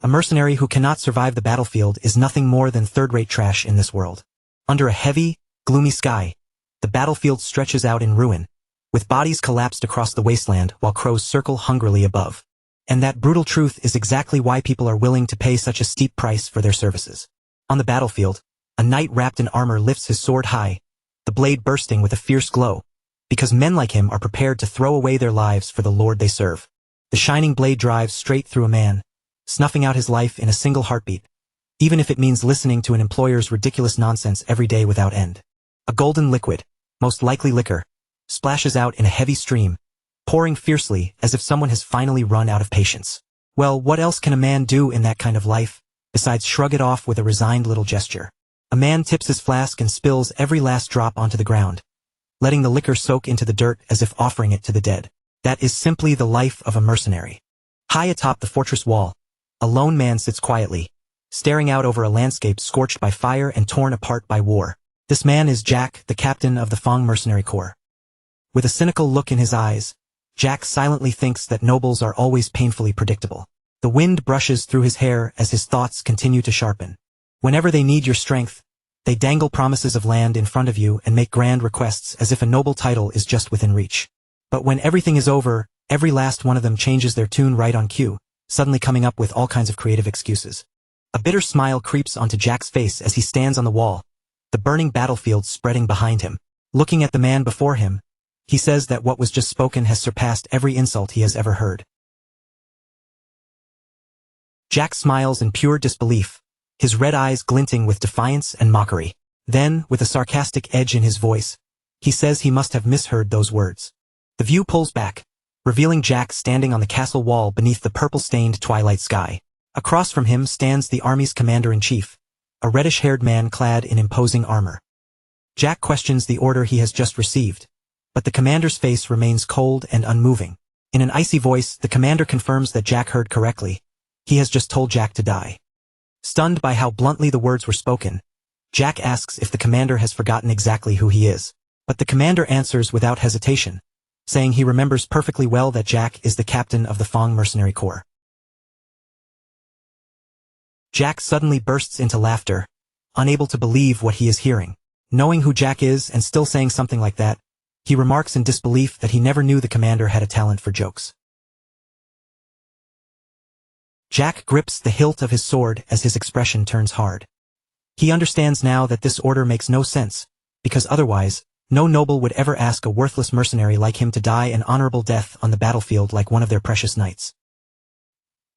A mercenary who cannot survive the battlefield is nothing more than third-rate trash in this world. Under a heavy, gloomy sky, the battlefield stretches out in ruin, with bodies collapsed across the wasteland while crows circle hungrily above. And that brutal truth is exactly why people are willing to pay such a steep price for their services. On the battlefield, a knight wrapped in armor lifts his sword high, the blade bursting with a fierce glow, because men like him are prepared to throw away their lives for the Lord they serve. The shining blade drives straight through a man, snuffing out his life in a single heartbeat, even if it means listening to an employer's ridiculous nonsense every day without end. A golden liquid, most likely liquor, splashes out in a heavy stream, pouring fiercely as if someone has finally run out of patience. Well, what else can a man do in that kind of life, besides shrug it off with a resigned little gesture? A man tips his flask and spills every last drop onto the ground, letting the liquor soak into the dirt as if offering it to the dead. That is simply the life of a mercenary. High atop the fortress wall, a lone man sits quietly, staring out over a landscape scorched by fire and torn apart by war. This man is Jack, the captain of the Fang Mercenary Corps. With a cynical look in his eyes, Jack silently thinks that nobles are always painfully predictable. The wind brushes through his hair as his thoughts continue to sharpen. Whenever they need your strength, they dangle promises of land in front of you and make grand requests as if a noble title is just within reach. But when everything is over, every last one of them changes their tune right on cue, suddenly coming up with all kinds of creative excuses. A bitter smile creeps onto Jack's face as he stands on the wall, the burning battlefield spreading behind him. Looking at the man before him, he says that what was just spoken has surpassed every insult he has ever heard. Jack smiles in pure disbelief, his red eyes glinting with defiance and mockery. Then, with a sarcastic edge in his voice, he says he must have misheard those words. The view pulls back, revealing Jack standing on the castle wall beneath the purple-stained twilight sky. Across from him stands the army's commander-in-chief, a reddish-haired man clad in imposing armor. Jack questions the order he has just received, but the commander's face remains cold and unmoving. In an icy voice, the commander confirms that Jack heard correctly. He has just told Jack to die. Stunned by how bluntly the words were spoken, Jack asks if the commander has forgotten exactly who he is. But the commander answers without hesitation, saying he remembers perfectly well that Jack is the captain of the Fang Mercenary Corps. Jack suddenly bursts into laughter, unable to believe what he is hearing. Knowing who Jack is and still saying something like that, he remarks in disbelief that he never knew the commander had a talent for jokes. Jack grips the hilt of his sword as his expression turns hard. He understands now that this order makes no sense, because otherwise, no noble would ever ask a worthless mercenary like him to die an honorable death on the battlefield like one of their precious knights.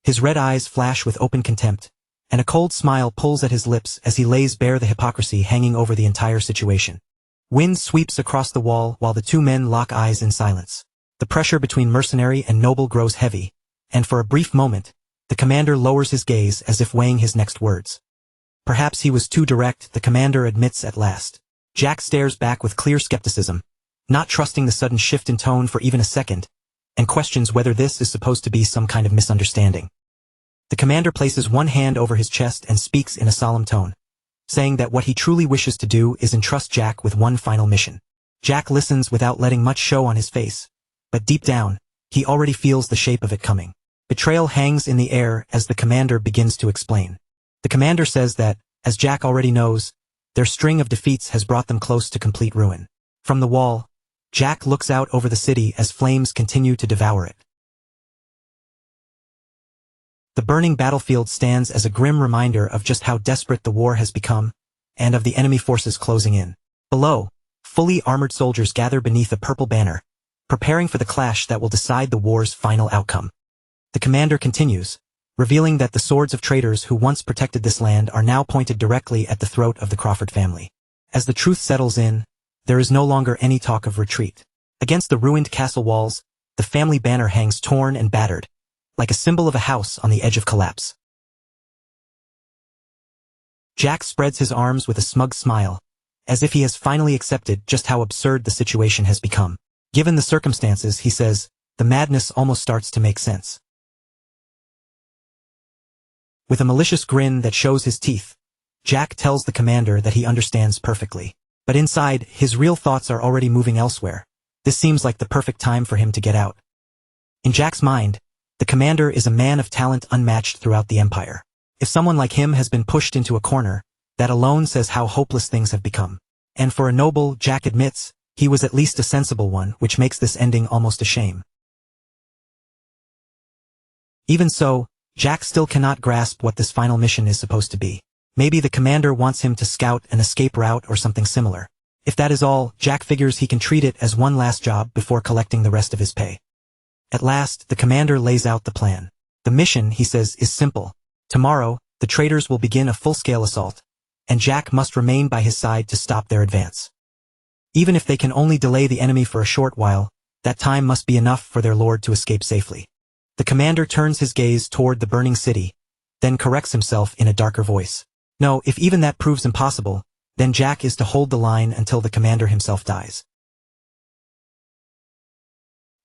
His red eyes flash with open contempt, and a cold smile pulls at his lips as he lays bare the hypocrisy hanging over the entire situation. Wind sweeps across the wall while the two men lock eyes in silence. The pressure between mercenary and noble grows heavy, and for a brief moment, the commander lowers his gaze as if weighing his next words. Perhaps he was too direct, the commander admits at last. Jack stares back with clear skepticism, not trusting the sudden shift in tone for even a second, and questions whether this is supposed to be some kind of misunderstanding. The commander places one hand over his chest and speaks in a solemn tone, saying that what he truly wishes to do is entrust Jack with one final mission. Jack listens without letting much show on his face, but deep down, he already feels the shape of it coming. Betrayal hangs in the air as the commander begins to explain. The commander says that, as Jack already knows, their string of defeats has brought them close to complete ruin. From the wall, Jack looks out over the city as flames continue to devour it. The burning battlefield stands as a grim reminder of just how desperate the war has become, and of the enemy forces closing in. Below, fully armored soldiers gather beneath a purple banner, preparing for the clash that will decide the war's final outcome. The commander continues, revealing that the swords of traitors who once protected this land are now pointed directly at the throat of the Crawford family. As the truth settles in, there is no longer any talk of retreat. Against the ruined castle walls, the family banner hangs torn and battered, like a symbol of a house on the edge of collapse. Jack spreads his arms with a smug smile, as if he has finally accepted just how absurd the situation has become. Given the circumstances, he says, the madness almost starts to make sense. With a malicious grin that shows his teeth, Jack tells the commander that he understands perfectly. But inside, his real thoughts are already moving elsewhere. This seems like the perfect time for him to get out. In Jack's mind, The commander is a man of talent unmatched throughout the empire. If someone like him has been pushed into a corner, that alone says how hopeless things have become. And for a noble, Jack admits, he was at least a sensible one, which makes this ending almost a shame. Even so, Jack still cannot grasp what this final mission is supposed to be. Maybe the commander wants him to scout an escape route or something similar. If that is all, Jack figures he can treat it as one last job before collecting the rest of his pay. At last, the commander lays out the plan. The mission, he says, is simple. Tomorrow, the traitors will begin a full-scale assault, and Jack must remain by his side to stop their advance. Even if they can only delay the enemy for a short while, that time must be enough for their lord to escape safely. The commander turns his gaze toward the burning city, then corrects himself in a darker voice. No, if even that proves impossible, then Jack is to hold the line until the commander himself dies.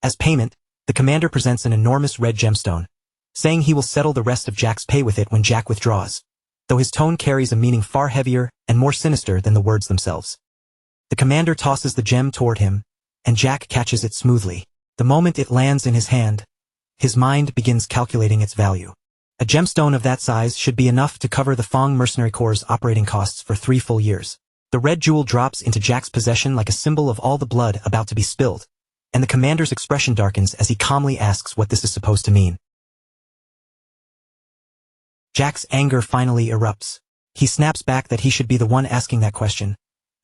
As payment, the commander presents an enormous red gemstone, saying he will settle the rest of Jack's pay with it when Jack withdraws, though his tone carries a meaning far heavier and more sinister than the words themselves. The commander tosses the gem toward him, and Jack catches it smoothly. The moment it lands in his hand, his mind begins calculating its value. A gemstone of that size should be enough to cover the Fong Mercenary Corps' operating costs for 3 full years. The red jewel drops into Jack's possession like a symbol of all the blood about to be spilled, and the commander's expression darkens as he calmly asks what this is supposed to mean. Jack's anger finally erupts. He snaps back that he should be the one asking that question,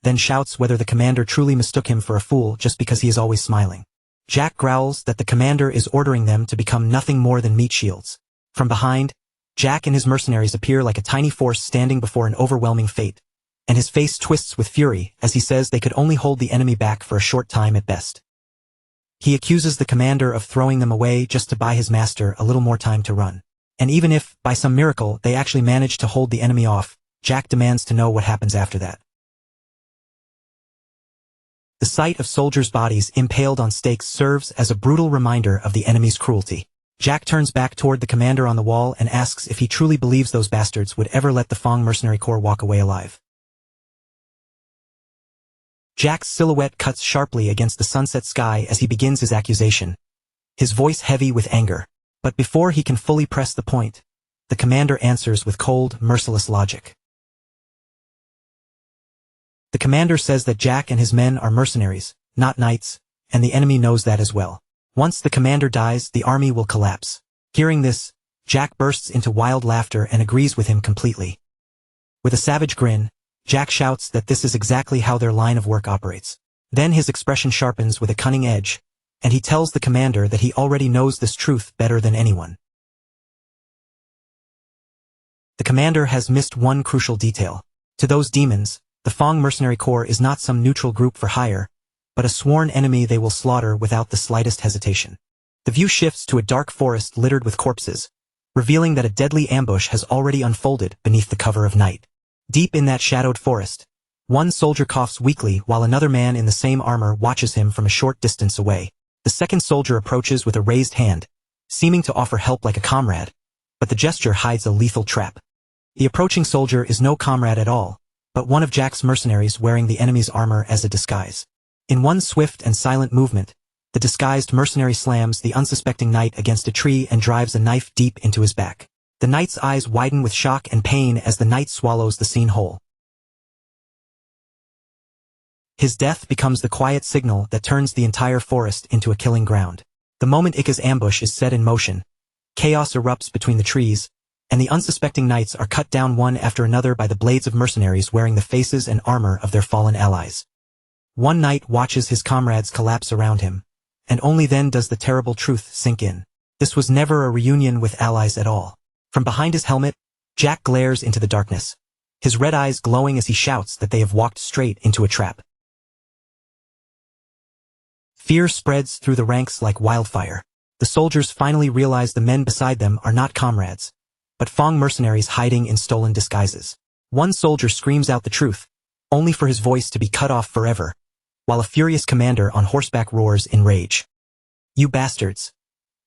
then shouts whether the commander truly mistook him for a fool just because he is always smiling. Jack growls that the commander is ordering them to become nothing more than meat shields. From behind, Jack and his mercenaries appear like a tiny force standing before an overwhelming fate, and his face twists with fury as he says they could only hold the enemy back for a short time at best. He accuses the commander of throwing them away just to buy his master a little more time to run. And even if, by some miracle, they actually manage to hold the enemy off, Jack demands to know what happens after that. The sight of soldiers' bodies impaled on stakes serves as a brutal reminder of the enemy's cruelty. Jack turns back toward the commander on the wall and asks if he truly believes those bastards would ever let the Fong Mercenary Corps walk away alive. Jack's silhouette cuts sharply against the sunset sky as he begins his accusation, his voice heavy with anger. But before he can fully press the point, the commander answers with cold, merciless logic. The commander says that Jack and his men are mercenaries, not knights, and the enemy knows that as well. Once the commander dies, the army will collapse. Hearing this, Jack bursts into wild laughter and agrees with him completely. With a savage grin, Jack shouts that this is exactly how their line of work operates. Then his expression sharpens with a cunning edge, and he tells the commander that he already knows this truth better than anyone. The commander has missed one crucial detail. To those demons, the Fong Mercenary Corps is not some neutral group for hire, but a sworn enemy they will slaughter without the slightest hesitation. The view shifts to a dark forest littered with corpses, revealing that a deadly ambush has already unfolded beneath the cover of night. Deep in that shadowed forest, one soldier coughs weakly while another man in the same armor watches him from a short distance away. The second soldier approaches with a raised hand, seeming to offer help like a comrade, but the gesture hides a lethal trap. The approaching soldier is no comrade at all, but one of Jack's mercenaries wearing the enemy's armor as a disguise. In one swift and silent movement, the disguised mercenary slams the unsuspecting knight against a tree and drives a knife deep into his back. The knight's eyes widen with shock and pain as the knight swallows the scene whole. His death becomes the quiet signal that turns the entire forest into a killing ground. The moment Ikka's ambush is set in motion, chaos erupts between the trees, and the unsuspecting knights are cut down one after another by the blades of mercenaries wearing the faces and armor of their fallen allies. One knight watches his comrades collapse around him, and only then does the terrible truth sink in. This was never a reunion with allies at all. From behind his helmet, Jack glares into the darkness, his red eyes glowing as he shouts that they have walked straight into a trap. Fear spreads through the ranks like wildfire. The soldiers finally realize the men beside them are not comrades, but Fong mercenaries hiding in stolen disguises. One soldier screams out the truth, only for his voice to be cut off forever, while a furious commander on horseback roars in rage. "You bastards!"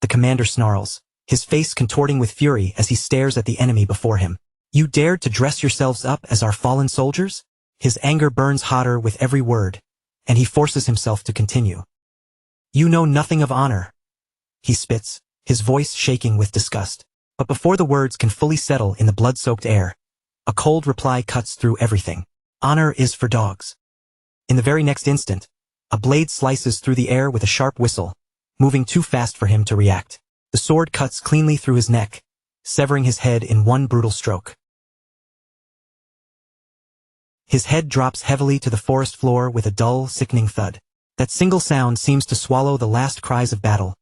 The commander snarls, his face contorting with fury as he stares at the enemy before him. "You dared to dress yourselves up as our fallen soldiers?" His anger burns hotter with every word, and he forces himself to continue. "You know nothing of honor." He spits, his voice shaking with disgust. But before the words can fully settle in the blood-soaked air, a cold reply cuts through everything. Honor is for dogs. In the very next instant, a blade slices through the air with a sharp whistle, moving too fast for him to react. The sword cuts cleanly through his neck, severing his head in one brutal stroke. His head drops heavily to the forest floor with a dull, sickening thud. That single sound seems to swallow the last cries of battle,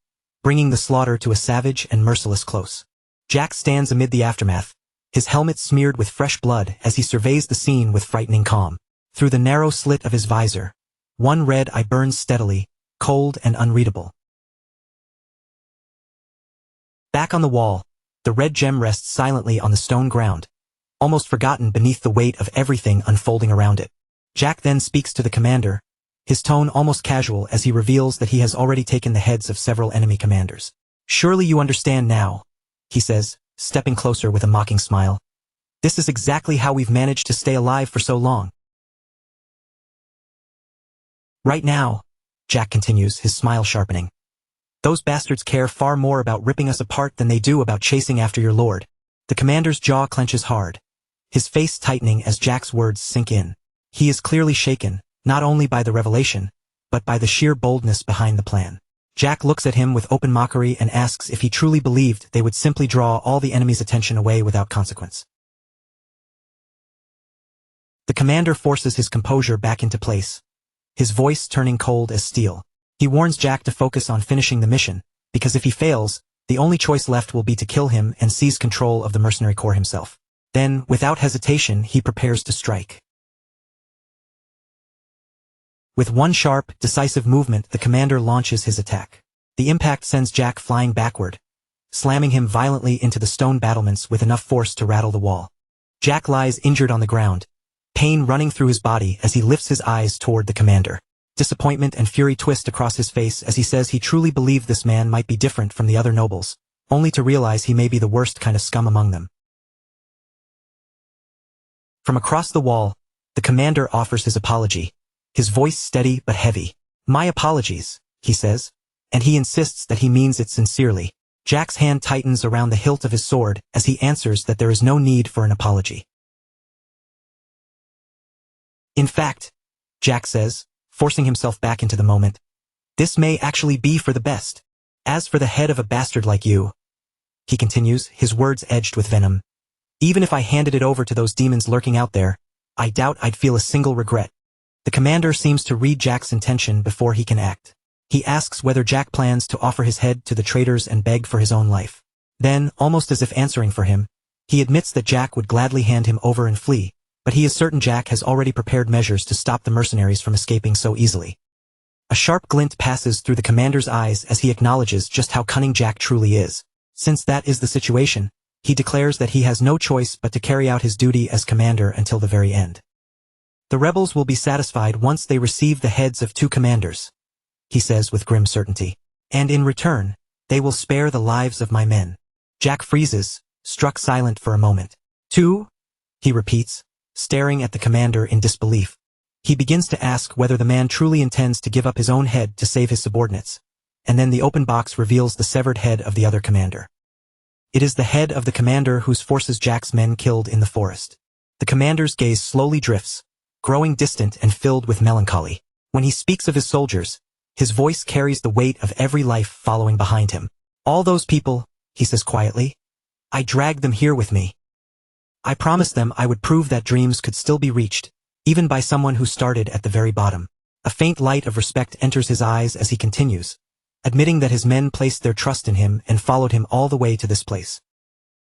bringing the slaughter to a savage and merciless close. Jack stands amid the aftermath, his helmet smeared with fresh blood as he surveys the scene with frightening calm. Through the narrow slit of his visor, one red eye burns steadily, cold and unreadable. Back on the wall, the red gem rests silently on the stone ground, almost forgotten beneath the weight of everything unfolding around it. Jack then speaks to the commander, his tone almost casual as he reveals that he has already taken the heads of several enemy commanders. "Surely you understand now," he says, stepping closer with a mocking smile. "This is exactly how we've managed to stay alive for so long." "Right now," Jack continues, his smile sharpening, "those bastards care far more about ripping us apart than they do about chasing after your lord." The commander's jaw clenches hard, his face tightening as Jack's words sink in. He is clearly shaken, not only by the revelation, but by the sheer boldness behind the plan. Jack looks at him with open mockery and asks if he truly believed they would simply draw all the enemy's attention away without consequence. The commander forces his composure back into place, his voice turning cold as steel. He warns Jack to focus on finishing the mission, because if he fails, the only choice left will be to kill him and seize control of the mercenary corps himself. Then, without hesitation, he prepares to strike. With one sharp, decisive movement, the commander launches his attack. The impact sends Jack flying backward, slamming him violently into the stone battlements with enough force to rattle the wall. Jack lies injured on the ground, pain running through his body as he lifts his eyes toward the commander. Disappointment and fury twist across his face as he says he truly believed this man might be different from the other nobles, only to realize he may be the worst kind of scum among them. From across the wall, the commander offers his apology, his voice steady but heavy. "My apologies," he says, and he insists that he means it sincerely. Jack's hand tightens around the hilt of his sword as he answers that there is no need for an apology. "In fact," Jack says, forcing himself back into the moment, "this may actually be for the best. As for the head of a bastard like you," he continues, his words edged with venom, "even if I handed it over to those demons lurking out there, I doubt I'd feel a single regret." The commander seems to read Jack's intention before he can act. He asks whether Jack plans to offer his head to the traitors and beg for his own life. Then, almost as if answering for him, he admits that Jack would gladly hand him over and flee, but he is certain Jack has already prepared measures to stop the mercenaries from escaping so easily. A sharp glint passes through the commander's eyes as he acknowledges just how cunning Jack truly is. Since that is the situation, he declares that he has no choice but to carry out his duty as commander until the very end. "The rebels will be satisfied once they receive the heads of 2 commanders," he says with grim certainty. "And in return, they will spare the lives of my men." Jack freezes, struck silent for a moment. "2?" he repeats, staring at the commander in disbelief. He begins to ask whether the man truly intends to give up his own head to save his subordinates, and then the open box reveals the severed head of the other commander. It is the head of the commander whose forces Jack's men killed in the forest. The commander's gaze slowly drifts, growing distant and filled with melancholy. When he speaks of his soldiers, his voice carries the weight of every life following behind him. "All those people," he says quietly, "I dragged them here with me. I promised them I would prove that dreams could still be reached, even by someone who started at the very bottom." A faint light of respect enters his eyes as he continues, admitting that his men placed their trust in him and followed him all the way to this place.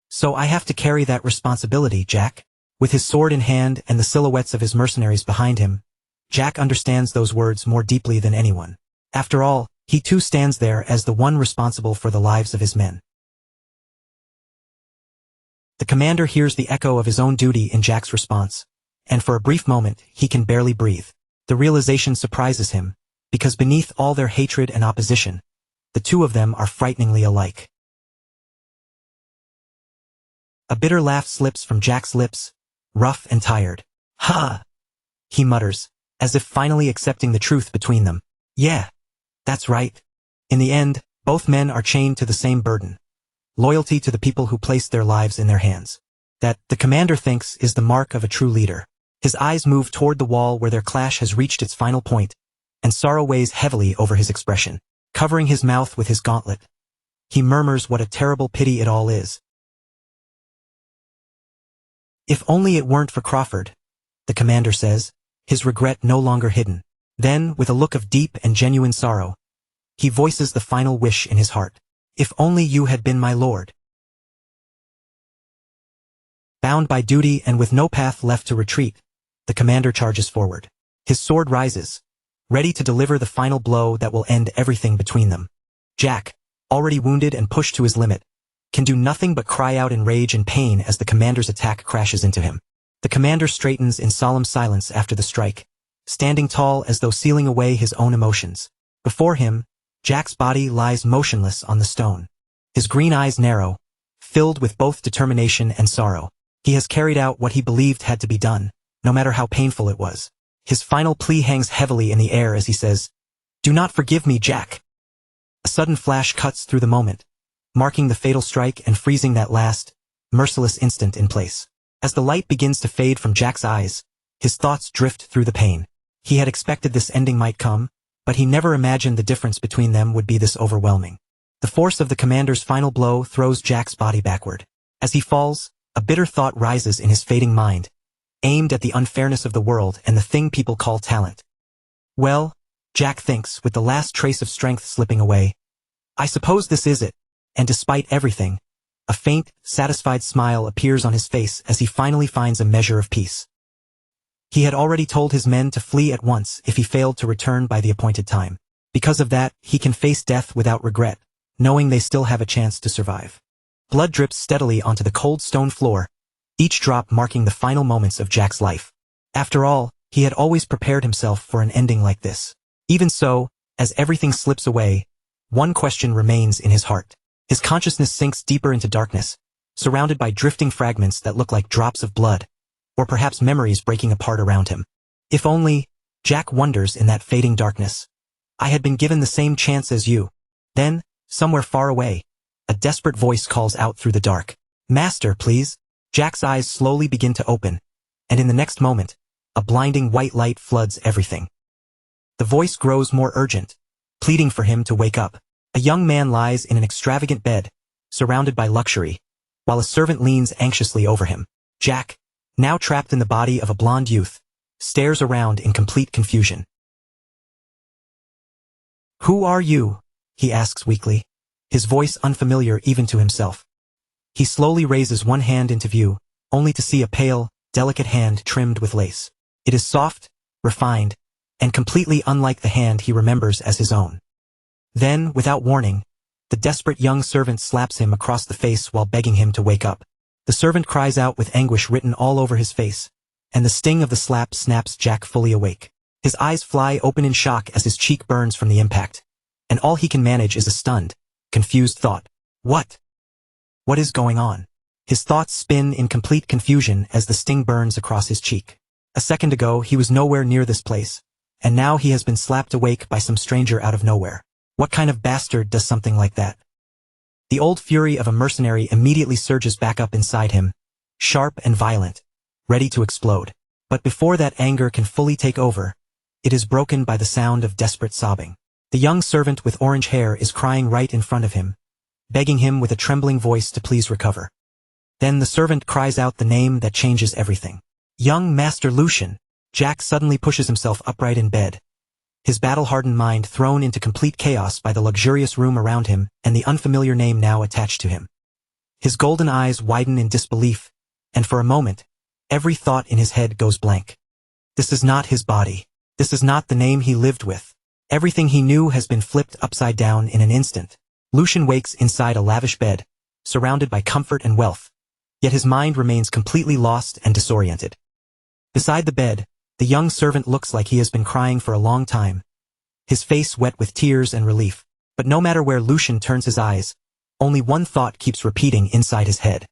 "So I have to carry that responsibility, Jack." With his sword in hand and the silhouettes of his mercenaries behind him, Jack understands those words more deeply than anyone. After all, he too stands there as the one responsible for the lives of his men. The commander hears the echo of his own duty in Jack's response, and for a brief moment he can barely breathe. The realization surprises him, because beneath all their hatred and opposition, the two of them are frighteningly alike. A bitter laugh slips from Jack's lips, rough and tired. "Ha!" he mutters, as if finally accepting the truth between them. "Yeah, that's right. In the end, Both men are chained to the same burden. Loyalty to the people who placed their lives in their hands. That, the commander thinks, is the mark of a true leader. His eyes move toward the wall where their clash has reached its final point, and sorrow weighs heavily over his expression. Covering his mouth with his gauntlet, he murmurs what a terrible pity it all is. If only it weren't for Crawford, the commander says, his regret no longer hidden. Then, with a look of deep and genuine sorrow, he voices the final wish in his heart. If only you had been my lord. Bound by duty and with no path left to retreat, the commander charges forward. His sword rises, ready to deliver the final blow that will end everything between them. Jack, already wounded and pushed to his limit, can do nothing but cry out in rage and pain as the commander's attack crashes into him. The commander straightens in solemn silence after the strike, standing tall as though sealing away his own emotions. Before him, Jack's body lies motionless on the stone. His green eyes narrow, filled with both determination and sorrow. He has carried out what he believed had to be done, no matter how painful it was. His final plea hangs heavily in the air as he says, "Do not forgive me, Jack." A sudden flash cuts through the moment, marking the fatal strike and freezing that last, merciless instant in place. As the light begins to fade from Jack's eyes, his thoughts drift through the pain. He had expected this ending might come, but he never imagined the difference between them would be this overwhelming. The force of the commander's final blow throws Jack's body backward. As he falls, a bitter thought rises in his fading mind, aimed at the unfairness of the world and the thing people call talent. Well, Jack thinks, with the last trace of strength slipping away, I suppose this is it. And despite everything, a faint, satisfied smile appears on his face as he finally finds a measure of peace. He had already told his men to flee at once if he failed to return by the appointed time. Because of that, he can face death without regret, knowing they still have a chance to survive. Blood drips steadily onto the cold stone floor, each drop marking the final moments of Jack's life. After all, he had always prepared himself for an ending like this. Even so, as everything slips away, one question remains in his heart. His consciousness sinks deeper into darkness, surrounded by drifting fragments that look like drops of blood, or perhaps memories breaking apart around him. If only, Jack wonders in that fading darkness, I had been given the same chance as you. Then, somewhere far away, a desperate voice calls out through the dark. Master, please. Jack's eyes slowly begin to open, and in the next moment, a blinding white light floods everything. The voice grows more urgent, pleading for him to wake up. A young man lies in an extravagant bed, surrounded by luxury, while a servant leans anxiously over him. Jack, now trapped in the body of a blonde youth, stares around in complete confusion. Who are you? He asks weakly, his voice unfamiliar even to himself. He slowly raises one hand into view, only to see a pale, delicate hand trimmed with lace. It is soft, refined, and completely unlike the hand he remembers as his own. Then, without warning, the desperate young servant slaps him across the face while begging him to wake up. The servant cries out with anguish written all over his face, and the sting of the slap snaps Jack fully awake. His eyes fly open in shock as his cheek burns from the impact, and all he can manage is a stunned, confused thought. What? What is going on? His thoughts spin in complete confusion as the sting burns across his cheek. A second ago, he was nowhere near this place, and now he has been slapped awake by some stranger out of nowhere. What kind of bastard does something like that? The old fury of a mercenary immediately surges back up inside him, sharp and violent, ready to explode. But before that anger can fully take over, it is broken by the sound of desperate sobbing. The young servant with orange hair is crying right in front of him, begging him with a trembling voice to please recover. Then the servant cries out the name that changes everything. Young Master Lucian. Jack suddenly pushes himself upright in bed, his battle-hardened mind thrown into complete chaos by the luxurious room around him and the unfamiliar name now attached to him. His golden eyes widen in disbelief, and for a moment, every thought in his head goes blank. This is not his body. This is not the name he lived with. Everything he knew has been flipped upside down in an instant. Lucian wakes inside a lavish bed, surrounded by comfort and wealth, yet his mind remains completely lost and disoriented. Beside the bed, the young servant looks like he has been crying for a long time, his face wet with tears and relief. But no matter where Lucian turns his eyes, only one thought keeps repeating inside his head.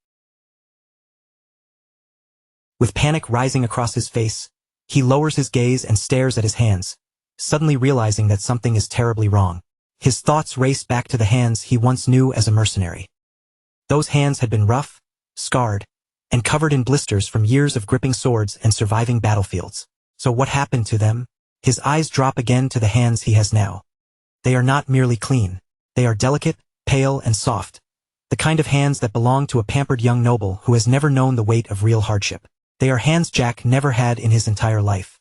With panic rising across his face, he lowers his gaze and stares at his hands, suddenly realizing that something is terribly wrong. His thoughts race back to the hands he once knew as a mercenary. Those hands had been rough, scarred, and covered in blisters from years of gripping swords and surviving battlefields. So what happened to them? His eyes drop again to the hands he has now. They are not merely clean. They are delicate, pale, and soft. The kind of hands that belong to a pampered young noble who has never known the weight of real hardship. They are hands Jack never had in his entire life.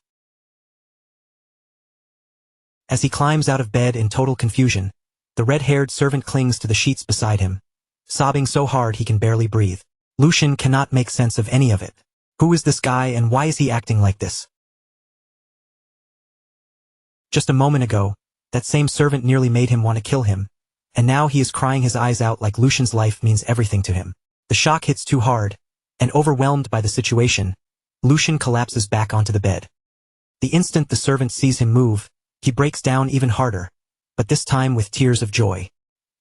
As he climbs out of bed in total confusion, the red-haired servant clings to the sheets beside him, sobbing so hard he can barely breathe. Lucian cannot make sense of any of it. Who is this guy and why is he acting like this? Just a moment ago, that same servant nearly made him want to kill him, and now he is crying his eyes out like Lucian's life means everything to him. The shock hits too hard, and overwhelmed by the situation, Lucian collapses back onto the bed. The instant the servant sees him move, he breaks down even harder, but this time with tears of joy.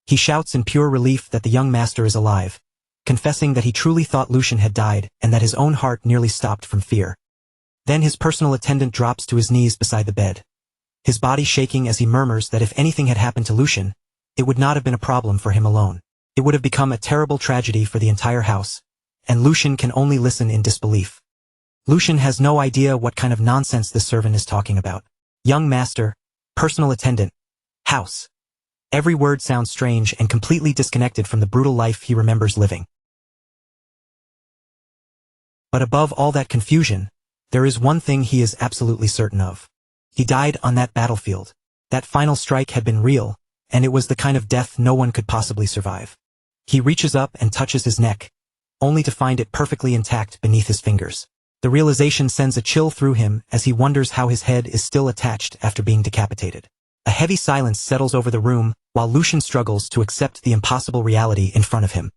He shouts in pure relief that the young master is alive, confessing that he truly thought Lucian had died and that his own heart nearly stopped from fear. Then his personal attendant drops to his knees beside the bed, his body shaking as he murmurs that if anything had happened to Lucian, it would not have been a problem for him alone. It would have become a terrible tragedy for the entire house, and Lucian can only listen in disbelief. Lucian has no idea what kind of nonsense this servant is talking about. Young master, personal attendant, house. Every word sounds strange and completely disconnected from the brutal life he remembers living. But above all that confusion, there is one thing he is absolutely certain of. He died on that battlefield. That final strike had been real, and it was the kind of death no one could possibly survive. He reaches up and touches his neck, only to find it perfectly intact beneath his fingers. The realization sends a chill through him as he wonders how his head is still attached after being decapitated. A heavy silence settles over the room while Lucian struggles to accept the impossible reality in front of him.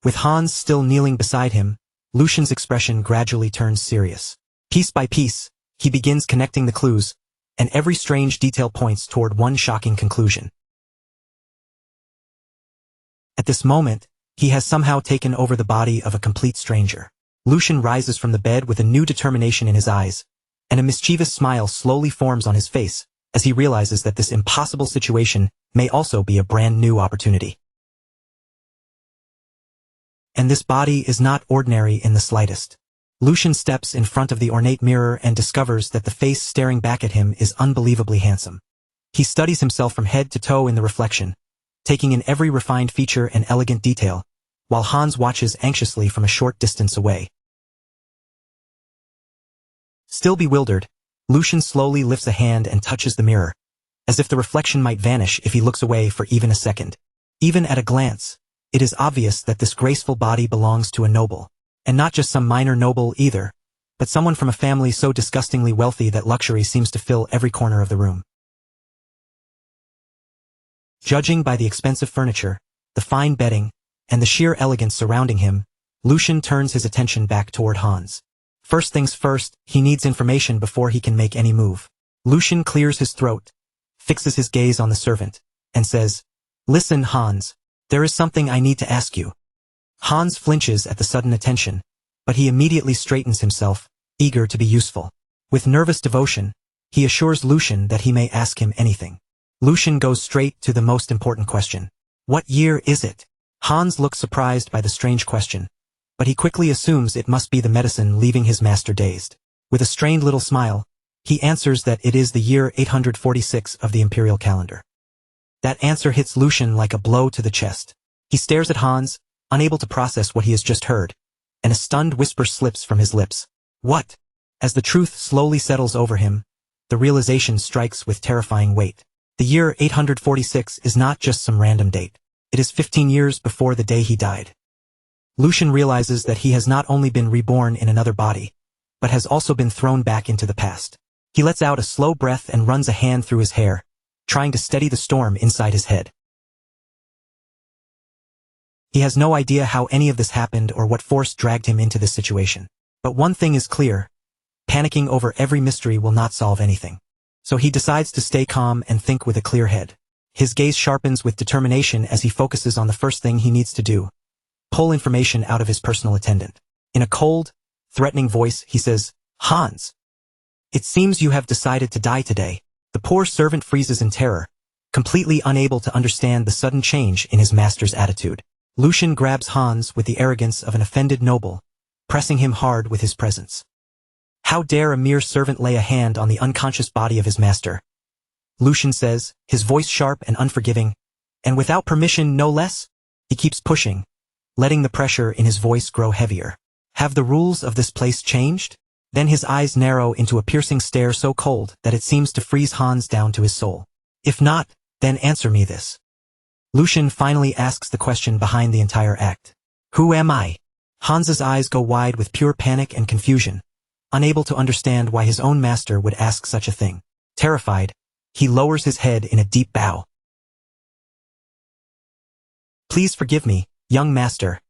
With Hans still kneeling beside him, Lucian's expression gradually turns serious. Piece by piece, he begins connecting the clues, and every strange detail points toward one shocking conclusion. At this moment, he has somehow taken over the body of a complete stranger. Lucian rises from the bed with a new determination in his eyes, and a mischievous smile slowly forms on his face as he realizes that this impossible situation may also be a brand new opportunity. And this body is not ordinary in the slightest. Lucian steps in front of the ornate mirror and discovers that the face staring back at him is unbelievably handsome. He studies himself from head to toe in the reflection, taking in every refined feature and elegant detail, while Hans watches anxiously from a short distance away. Still bewildered, Lucian slowly lifts a hand and touches the mirror, as if the reflection might vanish if he looks away for even a second. Even at a glance, it is obvious that this graceful body belongs to a noble, and not just some minor noble either, but someone from a family so disgustingly wealthy that luxury seems to fill every corner of the room. Judging by the expensive furniture, the fine bedding, and the sheer elegance surrounding him, Lucian turns his attention back toward Hans. First things first, he needs information before he can make any move. Lucian clears his throat, fixes his gaze on the servant, and says, "Listen, Hans, there is something I need to ask you." Hans flinches at the sudden attention, but he immediately straightens himself, eager to be useful. With nervous devotion, he assures Lucian that he may ask him anything. Lucian goes straight to the most important question. What year is it? Hans looks surprised by the strange question, but he quickly assumes it must be the medicine leaving his master dazed. With a strained little smile, he answers that it is the year 846 of the imperial calendar. That answer hits Lucian like a blow to the chest. He stares at Hans, unable to process what he has just heard, and a stunned whisper slips from his lips. What? As the truth slowly settles over him, the realization strikes with terrifying weight. The year 846 is not just some random date. It is 15 years before the day he died. Lucian realizes that he has not only been reborn in another body, but has also been thrown back into the past. He lets out a slow breath and runs a hand through his hair, trying to steady the storm inside his head. He has no idea how any of this happened or what force dragged him into this situation. But one thing is clear: panicking over every mystery will not solve anything. So he decides to stay calm and think with a clear head. His gaze sharpens with determination as he focuses on the first thing he needs to do: pull information out of his personal attendant. In a cold, threatening voice, he says, "Hans, it seems you have decided to die today." The poor servant freezes in terror, completely unable to understand the sudden change in his master's attitude. Lucian grabs Hans with the arrogance of an offended noble, pressing him hard with his presence. How dare a mere servant lay a hand on the unconscious body of his master? Lucian says, his voice sharp and unforgiving, and without permission no less? He keeps pushing, letting the pressure in his voice grow heavier. Have the rules of this place changed? Then his eyes narrow into a piercing stare so cold that it seems to freeze Hans down to his soul. If not, then answer me this. Lucian finally asks the question behind the entire act. Who am I? Hans's eyes go wide with pure panic and confusion, unable to understand why his own master would ask such a thing. Terrified, he lowers his head in a deep bow. Please forgive me, young master,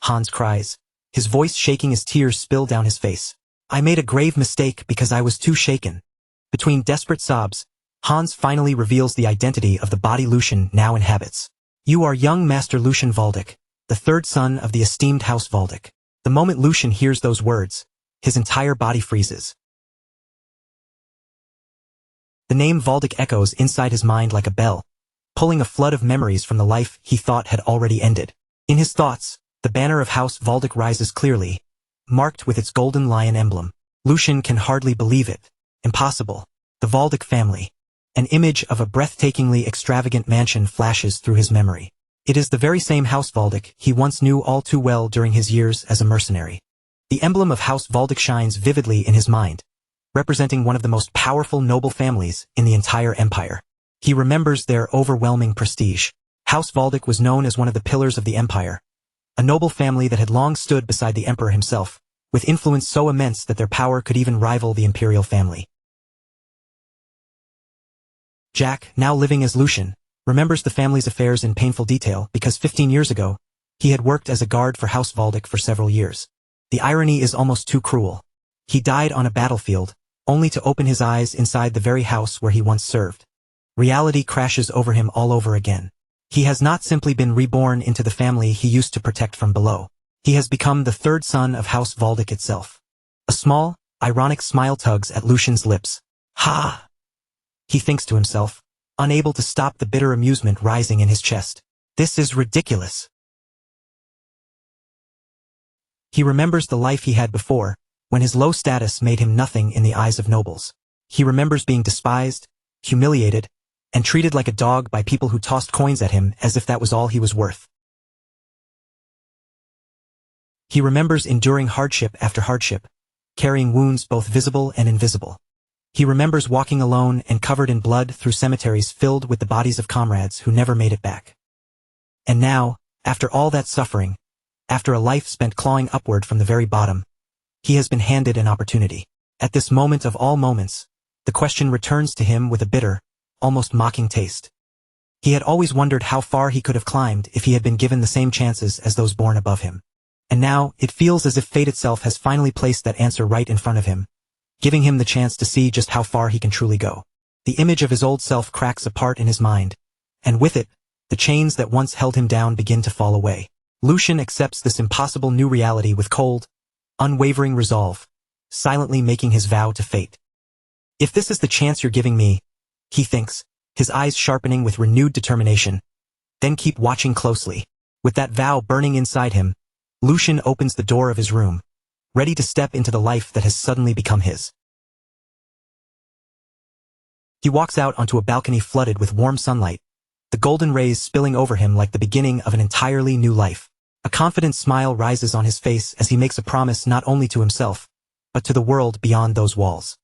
Hans cries, his voice shaking as tears spill down his face. I made a grave mistake because I was too shaken. Between desperate sobs, Hans finally reveals the identity of the body Lucian now inhabits. You are young Master Lucian Valdic, the third son of the esteemed House Valdic. The moment Lucian hears those words, his entire body freezes. The name Valdic echoes inside his mind like a bell, pulling a flood of memories from the life he thought had already ended. In his thoughts, the banner of House Valdic rises clearly, marked with its golden lion emblem. Lucian can hardly believe it. Impossible. The Valdic family. An image of a breathtakingly extravagant mansion flashes through his memory. It is the very same House Valdic he once knew all too well during his years as a mercenary. The emblem of House Valdic shines vividly in his mind, representing one of the most powerful noble families in the entire empire. He remembers their overwhelming prestige. House Valdic was known as one of the pillars of the empire, a noble family that had long stood beside the emperor himself, with influence so immense that their power could even rival the imperial family. Jack, now living as Lucian, remembers the family's affairs in painful detail because 15 years ago, he had worked as a guard for House Valdic for several years. The irony is almost too cruel. He died on a battlefield, only to open his eyes inside the very house where he once served. Reality crashes over him all over again. He has not simply been reborn into the family he used to protect from below. He has become the third son of House Valdic itself. A small, ironic smile tugs at Lucian's lips. Ha! He thinks to himself, unable to stop the bitter amusement rising in his chest. This is ridiculous. He remembers the life he had before, when his low status made him nothing in the eyes of nobles. He remembers being despised, humiliated, and treated like a dog by people who tossed coins at him as if that was all he was worth. He remembers enduring hardship after hardship, carrying wounds both visible and invisible. He remembers walking alone and covered in blood through cemeteries filled with the bodies of comrades who never made it back. And now, after all that suffering, after a life spent clawing upward from the very bottom, he has been handed an opportunity. At this moment of all moments, the question returns to him with a bitter, almost mocking taste. He had always wondered how far he could have climbed if he had been given the same chances as those born above him. And now, it feels as if fate itself has finally placed that answer right in front of him, giving him the chance to see just how far he can truly go. The image of his old self cracks apart in his mind, and with it, the chains that once held him down begin to fall away. Lucian accepts this impossible new reality with cold, unwavering resolve, silently making his vow to fate. If this is the chance you're giving me, he thinks, his eyes sharpening with renewed determination, then keep watching closely. With that vow burning inside him, Lucian opens the door of his room, ready to step into the life that has suddenly become his. He walks out onto a balcony flooded with warm sunlight, the golden rays spilling over him like the beginning of an entirely new life. A confident smile rises on his face as he makes a promise not only to himself, but to the world beyond those walls.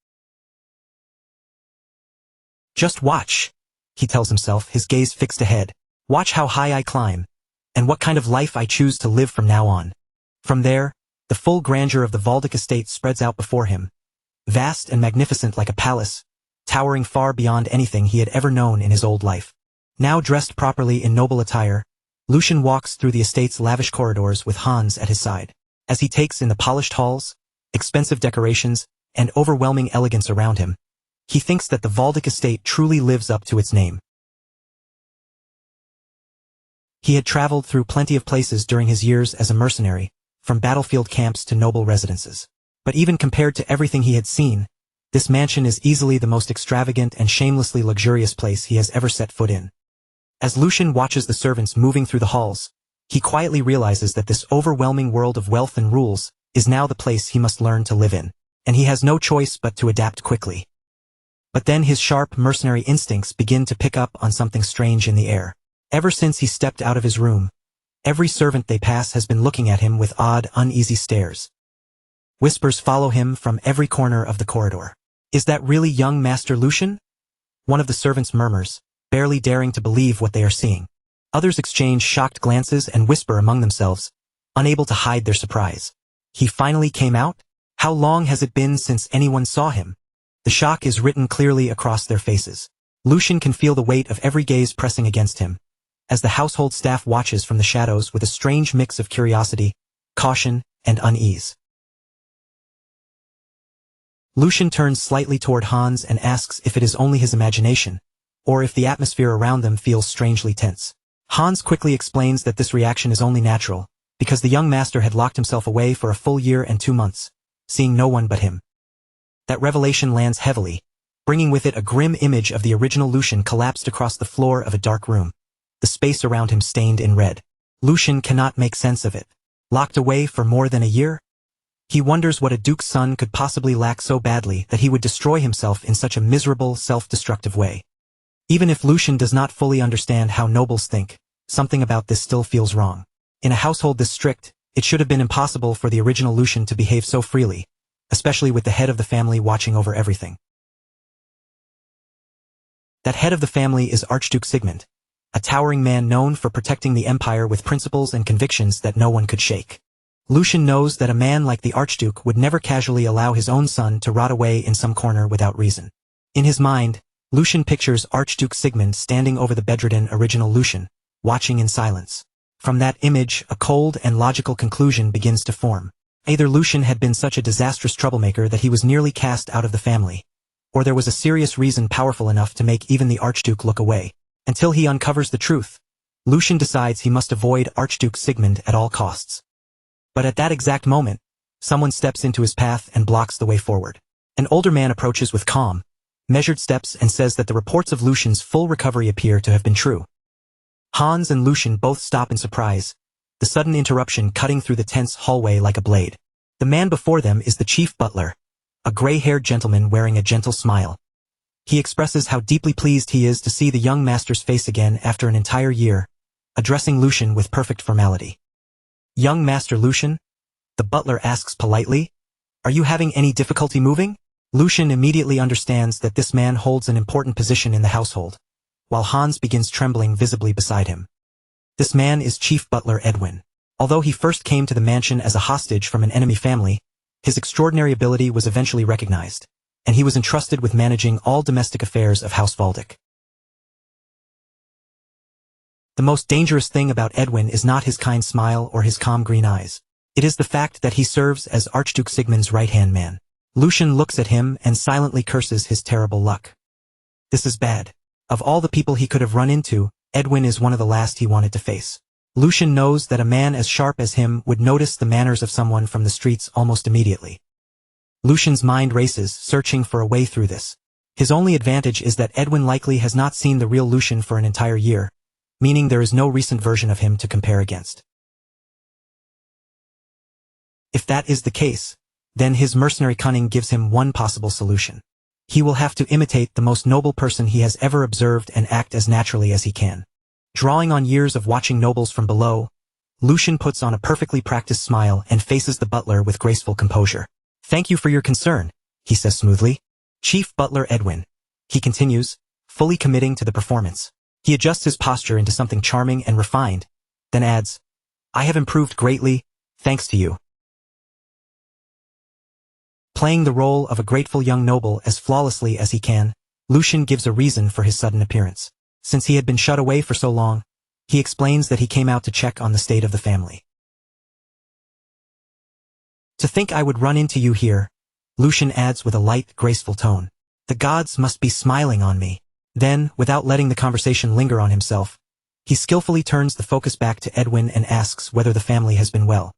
Just watch, he tells himself, his gaze fixed ahead. Watch how high I climb, and what kind of life I choose to live from now on. From there, the full grandeur of the Valdic estate spreads out before him, vast and magnificent like a palace, towering far beyond anything he had ever known in his old life. Now dressed properly in noble attire, Lucian walks through the estate's lavish corridors with Hans at his side. As he takes in the polished halls, expensive decorations, and overwhelming elegance around him, he thinks that the Valdic estate truly lives up to its name. He had traveled through plenty of places during his years as a mercenary, from battlefield camps to noble residences. But even compared to everything he had seen, This mansion is easily the most extravagant and shamelessly luxurious place he has ever set foot in. As Lucian watches the servants moving through the halls, he quietly realizes that this overwhelming world of wealth and rules is now the place he must learn to live in, and he has no choice but to adapt quickly. But then his sharp mercenary instincts begin to pick up on something strange in the air. Ever since he stepped out of his room, every servant they pass has been looking at him with odd, uneasy stares. Whispers follow him from every corner of the corridor. "Is that really young Master Lucian?" One of the servants murmurs, barely daring to believe what they are seeing. Others exchange shocked glances and whisper among themselves, unable to hide their surprise. "He finally came out? How long has it been since anyone saw him?" The shock is written clearly across their faces. Lucian can feel the weight of every gaze pressing against him, as the household staff watches from the shadows with a strange mix of curiosity, caution, and unease. Lucian turns slightly toward Hans and asks if it is only his imagination, or if the atmosphere around them feels strangely tense. Hans quickly explains that this reaction is only natural, because the young master had locked himself away for a full year and 2 months, seeing no one but him. That revelation lands heavily, bringing with it a grim image of the original Lucian collapsed across the floor of a dark room, the space around him stained in red. Lucian cannot make sense of it. Locked away for more than a year? He wonders what a duke's son could possibly lack so badly that he would destroy himself in such a miserable, self-destructive way. Even if Lucian does not fully understand how nobles think, something about this still feels wrong. In a household this strict, it should have been impossible for the original Lucian to behave so freely, especially with the head of the family watching over everything. That head of the family is Archduke Sigmund, a towering man known for protecting the empire with principles and convictions that no one could shake. Lucian knows that a man like the Archduke would never casually allow his own son to rot away in some corner without reason. In his mind, Lucian pictures Archduke Sigmund standing over the bedridden original Lucian, watching in silence. From that image, a cold and logical conclusion begins to form. Either Lucian had been such a disastrous troublemaker that he was nearly cast out of the family, or there was a serious reason powerful enough to make even the Archduke look away. Until he uncovers the truth, Lucian decides he must avoid Archduke Sigmund at all costs. But at that exact moment, someone steps into his path and blocks the way forward. An older man approaches with calm, measured steps and says that the reports of Lucian's full recovery appear to have been true. Hans and Lucian both stop in surprise, the sudden interruption cutting through the tense hallway like a blade. The man before them is the chief butler, a gray-haired gentleman wearing a gentle smile. He expresses how deeply pleased he is to see the young master's face again after an entire year, addressing Lucian with perfect formality. "Young Master Lucian?" the butler asks politely. "Are you having any difficulty moving?" Lucian immediately understands that this man holds an important position in the household, while Hans begins trembling visibly beside him. This man is Chief Butler Edwin. Although he first came to the mansion as a hostage from an enemy family, his extraordinary ability was eventually recognized, and he was entrusted with managing all domestic affairs of House Valdick. The most dangerous thing about Edwin is not his kind smile or his calm green eyes. It is the fact that he serves as Archduke Sigmund's right-hand man. Lucian looks at him and silently curses his terrible luck. This is bad. Of all the people he could have run into, Edwin is one of the last he wanted to face. Lucian knows that a man as sharp as him would notice the manners of someone from the streets almost immediately. Lucian's mind races, searching for a way through this. His only advantage is that Edwin likely has not seen the real Lucian for an entire year, meaning there is no recent version of him to compare against. If that is the case, then his mercenary cunning gives him one possible solution. He will have to imitate the most noble person he has ever observed and act as naturally as he can. Drawing on years of watching nobles from below, Lucian puts on a perfectly practiced smile and faces the butler with graceful composure. "Thank you for your concern," he says smoothly. "Chief Butler Edwin," he continues, fully committing to the performance. He adjusts his posture into something charming and refined, then adds, "I have improved greatly, thanks to you." Playing the role of a grateful young noble as flawlessly as he can, Lucian gives a reason for his sudden appearance. Since he had been shut away for so long, he explains that he came out to check on the state of the family. "To think I would run into you here," Lucian adds with a light, graceful tone. "The gods must be smiling on me." Then, without letting the conversation linger on himself, he skillfully turns the focus back to Edwin and asks whether the family has been well.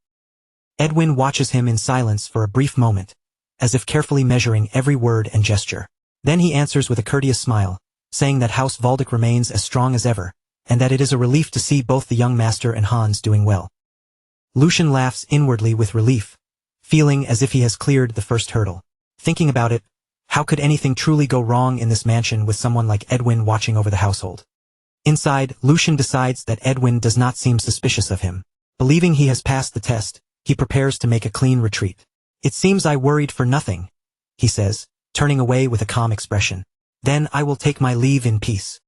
Edwin watches him in silence for a brief moment, as if carefully measuring every word and gesture. Then he answers with a courteous smile, saying that House Valdic remains as strong as ever, and that it is a relief to see both the young master and Hans doing well. Lucian laughs inwardly with relief, feeling as if he has cleared the first hurdle. Thinking about it, how could anything truly go wrong in this mansion with someone like Edwin watching over the household? Inside, Lucian decides that Edwin does not seem suspicious of him. Believing he has passed the test, he prepares to make a clean retreat. "It seems I worried for nothing," he says, turning away with a calm expression. "Then I will take my leave in peace.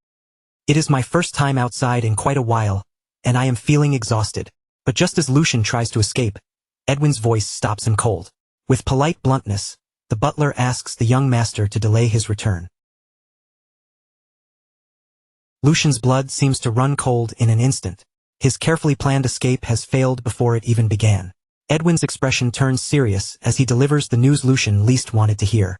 It is my first time outside in quite a while, and I am feeling exhausted." But just as Lucian tries to escape, Edwin's voice stops him cold. With polite bluntness, the butler asks the young master to delay his return. Lucian's blood seems to run cold in an instant. His carefully planned escape has failed before it even began. Edwin's expression turns serious as he delivers the news Lucian least wanted to hear.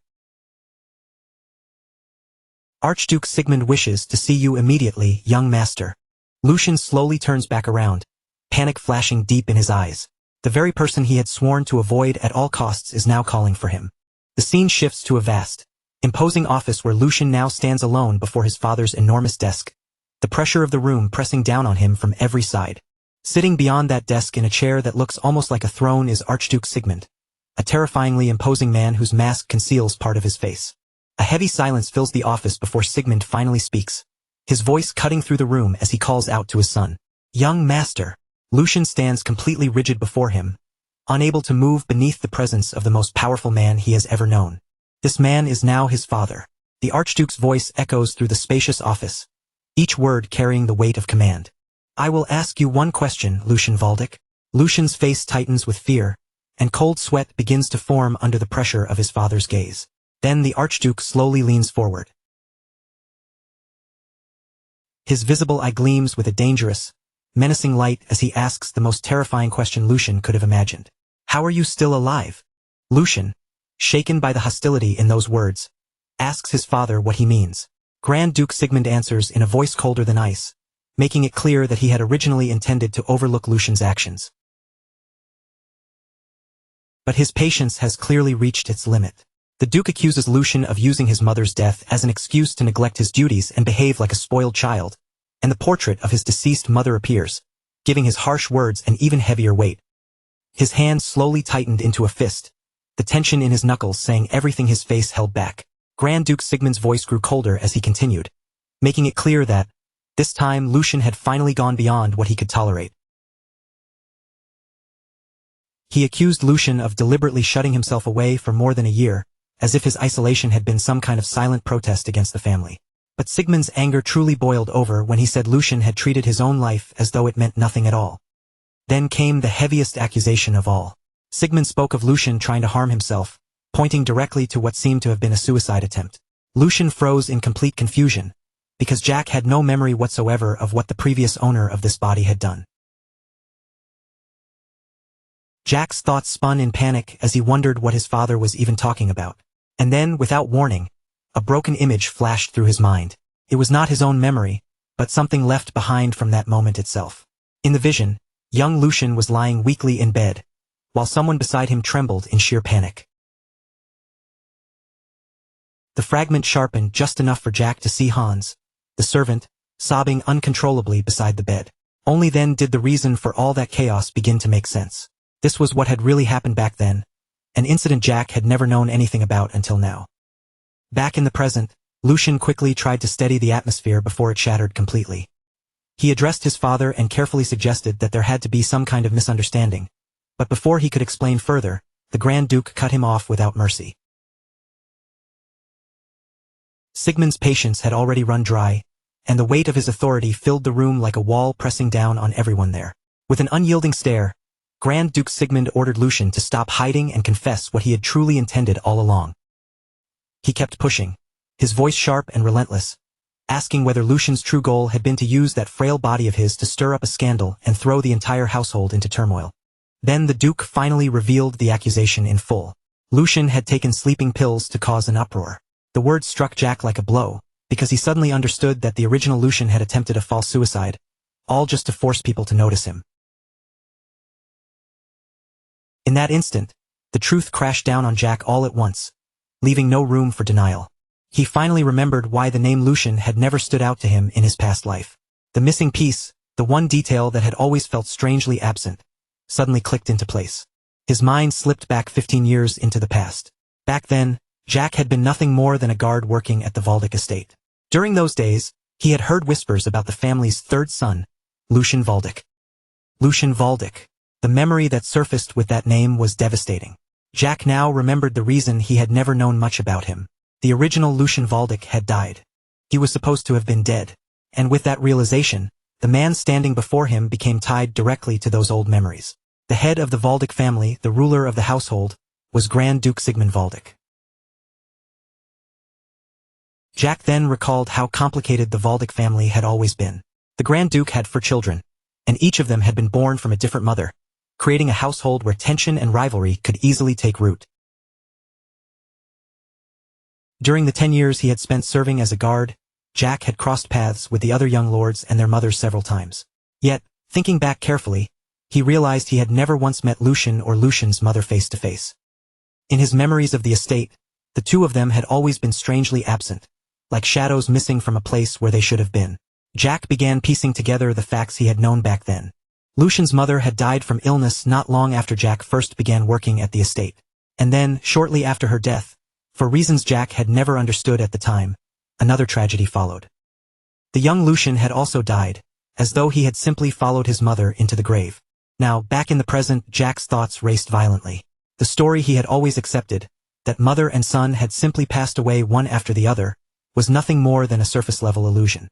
"Archduke Sigmund wishes to see you immediately, young master." Lucian slowly turns back around, panic flashing deep in his eyes. The very person he had sworn to avoid at all costs is now calling for him. The scene shifts to a vast, imposing office where Lucian now stands alone before his father's enormous desk, the pressure of the room pressing down on him from every side. Sitting beyond that desk in a chair that looks almost like a throne is Archduke Sigmund, a terrifyingly imposing man whose mask conceals part of his face. A heavy silence fills the office before Sigmund finally speaks, his voice cutting through the room as he calls out to his son. "Young master." Lucian stands completely rigid before him, unable to move beneath the presence of the most powerful man he has ever known. This man is now his father. The Archduke's voice echoes through the spacious office, each word carrying the weight of command. "I will ask you one question, Lucian Valdic." Lucian's face tightens with fear, and cold sweat begins to form under the pressure of his father's gaze. Then the Archduke slowly leans forward. His visible eye gleams with a dangerous, menacing light as he asks the most terrifying question Lucian could have imagined. "How are you still alive?" Lucian, shaken by the hostility in those words, asks his father what he means. Grand Duke Sigmund answers in a voice colder than ice, making it clear that he had originally intended to overlook Lucian's actions. But his patience has clearly reached its limit. The Duke accuses Lucian of using his mother's death as an excuse to neglect his duties and behave like a spoiled child, and the portrait of his deceased mother appears, giving his harsh words an even heavier weight. His hand slowly tightened into a fist, the tension in his knuckles saying everything his face held back. Grand Duke Sigmund's voice grew colder as he continued, making it clear that, this time Lucian had finally gone beyond what he could tolerate. He accused Lucian of deliberately shutting himself away for more than a year, as if his isolation had been some kind of silent protest against the family. But Sigmund's anger truly boiled over when he said Lucian had treated his own life as though it meant nothing at all. Then came the heaviest accusation of all. Sigmund spoke of Lucian trying to harm himself, pointing directly to what seemed to have been a suicide attempt. Lucian froze in complete confusion, because Jack had no memory whatsoever of what the previous owner of this body had done. Jack's thoughts spun in panic as he wondered what his father was even talking about. And then, without warning, a broken image flashed through his mind. It was not his own memory, but something left behind from that moment itself. In the vision, young Lucian was lying weakly in bed, while someone beside him trembled in sheer panic. The fragment sharpened just enough for Jack to see Hans, the servant, sobbing uncontrollably beside the bed. Only then did the reason for all that chaos begin to make sense. This was what had really happened back then, an incident Jack had never known anything about until now. Back in the present, Lucian quickly tried to steady the atmosphere before it shattered completely. He addressed his father and carefully suggested that there had to be some kind of misunderstanding, but before he could explain further, the Grand Duke cut him off without mercy. Sigmund's patience had already run dry, and the weight of his authority filled the room like a wall pressing down on everyone there. With an unyielding stare, Grand Duke Sigmund ordered Lucian to stop hiding and confess what he had truly intended all along. He kept pushing, his voice sharp and relentless, asking whether Lucian's true goal had been to use that frail body of his to stir up a scandal and throw the entire household into turmoil. Then the Duke finally revealed the accusation in full. Lucian had taken sleeping pills to cause an uproar. The word struck Jack like a blow, because he suddenly understood that the original Lucian had attempted a false suicide, all just to force people to notice him. In that instant, The truth crashed down on Jack all at once, leaving no room for denial. He finally remembered why the name Lucian had never stood out to him in his past life. The missing piece, the one detail that had always felt strangely absent, suddenly clicked into place. His mind slipped back 15 years into the past. Back then, Jack had been nothing more than a guard working at the Valdic estate. During those days, he had heard whispers about the family's third son, Lucian Valdic. Lucian Valdic. The memory that surfaced with that name was devastating. Jack now remembered the reason he had never known much about him. The original Lucian Valdic had died. He was supposed to have been dead. And with that realization, the man standing before him became tied directly to those old memories. The head of the Valdic family, the ruler of the household, was Grand Duke Sigmund Valdic. Jack then recalled how complicated the Valdic family had always been. The Grand Duke had 4 children, and each of them had been born from a different mother, creating a household where tension and rivalry could easily take root. During the 10 years he had spent serving as a guard, Jack had crossed paths with the other young lords and their mothers several times. Yet, thinking back carefully, he realized he had never once met Lucian or Lucian's mother face to face. In his memories of the estate, the two of them had always been strangely absent, like shadows missing from a place where they should have been. Jack began piecing together the facts he had known back then. Lucian's mother had died from illness not long after Jack first began working at the estate. And then, shortly after her death, for reasons Jack had never understood at the time, another tragedy followed. The young Lucian had also died, as though he had simply followed his mother into the grave. Now, back in the present, Jack's thoughts raced violently. The story he had always accepted, that mother and son had simply passed away one after the other, was nothing more than a surface-level illusion.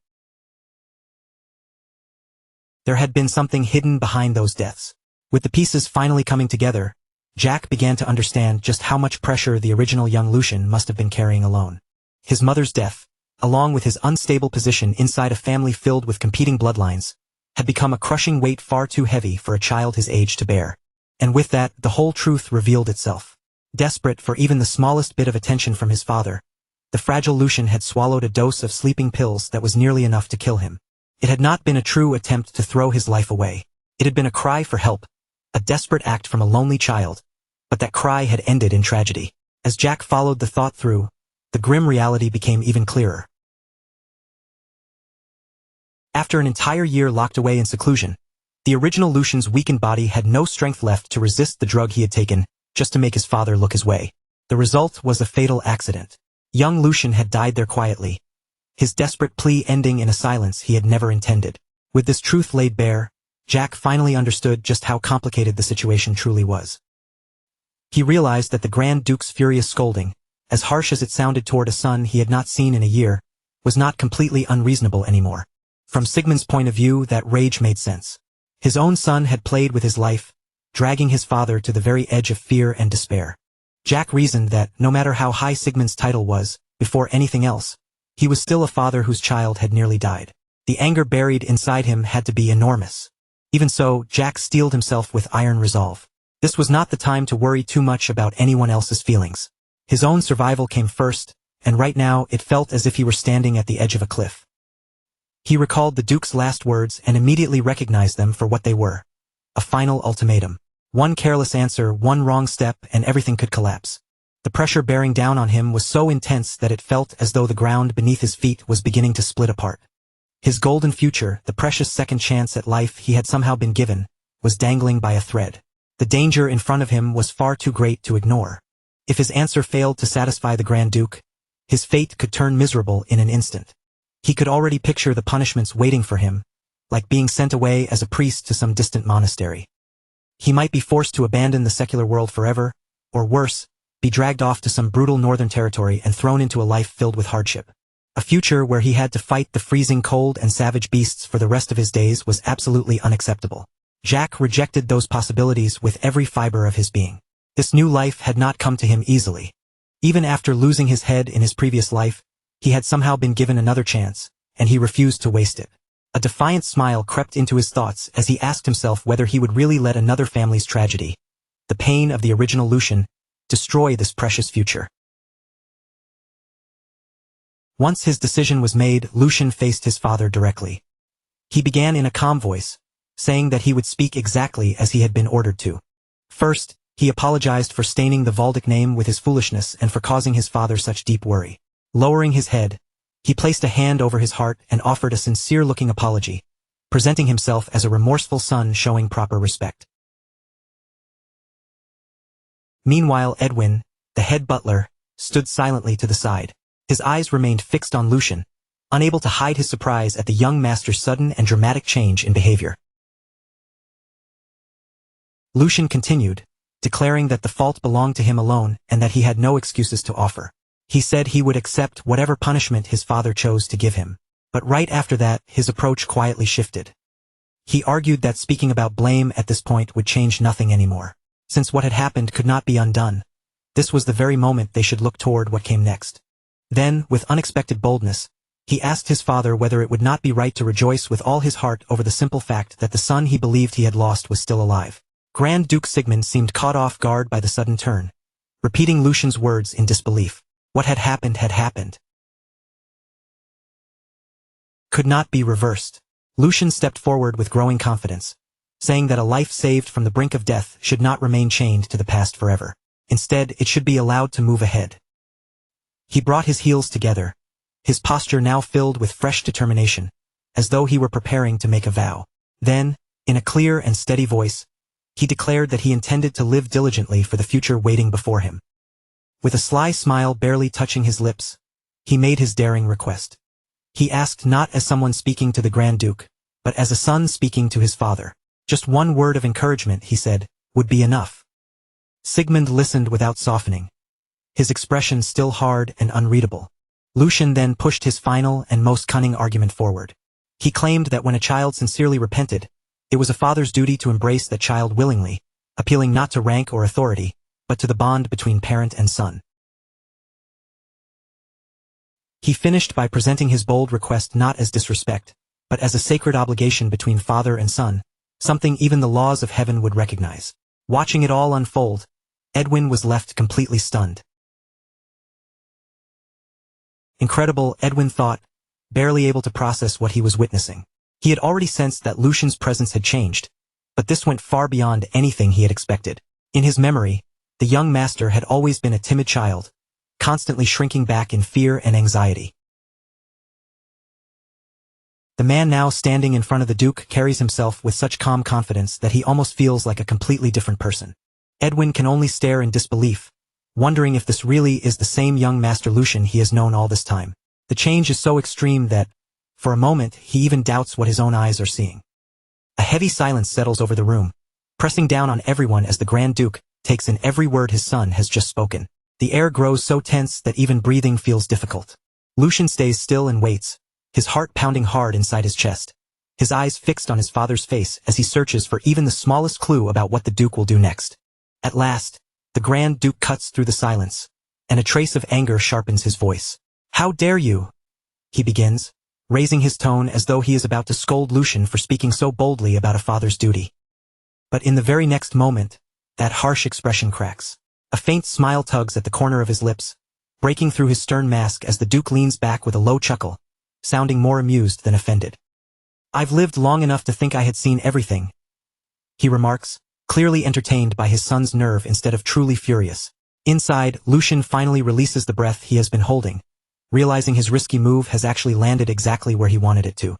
There had been something hidden behind those deaths. With the pieces finally coming together, Jack began to understand just how much pressure the original young Lucian must have been carrying alone. His mother's death, along with his unstable position inside a family filled with competing bloodlines, had become a crushing weight far too heavy for a child his age to bear. And with that, the whole truth revealed itself. Desperate for even the smallest bit of attention from his father, the fragile Lucian had swallowed a dose of sleeping pills that was nearly enough to kill him. It had not been a true attempt to throw his life away. It had been a cry for help, a desperate act from a lonely child, but that cry had ended in tragedy. As Jack followed the thought through, the grim reality became even clearer. After an entire year locked away in seclusion, the original Lucian's weakened body had no strength left to resist the drug he had taken, just to make his father look his way. The result was a fatal accident. Young Lucian had died there quietly, his desperate plea ending in a silence he had never intended. With this truth laid bare, Jack finally understood just how complicated the situation truly was. He realized that the Grand Duke's furious scolding, as harsh as it sounded toward a son he had not seen in a year, was not completely unreasonable anymore. From Sigmund's point of view, that rage made sense. His own son had played with his life, dragging his father to the very edge of fear and despair. Jack reasoned that, no matter how high Sigmund's title was, before anything else, he was still a father whose child had nearly died. The anger buried inside him had to be enormous. Even so, Jack steeled himself with iron resolve. This was not the time to worry too much about anyone else's feelings. His own survival came first, and right now it felt as if he were standing at the edge of a cliff. He recalled the Duke's last words and immediately recognized them for what they were. A final ultimatum. One careless answer, one wrong step, and everything could collapse. The pressure bearing down on him was so intense that it felt as though the ground beneath his feet was beginning to split apart. His golden future, the precious second chance at life he had somehow been given, was dangling by a thread. The danger in front of him was far too great to ignore. If his answer failed to satisfy the Grand Duke, his fate could turn miserable in an instant. He could already picture the punishments waiting for him, like being sent away as a priest to some distant monastery. He might be forced to abandon the secular world forever, or worse, be dragged off to some brutal northern territory and thrown into a life filled with hardship. A future where he had to fight the freezing cold and savage beasts for the rest of his days was absolutely unacceptable. Jack rejected those possibilities with every fiber of his being. This new life had not come to him easily. Even after losing his head in his previous life, he had somehow been given another chance, and he refused to waste it. A defiant smile crept into his thoughts as he asked himself whether he would really let another family's tragedy, the pain of the original Lucian, destroy this precious future. Once his decision was made, Lucian faced his father directly. He began in a calm voice, saying that he would speak exactly as he had been ordered to. First, He apologized for staining the Valdic name with his foolishness and for causing his father such deep worry. Lowering his head, he placed a hand over his heart and offered a sincere-looking apology, presenting himself as a remorseful son showing proper respect. Meanwhile, Edwin, the head butler, stood silently to the side. His eyes remained fixed on Lucian, unable to hide his surprise at the young master's sudden and dramatic change in behavior. Lucian continued, declaring that the fault belonged to him alone and that he had no excuses to offer. He said he would accept whatever punishment his father chose to give him. But right after that, his approach quietly shifted. He argued that speaking about blame at this point would change nothing anymore. Since what had happened could not be undone, this was the very moment they should look toward what came next. Then, with unexpected boldness, he asked his father whether it would not be right to rejoice with all his heart over the simple fact that the son he believed he had lost was still alive. Grand Duke Sigmund seemed caught off guard by the sudden turn, repeating Lucian's words in disbelief. What had happened had happened. Could not be reversed. Lucian stepped forward with growing confidence, saying that a life saved from the brink of death should not remain chained to the past forever. Instead, it should be allowed to move ahead. He brought his heels together, his posture now filled with fresh determination, as though he were preparing to make a vow. Then, in a clear and steady voice, he declared that he intended to live diligently for the future waiting before him. With a sly smile barely touching his lips, he made his daring request. He asked not as someone speaking to the Grand Duke, but as a son speaking to his father. Just one word of encouragement, he said, would be enough. Sigmund listened without softening, his expression still hard and unreadable. Lucian then pushed his final and most cunning argument forward. He claimed that when a child sincerely repented, it was a father's duty to embrace that child willingly, appealing not to rank or authority, but to the bond between parent and son. He finished by presenting his bold request not as disrespect, but as a sacred obligation between father and son, something even the laws of heaven would recognize. Watching it all unfold, Edwin was left completely stunned. Incredible, Edwin thought, barely able to process what he was witnessing. He had already sensed that Lucian's presence had changed, but this went far beyond anything he had expected. In his memory, the young master had always been a timid child, constantly shrinking back in fear and anxiety. The man now standing in front of the Duke carries himself with such calm confidence that he almost feels like a completely different person. Edwin can only stare in disbelief, wondering if this really is the same young Master Lucian he has known all this time. The change is so extreme that, for a moment, he even doubts what his own eyes are seeing. A heavy silence settles over the room, pressing down on everyone as the Grand Duke takes in every word his son has just spoken. The air grows so tense that even breathing feels difficult. Lucian stays still and waits, his heart pounding hard inside his chest, his eyes fixed on his father's face as he searches for even the smallest clue about what the Duke will do next. At last, the Grand Duke cuts through the silence, and a trace of anger sharpens his voice. "How dare you?" he begins, raising his tone as though he is about to scold Lucian for speaking so boldly about a father's duty. But in the very next moment, that harsh expression cracks. A faint smile tugs at the corner of his lips, breaking through his stern mask as the Duke leans back with a low chuckle, sounding more amused than offended. "I've lived long enough to think I had seen everything," he remarks, clearly entertained by his son's nerve instead of truly furious. Inside, Lucian finally releases the breath he has been holding, realizing his risky move has actually landed exactly where he wanted it to.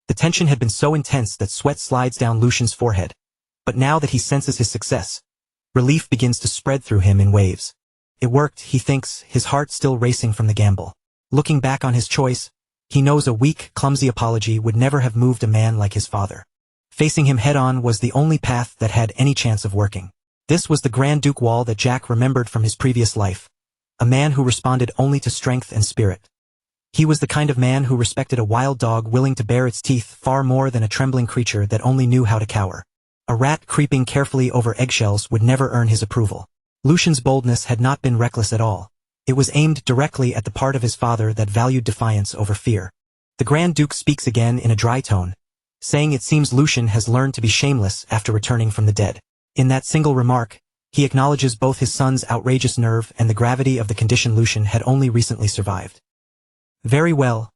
The tension had been so intense that sweat slides down Lucian's forehead, but now that he senses his success, relief begins to spread through him in waves. It worked, he thinks, his heart still racing from the gamble. Looking back on his choice, he knows a weak, clumsy apology would never have moved a man like his father. Facing him head-on was the only path that had any chance of working. This was the Grand Duke Wall that Jack remembered from his previous life, a man who responded only to strength and spirit. He was the kind of man who respected a wild dog willing to bare its teeth far more than a trembling creature that only knew how to cower. A rat creeping carefully over eggshells would never earn his approval. Lucian's boldness had not been reckless at all. It was aimed directly at the part of his father that valued defiance over fear. The Grand Duke speaks again in a dry tone, saying it seems Lucian has learned to be shameless after returning from the dead. In that single remark, he acknowledges both his son's outrageous nerve and the gravity of the condition Lucian had only recently survived. "Very well,"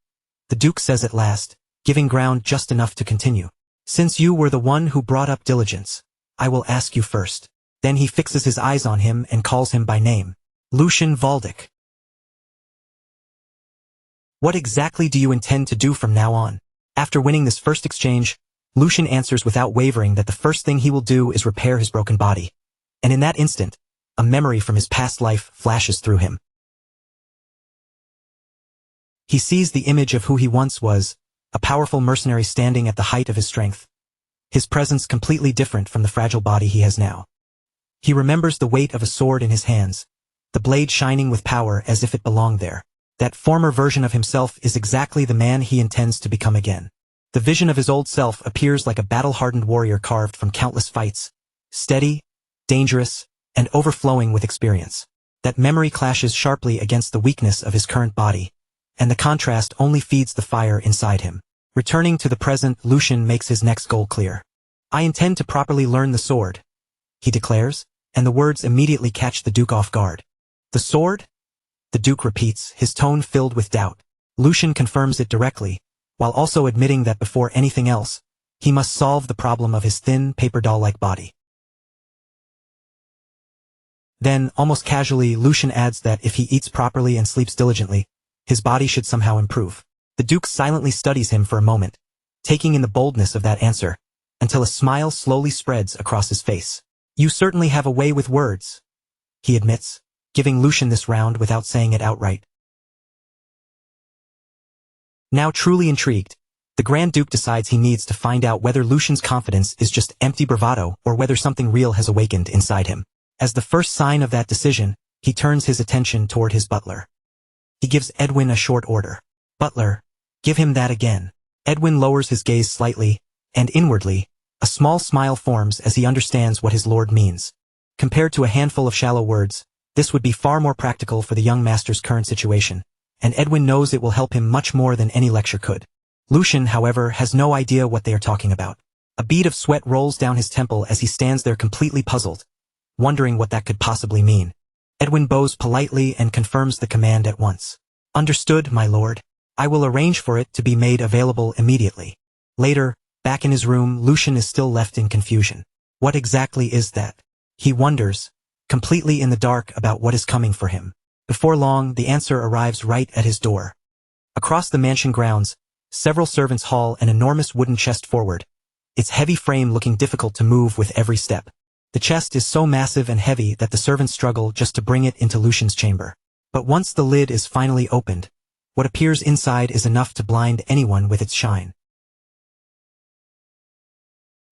the Duke says at last, giving ground just enough to continue. "Since you were the one who brought up diligence, I will ask you first. Then he fixes his eyes on him and calls him by name. Lucian Valdic. What exactly do you intend to do from now on? After winning this first exchange, Lucian answers without wavering that the first thing he will do is repair his broken body. And in that instant, a memory from his past life flashes through him. He sees the image of who he once was, a powerful mercenary standing at the height of his strength. His presence completely different from the fragile body he has now. He remembers the weight of a sword in his hands, the blade shining with power as if it belonged there. That former version of himself is exactly the man he intends to become again. The vision of his old self appears like a battle-hardened warrior carved from countless fights, steady, dangerous, and overflowing with experience. That memory clashes sharply against the weakness of his current body, and the contrast only feeds the fire inside him. Returning to the present, Lucian makes his next goal clear. I intend to properly learn the sword, he declares, and the words immediately catch the Duke off guard. The sword? The Duke repeats, his tone filled with doubt. Lucian confirms it directly, while also admitting that before anything else, he must solve the problem of his thin, paper doll-like body. Then, almost casually, Lucian adds that if he eats properly and sleeps diligently, his body should somehow improve. The Duke silently studies him for a moment, taking in the boldness of that answer, until a smile slowly spreads across his face. You certainly have a way with words, he admits, giving Lucian this round without saying it outright. Now truly intrigued, the Grand Duke decides he needs to find out whether Lucian's confidence is just empty bravado or whether something real has awakened inside him. As the first sign of that decision, he turns his attention toward his butler. He gives Edwin a short order. Butler, give him that again. Edwin lowers his gaze slightly, and inwardly, a small smile forms as he understands what his lord means. Compared to a handful of shallow words, this would be far more practical for the young master's current situation, and Edwin knows it will help him much more than any lecture could. Lucian, however, has no idea what they are talking about. A bead of sweat rolls down his temple as he stands there completely puzzled, wondering what that could possibly mean. Edwin bows politely and confirms the command at once. Understood, my lord. I will arrange for it to be made available immediately. Later, back in his room, Lucian is still left in confusion. What exactly is that? He wonders, completely in the dark about what is coming for him. Before long, the answer arrives right at his door. Across the mansion grounds, several servants haul an enormous wooden chest forward, its heavy frame looking difficult to move with every step. The chest is so massive and heavy that the servants struggle just to bring it into Lucian's chamber. But once the lid is finally opened, what appears inside is enough to blind anyone with its shine.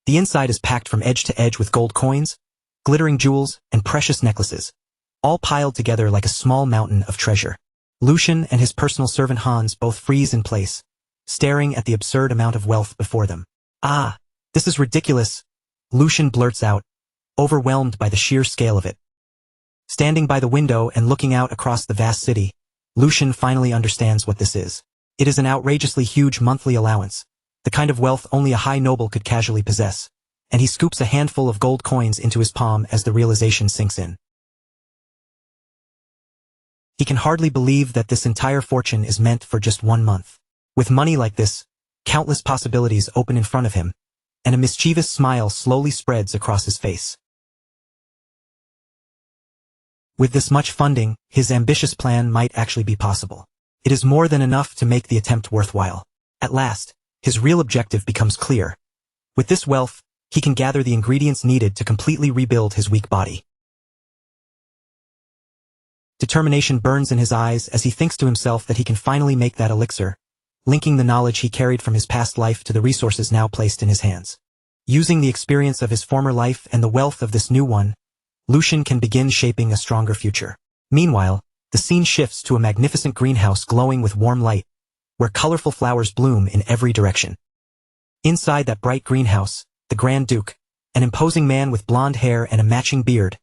The inside is packed from edge to edge with gold coins, glittering jewels, and precious necklaces, all piled together like a small mountain of treasure. Lucian and his personal servant Hans both freeze in place, staring at the absurd amount of wealth before them. Ah, this is ridiculous, Lucian blurts out, overwhelmed by the sheer scale of it. Standing by the window and looking out across the vast city, Lucian finally understands what this is. It is an outrageously huge monthly allowance, the kind of wealth only a high noble could casually possess, and he scoops a handful of gold coins into his palm as the realization sinks in. He can hardly believe that this entire fortune is meant for just 1 month. With money like this, countless possibilities open in front of him, and a mischievous smile slowly spreads across his face. With this much funding, his ambitious plan might actually be possible. It is more than enough to make the attempt worthwhile. At last, his real objective becomes clear. With this wealth, he can gather the ingredients needed to completely rebuild his weak body. Determination burns in his eyes as he thinks to himself that he can finally make that elixir, linking the knowledge he carried from his past life to the resources now placed in his hands. Using the experience of his former life and the wealth of this new one, Lucian can begin shaping a stronger future. Meanwhile, the scene shifts to a magnificent greenhouse glowing with warm light, where colorful flowers bloom in every direction. Inside that bright greenhouse, the Grand Duke, an imposing man with blonde hair and a matching beard,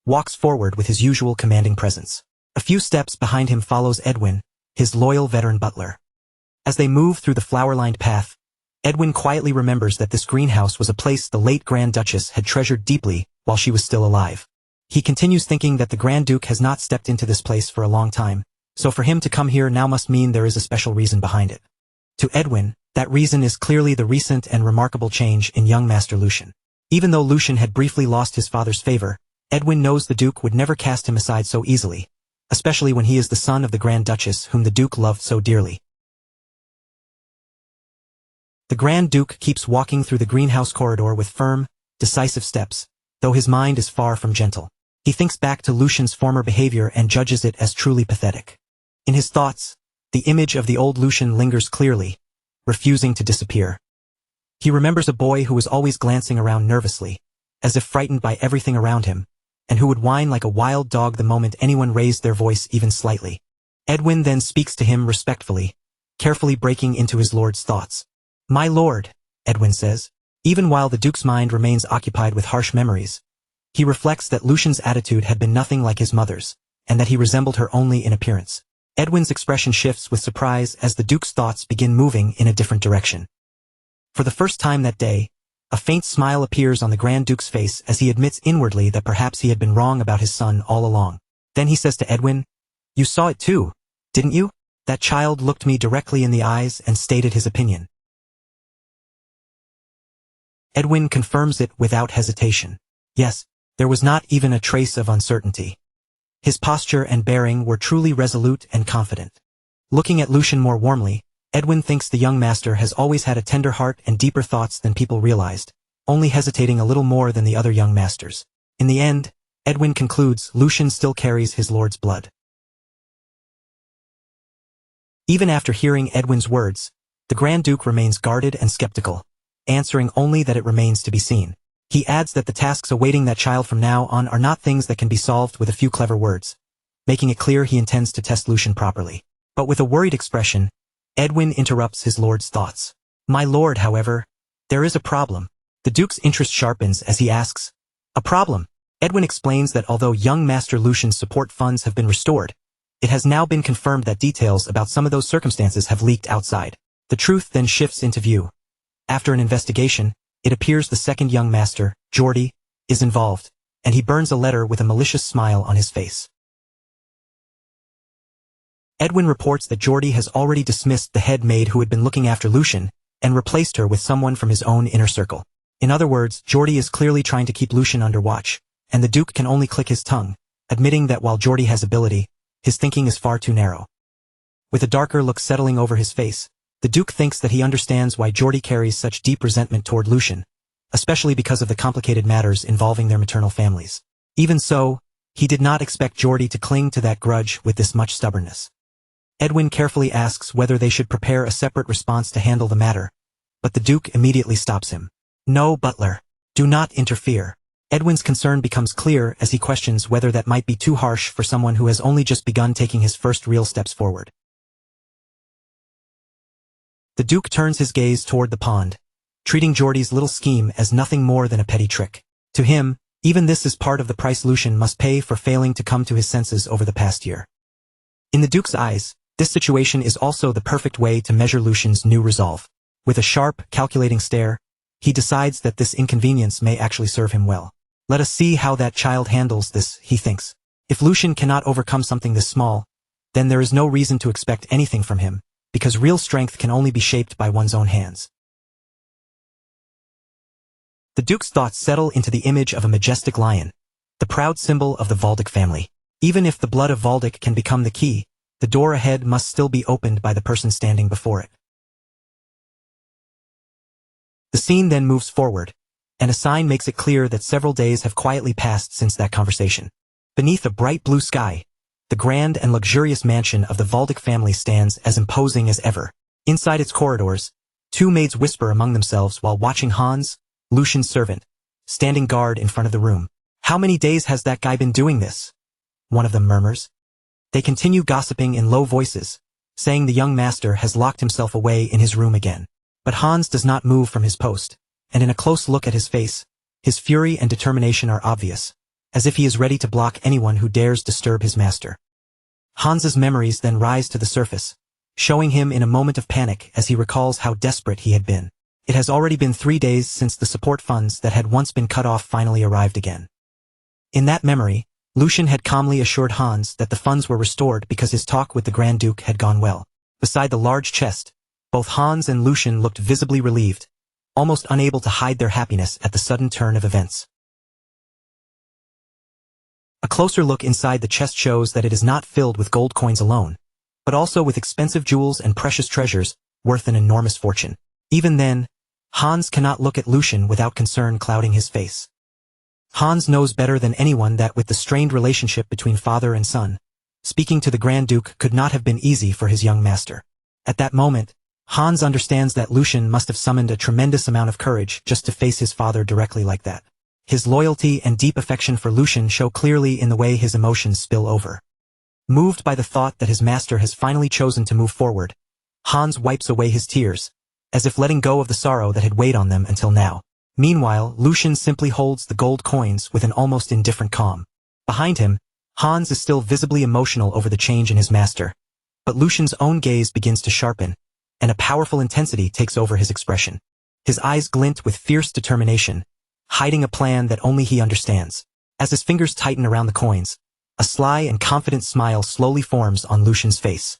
walks forward with his usual commanding presence. A few steps behind him follows Edwin, his loyal veteran butler. As they move through the flower-lined path, Edwin quietly remembers that this greenhouse was a place the late Grand Duchess had treasured deeply while she was still alive. He continues thinking that the Grand Duke has not stepped into this place for a long time, so for him to come here now must mean there is a special reason behind it. To Edwin, that reason is clearly the recent and remarkable change in young Master Lucian. Even though Lucian had briefly lost his father's favor, Edwin knows the Duke would never cast him aside so easily, especially when he is the son of the Grand Duchess whom the Duke loved so dearly. The Grand Duke keeps walking through the greenhouse corridor with firm, decisive steps, though his mind is far from gentle. He thinks back to Lucian's former behavior and judges it as truly pathetic. In his thoughts, the image of the old Lucian lingers clearly, refusing to disappear. He remembers a boy who was always glancing around nervously, as if frightened by everything around him, and who would whine like a wild dog the moment anyone raised their voice even slightly. Edwin then speaks to him respectfully, carefully breaking into his lord's thoughts. "My lord," Edwin says. Even while the Duke's mind remains occupied with harsh memories, he reflects that Lucian's attitude had been nothing like his mother's, and that he resembled her only in appearance. Edwin's expression shifts with surprise as the Duke's thoughts begin moving in a different direction. For the first time that day, a faint smile appears on the Grand Duke's face as he admits inwardly that perhaps he had been wrong about his son all along. Then he says to Edwin, "You saw it too, didn't you? That child looked me directly in the eyes and stated his opinion." Edwin confirms it without hesitation. Yes, there was not even a trace of uncertainty. His posture and bearing were truly resolute and confident. Looking at Lucian more warmly, Edwin thinks the young master has always had a tender heart and deeper thoughts than people realized, only hesitating a little more than the other young masters. In the end, Edwin concludes Lucian still carries his lord's blood. Even after hearing Edwin's words, the Grand Duke remains guarded and skeptical, answering only that it remains to be seen. He adds that the tasks awaiting that child from now on are not things that can be solved with a few clever words, making it clear he intends to test Lucian properly. But with a worried expression, Edwin interrupts his lord's thoughts. "My lord, however, there is a problem." The Duke's interest sharpens as he asks, "A problem?" Edwin explains that although young Master Lucian's support funds have been restored, it has now been confirmed that details about some of those circumstances have leaked outside. The truth then shifts into view. After an investigation, it appears the second young master, Geordie, is involved, and he burns a letter with a malicious smile on his face. Edwin reports that Geordie has already dismissed the head maid who had been looking after Lucian, and replaced her with someone from his own inner circle. In other words, Geordie is clearly trying to keep Lucian under watch, and the Duke can only click his tongue, admitting that while Geordie has ability, his thinking is far too narrow. With a darker look settling over his face, the Duke thinks that he understands why Geordie carries such deep resentment toward Lucian, especially because of the complicated matters involving their maternal families. Even so, he did not expect Geordie to cling to that grudge with this much stubbornness. Edwin carefully asks whether they should prepare a separate response to handle the matter, but the Duke immediately stops him. "No, Butler. Do not interfere." Edwin's concern becomes clear as he questions whether that might be too harsh for someone who has only just begun taking his first real steps forward. The Duke turns his gaze toward the pond, treating Geordie's little scheme as nothing more than a petty trick. To him, even this is part of the price Lucian must pay for failing to come to his senses over the past year. In the Duke's eyes, this situation is also the perfect way to measure Lucian's new resolve. With a sharp, calculating stare, he decides that this inconvenience may actually serve him well. Let us see how that child handles this, he thinks. If Lucian cannot overcome something this small, then there is no reason to expect anything from him, because real strength can only be shaped by one's own hands. The Duke's thoughts settle into the image of a majestic lion, the proud symbol of the Valdic family. Even if the blood of Valdic can become the key, the door ahead must still be opened by the person standing before it. The scene then moves forward, and a sign makes it clear that several days have quietly passed since that conversation. Beneath a bright blue sky, the grand and luxurious mansion of the Valdic family stands as imposing as ever. Inside its corridors, two maids whisper among themselves while watching Hans, Lucian's servant, standing guard in front of the room. "How many days has that guy been doing this?" one of them murmurs. They continue gossiping in low voices, saying the young master has locked himself away in his room again. But Hans does not move from his post, and in a close look at his face, his fury and determination are obvious, as if he is ready to block anyone who dares disturb his master. Hans's memories then rise to the surface, showing him in a moment of panic as he recalls how desperate he had been. It has already been 3 days since the support funds that had once been cut off finally arrived again. In that memory, Lucian had calmly assured Hans that the funds were restored because his talk with the Grand Duke had gone well. Beside the large chest, both Hans and Lucian looked visibly relieved, almost unable to hide their happiness at the sudden turn of events. A closer look inside the chest shows that it is not filled with gold coins alone, but also with expensive jewels and precious treasures worth an enormous fortune. Even then, Hans cannot look at Lucian without concern clouding his face. Hans knows better than anyone that with the strained relationship between father and son, speaking to the Grand Duke could not have been easy for his young master. At that moment, Hans understands that Lucian must have summoned a tremendous amount of courage just to face his father directly like that. His loyalty and deep affection for Lucian show clearly in the way his emotions spill over. Moved by the thought that his master has finally chosen to move forward, Hans wipes away his tears, as if letting go of the sorrow that had weighed on them until now. Meanwhile, Lucian simply holds the gold coins with an almost indifferent calm. Behind him, Hans is still visibly emotional over the change in his master, but Lucian's own gaze begins to sharpen, and a powerful intensity takes over his expression. His eyes glint with fierce determination, hiding a plan that only he understands. As his fingers tighten around the coins, a sly and confident smile slowly forms on Lucian's face.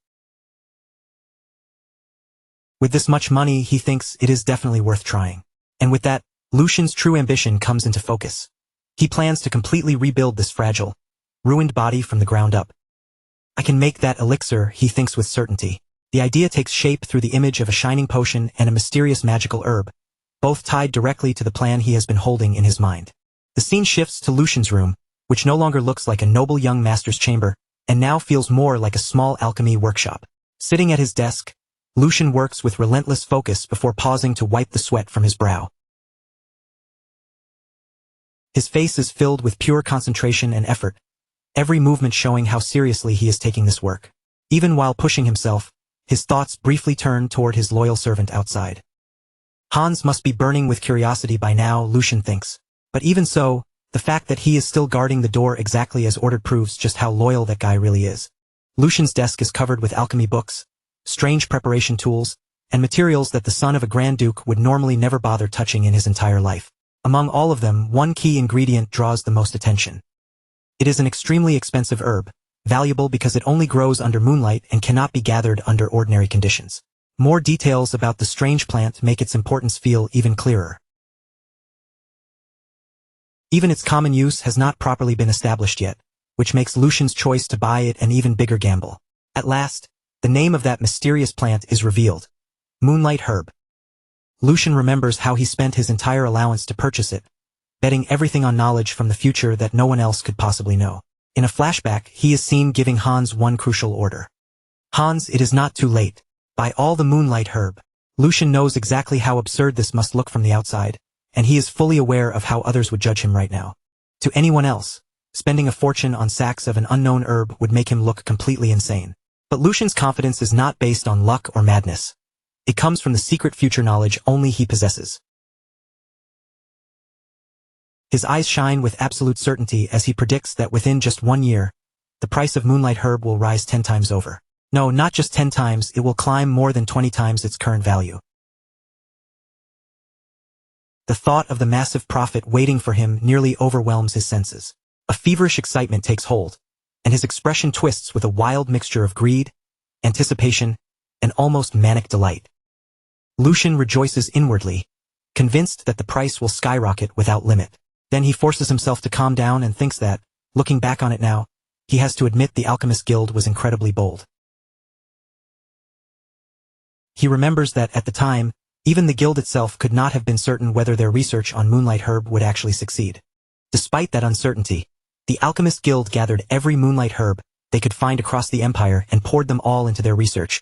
With this much money, he thinks it is definitely worth trying. And with that, Lucian's true ambition comes into focus. He plans to completely rebuild this fragile, ruined body from the ground up. I can make that elixir, he thinks with certainty. The idea takes shape through the image of a shining potion and a mysterious magical herb, both tied directly to the plan he has been holding in his mind. The scene shifts to Lucian's room, which no longer looks like a noble young master's chamber, and now feels more like a small alchemy workshop. Sitting at his desk, Lucian works with relentless focus before pausing to wipe the sweat from his brow. His face is filled with pure concentration and effort, every movement showing how seriously he is taking this work. Even while pushing himself, his thoughts briefly turn toward his loyal servant outside. Hans must be burning with curiosity by now, Lucian thinks. But even so, the fact that he is still guarding the door exactly as ordered proves just how loyal that guy really is. Lucian's desk is covered with alchemy books, strange preparation tools, and materials that the son of a Grand Duke would normally never bother touching in his entire life. Among all of them, one key ingredient draws the most attention. It is an extremely expensive herb, valuable because it only grows under moonlight and cannot be gathered under ordinary conditions. More details about the strange plant make its importance feel even clearer. Even its common use has not properly been established yet, which makes Lucian's choice to buy it an even bigger gamble. At last, the name of that mysterious plant is revealed. Moonlight herb. Lucian remembers how he spent his entire allowance to purchase it, betting everything on knowledge from the future that no one else could possibly know. In a flashback, he is seen giving Hans one crucial order. Hans, it is not too late. Buy all the moonlight herb. Lucian knows exactly how absurd this must look from the outside, and he is fully aware of how others would judge him right now. To anyone else, spending a fortune on sacks of an unknown herb would make him look completely insane. But Lucian's confidence is not based on luck or madness. It comes from the secret future knowledge only he possesses. His eyes shine with absolute certainty as he predicts that within just 1 year, the price of moonlight herb will rise 10 times over. No, not just 10 times, it will climb more than 20 times its current value. The thought of the massive profit waiting for him nearly overwhelms his senses. A feverish excitement takes hold, and his expression twists with a wild mixture of greed, anticipation, and almost manic delight. Lucian rejoices inwardly, convinced that the price will skyrocket without limit. Then he forces himself to calm down and thinks that, looking back on it now, he has to admit the Alchemist Guild was incredibly bold. He remembers that at the time, even the guild itself could not have been certain whether their research on moonlight herb would actually succeed. Despite that uncertainty, the Alchemist Guild gathered every moonlight herb they could find across the empire and poured them all into their research,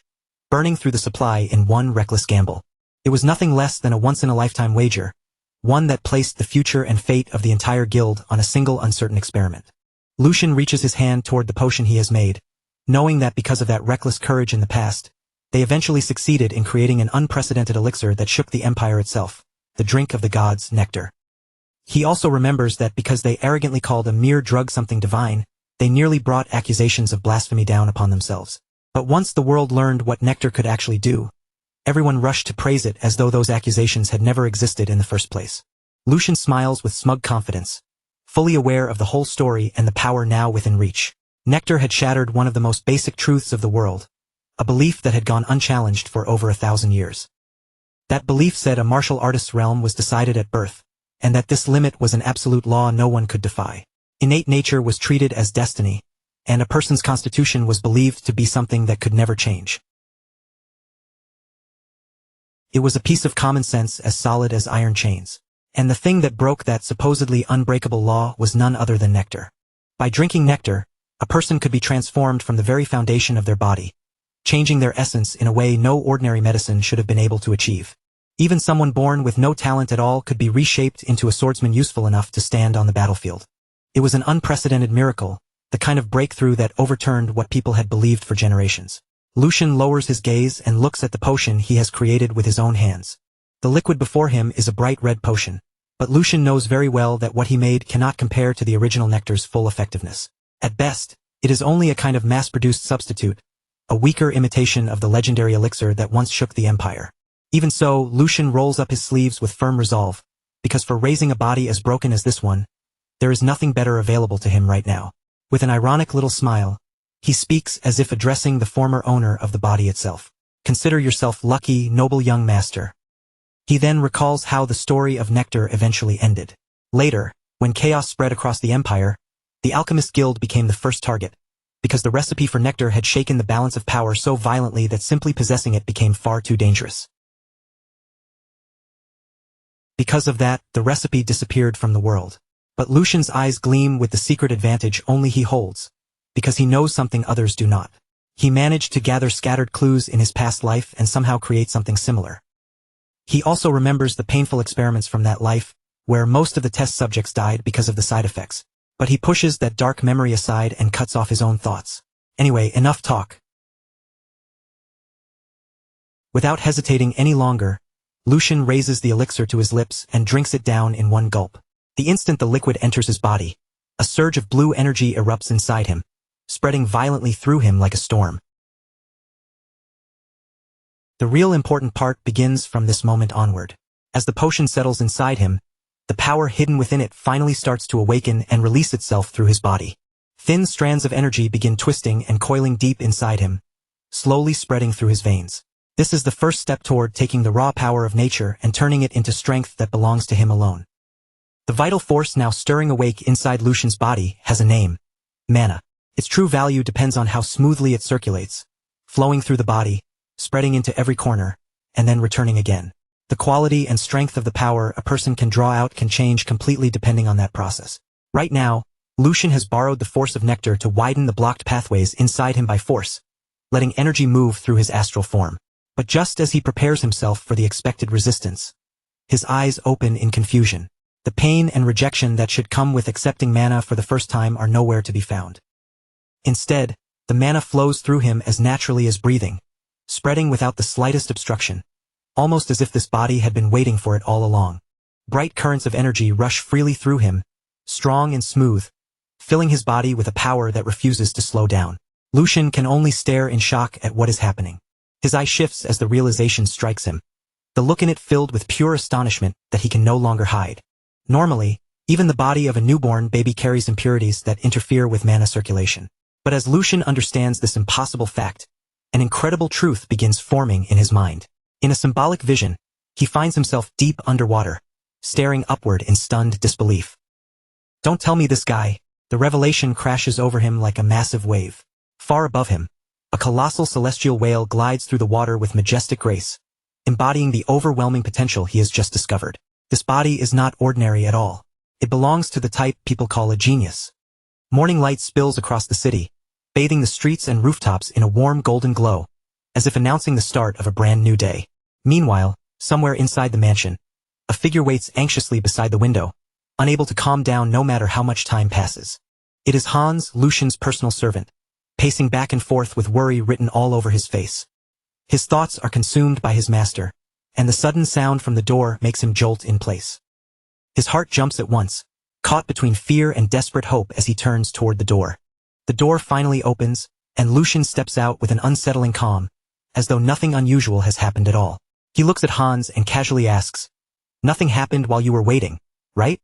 burning through the supply in one reckless gamble. It was nothing less than a once-in-a-lifetime wager, one that placed the future and fate of the entire guild on a single uncertain experiment. Lucian reaches his hand toward the potion he has made, knowing that because of that reckless courage in the past, they eventually succeeded in creating an unprecedented elixir that shook the empire itself, the drink of the gods' nectar. He also remembers that because they arrogantly called a mere drug something divine, they nearly brought accusations of blasphemy down upon themselves. But once the world learned what nectar could actually do, everyone rushed to praise it as though those accusations had never existed in the first place. Lucian smiles with smug confidence, fully aware of the whole story and the power now within reach. Nectar had shattered one of the most basic truths of the world, a belief that had gone unchallenged for over 1,000 years. That belief said a martial artist's realm was decided at birth, and that this limit was an absolute law no one could defy. Innate nature was treated as destiny, and a person's constitution was believed to be something that could never change. It was a piece of common sense as solid as iron chains. And the thing that broke that supposedly unbreakable law was none other than nectar. By drinking nectar, a person could be transformed from the very foundation of their body, changing their essence in a way no ordinary medicine should have been able to achieve. Even someone born with no talent at all could be reshaped into a swordsman useful enough to stand on the battlefield. It was an unprecedented miracle, the kind of breakthrough that overturned what people had believed for generations. Lucian lowers his gaze and looks at the potion he has created with his own hands. The liquid before him is a bright red potion, but Lucian knows very well that what he made cannot compare to the original nectar's full effectiveness. At best, it is only a kind of mass-produced substitute, a weaker imitation of the legendary elixir that once shook the empire. Even so, Lucian rolls up his sleeves with firm resolve, because for raising a body as broken as this one, there is nothing better available to him right now. With an ironic little smile, he speaks as if addressing the former owner of the body itself. Consider yourself lucky, noble young master. He then recalls how the story of nectar eventually ended. Later, when chaos spread across the empire, the Alchemist Guild became the first target, because the recipe for nectar had shaken the balance of power so violently that simply possessing it became far too dangerous. Because of that, the recipe disappeared from the world. But Lucian's eyes gleam with the secret advantage only he holds, because he knows something others do not. He managed to gather scattered clues in his past life and somehow create something similar. He also remembers the painful experiments from that life, where most of the test subjects died because of the side effects. But he pushes that dark memory aside and cuts off his own thoughts. Anyway, enough talk. Without hesitating any longer, Lucian raises the elixir to his lips and drinks it down in one gulp. The instant the liquid enters his body, a surge of blue energy erupts inside him, spreading violently through him like a storm. The real important part begins from this moment onward. As the potion settles inside him, the power hidden within it finally starts to awaken and release itself through his body. Thin strands of energy begin twisting and coiling deep inside him, slowly spreading through his veins. This is the first step toward taking the raw power of nature and turning it into strength that belongs to him alone. The vital force now stirring awake inside Lucian's body has a name: mana. Its true value depends on how smoothly it circulates, flowing through the body, spreading into every corner, and then returning again. The quality and strength of the power a person can draw out can change completely depending on that process. Right now, Lucian has borrowed the force of nectar to widen the blocked pathways inside him by force, letting energy move through his astral form. But just as he prepares himself for the expected resistance, his eyes open in confusion. The pain and rejection that should come with accepting mana for the first time are nowhere to be found. Instead, the mana flows through him as naturally as breathing, spreading without the slightest obstruction, almost as if this body had been waiting for it all along. Bright currents of energy rush freely through him, strong and smooth, filling his body with a power that refuses to slow down. Lucian can only stare in shock at what is happening. His eye shifts as the realization strikes him, the look in it filled with pure astonishment that he can no longer hide. Normally, even the body of a newborn baby carries impurities that interfere with mana circulation. But as Lucian understands this impossible fact, an incredible truth begins forming in his mind. In a symbolic vision, he finds himself deep underwater, staring upward in stunned disbelief. Don't tell me this guy. The revelation crashes over him like a massive wave. Far above him, a colossal celestial whale glides through the water with majestic grace, embodying the overwhelming potential he has just discovered. This body is not ordinary at all. It belongs to the type people call a genius. Morning light spills across the city, bathing the streets and rooftops in a warm golden glow, as if announcing the start of a brand new day. Meanwhile, somewhere inside the mansion, a figure waits anxiously beside the window, unable to calm down no matter how much time passes. It is Hans, Lucian's personal servant, pacing back and forth with worry written all over his face. His thoughts are consumed by his master, and the sudden sound from the door makes him jolt in place. His heart jumps at once, caught between fear and desperate hope as he turns toward the door. The door finally opens, and Lucian steps out with an unsettling calm, as though nothing unusual has happened at all. He looks at Hans and casually asks, "Nothing happened while you were waiting, right?"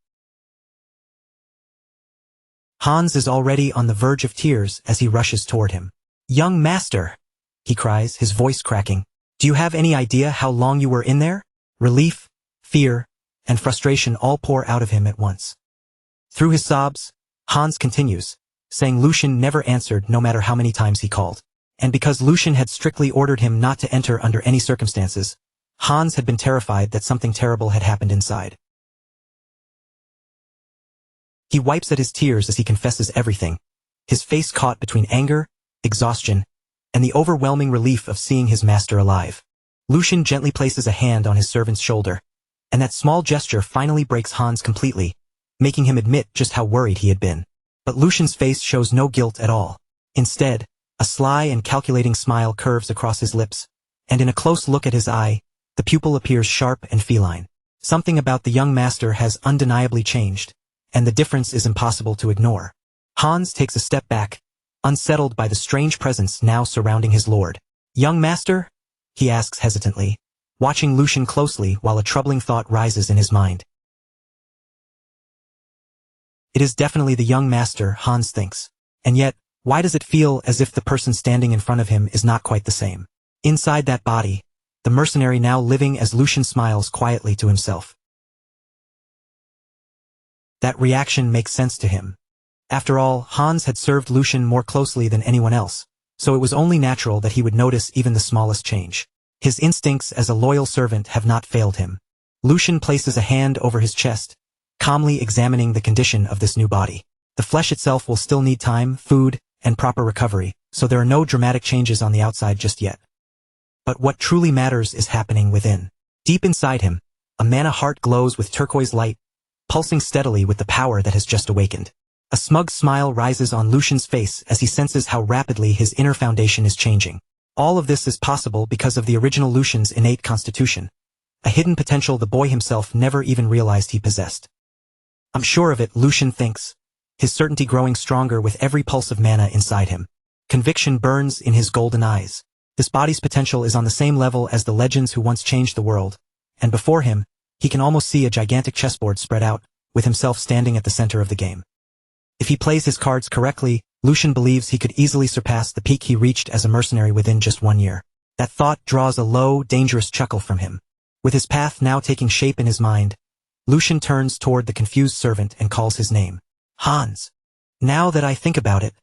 Hans is already on the verge of tears as he rushes toward him. "Young master," he cries, his voice cracking. "Do you have any idea how long you were in there?" Relief, fear, and frustration all pour out of him at once. Through his sobs, Hans continues, saying Lucian never answered no matter how many times he called. And because Lucian had strictly ordered him not to enter under any circumstances, Hans had been terrified that something terrible had happened inside. He wipes at his tears as he confesses everything, his face caught between anger, exhaustion, and the overwhelming relief of seeing his master alive. Lucian gently places a hand on his servant's shoulder, and that small gesture finally breaks Hans completely, making him admit just how worried he had been. But Lucian's face shows no guilt at all. Instead, a sly and calculating smile curves across his lips, and in a close look at his eye, the pupil appears sharp and feline. Something about the young master has undeniably changed, and the difference is impossible to ignore. Hans takes a step back, unsettled by the strange presence now surrounding his lord. "Young master?" he asks hesitantly, watching Lucian closely while a troubling thought rises in his mind. It is definitely the young master, Hans thinks. And yet, why does it feel as if the person standing in front of him is not quite the same? Inside that body, the mercenary now living as Lucian smiles quietly to himself. That reaction makes sense to him. After all, Hans had served Lucian more closely than anyone else, so it was only natural that he would notice even the smallest change. His instincts as a loyal servant have not failed him. Lucian places a hand over his chest, calmly examining the condition of this new body. The flesh itself will still need time, food, and proper recovery, so there are no dramatic changes on the outside just yet. But what truly matters is happening within. Deep inside him, a mana heart glows with turquoise light, pulsing steadily with the power that has just awakened. A smug smile rises on Lucian's face as he senses how rapidly his inner foundation is changing. All of this is possible because of the original Lucian's innate constitution, a hidden potential the boy himself never even realized he possessed. "I'm sure of it," Lucian thinks, his certainty growing stronger with every pulse of mana inside him. Conviction burns in his golden eyes. This body's potential is on the same level as the legends who once changed the world, and before him, he can almost see a gigantic chessboard spread out, with himself standing at the center of the game. If he plays his cards correctly, Lucian believes he could easily surpass the peak he reached as a mercenary within just 1 year. That thought draws a low, dangerous chuckle from him. With his path now taking shape in his mind, Lucian turns toward the confused servant and calls his name. "Hans. Now that I think about it,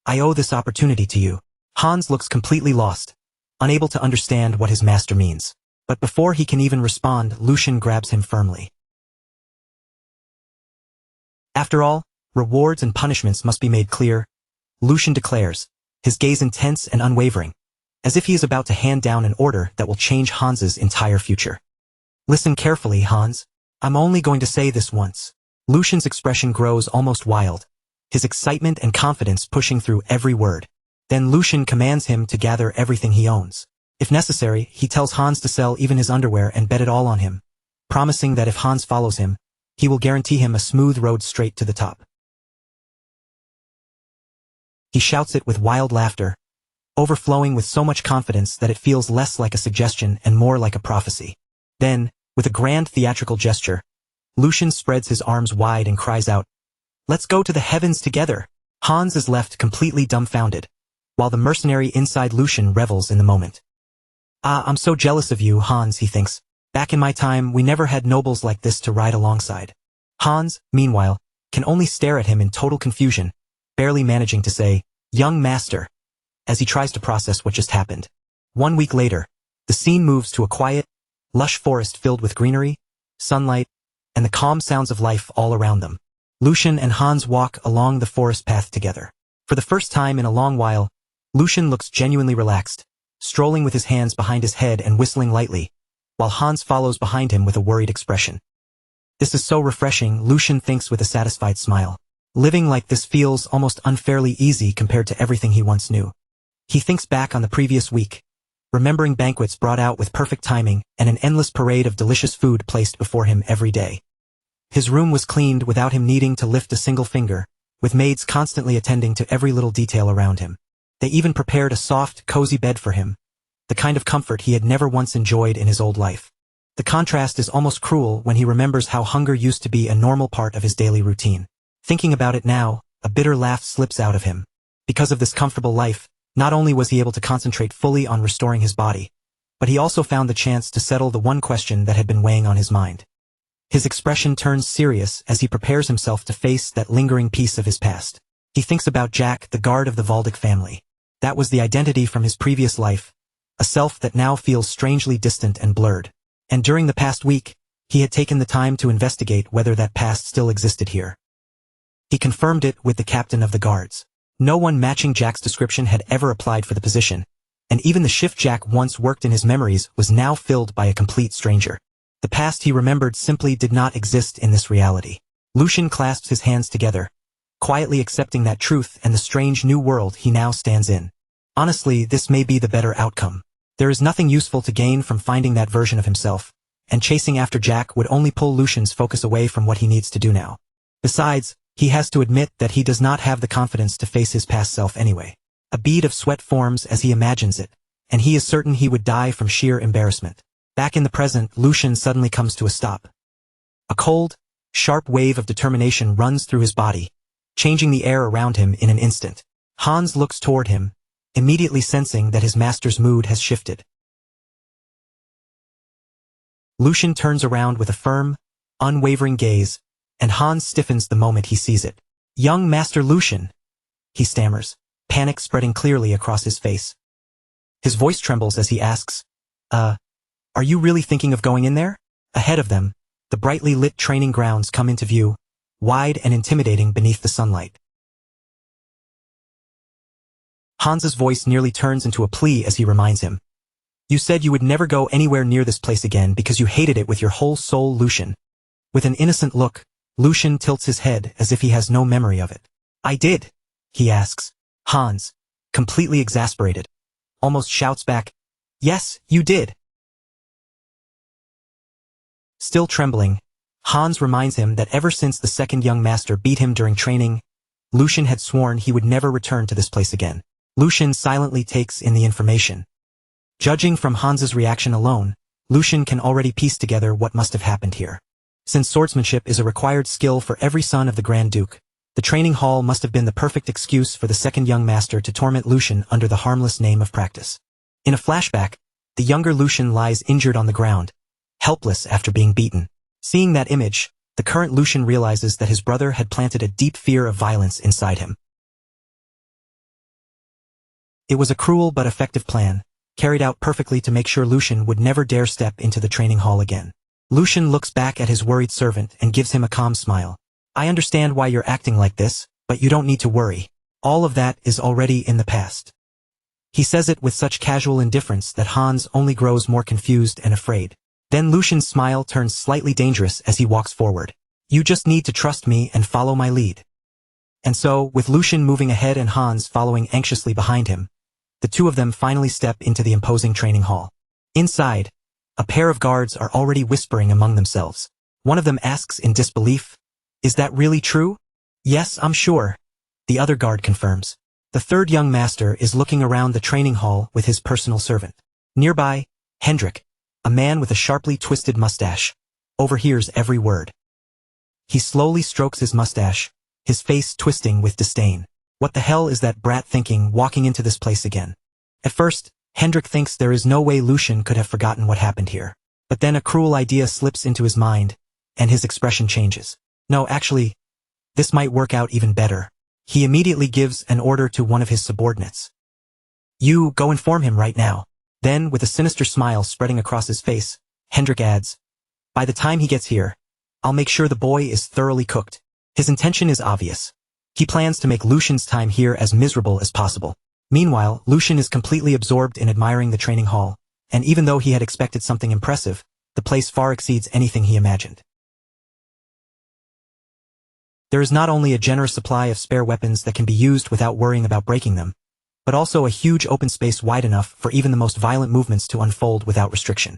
I owe this opportunity to you." Hans looks completely lost, unable to understand what his master means. But before he can even respond, Lucian grabs him firmly. "After all, rewards and punishments must be made clear," Lucian declares, his gaze intense and unwavering, as if he is about to hand down an order that will change Hans's entire future. "Listen carefully, Hans. I'm only going to say this once." Lucian's expression grows almost wild, his excitement and confidence pushing through every word. Then Lucian commands him to gather everything he owns. If necessary, he tells Hans to sell even his underwear and bet it all on him, promising that if Hans follows him, he will guarantee him a smooth road straight to the top. He shouts it with wild laughter, overflowing with so much confidence that it feels less like a suggestion and more like a prophecy. Then, with a grand theatrical gesture, Lucian spreads his arms wide and cries out, "Let's go to the heavens together!" Hans is left completely dumbfounded, while the mercenary inside Lucian revels in the moment. I'm so jealous of you, Hans," he thinks. "Back in my time, we never had nobles like this to ride alongside." Hans, meanwhile, can only stare at him in total confusion, barely managing to say, "Young master," as he tries to process what just happened. 1 week later, the scene moves to a quiet, lush forest filled with greenery, sunlight, and the calm sounds of life all around them. Lucian and Hans walk along the forest path together. For the first time in a long while, Lucian looks genuinely relaxed, strolling with his hands behind his head and whistling lightly, while Hans follows behind him with a worried expression. This is so refreshing, Lucian thinks with a satisfied smile. Living like this feels almost unfairly easy compared to everything he once knew. He thinks back on the previous week, remembering banquets brought out with perfect timing and an endless parade of delicious food placed before him every day. His room was cleaned without him needing to lift a single finger, with maids constantly attending to every little detail around him. They even prepared a soft, cozy bed for him, the kind of comfort he had never once enjoyed in his old life. The contrast is almost cruel when he remembers how hunger used to be a normal part of his daily routine. Thinking about it now, a bitter laugh slips out of him. Because of this comfortable life, not only was he able to concentrate fully on restoring his body, but he also found the chance to settle the one question that had been weighing on his mind. His expression turns serious as he prepares himself to face that lingering piece of his past. He thinks about Jack, the guard of the Valdic family. That was the identity from his previous life, a self that now feels strangely distant and blurred. And during the past week, he had taken the time to investigate whether that past still existed here. He confirmed it with the captain of the guards. No one matching Jack's description had ever applied for the position, and even the shift Jack once worked in his memories was now filled by a complete stranger. The past he remembered simply did not exist in this reality. Lucian clasped his hands together, quietly accepting that truth and the strange new world he now stands in. Honestly, this may be the better outcome. There is nothing useful to gain from finding that version of himself, and chasing after Jack would only pull Lucian's focus away from what he needs to do now. Besides, he has to admit that he does not have the confidence to face his past self anyway. A bead of sweat forms as he imagines it, and he is certain he would die from sheer embarrassment. Back in the present, Lucian suddenly comes to a stop. A cold, sharp wave of determination runs through his body, changing the air around him in an instant. Hans looks toward him, immediately sensing that his master's mood has shifted. Lucian turns around with a firm, unwavering gaze, and Hans stiffens the moment he sees it. "Young Master Lucian," he stammers, panic spreading clearly across his face. His voice trembles as he asks, Are you really thinking of going in there?" Ahead of them, the brightly lit training grounds come into view, wide and intimidating beneath the sunlight. Hans's voice nearly turns into a plea as he reminds him. "You said you would never go anywhere near this place again because you hated it with your whole soul, Lucian." With an innocent look, Lucian tilts his head as if he has no memory of it. "I did," he asks. Hans, completely exasperated, almost shouts back, "Yes, you did." Still trembling, Hans reminds him that ever since the second young master beat him during training, Lucian had sworn he would never return to this place again. Lucian silently takes in the information. Judging from Hans's reaction alone, Lucian can already piece together what must have happened here. Since swordsmanship is a required skill for every son of the Grand Duke, the training hall must have been the perfect excuse for the second young master to torment Lucian under the harmless name of practice. In a flashback, the younger Lucian lies injured on the ground, helpless after being beaten. Seeing that image, the current Lucian realizes that his brother had planted a deep fear of violence inside him. It was a cruel but effective plan, carried out perfectly to make sure Lucian would never dare step into the training hall again. Lucian looks back at his worried servant and gives him a calm smile. "I understand why you're acting like this, but you don't need to worry. All of that is already in the past." He says it with such casual indifference that Hans only grows more confused and afraid. Then Lucian's smile turns slightly dangerous as he walks forward. "You just need to trust me and follow my lead." And so, with Lucian moving ahead and Hans following anxiously behind him, the two of them finally step into the imposing training hall. Inside, a pair of guards are already whispering among themselves. One of them asks in disbelief, "Is that really true?" "Yes, I'm sure," the other guard confirms. The third young master is looking around the training hall with his personal servant. Nearby, Hendrik, a man with a sharply twisted mustache, overhears every word. He slowly strokes his mustache, his face twisting with disdain. What the hell is that brat thinking walking into this place again? At first, Hendrik thinks there is no way Lucian could have forgotten what happened here. But then a cruel idea slips into his mind, and his expression changes. No, actually, this might work out even better. He immediately gives an order to one of his subordinates. "You go inform him right now." Then, with a sinister smile spreading across his face, Hendrik adds, "By the time he gets here, I'll make sure the boy is thoroughly cooked." His intention is obvious. He plans to make Lucian's time here as miserable as possible. Meanwhile, Lucian is completely absorbed in admiring the training hall, and even though he had expected something impressive, the place far exceeds anything he imagined. There is not only a generous supply of spare weapons that can be used without worrying about breaking them, but also a huge open space wide enough for even the most violent movements to unfold without restriction.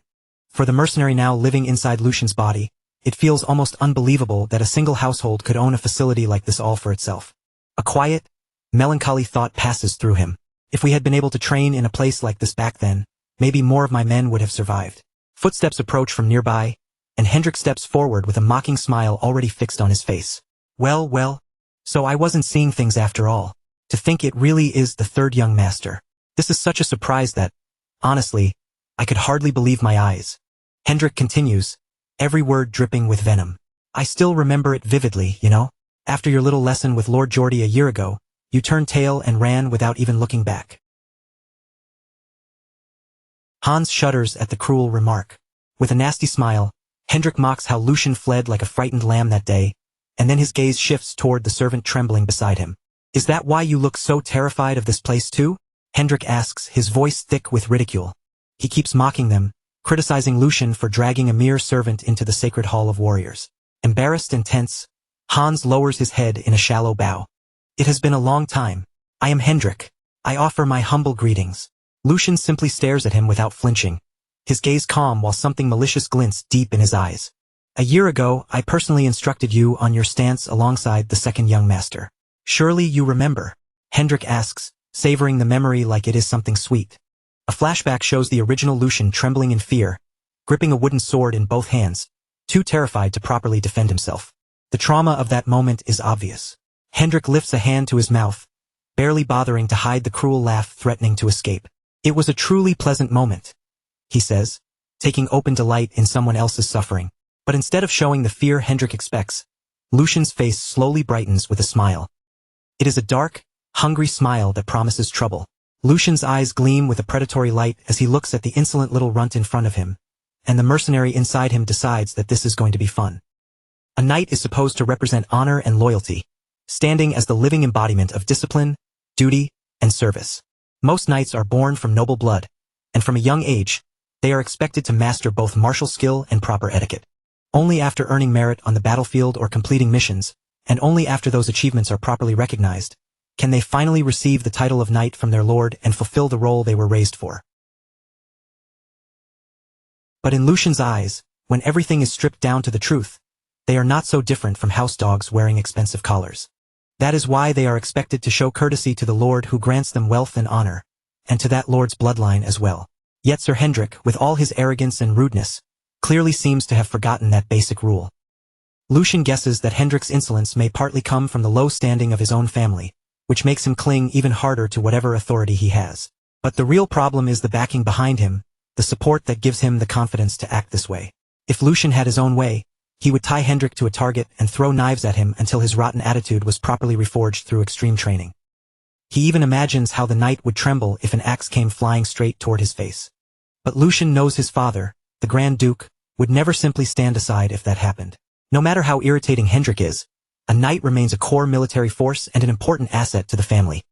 For the mercenary now living inside Lucian's body, it feels almost unbelievable that a single household could own a facility like this all for itself. A quiet, melancholy thought passes through him. If we had been able to train in a place like this back then, maybe more of my men would have survived. Footsteps approach from nearby, and Hendrik steps forward with a mocking smile already fixed on his face. Well, so I wasn't seeing things after all. To think it really is the third young master. This is such a surprise that, honestly, I could hardly believe my eyes. Hendrik continues, every word dripping with venom. I still remember it vividly, you know? After your little lesson with Lord Geordie a year ago, you turned tail and ran without even looking back. Hans shudders at the cruel remark. With a nasty smile, Hendrik mocks how Lucian fled like a frightened lamb that day, and then his gaze shifts toward the servant trembling beside him. Is that why you look so terrified of this place too? Hendrik asks, his voice thick with ridicule. He keeps mocking them, criticizing Lucian for dragging a mere servant into the sacred hall of warriors. Embarrassed and tense, Hans lowers his head in a shallow bow. It has been a long time. I am Hendrik. I offer my humble greetings. Lucian simply stares at him without flinching, his gaze calm while something malicious glints deep in his eyes. A year ago, I personally instructed you on your stance alongside the second young master. Surely you remember? Hendrik asks, savoring the memory like it is something sweet. A flashback shows the original Lucian trembling in fear, gripping a wooden sword in both hands, too terrified to properly defend himself. The trauma of that moment is obvious. Hendrik lifts a hand to his mouth, barely bothering to hide the cruel laugh threatening to escape. It was a truly pleasant moment, he says, taking open delight in someone else's suffering. But instead of showing the fear Hendrik expects, Lucian's face slowly brightens with a smile. It is a dark, hungry smile that promises trouble. Lucian's eyes gleam with a predatory light as he looks at the insolent little runt in front of him, and the mercenary inside him decides that this is going to be fun. A knight is supposed to represent honor and loyalty, standing as the living embodiment of discipline, duty, and service. Most knights are born from noble blood, and from a young age, they are expected to master both martial skill and proper etiquette. Only after earning merit on the battlefield or completing missions, and only after those achievements are properly recognized, can they finally receive the title of knight from their lord and fulfill the role they were raised for. But in Lucian's eyes, when everything is stripped down to the truth, they are not so different from house dogs wearing expensive collars. That is why they are expected to show courtesy to the lord who grants them wealth and honor, and to that lord's bloodline as well. Yet Sir Hendrik, with all his arrogance and rudeness, clearly seems to have forgotten that basic rule. Lucian guesses that Hendrik's insolence may partly come from the low standing of his own family, which makes him cling even harder to whatever authority he has. But the real problem is the backing behind him, the support that gives him the confidence to act this way. If Lucian had his own way, he would tie Hendrik to a target and throw knives at him until his rotten attitude was properly reforged through extreme training. He even imagines how the knight would tremble if an axe came flying straight toward his face. But Lucian knows his father, the Grand Duke, would never simply stand aside if that happened. No matter how irritating Hendrik is, a knight remains a core military force and an important asset to the family.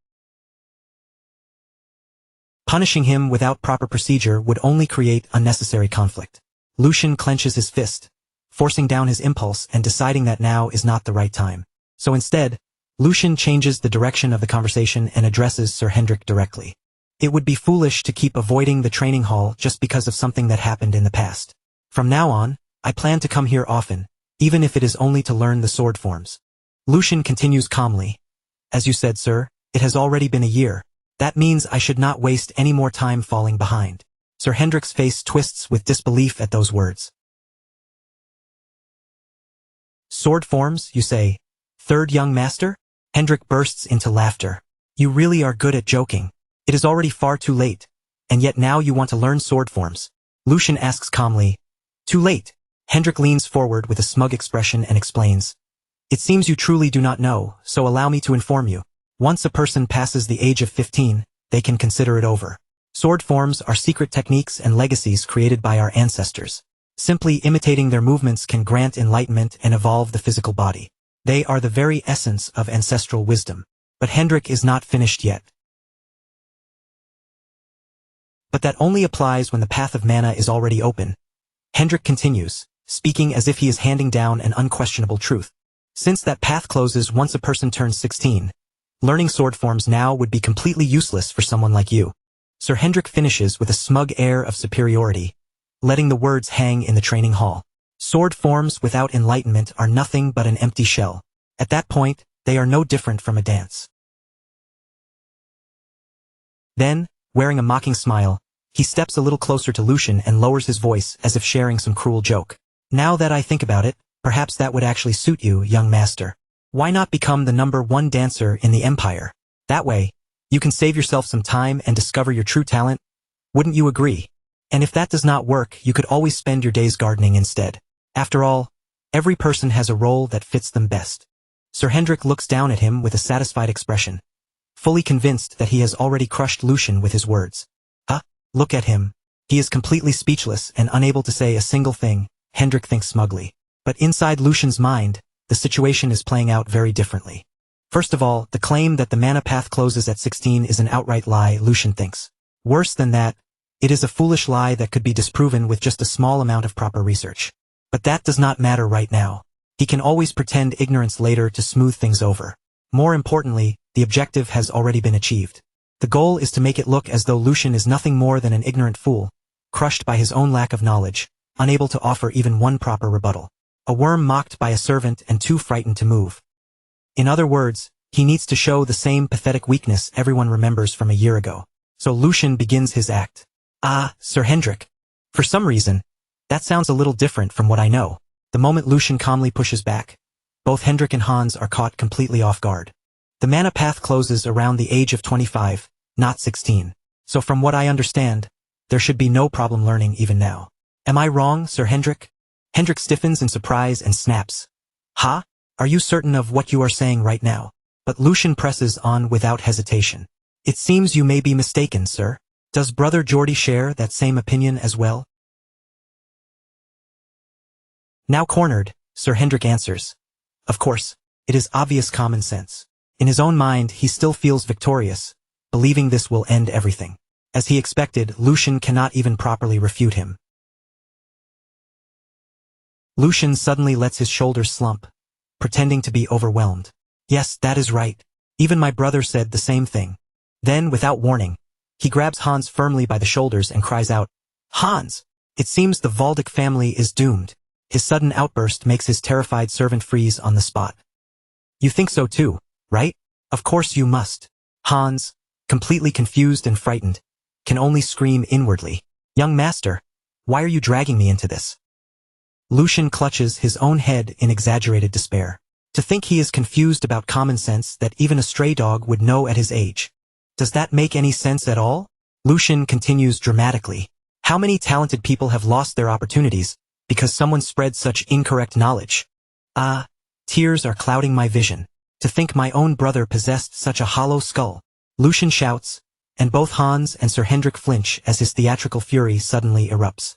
Punishing him without proper procedure would only create unnecessary conflict. Lucian clenches his fist, forcing down his impulse and deciding that now is not the right time. So instead, Lucian changes the direction of the conversation and addresses Sir Hendrik directly. It would be foolish to keep avoiding the training hall just because of something that happened in the past. From now on, I plan to come here often, even if it is only to learn the sword forms. Lucian continues calmly. As you said, sir, it has already been a year. That means I should not waste any more time falling behind. Sir Hendrik's face twists with disbelief at those words. Sword forms, you say? Third young master? Hendrik bursts into laughter. You really are good at joking. It is already far too late, and yet now you want to learn sword forms. Lucian asks calmly. Too late. Hendrik leans forward with a smug expression and explains. It seems you truly do not know, so allow me to inform you. Once a person passes the age of 15, they can consider it over. Sword forms are secret techniques and legacies created by our ancestors. Simply imitating their movements can grant enlightenment and evolve the physical body. They are the very essence of ancestral wisdom. But Hendrik is not finished yet. But that only applies when the path of mana is already open. Hendrik continues, speaking as if he is handing down an unquestionable truth. Since that path closes once a person turns 16, learning sword forms now would be completely useless for someone like you. Sir Hendrik finishes with a smug air of superiority, letting the words hang in the training hall. Sword forms without enlightenment are nothing but an empty shell. At that point, they are no different from a dance. Then, wearing a mocking smile, he steps a little closer to Lucian and lowers his voice as if sharing some cruel joke. Now that I think about it, perhaps that would actually suit you, young master. Why not become the #1 dancer in the Empire? That way, you can save yourself some time and discover your true talent. Wouldn't you agree? And if that does not work, you could always spend your days gardening instead. After all, every person has a role that fits them best. Sir Hendrik looks down at him with a satisfied expression, fully convinced that he has already crushed Lucian with his words. Look at him. He is completely speechless and unable to say a single thing, Hendrik thinks smugly. But inside Lucian's mind, the situation is playing out very differently. First of all, the claim that the mana path closes at 16 is an outright lie, Lucian thinks. Worse than that, it is a foolish lie that could be disproven with just a small amount of proper research. But that does not matter right now. He can always pretend ignorance later to smooth things over. More importantly, the objective has already been achieved. The goal is to make it look as though Lucian is nothing more than an ignorant fool, crushed by his own lack of knowledge, unable to offer even one proper rebuttal. A worm mocked by a servant and too frightened to move. In other words, he needs to show the same pathetic weakness everyone remembers from a year ago. So Lucian begins his act. Sir Hendrik. For some reason, that sounds a little different from what I know. The moment Lucian calmly pushes back, both Hendrik and Hans are caught completely off guard. The mana path closes around the age of 25, not 16. So from what I understand, there should be no problem learning even now. Am I wrong, Sir Hendrik? Hendrik stiffens in surprise and snaps. Are you certain of what you are saying right now? But Lucian presses on without hesitation. It seems you may be mistaken, sir. Does Brother Geordie share that same opinion as well? Now cornered, Sir Hendrik answers. Of course, it is obvious common sense. In his own mind, he still feels victorious, believing this will end everything. As he expected, Lucian cannot even properly refute him. Lucian suddenly lets his shoulders slump, pretending to be overwhelmed. Yes, that is right. Even my brother said the same thing. Then, without warning, he grabs Hans firmly by the shoulders and cries out, Hans! It seems the Valdic family is doomed. His sudden outburst makes his terrified servant freeze on the spot. You think so too, right? Of course you must. Hans, completely confused and frightened, can only scream inwardly. Young master, why are you dragging me into this? Lucian clutches his own head in exaggerated despair. To think he is confused about common sense that even a stray dog would know at his age. Does that make any sense at all? Lucian continues dramatically. How many talented people have lost their opportunities because someone spread such incorrect knowledge? Tears are clouding my vision. To think my own brother possessed such a hollow skull. Lucian shouts, and both Hans and Sir Hendrik flinch as his theatrical fury suddenly erupts.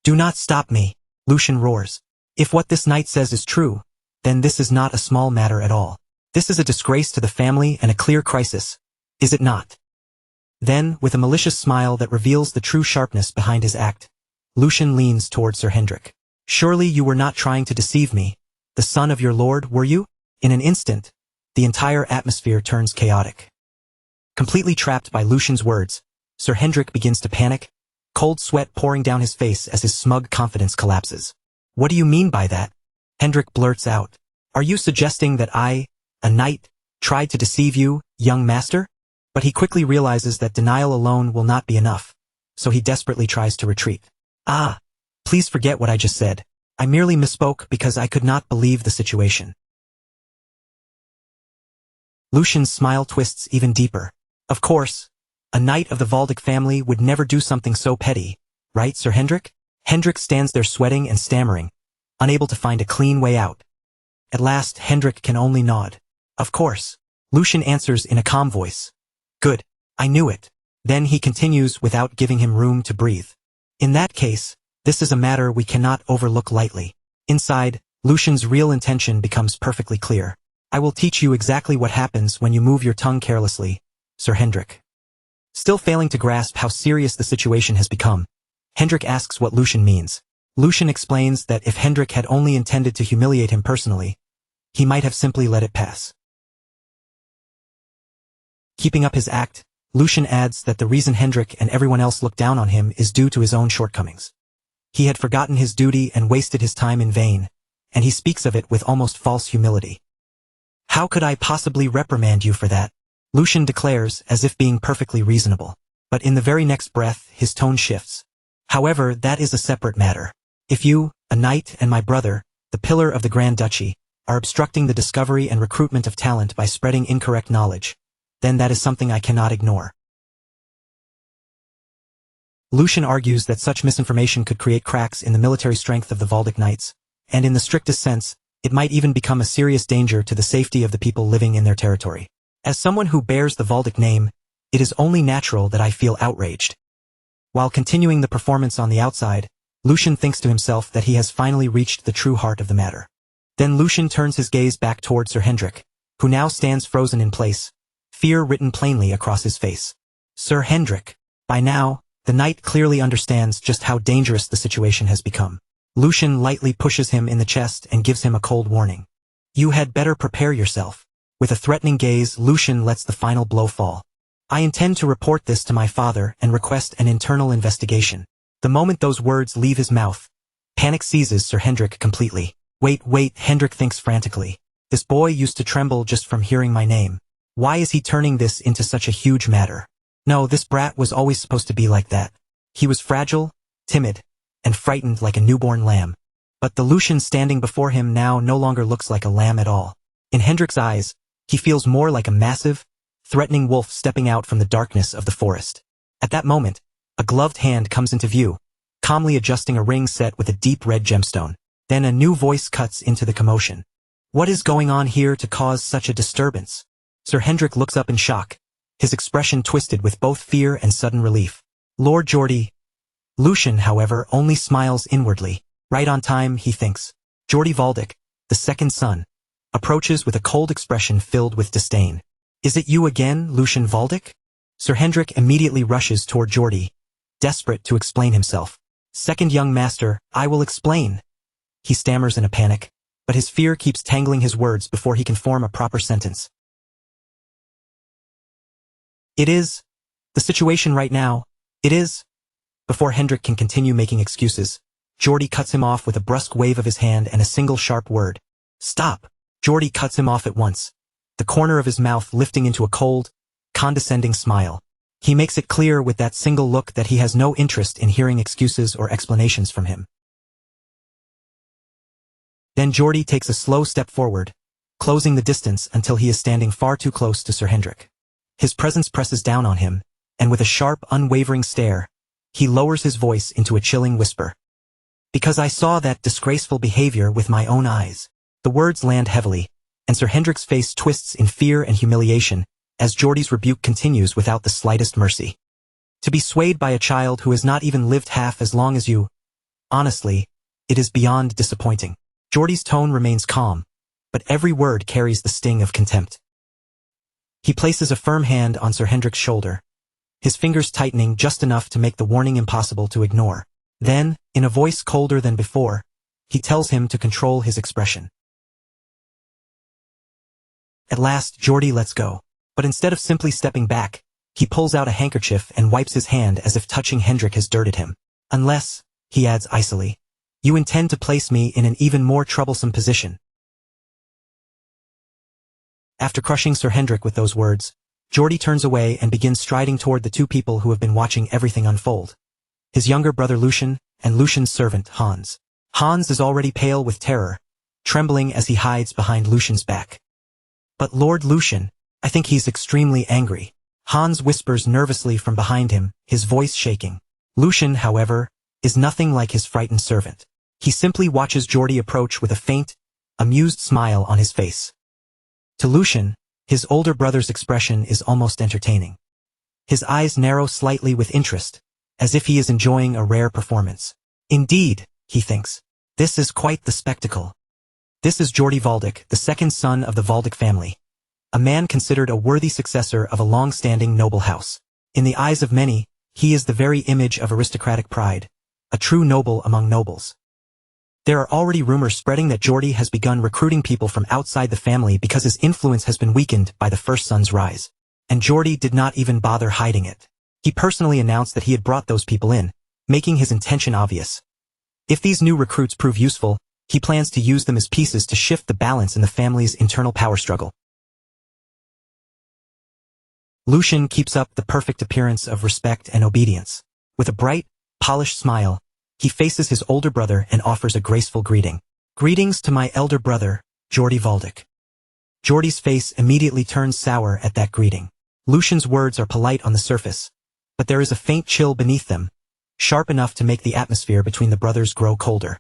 Do not stop me, Lucian roars. If what this knight says is true, then this is not a small matter at all. This is a disgrace to the family and a clear crisis, is it not? Then, with a malicious smile that reveals the true sharpness behind his act, Lucian leans toward Sir Hendrik. Surely you were not trying to deceive me, the son of your lord, were you? In an instant, the entire atmosphere turns chaotic. Completely trapped by Lucian's words, Sir Hendrik begins to panic, cold sweat pouring down his face as his smug confidence collapses. What do you mean by that? Hendrik blurts out. Are you suggesting that I, a knight, tried to deceive you, young master? But he quickly realizes that denial alone will not be enough, so he desperately tries to retreat. Please forget what I just said. I merely misspoke because I could not believe the situation. Lucian's smile twists even deeper. Of course, a knight of the Valdic family would never do something so petty, right, Sir Hendrik? Hendrik stands there sweating and stammering, unable to find a clean way out. At last, Hendrik can only nod. Of course. Lucian answers in a calm voice. Good, I knew it. Then he continues without giving him room to breathe. In that case, this is a matter we cannot overlook lightly. Inside, Lucian's real intention becomes perfectly clear. I will teach you exactly what happens when you move your tongue carelessly, Sir Hendrik. Still failing to grasp how serious the situation has become, Hendrik asks what Lucian means. Lucian explains that if Hendrik had only intended to humiliate him personally, he might have simply let it pass. Keeping up his act, Lucian adds that the reason Hendrik and everyone else look down on him is due to his own shortcomings. He had forgotten his duty and wasted his time in vain, and he speaks of it with almost false humility. How could I possibly reprimand you for that? Lucian declares as if being perfectly reasonable. But in the very next breath, his tone shifts. However, that is a separate matter. If you, a knight, and my brother, the pillar of the Grand Duchy, are obstructing the discovery and recruitment of talent by spreading incorrect knowledge, then that is something I cannot ignore. Lucian argues that such misinformation could create cracks in the military strength of the Valdic Knights, and in the strictest sense, it might even become a serious danger to the safety of the people living in their territory. As someone who bears the Valdic name, it is only natural that I feel outraged. While continuing the performance on the outside, Lucian thinks to himself that he has finally reached the true heart of the matter. Then Lucian turns his gaze back toward Sir Hendrik, who now stands frozen in place, fear written plainly across his face. Sir Hendrik. By now, the knight clearly understands just how dangerous the situation has become. Lucian lightly pushes him in the chest and gives him a cold warning. You had better prepare yourself. With a threatening gaze, Lucian lets the final blow fall. I intend to report this to my father and request an internal investigation. The moment those words leave his mouth, panic seizes Sir Hendrik completely. Wait, Hendrik thinks frantically. This boy used to tremble just from hearing my name. Why is he turning this into such a huge matter? No, this brat was always supposed to be like that. He was fragile, timid, and frightened like a newborn lamb. But the Lucian standing before him now no longer looks like a lamb at all. In Hendrik's eyes, he feels more like a massive, threatening wolf stepping out from the darkness of the forest. At that moment, a gloved hand comes into view, calmly adjusting a ring set with a deep red gemstone. Then a new voice cuts into the commotion. What is going on here to cause such a disturbance? Sir Hendrik looks up in shock, his expression twisted with both fear and sudden relief. Lord Geordie. Lucian, however, only smiles inwardly. Right on time, he thinks. Geordie Valdic, the second son, approaches with a cold expression filled with disdain. Is it you again, Lucian Valdic? Sir Hendrik immediately rushes toward Geordie, desperate to explain himself. Second young master, I will explain. He stammers in a panic, but his fear keeps tangling his words before he can form a proper sentence. It is. The situation right now. It is. Before Hendrik can continue making excuses, Geordie cuts him off with a brusque wave of his hand and a single sharp word. Stop! Geordie cuts him off at once, the corner of his mouth lifting into a cold, condescending smile. He makes it clear with that single look that he has no interest in hearing excuses or explanations from him. Then Geordie takes a slow step forward, closing the distance until he is standing far too close to Sir Hendrik. His presence presses down on him, and with a sharp, unwavering stare, he lowers his voice into a chilling whisper. Because I saw that disgraceful behavior with my own eyes. The words land heavily, and Sir Hendrik's face twists in fear and humiliation as Geordie's rebuke continues without the slightest mercy. To be swayed by a child who has not even lived half as long as you, honestly, it is beyond disappointing. Geordie's tone remains calm, but every word carries the sting of contempt. He places a firm hand on Sir Hendrik's shoulder, his fingers tightening just enough to make the warning impossible to ignore. Then, in a voice colder than before, he tells him to control his expression. At last, Geordie lets go, but instead of simply stepping back, he pulls out a handkerchief and wipes his hand as if touching Hendrik has dirted him. Unless, he adds icily, you intend to place me in an even more troublesome position. After crushing Sir Hendrik with those words, Geordie turns away and begins striding toward the two people who have been watching everything unfold. His younger brother Lucian, and Lucian's servant Hans. Hans is already pale with terror, trembling as he hides behind Lucian's back. But Lord Lucian, I think he's extremely angry. Hans whispers nervously from behind him, his voice shaking. Lucian, however, is nothing like his frightened servant. He simply watches Geordie approach with a faint, amused smile on his face. To Lucian, his older brother's expression is almost entertaining. His eyes narrow slightly with interest, as if he is enjoying a rare performance. Indeed, he thinks, this is quite the spectacle. This is Geordie Valdic, the second son of the Valdic family, a man considered a worthy successor of a long-standing noble house. In the eyes of many, he is the very image of aristocratic pride, a true noble among nobles. There are already rumors spreading that Geordie has begun recruiting people from outside the family because his influence has been weakened by the first son's rise. And Geordie did not even bother hiding it. He personally announced that he had brought those people in, making his intention obvious. If these new recruits prove useful, he plans to use them as pieces to shift the balance in the family's internal power struggle. Lucian keeps up the perfect appearance of respect and obedience. With a bright, polished smile, he faces his older brother and offers a graceful greeting. Greetings to my elder brother, Geordie Valdic. Geordie's face immediately turns sour at that greeting. Lucian's words are polite on the surface, but there is a faint chill beneath them, sharp enough to make the atmosphere between the brothers grow colder.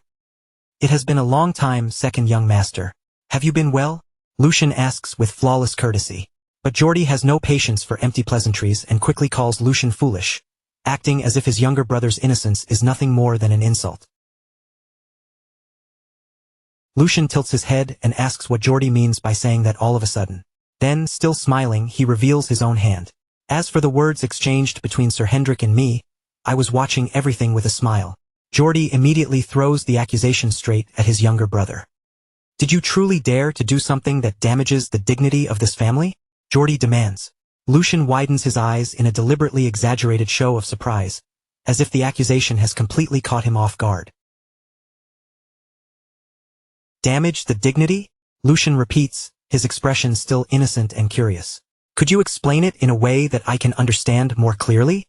"It has been a long time, second young master. Have you been well?" Lucian asks with flawless courtesy. But Geordie has no patience for empty pleasantries and quickly calls Lucian foolish, acting as if his younger brother's innocence is nothing more than an insult. Lucian tilts his head and asks what Geordie means by saying that all of a sudden. Then, still smiling, he reveals his own hand. "As for the words exchanged between Sir Hendrik and me, I was watching everything with a smile." Geordie immediately throws the accusation straight at his younger brother. "Did you truly dare to do something that damages the dignity of this family?" Geordie demands. Lucian widens his eyes in a deliberately exaggerated show of surprise, as if the accusation has completely caught him off guard. "Damage the dignity?" Lucian repeats, his expression still innocent and curious. "Could you explain it in a way that I can understand more clearly?"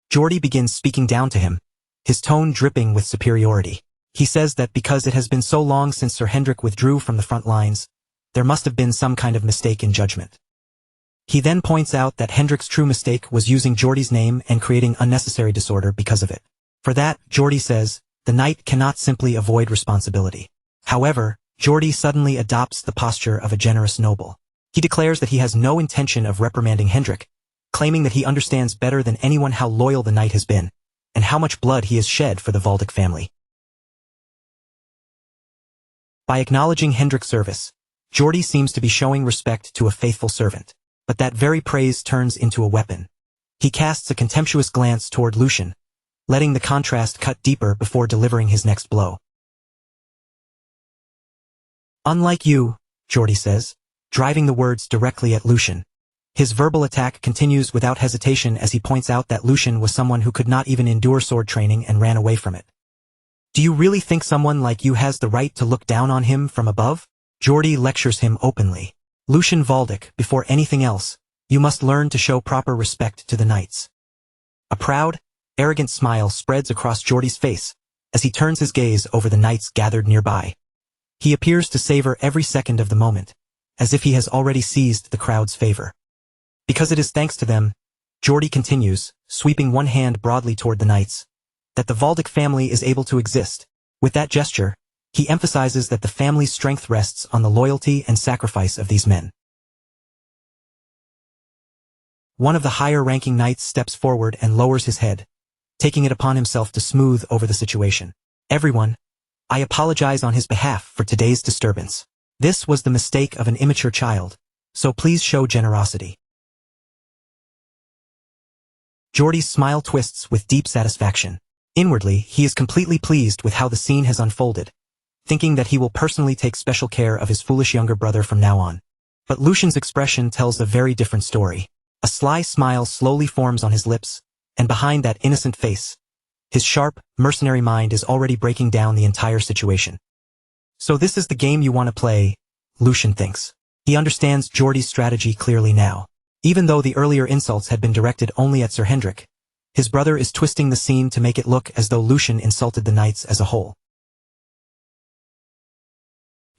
Geordie begins speaking down to him, his tone dripping with superiority. He says that because it has been so long since Sir Hendrik withdrew from the front lines, there must have been some kind of mistake in judgment. He then points out that Hendrik's true mistake was using Geordie's name and creating unnecessary disorder because of it. For that, Geordie says, the knight cannot simply avoid responsibility. However, Geordie suddenly adopts the posture of a generous noble. He declares that he has no intention of reprimanding Hendrik, claiming that he understands better than anyone how loyal the knight has been, and how much blood he has shed for the Valdic family. By acknowledging Hendrik's service, Geordie seems to be showing respect to a faithful servant. But that very praise turns into a weapon. He casts a contemptuous glance toward Lucian, letting the contrast cut deeper before delivering his next blow. "Unlike you," Geordie says, driving the words directly at Lucian. His verbal attack continues without hesitation as he points out that Lucian was someone who could not even endure sword training and ran away from it. "Do you really think someone like you has the right to look down on him from above?" Geordie lectures him openly. "Lucian Valdic, before anything else, you must learn to show proper respect to the knights." A proud, arrogant smile spreads across Geordie's face as he turns his gaze over the knights gathered nearby. He appears to savor every second of the moment, as if he has already seized the crowd's favor. Because it is thanks to them, Geordie continues, sweeping one hand broadly toward the knights, that the Valdic family is able to exist. With that gesture, he emphasizes that the family's strength rests on the loyalty and sacrifice of these men. One of the higher-ranking knights steps forward and lowers his head, taking it upon himself to smooth over the situation. "Everyone, I apologize on his behalf for today's disturbance. This was the mistake of an immature child, so please show generosity." Geordie's smile twists with deep satisfaction. Inwardly, he is completely pleased with how the scene has unfolded, thinking that he will personally take special care of his foolish younger brother from now on. But Lucian's expression tells a very different story. A sly smile slowly forms on his lips, and behind that innocent face, his sharp, mercenary mind is already breaking down the entire situation. "So this is the game you want to play," Lucian thinks. He understands Geordie's strategy clearly now. Even though the earlier insults had been directed only at Sir Hendrik, his brother is twisting the scene to make it look as though Lucian insulted the knights as a whole.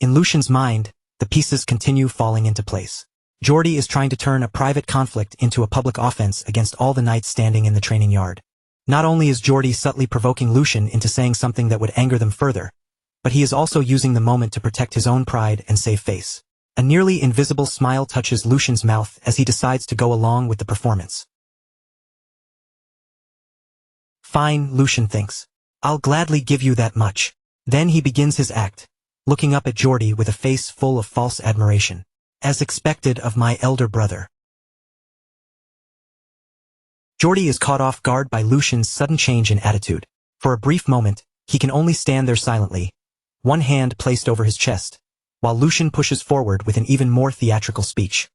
In Lucian's mind, the pieces continue falling into place. Geordie is trying to turn a private conflict into a public offense against all the knights standing in the training yard. Not only is Geordie subtly provoking Lucian into saying something that would anger them further, but he is also using the moment to protect his own pride and save face. A nearly invisible smile touches Lucian's mouth as he decides to go along with the performance. "Fine," Lucian thinks. "I'll gladly give you that much." Then he begins his act, looking up at Geordie with a face full of false admiration. "As expected of my elder brother." Geordie is caught off guard by Lucian's sudden change in attitude. For a brief moment, he can only stand there silently, one hand placed over his chest, while Lucian pushes forward with an even more theatrical speech.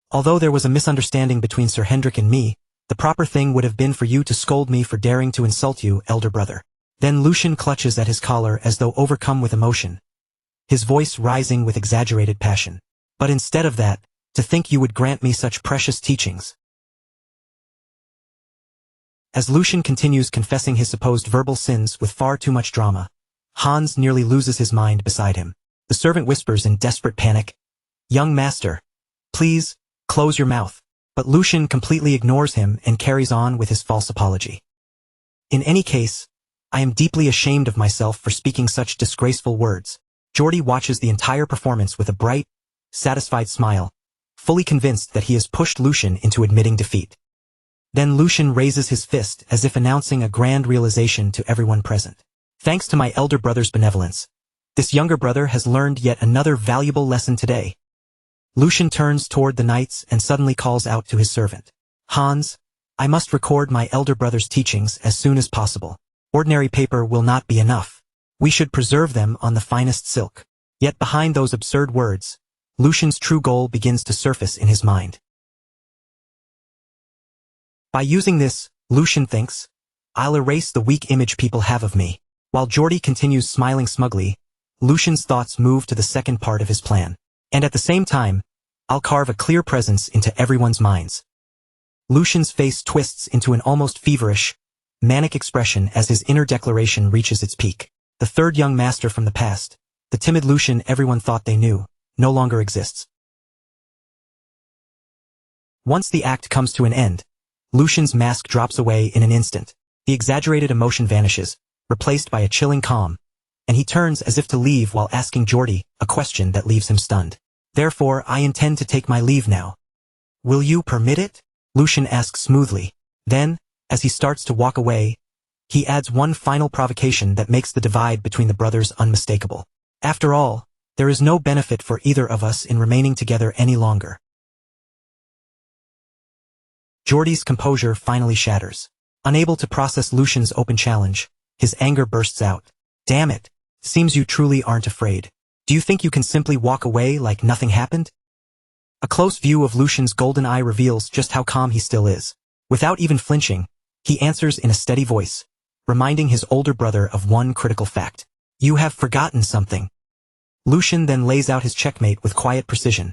"Although there was a misunderstanding between Sir Hendrik and me, the proper thing would have been for you to scold me for daring to insult you, elder brother." Then Lucian clutches at his collar as though overcome with emotion, his voice rising with exaggerated passion. "But instead of that, to think you would grant me such precious teachings." As Lucian continues confessing his supposed verbal sins with far too much drama, Hans nearly loses his mind beside him. The servant whispers in desperate panic, "Young master, please, close your mouth." But Lucian completely ignores him and carries on with his false apology. In any case, I am deeply ashamed of myself for speaking such disgraceful words. Geordi watches the entire performance with a bright, satisfied smile, fully convinced that he has pushed Lucian into admitting defeat. Then Lucian raises his fist as if announcing a grand realization to everyone present. Thanks to my elder brother's benevolence, this younger brother has learned yet another valuable lesson today. Lucian turns toward the knights and suddenly calls out to his servant. Hans, I must record my elder brother's teachings as soon as possible. Ordinary paper will not be enough. We should preserve them on the finest silk. Yet behind those absurd words, Lucian's true goal begins to surface in his mind. By using this, Lucian thinks, I'll erase the weak image people have of me. While Geordi continues smiling smugly, Lucian's thoughts move to the second part of his plan. And at the same time, I'll carve a clear presence into everyone's minds. Lucian's face twists into an almost feverish, manic expression as his inner declaration reaches its peak. The third young master from the past, the timid Lucian everyone thought they knew, no longer exists. Once the act comes to an end, Lucian's mask drops away in an instant. The exaggerated emotion vanishes, replaced by a chilling calm, and he turns as if to leave while asking Geordi a question that leaves him stunned. Therefore, I intend to take my leave now. Will you permit it? Lucian asks smoothly. Then, as he starts to walk away, he adds one final provocation that makes the divide between the brothers unmistakable. After all, there is no benefit for either of us in remaining together any longer. Geordi's composure finally shatters. Unable to process Lucian's open challenge, his anger bursts out. Damn it! Seems you truly aren't afraid. Do you think you can simply walk away like nothing happened? A close view of Lucian's golden eye reveals just how calm he still is. Without even flinching, he answers in a steady voice, reminding his older brother of one critical fact. You have forgotten something. Lucian then lays out his checkmate with quiet precision,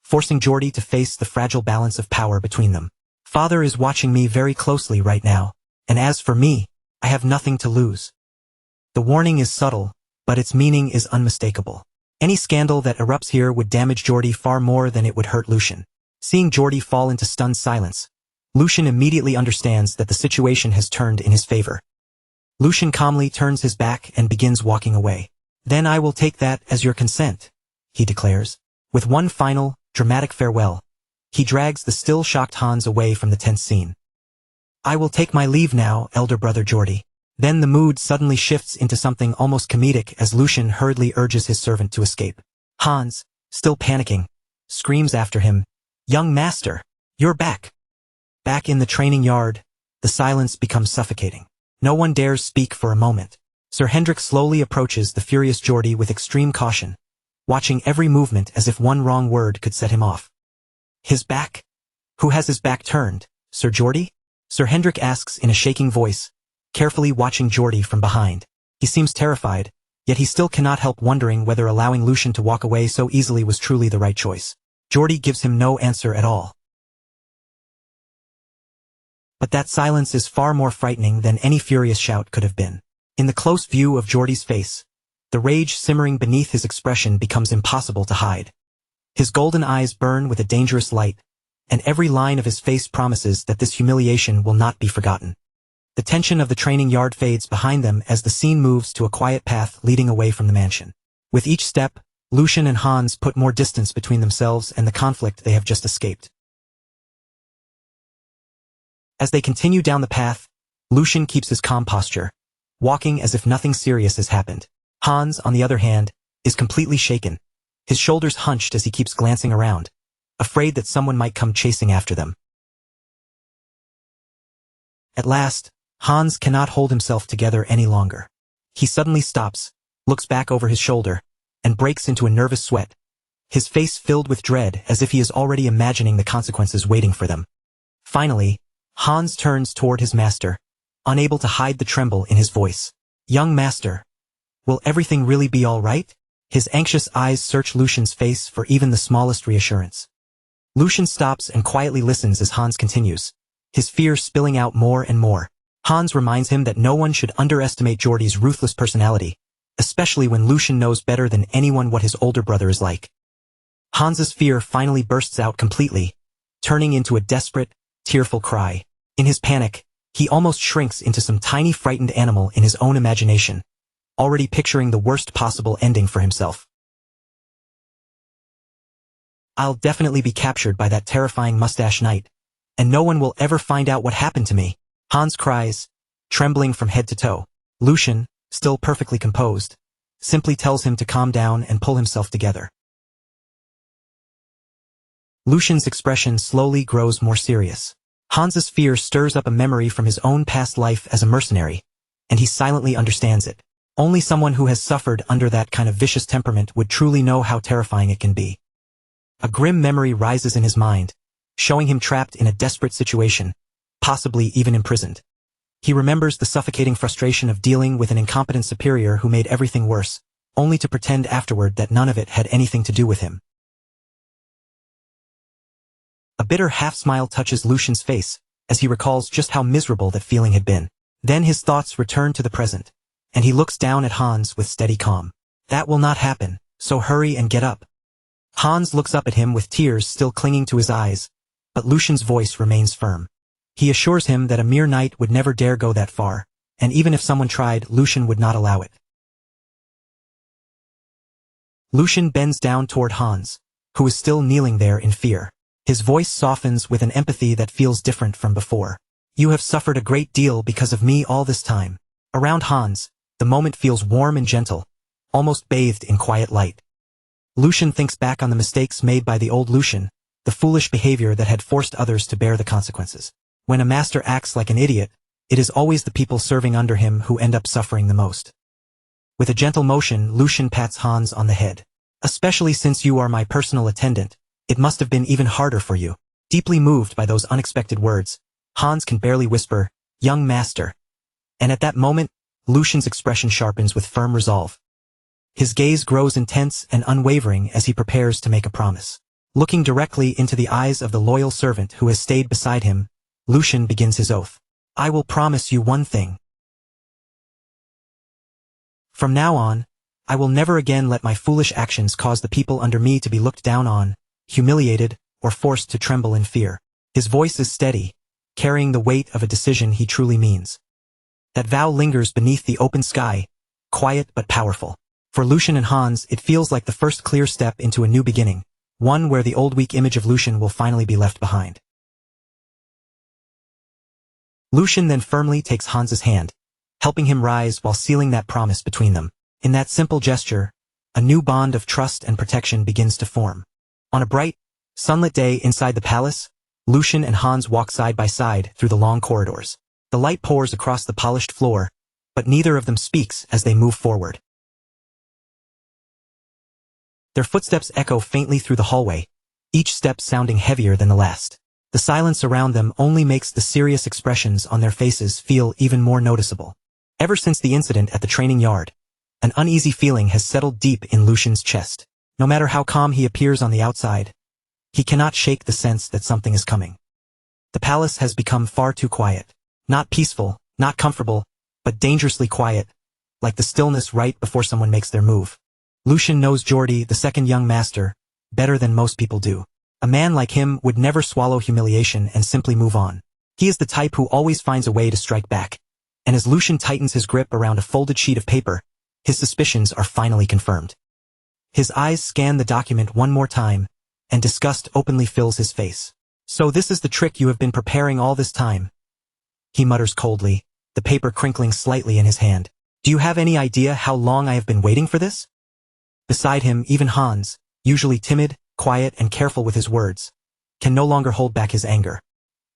forcing Geordi to face the fragile balance of power between them. Father is watching me very closely right now, and as for me, I have nothing to lose. The warning is subtle, but its meaning is unmistakable. Any scandal that erupts here would damage Geordi far more than it would hurt Lucian. Seeing Geordi fall into stunned silence, Lucian immediately understands that the situation has turned in his favor. Lucian calmly turns his back and begins walking away. Then I will take that as your consent, he declares. With one final, dramatic farewell, he drags the still shocked Hans away from the tense scene. I will take my leave now, elder brother Geordi. Then the mood suddenly shifts into something almost comedic as Lucian hurriedly urges his servant to escape. Hans, still panicking, screams after him, Young master, you're back. Back in the training yard, the silence becomes suffocating. No one dares speak for a moment. Sir Hendrik slowly approaches the furious Geordi with extreme caution, watching every movement as if one wrong word could set him off. His back? Who has his back turned, Sir Geordi? Sir Hendrik asks in a shaking voice, carefully watching Geordi from behind. He seems terrified, yet he still cannot help wondering whether allowing Lucian to walk away so easily was truly the right choice. Geordi gives him no answer at all. But that silence is far more frightening than any furious shout could have been. In the close view of Geordi's face, the rage simmering beneath his expression becomes impossible to hide. His golden eyes burn with a dangerous light, and every line of his face promises that this humiliation will not be forgotten. The tension of the training yard fades behind them as the scene moves to a quiet path leading away from the mansion. With each step, Lucian and Hans put more distance between themselves and the conflict they have just escaped. As they continue down the path, Lucian keeps his calm posture, walking as if nothing serious has happened. Hans, on the other hand, is completely shaken, his shoulders hunched as he keeps glancing around, afraid that someone might come chasing after them. At last, Hans cannot hold himself together any longer. He suddenly stops, looks back over his shoulder, and breaks into a nervous sweat, his face filled with dread as if he is already imagining the consequences waiting for them. Finally, Hans turns toward his master, unable to hide the tremble in his voice. Young master, will everything really be all right? His anxious eyes search Lucian's face for even the smallest reassurance. Lucian stops and quietly listens as Hans continues, his fear spilling out more and more. Hans reminds him that no one should underestimate Geordi's ruthless personality, especially when Lucian knows better than anyone what his older brother is like. Hans's fear finally bursts out completely, turning into a desperate, tearful cry. In his panic, He almost shrinks into some tiny frightened animal in his own imagination, already picturing the worst possible ending for himself. I'll definitely be captured by that terrifying mustache knight, and no one will ever find out what happened to me, Hans cries, trembling from head to toe. Lucian, still perfectly composed, simply tells him to calm down and pull himself together. Lucian's expression slowly grows more serious. Hans's fear stirs up a memory from his own past life as a mercenary, and he silently understands it. Only someone who has suffered under that kind of vicious temperament would truly know how terrifying it can be. A grim memory rises in his mind, showing him trapped in a desperate situation, possibly even imprisoned. He remembers the suffocating frustration of dealing with an incompetent superior who made everything worse, only to pretend afterward that none of it had anything to do with him. A bitter half-smile touches Lucian's face, as he recalls just how miserable that feeling had been. Then his thoughts return to the present, and he looks down at Hans with steady calm. That will not happen, so hurry and get up. Hans looks up at him with tears still clinging to his eyes, but Lucian's voice remains firm. He assures him that a mere knight would never dare go that far, and even if someone tried, Lucian would not allow it. Lucian bends down toward Hans, who is still kneeling there in fear. His voice softens with an empathy that feels different from before. You have suffered a great deal because of me all this time. Around Hans, the moment feels warm and gentle, almost bathed in quiet light. Lucian thinks back on the mistakes made by the old Lucian, the foolish behavior that had forced others to bear the consequences. When a master acts like an idiot, it is always the people serving under him who end up suffering the most. With a gentle motion, Lucian pats Hans on the head. Especially since you are my personal attendant, it must have been even harder for you. Deeply moved by those unexpected words, Hans can barely whisper, "Young master." And at that moment, Lucian's expression sharpens with firm resolve. His gaze grows intense and unwavering as he prepares to make a promise. Looking directly into the eyes of the loyal servant who has stayed beside him, Lucian begins his oath. I will promise you one thing. From now on, I will never again let my foolish actions cause the people under me to be looked down on, humiliated, or forced to tremble in fear. His voice is steady, carrying the weight of a decision he truly means. That vow lingers beneath the open sky, quiet but powerful. For Lucian and Hans, it feels like the first clear step into a new beginning, one where the old weak image of Lucian will finally be left behind. Lucian then firmly takes Hans's hand, helping him rise while sealing that promise between them. In that simple gesture, a new bond of trust and protection begins to form. On a bright, sunlit day inside the palace, Lucian and Hans walk side by side through the long corridors. The light pours across the polished floor, but neither of them speaks as they move forward. Their footsteps echo faintly through the hallway, each step sounding heavier than the last. The silence around them only makes the serious expressions on their faces feel even more noticeable. Ever since the incident at the training yard, an uneasy feeling has settled deep in Lucian's chest. No matter how calm he appears on the outside, he cannot shake the sense that something is coming. The palace has become far too quiet. Not peaceful, not comfortable, but dangerously quiet, like the stillness right before someone makes their move. Lucian knows Jordi, the second young master, better than most people do. A man like him would never swallow humiliation and simply move on. He is the type who always finds a way to strike back. And as Lucian tightens his grip around a folded sheet of paper, his suspicions are finally confirmed. His eyes scan the document one more time, and disgust openly fills his face. So this is the trick you have been preparing all this time, he mutters coldly, the paper crinkling slightly in his hand. Do you have any idea how long I have been waiting for this? Beside him, even Hans, usually timid, quiet, and careful with his words, can no longer hold back his anger.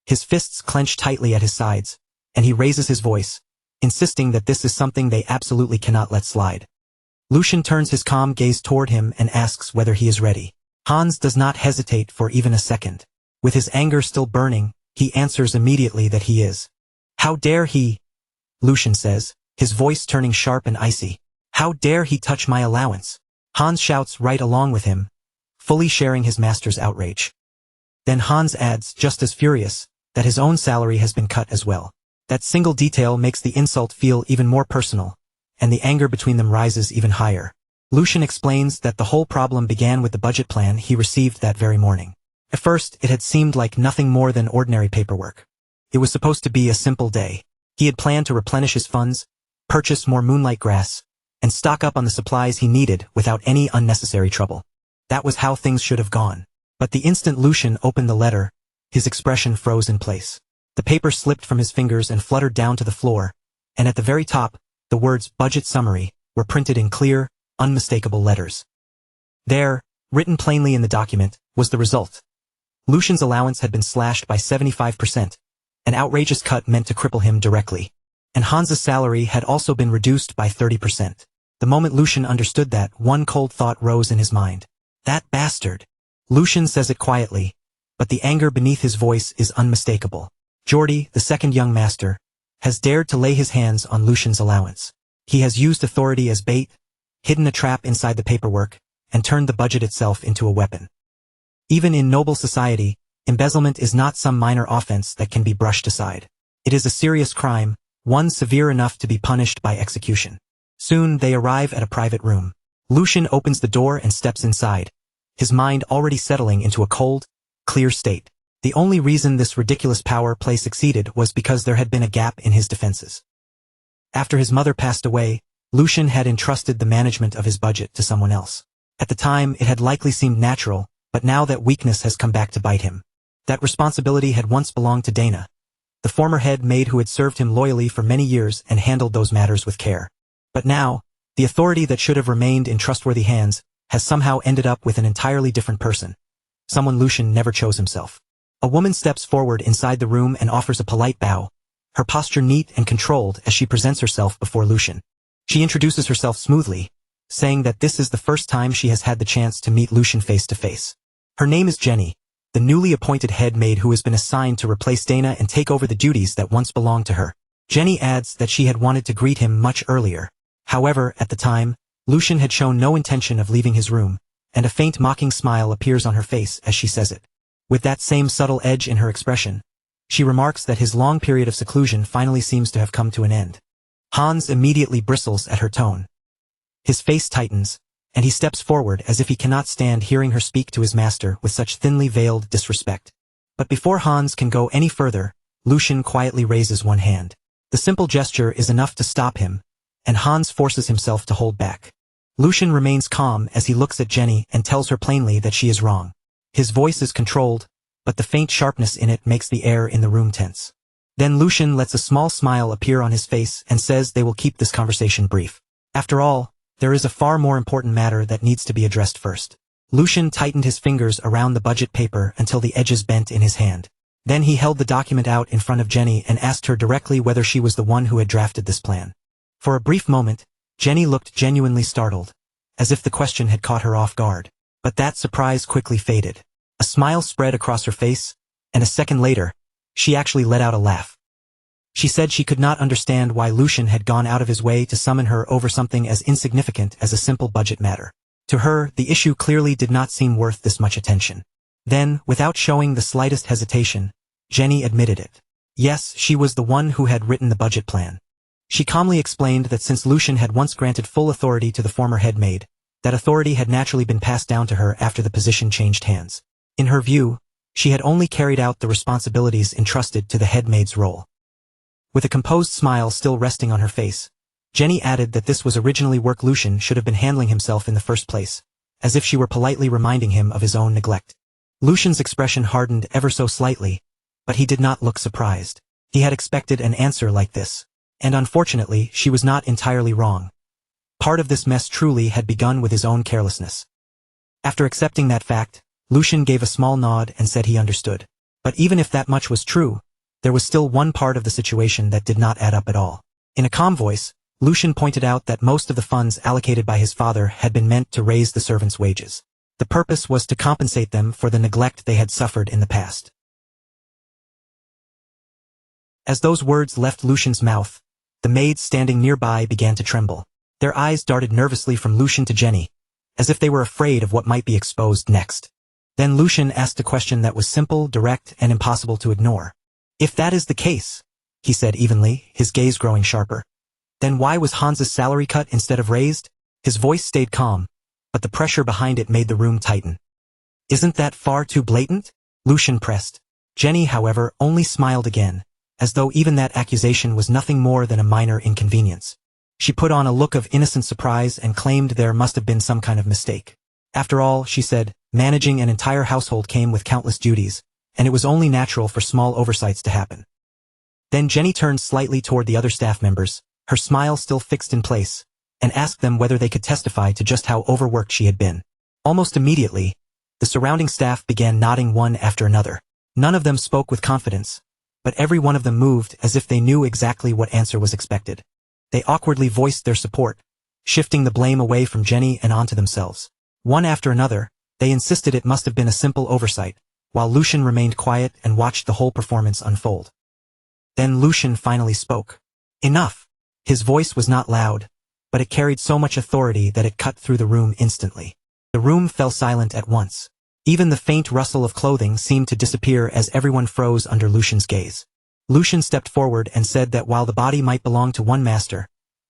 His fists clench tightly at his sides, and he raises his voice, insisting that this is something they absolutely cannot let slide. Lucian turns his calm gaze toward him and asks whether he is ready. Hans does not hesitate for even a second. With his anger still burning, he answers immediately that he is. How dare he? Lucian says, his voice turning sharp and icy. How dare he touch my allowance? Hans shouts right along with him, fully sharing his master's outrage. Then Hans adds, just as furious, that his own salary has been cut as well. That single detail makes the insult feel even more personal, and the anger between them rises even higher. Lucian explains that the whole problem began with the budget plan he received that very morning. At first, it had seemed like nothing more than ordinary paperwork. It was supposed to be a simple day. He had planned to replenish his funds, purchase more moonlight grass, and stock up on the supplies he needed without any unnecessary trouble. That was how things should have gone. But the instant Lucian opened the letter, his expression froze in place. The paper slipped from his fingers and fluttered down to the floor, and at the very top, the words "Budget Summary" were printed in clear, unmistakable letters. There, written plainly in the document, was the result. Lucian's allowance had been slashed by 75%, an outrageous cut meant to cripple him directly. And Hans's salary had also been reduced by 30%. The moment Lucian understood that, one cold thought rose in his mind. That bastard. Lucian says it quietly, but the anger beneath his voice is unmistakable. Geordie, the second young master, has dared to lay his hands on Lucian's allowance. He has used authority as bait, hidden a trap inside the paperwork, and turned the budget itself into a weapon. Even in noble society, embezzlement is not some minor offense that can be brushed aside. It is a serious crime, one severe enough to be punished by execution. Soon they arrive at a private room. Lucian opens the door and steps inside, his mind already settling into a cold, clear state. The only reason this ridiculous power play succeeded was because there had been a gap in his defenses. After his mother passed away, Lucian had entrusted the management of his budget to someone else. At the time, it had likely seemed natural, but now that weakness has come back to bite him. That responsibility had once belonged to Dana, the former head maid who had served him loyally for many years and handled those matters with care. But now, the authority that should have remained in trustworthy hands has somehow ended up with an entirely different person, someone Lucian never chose himself. A woman steps forward inside the room and offers a polite bow, her posture neat and controlled as she presents herself before Lucian. She introduces herself smoothly, saying that this is the first time she has had the chance to meet Lucian face to face. Her name is Jenny, the newly appointed head maid who has been assigned to replace Dana and take over the duties that once belonged to her. Jenny adds that she had wanted to greet him much earlier. However, at the time, Lucian had shown no intention of leaving his room, and a faint mocking smile appears on her face as she says it. With that same subtle edge in her expression, she remarks that his long period of seclusion finally seems to have come to an end. Hans immediately bristles at her tone. His face tightens, and he steps forward as if he cannot stand hearing her speak to his master with such thinly veiled disrespect. But before Hans can go any further, Lucian quietly raises one hand. The simple gesture is enough to stop him, and Hans forces himself to hold back. Lucian remains calm as he looks at Jenny and tells her plainly that she is wrong. His voice is controlled, but the faint sharpness in it makes the air in the room tense. Then Lucian lets a small smile appear on his face and says they will keep this conversation brief. After all, there is a far more important matter that needs to be addressed first. Lucian tightened his fingers around the budget paper until the edges bent in his hand. Then he held the document out in front of Jenny and asked her directly whether she was the one who had drafted this plan. For a brief moment, Jenny looked genuinely startled, as if the question had caught her off guard. But that surprise quickly faded. A smile spread across her face, and a second later, she actually let out a laugh. She said she could not understand why Lucian had gone out of his way to summon her over something as insignificant as a simple budget matter. To her, the issue clearly did not seem worth this much attention. Then, without showing the slightest hesitation, Jenny admitted it. Yes, she was the one who had written the budget plan. She calmly explained that since Lucian had once granted full authority to the former head maid, that authority had naturally been passed down to her after the position changed hands. In her view, she had only carried out the responsibilities entrusted to the head maid's role. With a composed smile still resting on her face, Jenny added that this was originally work Lucian should have been handling himself in the first place, as if she were politely reminding him of his own neglect. Lucian's expression hardened ever so slightly, but he did not look surprised. He had expected an answer like this. And unfortunately, she was not entirely wrong. Part of this mess truly had begun with his own carelessness. After accepting that fact, Lucian gave a small nod and said he understood. But even if that much was true, there was still one part of the situation that did not add up at all. In a calm voice, Lucian pointed out that most of the funds allocated by his father had been meant to raise the servants' wages. The purpose was to compensate them for the neglect they had suffered in the past. As those words left Lucian's mouth, the maids standing nearby began to tremble. Their eyes darted nervously from Lucian to Jenny, as if they were afraid of what might be exposed next. Then Lucian asked a question that was simple, direct, and impossible to ignore. If that is the case, he said evenly, his gaze growing sharper, then why was Hans's salary cut instead of raised? His voice stayed calm, but the pressure behind it made the room tighten. Isn't that far too blatant? Lucian pressed. Jenny, however, only smiled again, as though even that accusation was nothing more than a minor inconvenience. She put on a look of innocent surprise and claimed there must have been some kind of mistake. After all, she said, managing an entire household came with countless duties, and it was only natural for small oversights to happen. Then Jenny turned slightly toward the other staff members, her smile still fixed in place, and asked them whether they could testify to just how overworked she had been. Almost immediately, the surrounding staff began nodding one after another. None of them spoke with confidence, but every one of them moved as if they knew exactly what answer was expected. They awkwardly voiced their support, shifting the blame away from Jenny and onto themselves. One after another, they insisted it must have been a simple oversight, while Lucian remained quiet and watched the whole performance unfold. Then Lucian finally spoke. Enough! His voice was not loud, but it carried so much authority that it cut through the room instantly. The room fell silent at once. Even the faint rustle of clothing seemed to disappear as everyone froze under Lucian's gaze. Lucian stepped forward and said that while the body might belong to one master,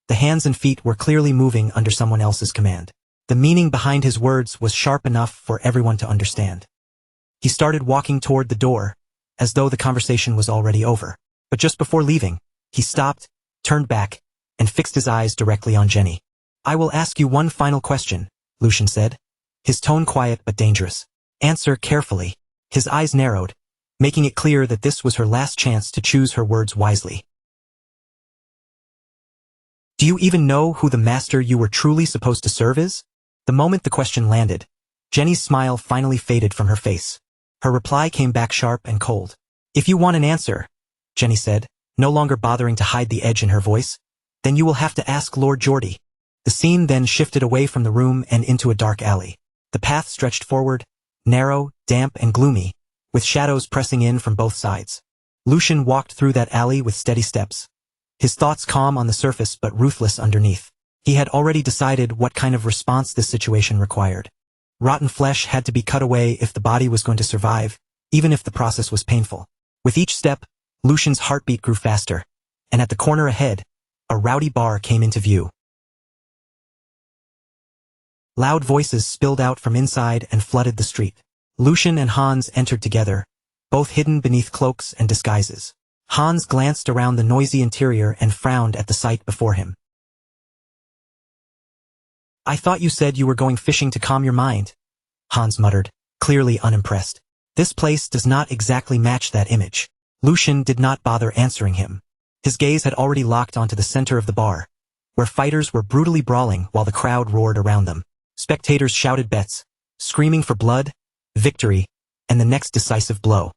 the hands and feet were clearly moving under someone else's command. The meaning behind his words was sharp enough for everyone to understand. He started walking toward the door, as though the conversation was already over. But just before leaving, he stopped, turned back, and fixed his eyes directly on Jenny. "I will ask you one final question," Lucian said, his tone quiet but dangerous. "Answer carefully." His eyes narrowed, making it clear that this was her last chance to choose her words wisely. "Do you even know who the master you were truly supposed to serve is?" The moment the question landed, Jenny's smile finally faded from her face. Her reply came back sharp and cold. "If you want an answer," Jenny said, no longer bothering to hide the edge in her voice, "then you will have to ask Lord Geordie." The scene then shifted away from the room and into a dark alley. The path stretched forward, narrow, damp, and gloomy, with shadows pressing in from both sides. Lucian walked through that alley with steady steps, his thoughts calm on the surface but ruthless underneath. He had already decided what kind of response this situation required. Rotten flesh had to be cut away if the body was going to survive, even if the process was painful. With each step, Lucian's heartbeat grew faster, and at the corner ahead, a rowdy bar came into view. Loud voices spilled out from inside and flooded the street. Lucian and Hans entered together, both hidden beneath cloaks and disguises. Hans glanced around the noisy interior and frowned at the sight before him. "I thought you said you were going fishing to calm your mind," Hans muttered, clearly unimpressed. "This place does not exactly match that image." Lucian did not bother answering him. His gaze had already locked onto the center of the bar, where fighters were brutally brawling while the crowd roared around them. Spectators shouted bets, screaming for blood, victory, and the next decisive blow.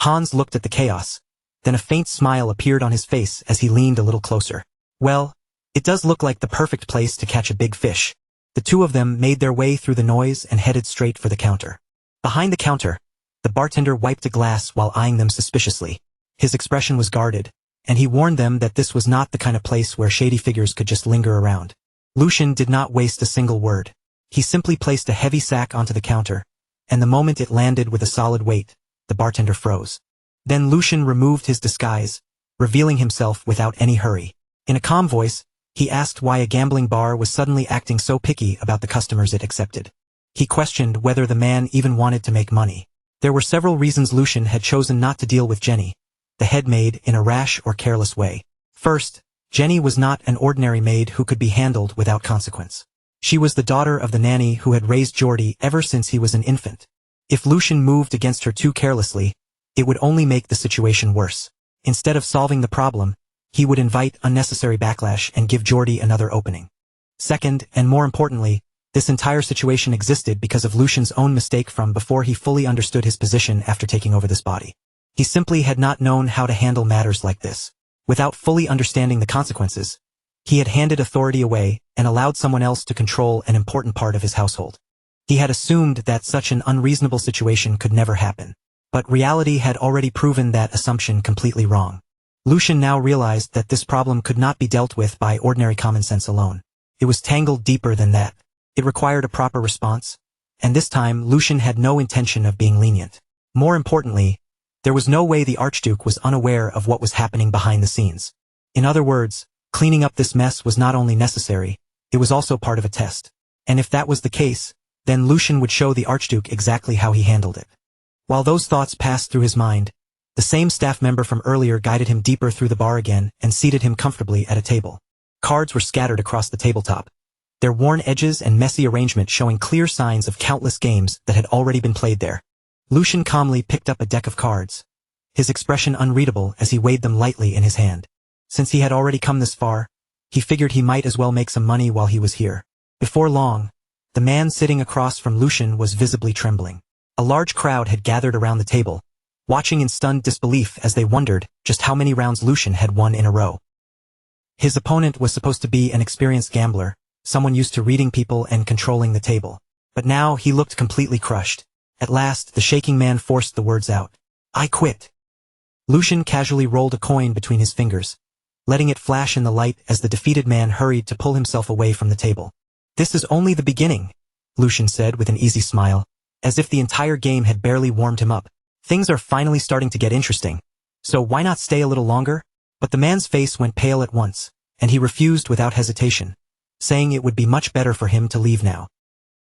Hans looked at the chaos, then a faint smile appeared on his face as he leaned a little closer. "Well, it does look like the perfect place to catch a big fish." The two of them made their way through the noise and headed straight for the counter. Behind the counter, the bartender wiped a glass while eyeing them suspiciously. His expression was guarded, and he warned them that this was not the kind of place where shady figures could just linger around. Lucian did not waste a single word. He simply placed a heavy sack onto the counter, and the moment it landed with a solid weight, the bartender froze. Then Lucian removed his disguise, revealing himself without any hurry. In a calm voice, he asked why a gambling bar was suddenly acting so picky about the customers it accepted. He questioned whether the man even wanted to make money. There were several reasons Lucian had chosen not to deal with Jenny, the head maid, in a rash or careless way. First, Jenny was not an ordinary maid who could be handled without consequence. She was the daughter of the nanny who had raised Geordie ever since he was an infant. If Lucian moved against her too carelessly, it would only make the situation worse. Instead of solving the problem, he would invite unnecessary backlash and give Geordie another opening. Second, and more importantly, this entire situation existed because of Lucian's own mistake from before he fully understood his position after taking over this body. He simply had not known how to handle matters like this. Without fully understanding the consequences, he had handed authority away and allowed someone else to control an important part of his household. He had assumed that such an unreasonable situation could never happen. But reality had already proven that assumption completely wrong. Lucian now realized that this problem could not be dealt with by ordinary common sense alone. It was tangled deeper than that. It required a proper response, and this time Lucian had no intention of being lenient. More importantly, there was no way the Archduke was unaware of what was happening behind the scenes. In other words, cleaning up this mess was not only necessary, it was also part of a test. And if that was the case, then Lucian would show the Archduke exactly how he handled it. While those thoughts passed through his mind, The same staff member from earlier guided him deeper through the bar again and seated him comfortably at a table. Cards were scattered across the tabletop, their worn edges and messy arrangement showing clear signs of countless games that had already been played there. Lucian calmly picked up a deck of cards, his expression unreadable as he weighed them lightly in his hand. Since he had already come this far, he figured he might as well make some money while he was here. Before long, the man sitting across from Lucian was visibly trembling. A large crowd had gathered around the table, watching in stunned disbelief as they wondered just how many rounds Lucian had won in a row. His opponent was supposed to be an experienced gambler, someone used to reading people and controlling the table. But now he looked completely crushed. At last, the shaking man forced the words out. "I quit." Lucian casually rolled a coin between his fingers, letting it flash in the light as the defeated man hurried to pull himself away from the table. "This is only the beginning," Lucian said with an easy smile, as if the entire game had barely warmed him up. "Things are finally starting to get interesting. So why not stay a little longer?" But the man's face went pale at once, and he refused without hesitation, saying it would be much better for him to leave now.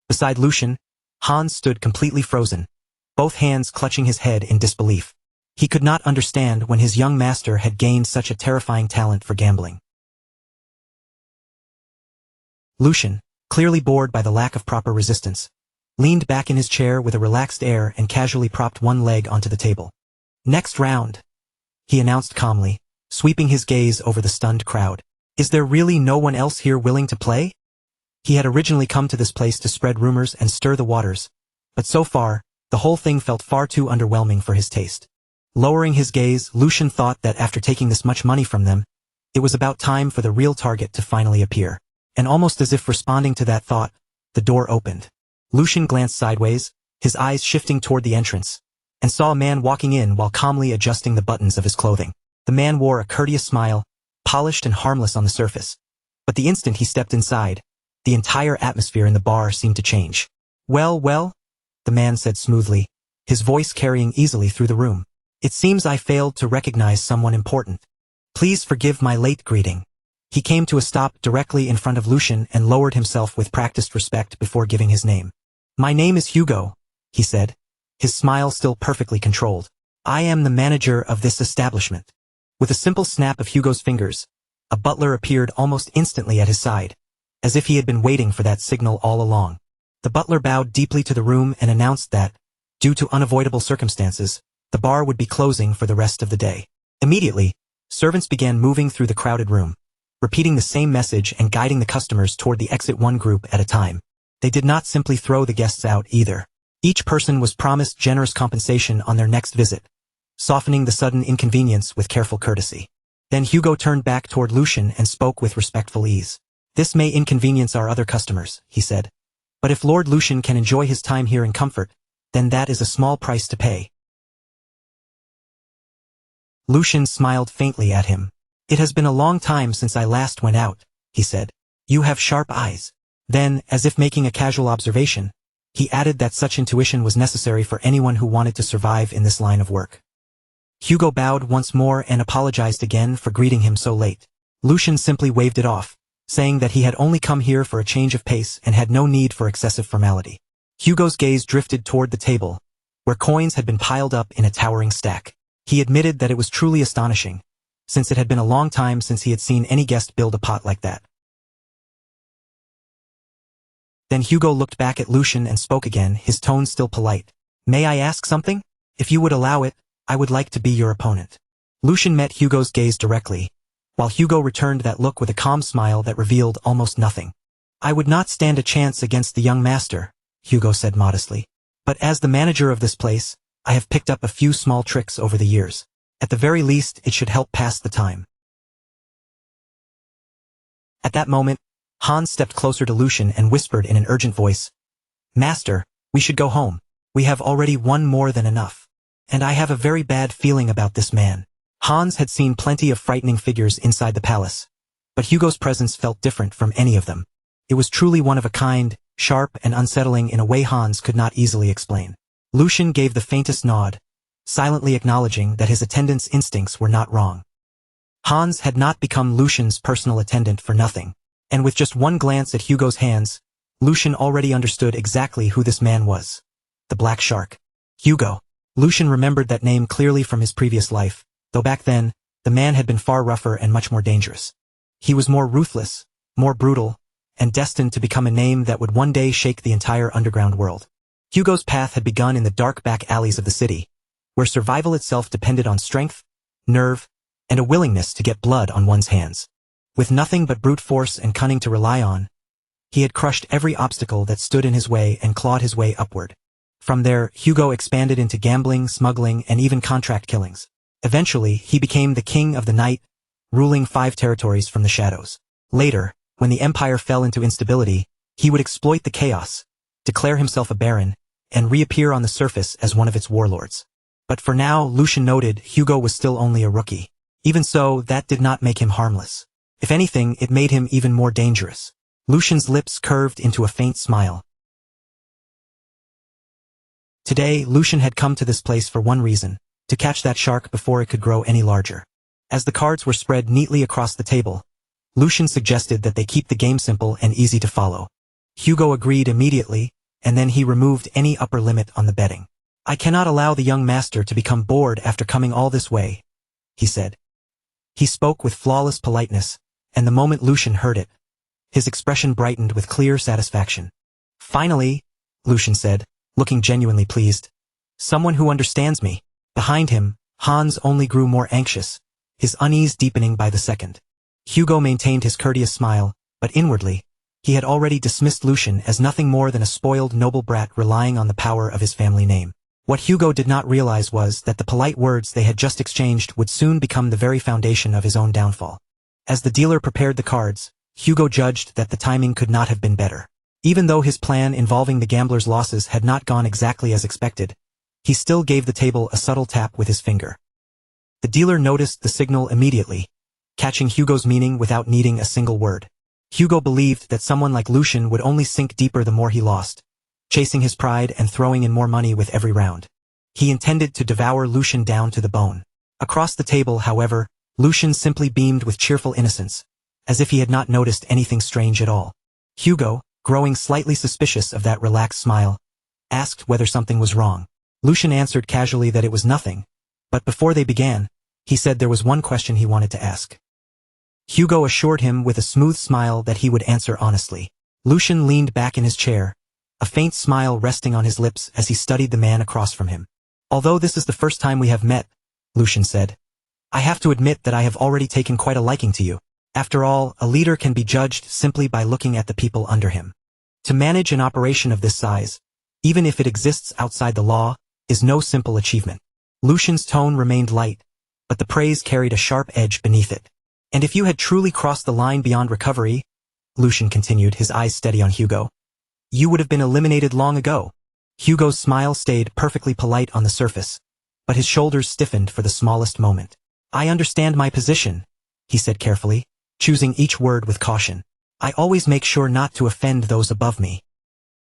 Beside Lucian, Hans stood completely frozen, both hands clutching his head in disbelief. He could not understand when his young master had gained such a terrifying talent for gambling. Lucian, clearly bored by the lack of proper resistance, leaned back in his chair with a relaxed air and casually propped one leg onto the table. "Next round," he announced calmly, sweeping his gaze over the stunned crowd. "Is there really no one else here willing to play?" He had originally come to this place to spread rumors and stir the waters, but so far, the whole thing felt far too underwhelming for his taste. Lowering his gaze, Lucian thought that after taking this much money from them, it was about time for the real target to finally appear. And almost as if responding to that thought, the door opened. Lucian glanced sideways, his eyes shifting toward the entrance, and saw a man walking in while calmly adjusting the buttons of his clothing. The man wore a courteous smile, polished and harmless on the surface. But the instant he stepped inside, the entire atmosphere in the bar seemed to change. Well, the man said smoothly, his voice carrying easily through the room. "It seems I failed to recognize someone important. Please forgive my late greeting." He came to a stop directly in front of Lucian and lowered himself with practiced respect before giving his name. "My name is Hugo," he said, his smile still perfectly controlled. "I am the manager of this establishment." With a simple snap of Hugo's fingers, a butler appeared almost instantly at his side, as if he had been waiting for that signal all along. The butler bowed deeply to the room and announced that, due to unavoidable circumstances, the bar would be closing for the rest of the day. Immediately, servants began moving through the crowded room, repeating the same message and guiding the customers toward the exit one group at a time. They did not simply throw the guests out either. Each person was promised generous compensation on their next visit, softening the sudden inconvenience with careful courtesy. Then Hugo turned back toward Lucian and spoke with respectful ease. "This may inconvenience our other customers," he said, "but if Lord Lucian can enjoy his time here in comfort, then that is a small price to pay." Lucian smiled faintly at him. "It has been a long time since I last went out," he said. "You have sharp eyes." Then, as if making a casual observation, he added that such intuition was necessary for anyone who wanted to survive in this line of work. Hugo bowed once more and apologized again for greeting him so late. Lucian simply waved it off, saying that he had only come here for a change of pace and had no need for excessive formality. Hugo's gaze drifted toward the table, where coins had been piled up in a towering stack. He admitted that it was truly astonishing, since it had been a long time since he had seen any guest build a pot like that. Then Hugo looked back at Lucian and spoke again, his tone still polite. "May I ask something? If you would allow it, I would like to be your opponent." Lucian met Hugo's gaze directly, while Hugo returned that look with a calm smile that revealed almost nothing. "I would not stand a chance against the young master," Hugo said modestly. "But as the manager of this place, I have picked up a few small tricks over the years. At the very least, it should help pass the time." At that moment, Hans stepped closer to Lucian and whispered in an urgent voice, "Master, we should go home. We have already won more than enough. And I have a very bad feeling about this man." Hans had seen plenty of frightening figures inside the palace, but Hugo's presence felt different from any of them. It was truly one of a kind, sharp and unsettling in a way Hans could not easily explain. Lucian gave the faintest nod, silently acknowledging that his attendant's instincts were not wrong. Hans had not become Lucian's personal attendant for nothing, and with just one glance at Hugo's hands, Lucian already understood exactly who this man was. The Black Shark. "Hugo," Lucian remembered that name clearly from his previous life, though back then, the man had been far rougher and much more dangerous. He was more ruthless, more brutal, and destined to become a name that would one day shake the entire underground world. Hugo's path had begun in the dark back alleys of the city, where survival itself depended on strength, nerve, and a willingness to get blood on one's hands. With nothing but brute force and cunning to rely on, he had crushed every obstacle that stood in his way and clawed his way upward. From there, Hugo expanded into gambling, smuggling, and even contract killings. Eventually, he became the king of the night, ruling 5 territories from the shadows. Later, when the empire fell into instability, he would exploit the chaos, declare himself a baron, and reappear on the surface as one of its warlords. But for now, Lucian noted, Hugo was still only a rookie. Even so, that did not make him harmless. If anything, it made him even more dangerous. Lucian's lips curved into a faint smile. Today, Lucian had come to this place for one reason, to catch that shark before it could grow any larger. As the cards were spread neatly across the table, Lucian suggested that they keep the game simple and easy to follow. Hugo agreed immediately, and then he removed any upper limit on the betting. "I cannot allow the young master to become bored after coming all this way," he said. He spoke with flawless politeness, and the moment Lucian heard it, his expression brightened with clear satisfaction. "Finally," Lucian said, looking genuinely pleased. "Someone who understands me." Behind him, Hans only grew more anxious, his unease deepening by the second. Hugo maintained his courteous smile, but inwardly, he had already dismissed Lucian as nothing more than a spoiled noble brat relying on the power of his family name. What Hugo did not realize was that the polite words they had just exchanged would soon become the very foundation of his own downfall. As the dealer prepared the cards, Hugo judged that the timing could not have been better. Even though his plan involving the gambler's losses had not gone exactly as expected, he still gave the table a subtle tap with his finger. The dealer noticed the signal immediately, catching Hugo's meaning without needing a single word. Hugo believed that someone like Lucian would only sink deeper the more he lost, chasing his pride and throwing in more money with every round. He intended to devour Lucian down to the bone. Across the table, however, Lucian simply beamed with cheerful innocence, as if he had not noticed anything strange at all. Hugo, growing slightly suspicious of that relaxed smile, asked whether something was wrong. Lucian answered casually that it was nothing, but before they began, he said there was one question he wanted to ask. Hugo assured him with a smooth smile that he would answer honestly. Lucian leaned back in his chair, a faint smile resting on his lips as he studied the man across from him. "Although this is the first time we have met," Lucian said, "I have to admit that I have already taken quite a liking to you. After all, a leader can be judged simply by looking at the people under him. To manage an operation of this size, even if it exists outside the law, is no simple achievement." Lucian's tone remained light, but the praise carried a sharp edge beneath it. "And if you had truly crossed the line beyond recovery," Lucian continued, his eyes steady on Hugo, "you would have been eliminated long ago." Hugo's smile stayed perfectly polite on the surface, but his shoulders stiffened for the smallest moment. "I understand my position," he said carefully, choosing each word with caution. "I always make sure not to offend those above me."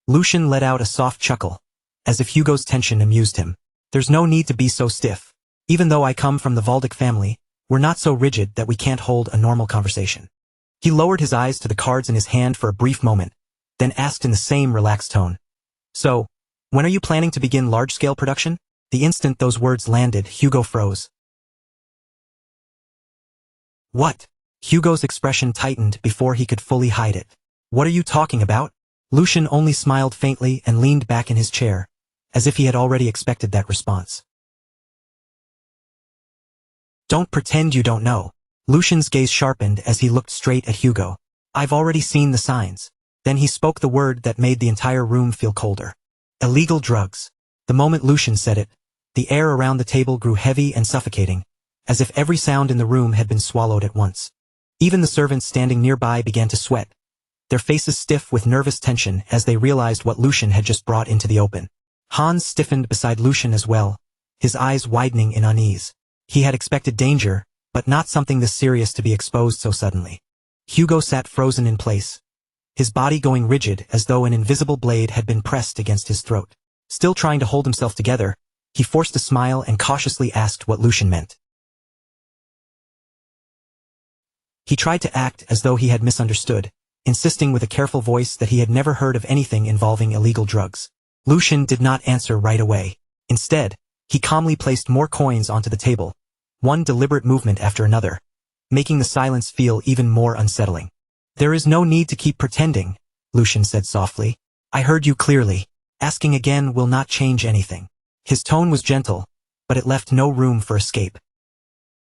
Lucian let out a soft chuckle, as if Hugo's tension amused him. "There's no need to be so stiff. Even though I come from the Valdic family, we're not so rigid that we can't hold a normal conversation." He lowered his eyes to the cards in his hand for a brief moment, then asked in the same relaxed tone, "So, when are you planning to begin large-scale production?" The instant those words landed, Hugo froze. "What?" Hugo's expression tightened before he could fully hide it. "What are you talking about?" Lucian only smiled faintly and leaned back in his chair, as if he had already expected that response. "Don't pretend you don't know." Lucian's gaze sharpened as he looked straight at Hugo. "I've already seen the signs." Then he spoke the word that made the entire room feel colder. "Illegal drugs." The moment Lucian said it, the air around the table grew heavy and suffocating, as if every sound in the room had been swallowed at once. Even the servants standing nearby began to sweat, their faces stiff with nervous tension as they realized what Lucian had just brought into the open. Hans stiffened beside Lucian as well, his eyes widening in unease. He had expected danger, but not something this serious to be exposed so suddenly. Hugo sat frozen in place, his body going rigid as though an invisible blade had been pressed against his throat. Still trying to hold himself together, he forced a smile and cautiously asked what Lucian meant. He tried to act as though he had misunderstood, insisting with a careful voice that he had never heard of anything involving illegal drugs. Lucian did not answer right away. Instead, He calmly placed more coins onto the table, one deliberate movement after another, making the silence feel even more unsettling. "There is no need to keep pretending," Lucian said softly. "I heard you clearly. Asking again will not change anything." His tone was gentle, but it left no room for escape.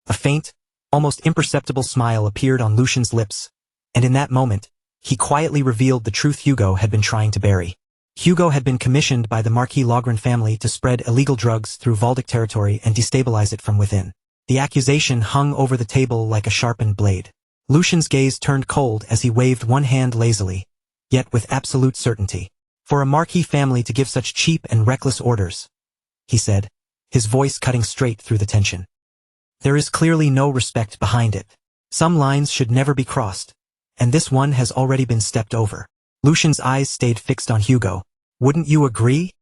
A faint, almost imperceptible smile appeared on Lucian's lips, and in that moment, he quietly revealed the truth Hugo had been trying to bury. Hugo had been commissioned by the Marquis Logren family to spread illegal drugs through Valdic territory and destabilize it from within. The accusation hung over the table like a sharpened blade. Lucian's gaze turned cold as he waved one hand lazily, yet with absolute certainty. "For a Marquis family to give such cheap and reckless orders," he said, his voice cutting straight through the tension. "There is clearly no respect behind it. Some lines should never be crossed, and this one has already been stepped over." Lucian's eyes stayed fixed on Hugo. "Wouldn't you agree?"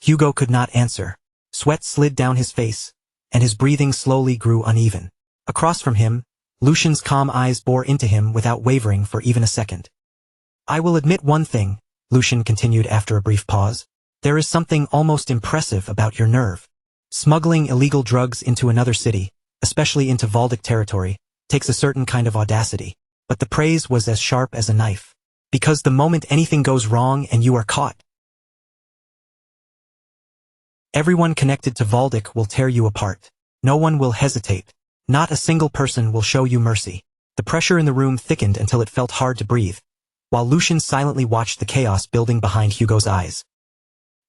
Hugo could not answer. Sweat slid down his face, and his breathing slowly grew uneven. Across from him, Lucian's calm eyes bore into him without wavering for even a second. "I will admit one thing," Lucian continued after a brief pause. "There is something almost impressive about your nerve. Smuggling illegal drugs into another city, especially into Valdic territory, takes a certain kind of audacity. But the praise was as sharp as a knife. Because the moment anything goes wrong and you are caught, everyone connected to Valdic will tear you apart. No one will hesitate. Not a single person will show you mercy." The pressure in the room thickened until it felt hard to breathe, while Lucian silently watched the chaos building behind Hugo's eyes.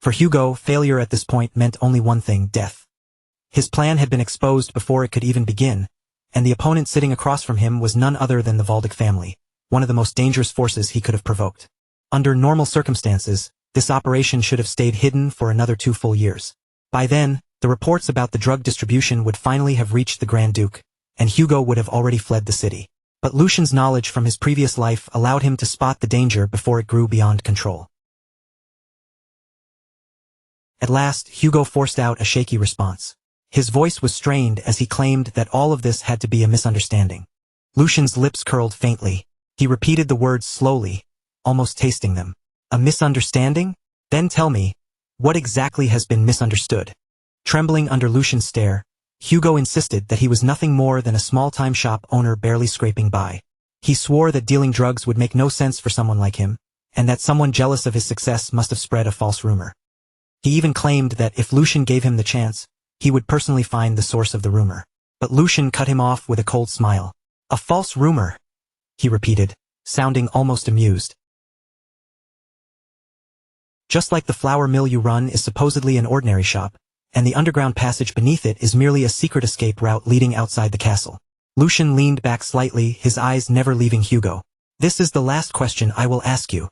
For Hugo, failure at this point meant only one thing: death. His plan had been exposed before it could even begin, and the opponent sitting across from him was none other than the Valdic family, one of the most dangerous forces he could have provoked. Under normal circumstances, this operation should have stayed hidden for another 2 full years. By then, the reports about the drug distribution would finally have reached the Grand Duke, and Hugo would have already fled the city. But Lucian's knowledge from his previous life allowed him to spot the danger before it grew beyond control. At last, Hugo forced out a shaky response. His voice was strained as he claimed that all of this had to be a misunderstanding. Lucian's lips curled faintly. He repeated the words slowly, almost tasting them. "A misunderstanding? Then tell me, what exactly has been misunderstood?" Trembling under Lucian's stare, Hugo insisted that he was nothing more than a small-time shop owner barely scraping by. He swore that dealing drugs would make no sense for someone like him, and that someone jealous of his success must have spread a false rumor. He even claimed that if Lucian gave him the chance, he would personally find the source of the rumor. But Lucian cut him off with a cold smile. "A false rumor," he repeated, sounding almost amused. "Just like the flour mill you run is supposedly an ordinary shop, and the underground passage beneath it is merely a secret escape route leading outside the castle." Lucian leaned back slightly, his eyes never leaving Hugo. "This is the last question I will ask you.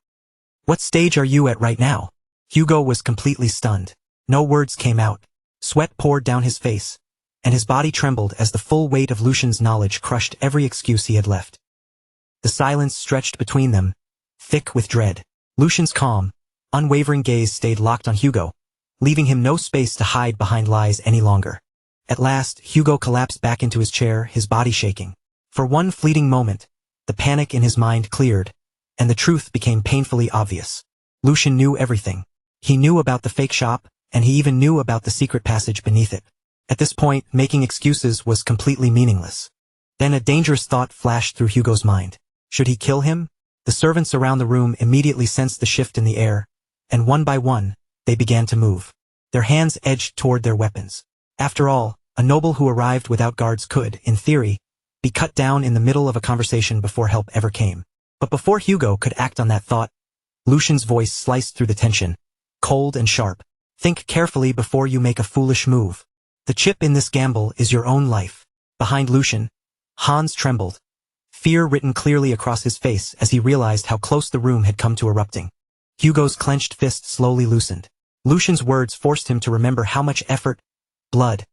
What stage are you at right now?" Hugo was completely stunned. No words came out. Sweat poured down his face, and his body trembled as the full weight of Lucian's knowledge crushed every excuse he had left. The silence stretched between them, thick with dread. Lucian's calm, unwavering gaze stayed locked on Hugo, leaving him no space to hide behind lies any longer. At last, Hugo collapsed back into his chair, his body shaking. For one fleeting moment, the panic in his mind cleared, and the truth became painfully obvious. Lucian knew everything. He knew about the fake shop, and he even knew about the secret passage beneath it. At this point, making excuses was completely meaningless. Then a dangerous thought flashed through Hugo's mind. Should he kill him? The servants around the room immediately sensed the shift in the air, and one by one, they began to move. Their hands edged toward their weapons. After all, a noble who arrived without guards could, in theory, be cut down in the middle of a conversation before help ever came. But before Hugo could act on that thought, Lucian's voice sliced through the tension, cold and sharp. "Think carefully before you make a foolish move. The chip in this gamble is your own life." Behind Lucian, Hans trembled, fear written clearly across his face as he realized how close the room had come to erupting. Hugo's clenched fist slowly loosened. Lucian's words forced him to remember how much effort, blood,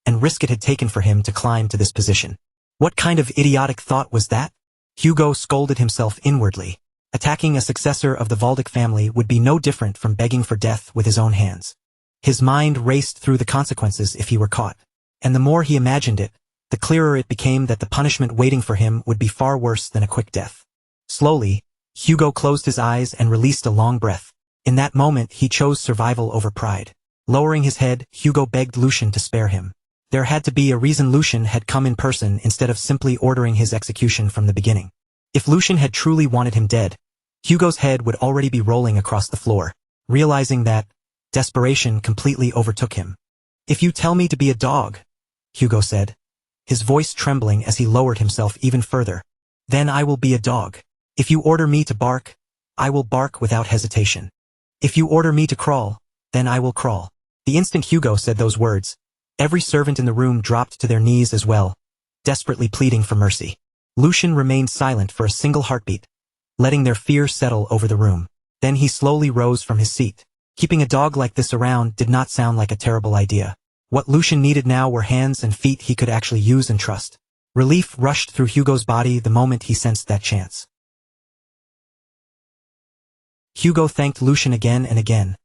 and risk it had taken for him to climb to this position. What kind of idiotic thought was that? Hugo scolded himself inwardly. Attacking a successor of the Valdic family would be no different from begging for death with his own hands. His mind raced through the consequences if he were caught, and the more he imagined it, the clearer it became that the punishment waiting for him would be far worse than a quick death. Slowly, Hugo closed his eyes and released a long breath. In that moment, he chose survival over pride. Lowering his head, Hugo begged Lucian to spare him. There had to be a reason Lucian had come in person instead of simply ordering his execution from the beginning. If Lucian had truly wanted him dead, Hugo's head would already be rolling across the floor. Realizing that, desperation completely overtook him. "If you tell me to be a dog," Hugo said, his voice trembling as he lowered himself even further, "then I will be a dog. If you order me to bark, I will bark without hesitation. If you order me to crawl, then I will crawl." The instant Hugo said those words, every servant in the room dropped to their knees as well, desperately pleading for mercy. Lucian remained silent for a single heartbeat, letting their fear settle over the room. Then he slowly rose from his seat. Keeping a dog like this around did not sound like a terrible idea. What Lucian needed now were hands and feet he could actually use and trust. Relief rushed through Hugo's body the moment he sensed that chance. Hugo thanked Lucian again and again,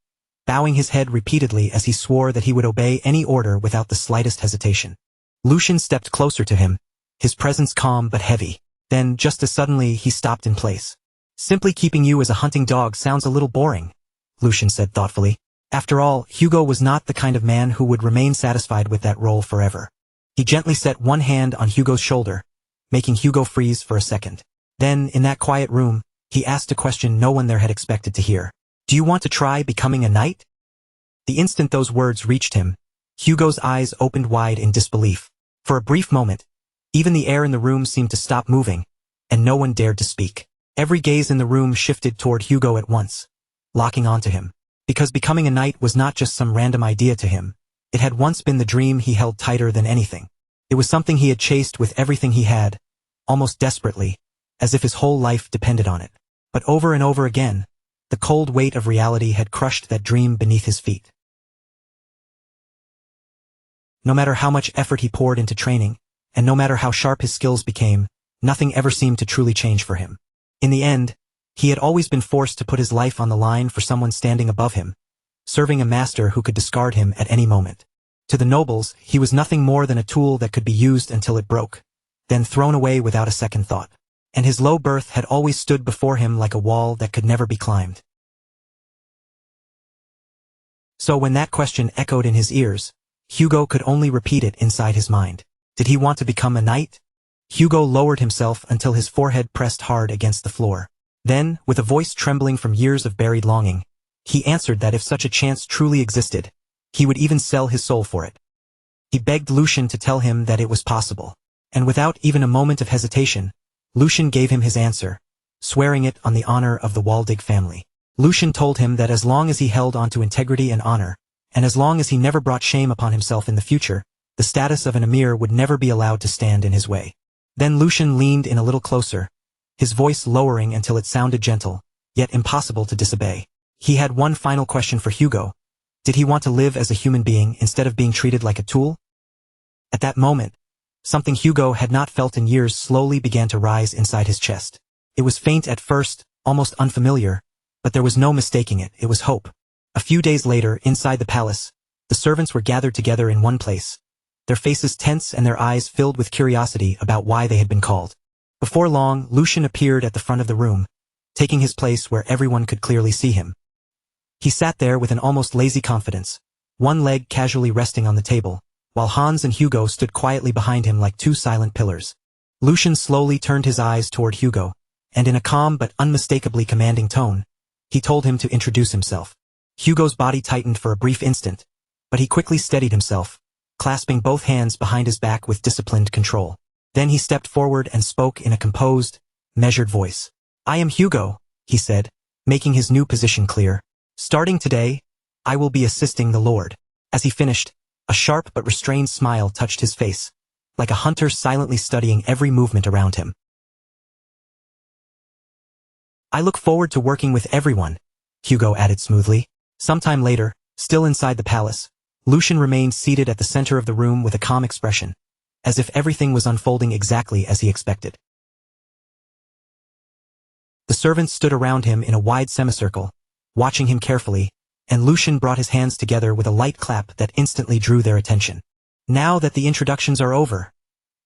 bowing his head repeatedly as he swore that he would obey any order without the slightest hesitation. Lucian stepped closer to him, his presence calm but heavy. Then, just as suddenly, he stopped in place. "Simply keeping you as a hunting dog sounds a little boring," Lucian said thoughtfully. After all, Hugo was not the kind of man who would remain satisfied with that role forever. He gently set one hand on Hugo's shoulder, making Hugo freeze for a second. Then, in that quiet room, he asked a question no one there had expected to hear. "Do you want to try becoming a knight?" The instant those words reached him, Hugo's eyes opened wide in disbelief. For a brief moment, even the air in the room seemed to stop moving, and no one dared to speak. Every gaze in the room shifted toward Hugo at once, locking onto him. Because becoming a knight was not just some random idea to him, it had once been the dream he held tighter than anything. It was something he had chased with everything he had, almost desperately, as if his whole life depended on it. But over and over again, the cold weight of reality had crushed that dream beneath his feet. No matter how much effort he poured into training, and no matter how sharp his skills became, nothing ever seemed to truly change for him. In the end, he had always been forced to put his life on the line for someone standing above him, serving a master who could discard him at any moment. To the nobles, he was nothing more than a tool that could be used until it broke, then thrown away without a second thought. And his low birth had always stood before him like a wall that could never be climbed. So when that question echoed in his ears, Hugo could only repeat it inside his mind. Did he want to become a knight? Hugo lowered himself until his forehead pressed hard against the floor. Then, with a voice trembling from years of buried longing, he answered that if such a chance truly existed, he would even sell his soul for it. He begged Lucian to tell him that it was possible. And without even a moment of hesitation, Lucian gave him his answer, swearing it on the honor of the Waldig family. Lucian told him that as long as he held onto integrity and honor, and as long as he never brought shame upon himself in the future, the status of an emir would never be allowed to stand in his way. Then Lucian leaned in a little closer, his voice lowering until it sounded gentle, yet impossible to disobey. He had one final question for Hugo. Did he want to live as a human being instead of being treated like a tool? At that moment, something Hugo had not felt in years slowly began to rise inside his chest. It was faint at first, almost unfamiliar, but there was no mistaking it. It was hope. A few days later, inside the palace, the servants were gathered together in one place, their faces tense and their eyes filled with curiosity about why they had been called. Before long, Lucian appeared at the front of the room, taking his place where everyone could clearly see him. He sat there with an almost lazy confidence, one leg casually resting on the table, while Hans and Hugo stood quietly behind him like two silent pillars. Lucian slowly turned his eyes toward Hugo, and in a calm but unmistakably commanding tone, he told him to introduce himself. Hugo's body tightened for a brief instant, but he quickly steadied himself, clasping both hands behind his back with disciplined control. Then he stepped forward and spoke in a composed, measured voice. "I am Hugo," he said, making his new position clear. "Starting today, I will be assisting the Lord." As he finished, a sharp but restrained smile touched his face, like a hunter silently studying every movement around him. "I look forward to working with everyone," Hugo added smoothly. Sometime later, still inside the palace, Lucian remained seated at the center of the room with a calm expression, as if everything was unfolding exactly as he expected. The servants stood around him in a wide semicircle, watching him carefully, and Lucian brought his hands together with a light clap that instantly drew their attention. "Now that the introductions are over,"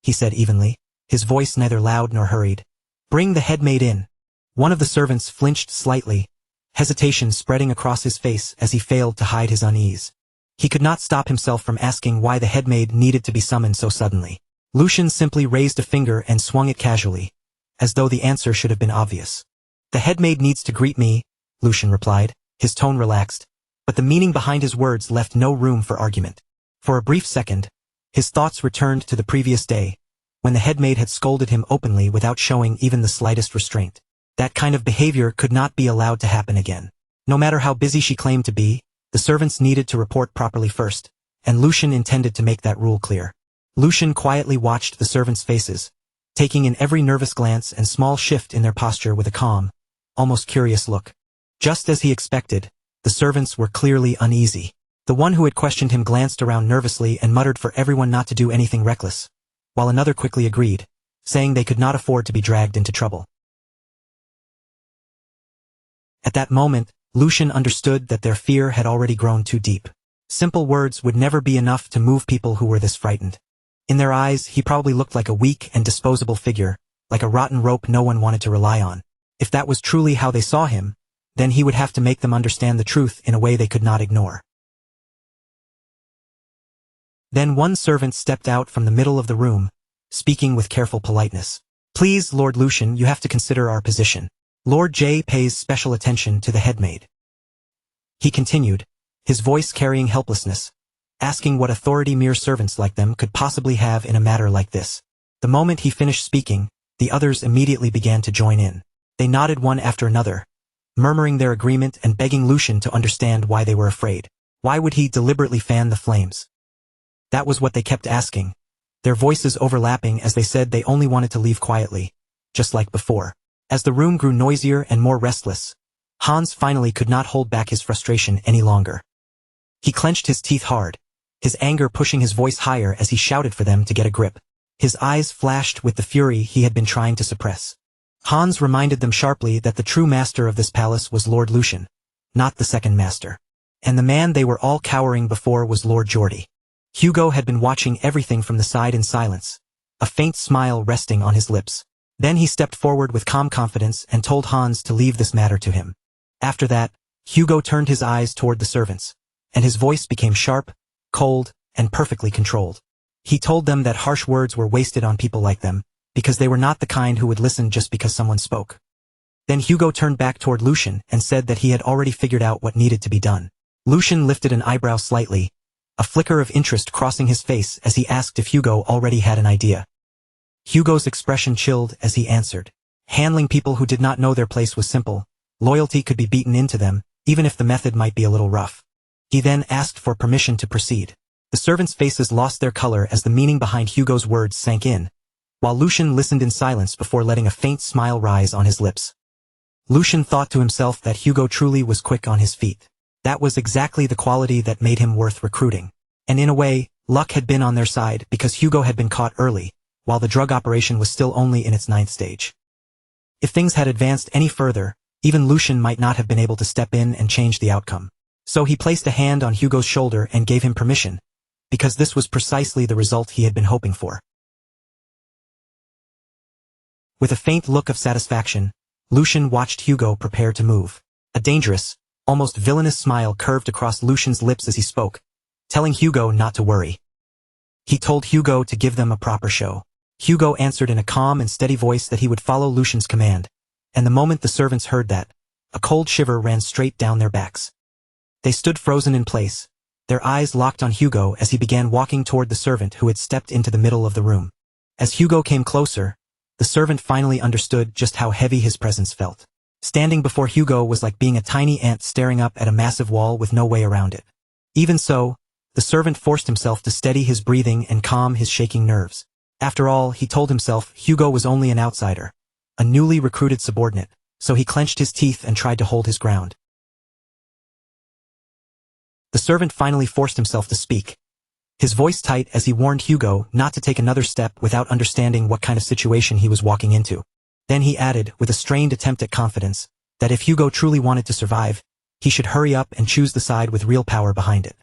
he said evenly, his voice neither loud nor hurried, "bring the headmaid in." One of the servants flinched slightly, hesitation spreading across his face as he failed to hide his unease. He could not stop himself from asking why the headmaid needed to be summoned so suddenly. Lucian simply raised a finger and swung it casually, as though the answer should have been obvious. The headmaid needs to greet me, Lucian replied, his tone relaxed, but the meaning behind his words left no room for argument. For a brief second, his thoughts returned to the previous day, when the headmaid had scolded him openly without showing even the slightest restraint. That kind of behavior could not be allowed to happen again. No matter how busy she claimed to be, the servants needed to report properly first, and Lucian intended to make that rule clear. Lucian quietly watched the servants' faces, taking in every nervous glance and small shift in their posture with a calm, almost curious look. Just as he expected, the servants were clearly uneasy. The one who had questioned him glanced around nervously and muttered for everyone not to do anything reckless, while another quickly agreed, saying they could not afford to be dragged into trouble. At that moment, Lucian understood that their fear had already grown too deep. Simple words would never be enough to move people who were this frightened. In their eyes, he probably looked like a weak and disposable figure, like a rotten rope no one wanted to rely on. If that was truly how they saw him, then he would have to make them understand the truth in a way they could not ignore. Then one servant stepped out from the middle of the room, speaking with careful politeness. Please, Lord Lucian, you have to consider our position. Lord J pays special attention to the headmaid. He continued, his voice carrying helplessness, asking what authority mere servants like them could possibly have in a matter like this. The moment he finished speaking, the others immediately began to join in. They nodded one after another, murmuring their agreement and begging Lucian to understand why they were afraid. Why would he deliberately fan the flames? That was what they kept asking, their voices overlapping as they said they only wanted to leave quietly, just like before. As the room grew noisier and more restless, Hans finally could not hold back his frustration any longer. He clenched his teeth hard, his anger pushing his voice higher as he shouted for them to get a grip. His eyes flashed with the fury he had been trying to suppress. Hans reminded them sharply that the true master of this palace was Lord Lucian, not the second master. And the man they were all cowering before was Lord Geordie. Hugo had been watching everything from the side in silence, a faint smile resting on his lips. Then he stepped forward with calm confidence and told Hans to leave this matter to him. After that, Hugo turned his eyes toward the servants, and his voice became sharp, cold, and perfectly controlled. He told them that harsh words were wasted on people like them, because they were not the kind who would listen just because someone spoke. Then Hugo turned back toward Lucian and said that he had already figured out what needed to be done. Lucian lifted an eyebrow slightly, a flicker of interest crossing his face as he asked if Hugo already had an idea. Hugo's expression chilled as he answered. Handling people who did not know their place was simple. Loyalty could be beaten into them, even if the method might be a little rough. He then asked for permission to proceed. The servants' faces lost their color as the meaning behind Hugo's words sank in, while Lucian listened in silence before letting a faint smile rise on his lips. Lucian thought to himself that Hugo truly was quick on his feet. That was exactly the quality that made him worth recruiting. And in a way, luck had been on their side because Hugo had been caught early, while the drug operation was still only in its 9th stage. If things had advanced any further, even Lucian might not have been able to step in and change the outcome. So he placed a hand on Hugo's shoulder and gave him permission, because this was precisely the result he had been hoping for. With a faint look of satisfaction, Lucian watched Hugo prepare to move. A dangerous, almost villainous smile curved across Lucian's lips as he spoke, telling Hugo not to worry. He told Hugo to give them a proper show. Hugo answered in a calm and steady voice that he would follow Lucian's command, and the moment the servants heard that, a cold shiver ran straight down their backs. They stood frozen in place, their eyes locked on Hugo as he began walking toward the servant who had stepped into the middle of the room. As Hugo came closer, the servant finally understood just how heavy his presence felt. Standing before Hugo was like being a tiny ant staring up at a massive wall with no way around it. Even so, the servant forced himself to steady his breathing and calm his shaking nerves. After all, he told himself, Hugo was only an outsider, a newly recruited subordinate, so he clenched his teeth and tried to hold his ground. The servant finally forced himself to speak, his voice tight as he warned Hugo not to take another step without understanding what kind of situation he was walking into. Then he added, with a strained attempt at confidence, that if Hugo truly wanted to survive, he should hurry up and choose the side with real power behind it.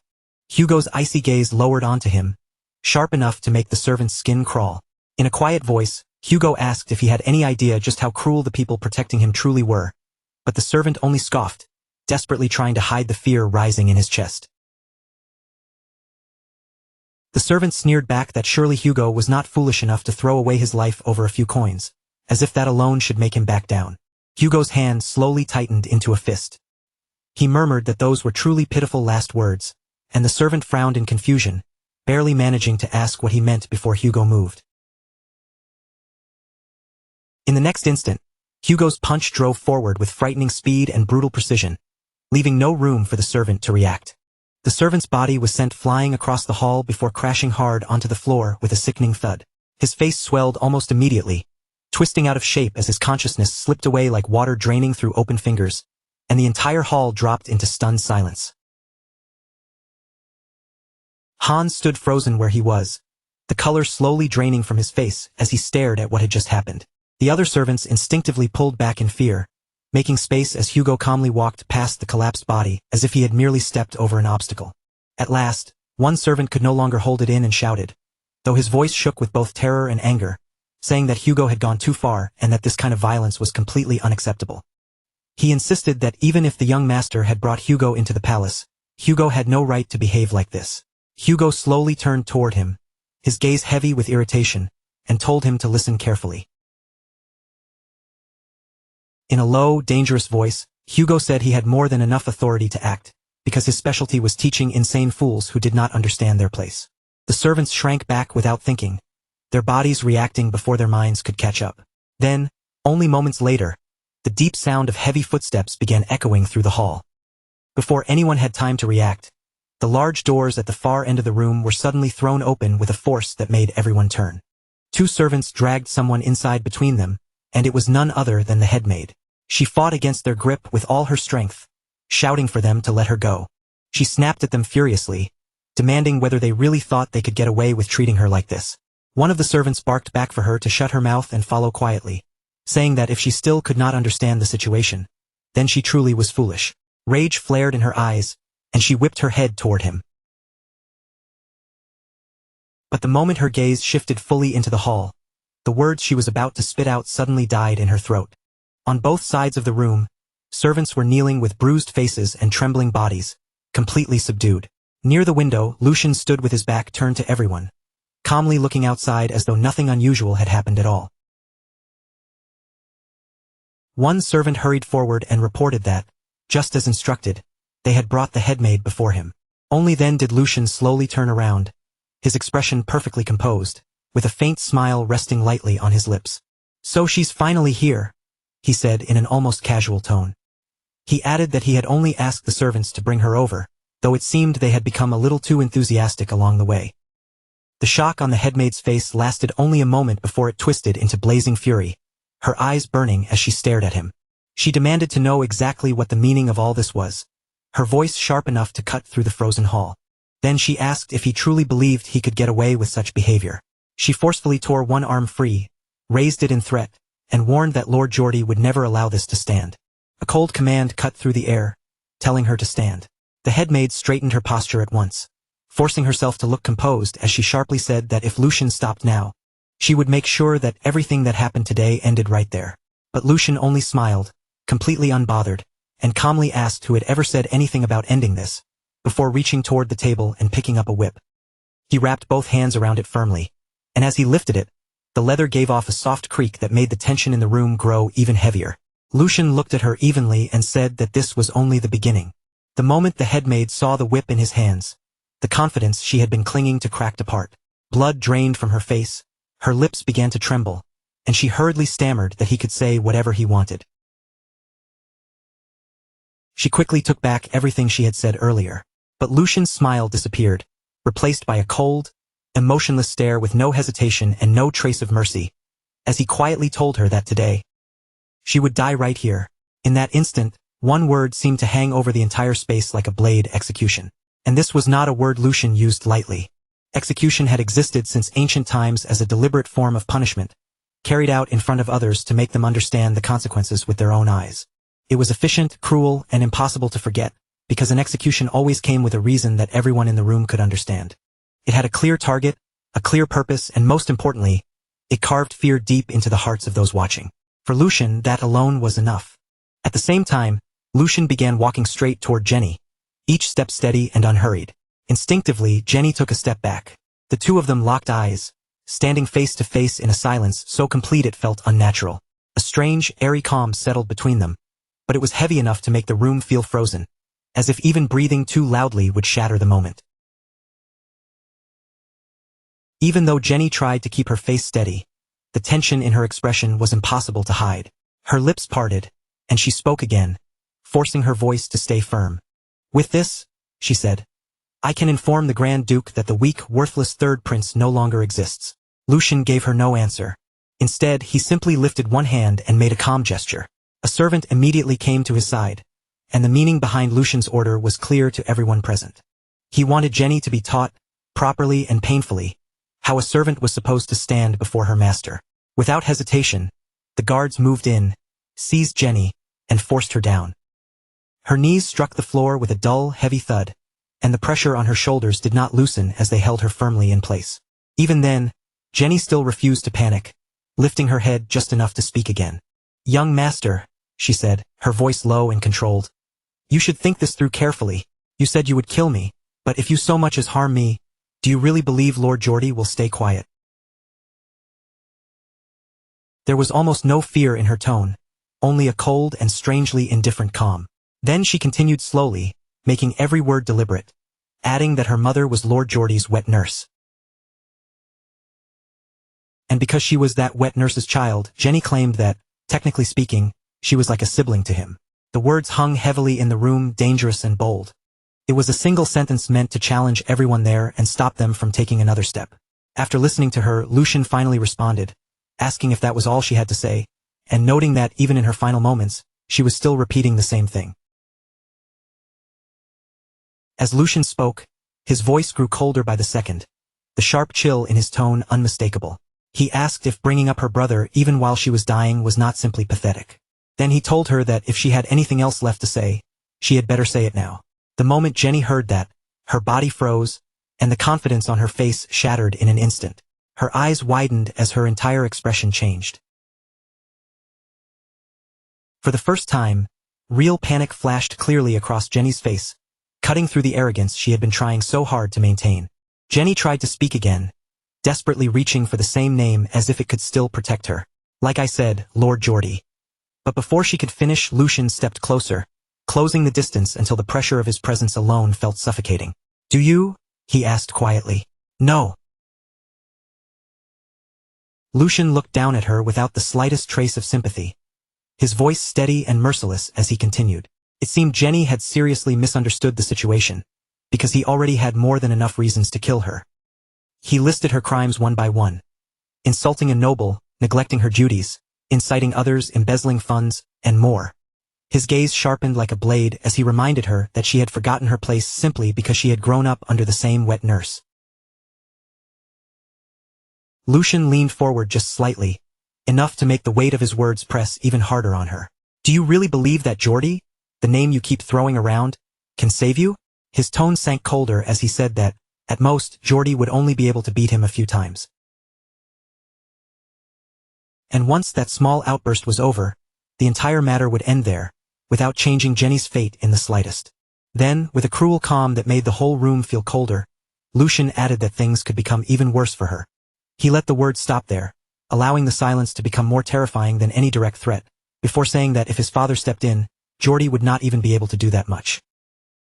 Hugo's icy gaze lowered onto him, sharp enough to make the servant's skin crawl. In a quiet voice, Hugo asked if he had any idea just how cruel the people protecting him truly were, but the servant only scoffed, desperately trying to hide the fear rising in his chest. The servant sneered back that surely Hugo was not foolish enough to throw away his life over a few coins, as if that alone should make him back down. Hugo's hand slowly tightened into a fist. He murmured that those were truly pitiful last words, and the servant frowned in confusion, barely managing to ask what he meant before Hugo moved. In the next instant, Hugo's punch drove forward with frightening speed and brutal precision, leaving no room for the servant to react. The servant's body was sent flying across the hall before crashing hard onto the floor with a sickening thud. His face swelled almost immediately, twisting out of shape as his consciousness slipped away like water draining through open fingers, and the entire hall dropped into stunned silence. Hans stood frozen where he was, the color slowly draining from his face as he stared at what had just happened. The other servants instinctively pulled back in fear, making space as Hugo calmly walked past the collapsed body as if he had merely stepped over an obstacle. At last, one servant could no longer hold it in and shouted, though his voice shook with both terror and anger, saying that Hugo had gone too far and that this kind of violence was completely unacceptable. He insisted that even if the young master had brought Hugo into the palace, Hugo had no right to behave like this. Hugo slowly turned toward him, his gaze heavy with irritation, and told him to listen carefully. In a low, dangerous voice, Hugo said he had more than enough authority to act, because his specialty was teaching insane fools who did not understand their place. The servants shrank back without thinking, their bodies reacting before their minds could catch up. Then, only moments later, the deep sound of heavy footsteps began echoing through the hall. Before anyone had time to react, the large doors at the far end of the room were suddenly thrown open with a force that made everyone turn. Two servants dragged someone inside between them, and it was none other than the headmaid. She fought against their grip with all her strength, shouting for them to let her go. She snapped at them furiously, demanding whether they really thought they could get away with treating her like this. One of the servants barked back for her to shut her mouth and follow quietly, saying that if she still could not understand the situation, then she truly was foolish. Rage flared in her eyes, and she whipped her head toward him. But the moment her gaze shifted fully into the hall, the words she was about to spit out suddenly died in her throat. On both sides of the room, servants were kneeling with bruised faces and trembling bodies, completely subdued. Near the window, Lucian stood with his back turned to everyone, calmly looking outside as though nothing unusual had happened at all. One servant hurried forward and reported that, just as instructed, they had brought the headmaid before him. Only then did Lucian slowly turn around, his expression perfectly composed, with a faint smile resting lightly on his lips. "So she's finally here," he said in an almost casual tone. He added that he had only asked the servants to bring her over, though it seemed they had become a little too enthusiastic along the way. The shock on the headmaid's face lasted only a moment before it twisted into blazing fury, her eyes burning as she stared at him. She demanded to know exactly what the meaning of all this was, her voice sharp enough to cut through the frozen hall. Then she asked if he truly believed he could get away with such behavior. She forcefully tore one arm free, raised it in threat, and warned that Lord Geordie would never allow this to stand. A cold command cut through the air, telling her to stand. The headmaid straightened her posture at once, forcing herself to look composed as she sharply said that if Lucian stopped now, she would make sure that everything that happened today ended right there. But Lucian only smiled, completely unbothered, and calmly asked who had ever said anything about ending this, before reaching toward the table and picking up a whip. He wrapped both hands around it firmly, and as he lifted it, the leather gave off a soft creak that made the tension in the room grow even heavier. Lucian looked at her evenly and said that this was only the beginning. The moment the headmaid saw the whip in his hands, the confidence she had been clinging to cracked apart. Blood drained from her face, her lips began to tremble, and she hurriedly stammered that he could say whatever he wanted. She quickly took back everything she had said earlier, but Lucian's smile disappeared, replaced by a cold, emotionless stare with no hesitation and no trace of mercy, as he quietly told her that today, she would die right here. In that instant, one word seemed to hang over the entire space like a blade: execution. And this was not a word Lucian used lightly. Execution had existed since ancient times as a deliberate form of punishment, carried out in front of others to make them understand the consequences with their own eyes. It was efficient, cruel, and impossible to forget, because an execution always came with a reason that everyone in the room could understand. It had a clear target, a clear purpose, and most importantly, it carved fear deep into the hearts of those watching. For Lucian, that alone was enough. At the same time, Lucian began walking straight toward Jenny, each step steady and unhurried. Instinctively, Jenny took a step back, The two of them locked eyes, standing face to face in a silence so complete it felt unnatural. A strange, airy calm settled between them, but it was heavy enough to make the room feel frozen, as if even breathing too loudly would shatter the moment. Even though Jenny tried to keep her face steady, the tension in her expression was impossible to hide. Her lips parted, and she spoke again, forcing her voice to stay firm. "With this," she said, "I can inform the Grand Duke that the weak, worthless third prince no longer exists." Lucian gave her no answer. Instead, he simply lifted one hand and made a calm gesture. A servant immediately came to his side, and the meaning behind Lucian's order was clear to everyone present. He wanted Jenny to be taught, properly and painfully, how a servant was supposed to stand before her master. Without hesitation, the guards moved in, seized Jenny, and forced her down. Her knees struck the floor with a dull, heavy thud, and the pressure on her shoulders did not loosen as they held her firmly in place. Even then, Jenny still refused to panic, lifting her head just enough to speak again. "Young master," she said, her voice low and controlled, "you should think this through carefully. You said you would kill me, but if you so much as harm me, do you really believe Lord Geordie will stay quiet?" There was almost no fear in her tone, only a cold and strangely indifferent calm. Then she continued slowly, making every word deliberate, adding that her mother was Lord Geordie's wet nurse. And because she was that wet nurse's child, Jenny claimed that, technically speaking, she was like a sibling to him. The words hung heavily in the room, dangerous and bold. It was a single sentence meant to challenge everyone there and stop them from taking another step. After listening to her, Lucian finally responded, asking if that was all she had to say, and noting that even in her final moments, she was still repeating the same thing. As Lucian spoke, his voice grew colder by the second, the sharp chill in his tone unmistakable. He asked if bringing up her brother even while she was dying was not simply pathetic. Then he told her that if she had anything else left to say, she had better say it now. The moment Jenny heard that, her body froze, and the confidence on her face shattered in an instant. Her eyes widened as her entire expression changed. For the first time, real panic flashed clearly across Jenny's face, cutting through the arrogance she had been trying so hard to maintain. Jenny tried to speak again, desperately reaching for the same name as if it could still protect her. "Like I said, Lord Geordie." But before she could finish, Lucian stepped closer, closing the distance until the pressure of his presence alone felt suffocating. "Do you?" he asked quietly. "No." Lucian looked down at her without the slightest trace of sympathy, his voice steady and merciless as he continued. It seemed Jenny had seriously misunderstood the situation, because he already had more than enough reasons to kill her. He listed her crimes one by one. Insulting a noble, neglecting her duties, inciting others, embezzling funds, and more. His gaze sharpened like a blade as he reminded her that she had forgotten her place simply because she had grown up under the same wet nurse. Lucian leaned forward just slightly, enough to make the weight of his words press even harder on her. "Do you really believe that Geordie, the name you keep throwing around, can save you?" His tone sank colder as he said that, at most, Geordie would only be able to beat him a few times. And once that small outburst was over, the entire matter would end there, without changing Jenny's fate in the slightest. Then, with a cruel calm that made the whole room feel colder, Lucian added that things could become even worse for her. He let the words stop there, allowing the silence to become more terrifying than any direct threat, before saying that if his father stepped in, Geordie would not even be able to do that much.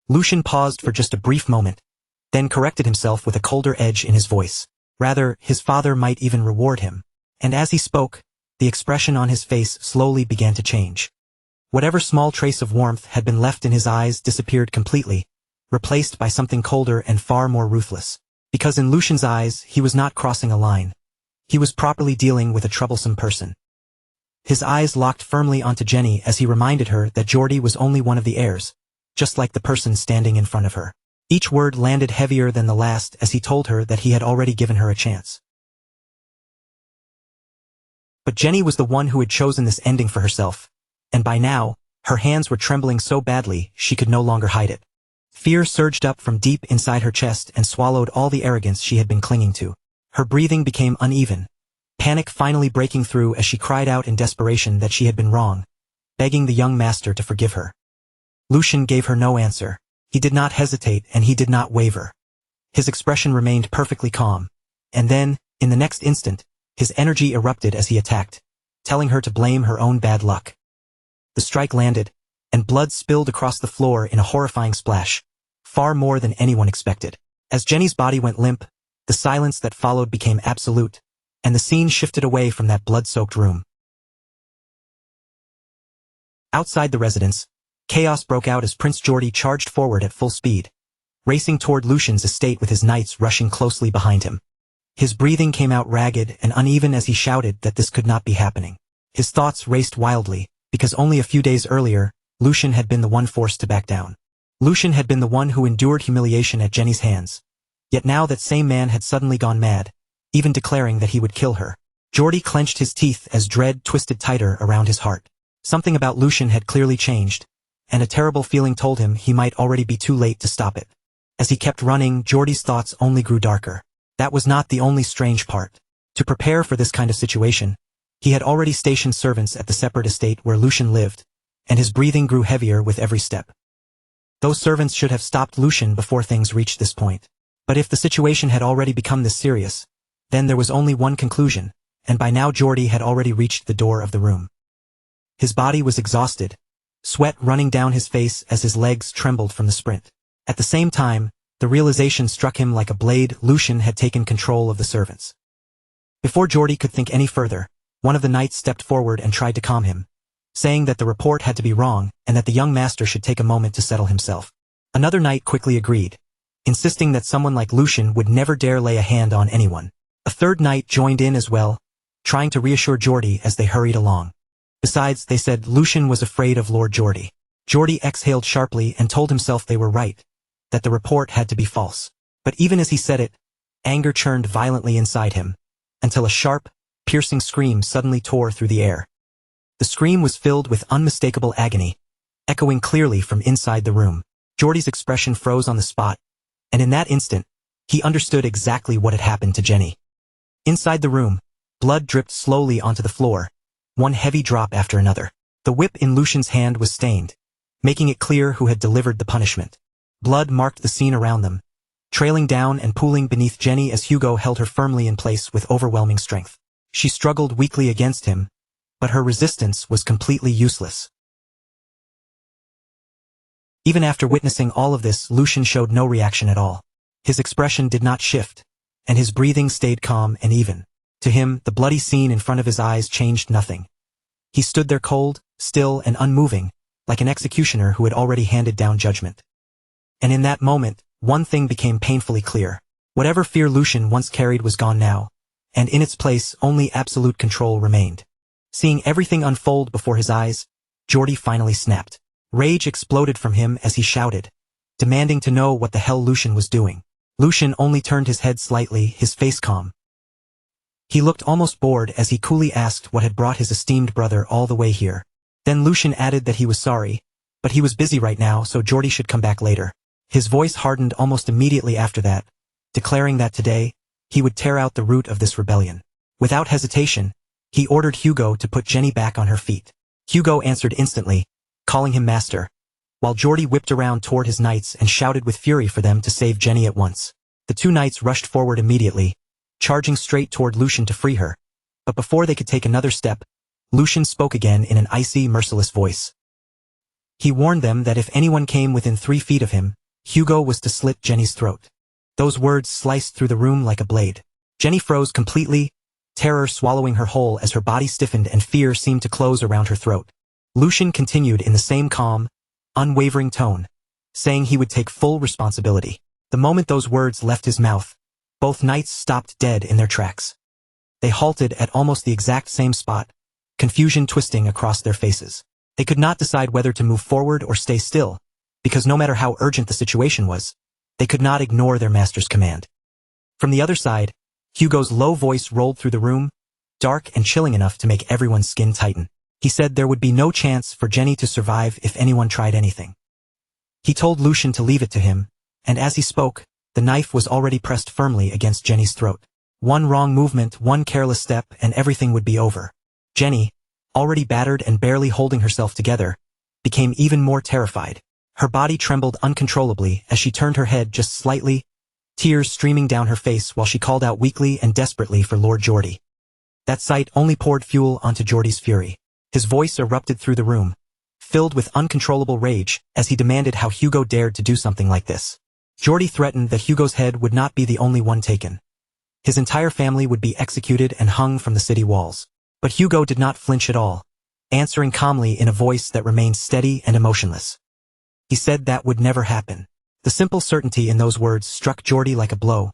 Lucian paused for just a brief moment, then corrected himself with a colder edge in his voice. Rather, his father might even reward him. And as he spoke, the expression on his face slowly began to change. Whatever small trace of warmth had been left in his eyes disappeared completely, replaced by something colder and far more ruthless. Because in Lucian's eyes, he was not crossing a line. He was properly dealing with a troublesome person. His eyes locked firmly onto Jenny as he reminded her that Geordie was only one of the heirs, just like the person standing in front of her. Each word landed heavier than the last as he told her that he had already given her a chance. But Jenny was the one who had chosen this ending for herself, and by now, her hands were trembling so badly she could no longer hide it. Fear surged up from deep inside her chest and swallowed all the arrogance she had been clinging to. Her breathing became uneven, panic finally breaking through as she cried out in desperation that she had been wrong, begging the young master to forgive her. Lucian gave her no answer. He did not hesitate and he did not waver. His expression remained perfectly calm, And then, in the next instant, his energy erupted as he attacked, telling her to blame her own bad luck. The strike landed, and blood spilled across the floor in a horrifying splash, far more than anyone expected. As Jenny's body went limp, the silence that followed became absolute, and the scene shifted away from that blood-soaked room. Outside the residence, chaos broke out as Prince Geordie charged forward at full speed, racing toward Lucian's estate with his knights rushing closely behind him. His breathing came out ragged and uneven as he shouted that this could not be happening. His thoughts raced wildly, because only a few days earlier, Lucian had been the one forced to back down. Lucian had been the one who endured humiliation at Jenny's hands. Yet now that same man had suddenly gone mad, even declaring that he would kill her. Geordie clenched his teeth as dread twisted tighter around his heart. Something about Lucian had clearly changed, and a terrible feeling told him he might already be too late to stop it. As he kept running, Geordie's thoughts only grew darker. That was not the only strange part. To prepare for this kind of situation, he had already stationed servants at the separate estate where Lucian lived, and his breathing grew heavier with every step. Those servants should have stopped Lucian before things reached this point. But if the situation had already become this serious, then there was only one conclusion, and by now Geordie had already reached the door of the room. His body was exhausted, sweat running down his face as his legs trembled from the sprint. At the same time, the realization struck him like a blade. Lucian had taken control of the servants. Before Geordie could think any further, one of the knights stepped forward and tried to calm him, saying that the report had to be wrong and that the young master should take a moment to settle himself. Another knight quickly agreed, insisting that someone like Lucian would never dare lay a hand on anyone. A third knight joined in as well, trying to reassure Geordie as they hurried along. Besides, they said Lucian was afraid of Lord Geordie. Geordie exhaled sharply and told himself they were right, that the report had to be false. But even as he said it, anger churned violently inside him, until a sharp, piercing scream suddenly tore through the air. The scream was filled with unmistakable agony, echoing clearly from inside the room. Geordie's expression froze on the spot, and in that instant, he understood exactly what had happened to Jenny. Inside the room, blood dripped slowly onto the floor, one heavy drop after another. The whip in Lucian's hand was stained, making it clear who had delivered the punishment. Blood marked the scene around them, trailing down and pooling beneath Jenny as Hugo held her firmly in place with overwhelming strength. She struggled weakly against him, but her resistance was completely useless. Even after witnessing all of this, Lucian showed no reaction at all. His expression did not shift, and his breathing stayed calm and even. To him, the bloody scene in front of his eyes changed nothing. He stood there cold, still, and unmoving, like an executioner who had already handed down judgment. And in that moment, one thing became painfully clear. Whatever fear Lucian once carried was gone now, and in its place only absolute control remained. Seeing everything unfold before his eyes, Geordie finally snapped. Rage exploded from him as he shouted, demanding to know what the hell Lucian was doing. Lucian only turned his head slightly, his face calm. He looked almost bored as he coolly asked what had brought his esteemed brother all the way here. Then Lucian added that he was sorry, but he was busy right now, so Geordie should come back later. His voice hardened almost immediately after that, declaring that today, he would tear out the root of this rebellion. Without hesitation, he ordered Hugo to put Jenny back on her feet. Hugo answered instantly, calling him master, while Geordie whipped around toward his knights and shouted with fury for them to save Jenny at once. The two knights rushed forward immediately, charging straight toward Lucian to free her. But before they could take another step, Lucian spoke again in an icy, merciless voice. He warned them that if anyone came within 3 feet of him, Hugo was to slit Jenny's throat. Those words sliced through the room like a blade. Jenny froze completely, terror swallowing her whole as her body stiffened and fear seemed to close around her throat. Lucian continued in the same calm, unwavering tone, saying he would take full responsibility. The moment those words left his mouth, both knights stopped dead in their tracks. They halted at almost the exact same spot, confusion twisting across their faces. They could not decide whether to move forward or stay still, because no matter how urgent the situation was, they could not ignore their master's command. From the other side, Hugo's low voice rolled through the room, dark and chilling enough to make everyone's skin tighten. He said there would be no chance for Jenny to survive if anyone tried anything. He told Lucian to leave it to him, and as he spoke, the knife was already pressed firmly against Jenny's throat. One wrong movement, one careless step, and everything would be over. Jenny, already battered and barely holding herself together, became even more terrified. Her body trembled uncontrollably as she turned her head just slightly, tears streaming down her face while she called out weakly and desperately for Lord Geordie. That sight only poured fuel onto Geordie's fury. His voice erupted through the room, filled with uncontrollable rage, as he demanded how Hugo dared to do something like this. Geordie threatened that Hugo's head would not be the only one taken. His entire family would be executed and hung from the city walls. But Hugo did not flinch at all, answering calmly in a voice that remained steady and emotionless. He said that would never happen. The simple certainty in those words struck Geordie like a blow,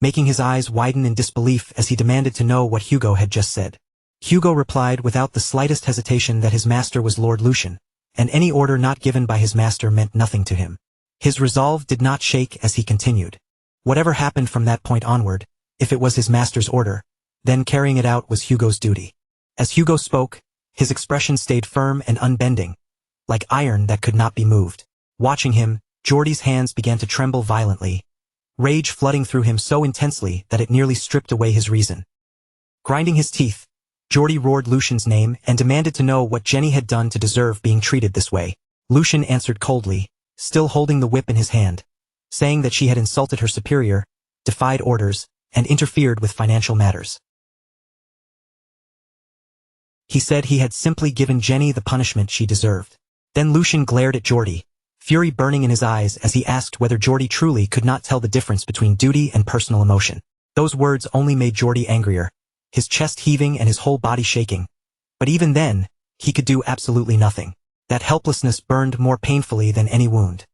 making his eyes widen in disbelief as he demanded to know what Hugo had just said. Hugo replied without the slightest hesitation that his master was Lord Lucian, and any order not given by his master meant nothing to him. His resolve did not shake as he continued. Whatever happened from that point onward, if it was his master's order, then carrying it out was Hugo's duty. As Hugo spoke, his expression stayed firm and unbending, like iron that could not be moved. Watching him, Geordie's hands began to tremble violently, rage flooding through him so intensely that it nearly stripped away his reason. Grinding his teeth, Geordie roared Lucian's name and demanded to know what Jenny had done to deserve being treated this way. Lucian answered coldly, still holding the whip in his hand, saying that she had insulted her superior, defied orders, and interfered with financial matters. He said he had simply given Jenny the punishment she deserved. Then Lucian glared at Geordie, fury burning in his eyes as he asked whether Geordie truly could not tell the difference between duty and personal emotion. Those words only made Geordie angrier, his chest heaving and his whole body shaking. But even then, he could do absolutely nothing. That helplessness burned more painfully than any wound.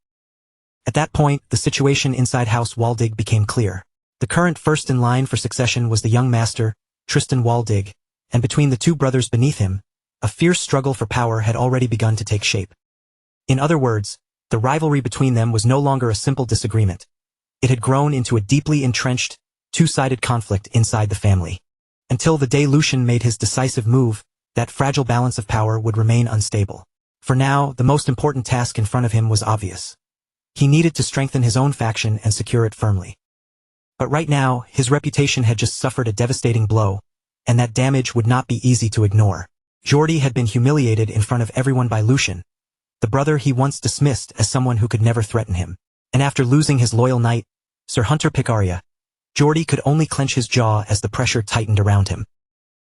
At that point, the situation inside House Waldig became clear. The current first in line for succession was the young master, Tristan Waldig, and between the two brothers beneath him, a fierce struggle for power had already begun to take shape. In other words, the rivalry between them was no longer a simple disagreement. It had grown into a deeply entrenched, two-sided conflict inside the family. Until the day Lucian made his decisive move, that fragile balance of power would remain unstable. For now, the most important task in front of him was obvious. He needed to strengthen his own faction and secure it firmly. But right now, his reputation had just suffered a devastating blow, and that damage would not be easy to ignore. Geordie had been humiliated in front of everyone by Lucian, the brother he once dismissed as someone who could never threaten him. And after losing his loyal knight, Sir Hunter Picaria, Geordie could only clench his jaw as the pressure tightened around him.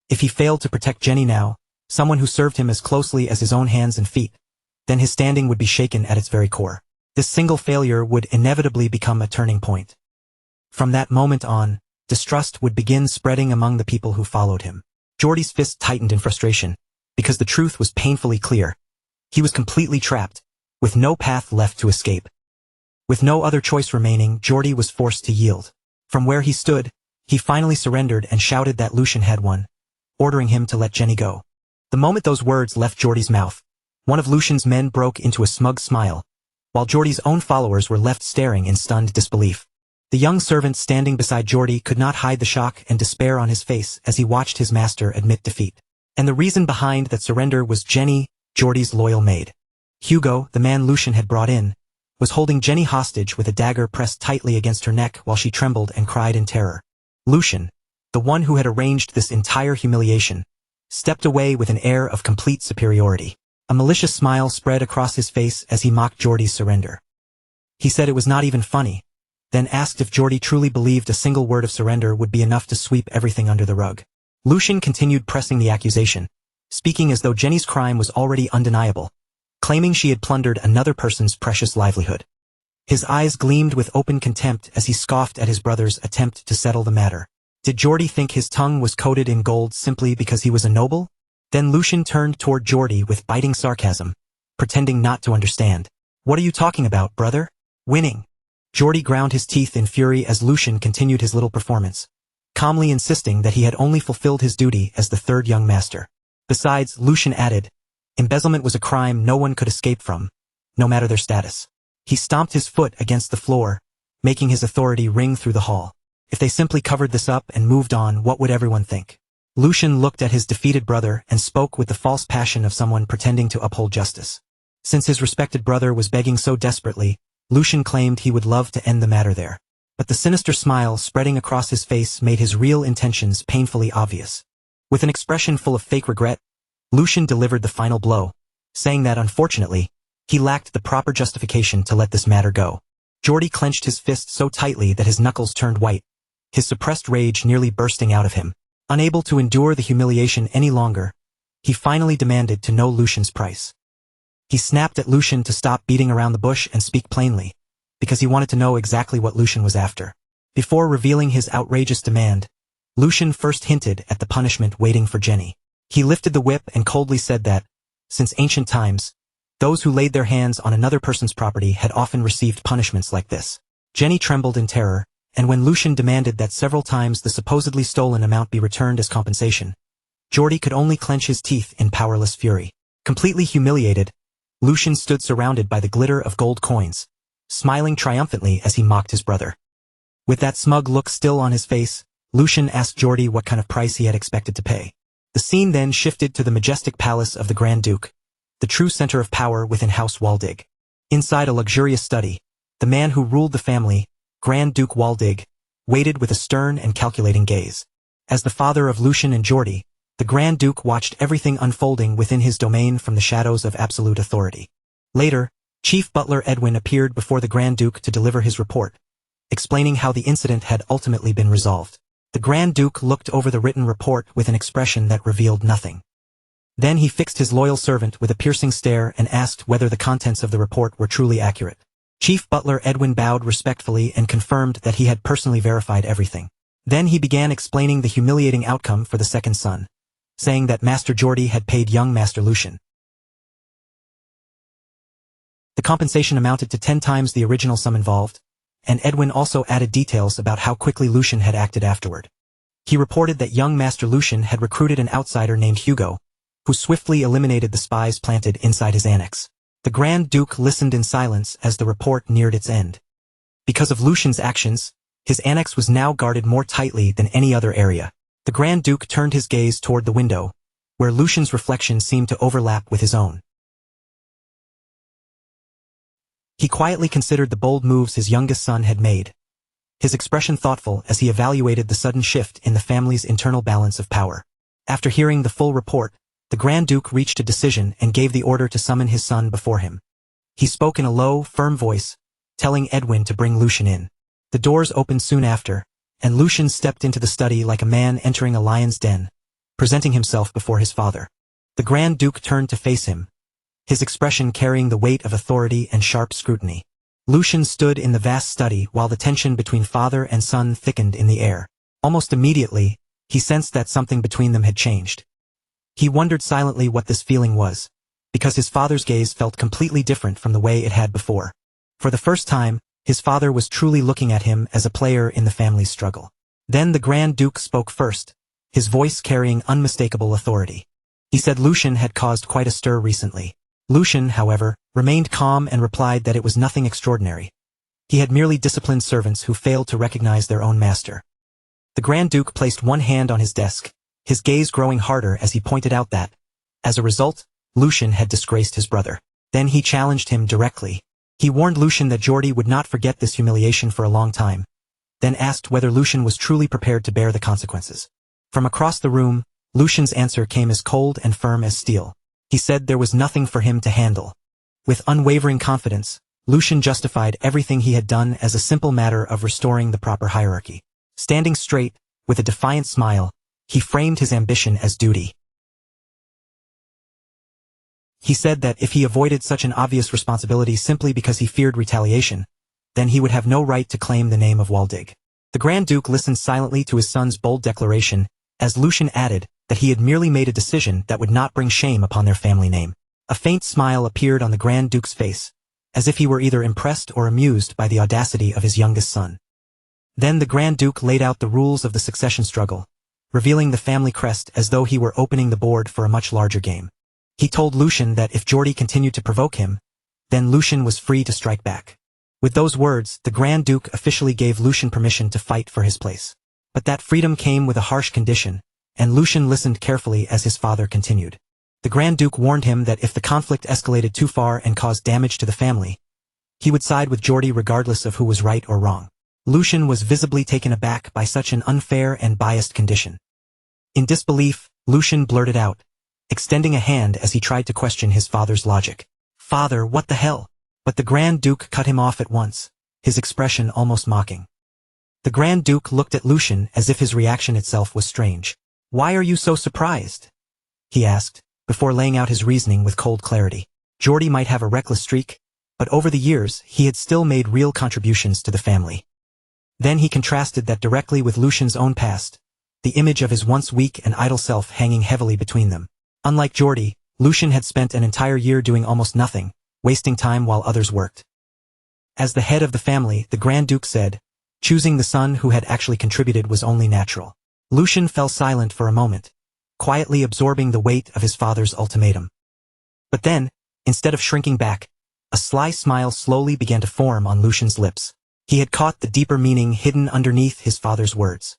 If he failed to protect Jenny now, someone who served him as closely as his own hands and feet, then his standing would be shaken at its very core. This single failure would inevitably become a turning point. From that moment on, distrust would begin spreading among the people who followed him. Geordie's fist tightened in frustration, because the truth was painfully clear. He was completely trapped, with no path left to escape. With no other choice remaining, Geordie was forced to yield. From where he stood, he finally surrendered and shouted that Lucian had won, ordering him to let Jenny go. The moment those words left Geordie's mouth, one of Lucian's men broke into a smug smile, while Geordie's own followers were left staring in stunned disbelief. The young servant standing beside Geordie could not hide the shock and despair on his face as he watched his master admit defeat. And the reason behind that surrender was Jenny, Geordie's loyal maid. Hugo, the man Lucian had brought in, was holding Jenny hostage with a dagger pressed tightly against her neck while she trembled and cried in terror. Lucian, the one who had arranged this entire humiliation, stepped away with an air of complete superiority. A malicious smile spread across his face as he mocked Geordie's surrender. He said it was not even funny, then asked if Geordie truly believed a single word of surrender would be enough to sweep everything under the rug. Lucian continued pressing the accusation, speaking as though Jenny's crime was already undeniable, claiming she had plundered another person's precious livelihood. His eyes gleamed with open contempt as he scoffed at his brother's attempt to settle the matter. Did Geordie think his tongue was coated in gold simply because he was a noble? Then Lucian turned toward Geordie with biting sarcasm, pretending not to understand. What are you talking about, brother? Winning. Geordie ground his teeth in fury as Lucian continued his little performance, calmly insisting that he had only fulfilled his duty as the third young master. Besides, Lucian added, embezzlement was a crime no one could escape from, no matter their status. He stomped his foot against the floor, making his authority ring through the hall. If they simply covered this up and moved on, what would everyone think? Lucian looked at his defeated brother and spoke with the false passion of someone pretending to uphold justice. Since his respected brother was begging so desperately, Lucian claimed he would love to end the matter there. But the sinister smile spreading across his face made his real intentions painfully obvious. With an expression full of fake regret, Lucian delivered the final blow, saying that unfortunately, he lacked the proper justification to let this matter go. Geordie clenched his fist so tightly that his knuckles turned white, his suppressed rage nearly bursting out of him. Unable to endure the humiliation any longer, he finally demanded to know Lucian's price. He snapped at Lucian to stop beating around the bush and speak plainly, because he wanted to know exactly what Lucian was after. Before revealing his outrageous demand, Lucian first hinted at the punishment waiting for Jenny. He lifted the whip and coldly said that, since ancient times, those who laid their hands on another person's property had often received punishments like this. Jenny trembled in terror, and when Lucian demanded that several times the supposedly stolen amount be returned as compensation, Geordie could only clench his teeth in powerless fury. Completely humiliated, Lucian stood surrounded by the glitter of gold coins, smiling triumphantly as he mocked his brother. With that smug look still on his face, Lucian asked Geordie what kind of price he had expected to pay. The scene then shifted to the majestic palace of the Grand Duke, the true center of power within House Waldig. Inside a luxurious study, the man who ruled the family, Grand Duke Waldig, waited with a stern and calculating gaze. As the father of Lucian and Geordie, the Grand Duke watched everything unfolding within his domain from the shadows of absolute authority. Later, Chief Butler Edwin appeared before the Grand Duke to deliver his report, explaining how the incident had ultimately been resolved. The Grand Duke looked over the written report with an expression that revealed nothing. Then he fixed his loyal servant with a piercing stare and asked whether the contents of the report were truly accurate. Chief Butler Edwin bowed respectfully and confirmed that he had personally verified everything. Then he began explaining the humiliating outcome for the second son, saying that Master Geordie had paid young Master Lucian. The compensation amounted to 10 times the original sum involved, and Edwin also added details about how quickly Lucian had acted afterward. He reported that young Master Lucian had recruited an outsider named Hugo, who swiftly eliminated the spies planted inside his annex. The Grand Duke listened in silence as the report neared its end. Because of Lucian's actions, his annex was now guarded more tightly than any other area. The Grand Duke turned his gaze toward the window, where Lucian's reflection seemed to overlap with his own. He quietly considered the bold moves his youngest son had made, his expression thoughtful as he evaluated the sudden shift in the family's internal balance of power. After hearing the full report, the Grand Duke reached a decision and gave the order to summon his son before him. He spoke in a low, firm voice, telling Edwin to bring Lucian in. The doors opened soon after, and Lucian stepped into the study like a man entering a lion's den, presenting himself before his father. The Grand Duke turned to face him, his expression carrying the weight of authority and sharp scrutiny. Lucian stood in the vast study while the tension between father and son thickened in the air. Almost immediately, he sensed that something between them had changed. He wondered silently what this feeling was, because his father's gaze felt completely different from the way it had before. For the first time, his father was truly looking at him as a player in the family's struggle. Then the Grand Duke spoke first, his voice carrying unmistakable authority. He said Lucian had caused quite a stir recently. Lucian, however, remained calm and replied that it was nothing extraordinary. He had merely disciplined servants who failed to recognize their own master. The Grand Duke placed one hand on his desk, his gaze growing harder as he pointed out that, as a result, Lucian had disgraced his brother. Then he challenged him directly. He warned Lucian that Geordie would not forget this humiliation for a long time, then asked whether Lucian was truly prepared to bear the consequences. From across the room, Lucian's answer came as cold and firm as steel. He said there was nothing for him to handle. With unwavering confidence, Lucian justified everything he had done as a simple matter of restoring the proper hierarchy. Standing straight, with a defiant smile, he framed his ambition as duty. He said that if he avoided such an obvious responsibility simply because he feared retaliation, then he would have no right to claim the name of Waldig. The Grand Duke listened silently to his son's bold declaration, as Lucian added that he had merely made a decision that would not bring shame upon their family name. A faint smile appeared on the Grand Duke's face, as if he were either impressed or amused by the audacity of his youngest son. Then the Grand Duke laid out the rules of the succession struggle, revealing the family crest as though he were opening the board for a much larger game. He told Lucian that if Geordie continued to provoke him, then Lucian was free to strike back. With those words, the Grand Duke officially gave Lucian permission to fight for his place. But that freedom came with a harsh condition, and Lucian listened carefully as his father continued. The Grand Duke warned him that if the conflict escalated too far and caused damage to the family, he would side with Geordie regardless of who was right or wrong. Lucian was visibly taken aback by such an unfair and biased condition. In disbelief, Lucian blurted out, extending a hand as he tried to question his father's logic. "Father, what the hell?" But the Grand Duke cut him off at once. his expression almost mocking. The Grand Duke looked at Lucian as if his reaction itself was strange. "Why are you so surprised?" he asked, before laying out his reasoning with cold clarity. Geordie might have a reckless streak, but over the years he had still made real contributions to the family. Then he contrasted that directly with Lucian's own past, the image of his once weak and idle self hanging heavily between them. Unlike Geordie, Lucian had spent an entire year doing almost nothing, wasting time while others worked. As the head of the family, the Grand Duke said, choosing the son who had actually contributed was only natural. Lucian fell silent for a moment, quietly absorbing the weight of his father's ultimatum. But then, instead of shrinking back, a sly smile slowly began to form on Lucian's lips. He had caught the deeper meaning hidden underneath his father's words.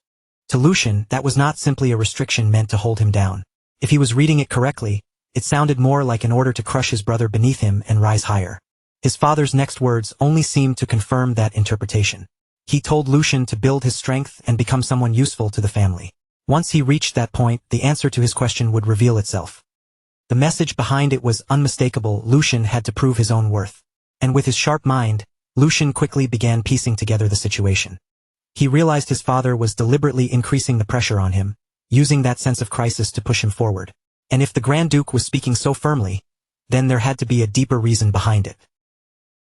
To Lucian, that was not simply a restriction meant to hold him down. If he was reading it correctly, it sounded more like an order to crush his brother beneath him and rise higher. His father's next words only seemed to confirm that interpretation. He told Lucian to build his strength and become someone useful to the family. Once he reached that point, the answer to his question would reveal itself. The message behind it was unmistakable. Lucian had to prove his own worth. And with his sharp mind, Lucian quickly began piecing together the situation. He realized his father was deliberately increasing the pressure on him, using that sense of crisis to push him forward. And if the Grand Duke was speaking so firmly, then there had to be a deeper reason behind it.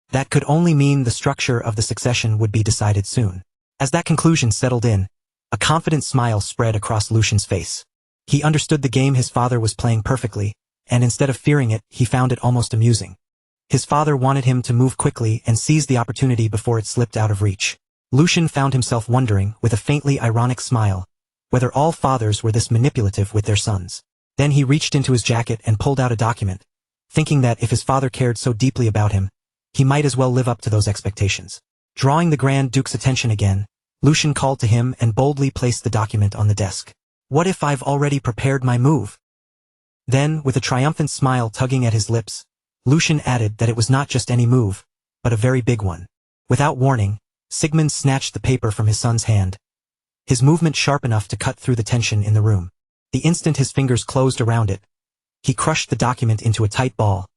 That could only mean the structure of the succession would be decided soon. As that conclusion settled in, a confident smile spread across Lucian's face. He understood the game his father was playing perfectly, and instead of fearing it, he found it almost amusing. His father wanted him to move quickly and seize the opportunity before it slipped out of reach. Lucian found himself wondering, with a faintly ironic smile, whether all fathers were this manipulative with their sons. Then he reached into his jacket and pulled out a document, thinking that if his father cared so deeply about him, he might as well live up to those expectations. Drawing the Grand Duke's attention again, Lucian called to him and boldly placed the document on the desk. "What if I've already prepared my move?" Then, with a triumphant smile tugging at his lips, Lucian added that it was not just any move, but a very big one. Without warning, Sigmund snatched the paper from his son's hand, his movement sharp enough to cut through the tension in the room. The instant his fingers closed around it, he crushed the document into a tight ball,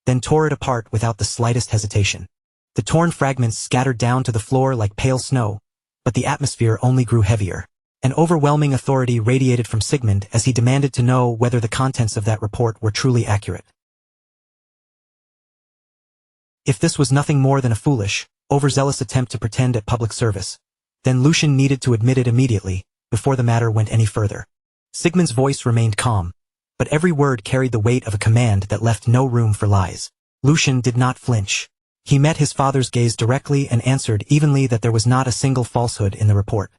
then tore it apart without the slightest hesitation. The torn fragments scattered down to the floor like pale snow, but the atmosphere only grew heavier. An overwhelming authority radiated from Sigmund as he demanded to know whether the contents of that report were truly accurate. If this was nothing more than a foolish, overzealous attempt to pretend at public service, then Lucian needed to admit it immediately, before the matter went any further. Sigmund's voice remained calm, but every word carried the weight of a command that left no room for lies. Lucian did not flinch. He met his father's gaze directly and answered evenly that there was not a single falsehood in the report.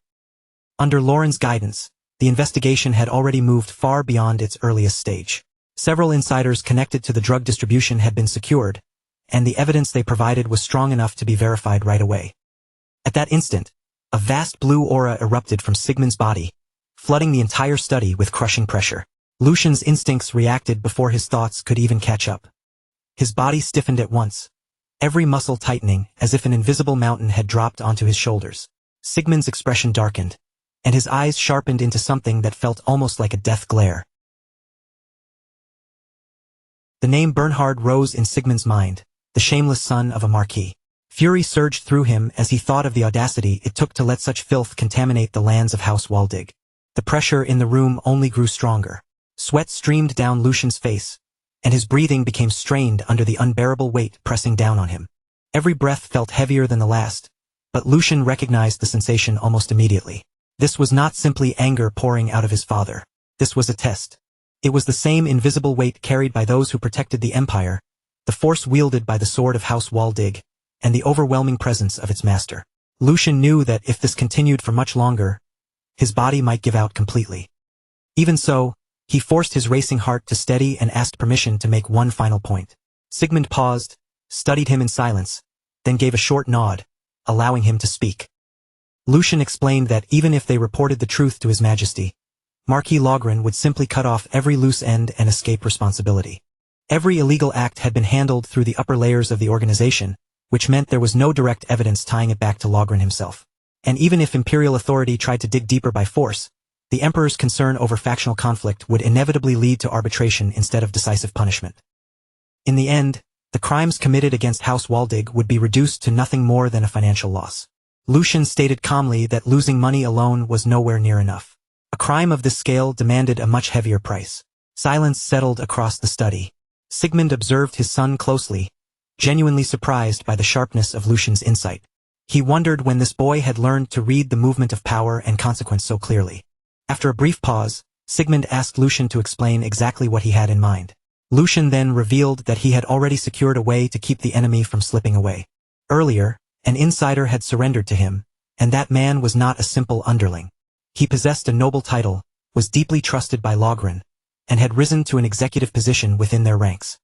Under Lauren's guidance, the investigation had already moved far beyond its earliest stage. Several insiders connected to the drug distribution had been secured, and the evidence they provided was strong enough to be verified right away. At that instant, a vast blue aura erupted from Sigmund's body, flooding the entire study with crushing pressure. Lucian's instincts reacted before his thoughts could even catch up. His body stiffened at once, every muscle tightening as if an invisible mountain had dropped onto his shoulders. Sigmund's expression darkened, and his eyes sharpened into something that felt almost like a death glare. The name Bernhard rose in Sigmund's mind, the shameless son of a marquis. Fury surged through him as he thought of the audacity it took to let such filth contaminate the lands of House Waldig. The pressure in the room only grew stronger. Sweat streamed down Lucian's face, and his breathing became strained under the unbearable weight pressing down on him. Every breath felt heavier than the last, but Lucian recognized the sensation almost immediately. This was not simply anger pouring out of his father. This was a test. It was the same invisible weight carried by those who protected the Empire, the force wielded by the sword of House Waldig, and the overwhelming presence of its master. Lucian knew that if this continued for much longer, his body might give out completely. Even so, he forced his racing heart to steady and asked permission to make one final point. Sigmund paused, studied him in silence, then gave a short nod, allowing him to speak. Lucian explained that even if they reported the truth to His Majesty, Marquis Logren would simply cut off every loose end and escape responsibility. Every illegal act had been handled through the upper layers of the organization, which meant there was no direct evidence tying it back to Logren himself. And even if imperial authority tried to dig deeper by force, the Emperor's concern over factional conflict would inevitably lead to arbitration instead of decisive punishment. In the end, The crimes committed against House Waldig would be reduced to nothing more than a financial loss. Lucian stated calmly that losing money alone was nowhere near enough. A crime of this scale demanded a much heavier price. Silence settled across the study. Sigmund observed his son closely, genuinely surprised by the sharpness of Lucian's insight. He wondered when this boy had learned to read the movement of power and consequence so clearly. After a brief pause, Sigmund asked Lucian to explain exactly what he had in mind. Lucian then revealed that he had already secured a way to keep the enemy from slipping away. Earlier, an insider had surrendered to him, and that man was not a simple underling. He possessed a noble title, was deeply trusted by Logren, and had risen to an executive position within their ranks.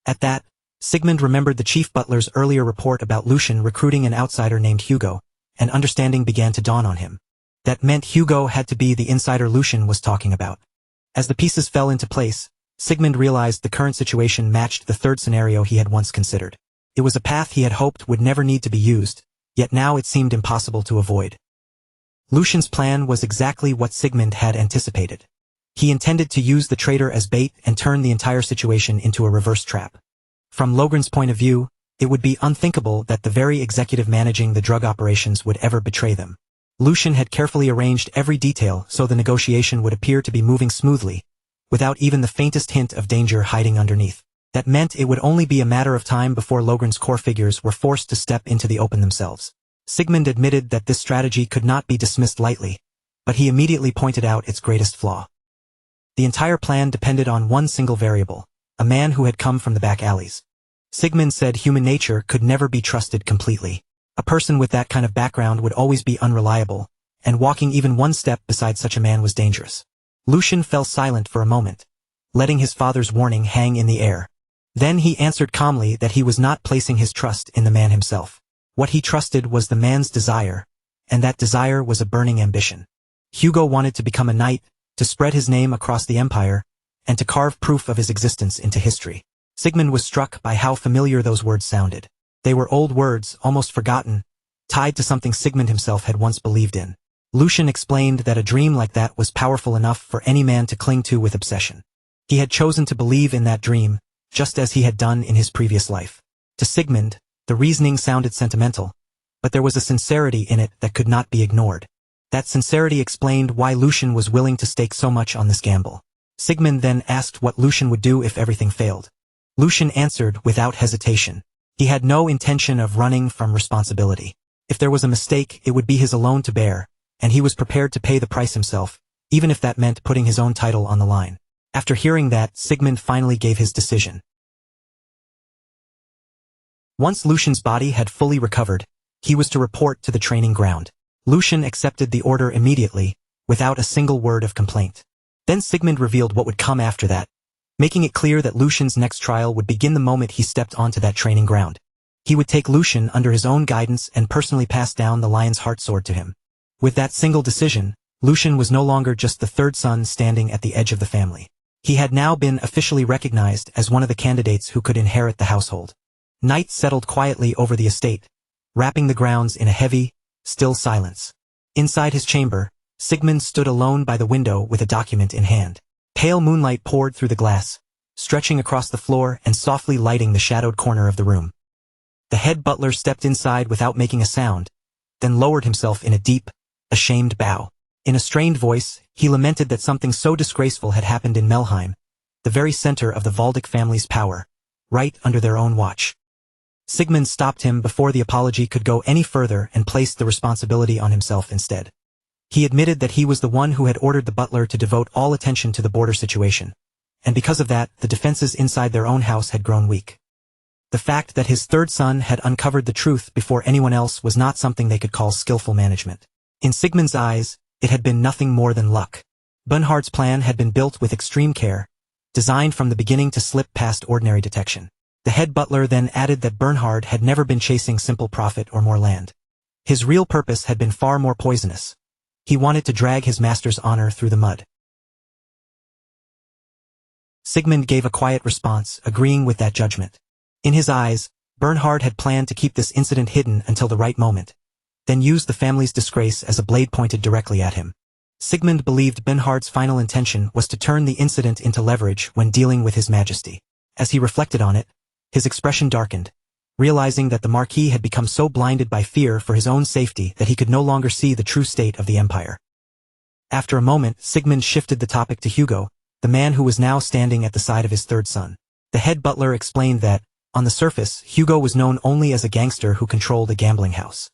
At that, Sigmund remembered the chief butler's earlier report about Lucian recruiting an outsider named Hugo, and understanding began to dawn on him. That meant Hugo had to be the insider Lucian was talking about. As the pieces fell into place, Sigmund realized the current situation matched the third scenario he had once considered. It was a path he had hoped would never need to be used, yet now it seemed impossible to avoid. Lucian's plan was exactly what Sigmund had anticipated. He intended to use the traitor as bait and turn the entire situation into a reverse trap. From Logren's point of view, it would be unthinkable that the very executive managing the drug operations would ever betray them. Lucian had carefully arranged every detail so the negotiation would appear to be moving smoothly, without even the faintest hint of danger hiding underneath. That meant it would only be a matter of time before Logren's core figures were forced to step into the open themselves. Sigmund admitted that this strategy could not be dismissed lightly, but he immediately pointed out its greatest flaw. The entire plan depended on one single variable, a man who had come from the back alleys. Sigmund said human nature could never be trusted completely. A person with that kind of background would always be unreliable, and walking even one step beside such a man was dangerous. Lucian fell silent for a moment, letting his father's warning hang in the air. Then he answered calmly that he was not placing his trust in the man himself. What he trusted was the man's desire, and that desire was a burning ambition. Hugo wanted to become a knight, to spread his name across the empire, and to carve proof of his existence into history. Sigmund was struck by how familiar those words sounded. They were old words, almost forgotten, tied to something Sigmund himself had once believed in. Lucian explained that a dream like that was powerful enough for any man to cling to with obsession. He had chosen to believe in that dream, just as he had done in his previous life. To Sigmund, the reasoning sounded sentimental, but there was a sincerity in it that could not be ignored. That sincerity explained why Lucian was willing to stake so much on this gamble. Sigmund then asked what Lucian would do if everything failed. Lucian answered without hesitation. He had no intention of running from responsibility. If there was a mistake, it would be his alone to bear, and he was prepared to pay the price himself, even if that meant putting his own title on the line. After hearing that, Sigmund finally gave his decision. Once Lucian's body had fully recovered, he was to report to the training ground. Lucian accepted the order immediately, without a single word of complaint. Then Sigmund revealed what would come after that, making it clear that Lucian's next trial would begin the moment he stepped onto that training ground. He would take Lucian under his own guidance and personally pass down the lion's heart sword to him. With that single decision, Lucian was no longer just the third son standing at the edge of the family. He had now been officially recognized as one of the candidates who could inherit the household. Night settled quietly over the estate, wrapping the grounds in a heavy, still silence. Inside his chamber, Sigmund stood alone by the window with a document in hand. Pale moonlight poured through the glass, stretching across the floor and softly lighting the shadowed corner of the room. The head butler stepped inside without making a sound, then lowered himself in a deep, ashamed bow. In a strained voice, he lamented that something so disgraceful had happened in Melheim, the very center of the Waldig family's power, right under their own watch. Sigmund stopped him before the apology could go any further and placed the responsibility on himself instead. He admitted that he was the one who had ordered the butler to devote all attention to the border situation, and because of that, the defenses inside their own house had grown weak. The fact that his third son had uncovered the truth before anyone else was not something they could call skillful management. In Sigmund's eyes, it had been nothing more than luck. Bernhard's plan had been built with extreme care, designed from the beginning to slip past ordinary detection. The head butler then added that Bernhard had never been chasing simple profit or more land. His real purpose had been far more poisonous. He wanted to drag his master's honor through the mud. Sigmund gave a quiet response, agreeing with that judgment. In his eyes, Bernhard had planned to keep this incident hidden until the right moment, then use the family's disgrace as a blade pointed directly at him. Sigmund believed Bernhard's final intention was to turn the incident into leverage when dealing with his majesty. As he reflected on it, His expression darkened, realizing that the Marquis had become so blinded by fear for his own safety that he could no longer see the true state of the Empire. After a moment, Sigmund shifted the topic to Hugo, the man who was now standing at the side of his third son. The head butler explained that, on the surface, Hugo was known only as a gangster who controlled a gambling house.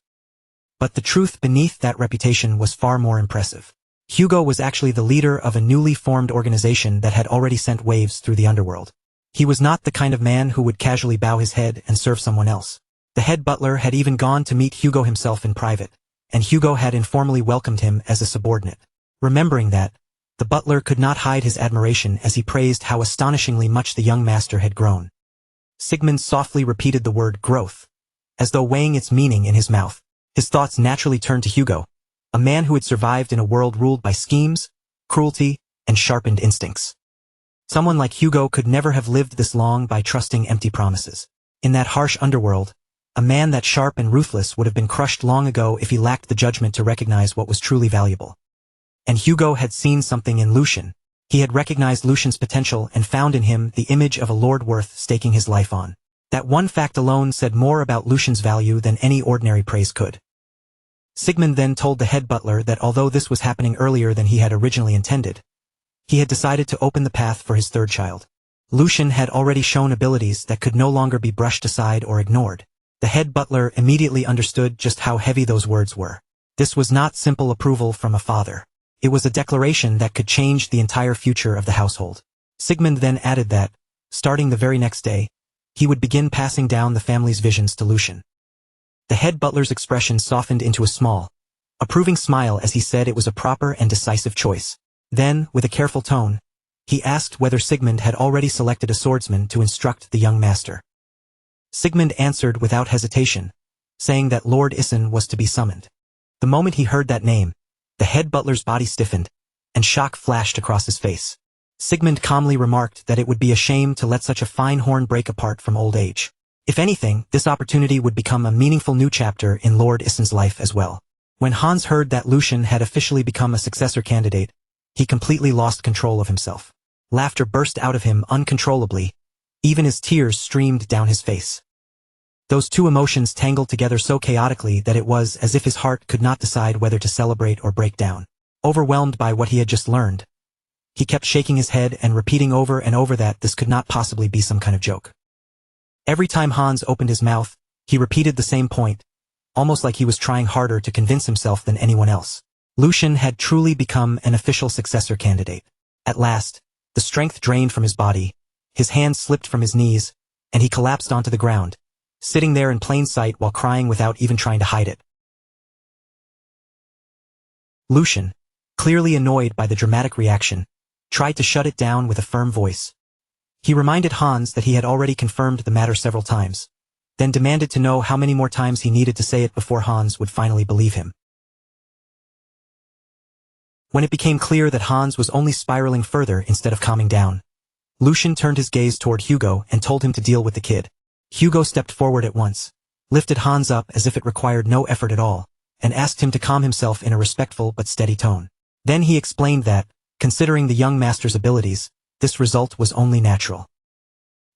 But the truth beneath that reputation was far more impressive. Hugo was actually the leader of a newly formed organization that had already sent waves through the underworld. He was not the kind of man who would casually bow his head and serve someone else. The head butler had even gone to meet Hugo himself in private, and Hugo had informally welcomed him as a subordinate. Remembering that, the butler could not hide his admiration as he praised how astonishingly much the young master had grown. Sigmund softly repeated the word growth, as though weighing its meaning in his mouth. His thoughts naturally turned to Hugo, a man who had survived in a world ruled by schemes, cruelty, and sharpened instincts. Someone like Hugo could never have lived this long by trusting empty promises. In that harsh underworld, a man that sharp and ruthless would have been crushed long ago if he lacked the judgment to recognize what was truly valuable. And Hugo had seen something in Lucian. He had recognized Lucian's potential and found in him the image of a lord worth staking his life on. That one fact alone said more about Lucian's value than any ordinary praise could. Sigmund then told the head butler that although this was happening earlier than he had originally intended, he had decided to open the path for his third child. Lucian had already shown abilities that could no longer be brushed aside or ignored. The head butler immediately understood just how heavy those words were. This was not simple approval from a father. It was a declaration that could change the entire future of the household. Sigmund then added that, starting the very next day, he would begin passing down the family's visions to Lucian. The head butler's expression softened into a small, approving smile as he said it was a proper and decisive choice. Then, with a careful tone, he asked whether Sigmund had already selected a swordsman to instruct the young master. Sigmund answered without hesitation, saying that Lord Issen was to be summoned. The moment he heard that name, the head butler's body stiffened, and shock flashed across his face. Sigmund calmly remarked that it would be a shame to let such a fine horn break apart from old age. If anything, this opportunity would become a meaningful new chapter in Lord Issen's life as well. When Hans heard that Lucian had officially become a successor candidate, he completely lost control of himself. Laughter burst out of him uncontrollably, even as tears streamed down his face. Those two emotions tangled together so chaotically that it was as if his heart could not decide whether to celebrate or break down. Overwhelmed by what he had just learned, he kept shaking his head and repeating over and over that this could not possibly be some kind of joke. Every time Hans opened his mouth, he repeated the same point, almost like he was trying harder to convince himself than anyone else. Lucian had truly become an official successor candidate. At last, the strength drained from his body, his hands slipped from his knees, and he collapsed onto the ground, sitting there in plain sight while crying without even trying to hide it. Lucian, clearly annoyed by the dramatic reaction, tried to shut it down with a firm voice. He reminded Hans that he had already confirmed the matter several times, then demanded to know how many more times he needed to say it before Hans would finally believe him. When it became clear that Hans was only spiraling further instead of calming down, Lucian turned his gaze toward Hugo and told him to deal with the kid. Hugo stepped forward at once, lifted Hans up as if it required no effort at all, and asked him to calm himself in a respectful but steady tone. Then he explained that, considering the young master's abilities, this result was only natural.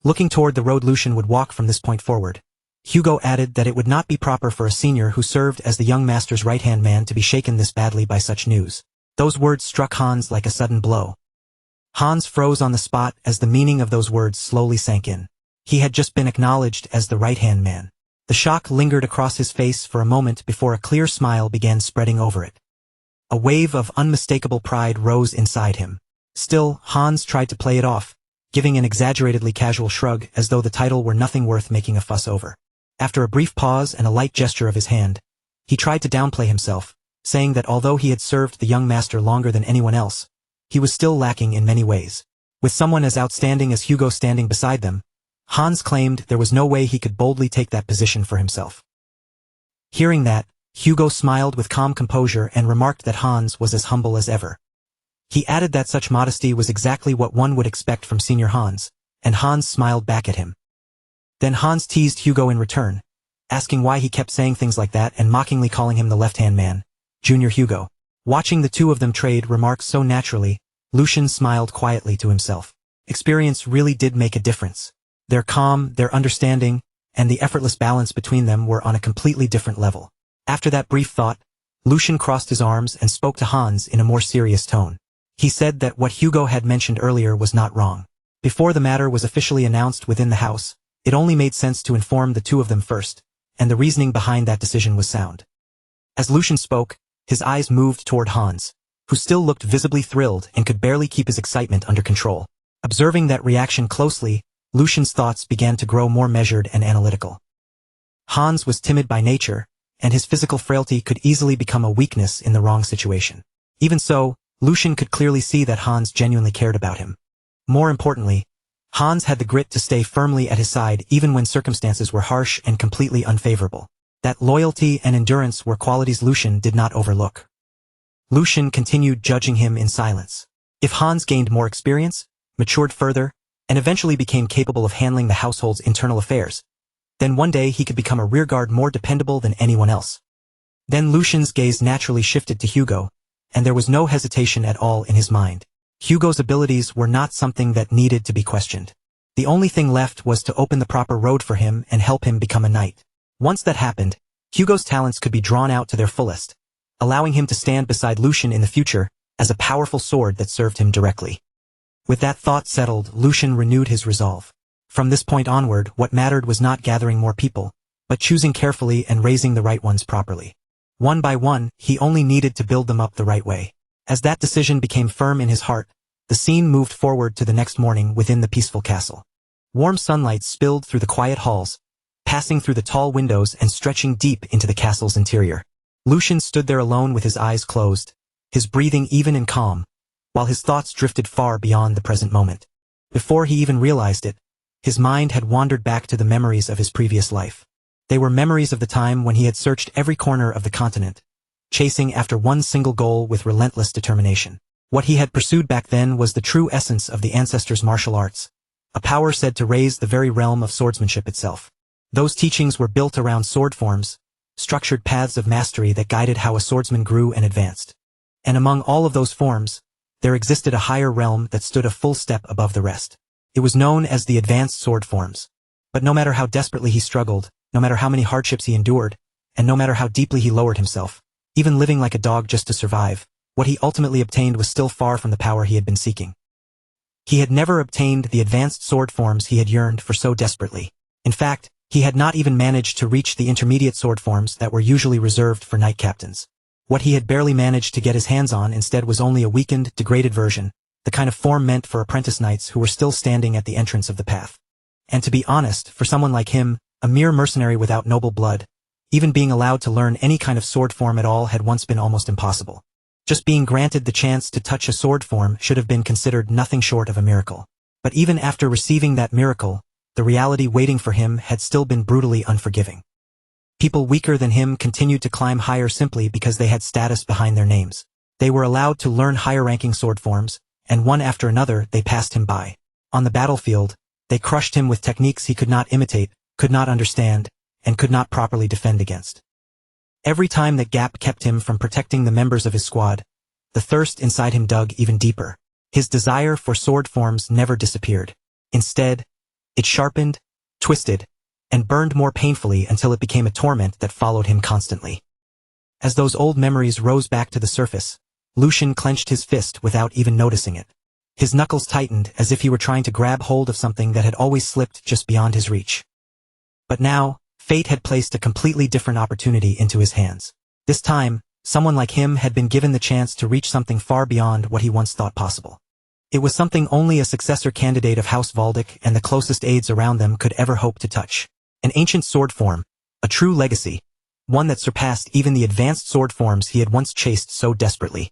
Looking toward the road Lucian would walk from this point forward, Hugo added that it would not be proper for a senior who served as the young master's right-hand man to be shaken this badly by such news. Those words struck Hans like a sudden blow. Hans froze on the spot as the meaning of those words slowly sank in. He had just been acknowledged as the right-hand man. The shock lingered across his face for a moment before a clear smile began spreading over it. A wave of unmistakable pride rose inside him. Still, Hans tried to play it off, giving an exaggeratedly casual shrug as though the title were nothing worth making a fuss over. After a brief pause and a light gesture of his hand, he tried to downplay himself, saying that although he had served the young master longer than anyone else, he was still lacking in many ways. With someone as outstanding as Hugo standing beside them, Hans claimed there was no way he could boldly take that position for himself. Hearing that, Hugo smiled with calm composure and remarked that Hans was as humble as ever. He added that such modesty was exactly what one would expect from Senior Hans, and Hans smiled back at him. Then Hans teased Hugo in return, asking why he kept saying things like that and mockingly calling him the left-hand man, Junior Hugo. Watching the two of them trade remarks so naturally, Lucian smiled quietly to himself. Experience really did make a difference. Their calm, their understanding, and the effortless balance between them were on a completely different level. After that brief thought, Lucian crossed his arms and spoke to Hans in a more serious tone. He said that what Hugo had mentioned earlier was not wrong. Before the matter was officially announced within the house, it only made sense to inform the two of them first, and the reasoning behind that decision was sound. As Lucian spoke, his eyes moved toward Hans, who still looked visibly thrilled and could barely keep his excitement under control. Observing that reaction closely, Lucian's thoughts began to grow more measured and analytical. Hans was timid by nature, and his physical frailty could easily become a weakness in the wrong situation. Even so, Lucian could clearly see that Hans genuinely cared about him. More importantly, Hans had the grit to stay firmly at his side even when circumstances were harsh and completely unfavorable. That loyalty and endurance were qualities Lucian did not overlook. Lucian continued judging him in silence. If Hans gained more experience, matured further, and eventually became capable of handling the household's internal affairs, then one day he could become a rearguard more dependable than anyone else. Then Lucian's gaze naturally shifted to Hugo, and there was no hesitation at all in his mind. Hugo's abilities were not something that needed to be questioned. The only thing left was to open the proper road for him and help him become a knight. Once that happened, Hugo's talents could be drawn out to their fullest, allowing him to stand beside Lucian in the future as a powerful sword that served him directly. With that thought settled, Lucian renewed his resolve. From this point onward, what mattered was not gathering more people, but choosing carefully and raising the right ones properly. One by one, he only needed to build them up the right way. As that decision became firm in his heart, the scene moved forward to the next morning within the peaceful castle. Warm sunlight spilled through the quiet halls, passing through the tall windows and stretching deep into the castle's interior. Lucian stood there alone with his eyes closed, his breathing even and calm, while his thoughts drifted far beyond the present moment. Before he even realized it, his mind had wandered back to the memories of his previous life. They were memories of the time when he had searched every corner of the continent, chasing after one single goal with relentless determination. What he had pursued back then was the true essence of the ancestors' martial arts, a power said to raise the very realm of swordsmanship itself. Those teachings were built around sword forms, structured paths of mastery that guided how a swordsman grew and advanced. And among all of those forms, there existed a higher realm that stood a full step above the rest. It was known as the advanced sword forms. But no matter how desperately he struggled, no matter how many hardships he endured, and no matter how deeply he lowered himself, even living like a dog just to survive, what he ultimately obtained was still far from the power he had been seeking. He had never obtained the advanced sword forms he had yearned for so desperately. In fact, he had not even managed to reach the intermediate sword forms that were usually reserved for knight captains. What he had barely managed to get his hands on instead was only a weakened, degraded version, the kind of form meant for apprentice knights who were still standing at the entrance of the path. And to be honest, for someone like him, a mere mercenary without noble blood, even being allowed to learn any kind of sword form at all had once been almost impossible. Just being granted the chance to touch a sword form should have been considered nothing short of a miracle. But even after receiving that miracle, the reality waiting for him had still been brutally unforgiving. People weaker than him continued to climb higher simply because they had status behind their names. They were allowed to learn higher-ranking sword forms, and one after another they passed him by. On the battlefield, they crushed him with techniques he could not imitate, could not understand, and could not properly defend against. Every time that gap kept him from protecting the members of his squad, the thirst inside him dug even deeper. His desire for sword forms never disappeared. Instead, it sharpened, twisted, and burned more painfully until it became a torment that followed him constantly. As those old memories rose back to the surface, Lucian clenched his fist without even noticing it. His knuckles tightened as if he were trying to grab hold of something that had always slipped just beyond his reach. But now, fate had placed a completely different opportunity into his hands. This time, someone like him had been given the chance to reach something far beyond what he once thought possible. It was something only a successor candidate of House Valdic and the closest aides around them could ever hope to touch. An ancient sword form, a true legacy, one that surpassed even the advanced sword forms he had once chased so desperately.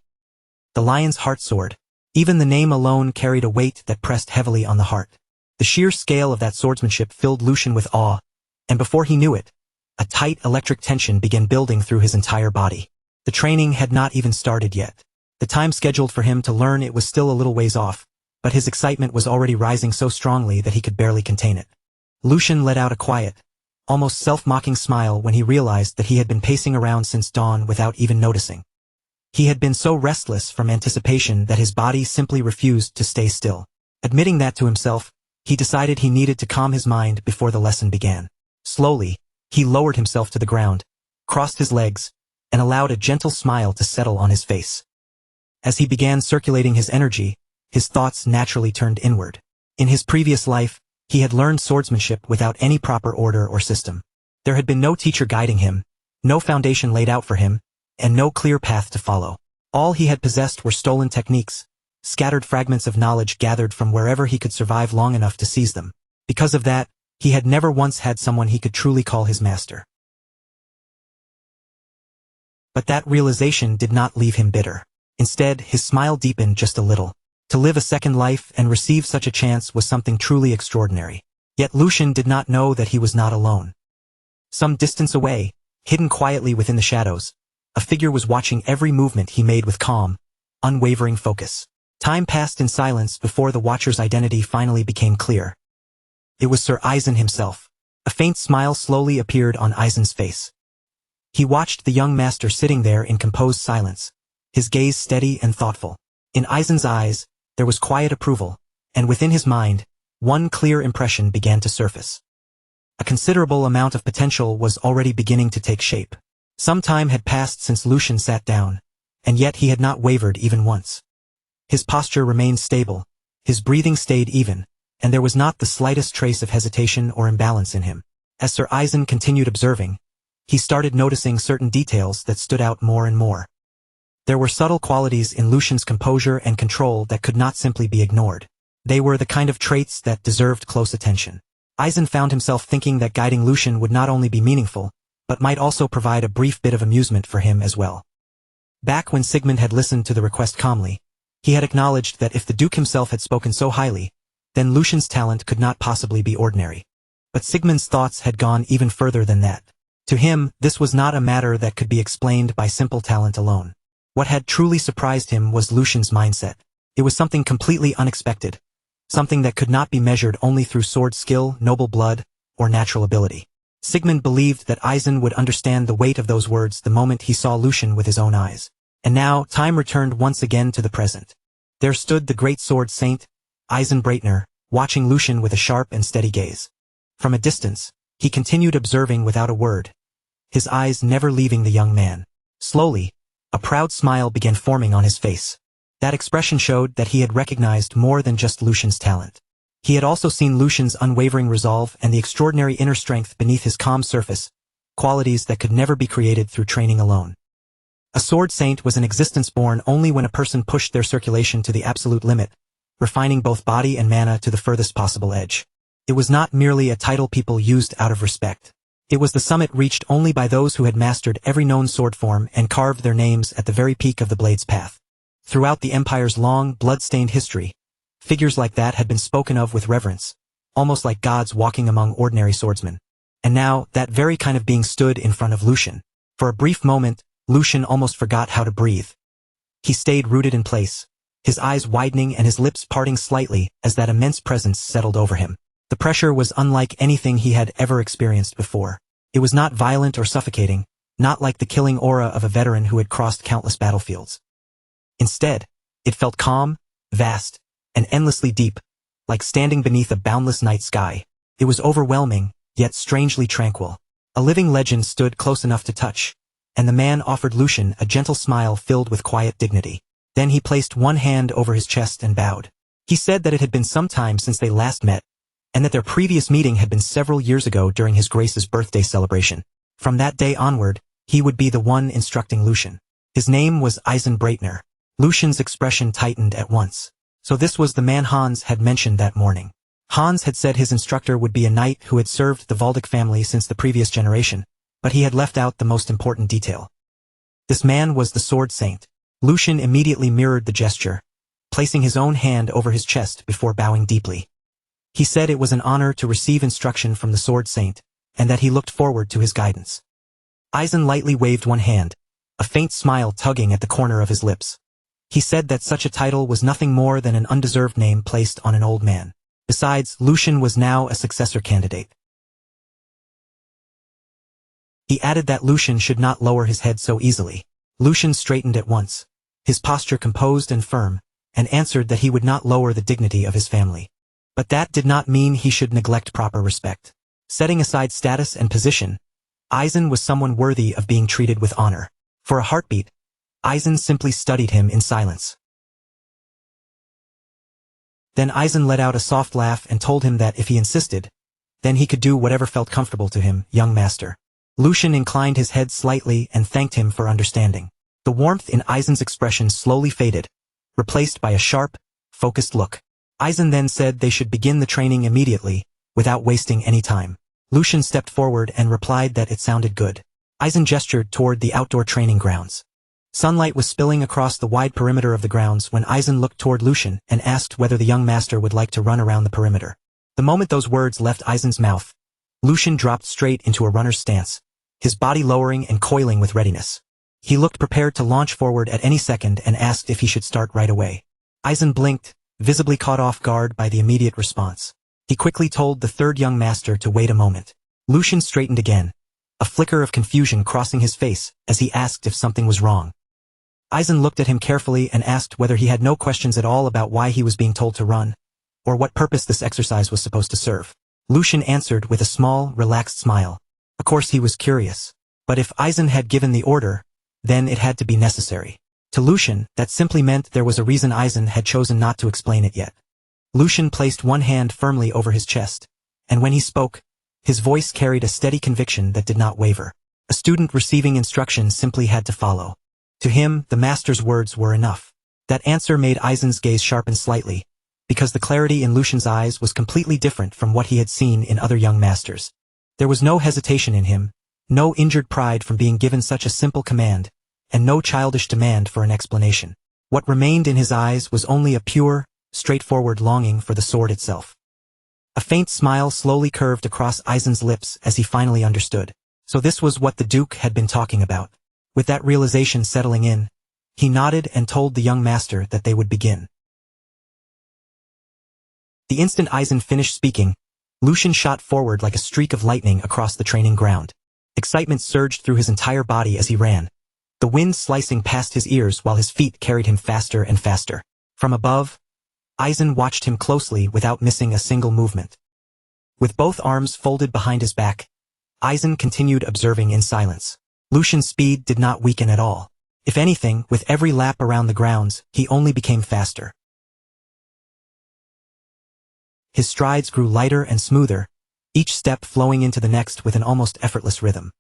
The Lion's Heart Sword. Even the name alone carried a weight that pressed heavily on the heart. The sheer scale of that swordsmanship filled Lucian with awe, and before he knew it, a tight electric tension began building through his entire body. The training had not even started yet. The time scheduled for him to learn it was still a little ways off, but his excitement was already rising so strongly that he could barely contain it. Lucian let out a quiet, almost self-mocking smile when he realized that he had been pacing around since dawn without even noticing. He had been so restless from anticipation that his body simply refused to stay still. Admitting that to himself, He decided he needed to calm his mind before the lesson began. Slowly, he lowered himself to the ground, crossed his legs, and allowed a gentle smile to settle on his face. As he began circulating his energy, his thoughts naturally turned inward. In his previous life, he had learned swordsmanship without any proper order or system. There had been no teacher guiding him, no foundation laid out for him, and no clear path to follow. All he had possessed were stolen techniques, scattered fragments of knowledge gathered from wherever he could survive long enough to seize them. Because of that, he had never once had someone he could truly call his master. But that realization did not leave him bitter. Instead, his smile deepened just a little. To live a second life and receive such a chance was something truly extraordinary. Yet Lucian did not know that he was not alone. Some distance away, hidden quietly within the shadows, a figure was watching every movement he made with calm, unwavering focus. Time passed in silence before the watcher's identity finally became clear. It was Sir Eisen himself. A faint smile slowly appeared on Eisen's face. He watched the young master sitting there in composed silence, his gaze steady and thoughtful. In Eisen's eyes, there was quiet approval, and within his mind, one clear impression began to surface. A considerable amount of potential was already beginning to take shape. Some time had passed since Lucian sat down, and yet he had not wavered even once. His posture remained stable, his breathing stayed even, and there was not the slightest trace of hesitation or imbalance in him. As Sir Eisen continued observing, he started noticing certain details that stood out more and more. There were subtle qualities in Lucian's composure and control that could not simply be ignored. They were the kind of traits that deserved close attention. Eisen found himself thinking that guiding Lucian would not only be meaningful, but might also provide a brief bit of amusement for him as well. Back when Sigmund had listened to the request calmly, he had acknowledged that if the Duke himself had spoken so highly, then Lucian's talent could not possibly be ordinary. But Sigmund's thoughts had gone even further than that. To him, this was not a matter that could be explained by simple talent alone. What had truly surprised him was Lucian's mindset. It was something completely unexpected, something that could not be measured only through sword skill, noble blood, or natural ability. Sigmund believed that Eisen would understand the weight of those words the moment he saw Lucian with his own eyes. And now, time returned once again to the present. There stood the great sword saint, Eisen Breitner, watching Lucian with a sharp and steady gaze. From a distance, he continued observing without a word, his eyes never leaving the young man. Slowly, a proud smile began forming on his face. That expression showed that he had recognized more than just Lucian's talent. He had also seen Lucian's unwavering resolve and the extraordinary inner strength beneath his calm surface, qualities that could never be created through training alone. A sword saint was an existence born only when a person pushed their circulation to the absolute limit, refining both body and mana to the furthest possible edge. It was not merely a title people used out of respect. It was the summit reached only by those who had mastered every known sword form and carved their names at the very peak of the blade's path. Throughout the Empire's long, blood-stained history, figures like that had been spoken of with reverence, almost like gods walking among ordinary swordsmen. And now, that very kind of being stood in front of Lucian. For a brief moment, Lucian almost forgot how to breathe. He stayed rooted in place, his eyes widening and his lips parting slightly as that immense presence settled over him. The pressure was unlike anything he had ever experienced before. It was not violent or suffocating, not like the killing aura of a veteran who had crossed countless battlefields. Instead, it felt calm, vast, and endlessly deep, like standing beneath a boundless night sky. It was overwhelming, yet strangely tranquil. A living legend stood close enough to touch, and the man offered Lucian a gentle smile filled with quiet dignity. Then he placed one hand over his chest and bowed. He said that it had been some time since they last met, and that their previous meeting had been several years ago during his Grace's birthday celebration. From that day onward, he would be the one instructing Lucian. His name was Eisen Breitner. Lucian's expression tightened at once. So this was the man Hans had mentioned that morning. Hans had said his instructor would be a knight who had served the Waldeck family since the previous generation, but he had left out the most important detail. This man was the sword saint. Lucian immediately mirrored the gesture, placing his own hand over his chest before bowing deeply. He said it was an honor to receive instruction from the sword saint, and that he looked forward to his guidance. Eisen lightly waved one hand, a faint smile tugging at the corner of his lips. He said that such a title was nothing more than an undeserved name placed on an old man. Besides, Lucian was now a successor candidate. He added that Lucian should not lower his head so easily. Lucian straightened at once, his posture composed and firm, and answered that he would not lower the dignity of his family. But that did not mean he should neglect proper respect. Setting aside status and position, Aizen was someone worthy of being treated with honor. For a heartbeat, Aizen simply studied him in silence. Then Aizen let out a soft laugh and told him that if he insisted, then he could do whatever felt comfortable to him, young master. Lucian inclined his head slightly and thanked him for understanding. The warmth in Aizen's expression slowly faded, replaced by a sharp, focused look. Aizen then said they should begin the training immediately, without wasting any time. Lucian stepped forward and replied that it sounded good. Aizen gestured toward the outdoor training grounds. Sunlight was spilling across the wide perimeter of the grounds when Aizen looked toward Lucian and asked whether the young master would like to run around the perimeter. The moment those words left Aizen's mouth, Lucian dropped straight into a runner's stance, his body lowering and coiling with readiness. He looked prepared to launch forward at any second and asked if he should start right away. Aizen blinked, visibly caught off guard by the immediate response. He quickly told the third young master to wait a moment. Lucian straightened again, a flicker of confusion crossing his face as he asked if something was wrong. Aizen looked at him carefully and asked whether he had no questions at all about why he was being told to run, or what purpose this exercise was supposed to serve. Lucian answered with a small, relaxed smile. Of course he was curious. But if Aizen had given the order, then it had to be necessary. To Lucian, that simply meant there was a reason Aizen had chosen not to explain it yet. Lucian placed one hand firmly over his chest, and when he spoke, his voice carried a steady conviction that did not waver. A student receiving instruction simply had to follow. To him, the master's words were enough. That answer made Aizen's gaze sharpen slightly, because the clarity in Lucian's eyes was completely different from what he had seen in other young masters. There was no hesitation in him, no injured pride from being given such a simple command, and no childish demand for an explanation. What remained in his eyes was only a pure, straightforward longing for the sword itself. A faint smile slowly curved across Aizen's lips as he finally understood. So this was what the Duke had been talking about. With that realization settling in, he nodded and told the young master that they would begin. The instant Aizen finished speaking, Lucian shot forward like a streak of lightning across the training ground. Excitement surged through his entire body as he ran, the wind slicing past his ears while his feet carried him faster and faster. From above, Aizen watched him closely without missing a single movement. With both arms folded behind his back, Aizen continued observing in silence. Lucian's speed did not weaken at all. If anything, with every lap around the grounds, he only became faster. His strides grew lighter and smoother, each step flowing into the next with an almost effortless rhythm.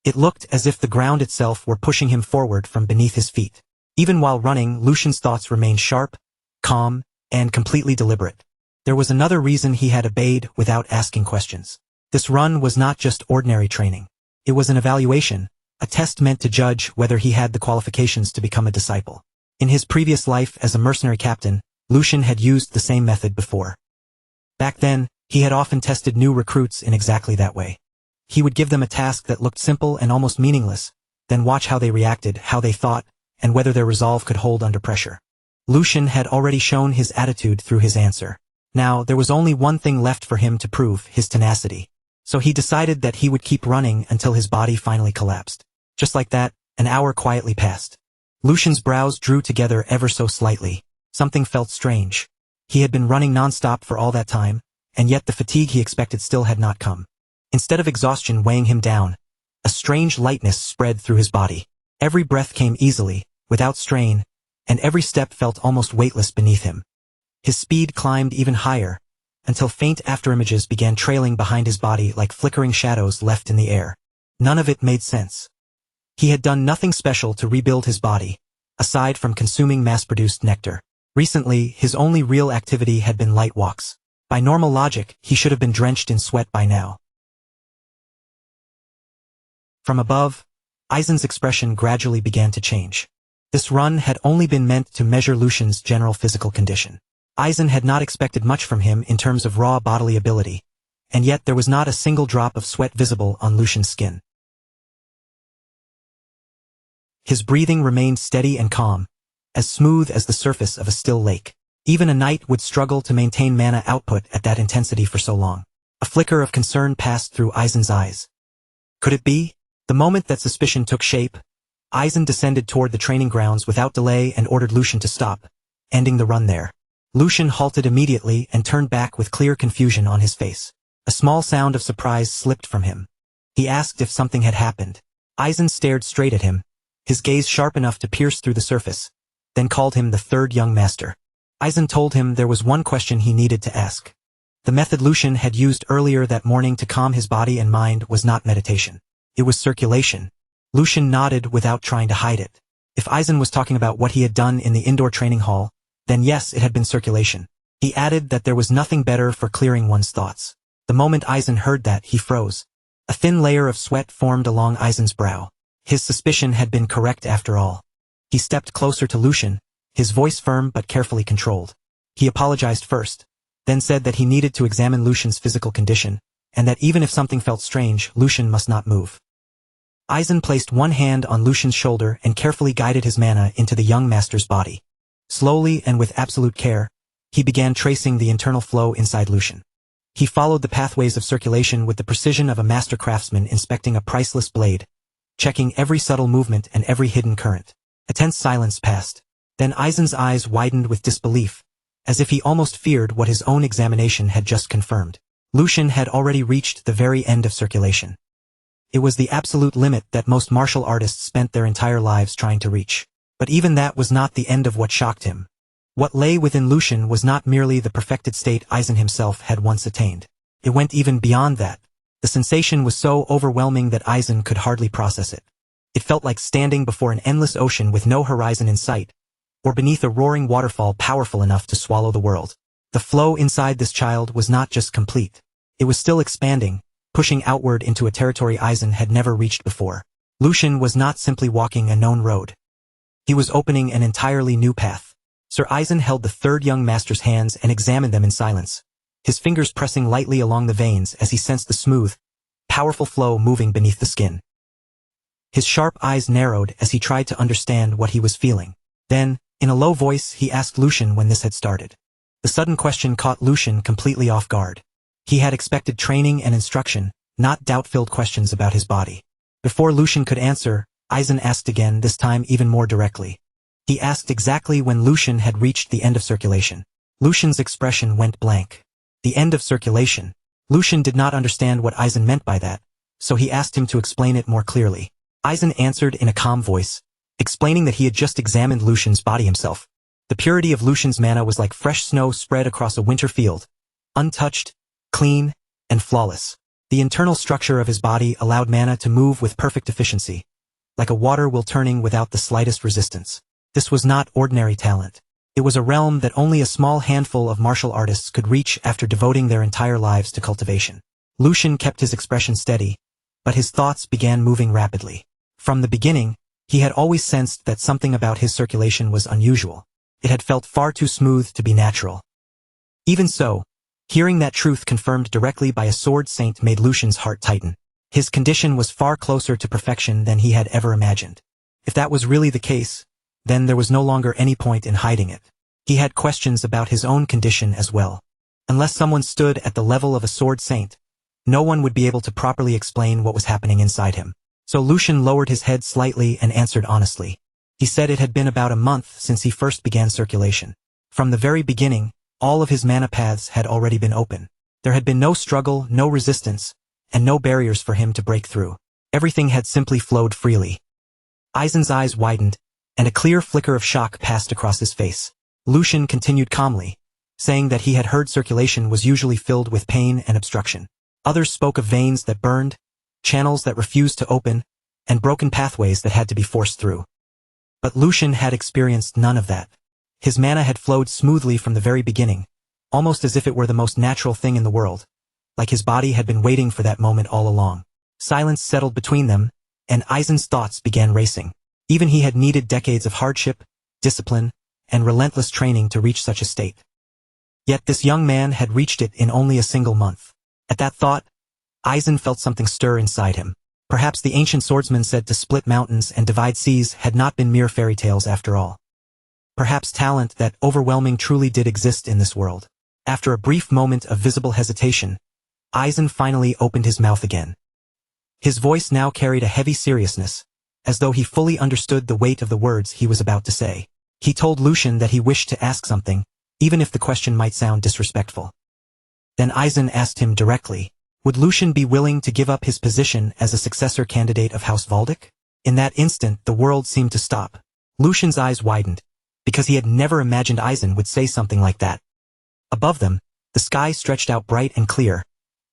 It looked as if the ground itself were pushing him forward from beneath his feet. Even while running, Lucian's thoughts remained sharp, calm, and completely deliberate. There was another reason he had obeyed without asking questions. This run was not just ordinary training. It was an evaluation, a test meant to judge whether he had the qualifications to become a disciple. In his previous life as a mercenary captain, Lucian had used the same method before. Back then, he had often tested new recruits in exactly that way. He would give them a task that looked simple and almost meaningless, then watch how they reacted, how they thought, and whether their resolve could hold under pressure. Lucian had already shown his attitude through his answer. Now, there was only one thing left for him to prove, his tenacity. So he decided that he would keep running until his body finally collapsed. Just like that, an hour quietly passed. Lucian's brows drew together ever so slightly. Something felt strange. He had been running non-stop for all that time, and yet the fatigue he expected still had not come. Instead of exhaustion weighing him down, a strange lightness spread through his body. Every breath came easily, without strain, and every step felt almost weightless beneath him. His speed climbed even higher, until faint afterimages began trailing behind his body like flickering shadows left in the air. None of it made sense. He had done nothing special to rebuild his body, aside from consuming mass-produced nectar. Recently, his only real activity had been light walks. By normal logic, he should have been drenched in sweat by now. From above, Aizen's expression gradually began to change. This run had only been meant to measure Lucian's general physical condition. Aizen had not expected much from him in terms of raw bodily ability, and yet there was not a single drop of sweat visible on Lucian's skin. His breathing remained steady and calm, as smooth as the surface of a still lake. Even a knight would struggle to maintain mana output at that intensity for so long. A flicker of concern passed through Aizen's eyes. Could it be? The moment that suspicion took shape, Aizen descended toward the training grounds without delay and ordered Lucian to stop, ending the run there. Lucian halted immediately and turned back with clear confusion on his face. A small sound of surprise slipped from him. He asked if something had happened. Aizen stared straight at him, his gaze sharp enough to pierce through the surface, then called him the third young master. Aizen told him there was one question he needed to ask. The method Lucian had used earlier that morning to calm his body and mind was not meditation. It was circulation. Lucian nodded without trying to hide it. If Aizen was talking about what he had done in the indoor training hall, then yes, it had been circulation. He added that there was nothing better for clearing one's thoughts. The moment Aizen heard that, he froze. A thin layer of sweat formed along Aizen's brow. His suspicion had been correct after all. He stepped closer to Lucian, his voice firm but carefully controlled. He apologized first, then said that he needed to examine Lucian's physical condition, and that even if something felt strange, Lucian must not move. Aizen placed one hand on Lucian's shoulder and carefully guided his mana into the young master's body. Slowly and with absolute care, he began tracing the internal flow inside Lucian. He followed the pathways of circulation with the precision of a master craftsman inspecting a priceless blade, checking every subtle movement and every hidden current. A tense silence passed. Then Aizen's eyes widened with disbelief, as if he almost feared what his own examination had just confirmed. Lucian had already reached the very end of circulation. It was the absolute limit that most martial artists spent their entire lives trying to reach. But even that was not the end of what shocked him. What lay within Lucian was not merely the perfected state Aizen himself had once attained. It went even beyond that. The sensation was so overwhelming that Aizen could hardly process it. It felt like standing before an endless ocean with no horizon in sight, or beneath a roaring waterfall powerful enough to swallow the world. The flow inside this child was not just complete. It was still expanding, pushing outward into a territory Aizen had never reached before. Lucian was not simply walking a known road. He was opening an entirely new path. Sir Aizen held the third young master's hands and examined them in silence, his fingers pressing lightly along the veins as he sensed the smooth, powerful flow moving beneath the skin. His sharp eyes narrowed as he tried to understand what he was feeling. Then, in a low voice, he asked Lucian when this had started. The sudden question caught Lucian completely off guard. He had expected training and instruction, not doubt-filled questions about his body. Before Lucian could answer, Aizen asked again, this time even more directly. He asked exactly when Lucian had reached the end of circulation. Lucian's expression went blank. The end of circulation. Lucian did not understand what Aizen meant by that, so he asked him to explain it more clearly. Aizen answered in a calm voice, explaining that he had just examined Lucian's body himself. The purity of Lucian's mana was like fresh snow spread across a winter field, untouched, clean, and flawless. The internal structure of his body allowed mana to move with perfect efficiency, like a water wheel turning without the slightest resistance. This was not ordinary talent. It was a realm that only a small handful of martial artists could reach after devoting their entire lives to cultivation. Lucian kept his expression steady, but his thoughts began moving rapidly. From the beginning, he had always sensed that something about his circulation was unusual. It had felt far too smooth to be natural. Even so, hearing that truth confirmed directly by a sword saint made Lucian's heart tighten. His condition was far closer to perfection than he had ever imagined. If that was really the case, then there was no longer any point in hiding it. He had questions about his own condition as well. Unless someone stood at the level of a sword saint, no one would be able to properly explain what was happening inside him. So Lucian lowered his head slightly and answered honestly. He said it had been about a month since he first began circulation. From the very beginning, all of his mana paths had already been open. There had been no struggle, no resistance, and no barriers for him to break through. Everything had simply flowed freely. Aizen's eyes widened, and a clear flicker of shock passed across his face. Lucian continued calmly, saying that he had heard circulation was usually filled with pain and obstruction. Others spoke of veins that burned, channels that refused to open, and broken pathways that had to be forced through. But Lucian had experienced none of that. His mana had flowed smoothly from the very beginning, almost as if it were the most natural thing in the world, like his body had been waiting for that moment all along. Silence settled between them, and Aizen's thoughts began racing. Even he had needed decades of hardship, discipline, and relentless training to reach such a state. Yet this young man had reached it in only a single month. At that thought, Aizen felt something stir inside him. Perhaps the ancient swordsman said to split mountains and divide seas had not been mere fairy tales after all. Perhaps talent that overwhelming truly did exist in this world. After a brief moment of visible hesitation, Aizen finally opened his mouth again. His voice now carried a heavy seriousness, as though he fully understood the weight of the words he was about to say. He told Lucian that he wished to ask something, even if the question might sound disrespectful. Then Aizen asked him directly, would Lucian be willing to give up his position as a successor candidate of House Valdic? In that instant, the world seemed to stop. Lucian's eyes widened, because he had never imagined Aizen would say something like that. Above them, the sky stretched out bright and clear,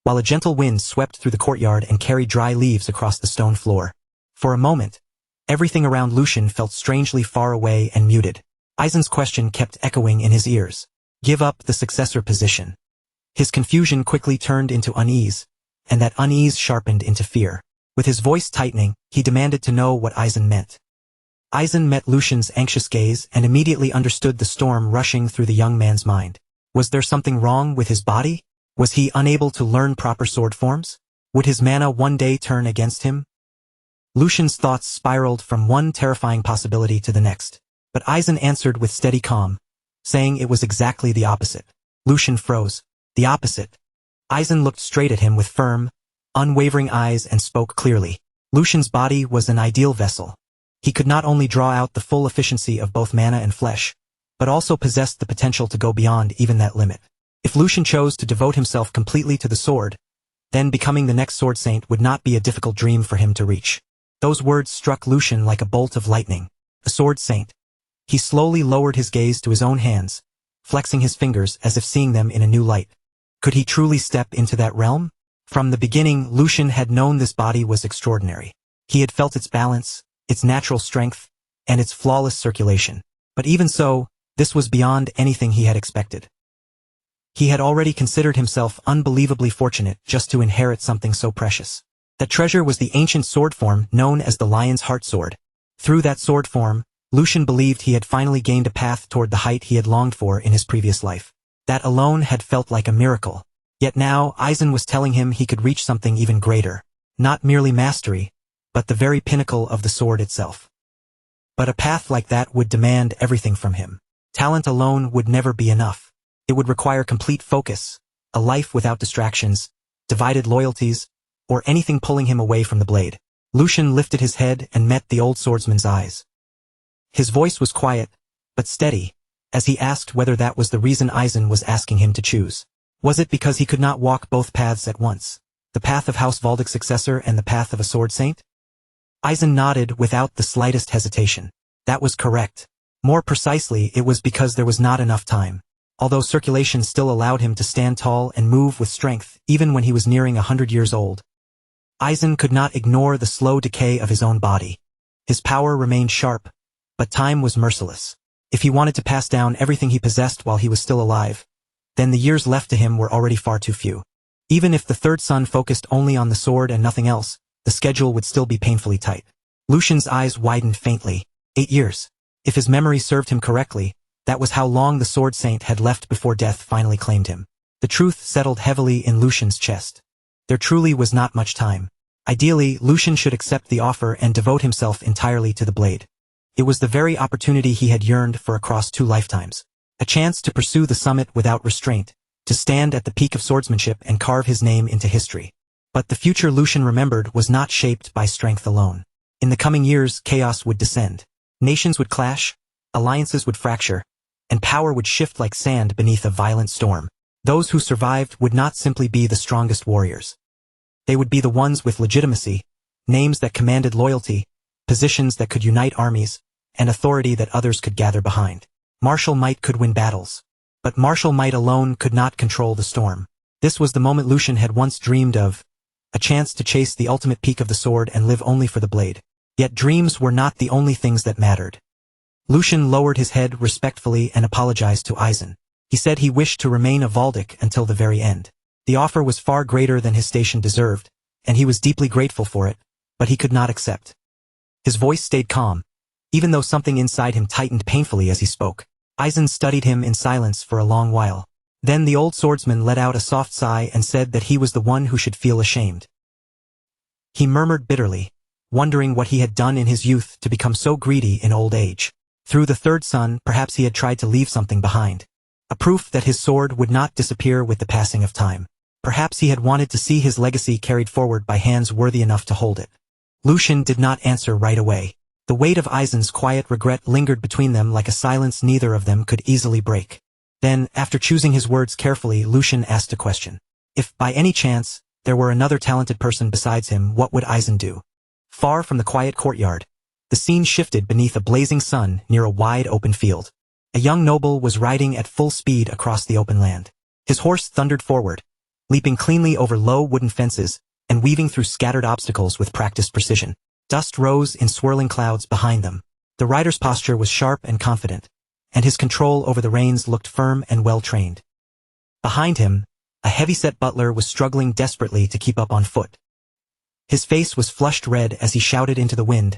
while a gentle wind swept through the courtyard and carried dry leaves across the stone floor. For a moment, everything around Lucian felt strangely far away and muted. Aizen's question kept echoing in his ears. Give up the successor position. His confusion quickly turned into unease, and that unease sharpened into fear. With his voice tightening, he demanded to know what Aizen meant. Aizen met Lucian's anxious gaze and immediately understood the storm rushing through the young man's mind. Was there something wrong with his body? Was he unable to learn proper sword forms? Would his mana one day turn against him? Lucian's thoughts spiraled from one terrifying possibility to the next, but Aizen answered with steady calm, saying it was exactly the opposite. Lucian froze. The opposite. Aizen looked straight at him with firm, unwavering eyes and spoke clearly. Lucian's body was an ideal vessel. He could not only draw out the full efficiency of both mana and flesh, but also possessed the potential to go beyond even that limit. If Lucian chose to devote himself completely to the sword, then becoming the next sword saint would not be a difficult dream for him to reach. Those words struck Lucian like a bolt of lightning. A sword saint. He slowly lowered his gaze to his own hands, flexing his fingers as if seeing them in a new light. Could he truly step into that realm? From the beginning, Lucian had known this body was extraordinary. He had felt its balance, its natural strength, and its flawless circulation. But even so, this was beyond anything he had expected. He had already considered himself unbelievably fortunate just to inherit something so precious. That treasure was the ancient sword form known as the Lion's Heart Sword. Through that sword form, Lucian believed he had finally gained a path toward the height he had longed for in his previous life. That alone had felt like a miracle. Yet now, Aizen was telling him he could reach something even greater. Not merely mastery, but the very pinnacle of the sword itself. But a path like that would demand everything from him. Talent alone would never be enough. It would require complete focus, a life without distractions, divided loyalties, or anything pulling him away from the blade. Lucian lifted his head and met the old swordsman's eyes. His voice was quiet, but steady, as he asked whether that was the reason Aizen was asking him to choose. Was it because he could not walk both paths at once, the path of House Valdic's successor and the path of a sword saint? Aizen nodded without the slightest hesitation. That was correct. More precisely, it was because there was not enough time. Although circulation still allowed him to stand tall and move with strength even when he was nearing 100 years old, Aizen could not ignore the slow decay of his own body. His power remained sharp, but time was merciless. If he wanted to pass down everything he possessed while he was still alive, then the years left to him were already far too few. Even if the third son focused only on the sword and nothing else, the schedule would still be painfully tight. Lucian's eyes widened faintly. 8 years. If his memory served him correctly, that was how long the sword saint had left before death finally claimed him. The truth settled heavily in Lucian's chest. There truly was not much time. Ideally, Lucian should accept the offer and devote himself entirely to the blade. It was the very opportunity he had yearned for across 2 lifetimes. A chance to pursue the summit without restraint, to stand at the peak of swordsmanship and carve his name into history. But the future Lucian remembered was not shaped by strength alone. In the coming years, chaos would descend. Nations would clash, alliances would fracture, and power would shift like sand beneath a violent storm. Those who survived would not simply be the strongest warriors. They would be the ones with legitimacy, names that commanded loyalty, positions that could unite armies, and authority that others could gather behind. Martial might could win battles, but martial might alone could not control the storm. This was the moment Lucian had once dreamed of, a chance to chase the ultimate peak of the sword and live only for the blade. Yet dreams were not the only things that mattered. Lucian lowered his head respectfully and apologized to Aizen. He said he wished to remain a Valdic until the very end. The offer was far greater than his station deserved, and he was deeply grateful for it, but he could not accept. His voice stayed calm, even though something inside him tightened painfully as he spoke. Aizen studied him in silence for a long while. Then the old swordsman let out a soft sigh and said that he was the one who should feel ashamed. He murmured bitterly, wondering what he had done in his youth to become so greedy in old age. Through the third son, perhaps he had tried to leave something behind. A proof that his sword would not disappear with the passing of time. Perhaps he had wanted to see his legacy carried forward by hands worthy enough to hold it. Lucian did not answer right away. The weight of Aizen's quiet regret lingered between them like a silence neither of them could easily break. Then, after choosing his words carefully, Lucian asked a question. If, by any chance, there were another talented person besides him, what would Aizen do? Far from the quiet courtyard, the scene shifted beneath a blazing sun near a wide open field. A young noble was riding at full speed across the open land. His horse thundered forward, leaping cleanly over low wooden fences and weaving through scattered obstacles with practiced precision. Dust rose in swirling clouds behind them. The rider's posture was sharp and confident, and his control over the reins looked firm and well-trained. Behind him, a heavy-set butler was struggling desperately to keep up on foot. His face was flushed red as he shouted into the wind,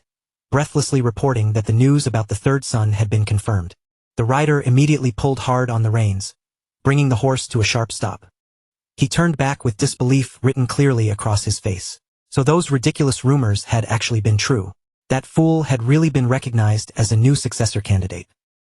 breathlessly reporting that the news about the third son had been confirmed. The rider immediately pulled hard on the reins, bringing the horse to a sharp stop. He turned back with disbelief written clearly across his face. So those ridiculous rumors had actually been true. That fool had really been recognized as a new successor candidate.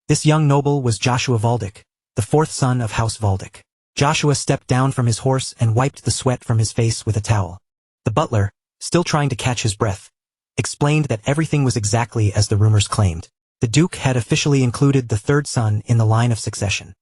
This young noble was Joshua Valdick, the fourth son of House Valdick. Joshua stepped down from his horse and wiped the sweat from his face with a towel. The butler, still trying to catch his breath, explained that everything was exactly as the rumors claimed. The Duke had officially included the third son in the line of succession.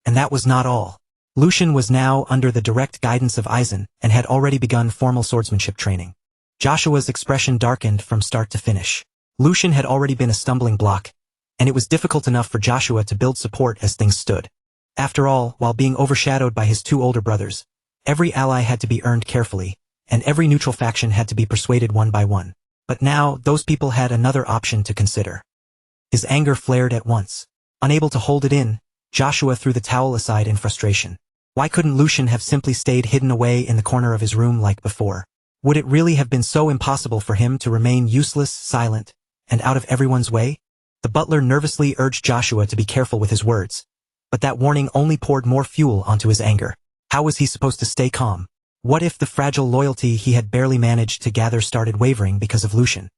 And that was not all. Lucian was now under the direct guidance of Aizen and had already begun formal swordsmanship training. Joshua's expression darkened from start to finish. Lucian had already been a stumbling block, and it was difficult enough for Joshua to build support as things stood. After all, while being overshadowed by his two older brothers, every ally had to be earned carefully, and every neutral faction had to be persuaded one by one. But now, those people had another option to consider. His anger flared at once. Unable to hold it in, Joshua threw the towel aside in frustration. Why couldn't Lucian have simply stayed hidden away in the corner of his room like before? Would it really have been so impossible for him to remain useless, silent, and out of everyone's way? The butler nervously urged Joshua to be careful with his words, but that warning only poured more fuel onto his anger. How was he supposed to stay calm? What if the fragile loyalty he had barely managed to gather started wavering because of Lucian?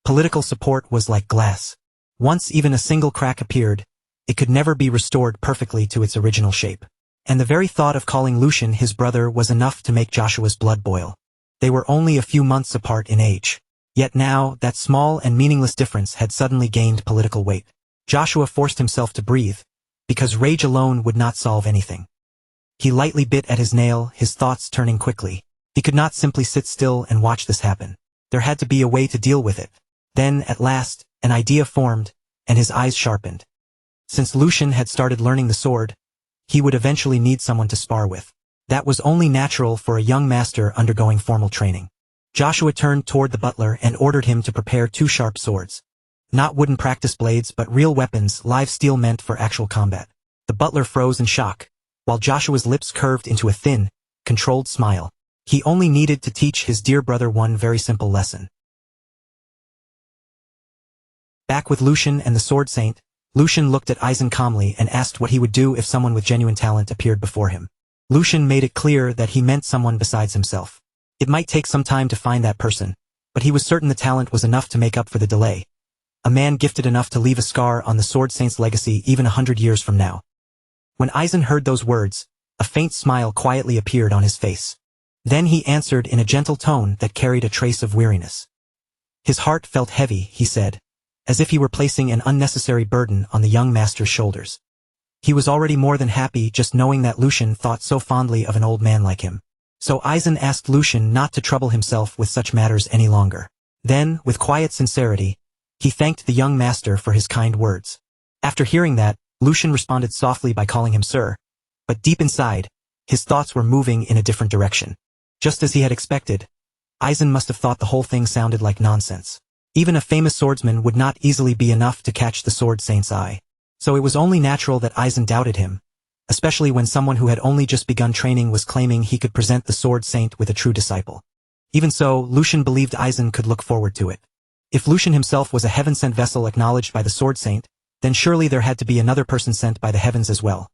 Political support was like glass. Once even a single crack appeared, it could never be restored perfectly to its original shape. And the very thought of calling Lucian his brother was enough to make Joshua's blood boil. They were only a few months apart in age. Yet now, that small and meaningless difference had suddenly gained political weight. Joshua forced himself to breathe, because rage alone would not solve anything. He lightly bit at his nail, his thoughts turning quickly. He could not simply sit still and watch this happen. There had to be a way to deal with it. Then, at last, an idea formed, and his eyes sharpened. Since Lucian had started learning the sword, he would eventually need someone to spar with. That was only natural for a young master undergoing formal training. Joshua turned toward the butler and ordered him to prepare 2 sharp swords. Not wooden practice blades, but real weapons, live steel meant for actual combat. The butler froze in shock, while Joshua's lips curved into a thin, controlled smile. He only needed to teach his dear brother one very simple lesson. Back with Lucian and the Sword Saint, Lucian looked at Aizen calmly and asked what he would do if someone with genuine talent appeared before him. Lucian made it clear that he meant someone besides himself. It might take some time to find that person, but he was certain the talent was enough to make up for the delay. A man gifted enough to leave a scar on the Sword Saint's legacy even 100 years from now. When Aizen heard those words, a faint smile quietly appeared on his face. Then he answered in a gentle tone that carried a trace of weariness. His heart felt heavy, he said, as if he were placing an unnecessary burden on the young master's shoulders. He was already more than happy just knowing that Lucian thought so fondly of an old man like him. So Aizen asked Lucian not to trouble himself with such matters any longer. Then, with quiet sincerity, he thanked the young master for his kind words. After hearing that, Lucian responded softly by calling him sir, but deep inside, his thoughts were moving in a different direction. Just as he had expected, Aizen must have thought the whole thing sounded like nonsense. Even a famous swordsman would not easily be enough to catch the Sword Saint's eye. So it was only natural that Aizen doubted him, especially when someone who had only just begun training was claiming he could present the Sword Saint with a true disciple. Even so, Lucian believed Aizen could look forward to it. If Lucian himself was a heaven-sent vessel acknowledged by the Sword Saint, then surely there had to be another person sent by the heavens as well.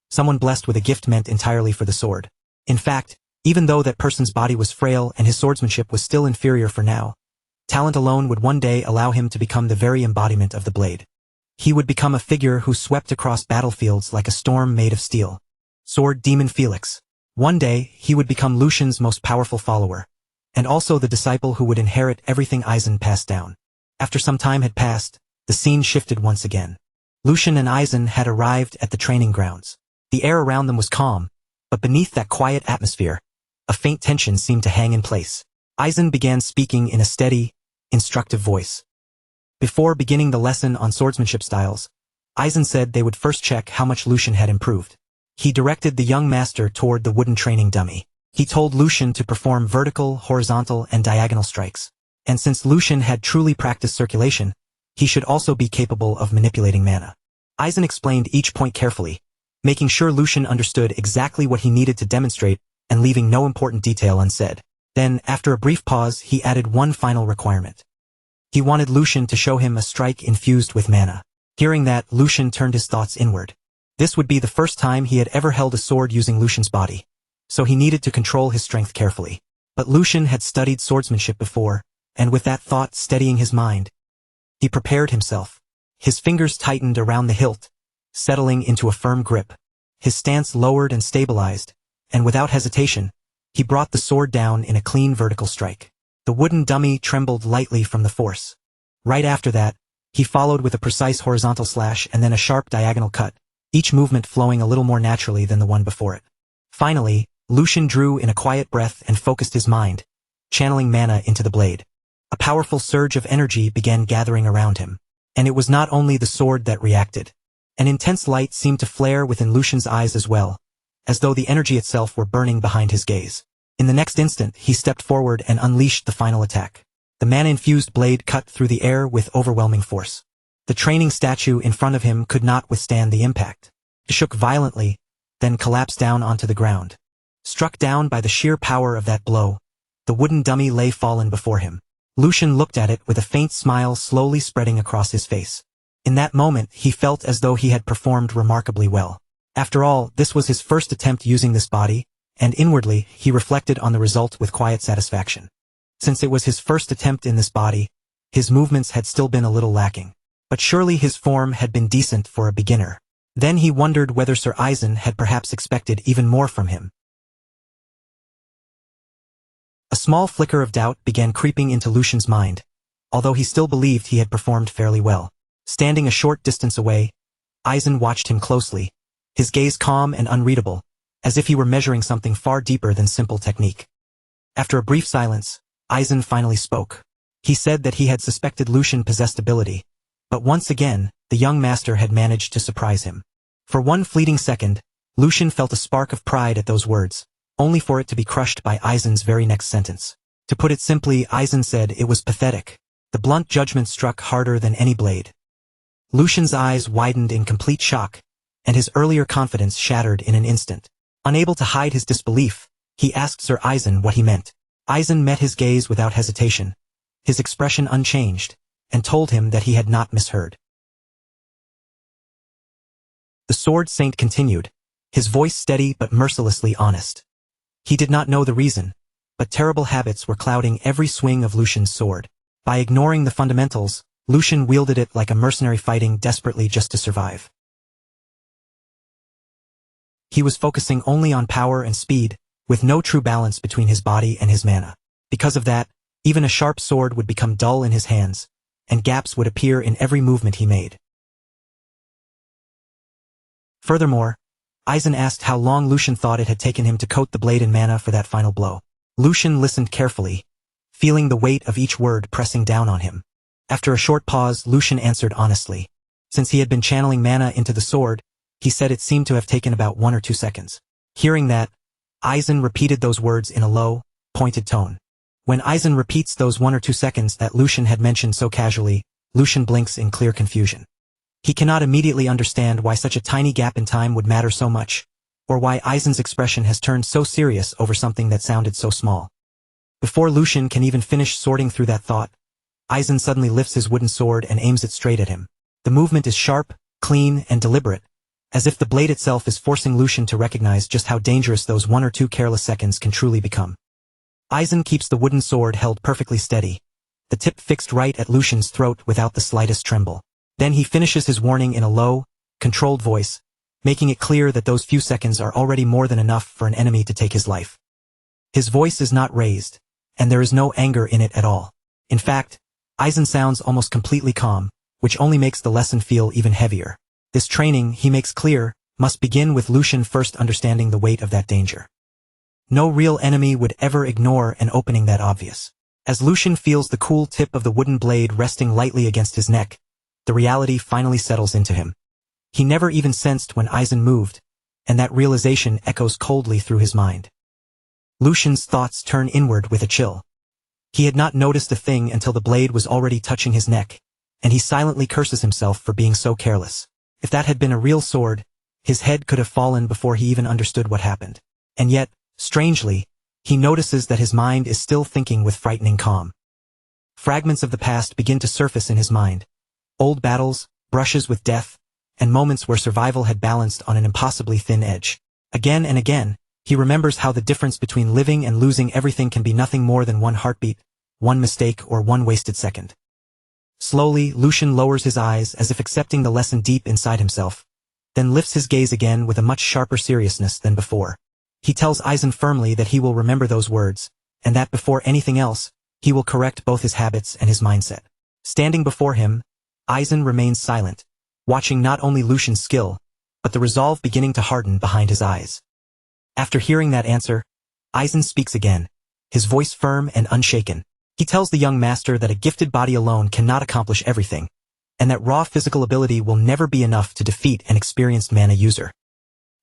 Someone blessed with a gift meant entirely for the sword. In fact, even though that person's body was frail and his swordsmanship was still inferior for now, talent alone would one day allow him to become the very embodiment of the blade. He would become a figure who swept across battlefields like a storm made of steel. Sword Demon Felix. One day, he would become Lucian's most powerful follower, and also the disciple who would inherit everything Aizen passed down. After some time had passed, the scene shifted once again. Lucian and Aizen had arrived at the training grounds. The air around them was calm, but beneath that quiet atmosphere, a faint tension seemed to hang in place. Aizen began speaking in a steady, instructive voice. Before beginning the lesson on swordsmanship styles, Aizen said they would first check how much Lucian had improved. He directed the young master toward the wooden training dummy. He told Lucian to perform vertical, horizontal, and diagonal strikes. And since Lucian had truly practiced circulation, he should also be capable of manipulating mana. Aizen explained each point carefully, making sure Lucian understood exactly what he needed to demonstrate and leaving no important detail unsaid. Then, after a brief pause, he added one final requirement. He wanted Lucian to show him a strike infused with mana. Hearing that, Lucian turned his thoughts inward. This would be the first time he had ever held a sword using Lucian's body, so he needed to control his strength carefully. But Lucian had studied swordsmanship before, and with that thought steadying his mind, he prepared himself. His fingers tightened around the hilt, settling into a firm grip. His stance lowered and stabilized, and without hesitation, he brought the sword down in a clean vertical strike. The wooden dummy trembled lightly from the force. Right after that, he followed with a precise horizontal slash and then a sharp diagonal cut, each movement flowing a little more naturally than the one before it. Finally, Lucian drew in a quiet breath and focused his mind, channeling mana into the blade. A powerful surge of energy began gathering around him. And it was not only the sword that reacted. An intense light seemed to flare within Lucian's eyes as well, as though the energy itself were burning behind his gaze. In the next instant, he stepped forward and unleashed the final attack. The mana-infused blade cut through the air with overwhelming force. The training statue in front of him could not withstand the impact. It shook violently, then collapsed down onto the ground. Struck down by the sheer power of that blow, the wooden dummy lay fallen before him. Lucian looked at it with a faint smile slowly spreading across his face. In that moment, he felt as though he had performed remarkably well. After all, this was his first attempt using this body, and inwardly, he reflected on the result with quiet satisfaction. Since it was his first attempt in this body, his movements had still been a little lacking. But surely his form had been decent for a beginner. Then he wondered whether Sir Aizen had perhaps expected even more from him. A small flicker of doubt began creeping into Lucian's mind, although he still believed he had performed fairly well. Standing a short distance away, Aizen watched him closely, his gaze calm and unreadable, as if he were measuring something far deeper than simple technique. After a brief silence, Aizen finally spoke. He said that he had suspected Lucian possessed ability, but once again, the young master had managed to surprise him. For one fleeting second, Lucian felt a spark of pride at those words, only for it to be crushed by Aizen's very next sentence. To put it simply, Aizen said it was pathetic. The blunt judgment struck harder than any blade. Lucian's eyes widened in complete shock, and his earlier confidence shattered in an instant. Unable to hide his disbelief, he asked Sir Aizen what he meant. Aizen met his gaze without hesitation, his expression unchanged, and told him that he had not misheard. The sword saint continued, his voice steady but mercilessly honest. He did not know the reason, but terrible habits were clouding every swing of Lucian's sword. By ignoring the fundamentals, Lucian wielded it like a mercenary fighting desperately just to survive. He was focusing only on power and speed, with no true balance between his body and his mana. Because of that, even a sharp sword would become dull in his hands, and gaps would appear in every movement he made. Furthermore, Aizen asked how long Lucian thought it had taken him to coat the blade in mana for that final blow. Lucian listened carefully, feeling the weight of each word pressing down on him. After a short pause, Lucian answered honestly. Since he had been channeling mana into the sword, he said it seemed to have taken about 1 or 2 seconds. Hearing that, Aizen repeated those words in a low, pointed tone. When Aizen repeats those 1 or 2 seconds that Lucian had mentioned so casually, Lucian blinks in clear confusion. He cannot immediately understand why such a tiny gap in time would matter so much, or why Aizen's expression has turned so serious over something that sounded so small. Before Lucian can even finish sorting through that thought, Aizen suddenly lifts his wooden sword and aims it straight at him. The movement is sharp, clean, and deliberate, as if the blade itself is forcing Lucian to recognize just how dangerous those 1 or 2 careless seconds can truly become. Aizen keeps the wooden sword held perfectly steady, the tip fixed right at Lucian's throat without the slightest tremble. Then he finishes his warning in a low, controlled voice, making it clear that those few seconds are already more than enough for an enemy to take his life. His voice is not raised, and there is no anger in it at all. In fact, Aizen sounds almost completely calm, which only makes the lesson feel even heavier. This training, he makes clear, must begin with Lucian first understanding the weight of that danger. No real enemy would ever ignore an opening that obvious. As Lucian feels the cool tip of the wooden blade resting lightly against his neck, the reality finally settles into him. He never even sensed when Aizen moved, and that realization echoes coldly through his mind. Lucian's thoughts turn inward with a chill. He had not noticed a thing until the blade was already touching his neck, and he silently curses himself for being so careless. If that had been a real sword, his head could have fallen before he even understood what happened. And yet, strangely, he notices that his mind is still thinking with frightening calm. Fragments of the past begin to surface in his mind. Old battles, brushes with death, and moments where survival had balanced on an impossibly thin edge. Again and again, he remembers how the difference between living and losing everything can be nothing more than one heartbeat, one mistake, or one wasted second. Slowly, Lucian lowers his eyes as if accepting the lesson deep inside himself, then lifts his gaze again with a much sharper seriousness than before. He tells Aizen firmly that he will remember those words, and that before anything else, he will correct both his habits and his mindset. Standing before him, Aizen remains silent, watching not only Lucian's skill, but the resolve beginning to harden behind his eyes. After hearing that answer, Aizen speaks again, his voice firm and unshaken. He tells the young master that a gifted body alone cannot accomplish everything, and that raw physical ability will never be enough to defeat an experienced mana user.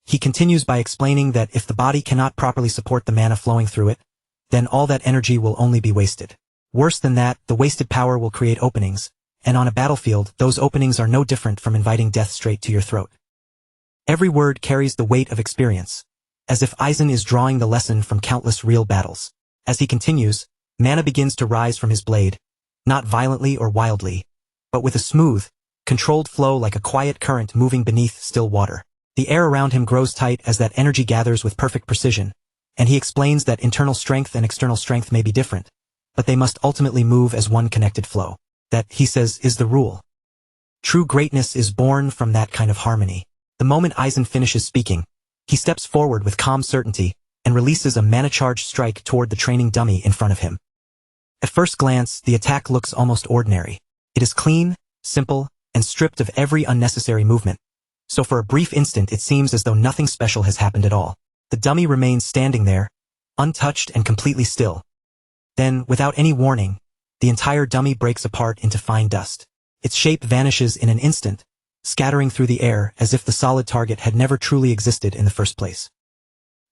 He continues by explaining that if the body cannot properly support the mana flowing through it, then all that energy will only be wasted. Worse than that, the wasted power will create openings, and on a battlefield, those openings are no different from inviting death straight to your throat. Every word carries the weight of experience, as if Aizen is drawing the lesson from countless real battles. As he continues, mana begins to rise from his blade, not violently or wildly, but with a smooth, controlled flow like a quiet current moving beneath still water. The air around him grows tight as that energy gathers with perfect precision, and he explains that internal strength and external strength may be different, but they must ultimately move as one connected flow. That, he says, is the rule. True greatness is born from that kind of harmony. The moment Aizen finishes speaking, he steps forward with calm certainty and releases a mana-charged strike toward the training dummy in front of him. At first glance, the attack looks almost ordinary. It is clean, simple, and stripped of every unnecessary movement. So for a brief instant it seems as though nothing special has happened at all. The dummy remains standing there, untouched and completely still. Then, without any warning, the entire dummy breaks apart into fine dust. Its shape vanishes in an instant, scattering through the air as if the solid target had never truly existed in the first place.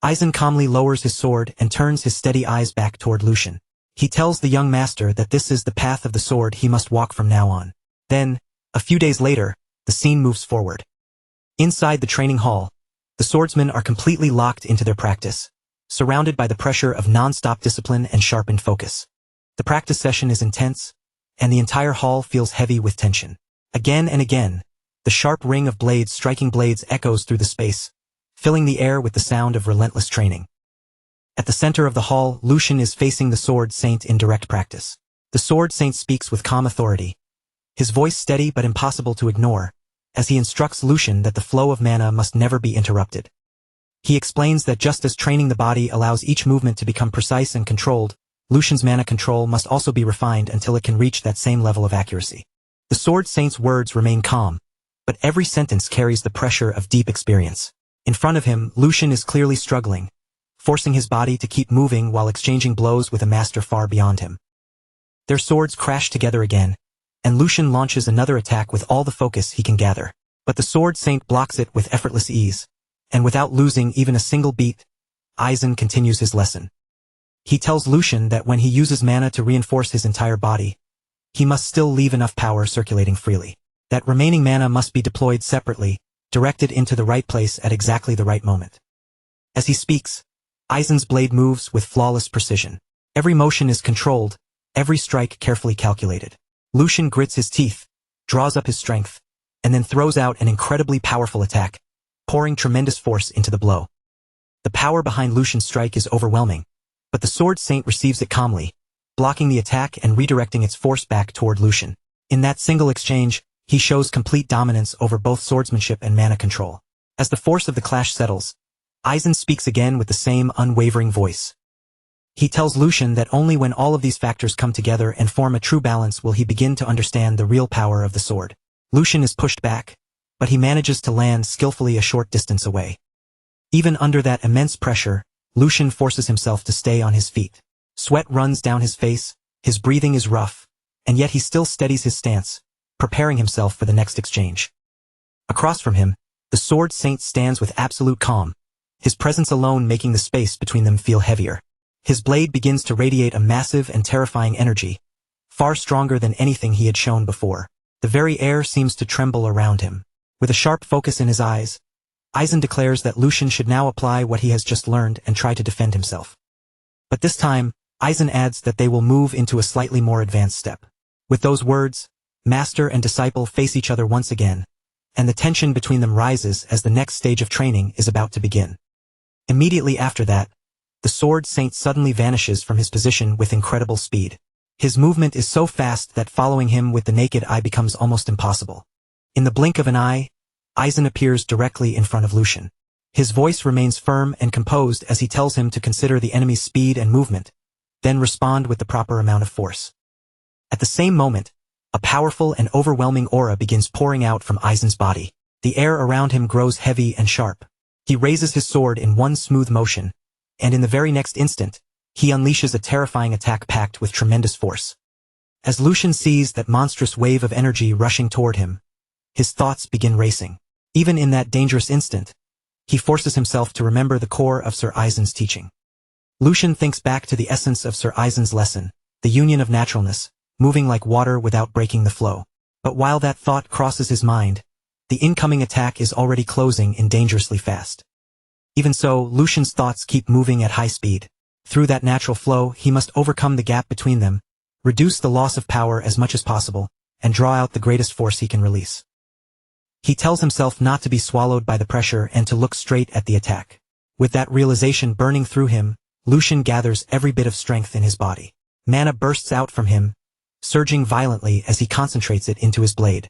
Aizen calmly lowers his sword and turns his steady eyes back toward Lucian. He tells the young master that this is the path of the sword he must walk from now on. Then, a few days later, the scene moves forward. Inside the training hall, the swordsmen are completely locked into their practice, surrounded by the pressure of non-stop discipline and sharpened focus. The practice session is intense, and the entire hall feels heavy with tension. Again and again, the sharp ring of blades striking blades echoes through the space, filling the air with the sound of relentless training. At the center of the hall, Lucian is facing the Sword Saint in direct practice. The Sword Saint speaks with calm authority, his voice steady but impossible to ignore, as he instructs Lucian that the flow of mana must never be interrupted. He explains that just as training the body allows each movement to become precise and controlled, Lucian's mana control must also be refined until it can reach that same level of accuracy. The Sword Saint's words remain calm, but every sentence carries the pressure of deep experience. In front of him, Lucian is clearly struggling, forcing his body to keep moving while exchanging blows with a master far beyond him. Their swords crash together again, and Lucian launches another attack with all the focus he can gather. But the Sword Saint blocks it with effortless ease, and without losing even a single beat, Aizen continues his lesson. He tells Lucian that when he uses mana to reinforce his entire body, he must still leave enough power circulating freely. That remaining mana must be deployed separately, directed into the right place at exactly the right moment. As he speaks, Aizen's blade moves with flawless precision. Every motion is controlled, every strike carefully calculated. Lucian grits his teeth, draws up his strength, and then throws out an incredibly powerful attack, pouring tremendous force into the blow. The power behind Lucian's strike is overwhelming, but the Sword Saint receives it calmly, blocking the attack and redirecting its force back toward Lucian. In that single exchange, he shows complete dominance over both swordsmanship and mana control. As the force of the clash settles, Aizen speaks again with the same unwavering voice. He tells Lucian that only when all of these factors come together and form a true balance will he begin to understand the real power of the sword. Lucian is pushed back, but he manages to land skillfully a short distance away. Even under that immense pressure, Lucian forces himself to stay on his feet. Sweat runs down his face, his breathing is rough, and yet he still steadies his stance, preparing himself for the next exchange. Across from him, the Sword Saint stands with absolute calm, his presence alone making the space between them feel heavier. His blade begins to radiate a massive and terrifying energy, far stronger than anything he had shown before. The very air seems to tremble around him. With a sharp focus in his eyes, Aizen declares that Lucian should now apply what he has just learned and try to defend himself. But this time, Aizen adds that they will move into a slightly more advanced step. With those words, master and disciple face each other once again, and the tension between them rises as the next stage of training is about to begin. Immediately after that, the Sword Saint suddenly vanishes from his position with incredible speed. His movement is so fast that following him with the naked eye becomes almost impossible. In the blink of an eye, Aizen appears directly in front of Lucian. His voice remains firm and composed as he tells him to consider the enemy's speed and movement, then respond with the proper amount of force. At the same moment, a powerful and overwhelming aura begins pouring out from Aizen's body. The air around him grows heavy and sharp. He raises his sword in one smooth motion, and in the very next instant, he unleashes a terrifying attack packed with tremendous force. As Lucian sees that monstrous wave of energy rushing toward him, his thoughts begin racing. Even in that dangerous instant, he forces himself to remember the core of Sir Aizen's teaching. Lucian thinks back to the essence of Sir Aizen's lesson, the union of naturalness, moving like water without breaking the flow. But while that thought crosses his mind, the incoming attack is already closing in dangerously fast. Even so, Lucian's thoughts keep moving at high speed. Through that natural flow, he must overcome the gap between them, reduce the loss of power as much as possible, and draw out the greatest force he can release. He tells himself not to be swallowed by the pressure and to look straight at the attack. With that realization burning through him, Lucian gathers every bit of strength in his body. Mana bursts out from him, surging violently as he concentrates it into his blade.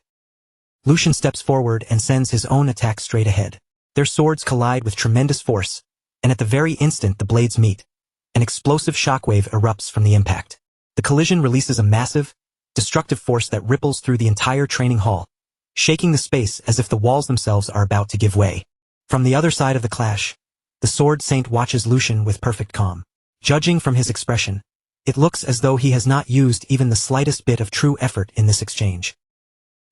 Lucian steps forward and sends his own attack straight ahead. Their swords collide with tremendous force, and at the very instant the blades meet, an explosive shockwave erupts from the impact. The collision releases a massive, destructive force that ripples through the entire training hall, shaking the space as if the walls themselves are about to give way. From the other side of the clash, the Sword Saint watches Lucian with perfect calm. Judging from his expression, it looks as though he has not used even the slightest bit of true effort in this exchange.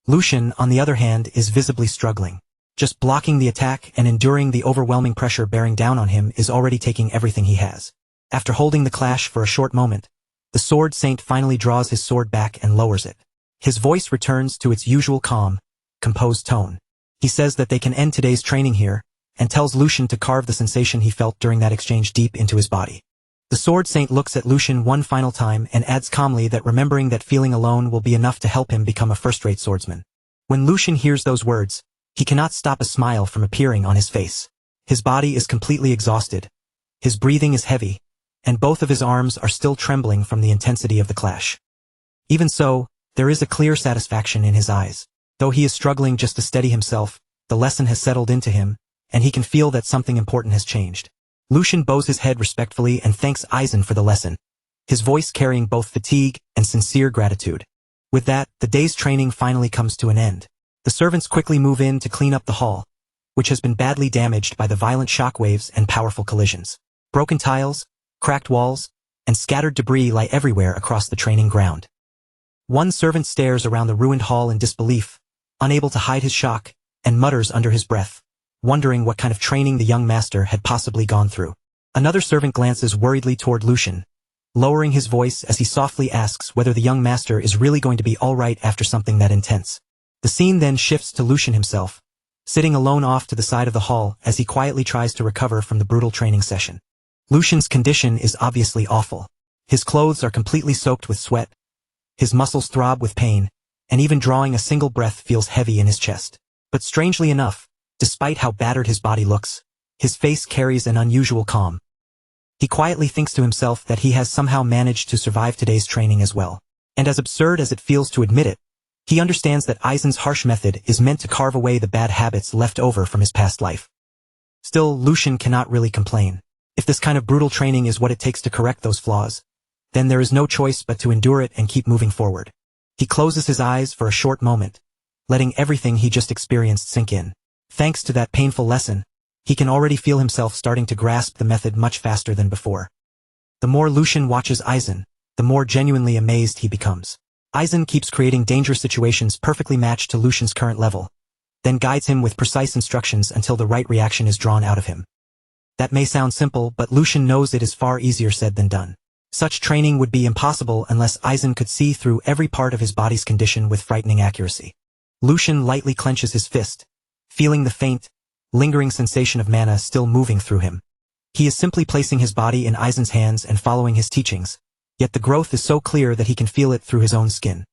Lucian, on the other hand, is visibly struggling. Just blocking the attack and enduring the overwhelming pressure bearing down on him is already taking everything he has. After holding the clash for a short moment, the Sword Saint finally draws his sword back and lowers it. His voice returns to its usual calm, composed tone. He says that they can end today's training here, and tells Lucian to carve the sensation he felt during that exchange deep into his body. The Sword Saint looks at Lucian one final time and adds calmly that remembering that feeling alone will be enough to help him become a first-rate swordsman. When Lucian hears those words, he cannot stop a smile from appearing on his face. His body is completely exhausted, his breathing is heavy, and both of his arms are still trembling from the intensity of the clash. Even so, there is a clear satisfaction in his eyes. Though he is struggling just to steady himself, the lesson has settled into him, and he can feel that something important has changed. Lucian bows his head respectfully and thanks Aizen for the lesson, his voice carrying both fatigue and sincere gratitude. With that, the day's training finally comes to an end. The servants quickly move in to clean up the hall, which has been badly damaged by the violent shockwaves and powerful collisions. Broken tiles, cracked walls, and scattered debris lie everywhere across the training ground. One servant stares around the ruined hall in disbelief, unable to hide his shock, and mutters under his breath, wondering what kind of training the young master had possibly gone through. Another servant glances worriedly toward Lucian, lowering his voice as he softly asks whether the young master is really going to be all right after something that intense. The scene then shifts to Lucian himself, sitting alone off to the side of the hall as he quietly tries to recover from the brutal training session. Lucian's condition is obviously awful. His clothes are completely soaked with sweat, his muscles throb with pain, and even drawing a single breath feels heavy in his chest. But strangely enough, despite how battered his body looks, his face carries an unusual calm. He quietly thinks to himself that he has somehow managed to survive today's training as well. And as absurd as it feels to admit it, he understands that Aizen's harsh method is meant to carve away the bad habits left over from his past life. Still, Lucian cannot really complain. If this kind of brutal training is what it takes to correct those flaws, then there is no choice but to endure it and keep moving forward. He closes his eyes for a short moment, letting everything he just experienced sink in. Thanks to that painful lesson, he can already feel himself starting to grasp the method much faster than before. The more Lucian watches Aizen, the more genuinely amazed he becomes. Aizen keeps creating dangerous situations perfectly matched to Lucian's current level, then guides him with precise instructions until the right reaction is drawn out of him. That may sound simple, but Lucian knows it is far easier said than done. Such training would be impossible unless Aizen could see through every part of his body's condition with frightening accuracy. Lucian lightly clenches his fist, feeling the faint, lingering sensation of mana still moving through him. He is simply placing his body in Aizen's hands and following his teachings, yet the growth is so clear that he can feel it through his own skin.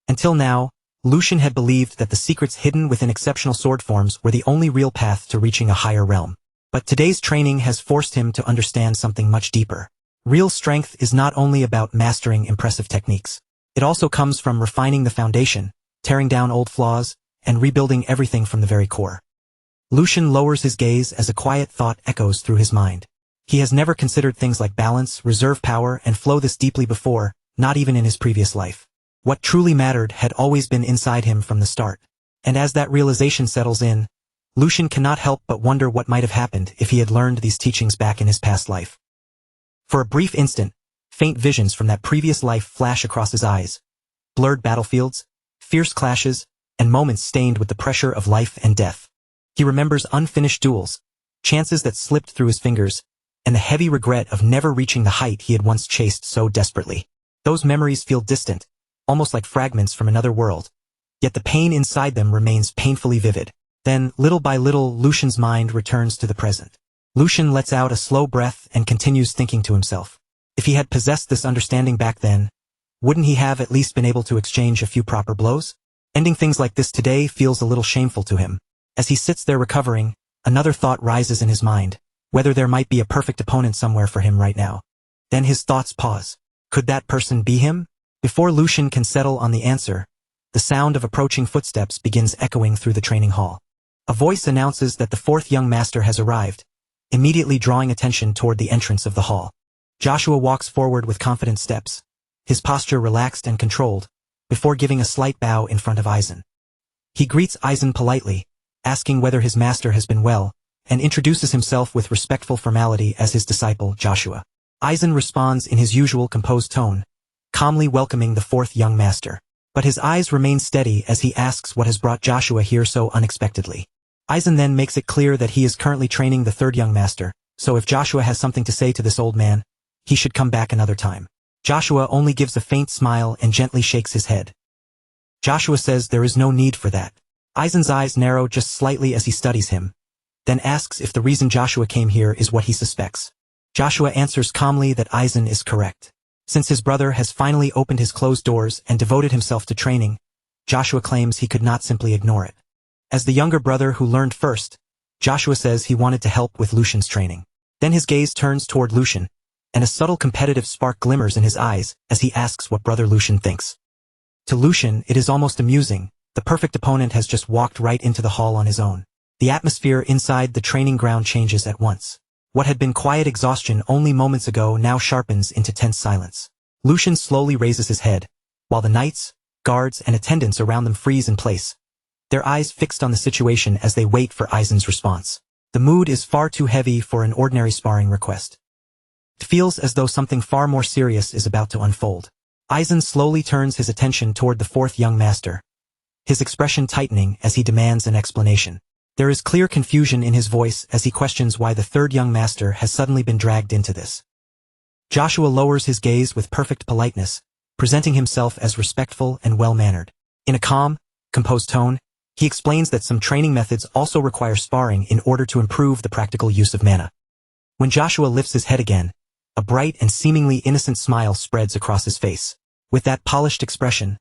Until now, Lucian had believed that the secrets hidden within exceptional sword forms were the only real path to reaching a higher realm. But today's training has forced him to understand something much deeper. Real strength is not only about mastering impressive techniques. It also comes from refining the foundation, tearing down old flaws, and rebuilding everything from the very core. Lucian lowers his gaze as a quiet thought echoes through his mind. He has never considered things like balance, reserve power, and flow this deeply before, not even in his previous life. What truly mattered had always been inside him from the start. And as that realization settles in, Lucian cannot help but wonder what might have happened if he had learned these teachings back in his past life. For a brief instant, faint visions from that previous life flash across his eyes. Blurred battlefields, fierce clashes, and moments stained with the pressure of life and death. He remembers unfinished duels, chances that slipped through his fingers, and the heavy regret of never reaching the height he had once chased so desperately. Those memories feel distant, almost like fragments from another world, yet the pain inside them remains painfully vivid. Then, little by little, Lucian's mind returns to the present. Lucian lets out a slow breath and continues thinking to himself. If he had possessed this understanding back then, wouldn't he have at least been able to exchange a few proper blows? Ending things like this today feels a little shameful to him. As he sits there recovering, another thought rises in his mind, whether there might be a perfect opponent somewhere for him right now. Then his thoughts pause. Could that person be him? Before Lucian can settle on the answer, the sound of approaching footsteps begins echoing through the training hall. A voice announces that the fourth young master has arrived, immediately drawing attention toward the entrance of the hall. Joshua walks forward with confident steps, his posture relaxed and controlled, before giving a slight bow in front of Aizen. He greets Aizen politely, asking whether his master has been well, and introduces himself with respectful formality as his disciple, Joshua. Aizen responds in his usual composed tone, calmly welcoming the fourth young master. But his eyes remain steady as he asks what has brought Joshua here so unexpectedly. Aizen then makes it clear that he is currently training the third young master, so if Joshua has something to say to this old man, he should come back another time. Joshua only gives a faint smile and gently shakes his head. Joshua says there is no need for that. Aizen's eyes narrow just slightly as he studies him, then asks if the reason Joshua came here is what he suspects. Joshua answers calmly that Aizen is correct. Since his brother has finally opened his closed doors and devoted himself to training, Joshua claims he could not simply ignore it. As the younger brother who learned first, Joshua says he wanted to help with Lucian's training. Then his gaze turns toward Lucian, and a subtle competitive spark glimmers in his eyes as he asks what brother Lucian thinks. To Lucian, it is almost amusing. The perfect opponent has just walked right into the hall on his own. The atmosphere inside the training ground changes at once. What had been quiet exhaustion only moments ago now sharpens into tense silence. Lucian slowly raises his head, while the knights, guards, and attendants around them freeze in place, their eyes fixed on the situation as they wait for Aizen's response. The mood is far too heavy for an ordinary sparring request. It feels as though something far more serious is about to unfold. Aizen slowly turns his attention toward the fourth young master, his expression tightening as he demands an explanation. There is clear confusion in his voice as he questions why the third young master has suddenly been dragged into this. Joshua lowers his gaze with perfect politeness, presenting himself as respectful and well-mannered. In a calm, composed tone, he explains that some training methods also require sparring in order to improve the practical use of mana. When Joshua lifts his head again, a bright and seemingly innocent smile spreads across his face. With that polished expression,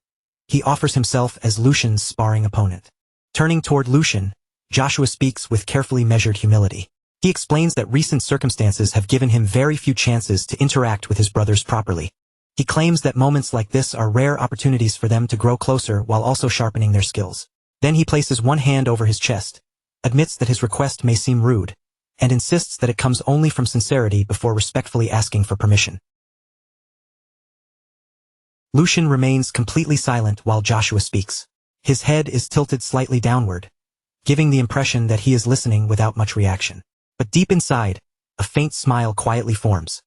he offers himself as Lucian's sparring opponent. Turning toward Lucian, Joshua speaks with carefully measured humility. He explains that recent circumstances have given him very few chances to interact with his brothers properly. He claims that moments like this are rare opportunities for them to grow closer while also sharpening their skills. Then he places one hand over his chest, admits that his request may seem rude, and insists that it comes only from sincerity before respectfully asking for permission. Lucian remains completely silent while Joshua speaks. His head is tilted slightly downward, giving the impression that he is listening without much reaction. But deep inside, a faint smile quietly forms.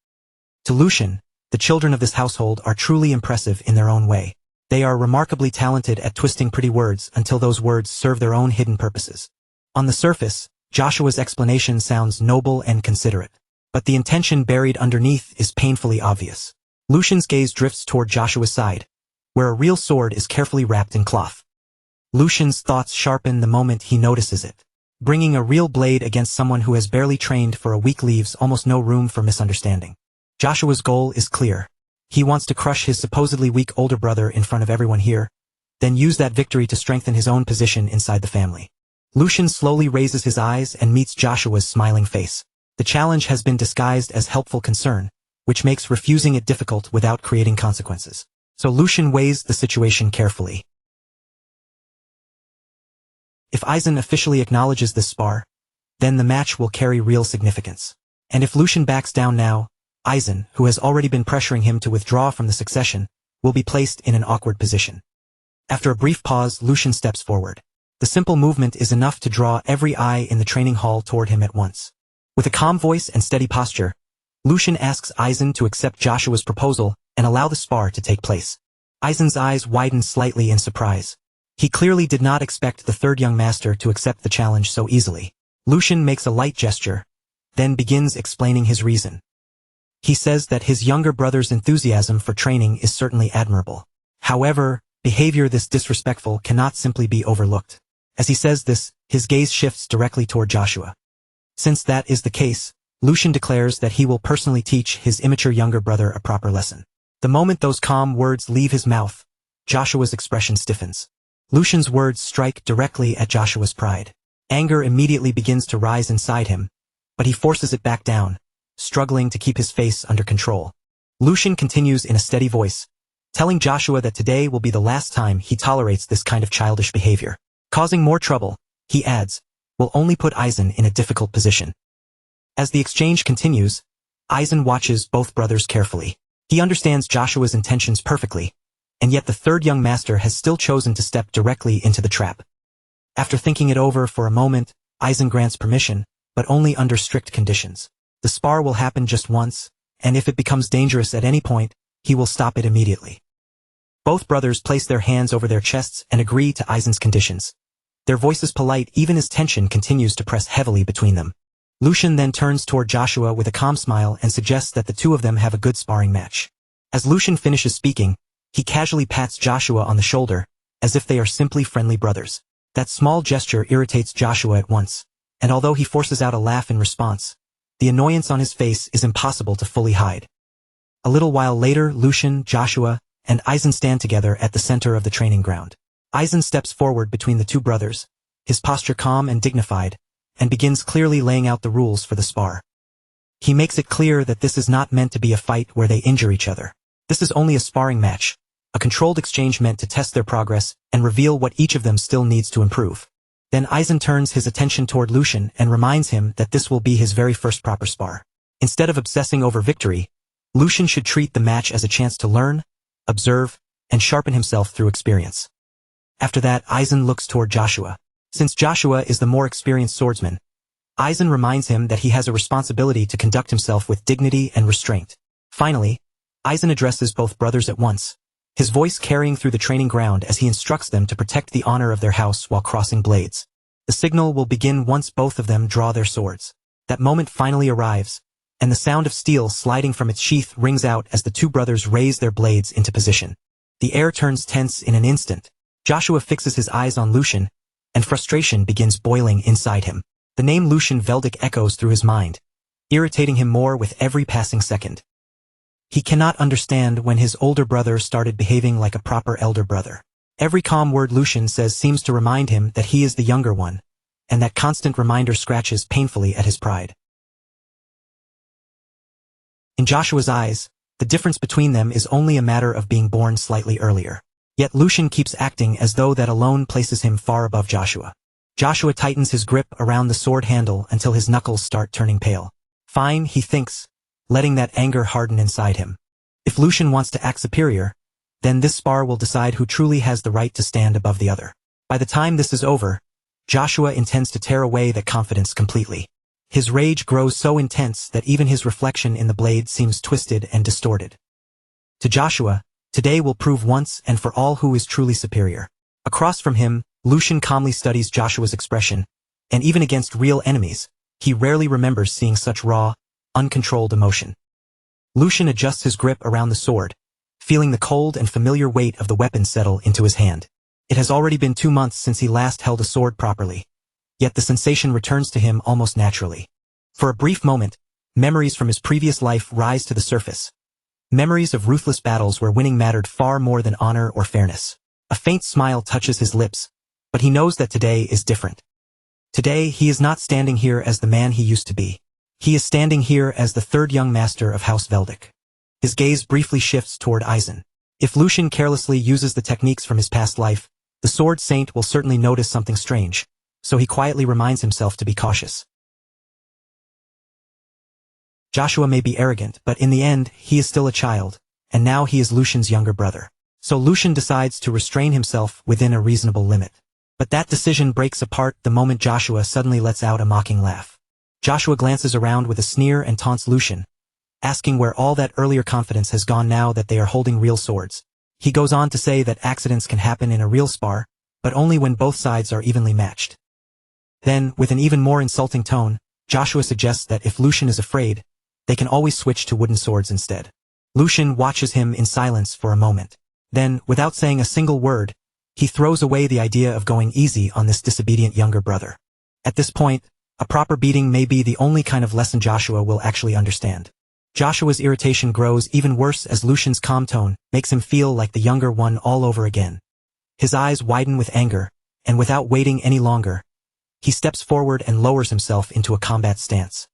To Lucian, the children of this household are truly impressive in their own way. They are remarkably talented at twisting pretty words until those words serve their own hidden purposes. On the surface, Joshua's explanation sounds noble and considerate, but the intention buried underneath is painfully obvious. Lucian's gaze drifts toward Joshua's side, where a real sword is carefully wrapped in cloth. Lucian's thoughts sharpen the moment he notices it. Bringing a real blade against someone who has barely trained for a week leaves almost no room for misunderstanding. Joshua's goal is clear. He wants to crush his supposedly weak older brother in front of everyone here, then use that victory to strengthen his own position inside the family. Lucian slowly raises his eyes and meets Joshua's smiling face. The challenge has been disguised as helpful concern, which makes refusing it difficult without creating consequences. So Lucian weighs the situation carefully. If Aizen officially acknowledges this spar, then the match will carry real significance. And if Lucian backs down now, Aizen, who has already been pressuring him to withdraw from the succession, will be placed in an awkward position. After a brief pause, Lucian steps forward. The simple movement is enough to draw every eye in the training hall toward him at once. With a calm voice and steady posture, Lucian asks Aizen to accept Joshua's proposal and allow the spar to take place. Aizen's eyes widen slightly in surprise. He clearly did not expect the third young master to accept the challenge so easily. Lucian makes a light gesture, then begins explaining his reason. He says that his younger brother's enthusiasm for training is certainly admirable. However, behavior this disrespectful cannot simply be overlooked. As he says this, his gaze shifts directly toward Joshua. Since that is the case, Lucian declares that he will personally teach his immature younger brother a proper lesson. The moment those calm words leave his mouth, Joshua's expression stiffens. Lucian's words strike directly at Joshua's pride. Anger immediately begins to rise inside him, but he forces it back down, struggling to keep his face under control. Lucian continues in a steady voice, telling Joshua that today will be the last time he tolerates this kind of childish behavior. Causing more trouble, he adds, will only put Aizen in a difficult position. As the exchange continues, Aizen watches both brothers carefully. He understands Joshua's intentions perfectly, and yet the third young master has still chosen to step directly into the trap. After thinking it over for a moment, Aizen grants permission, but only under strict conditions. The spar will happen just once, and if it becomes dangerous at any point, he will stop it immediately. Both brothers place their hands over their chests and agree to Aizen's conditions. Their voices polite even as tension continues to press heavily between them. Lucian then turns toward Joshua with a calm smile and suggests that the two of them have a good sparring match. As Lucian finishes speaking, he casually pats Joshua on the shoulder, as if they are simply friendly brothers. That small gesture irritates Joshua at once, and although he forces out a laugh in response, the annoyance on his face is impossible to fully hide. A little while later, Lucian, Joshua, and Aizen stand together at the center of the training ground. Aizen steps forward between the two brothers, his posture calm and dignified, and begins clearly laying out the rules for the spar. He makes it clear that this is not meant to be a fight where they injure each other. This is only a sparring match, a controlled exchange meant to test their progress and reveal what each of them still needs to improve. Then Aizen turns his attention toward Lucian and reminds him that this will be his very first proper spar. Instead of obsessing over victory, Lucian should treat the match as a chance to learn, observe, and sharpen himself through experience. After that, Aizen looks toward Joshua. Since Joshua is the more experienced swordsman, Aizen reminds him that he has a responsibility to conduct himself with dignity and restraint. Finally, Aizen addresses both brothers at once, his voice carrying through the training ground as he instructs them to protect the honor of their house while crossing blades. The signal will begin once both of them draw their swords. That moment finally arrives, and the sound of steel sliding from its sheath rings out as the two brothers raise their blades into position. The air turns tense in an instant. Joshua fixes his eyes on Lucian, and frustration begins boiling inside him. The name Lucian Veldic echoes through his mind, irritating him more with every passing second. He cannot understand when his older brother started behaving like a proper elder brother. Every calm word Lucian says seems to remind him that he is the younger one, and that constant reminder scratches painfully at his pride. In Joshua's eyes, the difference between them is only a matter of being born slightly earlier. Yet Lucian keeps acting as though that alone places him far above Joshua. Joshua tightens his grip around the sword handle until his knuckles start turning pale. Fine, he thinks, letting that anger harden inside him. If Lucian wants to act superior, Then this spar will decide who truly has the right to stand above the other. By the time this is over, Joshua intends to tear away that confidence completely. His rage grows so intense that even his reflection in the blade seems twisted and distorted. To Joshua, today will prove once and for all who is truly superior. Across from him, Lucian calmly studies Joshua's expression, and even against real enemies, he rarely remembers seeing such raw, uncontrolled emotion. Lucian adjusts his grip around the sword, feeling the cold and familiar weight of the weapon settle into his hand. It has already been 2 months since he last held a sword properly, yet the sensation returns to him almost naturally. For a brief moment, memories from his previous life rise to the surface. Memories of ruthless battles where winning mattered far more than honor or fairness. A faint smile touches his lips, but he knows that today is different. Today, he is not standing here as the man he used to be. He is standing here as the third young master of House Veldic. His gaze briefly shifts toward Aizen. If Lucian carelessly uses the techniques from his past life, the Sword Saint will certainly notice something strange, so he quietly reminds himself to be cautious. Joshua may be arrogant, but in the end, he is still a child, and now he is Lucian's younger brother. So Lucian decides to restrain himself within a reasonable limit. But that decision breaks apart the moment Joshua suddenly lets out a mocking laugh. Joshua glances around with a sneer and taunts Lucian, asking where all that earlier confidence has gone now that they are holding real swords. He goes on to say that accidents can happen in a real spar, but only when both sides are evenly matched. Then, with an even more insulting tone, Joshua suggests that if Lucian is afraid, they can always switch to wooden swords instead. Lucian watches him in silence for a moment. Then, without saying a single word, he throws away the idea of going easy on this disobedient younger brother. At this point, a proper beating may be the only kind of lesson Joshua will actually understand. Joshua's irritation grows even worse as Lucian's calm tone makes him feel like the younger one all over again. His eyes widen with anger, and without waiting any longer, he steps forward and lowers himself into a combat stance.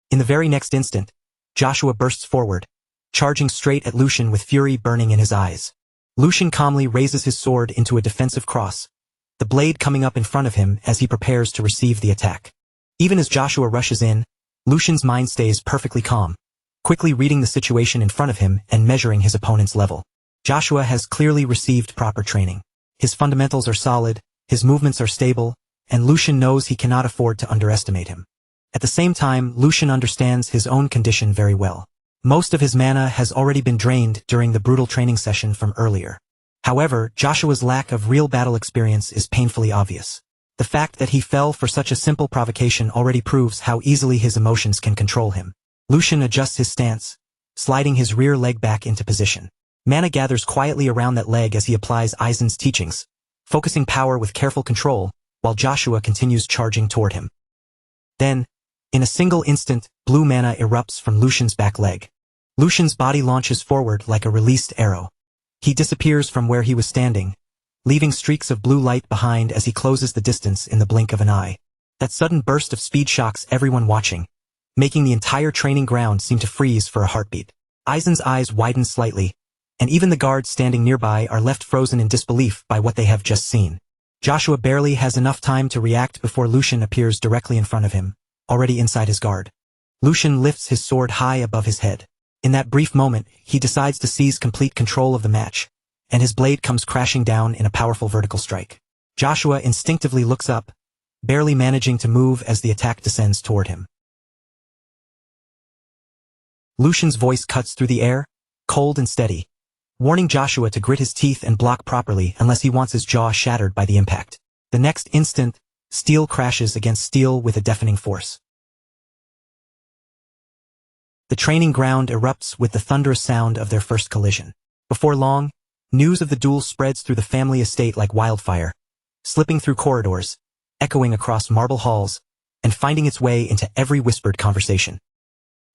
In the very next instant, Joshua bursts forward, charging straight at Lucian with fury burning in his eyes. Lucian calmly raises his sword into a defensive cross, the blade coming up in front of him as he prepares to receive the attack. Even as Joshua rushes in, Lucian's mind stays perfectly calm, quickly reading the situation in front of him and measuring his opponent's level. Joshua has clearly received proper training. His fundamentals are solid, his movements are stable, and Lucian knows he cannot afford to underestimate him. At the same time, Lucian understands his own condition very well. Most of his mana has already been drained during the brutal training session from earlier. However, Joshua's lack of real battle experience is painfully obvious. The fact that he fell for such a simple provocation already proves how easily his emotions can control him. Lucian adjusts his stance, sliding his rear leg back into position. Mana gathers quietly around that leg as he applies Aizen's teachings, focusing power with careful control, while Joshua continues charging toward him. Then, in a single instant, blue mana erupts from Lucian's back leg. Lucian's body launches forward like a released arrow. He disappears from where he was standing, leaving streaks of blue light behind as he closes the distance in the blink of an eye. That sudden burst of speed shocks everyone watching, making the entire training ground seem to freeze for a heartbeat. Aizen's eyes widen slightly, and even the guards standing nearby are left frozen in disbelief by what they have just seen. Joshua barely has enough time to react before Lucian appears directly in front of him, already inside his guard. Lucian lifts his sword high above his head. In that brief moment, he decides to seize complete control of the match, and his blade comes crashing down in a powerful vertical strike. Joshua instinctively looks up, barely managing to move as the attack descends toward him. Lucian's voice cuts through the air, cold and steady, warning Joshua to grit his teeth and block properly unless he wants his jaw shattered by the impact. The next instant, steel crashes against steel with a deafening force. The training ground erupts with the thunderous sound of their first collision. Before long, news of the duel spreads through the family estate like wildfire, slipping through corridors, echoing across marble halls, and finding its way into every whispered conversation.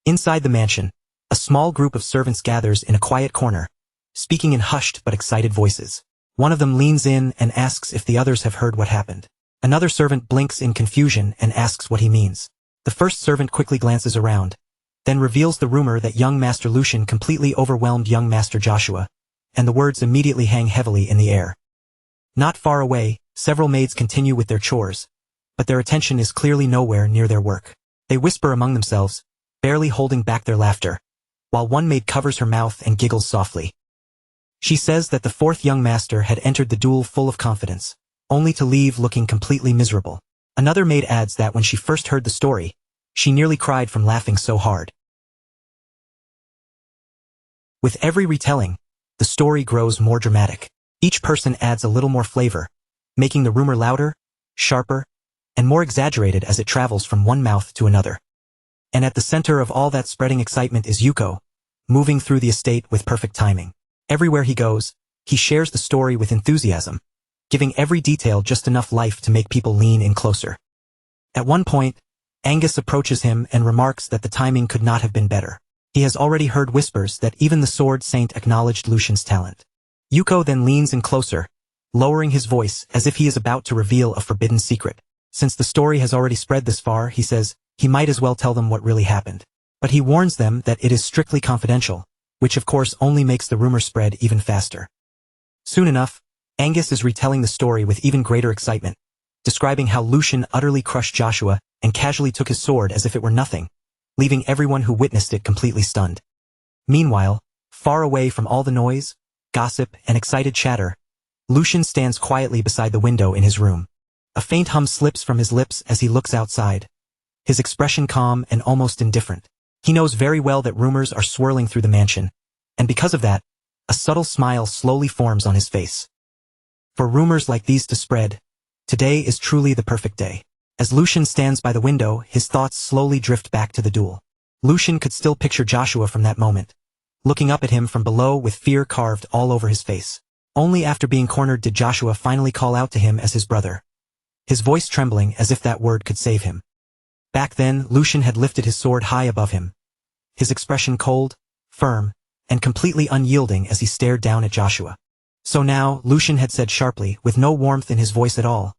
Inside the mansion, a small group of servants gathers in a quiet corner, speaking in hushed but excited voices. One of them leans in and asks if the others have heard what happened. Another servant blinks in confusion and asks what he means. The first servant quickly glances around, then reveals the rumor that young Master Lucian completely overwhelmed young Master Joshua, and the words immediately hang heavily in the air. Not far away, several maids continue with their chores, but their attention is clearly nowhere near their work. They whisper among themselves, barely holding back their laughter, while one maid covers her mouth and giggles softly. She says that the fourth young master had entered the duel full of confidence, only to leave looking completely miserable. Another maid adds that when she first heard the story, she nearly cried from laughing so hard. With every retelling, the story grows more dramatic. Each person adds a little more flavor, making the rumor louder, sharper, and more exaggerated as it travels from one mouth to another. And at the center of all that spreading excitement is Yuko, moving through the estate with perfect timing. Everywhere he goes, he shares the story with enthusiasm, giving every detail just enough life to make people lean in closer. At one point, Angus approaches him and remarks that the timing could not have been better. He has already heard whispers that even the Sword Saint acknowledged Lucian's talent. Yuko then leans in closer, lowering his voice as if he is about to reveal a forbidden secret. Since the story has already spread this far, he says, he might as well tell them what really happened. But he warns them that it is strictly confidential, which of course only makes the rumor spread even faster. Soon enough, Angus is retelling the story with even greater excitement, describing how Lucian utterly crushed Joshua and casually took his sword as if it were nothing, leaving everyone who witnessed it completely stunned. Meanwhile, far away from all the noise, gossip, and excited chatter, Lucian stands quietly beside the window in his room. A faint hum slips from his lips as he looks outside, his expression calm and almost indifferent. He knows very well that rumors are swirling through the mansion, and because of that, a subtle smile slowly forms on his face. For rumors like these to spread, today is truly the perfect day. As Lucian stands by the window, his thoughts slowly drift back to the duel. Lucian could still picture Joshua from that moment, looking up at him from below with fear carved all over his face. Only after being cornered did Joshua finally call out to him as his brother, his voice trembling as if that word could save him. Back then, Lucian had lifted his sword high above him, his expression cold, firm, and completely unyielding as he stared down at Joshua. So now, Lucian had said sharply, with no warmth in his voice at all,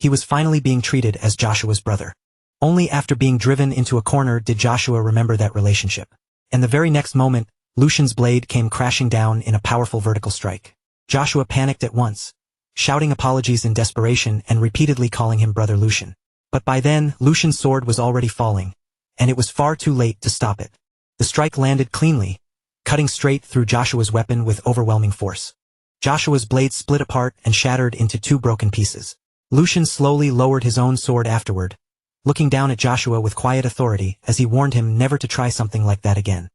he was finally being treated as Joshua's brother. Only after being driven into a corner did Joshua remember that relationship. And the very next moment, Lucian's blade came crashing down in a powerful vertical strike. Joshua panicked at once, shouting apologies in desperation and repeatedly calling him Brother Lucian. But by then, Lucian's sword was already falling, and it was far too late to stop it. The strike landed cleanly, cutting straight through Joshua's weapon with overwhelming force. Joshua's blade split apart and shattered into two broken pieces. Lucian slowly lowered his own sword afterward, looking down at Joshua with quiet authority as he warned him never to try something like that again.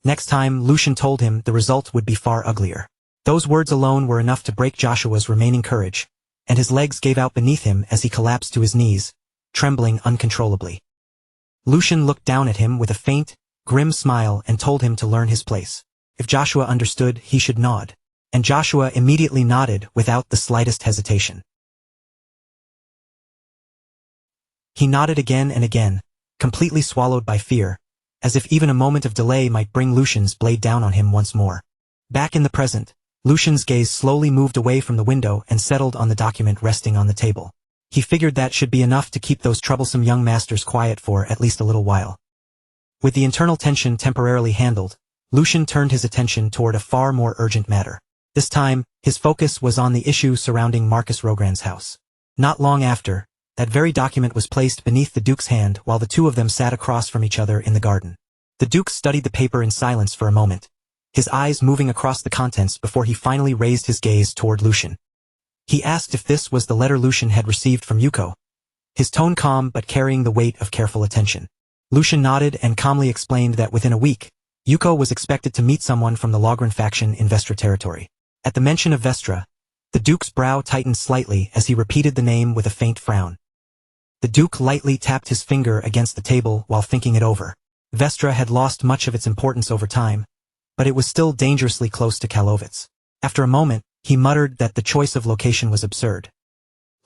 Next time, Lucian told him the result would be far uglier. Those words alone were enough to break Joshua's remaining courage, and his legs gave out beneath him as he collapsed to his knees, trembling uncontrollably. Lucian looked down at him with a faint, grim smile and told him to learn his place. If Joshua understood, he should nod. And Joshua immediately nodded without the slightest hesitation. He nodded again and again, completely swallowed by fear, as if even a moment of delay might bring Lucian's blade down on him once more. Back in the present, Lucian's gaze slowly moved away from the window and settled on the document resting on the table. He figured that should be enough to keep those troublesome young masters quiet for at least a little while. With the internal tension temporarily handled, Lucian turned his attention toward a far more urgent matter. This time, his focus was on the issue surrounding Marcus Rogrand's house. Not long after, that very document was placed beneath the Duke's hand while the two of them sat across from each other in the garden. The Duke studied the paper in silence for a moment, his eyes moving across the contents before he finally raised his gaze toward Lucian. He asked if this was the letter Lucian had received from Yuko, his tone calm but carrying the weight of careful attention. Lucian nodded and calmly explained that within a week, Yuko was expected to meet someone from the Logran faction in Vestra territory. At the mention of Vestra, the Duke's brow tightened slightly as he repeated the name with a faint frown. The Duke lightly tapped his finger against the table while thinking it over. Vestra had lost much of its importance over time, but it was still dangerously close to Kalovitz. After a moment, he muttered that the choice of location was absurd.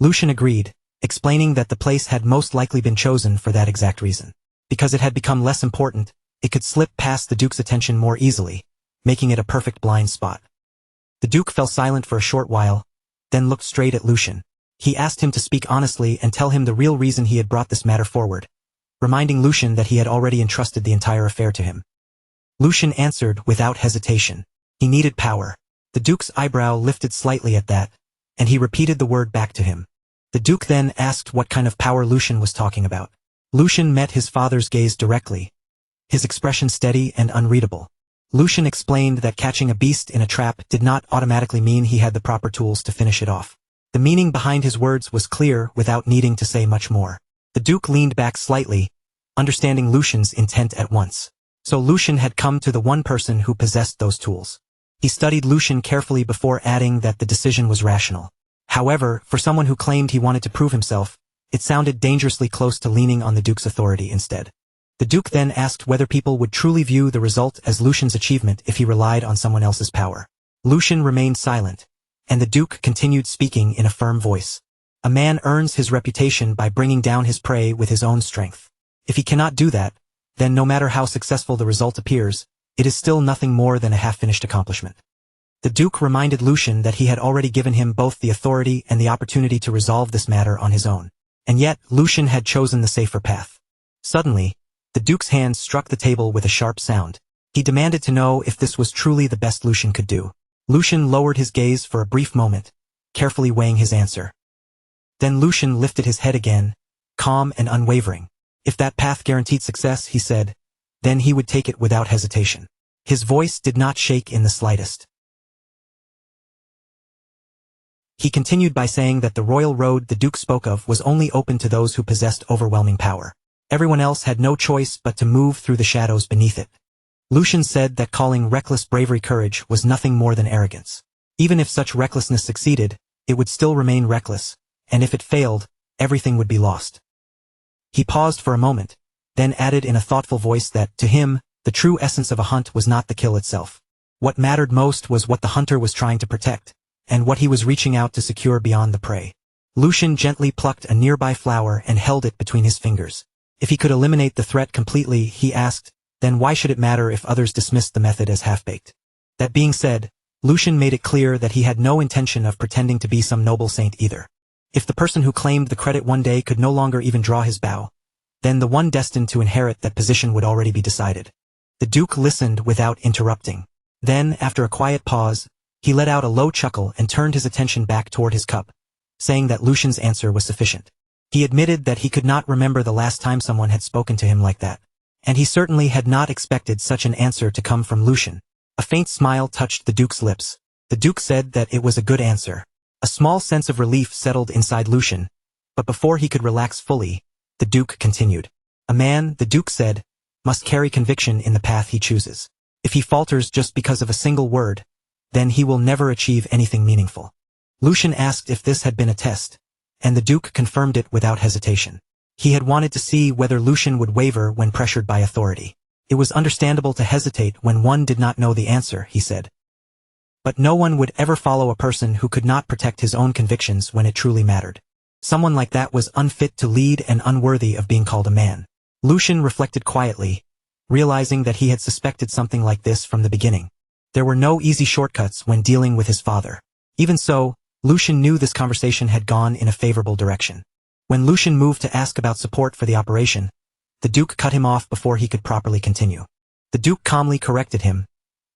Lucian agreed, explaining that the place had most likely been chosen for that exact reason. Because it had become less important, it could slip past the Duke's attention more easily, making it a perfect blind spot. The Duke fell silent for a short while, then looked straight at Lucian. He asked him to speak honestly and tell him the real reason he had brought this matter forward, reminding Lucian that he had already entrusted the entire affair to him. Lucian answered without hesitation. He needed power. The Duke's eyebrow lifted slightly at that, and he repeated the word back to him. The Duke then asked what kind of power Lucian was talking about. Lucian met his father's gaze directly, his expression steady and unreadable. Lucian explained that catching a beast in a trap did not automatically mean he had the proper tools to finish it off. The meaning behind his words was clear without needing to say much more. The Duke leaned back slightly, understanding Lucian's intent at once. So Lucian had come to the one person who possessed those tools. He studied Lucian carefully before adding that the decision was rational. However, for someone who claimed he wanted to prove himself, it sounded dangerously close to leaning on the Duke's authority instead. The Duke then asked whether people would truly view the result as Lucian's achievement if he relied on someone else's power. Lucian remained silent, and the Duke continued speaking in a firm voice. A man earns his reputation by bringing down his prey with his own strength. If he cannot do that, then no matter how successful the result appears, it is still nothing more than a half-finished accomplishment. The Duke reminded Lucian that he had already given him both the authority and the opportunity to resolve this matter on his own. And yet, Lucian had chosen the safer path. Suddenly, the Duke's hand struck the table with a sharp sound. He demanded to know if this was truly the best Lucian could do. Lucian lowered his gaze for a brief moment, carefully weighing his answer. Then Lucian lifted his head again, calm and unwavering. If that path guaranteed success, he said, then he would take it without hesitation. His voice did not shake in the slightest. He continued by saying that the royal road the Duke spoke of was only open to those who possessed overwhelming power. Everyone else had no choice but to move through the shadows beneath it. Lucian said that calling reckless bravery courage was nothing more than arrogance. Even if such recklessness succeeded, it would still remain reckless, and if it failed, everything would be lost. He paused for a moment, then added in a thoughtful voice that, to him, the true essence of a hunt was not the kill itself. What mattered most was what the hunter was trying to protect, and what he was reaching out to secure beyond the prey. Lucian gently plucked a nearby flower and held it between his fingers. If he could eliminate the threat completely, he asked, then why should it matter if others dismissed the method as half-baked? That being said, Lucian made it clear that he had no intention of pretending to be some noble saint either. If the person who claimed the credit one day could no longer even draw his bow, then the one destined to inherit that position would already be decided. The Duke listened without interrupting. Then, after a quiet pause, he let out a low chuckle and turned his attention back toward his cup, saying that Lucian's answer was sufficient. He admitted that he could not remember the last time someone had spoken to him like that, and he certainly had not expected such an answer to come from Lucian. A faint smile touched the Duke's lips. The Duke said that it was a good answer. A small sense of relief settled inside Lucian, but before he could relax fully, the Duke continued. A man, the Duke said, must carry conviction in the path he chooses. If he falters just because of a single word, then he will never achieve anything meaningful. Lucian asked if this had been a test, and the Duke confirmed it without hesitation. He had wanted to see whether Lucian would waver when pressured by authority. It was understandable to hesitate when one did not know the answer, he said. But no one would ever follow a person who could not protect his own convictions when it truly mattered. Someone like that was unfit to lead and unworthy of being called a man. Lucian reflected quietly, realizing that he had suspected something like this from the beginning. There were no easy shortcuts when dealing with his father. Even so, Lucian knew this conversation had gone in a favorable direction. When Lucian moved to ask about support for the operation, the Duke cut him off before he could properly continue. The Duke calmly corrected him,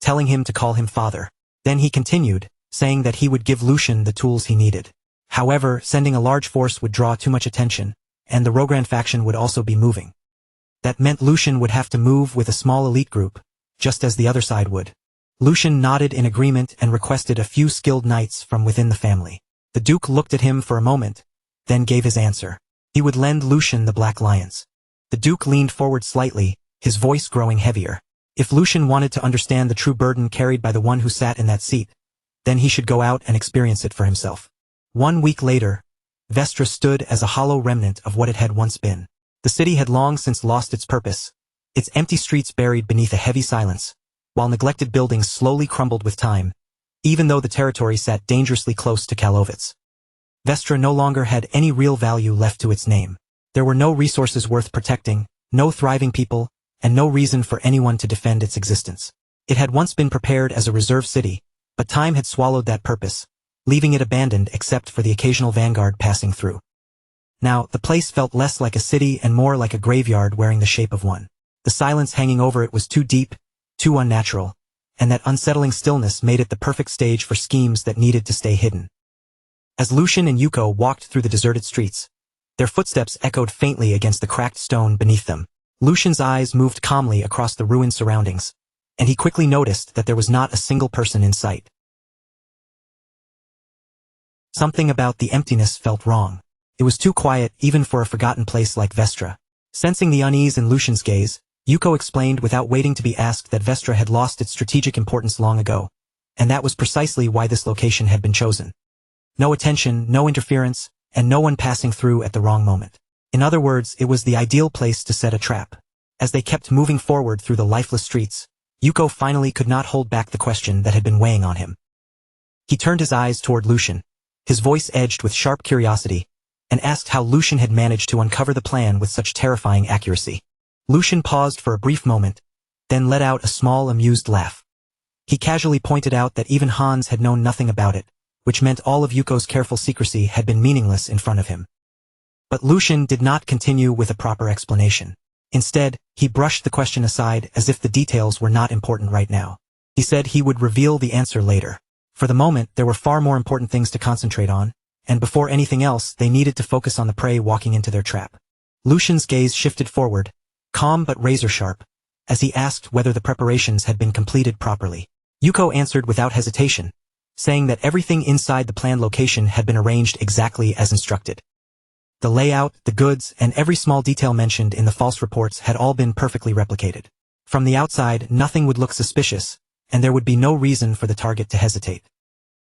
telling him to call him father. Then he continued, saying that he would give Lucian the tools he needed. However, sending a large force would draw too much attention, and the Rogran faction would also be moving. That meant Lucian would have to move with a small elite group, just as the other side would. Lucian nodded in agreement and requested a few skilled knights from within the family. The Duke looked at him for a moment, then gave his answer. He would lend Lucian the Black Lions. The Duke leaned forward slightly, his voice growing heavier. If Lucian wanted to understand the true burden carried by the one who sat in that seat, then he should go out and experience it for himself. 1 week later, Vestra stood as a hollow remnant of what it had once been. The city had long since lost its purpose, its empty streets buried beneath a heavy silence, while neglected buildings slowly crumbled with time, even though the territory sat dangerously close to Kalovitz. Vestra no longer had any real value left to its name. There were no resources worth protecting, no thriving people, and no reason for anyone to defend its existence. It had once been prepared as a reserve city, but time had swallowed that purpose, leaving it abandoned except for the occasional vanguard passing through. Now, the place felt less like a city and more like a graveyard wearing the shape of one. The silence hanging over it was too deep, too unnatural, and that unsettling stillness made it the perfect stage for schemes that needed to stay hidden. As Lucian and Yuko walked through the deserted streets, their footsteps echoed faintly against the cracked stone beneath them. Lucian's eyes moved calmly across the ruined surroundings, and he quickly noticed that there was not a single person in sight. Something about the emptiness felt wrong. It was too quiet even for a forgotten place like Vestra. Sensing the unease in Lucian's gaze, Yuko explained without waiting to be asked that Vestra had lost its strategic importance long ago, and that was precisely why this location had been chosen. No attention, no interference, and no one passing through at the wrong moment. In other words, it was the ideal place to set a trap. As they kept moving forward through the lifeless streets, Yuko finally could not hold back the question that had been weighing on him. He turned his eyes toward Lucian, his voice edged with sharp curiosity, and asked how Lucian had managed to uncover the plan with such terrifying accuracy. Lucian paused for a brief moment, then let out a small amused laugh. He casually pointed out that even Hans had known nothing about it, which meant all of Yuko's careful secrecy had been meaningless in front of him. But Lucian did not continue with a proper explanation. Instead, he brushed the question aside as if the details were not important right now. He said he would reveal the answer later. For the moment, there were far more important things to concentrate on, and before anything else, they needed to focus on the prey walking into their trap. Lucian's gaze shifted forward, calm but razor-sharp, as he asked whether the preparations had been completed properly. Yuko answered without hesitation, saying that everything inside the planned location had been arranged exactly as instructed. The layout, the goods, and every small detail mentioned in the false reports had all been perfectly replicated. From the outside, nothing would look suspicious, and there would be no reason for the target to hesitate.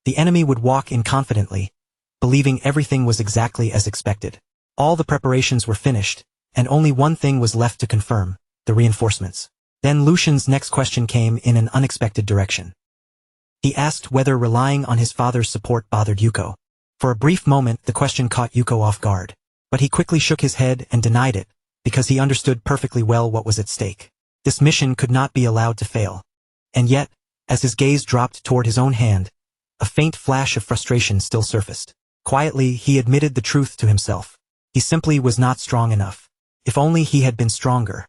The enemy would walk in confidently, believing everything was exactly as expected. All the preparations were finished, and only one thing was left to confirm: the reinforcements. Then Lucian's next question came in an unexpected direction. He asked whether relying on his father's support bothered Yuko. For a brief moment, the question caught Yuko off guard, but he quickly shook his head and denied it, because he understood perfectly well what was at stake. This mission could not be allowed to fail. And yet, as his gaze dropped toward his own hand, a faint flash of frustration still surfaced. Quietly, he admitted the truth to himself. He simply was not strong enough. If only he had been stronger.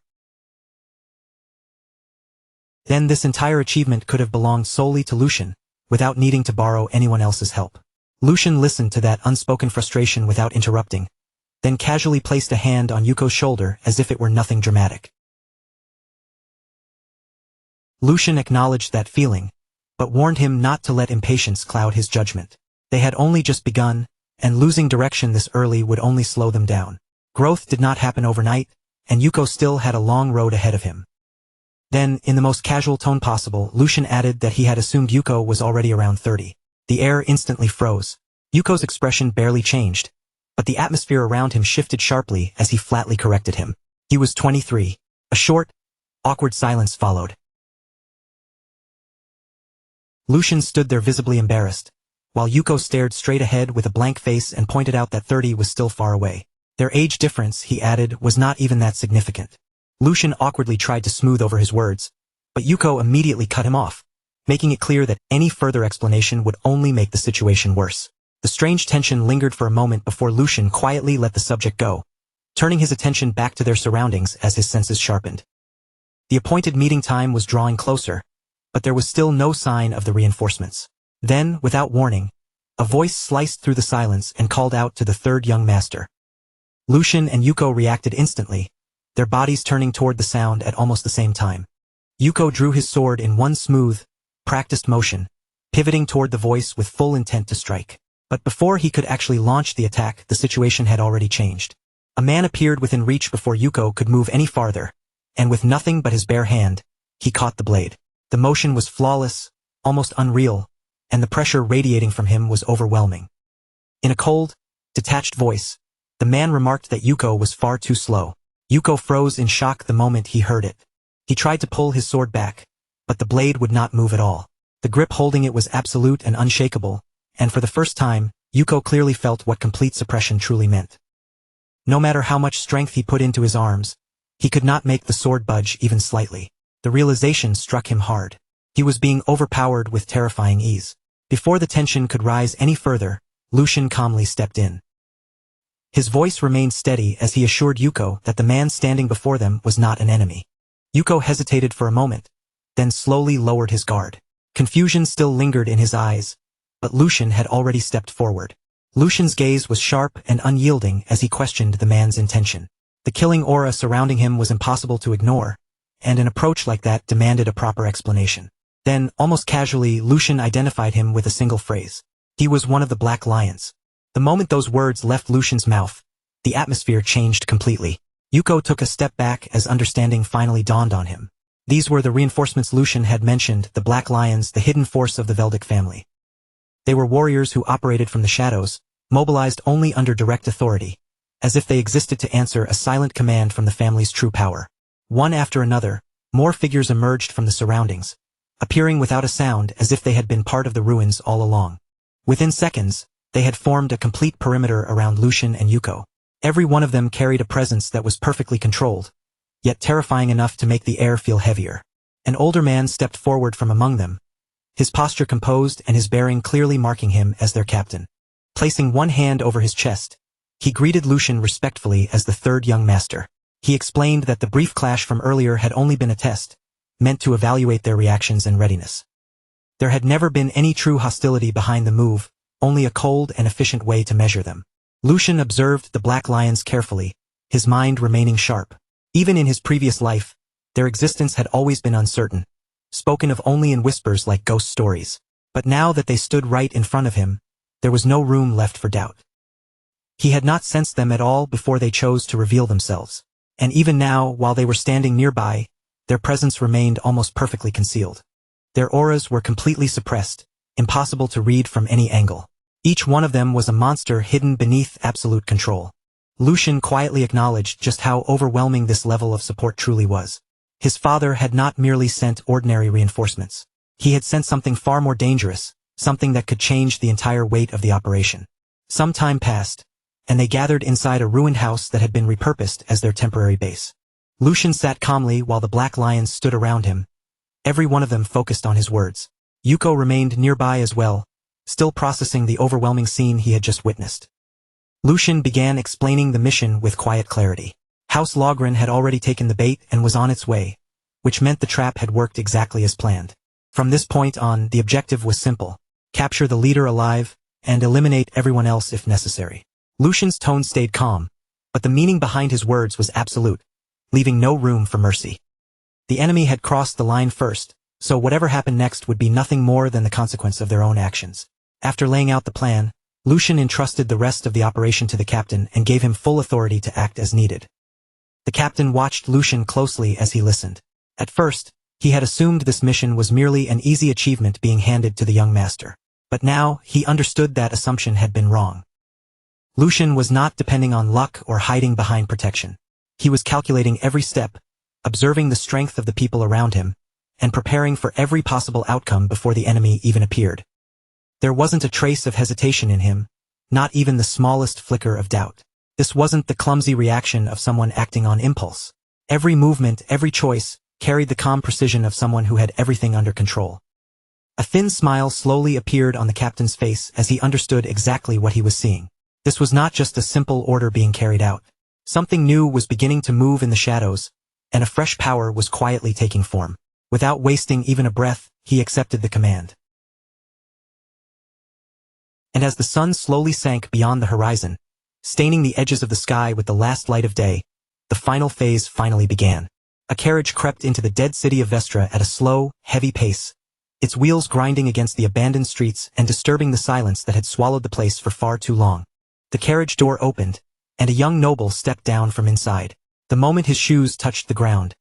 Then this entire achievement could have belonged solely to Lucian, without needing to borrow anyone else's help. Lucian listened to that unspoken frustration without interrupting, then casually placed a hand on Yuko's shoulder as if it were nothing dramatic. Lucian acknowledged that feeling, but warned him not to let impatience cloud his judgment. They had only just begun, and losing direction this early would only slow them down. Growth did not happen overnight, and Yuko still had a long road ahead of him. Then, in the most casual tone possible, Lucian added that he had assumed Yuko was already around 30. The air instantly froze. Yuko's expression barely changed, but the atmosphere around him shifted sharply as he flatly corrected him. He was 23. A short, awkward silence followed. Lucian stood there visibly embarrassed, while Yuko stared straight ahead with a blank face and pointed out that 30 was still far away. Their age difference, he added, was not even that significant. Lucian awkwardly tried to smooth over his words, but Yuko immediately cut him off, making it clear that any further explanation would only make the situation worse. The strange tension lingered for a moment before Lucian quietly let the subject go, turning his attention back to their surroundings as his senses sharpened. The appointed meeting time was drawing closer, but there was still no sign of the reinforcements. Then, without warning, a voice sliced through the silence and called out to the third young master. Lucian and Yuko reacted instantly, their bodies turning toward the sound at almost the same time. Yuko drew his sword in one smooth, practiced motion, pivoting toward the voice with full intent to strike. But before he could actually launch the attack, the situation had already changed. A man appeared within reach before Yuko could move any farther, and with nothing but his bare hand, he caught the blade. The motion was flawless, almost unreal, and the pressure radiating from him was overwhelming. In a cold, detached voice, the man remarked that Yuko was far too slow. Yuko froze in shock the moment he heard it. He tried to pull his sword back, but the blade would not move at all. The grip holding it was absolute and unshakable, and for the first time, Yuko clearly felt what complete suppression truly meant. No matter how much strength he put into his arms, he could not make the sword budge even slightly. The realization struck him hard. He was being overpowered with terrifying ease. Before the tension could rise any further, Lucian calmly stepped in. His voice remained steady as he assured Yuko that the man standing before them was not an enemy. Yuko hesitated for a moment, then slowly lowered his guard. Confusion still lingered in his eyes, but Lucian had already stepped forward. Lucian's gaze was sharp and unyielding as he questioned the man's intention. The killing aura surrounding him was impossible to ignore, and an approach like that demanded a proper explanation. Then, almost casually, Lucian identified him with a single phrase. He was one of the Black Lions. The moment those words left Lucian's mouth, the atmosphere changed completely. Yuko took a step back as understanding finally dawned on him. These were the reinforcements Lucian had mentioned, the Black Lions, the hidden force of the Veldic family. They were warriors who operated from the shadows, mobilized only under direct authority, as if they existed to answer a silent command from the family's true power. One after another, more figures emerged from the surroundings, appearing without a sound as if they had been part of the ruins all along. Within seconds, they had formed a complete perimeter around Lucian and Yuko. Every one of them carried a presence that was perfectly controlled, yet terrifying enough to make the air feel heavier. An older man stepped forward from among them, his posture composed and his bearing clearly marking him as their captain. Placing one hand over his chest, he greeted Lucian respectfully as the third young master. He explained that the brief clash from earlier had only been a test, meant to evaluate their reactions and readiness. There had never been any true hostility behind the move, only a cold and efficient way to measure them. Lucian observed the Black Lions carefully, his mind remaining sharp. Even in his previous life, their existence had always been uncertain, spoken of only in whispers like ghost stories. But now that they stood right in front of him, there was no room left for doubt. He had not sensed them at all before they chose to reveal themselves. And even now, while they were standing nearby, their presence remained almost perfectly concealed. Their auras were completely suppressed, impossible to read from any angle. Each one of them was a monster hidden beneath absolute control. Lucian quietly acknowledged just how overwhelming this level of support truly was. His father had not merely sent ordinary reinforcements. He had sent something far more dangerous, something that could change the entire weight of the operation. Some time passed, and they gathered inside a ruined house that had been repurposed as their temporary base. Lucian sat calmly while the Black Lions stood around him, every one of them focused on his words. Yuko remained nearby as well, still processing the overwhelming scene he had just witnessed. Lucian began explaining the mission with quiet clarity. House Logren had already taken the bait and was on its way, which meant the trap had worked exactly as planned. From this point on, the objective was simple: capture the leader alive, and eliminate everyone else if necessary. Lucian's tone stayed calm, but the meaning behind his words was absolute, leaving no room for mercy. The enemy had crossed the line first, so whatever happened next would be nothing more than the consequence of their own actions. After laying out the plan, Lucian entrusted the rest of the operation to the captain and gave him full authority to act as needed. The captain watched Lucian closely as he listened. At first, he had assumed this mission was merely an easy achievement being handed to the young master. But now, he understood that assumption had been wrong. Lucian was not depending on luck or hiding behind protection. He was calculating every step, observing the strength of the people around him, and preparing for every possible outcome before the enemy even appeared. There wasn't a trace of hesitation in him, not even the smallest flicker of doubt. This wasn't the clumsy reaction of someone acting on impulse. Every movement, every choice, carried the calm precision of someone who had everything under control. A thin smile slowly appeared on the captain's face as he understood exactly what he was seeing. This was not just a simple order being carried out. Something new was beginning to move in the shadows, and a fresh power was quietly taking form. Without wasting even a breath, he accepted the command. And as the sun slowly sank beyond the horizon, staining the edges of the sky with the last light of day, the final phase finally began. A carriage crept into the dead city of Vestra at a slow, heavy pace, its wheels grinding against the abandoned streets and disturbing the silence that had swallowed the place for far too long. The carriage door opened, and a young noble stepped down from inside. The moment his shoes touched the ground,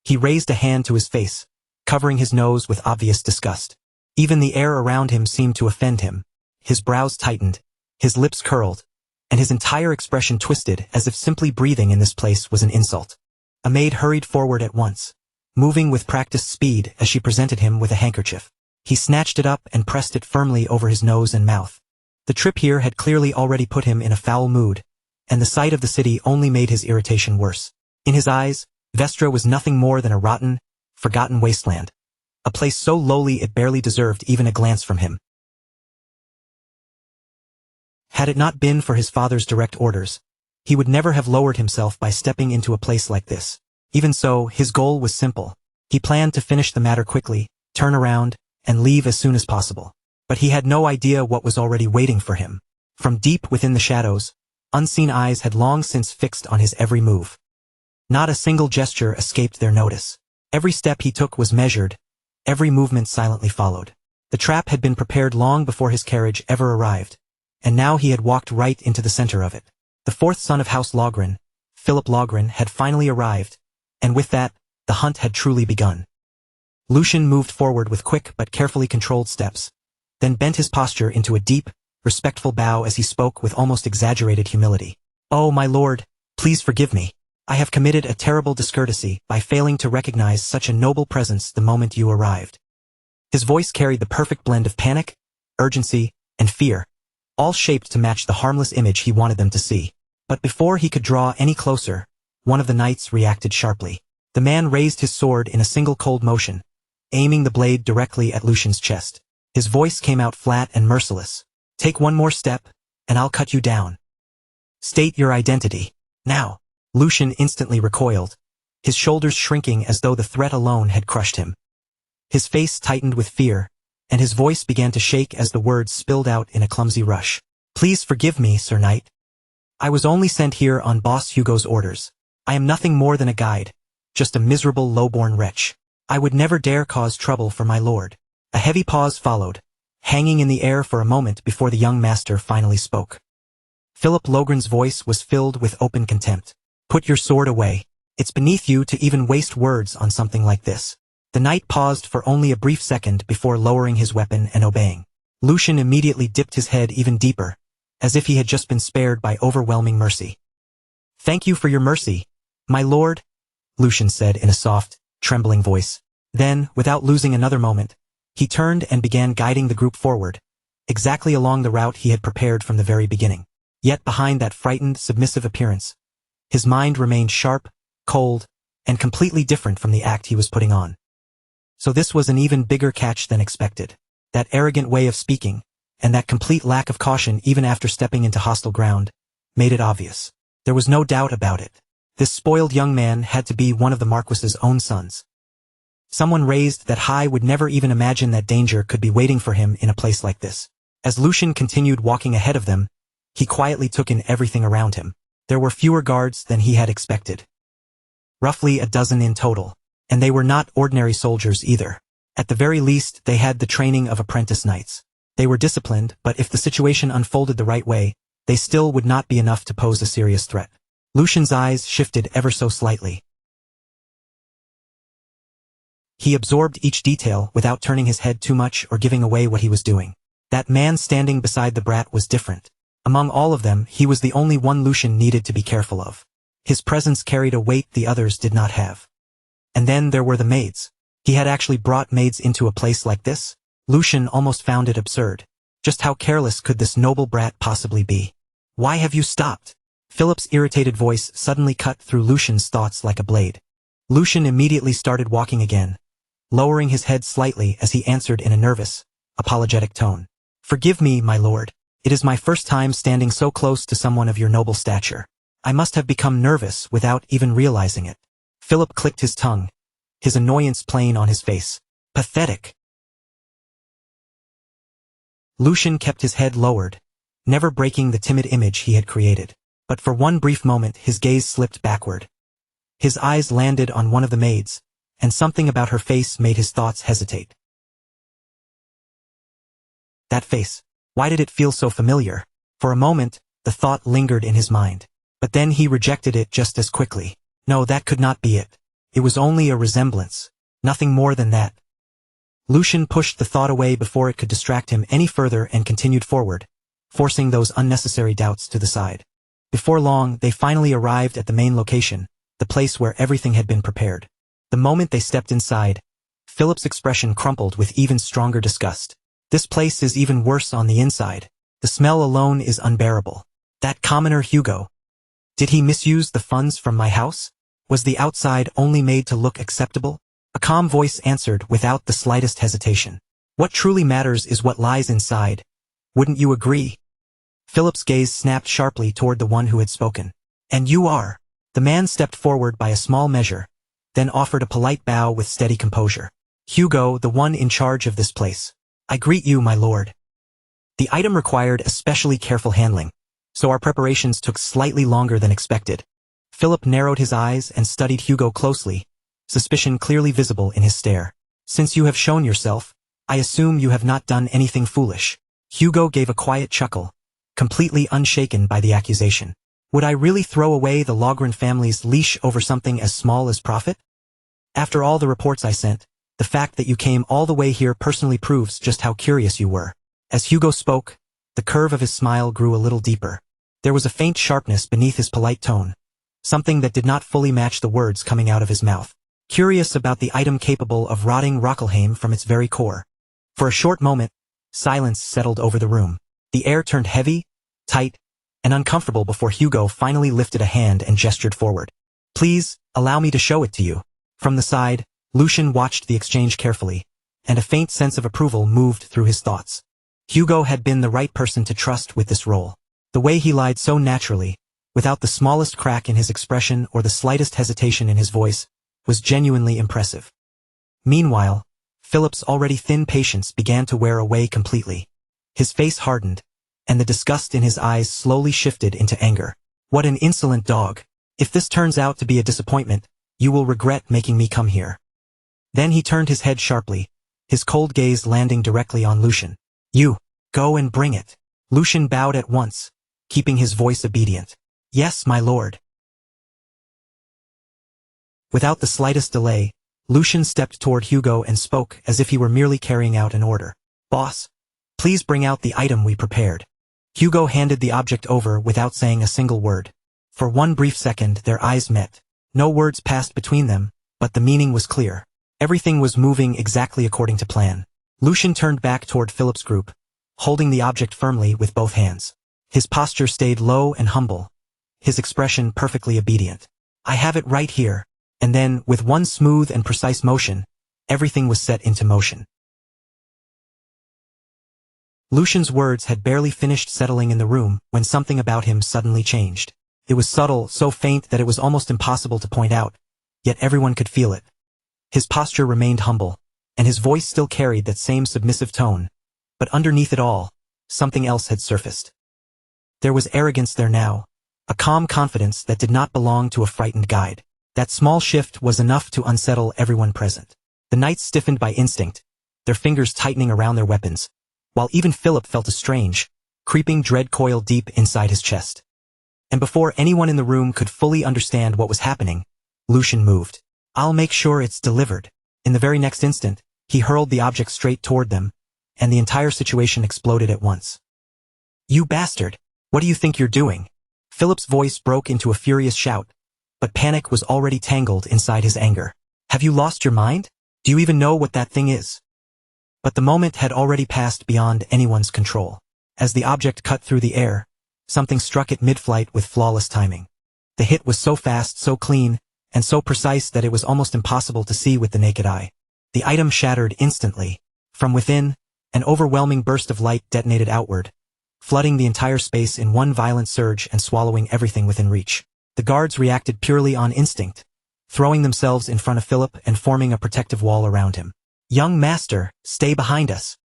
he raised a hand to his face, covering his nose with obvious disgust. Even the air around him seemed to offend him. His brows tightened, his lips curled, and his entire expression twisted as if simply breathing in this place was an insult. A maid hurried forward at once, moving with practiced speed as she presented him with a handkerchief. He snatched it up and pressed it firmly over his nose and mouth. The trip here had clearly already put him in a foul mood, and the sight of the city only made his irritation worse. In his eyes, Vestra was nothing more than a rotten, forgotten wasteland. A place so lowly it barely deserved even a glance from him. Had it not been for his father's direct orders, he would never have lowered himself by stepping into a place like this. Even so, his goal was simple. He planned to finish the matter quickly, turn around, and leave as soon as possible. But he had no idea what was already waiting for him. From deep within the shadows, unseen eyes had long since fixed on his every move. Not a single gesture escaped their notice. Every step he took was measured, every movement silently followed. The trap had been prepared long before his carriage ever arrived, and now he had walked right into the center of it. The fourth son of House Logren, Philip Logren, had finally arrived, and with that, the hunt had truly begun. Lucian moved forward with quick but carefully controlled steps, then bent his posture into a deep, respectful bow as he spoke with almost exaggerated humility. "Oh, my lord, please forgive me. I have committed a terrible discourtesy by failing to recognize such a noble presence the moment you arrived." His voice carried the perfect blend of panic, urgency, and fear, all shaped to match the harmless image he wanted them to see. But before he could draw any closer, one of the knights reacted sharply. The man raised his sword in a single cold motion, aiming the blade directly at Lucian's chest. His voice came out flat and merciless. "Take one more step, and I'll cut you down. State your identity, now." Lucian instantly recoiled, his shoulders shrinking as though the threat alone had crushed him. His face tightened with fear, and his voice began to shake as the words spilled out in a clumsy rush. "Please forgive me, Sir Knight. I was only sent here on Boss Hugo's orders. I am nothing more than a guide, just a miserable low-born wretch. I would never dare cause trouble for my lord." A heavy pause followed, hanging in the air for a moment before the young master finally spoke. Philip Logren's voice was filled with open contempt. "Put your sword away. It's beneath you to even waste words on something like this." The knight paused for only a brief second before lowering his weapon and obeying. Lucian immediately dipped his head even deeper, as if he had just been spared by overwhelming mercy. "Thank you for your mercy, my lord," Lucian said in a soft, trembling voice. Then, without losing another moment, he turned and began guiding the group forward, exactly along the route he had prepared from the very beginning. Yet behind that frightened, submissive appearance, his mind remained sharp, cold, and completely different from the act he was putting on. So this was an even bigger catch than expected. That arrogant way of speaking, and that complete lack of caution even after stepping into hostile ground, made it obvious. There was no doubt about it. This spoiled young man had to be one of the Marquis's own sons. Someone raised that high would never even imagine that danger could be waiting for him in a place like this. As Lucian continued walking ahead of them, he quietly took in everything around him. There were fewer guards than he had expected. Roughly a dozen in total. And they were not ordinary soldiers either. At the very least, they had the training of apprentice knights. They were disciplined, but if the situation unfolded the right way, they still would not be enough to pose a serious threat. Lucian's eyes shifted ever so slightly. He absorbed each detail without turning his head too much or giving away what he was doing. That man standing beside the brat was different. Among all of them, he was the only one Lucian needed to be careful of. His presence carried a weight the others did not have. And then there were the maids. He had actually brought maids into a place like this? Lucian almost found it absurd. Just how careless could this noble brat possibly be? "Why have you stopped?" Philip's irritated voice suddenly cut through Lucian's thoughts like a blade. Lucian immediately started walking again, lowering his head slightly as he answered in a nervous, apologetic tone. "Forgive me, my lord. It is my first time standing so close to someone of your noble stature. I must have become nervous without even realizing it." Philip clicked his tongue, his annoyance plain on his face. "Pathetic." Lucian kept his head lowered, never breaking the timid image he had created. But for one brief moment his gaze slipped backward. His eyes landed on one of the maids, and something about her face made his thoughts hesitate. That face. Why did it feel so familiar? For a moment, the thought lingered in his mind. But then he rejected it just as quickly. No, that could not be it. It was only a resemblance. Nothing more than that. Lucian pushed the thought away before it could distract him any further and continued forward, forcing those unnecessary doubts to the side. Before long, they finally arrived at the main location, the place where everything had been prepared. The moment they stepped inside, Philip's expression crumpled with even stronger disgust. "This place is even worse on the inside. The smell alone is unbearable. That commoner Hugo. Did he misuse the funds from my house? Was the outside only made to look acceptable?" A calm voice answered without the slightest hesitation. "What truly matters is what lies inside. Wouldn't you agree?" Philip's gaze snapped sharply toward the one who had spoken. "And you are." The man stepped forward by a small measure, then offered a polite bow with steady composure. "Hugo, the one in charge of this place. I greet you, my lord." The item required especially careful handling, so our preparations took slightly longer than expected. Philip narrowed his eyes and studied Hugo closely, suspicion clearly visible in his stare. Since you have shown yourself, I assume you have not done anything foolish. Hugo gave a quiet chuckle, completely unshaken by the accusation. Would I really throw away the Logren family's leash over something as small as profit? After all the reports I sent, the fact that you came all the way here personally proves just how curious you were. As Hugo spoke, the curve of his smile grew a little deeper. There was a faint sharpness beneath his polite tone, something that did not fully match the words coming out of his mouth. Curious about the item capable of rotting Rockelheim from its very core. For a short moment, silence settled over the room. The air turned heavy, tight, and uncomfortable before Hugo finally lifted a hand and gestured forward. Please, allow me to show it to you. From the side, Lucian watched the exchange carefully, and a faint sense of approval moved through his thoughts. Hugo had been the right person to trust with this role. The way he lied so naturally, without the smallest crack in his expression or the slightest hesitation in his voice, was genuinely impressive. Meanwhile, Philip's already thin patience began to wear away completely. His face hardened, and the disgust in his eyes slowly shifted into anger. What an insolent dog! If this turns out to be a disappointment, you will regret making me come here. Then he turned his head sharply, his cold gaze landing directly on Lucian. You, go and bring it. Lucian bowed at once, keeping his voice obedient. Yes, my lord. Without the slightest delay, Lucian stepped toward Hugo and spoke as if he were merely carrying out an order. Boss, please bring out the item we prepared. Hugo handed the object over without saying a single word. For one brief second their eyes met. No words passed between them, but the meaning was clear. Everything was moving exactly according to plan. Lucian turned back toward Philip's group, holding the object firmly with both hands. His posture stayed low and humble, his expression perfectly obedient. I have it right here. And then, with one smooth and precise motion, everything was set into motion. Lucian's words had barely finished settling in the room when something about him suddenly changed. It was subtle, so faint that it was almost impossible to point out, yet everyone could feel it. His posture remained humble, and his voice still carried that same submissive tone, but underneath it all, something else had surfaced. There was arrogance there now, a calm confidence that did not belong to a frightened guide. That small shift was enough to unsettle everyone present. The knights stiffened by instinct, their fingers tightening around their weapons, while even Philip felt a strange, creeping dread coil deep inside his chest. And before anyone in the room could fully understand what was happening, Lucian moved. I'll make sure it's delivered. In the very next instant, he hurled the object straight toward them, and the entire situation exploded at once. You bastard! What do you think you're doing? Philip's voice broke into a furious shout, but panic was already tangled inside his anger. Have you lost your mind? Do you even know what that thing is? But the moment had already passed beyond anyone's control. As the object cut through the air, something struck it mid-flight with flawless timing. The hit was so fast, so clean, and so precise that it was almost impossible to see with the naked eye. The item shattered instantly. From within, an overwhelming burst of light detonated outward, flooding the entire space in one violent surge and swallowing everything within reach. The guards reacted purely on instinct, throwing themselves in front of Philip and forming a protective wall around him. Young master, stay behind us.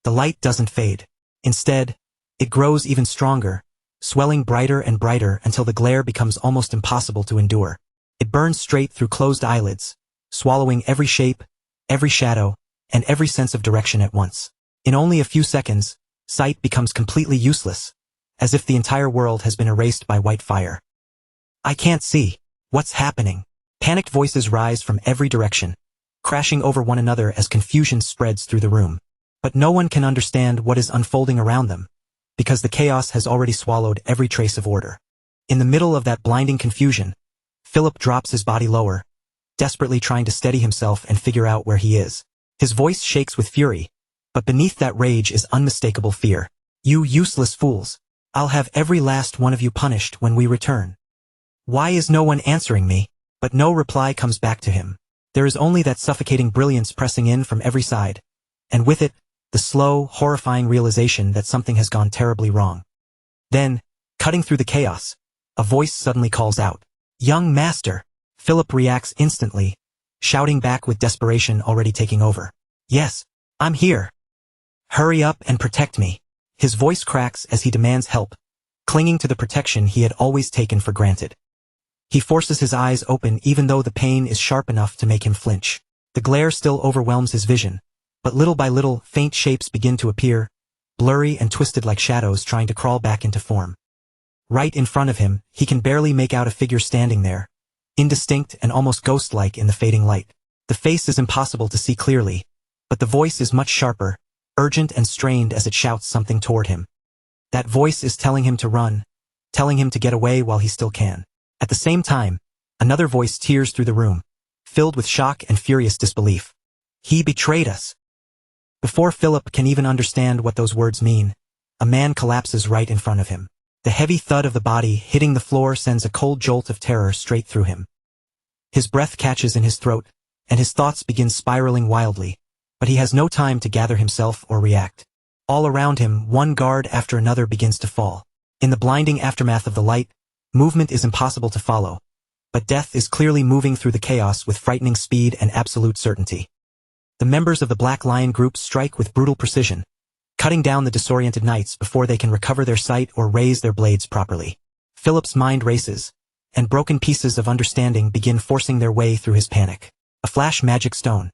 The light doesn't fade. Instead, it grows even stronger, swelling brighter and brighter until the glare becomes almost impossible to endure. It burns straight through closed eyelids, swallowing every shape, every shadow, and every sense of direction at once. In only a few seconds, sight becomes completely useless, as if the entire world has been erased by white fire. I can't see. What's happening? Panicked voices rise from every direction, crashing over one another as confusion spreads through the room. But no one can understand what is unfolding around them, because the chaos has already swallowed every trace of order. In the middle of that blinding confusion, Philip drops his body lower, desperately trying to steady himself and figure out where he is. His voice shakes with fury, but beneath that rage is unmistakable fear. You useless fools! I'll have every last one of you punished when we return. Why is no one answering me? But no reply comes back to him. There is only that suffocating brilliance pressing in from every side, and with it, the slow, horrifying realization that something has gone terribly wrong. Then, cutting through the chaos, a voice suddenly calls out, Young master! Philip reacts instantly, shouting back with desperation already taking over. Yes, I'm here. Hurry up and protect me. His voice cracks as he demands help, clinging to the protection he had always taken for granted. He forces his eyes open even though the pain is sharp enough to make him flinch. The glare still overwhelms his vision, but little by little, faint shapes begin to appear, blurry and twisted like shadows trying to crawl back into form. Right in front of him, he can barely make out a figure standing there, indistinct and almost ghost-like in the fading light. The face is impossible to see clearly, but the voice is much sharper, urgent and strained as it shouts something toward him. That voice is telling him to run, telling him to get away while he still can. At the same time, another voice tears through the room, filled with shock and furious disbelief. He betrayed us. Before Philip can even understand what those words mean, a man collapses right in front of him. The heavy thud of the body hitting the floor sends a cold jolt of terror straight through him. His breath catches in his throat, and his thoughts begin spiraling wildly, but he has no time to gather himself or react. All around him, one guard after another begins to fall. In the blinding aftermath of the light, movement is impossible to follow, but death is clearly moving through the chaos with frightening speed and absolute certainty. The members of the Black Lion group strike with brutal precision, cutting down the disoriented knights before they can recover their sight or raise their blades properly. Philip's mind races, and broken pieces of understanding begin forcing their way through his panic. A flash magic stone.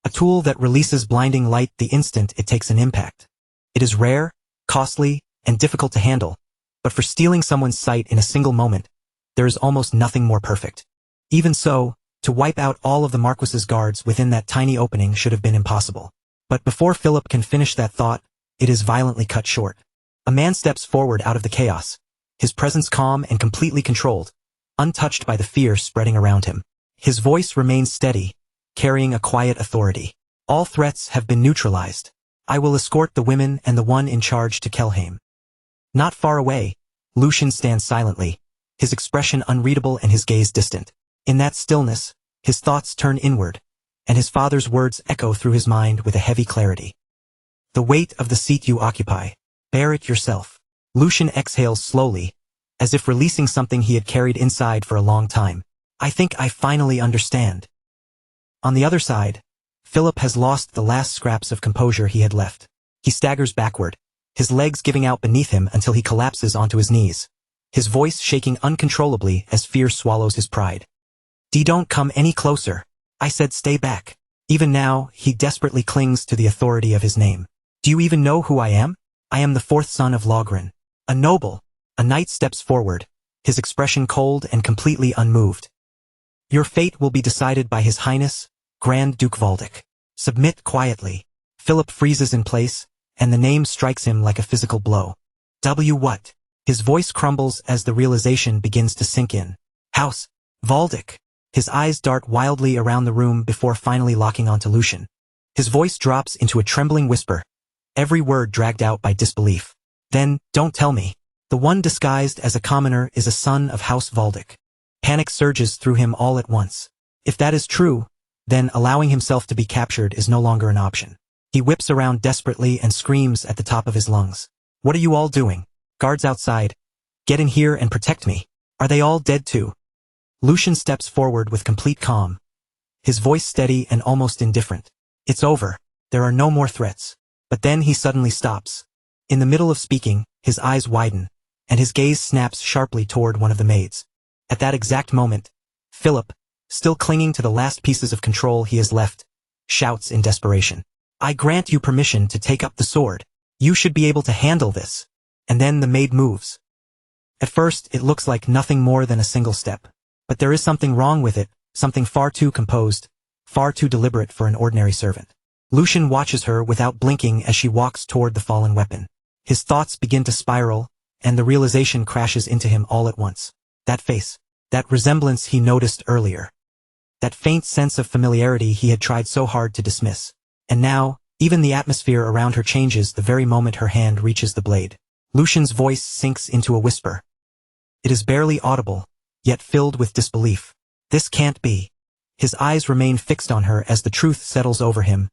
A tool that releases blinding light the instant it takes an impact. It is rare, costly, and difficult to handle, but for stealing someone's sight in a single moment, there is almost nothing more perfect. Even so, to wipe out all of the Marquis's guards within that tiny opening should have been impossible. But before Philip can finish that thought, it is violently cut short. A man steps forward out of the chaos, his presence calm and completely controlled, untouched by the fear spreading around him. His voice remains steady, carrying a quiet authority. All threats have been neutralized. I will escort the women and the one in charge to Kelheim. Not far away, Lucian stands silently, his expression unreadable and his gaze distant. In that stillness, his thoughts turn inward, and his father's words echo through his mind with a heavy clarity. The weight of the seat you occupy, bear it yourself. Lucian exhales slowly, as if releasing something he had carried inside for a long time. I think I finally understand. On the other side, Philip has lost the last scraps of composure he had left. He staggers backward, his legs giving out beneath him until he collapses onto his knees, his voice shaking uncontrollably as fear swallows his pride. Don't come any closer. I said stay back. Even now, he desperately clings to the authority of his name. Do you even know who I am? I am the fourth son of Logren. A noble. A knight steps forward, his expression cold and completely unmoved. Your fate will be decided by His Highness, Grand Duke Valdic. Submit quietly. Philip freezes in place, and the name strikes him like a physical blow. What? His voice crumbles as the realization begins to sink in. House Valdic. His eyes dart wildly around the room before finally locking onto Lucian. His voice drops into a trembling whisper, every word dragged out by disbelief. Then, don't tell me. The one disguised as a commoner is a son of House Valdic. Panic surges through him all at once. If that is true, then allowing himself to be captured is no longer an option. He whips around desperately and screams at the top of his lungs. What are you all doing? Guards outside. Get in here and protect me. Are they all dead too? Lucian steps forward with complete calm, his voice steady and almost indifferent. It's over. There are no more threats. But then he suddenly stops. In the middle of speaking, his eyes widen, and his gaze snaps sharply toward one of the maids. At that exact moment, Philip, still clinging to the last pieces of control he has left, shouts in desperation. I grant you permission to take up the sword. You should be able to handle this. And then the maid moves. At first, it looks like nothing more than a single step. But there is something wrong with it, something far too composed, far too deliberate for an ordinary servant. Lucian watches her without blinking as she walks toward the fallen weapon. His thoughts begin to spiral, and the realization crashes into him all at once. That face, that resemblance he noticed earlier. That faint sense of familiarity he had tried so hard to dismiss. And now, even the atmosphere around her changes the very moment her hand reaches the blade. Lucian's voice sinks into a whisper. It is barely audible, yet filled with disbelief. This can't be. His eyes remain fixed on her as the truth settles over him,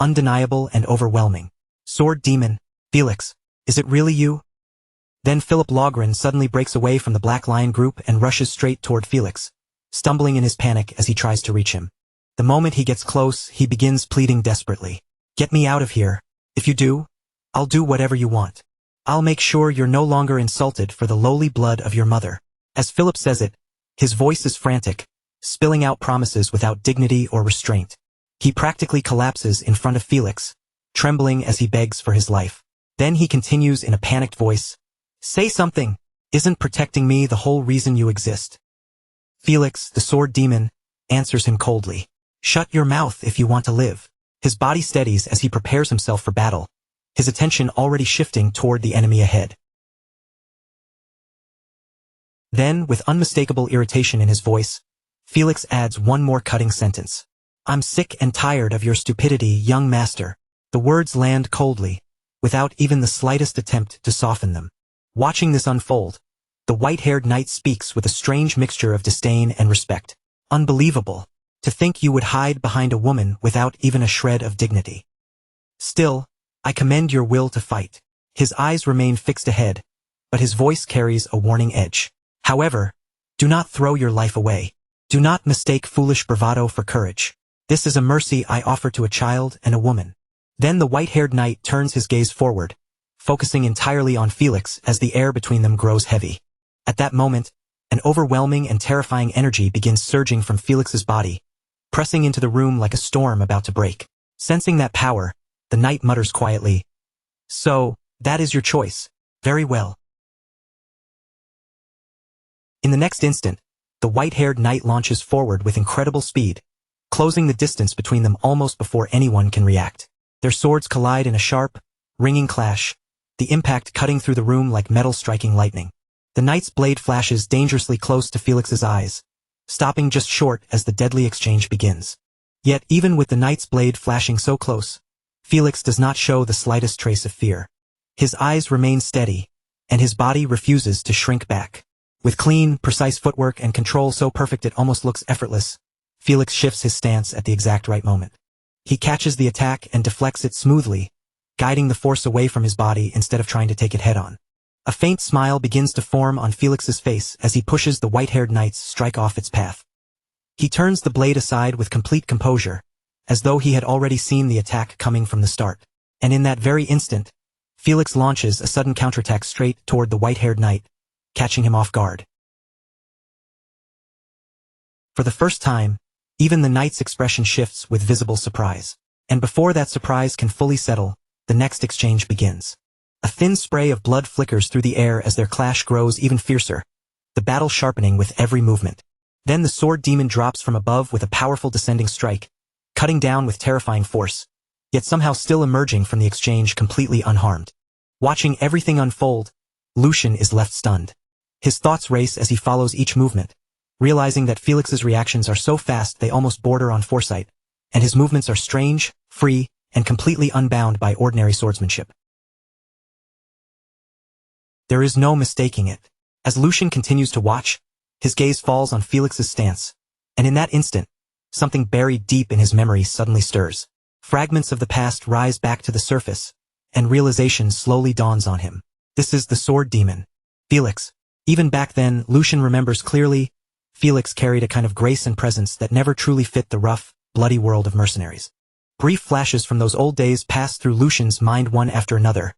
undeniable and overwhelming. Sword Demon, Felix, is it really you? Then Philip Logren suddenly breaks away from the Black Lion group and rushes straight toward Felix, stumbling in his panic as he tries to reach him. The moment he gets close, he begins pleading desperately. Get me out of here. If you do, I'll do whatever you want. I'll make sure you're no longer insulted for the lowly blood of your mother. As Philip says it, His voice is frantic, spilling out promises without dignity or restraint. He practically collapses in front of Felix, trembling as he begs for his life. Then he continues in a panicked voice, "Say something! Isn't protecting me the whole reason you exist?" Felix, the sword demon, answers him coldly, "Shut your mouth if you want to live." His body steadies as he prepares himself for battle, his attention already shifting toward the enemy ahead. Then, with unmistakable irritation in his voice, Felix adds one more cutting sentence. "I'm sick and tired of your stupidity, young master." The words land coldly, without even the slightest attempt to soften them. Watching this unfold, the white-haired knight speaks with a strange mixture of disdain and respect. "Unbelievable. To think you would hide behind a woman without even a shred of dignity. Still, I commend your will to fight." His eyes remain fixed ahead, but his voice carries a warning edge. "However, do not throw your life away. Do not mistake foolish bravado for courage. This is a mercy I offer to a child and a woman." Then the white-haired knight turns his gaze forward, focusing entirely on Felix as the air between them grows heavy. At that moment, an overwhelming and terrifying energy begins surging from Felix's body, pressing into the room like a storm about to break. Sensing that power, the knight mutters quietly, "So, that is your choice. Very well." In the next instant, the white-haired knight launches forward with incredible speed, closing the distance between them almost before anyone can react. Their swords collide in a sharp, ringing clash, the impact cutting through the room like metal striking lightning. The knight's blade flashes dangerously close to Felix's eyes, stopping just short as the deadly exchange begins. Yet even with the knight's blade flashing so close, Felix does not show the slightest trace of fear. His eyes remain steady, and his body refuses to shrink back. With clean, precise footwork and control so perfect it almost looks effortless, Felix shifts his stance at the exact right moment. He catches the attack and deflects it smoothly, guiding the force away from his body instead of trying to take it head-on. A faint smile begins to form on Felix's face as he pushes the white-haired knight's strike off its path. He turns the blade aside with complete composure, as though he had already seen the attack coming from the start. And in that very instant, Felix launches a sudden counterattack straight toward the white-haired knight, catching him off guard. For the first time, even the knight's expression shifts with visible surprise. And before that surprise can fully settle, the next exchange begins. A thin spray of blood flickers through the air as their clash grows even fiercer, the battle sharpening with every movement. Then the sword demon drops from above with a powerful descending strike, cutting down with terrifying force, yet somehow still emerging from the exchange completely unharmed. Watching everything unfold, Lucian is left stunned. His thoughts race as he follows each movement, realizing that Felix's reactions are so fast they almost border on foresight, and his movements are strange, free, and completely unbound by ordinary swordsmanship. There is no mistaking it. As Lucian continues to watch, his gaze falls on Felix's stance, and in that instant, something buried deep in his memory suddenly stirs. Fragments of the past rise back to the surface, and realization slowly dawns on him. This is the sword demon, Felix. Even back then, Lucian remembers clearly, Felix carried a kind of grace and presence that never truly fit the rough, bloody world of mercenaries. Brief flashes from those old days passed through Lucian's mind one after another,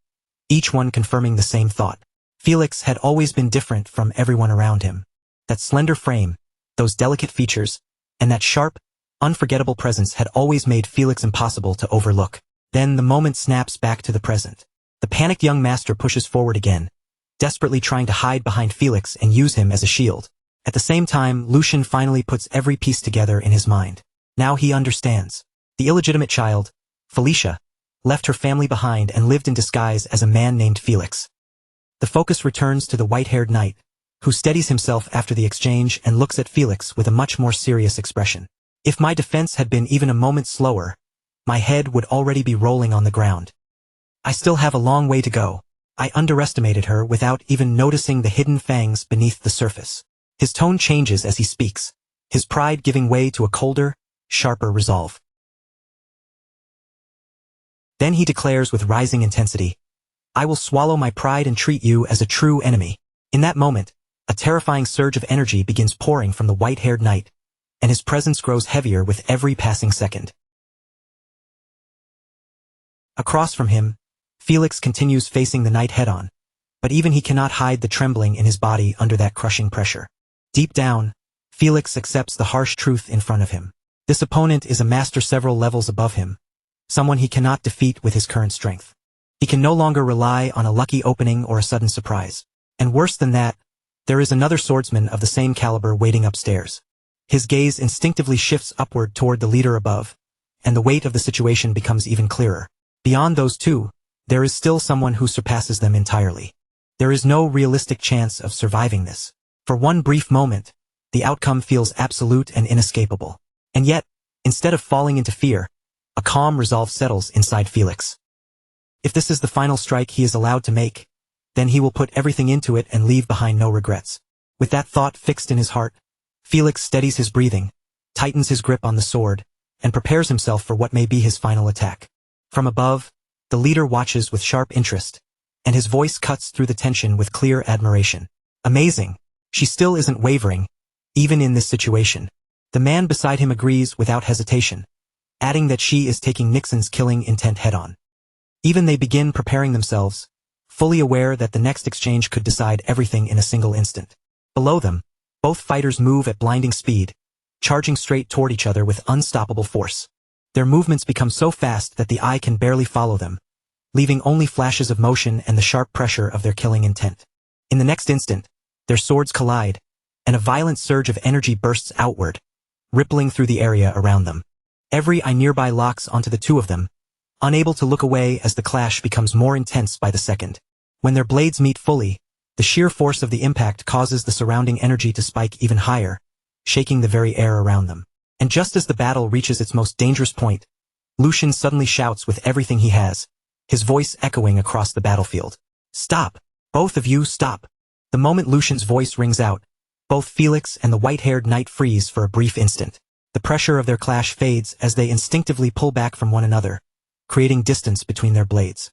each one confirming the same thought. Felix had always been different from everyone around him. That slender frame, those delicate features, and that sharp, unforgettable presence had always made Felix impossible to overlook. Then the moment snaps back to the present. The panicked young master pushes forward again, desperately trying to hide behind Felix and use him as a shield. At the same time, Lucian finally puts every piece together in his mind. Now he understands. The illegitimate child, Felicia, left her family behind and lived in disguise as a man named Felix. The focus returns to the white-haired knight, who steadies himself after the exchange and looks at Felix with a much more serious expression. If my defense had been even a moment slower, my head would already be rolling on the ground. I still have a long way to go. I underestimated her without even noticing the hidden fangs beneath the surface. His tone changes as he speaks, his pride giving way to a colder, sharper resolve. Then he declares with rising intensity, "I will swallow my pride and treat you as a true enemy." In that moment, a terrifying surge of energy begins pouring from the white-haired knight, and his presence grows heavier with every passing second. Across from him, Felix continues facing the knight head-on, but even he cannot hide the trembling in his body under that crushing pressure. Deep down, Felix accepts the harsh truth in front of him. This opponent is a master several levels above him, someone he cannot defeat with his current strength. He can no longer rely on a lucky opening or a sudden surprise. And worse than that, there is another swordsman of the same caliber waiting upstairs. His gaze instinctively shifts upward toward the leader above, and the weight of the situation becomes even clearer. Beyond those two, there is still someone who surpasses them entirely. There is no realistic chance of surviving this. For one brief moment, the outcome feels absolute and inescapable. And yet, instead of falling into fear, a calm resolve settles inside Felix. If this is the final strike he is allowed to make, then he will put everything into it and leave behind no regrets. With that thought fixed in his heart, Felix steadies his breathing, tightens his grip on the sword, and prepares himself for what may be his final attack. From above, the leader watches with sharp interest, and his voice cuts through the tension with clear admiration. Amazing! She still isn't wavering, even in this situation. The man beside him agrees without hesitation, adding that she is taking Nixon's killing intent head-on. Even they begin preparing themselves, fully aware that the next exchange could decide everything in a single instant. Below them, both fighters move at blinding speed, charging straight toward each other with unstoppable force. Their movements become so fast that the eye can barely follow them, leaving only flashes of motion and the sharp pressure of their killing intent. In the next instant, their swords collide, and a violent surge of energy bursts outward, rippling through the area around them. Every eye nearby locks onto the two of them, unable to look away as the clash becomes more intense by the second. When their blades meet fully, the sheer force of the impact causes the surrounding energy to spike even higher, shaking the very air around them. And just as the battle reaches its most dangerous point, Lucian suddenly shouts with everything he has, his voice echoing across the battlefield. "Stop! Both of you, stop!" The moment Lucian's voice rings out, both Felix and the white-haired knight freeze for a brief instant. The pressure of their clash fades as they instinctively pull back from one another, creating distance between their blades.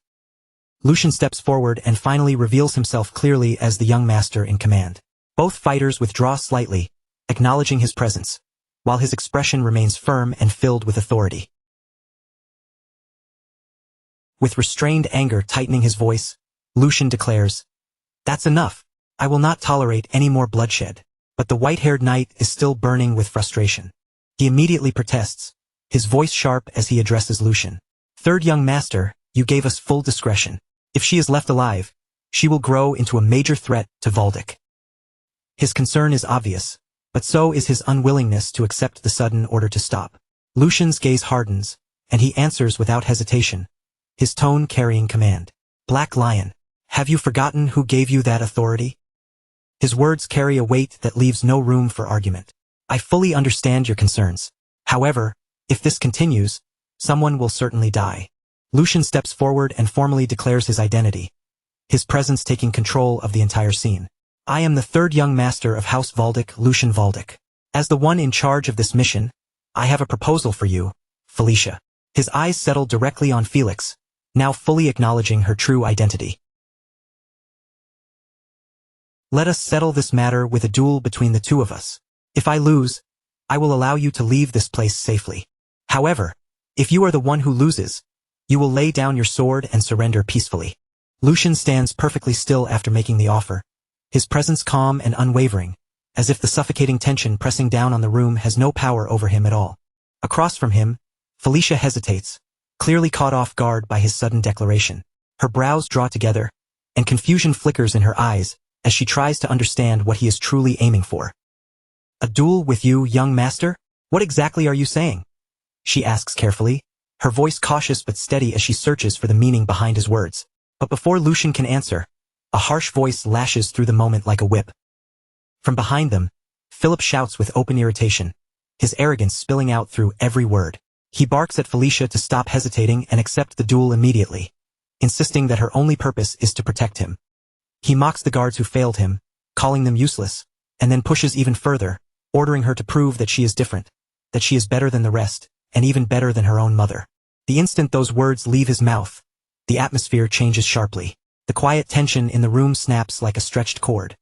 Lucian steps forward and finally reveals himself clearly as the young master in command. Both fighters withdraw slightly, acknowledging his presence, while his expression remains firm and filled with authority. With restrained anger tightening his voice, Lucian declares, "That's enough. I will not tolerate any more bloodshed." But the white-haired knight is still burning with frustration. He immediately protests, his voice sharp as he addresses Lucian. "Third young master, you gave us full discretion. If she is left alive, she will grow into a major threat to Valdic." His concern is obvious, but so is his unwillingness to accept the sudden order to stop. Lucian's gaze hardens, and he answers without hesitation, his tone carrying command. "Black Lion, have you forgotten who gave you that authority?" His words carry a weight that leaves no room for argument. "I fully understand your concerns. However, if this continues, someone will certainly die." Lucian steps forward and formally declares his identity, his presence taking control of the entire scene. "I am the third young master of House Valdic, Lucian Valdic. As the one in charge of this mission, I have a proposal for you, Felicia." His eyes settle directly on Felix, now fully acknowledging her true identity. "Let us settle this matter with a duel between the two of us. If I lose, I will allow you to leave this place safely. However, if you are the one who loses, you will lay down your sword and surrender peacefully." Lucian stands perfectly still after making the offer, his presence calm and unwavering, as if the suffocating tension pressing down on the room has no power over him at all. Across from him, Felicia hesitates, clearly caught off guard by his sudden declaration. Her brows draw together, and confusion flickers in her eyes as she tries to understand what he is truly aiming for. "A duel with you, young master? What exactly are you saying?" she asks carefully, her voice cautious but steady as she searches for the meaning behind his words. But before Lucian can answer, a harsh voice lashes through the moment like a whip. From behind them, Philip shouts with open irritation, his arrogance spilling out through every word. He barks at Felicia to stop hesitating and accept the duel immediately, insisting that her only purpose is to protect him. He mocks the guards who failed him, calling them useless, and then pushes even further, ordering her to prove that she is different, that she is better than the rest, and even better than her own mother. The instant those words leave his mouth, the atmosphere changes sharply. The quiet tension in the room snaps like a stretched cord.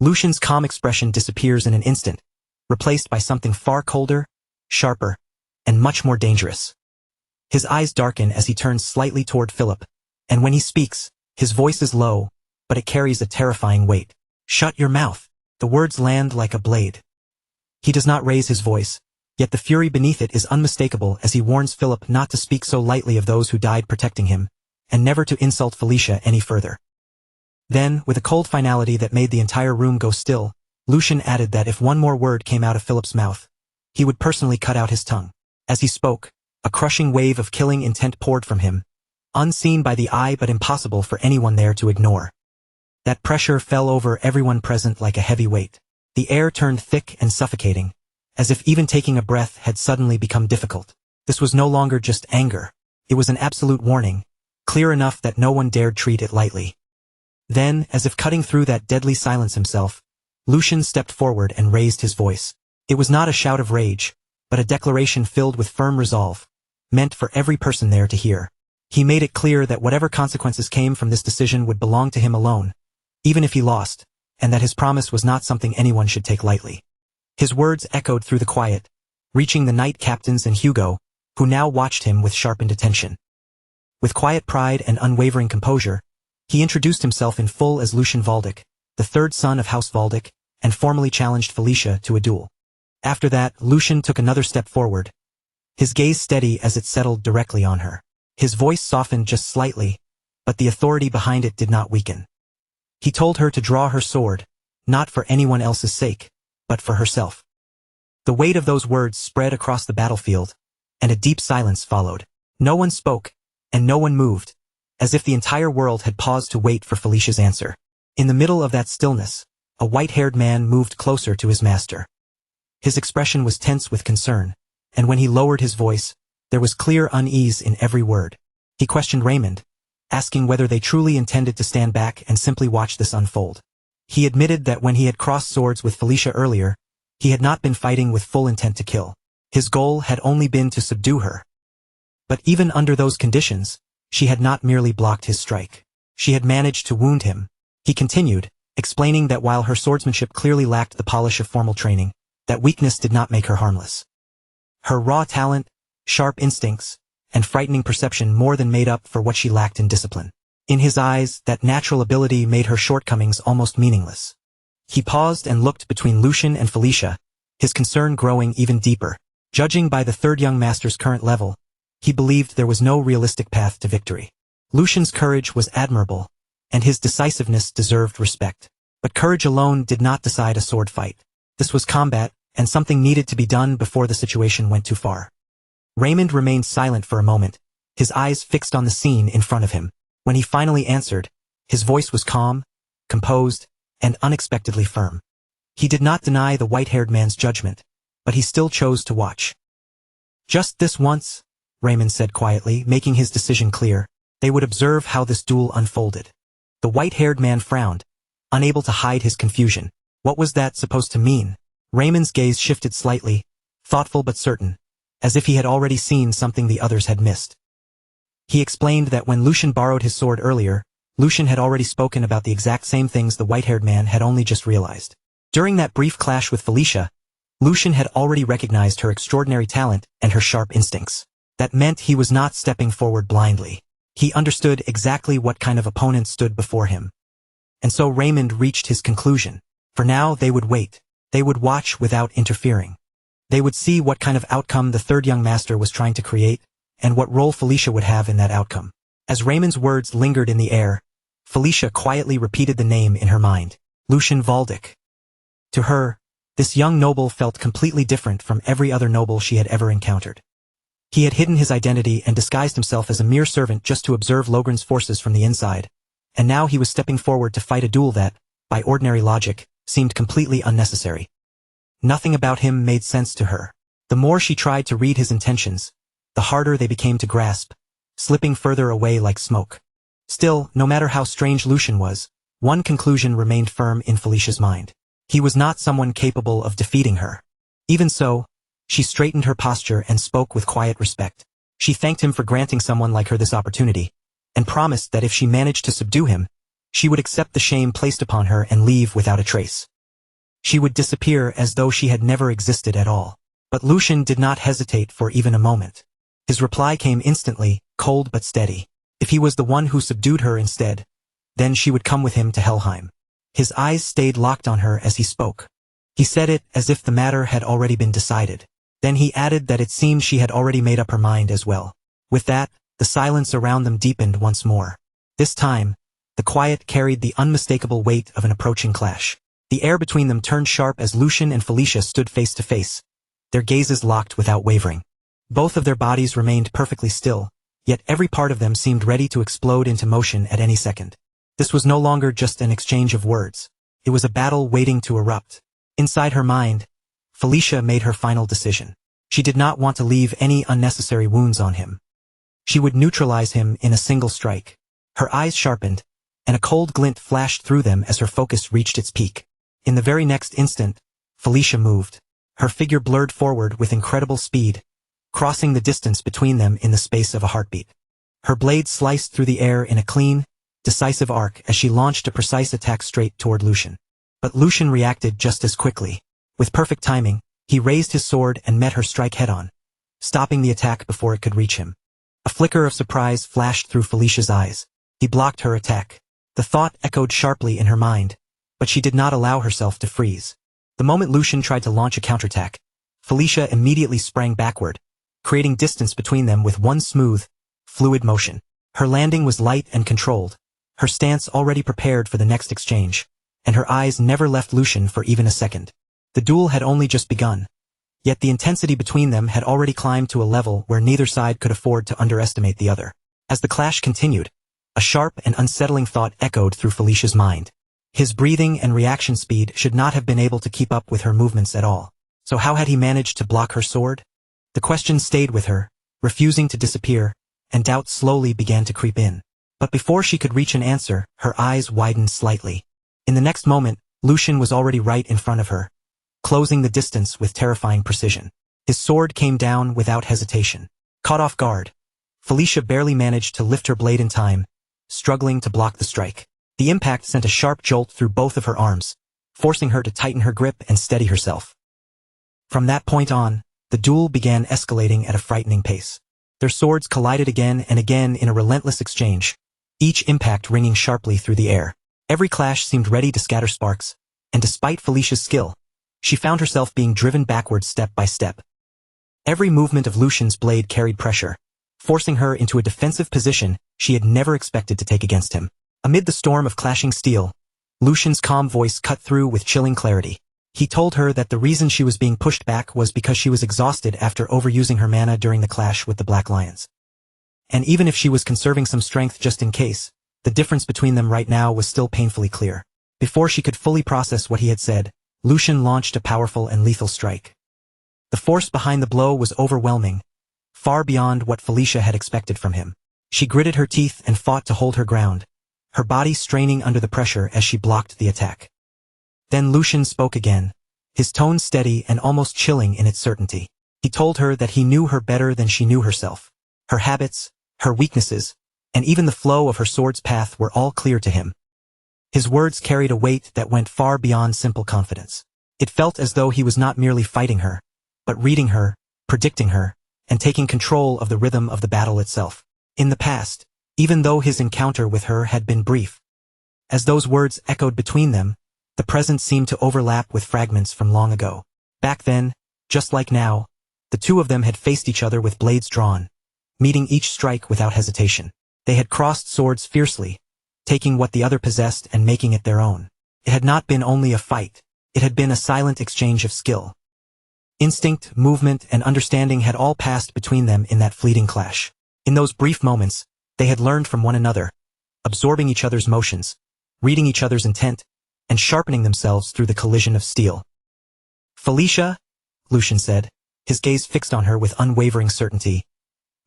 Lucian's calm expression disappears in an instant, replaced by something far colder, sharper, and much more dangerous. His eyes darken as he turns slightly toward Philip, and when he speaks, his voice is low, but it carries a terrifying weight. "Shut your mouth." The words land like a blade. He does not raise his voice, yet the fury beneath it is unmistakable as he warns Philip not to speak so lightly of those who died protecting him, and never to insult Felicia any further. Then, with a cold finality that made the entire room go still, Lucian added that if one more word came out of Philip's mouth, he would personally cut out his tongue. As he spoke, a crushing wave of killing intent poured from him, unseen by the eye but impossible for anyone there to ignore. That pressure fell over everyone present like a heavy weight. The air turned thick and suffocating, as if even taking a breath had suddenly become difficult. This was no longer just anger. It was an absolute warning, clear enough that no one dared treat it lightly. Then, as if cutting through that deadly silence himself, Lucian stepped forward and raised his voice. It was not a shout of rage, but a declaration filled with firm resolve, meant for every person there to hear. He made it clear that whatever consequences came from this decision would belong to him alone, even if he lost, and that his promise was not something anyone should take lightly. His words echoed through the quiet, reaching the knight captains and Hugo, who now watched him with sharpened attention. With quiet pride and unwavering composure, he introduced himself in full as Lucian Valdic, the third son of House Valdic, and formally challenged Felicia to a duel. After that, Lucian took another step forward, his gaze steady as it settled directly on her. His voice softened just slightly, but the authority behind it did not weaken. He told her to draw her sword, not for anyone else's sake, but for herself. The weight of those words spread across the battlefield, and a deep silence followed. No one spoke, and no one moved, as if the entire world had paused to wait for Felicia's answer. In the middle of that stillness, a white-haired man moved closer to his master. His expression was tense with concern, and when he lowered his voice, there was clear unease in every word. He questioned Raymond, asking whether they truly intended to stand back and simply watch this unfold. He admitted that when he had crossed swords with Felicia earlier, he had not been fighting with full intent to kill. His goal had only been to subdue her. But even under those conditions, she had not merely blocked his strike. She had managed to wound him. He continued, explaining that while her swordsmanship clearly lacked the polish of formal training, that weakness did not make her harmless. Her raw talent, sharp instincts, and frightening perception more than made up for what she lacked in discipline. In his eyes, that natural ability made her shortcomings almost meaningless. He paused and looked between Lucian and Felicia, his concern growing even deeper. Judging by the third young master's current level, he believed there was no realistic path to victory. Lucian's courage was admirable, and his decisiveness deserved respect. But courage alone did not decide a sword fight. This was combat, and something needed to be done before the situation went too far. Raymond remained silent for a moment, his eyes fixed on the scene in front of him. When he finally answered, his voice was calm, composed, and unexpectedly firm. He did not deny the white-haired man's judgment, but he still chose to watch. "Just this once," Raymond said quietly, making his decision clear. They would observe how this duel unfolded. The white-haired man frowned, unable to hide his confusion. What was that supposed to mean? Raymond's gaze shifted slightly, thoughtful but certain, as if he had already seen something the others had missed. He explained that when Lucian borrowed his sword earlier, Lucian had already spoken about the exact same things the white-haired man had only just realized. During that brief clash with Felicia, Lucian had already recognized her extraordinary talent and her sharp instincts. That meant he was not stepping forward blindly. He understood exactly what kind of opponent stood before him. And so Raymond reached his conclusion. For now, they would wait. They would watch without interfering. They would see what kind of outcome the third young master was trying to create, and what role Felicia would have in that outcome. As Raymond's words lingered in the air, Felicia quietly repeated the name in her mind, Lucian Valdic. To her, this young noble felt completely different from every other noble she had ever encountered. He had hidden his identity and disguised himself as a mere servant just to observe Logren's forces from the inside, and now he was stepping forward to fight a duel that, by ordinary logic, seemed completely unnecessary. Nothing about him made sense to her. The more she tried to read his intentions, the harder they became to grasp, slipping further away like smoke. Still, no matter how strange Lucian was, one conclusion remained firm in Felicia's mind. He was not someone capable of defeating her. Even so, she straightened her posture and spoke with quiet respect. She thanked him for granting someone like her this opportunity, and promised that if she managed to subdue him, she would accept the shame placed upon her and leave without a trace. She would disappear as though she had never existed at all. But Lucian did not hesitate for even a moment. His reply came instantly, cold but steady. If he was the one who subdued her instead, then she would come with him to Helheim. His eyes stayed locked on her as he spoke. He said it as if the matter had already been decided. Then he added that it seemed she had already made up her mind as well. With that, the silence around them deepened once more. This time, the quiet carried the unmistakable weight of an approaching clash. The air between them turned sharp as Lucian and Felicia stood face to face, their gazes locked without wavering. Both of their bodies remained perfectly still, yet every part of them seemed ready to explode into motion at any second. This was no longer just an exchange of words. It was a battle waiting to erupt. Inside her mind, Felicia made her final decision. She did not want to leave any unnecessary wounds on him. She would neutralize him in a single strike. Her eyes sharpened, and a cold glint flashed through them as her focus reached its peak. In the very next instant, Felicia moved. Her figure blurred forward with incredible speed, crossing the distance between them in the space of a heartbeat. Her blade sliced through the air in a clean, decisive arc as she launched a precise attack straight toward Lucian. But Lucian reacted just as quickly. With perfect timing, he raised his sword and met her strike head-on, stopping the attack before it could reach him. A flicker of surprise flashed through Felicia's eyes. He blocked her attack. The thought echoed sharply in her mind, but she did not allow herself to freeze. The moment Lucian tried to launch a counterattack, Felicia immediately sprang backward, creating distance between them with one smooth, fluid motion. Her landing was light and controlled, her stance already prepared for the next exchange, and her eyes never left Lucian for even a second. The duel had only just begun, yet the intensity between them had already climbed to a level where neither side could afford to underestimate the other. As the clash continued, a sharp and unsettling thought echoed through Felicia's mind. His breathing and reaction speed should not have been able to keep up with her movements at all. So how had he managed to block her sword? The question stayed with her, refusing to disappear, and doubt slowly began to creep in. But before she could reach an answer, her eyes widened slightly. In the next moment, Lucian was already right in front of her, closing the distance with terrifying precision. His sword came down without hesitation. Caught off guard, Felicia barely managed to lift her blade in time, struggling to block the strike. The impact sent a sharp jolt through both of her arms, forcing her to tighten her grip and steady herself. From that point on, the duel began escalating at a frightening pace. Their swords collided again and again in a relentless exchange, each impact ringing sharply through the air. Every clash seemed ready to scatter sparks, and despite Felicia's skill, she found herself being driven backward step by step. Every movement of Lucian's blade carried pressure, forcing her into a defensive position she had never expected to take against him. Amid the storm of clashing steel, Lucian's calm voice cut through with chilling clarity. He told her that the reason she was being pushed back was because she was exhausted after overusing her mana during the clash with the Black Lions. And even if she was conserving some strength just in case, the difference between them right now was still painfully clear. Before she could fully process what he had said, Lucian launched a powerful and lethal strike. The force behind the blow was overwhelming, far beyond what Felicia had expected from him. She gritted her teeth and fought to hold her ground, her body straining under the pressure as she blocked the attack. Then Lucian spoke again, his tone steady and almost chilling in its certainty. He told her that he knew her better than she knew herself. Her habits, her weaknesses, and even the flow of her sword's path were all clear to him. His words carried a weight that went far beyond simple confidence. It felt as though he was not merely fighting her, but reading her, predicting her, and taking control of the rhythm of the battle itself. In the past, even though his encounter with her had been brief, as those words echoed between them, the present seemed to overlap with fragments from long ago. Back then, just like now, the two of them had faced each other with blades drawn, meeting each strike without hesitation. They had crossed swords fiercely, taking what the other possessed and making it their own. It had not been only a fight, it had been a silent exchange of skill. Instinct, movement, and understanding had all passed between them in that fleeting clash. In those brief moments, they had learned from one another, absorbing each other's motions, reading each other's intent, and sharpening themselves through the collision of steel. "Felicia," Lucian said, his gaze fixed on her with unwavering certainty.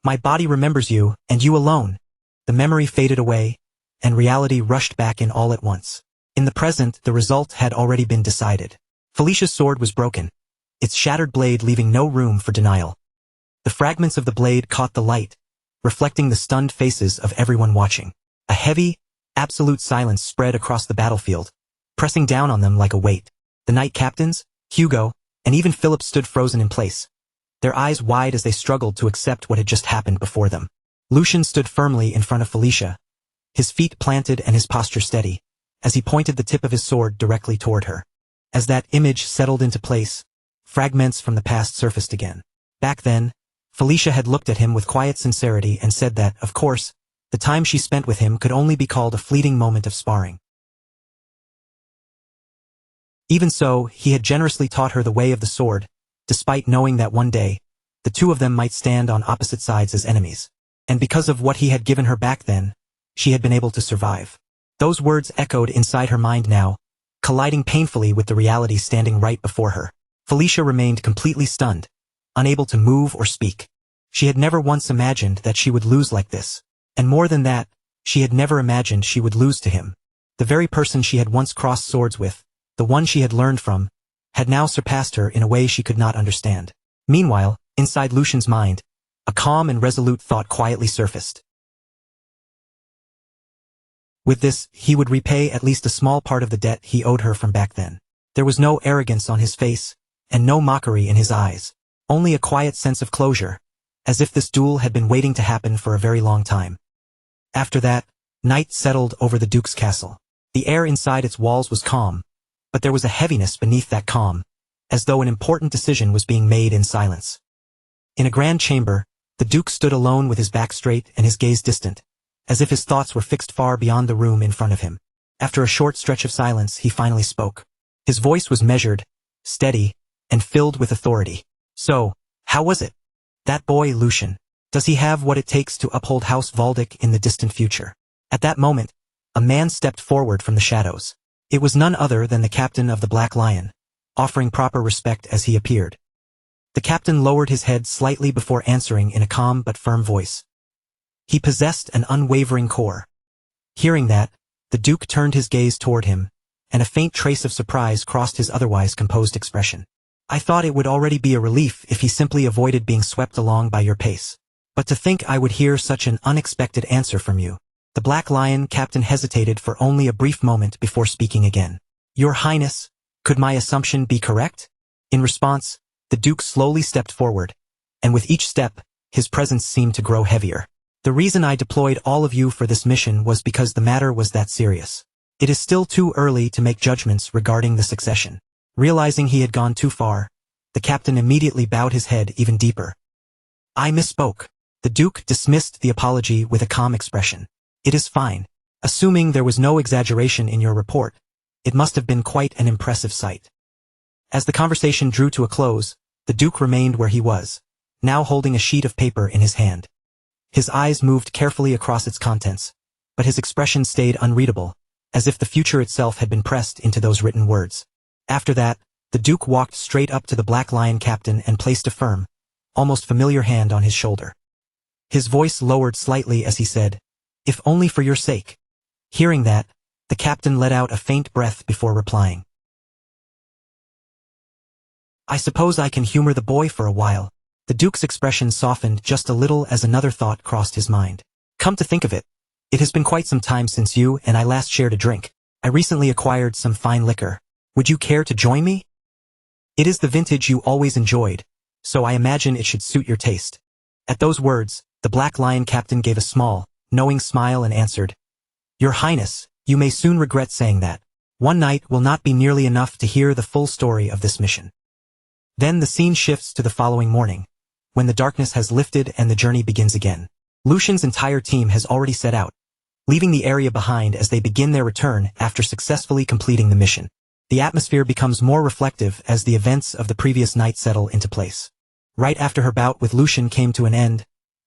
"My body remembers you, and you alone." The memory faded away, and reality rushed back in all at once. In the present, the result had already been decided. Felicia's sword was broken, its shattered blade leaving no room for denial. The fragments of the blade caught the light, reflecting the stunned faces of everyone watching. A heavy, absolute silence spread across the battlefield, pressing down on them like a weight. The knight captains, Hugo, and even Philip stood frozen in place, their eyes wide as they struggled to accept what had just happened before them. Lucian stood firmly in front of Felicia, his feet planted and his posture steady, as he pointed the tip of his sword directly toward her. As that image settled into place, fragments from the past surfaced again. Back then, Felicia had looked at him with quiet sincerity and said that, of course, the time she spent with him could only be called a fleeting moment of sparring. Even so, he had generously taught her the way of the sword, despite knowing that one day, the two of them might stand on opposite sides as enemies. And because of what he had given her back then, she had been able to survive. Those words echoed inside her mind now, colliding painfully with the reality standing right before her. Felicia remained completely stunned, unable to move or speak. She had never once imagined that she would lose like this. And more than that, she had never imagined she would lose to him. The very person she had once crossed swords with, the one she had learned from, had now surpassed her in a way she could not understand. Meanwhile, inside Lucian's mind, a calm and resolute thought quietly surfaced. With this, he would repay at least a small part of the debt he owed her from back then. There was no arrogance on his face, and no mockery in his eyes. Only a quiet sense of closure, as if this duel had been waiting to happen for a very long time. After that, night settled over the Duke's castle. The air inside its walls was calm, but there was a heaviness beneath that calm, as though an important decision was being made in silence. In a grand chamber, the Duke stood alone with his back straight and his gaze distant, as if his thoughts were fixed far beyond the room in front of him. After a short stretch of silence, he finally spoke. His voice was measured, steady, and filled with authority. So, how was it? That boy, Lucian. Does he have what it takes to uphold House Valdic in the distant future? At that moment, a man stepped forward from the shadows. It was none other than the captain of the Black Lion, offering proper respect as he appeared. The captain lowered his head slightly before answering in a calm but firm voice. He possessed an unwavering core. Hearing that, the Duke turned his gaze toward him, and a faint trace of surprise crossed his otherwise composed expression. I thought it would already be a relief if he simply avoided being swept along by your pace. But to think I would hear such an unexpected answer from you. The Black Lion captain hesitated for only a brief moment before speaking again. Your Highness, could my assumption be correct? In response, the Duke slowly stepped forward, and with each step, his presence seemed to grow heavier. The reason I deployed all of you for this mission was because the matter was that serious. It is still too early to make judgments regarding the succession. Realizing he had gone too far, the captain immediately bowed his head even deeper. I misspoke. The Duke dismissed the apology with a calm expression. It is fine. Assuming there was no exaggeration in your report, it must have been quite an impressive sight. As the conversation drew to a close, the Duke remained where he was, now holding a sheet of paper in his hand. His eyes moved carefully across its contents, but his expression stayed unreadable, as if the future itself had been pressed into those written words. After that, the Duke walked straight up to the Black Lion captain and placed a firm, almost familiar hand on his shoulder. His voice lowered slightly as he said, "If only for your sake." Hearing that, the captain let out a faint breath before replying. I suppose I can humor the boy for a while. The Duke's expression softened just a little as another thought crossed his mind. Come to think of it, it has been quite some time since you and I last shared a drink. I recently acquired some fine liquor. Would you care to join me? It is the vintage you always enjoyed, so I imagine it should suit your taste. At those words, the Black Lion captain gave a small, knowing smile and answered, Your Highness, you may soon regret saying that. One night will not be nearly enough to hear the full story of this mission. Then the scene shifts to the following morning, when the darkness has lifted and the journey begins again. Lucian's entire team has already set out, leaving the area behind as they begin their return after successfully completing the mission. The atmosphere becomes more reflective as the events of the previous night settle into place. Right after her bout with Lucian came to an end,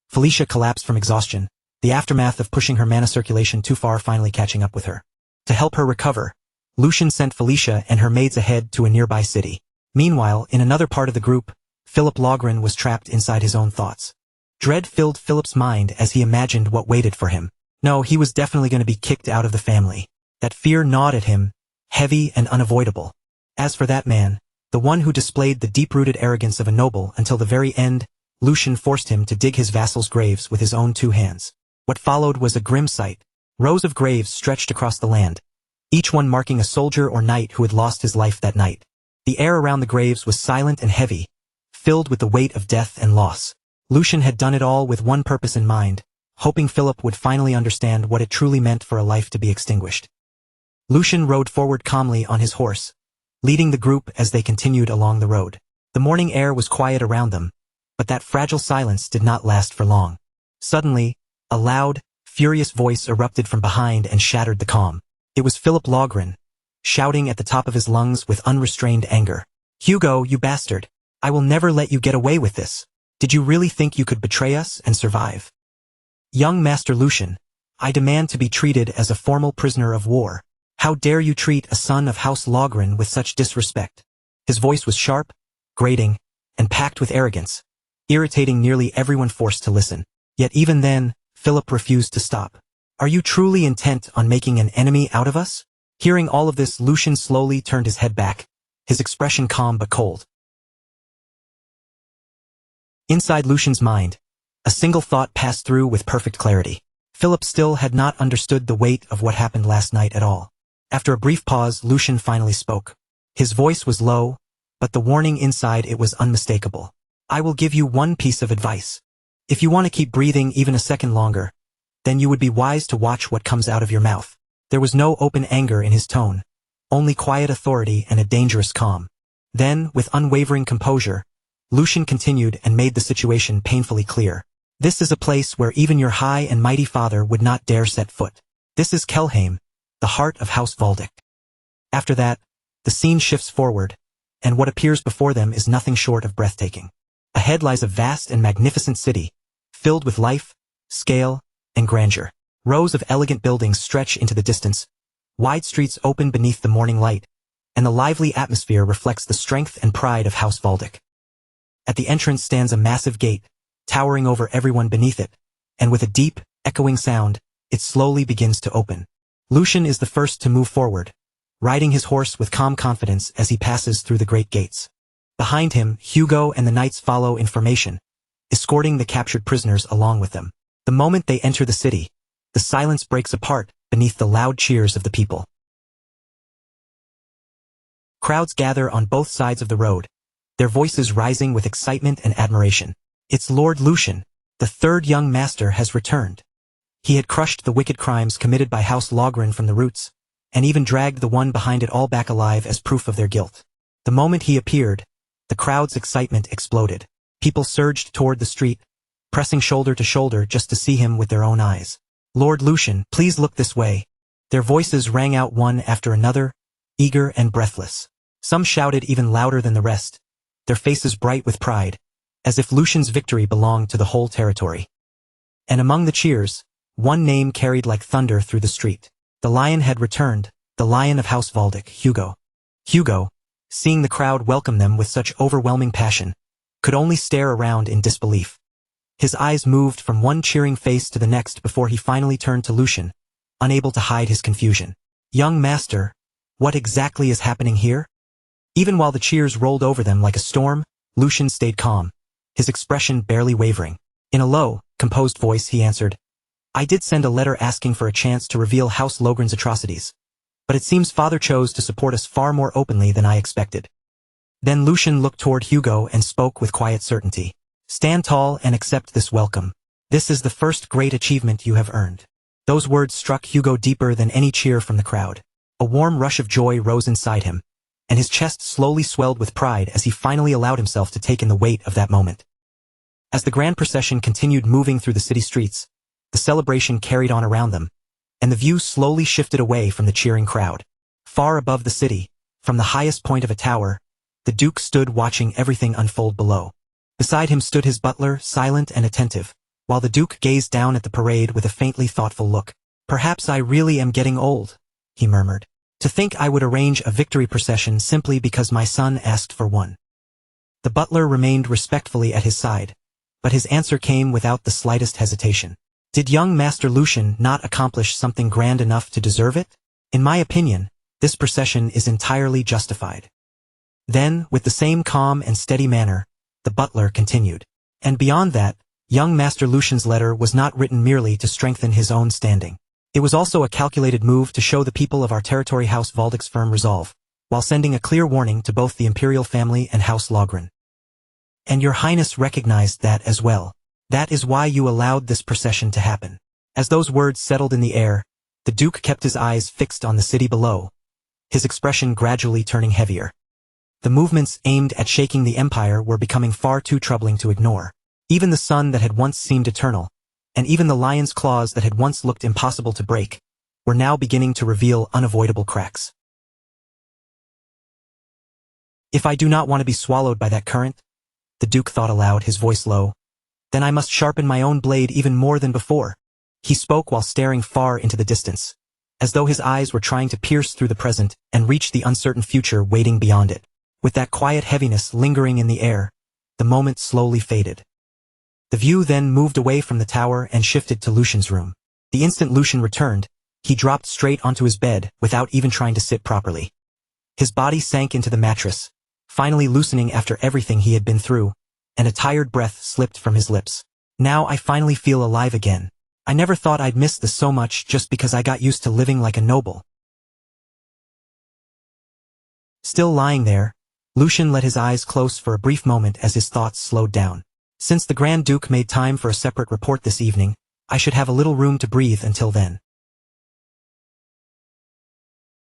Felicia collapsed from exhaustion, the aftermath of pushing her mana circulation too far finally catching up with her. To help her recover, Lucian sent Felicia and her maids ahead to a nearby city. Meanwhile, in another part of the group, Philip Logren was trapped inside his own thoughts. Dread filled Philip's mind as he imagined what waited for him. No, he was definitely going to be kicked out of the family. That fear gnawed at him, heavy and unavoidable. As for that man, the one who displayed the deep-rooted arrogance of a noble until the very end, Lucian forced him to dig his vassals' graves with his own 2 hands. What followed was a grim sight. Rows of graves stretched across the land, each one marking a soldier or knight who had lost his life that night. The air around the graves was silent and heavy, filled with the weight of death and loss. Lucian had done it all with one purpose in mind, hoping Philip would finally understand what it truly meant for a life to be extinguished. Lucian rode forward calmly on his horse, leading the group as they continued along the road. The morning air was quiet around them, but that fragile silence did not last for long. Suddenly, a loud, furious voice erupted from behind and shattered the calm. It was Philip Logren, shouting at the top of his lungs with unrestrained anger. "Hugo, you bastard! I will never let you get away with this. Did you really think you could betray us and survive? Young Master Lucian, I demand to be treated as a formal prisoner of war. How dare you treat a son of House Logren with such disrespect?" His voice was sharp, grating, and packed with arrogance, irritating nearly everyone forced to listen. Yet even then, Philip refused to stop. "Are you truly intent on making an enemy out of us?" Hearing all of this, Lucian slowly turned his head back, his expression calm but cold. Inside Lucian's mind, a single thought passed through with perfect clarity. Philip still had not understood the weight of what happened last night at all. After a brief pause, Lucian finally spoke. His voice was low, but the warning inside it was unmistakable. "I will give you one piece of advice. If you want to keep breathing even a second longer, then you would be wise to watch what comes out of your mouth." There was no open anger in his tone, only quiet authority and a dangerous calm. Then, with unwavering composure, Lucian continued and made the situation painfully clear. "This is a place where even your high and mighty father would not dare set foot. This is Kelheim, the heart of House Valdic." After that, the scene shifts forward, and what appears before them is nothing short of breathtaking. Ahead lies a vast and magnificent city, filled with life, scale, and grandeur. Rows of elegant buildings stretch into the distance, wide streets open beneath the morning light, and the lively atmosphere reflects the strength and pride of House Valdic. At the entrance stands a massive gate, towering over everyone beneath it, and with a deep, echoing sound, it slowly begins to open. Lucian is the first to move forward, riding his horse with calm confidence as he passes through the great gates. Behind him, Hugo and the knights follow in formation, escorting the captured prisoners along with them. The moment they enter the city, the silence breaks apart beneath the loud cheers of the people. Crowds gather on both sides of the road, their voices rising with excitement and admiration. "It's Lord Lucian, the third young master has returned. He had crushed the wicked crimes committed by House Logren from the roots, and even dragged the one behind it all back alive as proof of their guilt." The moment he appeared, the crowd's excitement exploded. People surged toward the street, pressing shoulder to shoulder just to see him with their own eyes. "Lord Lucian, please look this way." Their voices rang out one after another, eager and breathless. Some shouted even louder than the rest, their faces bright with pride, as if Lucian's victory belonged to the whole territory. And among the cheers, one name carried like thunder through the street. The lion had returned, the lion of House Valdic, Hugo. Hugo, seeing the crowd welcome them with such overwhelming passion, could only stare around in disbelief. His eyes moved from one cheering face to the next before he finally turned to Lucian, unable to hide his confusion. "Young master, what exactly is happening here?" Even while the cheers rolled over them like a storm, Lucian stayed calm, his expression barely wavering. In a low, composed voice he answered, "I did send a letter asking for a chance to reveal House Logren's atrocities, but it seems Father chose to support us far more openly than I expected." Then Lucian looked toward Hugo and spoke with quiet certainty. "Stand tall and accept this welcome. This is the first great achievement you have earned." Those words struck Hugo deeper than any cheer from the crowd. A warm rush of joy rose inside him, and his chest slowly swelled with pride as he finally allowed himself to take in the weight of that moment. As the grand procession continued moving through the city streets, the celebration carried on around them, and the view slowly shifted away from the cheering crowd. Far above the city, from the highest point of a tower, the Duke stood watching everything unfold below. Beside him stood his butler, silent and attentive, while the Duke gazed down at the parade with a faintly thoughtful look. "Perhaps I really am getting old," he murmured. "To think I would arrange a victory procession simply because my son asked for one." The butler remained respectfully at his side, but his answer came without the slightest hesitation. "Did young Master Lucian not accomplish something grand enough to deserve it? In my opinion, this procession is entirely justified." Then, with the same calm and steady manner, the butler continued. "And beyond that, young Master Lucian's letter was not written merely to strengthen his own standing. It was also a calculated move to show the people of our territory House Valdic's firm resolve, while sending a clear warning to both the imperial family and House Logren. And your highness recognized that as well. That is why you allowed this procession to happen." As those words settled in the air, the Duke kept his eyes fixed on the city below, his expression gradually turning heavier. The movements aimed at shaking the empire were becoming far too troubling to ignore. Even the sun that had once seemed eternal, and even the lion's claws that had once looked impossible to break, were now beginning to reveal unavoidable cracks. If I do not want to be swallowed by that current, the Duke thought aloud, his voice low, then I must sharpen my own blade even more than before. He spoke while staring far into the distance, as though his eyes were trying to pierce through the present and reach the uncertain future waiting beyond it. With that quiet heaviness lingering in the air, the moment slowly faded. The view then moved away from the tower and shifted to Lucian's room. The instant Lucian returned, he dropped straight onto his bed without even trying to sit properly. His body sank into the mattress, finally loosening after everything he had been through, and a tired breath slipped from his lips. Now I finally feel alive again. I never thought I'd miss this so much just because I got used to living like a noble. Still lying there, Lucian let his eyes close for a brief moment as his thoughts slowed down. Since the Grand Duke made time for a separate report this evening, I should have a little room to breathe until then.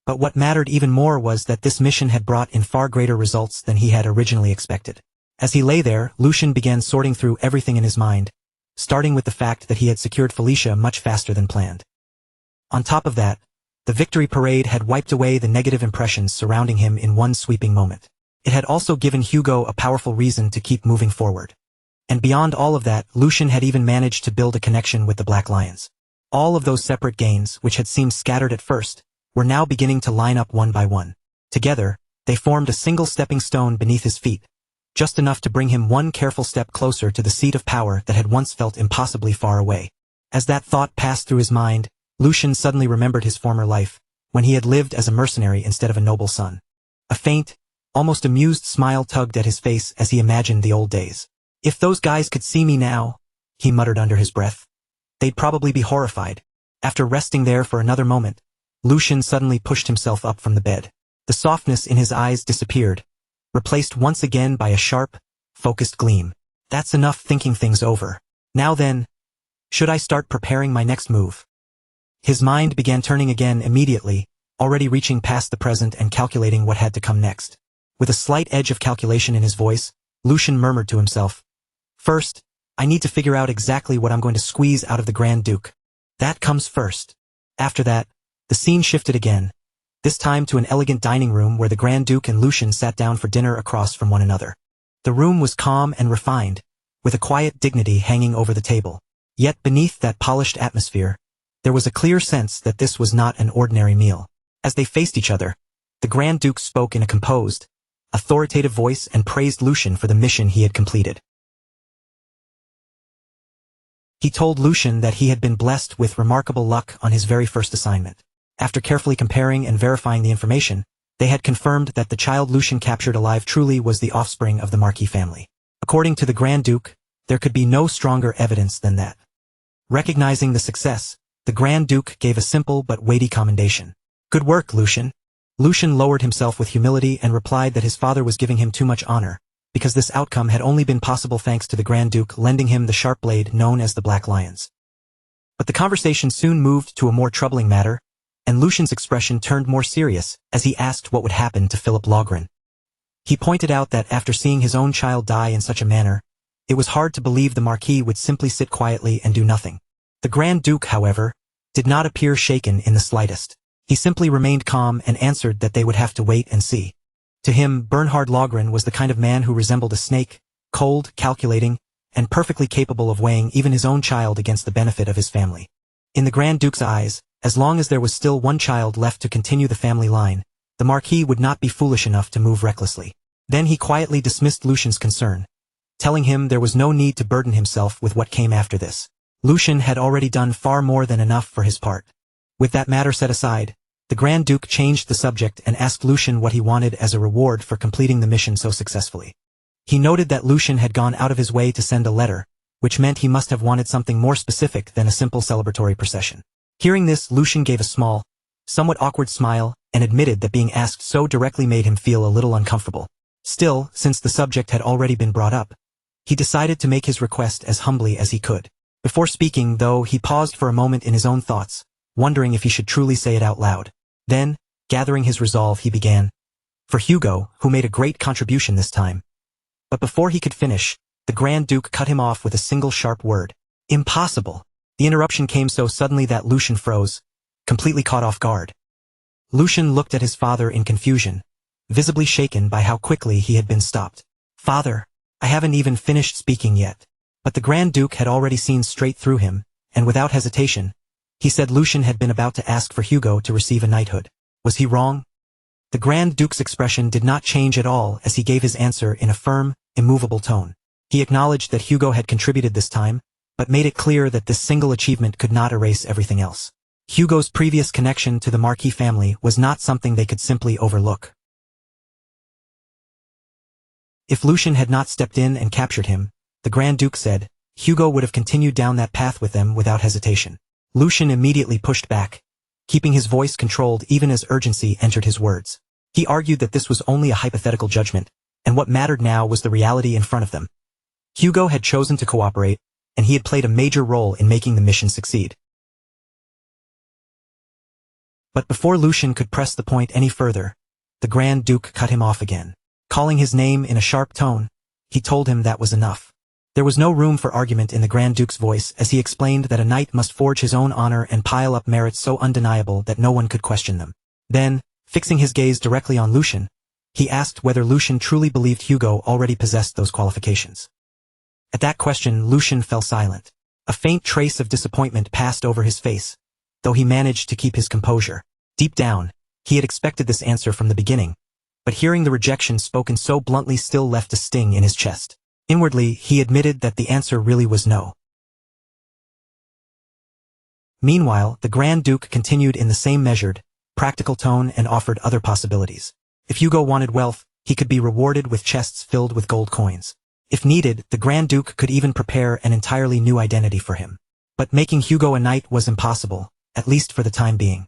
But what mattered even more was that this mission had brought in far greater results than he had originally expected. As he lay there, Lucian began sorting through everything in his mind, starting with the fact that he had secured Felicia much faster than planned. On top of that, the victory parade had wiped away the negative impressions surrounding him in one sweeping moment. It had also given Hugo a powerful reason to keep moving forward. And beyond all of that, Lucian had even managed to build a connection with the Black Lions. All of those separate gains, which had seemed scattered at first, were now beginning to line up one by one. Together, they formed a single stepping stone beneath his feet, just enough to bring him one careful step closer to the seat of power that had once felt impossibly far away. As that thought passed through his mind, Lucian suddenly remembered his former life, when he had lived as a mercenary instead of a noble son. A faint, almost amused smile tugged at his face as he imagined the old days. If those guys could see me now, he muttered under his breath, they'd probably be horrified. After resting there for another moment, Lucian suddenly pushed himself up from the bed. The softness in his eyes disappeared, replaced once again by a sharp, focused gleam. That's enough thinking things over. Now then, should I start preparing my next move? His mind began turning again immediately, already reaching past the present and calculating what had to come next. With a slight edge of calculation in his voice, Lucian murmured to himself, "First, I need to figure out exactly what I'm going to squeeze out of the Grand Duke. That comes first." After that, the scene shifted again, this time to an elegant dining room where the Grand Duke and Lucian sat down for dinner across from one another. The room was calm and refined, with a quiet dignity hanging over the table. Yet beneath that polished atmosphere, there was a clear sense that this was not an ordinary meal. As they faced each other, the Grand Duke spoke in a composed, authoritative voice and praised Lucian for the mission he had completed. He told Lucian that he had been blessed with remarkable luck on his very first assignment. After carefully comparing and verifying the information, they had confirmed that the child Lucian captured alive truly was the offspring of the Marquis family. According to the Grand Duke, there could be no stronger evidence than that. Recognizing the success, the Grand Duke gave a simple but weighty commendation. "Good work, Lucian." Lucian lowered himself with humility and replied that his father was giving him too much honor, because this outcome had only been possible thanks to the Grand Duke lending him the sharp blade known as the Black Lions. But the conversation soon moved to a more troubling matter, and Lucian's expression turned more serious as he asked what would happen to Philip Lohgren. He pointed out that after seeing his own child die in such a manner, it was hard to believe the Marquis would simply sit quietly and do nothing. The Grand Duke, however, did not appear shaken in the slightest. He simply remained calm and answered that they would have to wait and see. To him, Bernhard Lohgren was the kind of man who resembled a snake, cold, calculating, and perfectly capable of weighing even his own child against the benefit of his family. In the Grand Duke's eyes, as long as there was still one child left to continue the family line, the Marquis would not be foolish enough to move recklessly. Then he quietly dismissed Lucian's concern, telling him there was no need to burden himself with what came after this. Lucian had already done far more than enough for his part. With that matter set aside, the Grand Duke changed the subject and asked Lucian what he wanted as a reward for completing the mission so successfully. He noted that Lucian had gone out of his way to send a letter, which meant he must have wanted something more specific than a simple celebratory procession. Hearing this, Lucian gave a small, somewhat awkward smile and admitted that being asked so directly made him feel a little uncomfortable. Still, since the subject had already been brought up, he decided to make his request as humbly as he could. Before speaking, though, he paused for a moment in his own thoughts, wondering if he should truly say it out loud. Then, Gathering his resolve, he began. For Hugo, who made a great contribution this time. But before he could finish, the Grand Duke cut him off with a single sharp word. Impossible! The interruption came so suddenly that Lucian froze, completely caught off guard. Lucian looked at his father in confusion, visibly shaken by how quickly he had been stopped. Father, I haven't even finished speaking yet. But the Grand Duke had already seen straight through him, and without hesitation, he said Lucian had been about to ask for Hugo to receive a knighthood. Was he wrong? The Grand Duke's expression did not change at all as he gave his answer in a firm, immovable tone. He acknowledged that Hugo had contributed this time, but made it clear that this single achievement could not erase everything else. Hugo's previous connection to the Marquis family was not something they could simply overlook. If Lucian had not stepped in and captured him, the Grand Duke said, Hugo would have continued down that path with them without hesitation. Lucian immediately pushed back, keeping his voice controlled even as urgency entered his words. He argued that this was only a hypothetical judgment, and what mattered now was the reality in front of them. Hugo had chosen to cooperate, and he had played a major role in making the mission succeed. But before Lucian could press the point any further, the Grand Duke cut him off again. Calling his name in a sharp tone, he told him that was enough. There was no room for argument in the Grand Duke's voice as he explained that a knight must forge his own honor and pile up merits so undeniable that no one could question them. Then, fixing his gaze directly on Lucian, he asked whether Lucian truly believed Hugo already possessed those qualifications. At that question, Lucian fell silent. A faint trace of disappointment passed over his face, though he managed to keep his composure. Deep down, he had expected this answer from the beginning, but hearing the rejection spoken so bluntly still left a sting in his chest. Inwardly, he admitted that the answer really was no. Meanwhile, the Grand Duke continued in the same measured, practical tone and offered other possibilities. If Hugo wanted wealth, he could be rewarded with chests filled with gold coins. If needed, the Grand Duke could even prepare an entirely new identity for him. But making Hugo a knight was impossible, at least for the time being.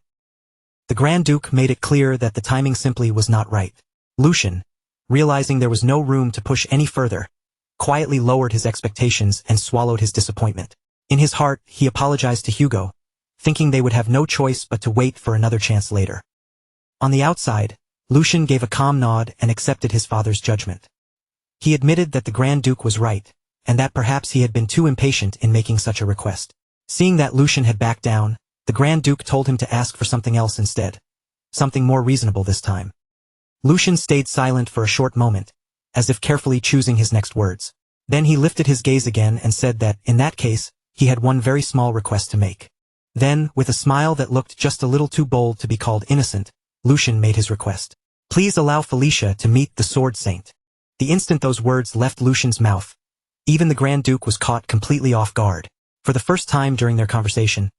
The Grand Duke made it clear that the timing simply was not right. Lucian, realizing there was no room to push any further, quietly lowered his expectations and swallowed his disappointment. In his heart, he apologized to Hugo, thinking they would have no choice but to wait for another chance later. On the outside, Lucian gave a calm nod and accepted his father's judgment. He admitted that the Grand Duke was right, and that perhaps he had been too impatient in making such a request. Seeing that Lucian had backed down, the Grand Duke told him to ask for something else instead. Something more reasonable this time. Lucian stayed silent for a short moment, as if carefully choosing his next words. Then he lifted his gaze again and said that, in that case, he had one very small request to make. Then, with a smile that looked just a little too bold to be called innocent, Lucian made his request. Please allow Felicia to meet the Sword Saint. The instant those words left Lucian's mouth, even the Grand Duke was caught completely off guard. For the first time during their conversation,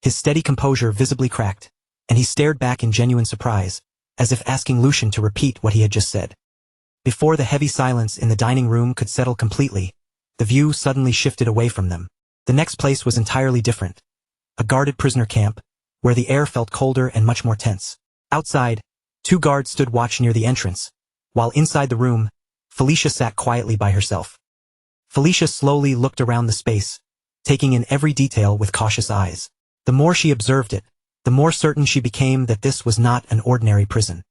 his steady composure visibly cracked, and he stared back in genuine surprise, as if asking Lucian to repeat what he had just said. Before the heavy silence in the dining room could settle completely, the view suddenly shifted away from them. The next place was entirely different. A guarded prisoner camp, where the air felt colder and much more tense. Outside, 2 guards stood watch near the entrance, while inside the room, Felicia sat quietly by herself. Felicia slowly looked around the space, taking in every detail with cautious eyes. The more she observed it, the more certain she became that this was not an ordinary prison.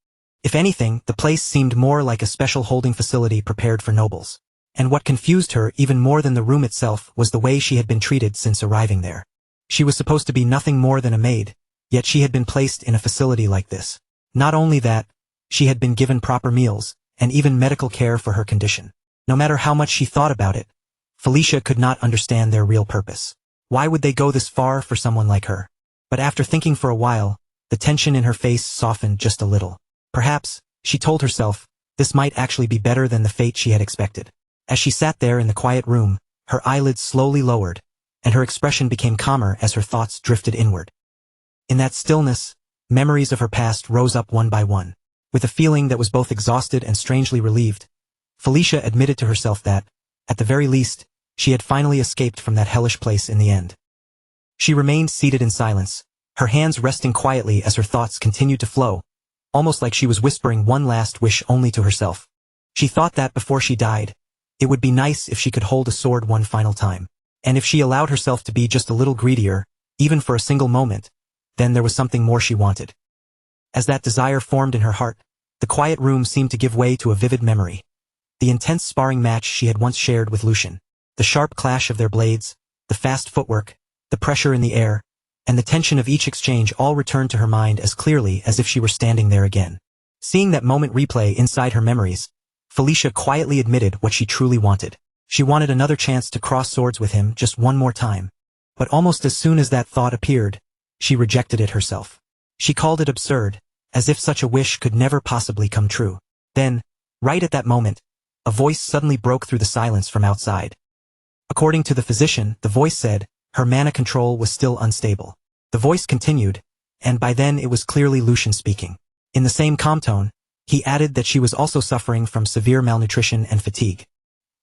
If anything, the place seemed more like a special holding facility prepared for nobles. And what confused her even more than the room itself was the way she had been treated since arriving there. She was supposed to be nothing more than a maid, yet she had been placed in a facility like this. Not only that, she had been given proper meals, and even medical care for her condition. No matter how much she thought about it, Felicia could not understand their real purpose. Why would they go this far for someone like her? But after thinking for a while, the tension in her face softened just a little. Perhaps, she told herself, this might actually be better than the fate she had expected. As she sat there in the quiet room, her eyelids slowly lowered, and her expression became calmer as her thoughts drifted inward. In that stillness, memories of her past rose up one by one. With a feeling that was both exhausted and strangely relieved, Felicia admitted to herself that, at the very least, she had finally escaped from that hellish place in the end. She remained seated in silence, her hands resting quietly as her thoughts continued to flow, almost like she was whispering one last wish only to herself. She thought that before she died, it would be nice if she could hold a sword one final time. And if she allowed herself to be just a little greedier, even for a single moment, then there was something more she wanted. As that desire formed in her heart, the quiet room seemed to give way to a vivid memory. The intense sparring match she had once shared with Lucian. The sharp clash of their blades, the fast footwork, the pressure in the air, and the tension of each exchange all returned to her mind as clearly as if she were standing there again. Seeing that moment replay inside her memories, Felicia quietly admitted what she truly wanted. She wanted another chance to cross swords with him just one more time. But almost as soon as that thought appeared, she rejected it herself. She called it absurd, as if such a wish could never possibly come true. Then, right at that moment, a voice suddenly broke through the silence from outside. According to the physician, the voice said, her mana control was still unstable. The voice continued, and by then it was clearly Lucian speaking. In the same calm tone, he added that she was also suffering from severe malnutrition and fatigue.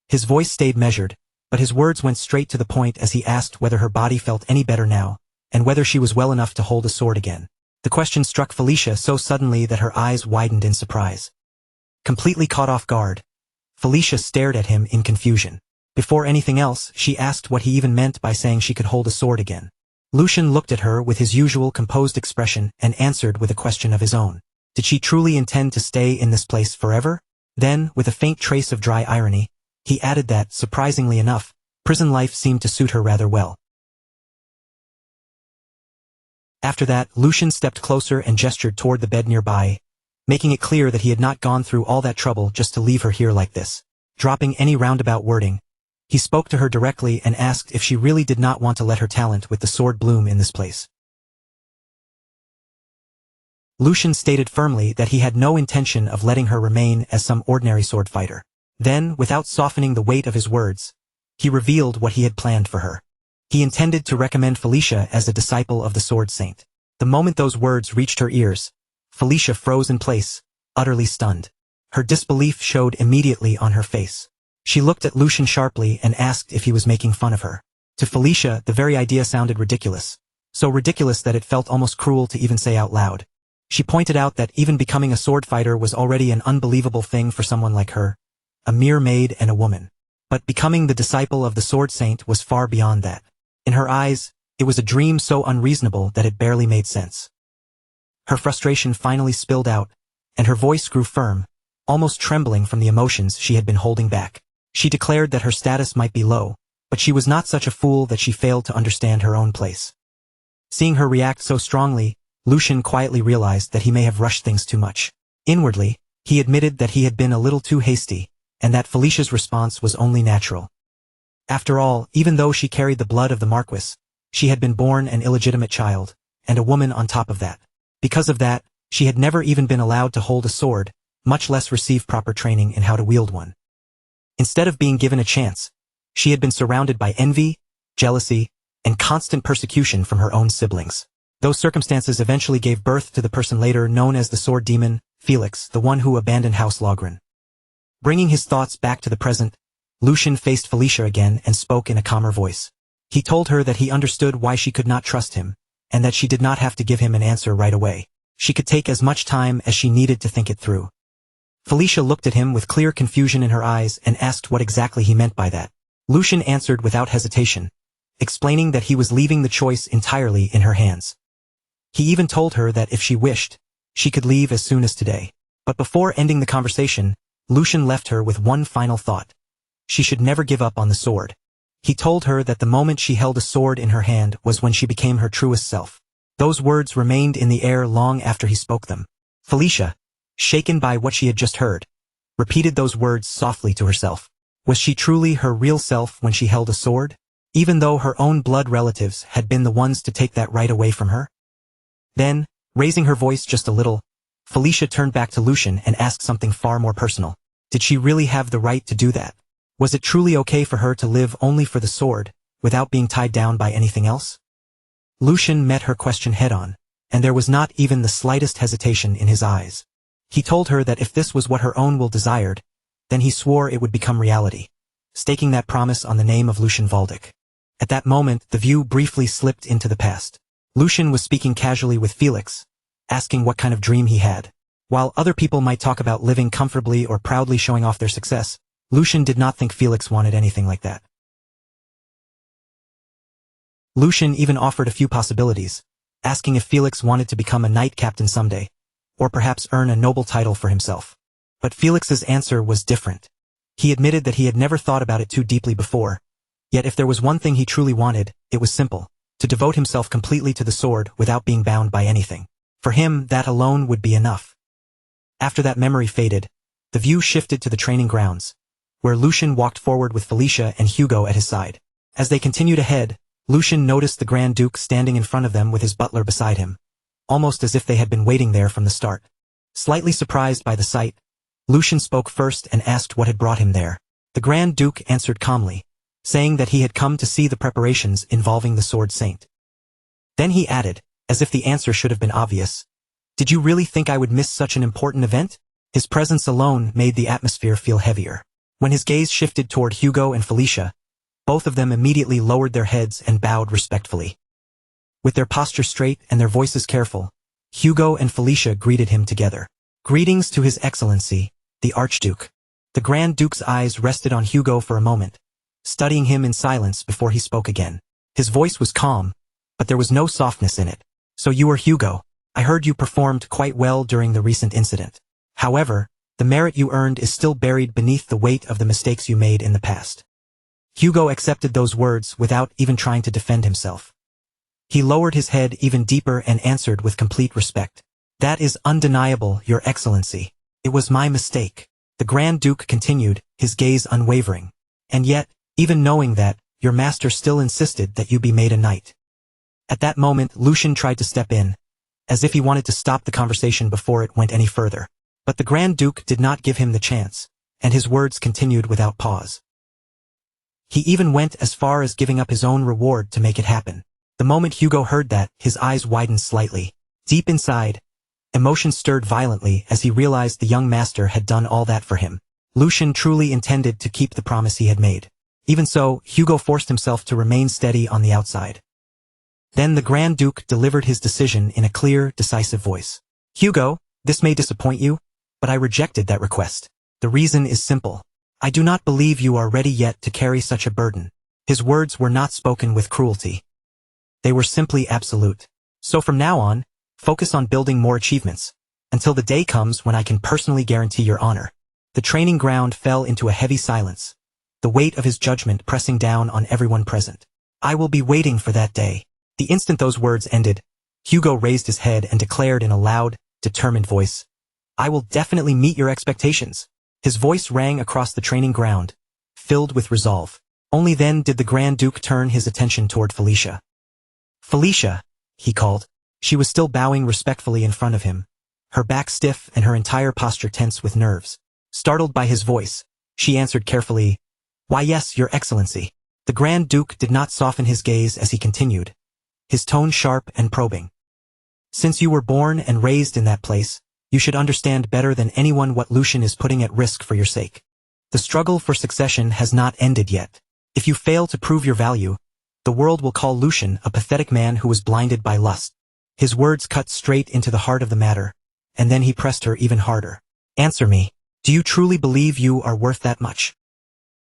His voice stayed measured, but his words went straight to the point as he asked whether her body felt any better now, and whether she was well enough to hold a sword again. The question struck Felicia so suddenly that her eyes widened in surprise. Completely caught off guard, Felicia stared at him in confusion. Before anything else, she asked what he even meant by saying she could hold a sword again. Lucian looked at her with his usual composed expression and answered with a question of his own. Did she truly intend to stay in this place forever? Then, with a faint trace of dry irony, he added that, surprisingly enough, prison life seemed to suit her rather well. After that, Lucian stepped closer and gestured toward the bed nearby, making it clear that he had not gone through all that trouble just to leave her here like this. Dropping any roundabout wording, he spoke to her directly and asked if she really did not want to let her talent with the sword bloom in this place. Lucian stated firmly that he had no intention of letting her remain as some ordinary sword fighter. Then, without softening the weight of his words, he revealed what he had planned for her. He intended to recommend Felicia as a disciple of the Sword Saint. The moment those words reached her ears, Felicia froze in place, utterly stunned. Her disbelief showed immediately on her face. She looked at Lucian sharply and asked if he was making fun of her. To Felicia, the very idea sounded ridiculous. So ridiculous that it felt almost cruel to even say out loud. She pointed out that even becoming a sword fighter was already an unbelievable thing for someone like her, a mere maid and a woman. But becoming the disciple of the Sword Saint was far beyond that. In her eyes, it was a dream so unreasonable that it barely made sense. Her frustration finally spilled out, and her voice grew firm, almost trembling from the emotions she had been holding back. She declared that her status might be low, but she was not such a fool that she failed to understand her own place. Seeing her react so strongly, Lucian quietly realized that he may have rushed things too much. Inwardly, he admitted that he had been a little too hasty, and that Felicia's response was only natural. After all, even though she carried the blood of the Marquis, she had been born an illegitimate child, and a woman on top of that. Because of that, she had never even been allowed to hold a sword, much less receive proper training in how to wield one. Instead of being given a chance, she had been surrounded by envy, jealousy, and constant persecution from her own siblings. Those circumstances eventually gave birth to the person later known as the Sword Demon, Felix, the one who abandoned House Logren. Bringing his thoughts back to the present, Lucian faced Felicia again and spoke in a calmer voice. He told her that he understood why she could not trust him, and that she did not have to give him an answer right away. She could take as much time as she needed to think it through. Felicia looked at him with clear confusion in her eyes and asked what exactly he meant by that. Lucian answered without hesitation, explaining that he was leaving the choice entirely in her hands. He even told her that if she wished, she could leave as soon as today. But before ending the conversation, Lucian left her with one final thought. She should never give up on the sword. He told her that the moment she held a sword in her hand was when she became her truest self. Those words remained in the air long after he spoke them. Felicia, shaken by what she had just heard, repeated those words softly to herself. Was she truly her real self when she held a sword? Even though her own blood relatives had been the ones to take that right away from her? Then, raising her voice just a little, Felicia turned back to Lucian and asked something far more personal. Did she really have the right to do that? Was it truly okay for her to live only for the sword, without being tied down by anything else? Lucian met her question head-on, and there was not even the slightest hesitation in his eyes. He told her that if this was what her own will desired, then he swore it would become reality, staking that promise on the name of Lucian Valdic. At that moment, the view briefly slipped into the past. Lucian was speaking casually with Felix, asking what kind of dream he had. While other people might talk about living comfortably or proudly showing off their success, Lucian did not think Felix wanted anything like that. Lucian even offered a few possibilities, asking if Felix wanted to become a knight captain someday, or perhaps earn a noble title for himself. But Felix's answer was different. He admitted that he had never thought about it too deeply before, yet if there was one thing he truly wanted, it was simple, to devote himself completely to the sword without being bound by anything. For him, that alone would be enough. After that memory faded, the view shifted to the training grounds, where Lucian walked forward with Felicia and Hugo at his side. As they continued ahead, Lucian noticed the Grand Duke standing in front of them with his butler beside him, almost as if they had been waiting there from the start. Slightly surprised by the sight, Lucian spoke first and asked what had brought him there. The Grand Duke answered calmly, saying that he had come to see the preparations involving the Sword Saint. Then he added, as if the answer should have been obvious, "Did you really think I would miss such an important event?" His presence alone made the atmosphere feel heavier. When his gaze shifted toward Hugo and Felicia, both of them immediately lowered their heads and bowed respectfully. With their posture straight and their voices careful, Hugo and Felicia greeted him together. "Greetings to His Excellency, the Archduke." The Grand Duke's eyes rested on Hugo for a moment, studying him in silence before he spoke again. His voice was calm, but there was no softness in it. "So you are Hugo. I heard you performed quite well during the recent incident. However, the merit you earned is still buried beneath the weight of the mistakes you made in the past." Hugo accepted those words without even trying to defend himself. He lowered his head even deeper and answered with complete respect. "That is undeniable, Your Excellency. It was my mistake." The Grand Duke continued, his gaze unwavering. "And yet, even knowing that, your master still insisted that you be made a knight." At that moment, Lucian tried to step in, as if he wanted to stop the conversation before it went any further. But the Grand Duke did not give him the chance, and his words continued without pause. He even went as far as giving up his own reward to make it happen. The moment Hugo heard that, his eyes widened slightly. Deep inside, emotion stirred violently as he realized the young master had done all that for him. Lucian truly intended to keep the promise he had made. Even so, Hugo forced himself to remain steady on the outside. Then the Grand Duke delivered his decision in a clear, decisive voice. "Hugo, this may disappoint you, but I rejected that request. The reason is simple. I do not believe you are ready yet to carry such a burden." His words were not spoken with cruelty. They were simply absolute. "So from now on, focus on building more achievements, until the day comes when I can personally guarantee your honor." The training ground fell into a heavy silence, the weight of his judgment pressing down on everyone present. "I will be waiting for that day." The instant those words ended, Hugo raised his head and declared in a loud, determined voice, "I will definitely meet your expectations." His voice rang across the training ground, filled with resolve. Only then did the Grand Duke turn his attention toward Felicia. "Felicia," he called. She was still bowing respectfully in front of him, her back stiff and her entire posture tense with nerves. Startled by his voice, she answered carefully, "Why yes, Your Excellency." The Grand Duke did not soften his gaze as he continued, his tone sharp and probing. "Since you were born and raised in that place, you should understand better than anyone what Lucian is putting at risk for your sake. The struggle for succession has not ended yet. If you fail to prove your value, the world will call Lucian a pathetic man who was blinded by lust." His words cut straight into the heart of the matter, and then he pressed her even harder. "Answer me. Do you truly believe you are worth that much?"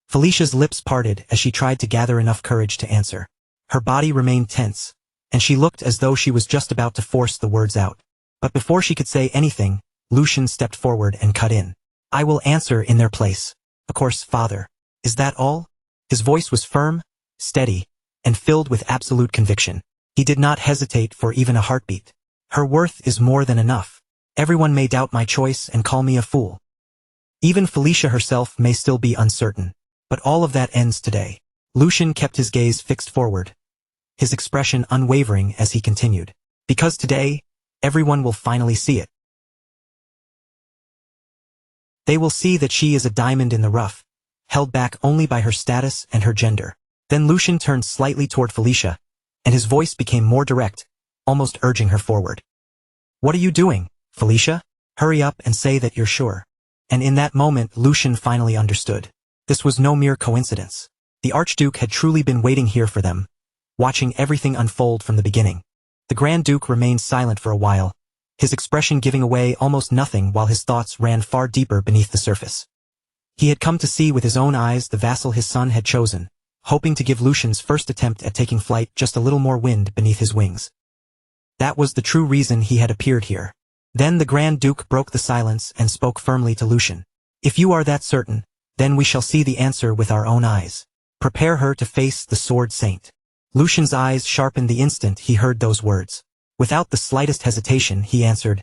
Felicia's lips parted as she tried to gather enough courage to answer. Her body remained tense, and she looked as though she was just about to force the words out. But before she could say anything, Lucian stepped forward and cut in. "I will answer in their place. Of course, father. Is that all?" His voice was firm, steady, and filled with absolute conviction. He did not hesitate for even a heartbeat. "Her worth is more than enough. Everyone may doubt my choice and call me a fool. Even Felicia herself may still be uncertain. But all of that ends today." Lucian kept his gaze fixed forward, his expression unwavering as he continued. "Because today, everyone will finally see it. They will see that she is a diamond in the rough, held back only by her status and her gender." Then Lucian turned slightly toward Felicia, and his voice became more direct, almost urging her forward. "What are you doing, Felicia? Hurry up and say that you're sure." And in that moment, Lucian finally understood. This was no mere coincidence. The Archduke had truly been waiting here for them, watching everything unfold from the beginning. The Grand Duke remained silent for a while, his expression giving away almost nothing while his thoughts ran far deeper beneath the surface. He had come to see with his own eyes the vassal his son had chosen, hoping to give Lucian's first attempt at taking flight just a little more wind beneath his wings. That was the true reason he had appeared here. Then the Grand Duke broke the silence and spoke firmly to Lucian. If you are that certain, then we shall see the answer with our own eyes. Prepare her to face the Sword Saint. Lucian's eyes sharpened the instant he heard those words. Without the slightest hesitation, he answered,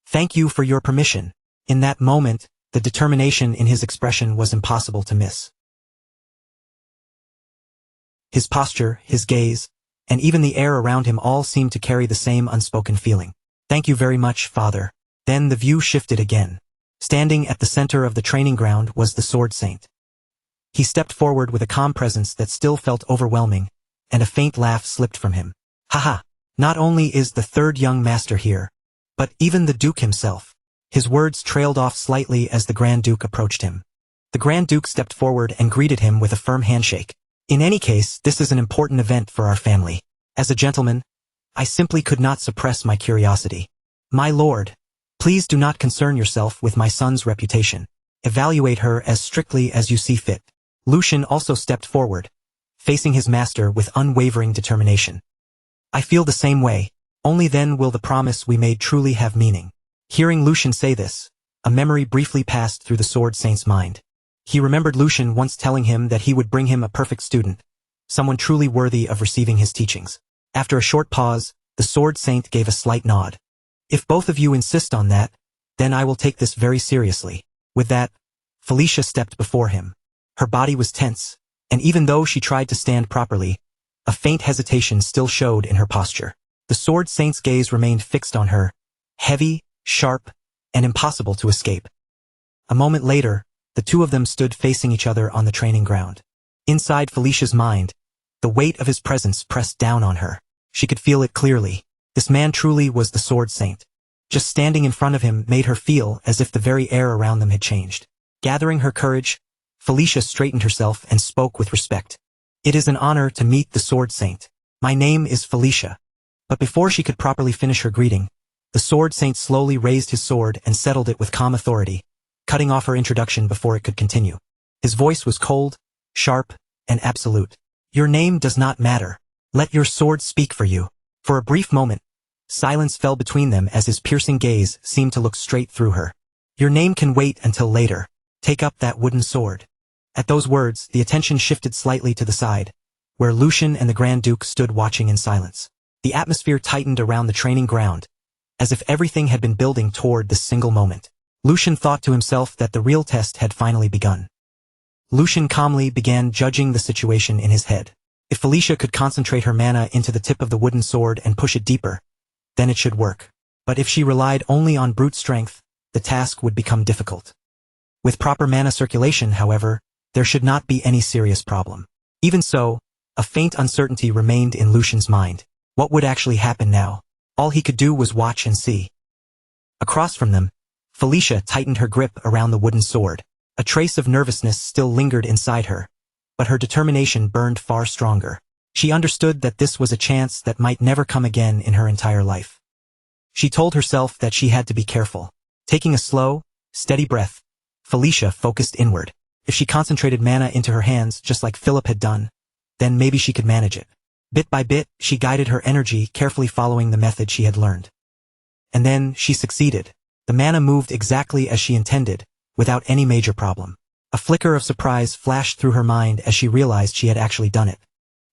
"Thank you for your permission." In that moment, the determination in his expression was impossible to miss. His posture, his gaze, and even the air around him all seemed to carry the same unspoken feeling. "Thank you very much, Father." Then the view shifted again. Standing at the center of the training ground was the Sword Saint. He stepped forward with a calm presence that still felt overwhelming, and a faint laugh slipped from him. "Haha, not only is the third young master here, but even the Duke himself." His words trailed off slightly as the Grand Duke approached him. The Grand Duke stepped forward and greeted him with a firm handshake. "In any case, this is an important event for our family. As a gentleman, I simply could not suppress my curiosity. My lord, please do not concern yourself with my son's reputation. Evaluate her as strictly as you see fit." Lucian also stepped forward, facing his master with unwavering determination. "I feel the same way. Only then will the promise we made truly have meaning." Hearing Lucian say this, a memory briefly passed through the Sword Saint's mind. He remembered Lucian once telling him that he would bring him a perfect student, someone truly worthy of receiving his teachings. After a short pause, the Sword Saint gave a slight nod. "If both of you insist on that, then I will take this very seriously." With that, Felicia stepped before him. Her body was tense, and even though she tried to stand properly, a faint hesitation still showed in her posture. The Sword Saint's gaze remained fixed on her, heavy, sharp, and impossible to escape. A moment later, the two of them stood facing each other on the training ground. Inside Felicia's mind, the weight of his presence pressed down on her. She could feel it clearly. This man truly was the Sword Saint. Just standing in front of him made her feel as if the very air around them had changed. Gathering her courage, Felicia straightened herself and spoke with respect. "It is an honor to meet the Sword Saint. My name is Felicia." But before she could properly finish her greeting, the Sword Saint slowly raised his sword and settled it with calm authority, cutting off her introduction before it could continue. His voice was cold, sharp, and absolute. "Your name does not matter. Let your sword speak for you." For a brief moment, silence fell between them as his piercing gaze seemed to look straight through her. "Your name can wait until later. Take up that wooden sword." At those words, the attention shifted slightly to the side, where Lucian and the Grand Duke stood watching in silence. The atmosphere tightened around the training ground, as if everything had been building toward this single moment. Lucian thought to himself that the real test had finally begun. Lucian calmly began judging the situation in his head. If Felicia could concentrate her mana into the tip of the wooden sword and push it deeper, then it should work. But if she relied only on brute strength, the task would become difficult. With proper mana circulation, however, there should not be any serious problem. Even so, a faint uncertainty remained in Lucian's mind. What would actually happen now? All he could do was watch and see. Across from them, Felicia tightened her grip around the wooden sword. A trace of nervousness still lingered inside her, but her determination burned far stronger. She understood that this was a chance that might never come again in her entire life. She told herself that she had to be careful. Taking a slow, steady breath, Felicia focused inward. If she concentrated mana into her hands just like Philip had done, then maybe she could manage it. Bit by bit, she guided her energy, carefully following the method she had learned. And then, she succeeded. The mana moved exactly as she intended, without any major problem. A flicker of surprise flashed through her mind as she realized she had actually done it.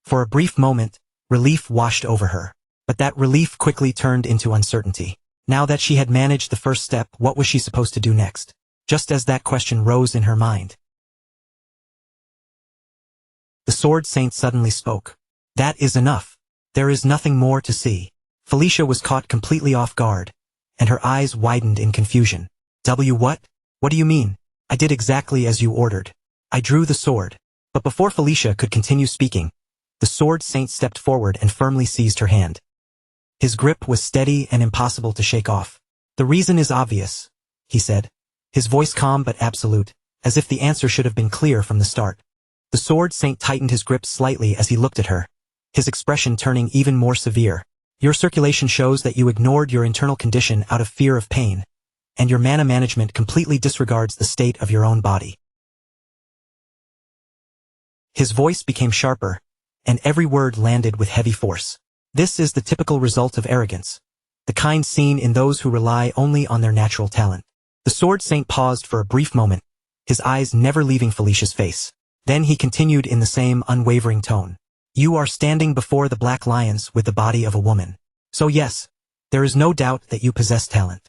For a brief moment, relief washed over her. But that relief quickly turned into uncertainty. Now that she had managed the first step, what was she supposed to do next? Just as that question rose in her mind, the Sword Saint suddenly spoke. "That is enough. There is nothing more to see." Felicia was caught completely off guard, and her eyes widened in confusion. What? What do you mean?" "I did exactly as you ordered. I drew the sword." But before Felicia could continue speaking, the Sword Saint stepped forward and firmly seized her hand. His grip was steady and impossible to shake off. "The reason is obvious," he said, his voice calm but absolute, as if the answer should have been clear from the start. The Sword Saint tightened his grip slightly as he looked at her, his expression turning even more severe. "Your circulation shows that you ignored your internal condition out of fear of pain, and your mana management completely disregards the state of your own body." His voice became sharper, and every word landed with heavy force. "This is the typical result of arrogance. the kind seen in those who rely only on their natural talent. The Sword Saint paused for a brief moment, his eyes never leaving Felicia's face. Then he continued in the same unwavering tone. You are standing before the Black Lions with the body of a woman. So yes, there is no doubt that you possess talent.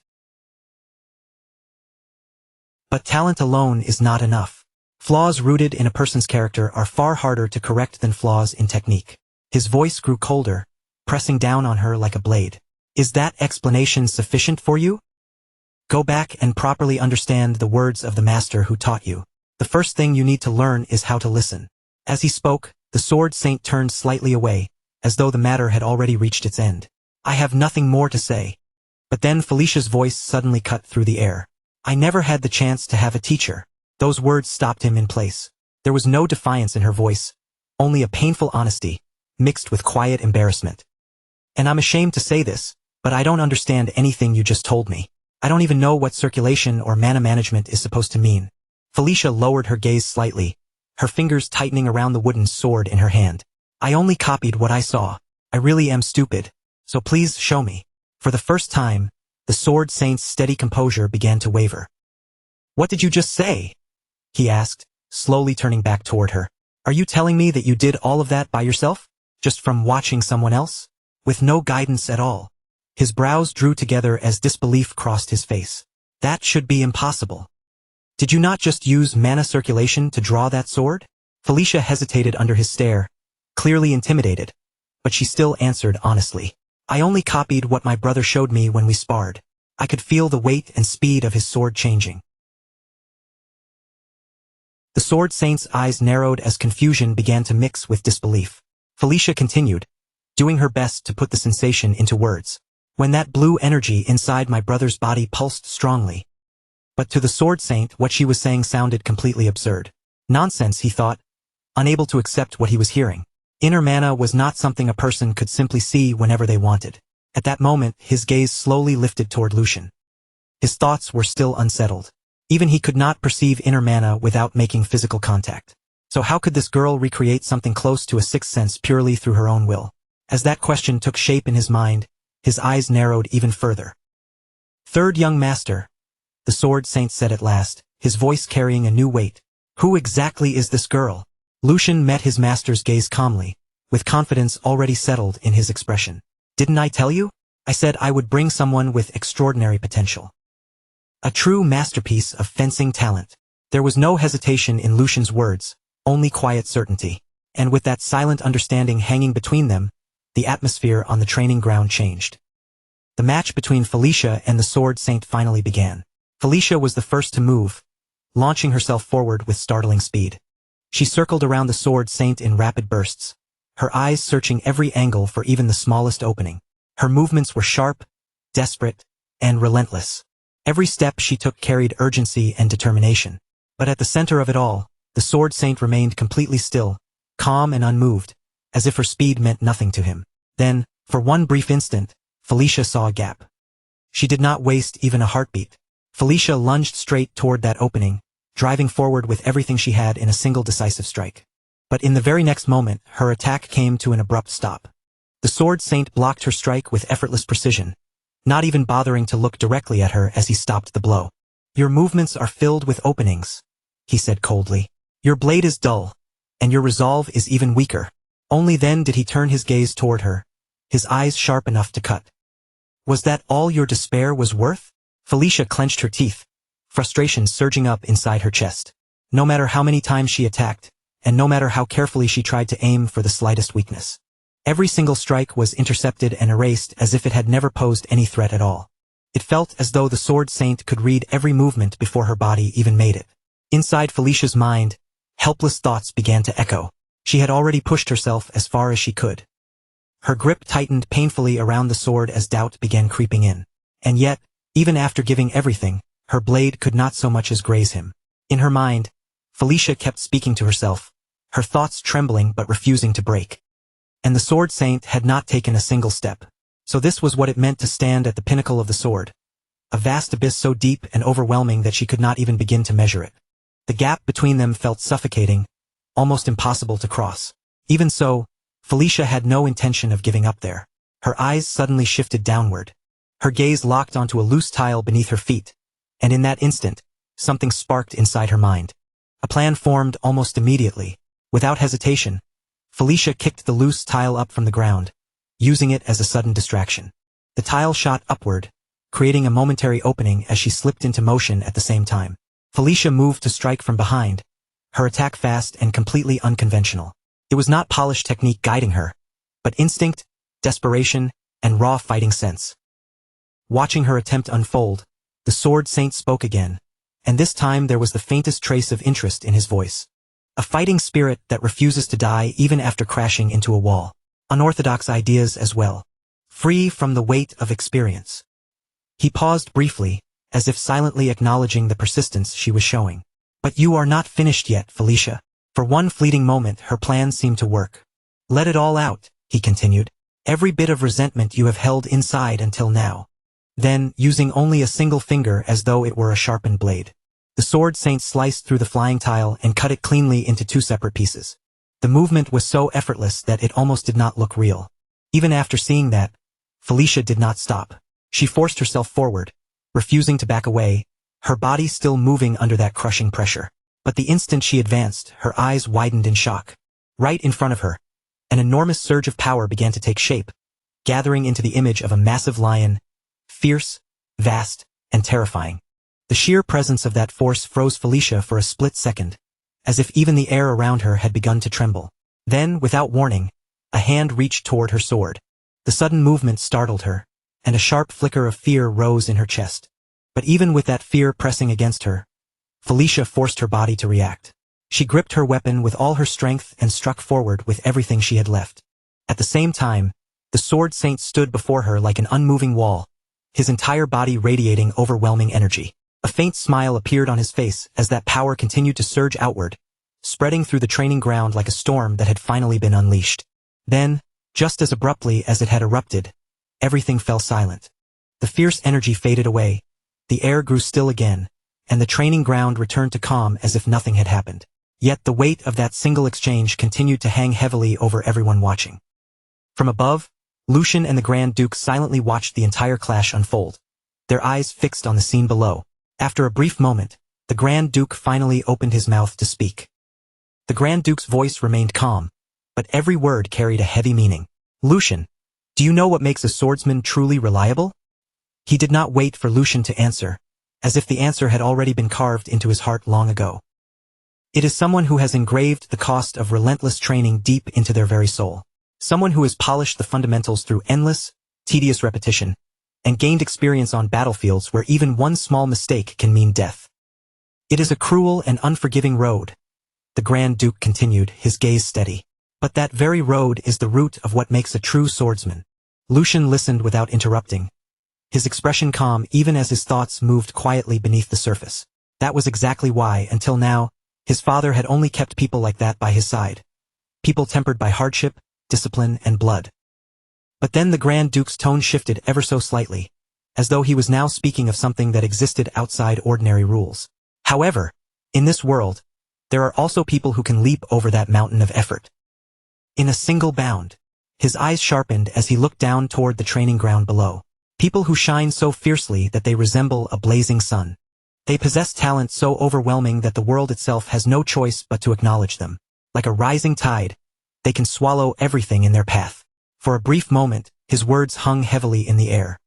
But talent alone is not enough. Flaws rooted in a person's character are far harder to correct than flaws in technique. His voice grew colder, pressing down on her like a blade. Is that explanation sufficient for you? Go back and properly understand the words of the master who taught you. The first thing you need to learn is how to listen. As he spoke, the Sword Saint turned slightly away, as though the matter had already reached its end. I have nothing more to say. But then Felicia's voice suddenly cut through the air. I never had the chance to have a teacher. Those words stopped him in place. There was no defiance in her voice, only a painful honesty, mixed with quiet embarrassment. And I'm ashamed to say this, but I don't understand anything you just told me. I don't even know what circulation or mana management is supposed to mean. Felicia lowered her gaze slightly, her fingers tightening around the wooden sword in her hand. I only copied what I saw. I really am stupid, so please show me. For the first time, the Sword Saint's steady composure began to waver. What did you just say? He asked, slowly turning back toward her. Are you telling me that you did all of that by yourself? Just from watching someone else? With no guidance at all? His brows drew together as disbelief crossed his face. That should be impossible. Did you not just use mana circulation to draw that sword? Felicia hesitated under his stare, clearly intimidated, but she still answered honestly. I only copied what my brother showed me when we sparred. I could feel the weight and speed of his sword changing. The Sword Saint's eyes narrowed as confusion began to mix with disbelief. Felicia continued, doing her best to put the sensation into words. When that blue energy inside my brother's body pulsed strongly. But to the Sword Saint, what she was saying sounded completely absurd. Nonsense, he thought, unable to accept what he was hearing. Inner mana was not something a person could simply see whenever they wanted. At that moment, his gaze slowly lifted toward Lucian. His thoughts were still unsettled. Even he could not perceive inner mana without making physical contact. So how could this girl recreate something close to a sixth sense purely through her own will? As that question took shape in his mind, his eyes narrowed even further. Third young master, the Sword Saint said at last, his voice carrying a new weight. Who exactly is this girl? Lucian met his master's gaze calmly, with confidence already settled in his expression. Didn't I tell you? I said I would bring someone with extraordinary potential. A true masterpiece of fencing talent. There was no hesitation in Lucian's words, only quiet certainty. And with that silent understanding hanging between them, the atmosphere on the training ground changed. The match between Felicia and the Sword Saint finally began. Felicia was the first to move, launching herself forward with startling speed. She circled around the Sword Saint in rapid bursts, her eyes searching every angle for even the smallest opening. Her movements were sharp, desperate, and relentless. Every step she took carried urgency and determination. But at the center of it all, the Sword Saint remained completely still, calm and unmoved, as if her speed meant nothing to him. Then, for one brief instant, Felicia saw a gap. She did not waste even a heartbeat. Felicia lunged straight toward that opening, driving forward with everything she had in a single decisive strike. But in the very next moment, her attack came to an abrupt stop. The Sword Saint blocked her strike with effortless precision, not even bothering to look directly at her as he stopped the blow. Your movements are filled with openings, he said coldly. Your blade is dull, and your resolve is even weaker. Only then did he turn his gaze toward her, his eyes sharp enough to cut. Was that all your despair was worth? Felicia clenched her teeth, frustration surging up inside her chest. No matter how many times she attacked, and no matter how carefully she tried to aim for the slightest weakness, every single strike was intercepted and erased as if it had never posed any threat at all. It felt as though the Sword Saint could read every movement before her body even made it. Inside Felicia's mind, helpless thoughts began to echo. She had already pushed herself as far as she could. Her grip tightened painfully around the sword as doubt began creeping in. And yet, even after giving everything, her blade could not so much as graze him. In her mind, Felicia kept speaking to herself, her thoughts trembling but refusing to break. And the Sword Saint had not taken a single step. So this was what it meant to stand at the pinnacle of the sword. A vast abyss so deep and overwhelming that she could not even begin to measure it. The gap between them felt suffocating, almost impossible to cross. Even so, Felicia had no intention of giving up there. Her eyes suddenly shifted downward, Her gaze locked onto a loose tile beneath her feet, and in that instant, something sparked inside her mind. A plan formed almost immediately. Without hesitation, Felicia kicked the loose tile up from the ground, using it as a sudden distraction. The tile shot upward, creating a momentary opening as she slipped into motion at the same time. Felicia moved to strike from behind, her attack fast and completely unconventional. It was not polished technique guiding her, but instinct, desperation, and raw fighting sense. Watching her attempt unfold, the Sword Saint spoke again, and this time there was the faintest trace of interest in his voice. A fighting spirit that refuses to die even after crashing into a wall. Unorthodox ideas as well. Free from the weight of experience. He paused briefly, as if silently acknowledging the persistence she was showing. But you are not finished yet, Felicia. For one fleeting moment her plan seemed to work. Let it all out, he continued. Every bit of resentment you have held inside until now. Then, using only a single finger as though it were a sharpened blade, the Sword Saint sliced through the flying tile and cut it cleanly into two separate pieces. The movement was so effortless that it almost did not look real. Even after seeing that, Felicia did not stop. She forced herself forward, refusing to back away, her body still moving under that crushing pressure. But the instant she advanced, her eyes widened in shock. Right in front of her, an enormous surge of power began to take shape, gathering into the image of a massive lion, fierce, vast, and terrifying. The sheer presence of that force froze Felicia for a split second, as if even the air around her had begun to tremble. Then, without warning, a hand reached toward her sword. The sudden movement startled her, and a sharp flicker of fear rose in her chest. But even with that fear pressing against her, Felicia forced her body to react. She gripped her weapon with all her strength and struck forward with everything she had left. At the same time, the Sword Saint stood before her like an unmoving wall, his entire body radiating overwhelming energy. A faint smile appeared on his face as that power continued to surge outward, spreading through the training ground like a storm that had finally been unleashed. Then, just as abruptly as it had erupted, everything fell silent. The fierce energy faded away, the air grew still again, and the training ground returned to calm as if nothing had happened. Yet the weight of that single exchange continued to hang heavily over everyone watching. From above, Lucian and the Grand Duke silently watched the entire clash unfold, their eyes fixed on the scene below. After a brief moment, the Grand Duke finally opened his mouth to speak. The Grand Duke's voice remained calm, but every word carried a heavy meaning. Lucian, do you know what makes a swordsman truly reliable? He did not wait for Lucian to answer, as if the answer had already been carved into his heart long ago. It is someone who has engraved the cost of relentless training deep into their very soul. Someone who has polished the fundamentals through endless, tedious repetition, and gained experience on battlefields where even one small mistake can mean death. It is a cruel and unforgiving road, the Grand Duke continued, his gaze steady. But that very road is the root of what makes a true swordsman. Lucian listened without interrupting, his expression calm even as his thoughts moved quietly beneath the surface. That was exactly why, until now, his father had only kept people like that by his side. People tempered by hardship, discipline, and blood. But then the Grand Duke's tone shifted ever so slightly, as though he was now speaking of something that existed outside ordinary rules. However, in this world, there are also people who can leap over that mountain of effort. In a single bound, his eyes sharpened as he looked down toward the training ground below. People who shine so fiercely that they resemble a blazing sun. They possess talent so overwhelming that the world itself has no choice but to acknowledge them. Like a rising tide, they can swallow everything in their path. For a brief moment, his words hung heavily in the air.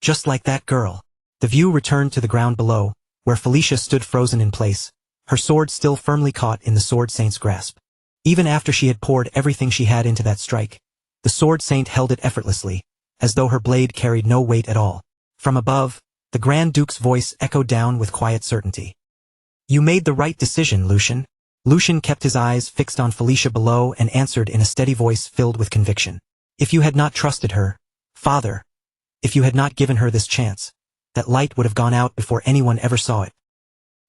Just like that girl. The view returned to the ground below, where Felicia stood frozen in place, her sword still firmly caught in the Sword Saint's grasp. Even after she had poured everything she had into that strike, the Sword Saint held it effortlessly, as though her blade carried no weight at all. From above, the Grand Duke's voice echoed down with quiet certainty. You made the right decision, Lucian. Lucian kept his eyes fixed on Felicia below and answered in a steady voice filled with conviction. If you had not trusted her, Father, if you had not given her this chance, that light would have gone out before anyone ever saw it.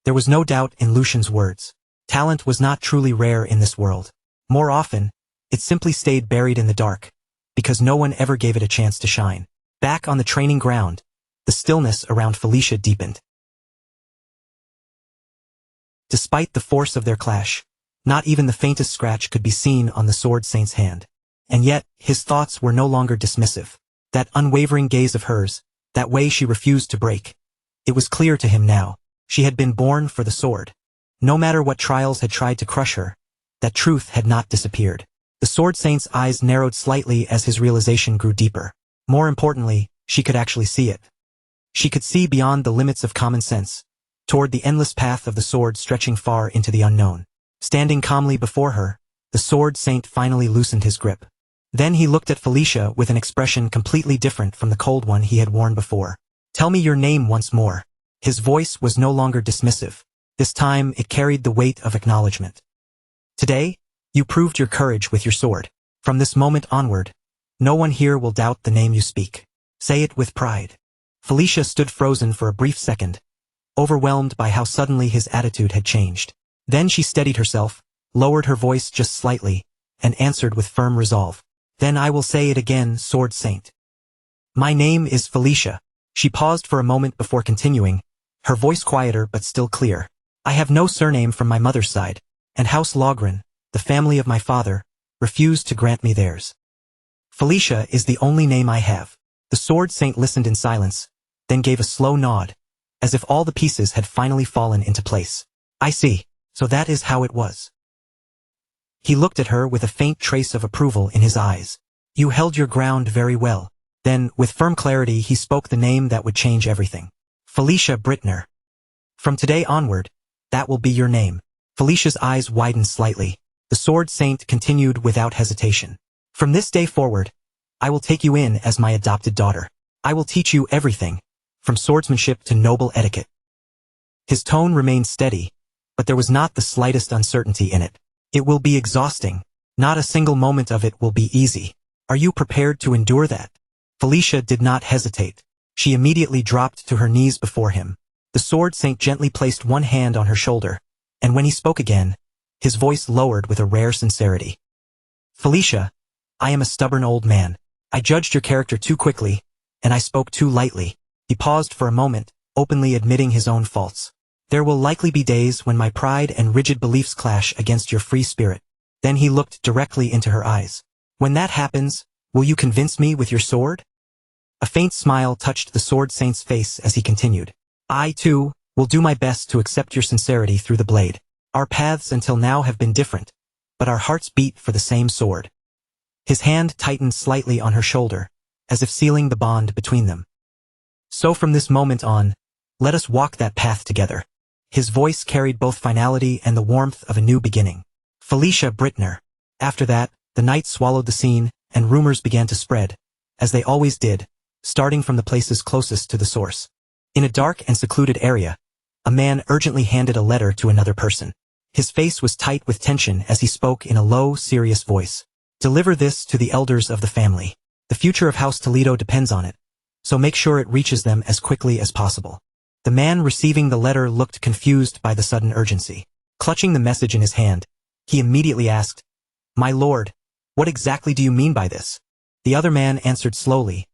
There was no doubt in Lucian's words. Talent was not truly rare in this world. More often, it simply stayed buried in the dark, because no one ever gave it a chance to shine. Back on the training ground, the stillness around Felicia deepened. Despite the force of their clash, not even the faintest scratch could be seen on the Sword Saint's hand. And yet, his thoughts were no longer dismissive. That unwavering gaze of hers, that way she refused to break. It was clear to him now. She had been born for the sword. No matter what trials had tried to crush her, that truth had not disappeared. The Sword Saint's eyes narrowed slightly as his realization grew deeper. More importantly, she could actually see it. She could see beyond the limits of common sense, toward the endless path of the sword stretching far into the unknown. Standing calmly before her, the Sword Saint finally loosened his grip. Then he looked at Felicia with an expression completely different from the cold one he had worn before. "Tell me your name once more." His voice was no longer dismissive. This time it carried the weight of acknowledgement. "Today, you proved your courage with your sword. From this moment onward, no one here will doubt the name you speak. Say it with pride." Felicia stood frozen for a brief second, overwhelmed by how suddenly his attitude had changed. Then she steadied herself, lowered her voice just slightly, and answered with firm resolve. "Then I will say it again, Sword Saint. My name is Felicia." She paused for a moment before continuing, her voice quieter but still clear. "I have no surname from my mother's side, and House Logren, the family of my father, refused to grant me theirs. Felicia is the only name I have." The Sword Saint listened in silence, then gave a slow nod, as if all the pieces had finally fallen into place. "I see. So that is how it was." He looked at her with a faint trace of approval in his eyes. "You held your ground very well." Then, with firm clarity, he spoke the name that would change everything. "Felicia Brittner. From today onward, that will be your name." Felicia's eyes widened slightly. The Sword Saint continued without hesitation. "From this day forward, I will take you in as my adopted daughter. I will teach you everything, from swordsmanship to noble etiquette." His tone remained steady, but there was not the slightest uncertainty in it. "It will be exhausting. Not a single moment of it will be easy. Are you prepared to endure that?" Felicia did not hesitate. She immediately dropped to her knees before him. The Sword Saint gently placed one hand on her shoulder, and when he spoke again, his voice lowered with a rare sincerity. "Felicia, I am a stubborn old man. I judged your character too quickly, and I spoke too lightly." He paused for a moment, openly admitting his own faults. "There will likely be days when my pride and rigid beliefs clash against your free spirit." Then he looked directly into her eyes. "When that happens, will you convince me with your sword?" A faint smile touched the Sword Saint's face as he continued. "I, too, will do my best to accept your sincerity through the blade. Our paths until now have been different, but our hearts beat for the same sword." His hand tightened slightly on her shoulder, as if sealing the bond between them. "So from this moment on, let us walk that path together." His voice carried both finality and the warmth of a new beginning. "Felicia Brittner." After that, the night swallowed the scene, and rumors began to spread, as they always did, starting from the places closest to the source. In a dark and secluded area, a man urgently handed a letter to another person. His face was tight with tension as he spoke in a low, serious voice. "Deliver this to the elders of the family. The future of House Toledo depends on it, so make sure it reaches them as quickly as possible." The man receiving the letter looked confused by the sudden urgency. Clutching the message in his hand, he immediately asked, "My lord, what exactly do you mean by this?" The other man answered slowly,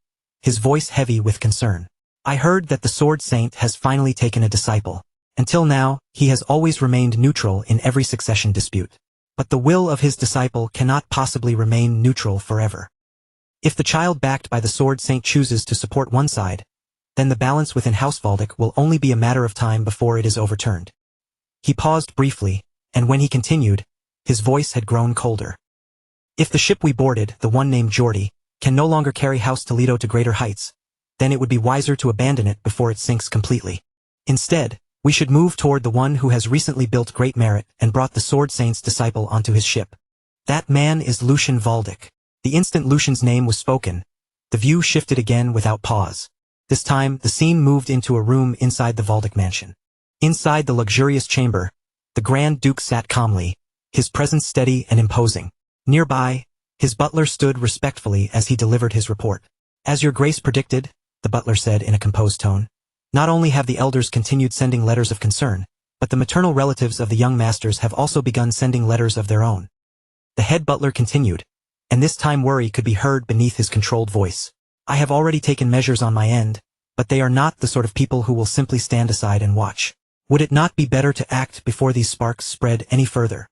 his voice heavy with concern. "I heard that the Sword Saint has finally taken a disciple. Until now, he has always remained neutral in every succession dispute. But the will of his disciple cannot possibly remain neutral forever. If the child backed by the Sword Saint chooses to support one side, then the balance within House Valdic will only be a matter of time before it is overturned." He paused briefly, and when he continued, his voice had grown colder. "If the ship we boarded, the one named Geordie, can no longer carry House Toledo to greater heights, then it would be wiser to abandon it before it sinks completely. Instead, we should move toward the one who has recently built great merit and brought the Sword Saint's disciple onto his ship. That man is Lucian Valdic." The instant Lucian's name was spoken, the view shifted again without pause. This time, the scene moved into a room inside the Valdic mansion. Inside the luxurious chamber, the Grand Duke sat calmly, his presence steady and imposing. Nearby, his butler stood respectfully as he delivered his report. "As your grace predicted," the butler said in a composed tone, "not only have the elders continued sending letters of concern, but the maternal relatives of the young masters have also begun sending letters of their own." The head butler continued, and this time worry could be heard beneath his controlled voice. "I have already taken measures on my end, but they are not the sort of people who will simply stand aside and watch. Would it not be better to act before these sparks spread any further?"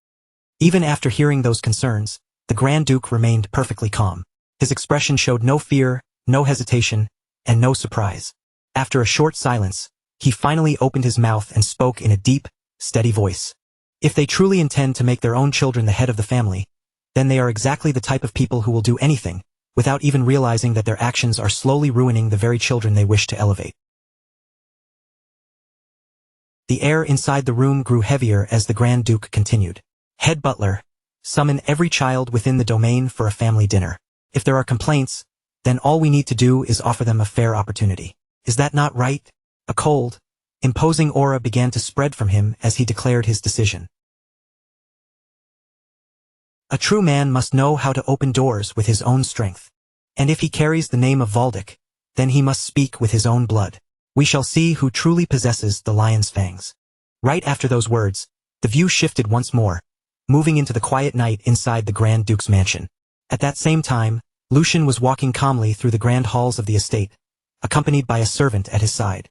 Even after hearing those concerns, the Grand Duke remained perfectly calm. His expression showed no fear, no hesitation, and no surprise. After a short silence, he finally opened his mouth and spoke in a deep, steady voice. If they truly intend to make their own children the head of the family, then they are exactly the type of people who will do anything, without even realizing that their actions are slowly ruining the very children they wish to elevate. The air inside the room grew heavier as the Grand Duke continued. Head butler, summon every child within the domain for a family dinner. If there are complaints, then all we need to do is offer them a fair opportunity. Is that not right? A cold, imposing aura began to spread from him as he declared his decision. A true man must know how to open doors with his own strength. And if he carries the name of Valdic, then he must speak with his own blood. We shall see who truly possesses the lion's fangs. Right after those words, the view shifted once more, moving into the quiet night inside the Grand Duke's mansion. At that same time, Lucian was walking calmly through the grand halls of the estate, accompanied by a servant at his side.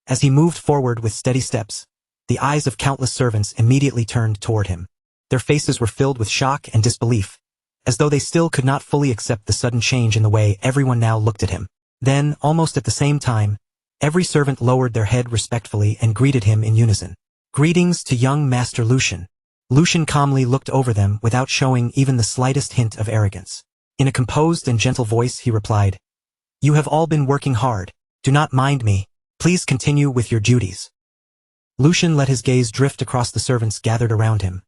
As he moved forward with steady steps, the eyes of countless servants immediately turned toward him. Their faces were filled with shock and disbelief, as though they still could not fully accept the sudden change in the way everyone now looked at him. Then, almost at the same time, every servant lowered their head respectfully and greeted him in unison. Greetings to young Master Lucian. Lucian calmly looked over them without showing even the slightest hint of arrogance. In a composed and gentle voice he replied, "You have all been working hard. Do not mind me. Please continue with your duties." Lucian let his gaze drift across the servants gathered around him.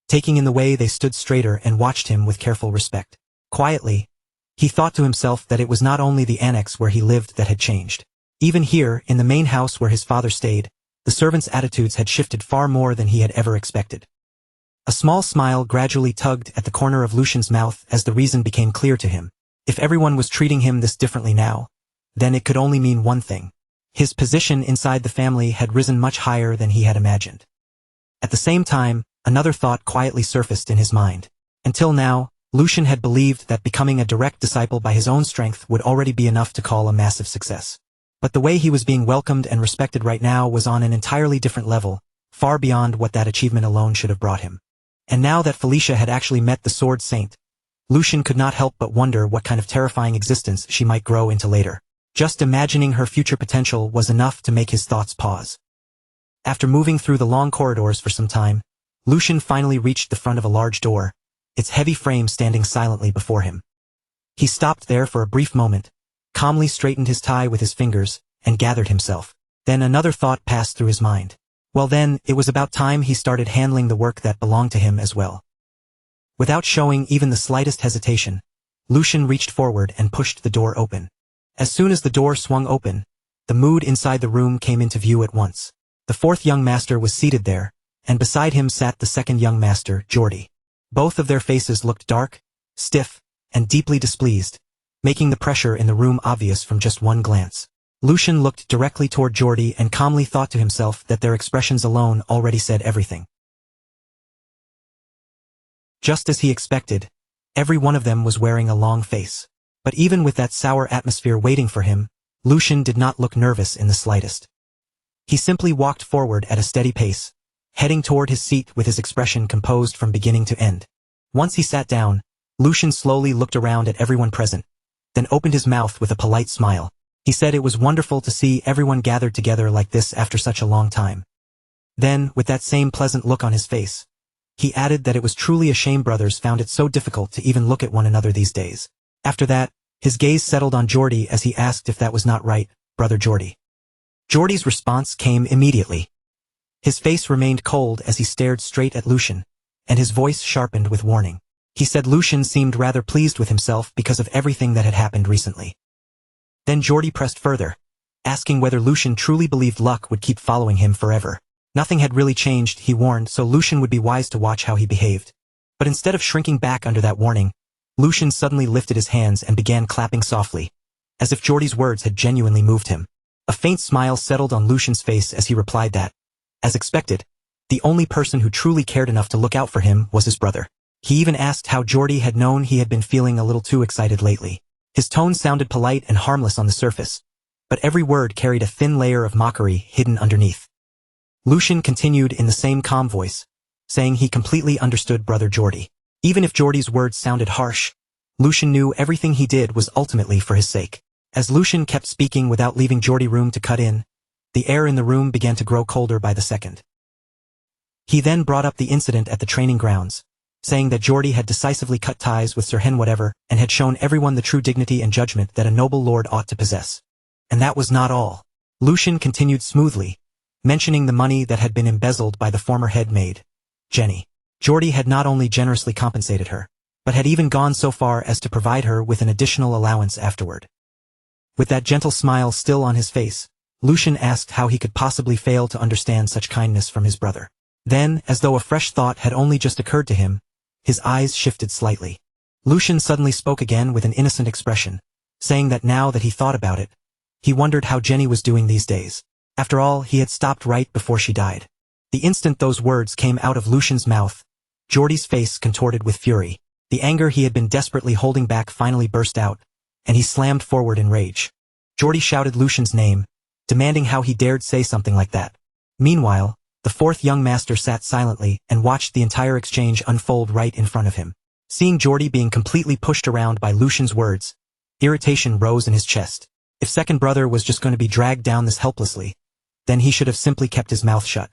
Taking in the way they stood straighter and watched him with careful respect. Quietly, he thought to himself that it was not only the annex where he lived that had changed. Even here, in the main house where his father stayed, the servants' attitudes had shifted far more than he had ever expected. A small smile gradually tugged at the corner of Lucian's mouth as the reason became clear to him. If everyone was treating him this differently now, then it could only mean one thing. His position inside the family had risen much higher than he had imagined. At the same time, another thought quietly surfaced in his mind. Until now, Lucian had believed that becoming a direct disciple by his own strength would already be enough to call a massive success. But the way he was being welcomed and respected right now was on an entirely different level, far beyond what that achievement alone should have brought him. And now that Felicia had actually met the Sword Saint, Lucian could not help but wonder what kind of terrifying existence she might grow into later. Just imagining her future potential was enough to make his thoughts pause. After moving through the long corridors for some time, Lucian finally reached the front of a large door, its heavy frame standing silently before him. He stopped there for a brief moment, calmly straightened his tie with his fingers, and gathered himself. Then another thought passed through his mind. Well then, it was about time he started handling the work that belonged to him as well. Without showing even the slightest hesitation, Lucian reached forward and pushed the door open. As soon as the door swung open, the mood inside the room came into view at once. The fourth young master was seated there, and beside him sat the second young master, Geordie. Both of their faces looked dark, stiff, and deeply displeased, making the pressure in the room obvious from just one glance. Lucian looked directly toward Geordie and calmly thought to himself that their expressions alone already said everything. Just as he expected, every one of them was wearing a long face. But even with that sour atmosphere waiting for him, Lucian did not look nervous in the slightest. He simply walked forward at a steady pace, heading toward his seat with his expression composed from beginning to end. Once he sat down, Lucian slowly looked around at everyone present, then opened his mouth with a polite smile. He said it was wonderful to see everyone gathered together like this after such a long time. Then, with that same pleasant look on his face, he added that it was truly a shame brothers found it so difficult to even look at one another these days. After that, his gaze settled on Geordie as he asked if that was not right, Brother Geordie. Geordie's response came immediately. His face remained cold as he stared straight at Lucian, and his voice sharpened with warning. He said Lucian seemed rather pleased with himself because of everything that had happened recently. Then Geordie pressed further, asking whether Lucian truly believed luck would keep following him forever. Nothing had really changed, he warned, so Lucian would be wise to watch how he behaved. But instead of shrinking back under that warning, Lucian suddenly lifted his hands and began clapping softly, as if Geordie's words had genuinely moved him. A faint smile settled on Lucian's face as he replied that, as expected, the only person who truly cared enough to look out for him was his brother. He even asked how Geordie had known he had been feeling a little too excited lately. His tone sounded polite and harmless on the surface, but every word carried a thin layer of mockery hidden underneath. Lucian continued in the same calm voice, saying he completely understood Brother Geordie. Even if Geordie's words sounded harsh, Lucian knew everything he did was ultimately for his sake. As Lucian kept speaking without leaving Geordie room to cut in, the air in the room began to grow colder by the second. He then brought up the incident at the training grounds, saying that Geordie had decisively cut ties with Sir Hen whatever and had shown everyone the true dignity and judgment that a noble lord ought to possess. And that was not all. Lucian continued smoothly, mentioning the money that had been embezzled by the former head maid, Jenny. Geordie had not only generously compensated her, but had even gone so far as to provide her with an additional allowance afterward. With that gentle smile still on his face, Lucian asked how he could possibly fail to understand such kindness from his brother. Then, as though a fresh thought had only just occurred to him, his eyes shifted slightly. Lucian suddenly spoke again with an innocent expression, saying that now that he thought about it, he wondered how Jenny was doing these days. After all, he had stopped right before she died. The instant those words came out of Lucian's mouth, Geordie's face contorted with fury. The anger he had been desperately holding back finally burst out, and he slammed forward in rage. Geordie shouted Lucian's name, demanding how he dared say something like that. Meanwhile, the fourth young master sat silently and watched the entire exchange unfold right in front of him. Seeing Geordie being completely pushed around by Lucian's words, irritation rose in his chest. If second brother was just going to be dragged down this helplessly, then he should have simply kept his mouth shut.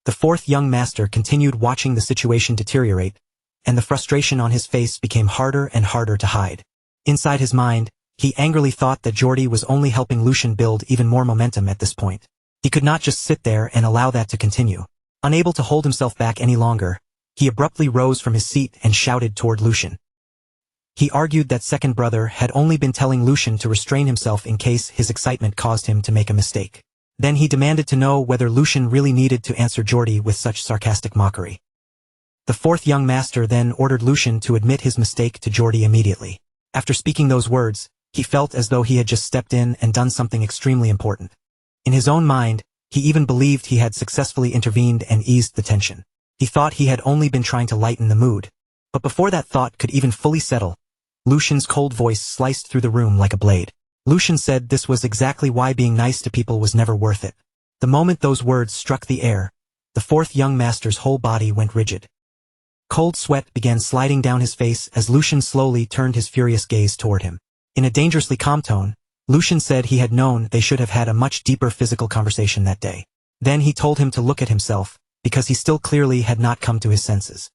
The fourth young master continued watching the situation deteriorate, and the frustration on his face became harder and harder to hide. Inside his mind, he angrily thought that Geordie was only helping Lucian build even more momentum at this point. He could not just sit there and allow that to continue. Unable to hold himself back any longer, he abruptly rose from his seat and shouted toward Lucian. He argued that second brother had only been telling Lucian to restrain himself in case his excitement caused him to make a mistake. Then he demanded to know whether Lucian really needed to answer Geordie with such sarcastic mockery. The fourth young master then ordered Lucian to admit his mistake to Geordie immediately. After speaking those words, he felt as though he had just stepped in and done something extremely important. In his own mind, he even believed he had successfully intervened and eased the tension. He thought he had only been trying to lighten the mood. But before that thought could even fully settle, Lucian's cold voice sliced through the room like a blade. Lucian said this was exactly why being nice to people was never worth it. The moment those words struck the air, the fourth young master's whole body went rigid. Cold sweat began sliding down his face as Lucian slowly turned his furious gaze toward him. In a dangerously calm tone, Lucian said he had known they should have had a much deeper physical conversation that day. Then he told him to look at himself, because he still clearly had not come to his senses.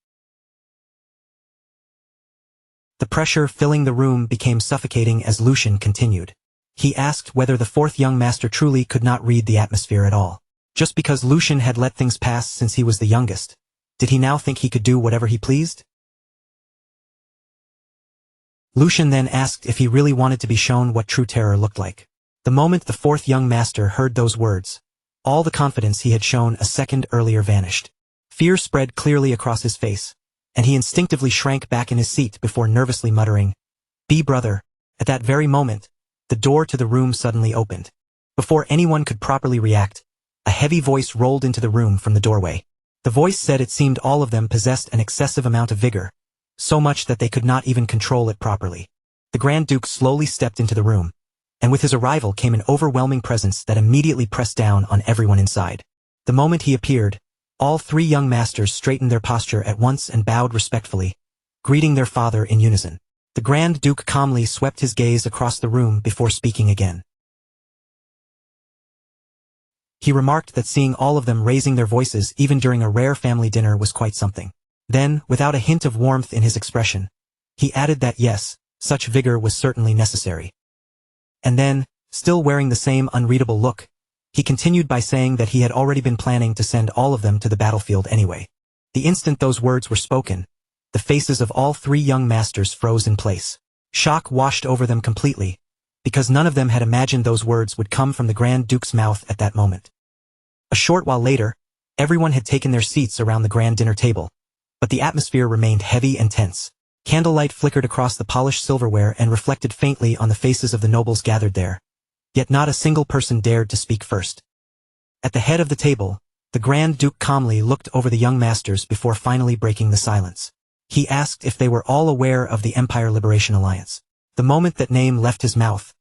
The pressure filling the room became suffocating as Lucian continued. He asked whether the fourth young master truly could not read the atmosphere at all. Just because Lucian had let things pass since he was the youngest, did he now think he could do whatever he pleased? Lucian then asked if he really wanted to be shown what true terror looked like. The moment the fourth young master heard those words, all the confidence he had shown a second earlier vanished. Fear spread clearly across his face, and he instinctively shrank back in his seat before nervously muttering, "Be brother." At that very moment, the door to the room suddenly opened. Before anyone could properly react, a heavy voice rolled into the room from the doorway. The voice said it seemed all of them possessed an excessive amount of vigor, so much that they could not even control it properly. The Grand Duke slowly stepped into the room, and with his arrival came an overwhelming presence that immediately pressed down on everyone inside. The moment he appeared, all three young masters straightened their posture at once and bowed respectfully, greeting their father in unison. The Grand Duke calmly swept his gaze across the room before speaking again. He remarked that seeing all of them raising their voices even during a rare family dinner was quite something. Then, without a hint of warmth in his expression, he added that yes, such vigor was certainly necessary. And then, still wearing the same unreadable look, he continued by saying that he had already been planning to send all of them to the battlefield anyway. The instant those words were spoken, the faces of all three young masters froze in place. Shock washed over them completely, because none of them had imagined those words would come from the Grand Duke's mouth at that moment. A short while later, everyone had taken their seats around the grand dinner table, but the atmosphere remained heavy and tense. Candlelight flickered across the polished silverware and reflected faintly on the faces of the nobles gathered there, yet not a single person dared to speak first. At the head of the table, the Grand Duke calmly looked over the young masters before finally breaking the silence. He asked if they were all aware of the Empire Liberation Alliance. The moment that name left his mouth,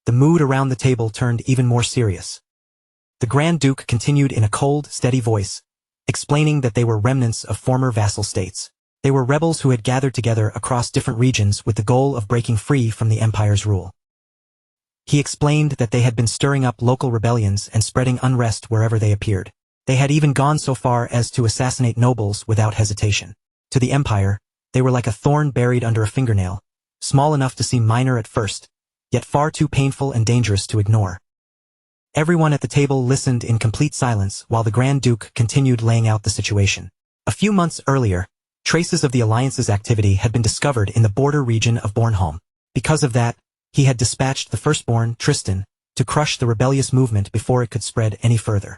the mood around the table turned even more serious. The Grand Duke continued in a cold, steady voice, explaining that they were remnants of former vassal states. They were rebels who had gathered together across different regions with the goal of breaking free from the Empire's rule. He explained that they had been stirring up local rebellions and spreading unrest wherever they appeared. They had even gone so far as to assassinate nobles without hesitation. To the Empire, they were like a thorn buried under a fingernail, small enough to seem minor at first, yet far too painful and dangerous to ignore. Everyone at the table listened in complete silence while the Grand Duke continued laying out the situation. A few months earlier, traces of the Alliance's activity had been discovered in the border region of Bornholm. Because of that, he had dispatched the firstborn, Tristan, to crush the rebellious movement before it could spread any further.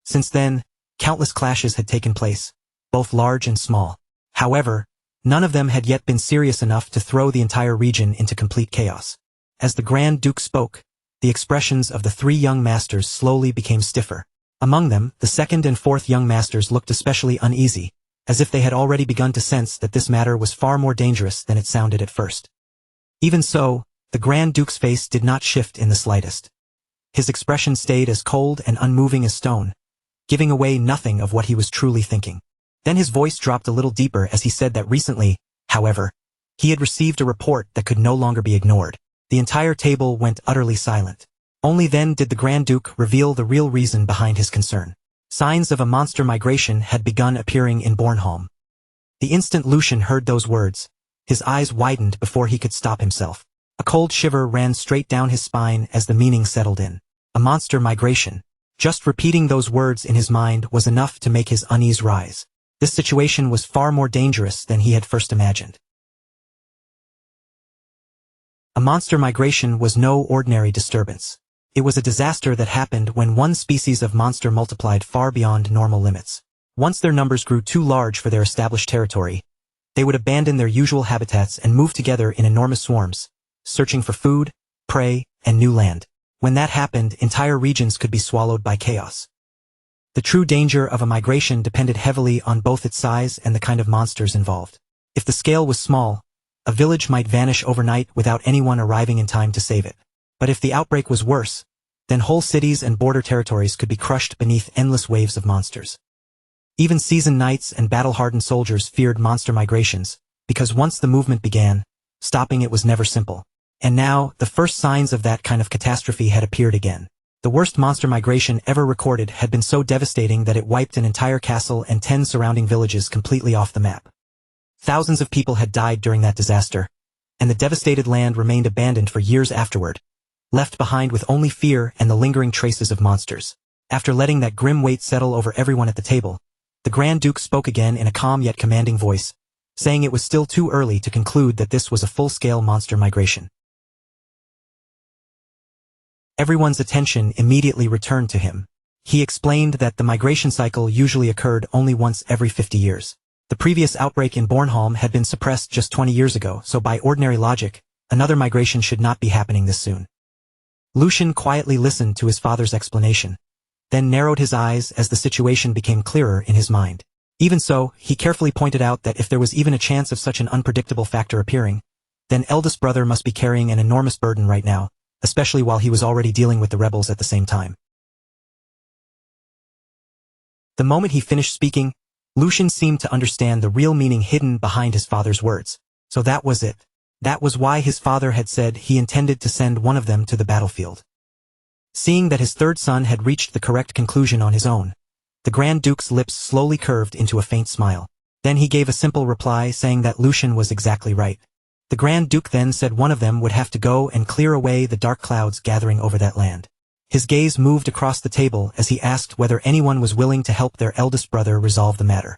Since then, countless clashes had taken place, both large and small. However, none of them had yet been serious enough to throw the entire region into complete chaos. As the Grand Duke spoke, the expressions of the three young masters slowly became stiffer. Among them, the second and fourth young masters looked especially uneasy, as if they had already begun to sense that this matter was far more dangerous than it sounded at first. Even so, the Grand Duke's face did not shift in the slightest. His expression stayed as cold and unmoving as stone, giving away nothing of what he was truly thinking. Then his voice dropped a little deeper as he said that recently, however, he had received a report that could no longer be ignored. The entire table went utterly silent. Only then did the Grand Duke reveal the real reason behind his concern. Signs of a monster migration had begun appearing in Bornholm. The instant Lucian heard those words, his eyes widened before he could stop himself. A cold shiver ran straight down his spine as the meaning settled in. A monster migration. Just repeating those words in his mind was enough to make his unease rise. This situation was far more dangerous than he had first imagined. A monster migration was no ordinary disturbance. It was a disaster that happened when one species of monster multiplied far beyond normal limits. Once their numbers grew too large for their established territory, they would abandon their usual habitats and move together in enormous swarms, searching for food, prey, and new land. When that happened, entire regions could be swallowed by chaos. The true danger of a migration depended heavily on both its size and the kind of monsters involved. If the scale was small, a village might vanish overnight without anyone arriving in time to save it. But if the outbreak was worse, then whole cities and border territories could be crushed beneath endless waves of monsters. Even seasoned knights and battle-hardened soldiers feared monster migrations, because once the movement began, stopping it was never simple. And now, the first signs of that kind of catastrophe had appeared again. The worst monster migration ever recorded had been so devastating that it wiped an entire castle and 10 surrounding villages completely off the map. Thousands of people had died during that disaster, and the devastated land remained abandoned for years afterward, left behind with only fear and the lingering traces of monsters. After letting that grim weight settle over everyone at the table, the Grand Duke spoke again in a calm yet commanding voice, saying it was still too early to conclude that this was a full-scale monster migration. Everyone's attention immediately returned to him. He explained that the migration cycle usually occurred only once every 50 years. The previous outbreak in Bornholm had been suppressed just 20 years ago, so by ordinary logic, another migration should not be happening this soon. Lucian quietly listened to his father's explanation, then narrowed his eyes as the situation became clearer in his mind. Even so, he carefully pointed out that if there was even a chance of such an unpredictable factor appearing, then eldest brother must be carrying an enormous burden right now, especially while he was already dealing with the rebels at the same time. The moment he finished speaking, Lucian seemed to understand the real meaning hidden behind his father's words. So that was it. That was why his father had said he intended to send one of them to the battlefield. Seeing that his third son had reached the correct conclusion on his own, the Grand Duke's lips slowly curved into a faint smile. Then he gave a simple reply saying that Lucian was exactly right. The Grand Duke then said one of them would have to go and clear away the dark clouds gathering over that land. His gaze moved across the table as he asked whether anyone was willing to help their eldest brother resolve the matter.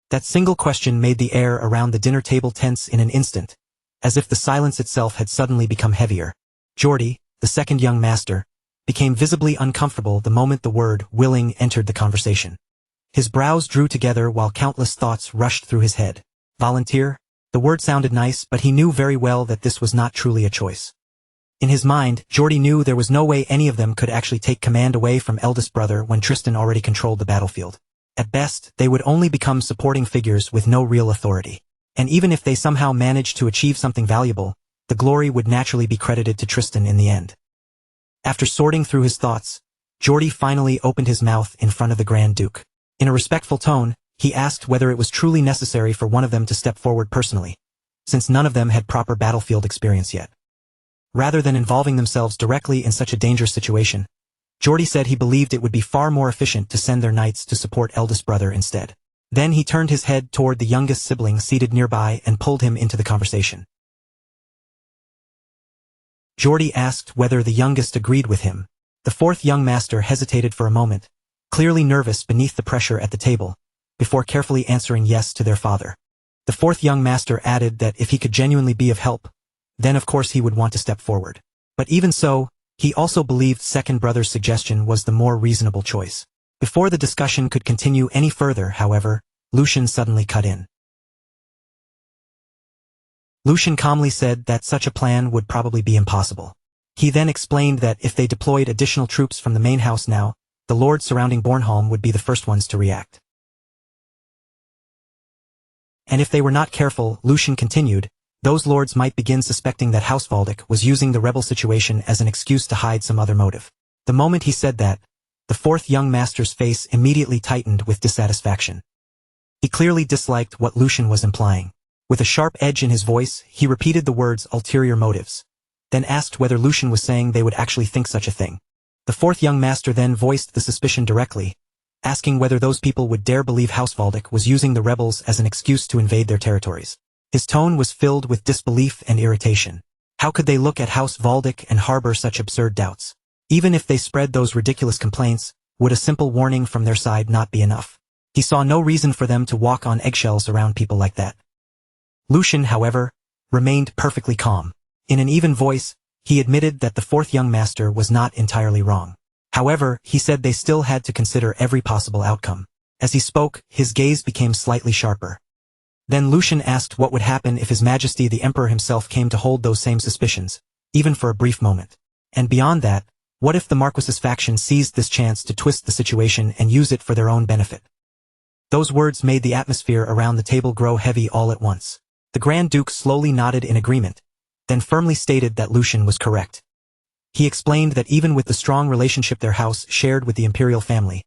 That single question made the air around the dinner table tense in an instant, as if the silence itself had suddenly become heavier. Geordie, the second young master, became visibly uncomfortable the moment the word willing entered the conversation. His brows drew together while countless thoughts rushed through his head. Volunteer? The word sounded nice, but he knew very well that this was not truly a choice. In his mind, Geordie knew there was no way any of them could actually take command away from eldest brother when Tristan already controlled the battlefield. At best, they would only become supporting figures with no real authority. And even if they somehow managed to achieve something valuable, the glory would naturally be credited to Tristan in the end. After sorting through his thoughts, Geordie finally opened his mouth in front of the Grand Duke. In a respectful tone, he asked whether it was truly necessary for one of them to step forward personally, since none of them had proper battlefield experience yet. Rather than involving themselves directly in such a dangerous situation, Geordie said he believed it would be far more efficient to send their knights to support eldest brother instead. Then he turned his head toward the youngest sibling seated nearby and pulled him into the conversation. Geordie asked whether the youngest agreed with him. The fourth young master hesitated for a moment, clearly nervous beneath the pressure at the table, before carefully answering yes to their father. The fourth young master added that if he could genuinely be of help, then of course he would want to step forward. But even so, he also believed second brother's suggestion was the more reasonable choice. Before the discussion could continue any further, however, Lucian suddenly cut in. Lucian calmly said that such a plan would probably be impossible. He then explained that if they deployed additional troops from the main house now, the lords surrounding Bornholm would be the first ones to react. And if they were not careful, Lucian continued, those lords might begin suspecting that House Valdic was using the rebel situation as an excuse to hide some other motive. The moment he said that, the fourth young master's face immediately tightened with dissatisfaction. He clearly disliked what Lucian was implying. With a sharp edge in his voice, he repeated the words ulterior motives, then asked whether Lucian was saying they would actually think such a thing. The fourth young master then voiced the suspicion directly, asking whether those people would dare believe House Valdic was using the rebels as an excuse to invade their territories. His tone was filled with disbelief and irritation. How could they look at House Valdic and harbor such absurd doubts? Even if they spread those ridiculous complaints, would a simple warning from their side not be enough? He saw no reason for them to walk on eggshells around people like that. Lucian, however, remained perfectly calm. In an even voice, he admitted that the fourth young master was not entirely wrong. However, he said they still had to consider every possible outcome. As he spoke, his gaze became slightly sharper. Then Lucian asked what would happen if His Majesty the Emperor himself came to hold those same suspicions, even for a brief moment. And beyond that, what if the Marquis's faction seized this chance to twist the situation and use it for their own benefit? Those words made the atmosphere around the table grow heavy all at once. The Grand Duke slowly nodded in agreement, then firmly stated that Lucian was correct. He explained that even with the strong relationship their house shared with the imperial family,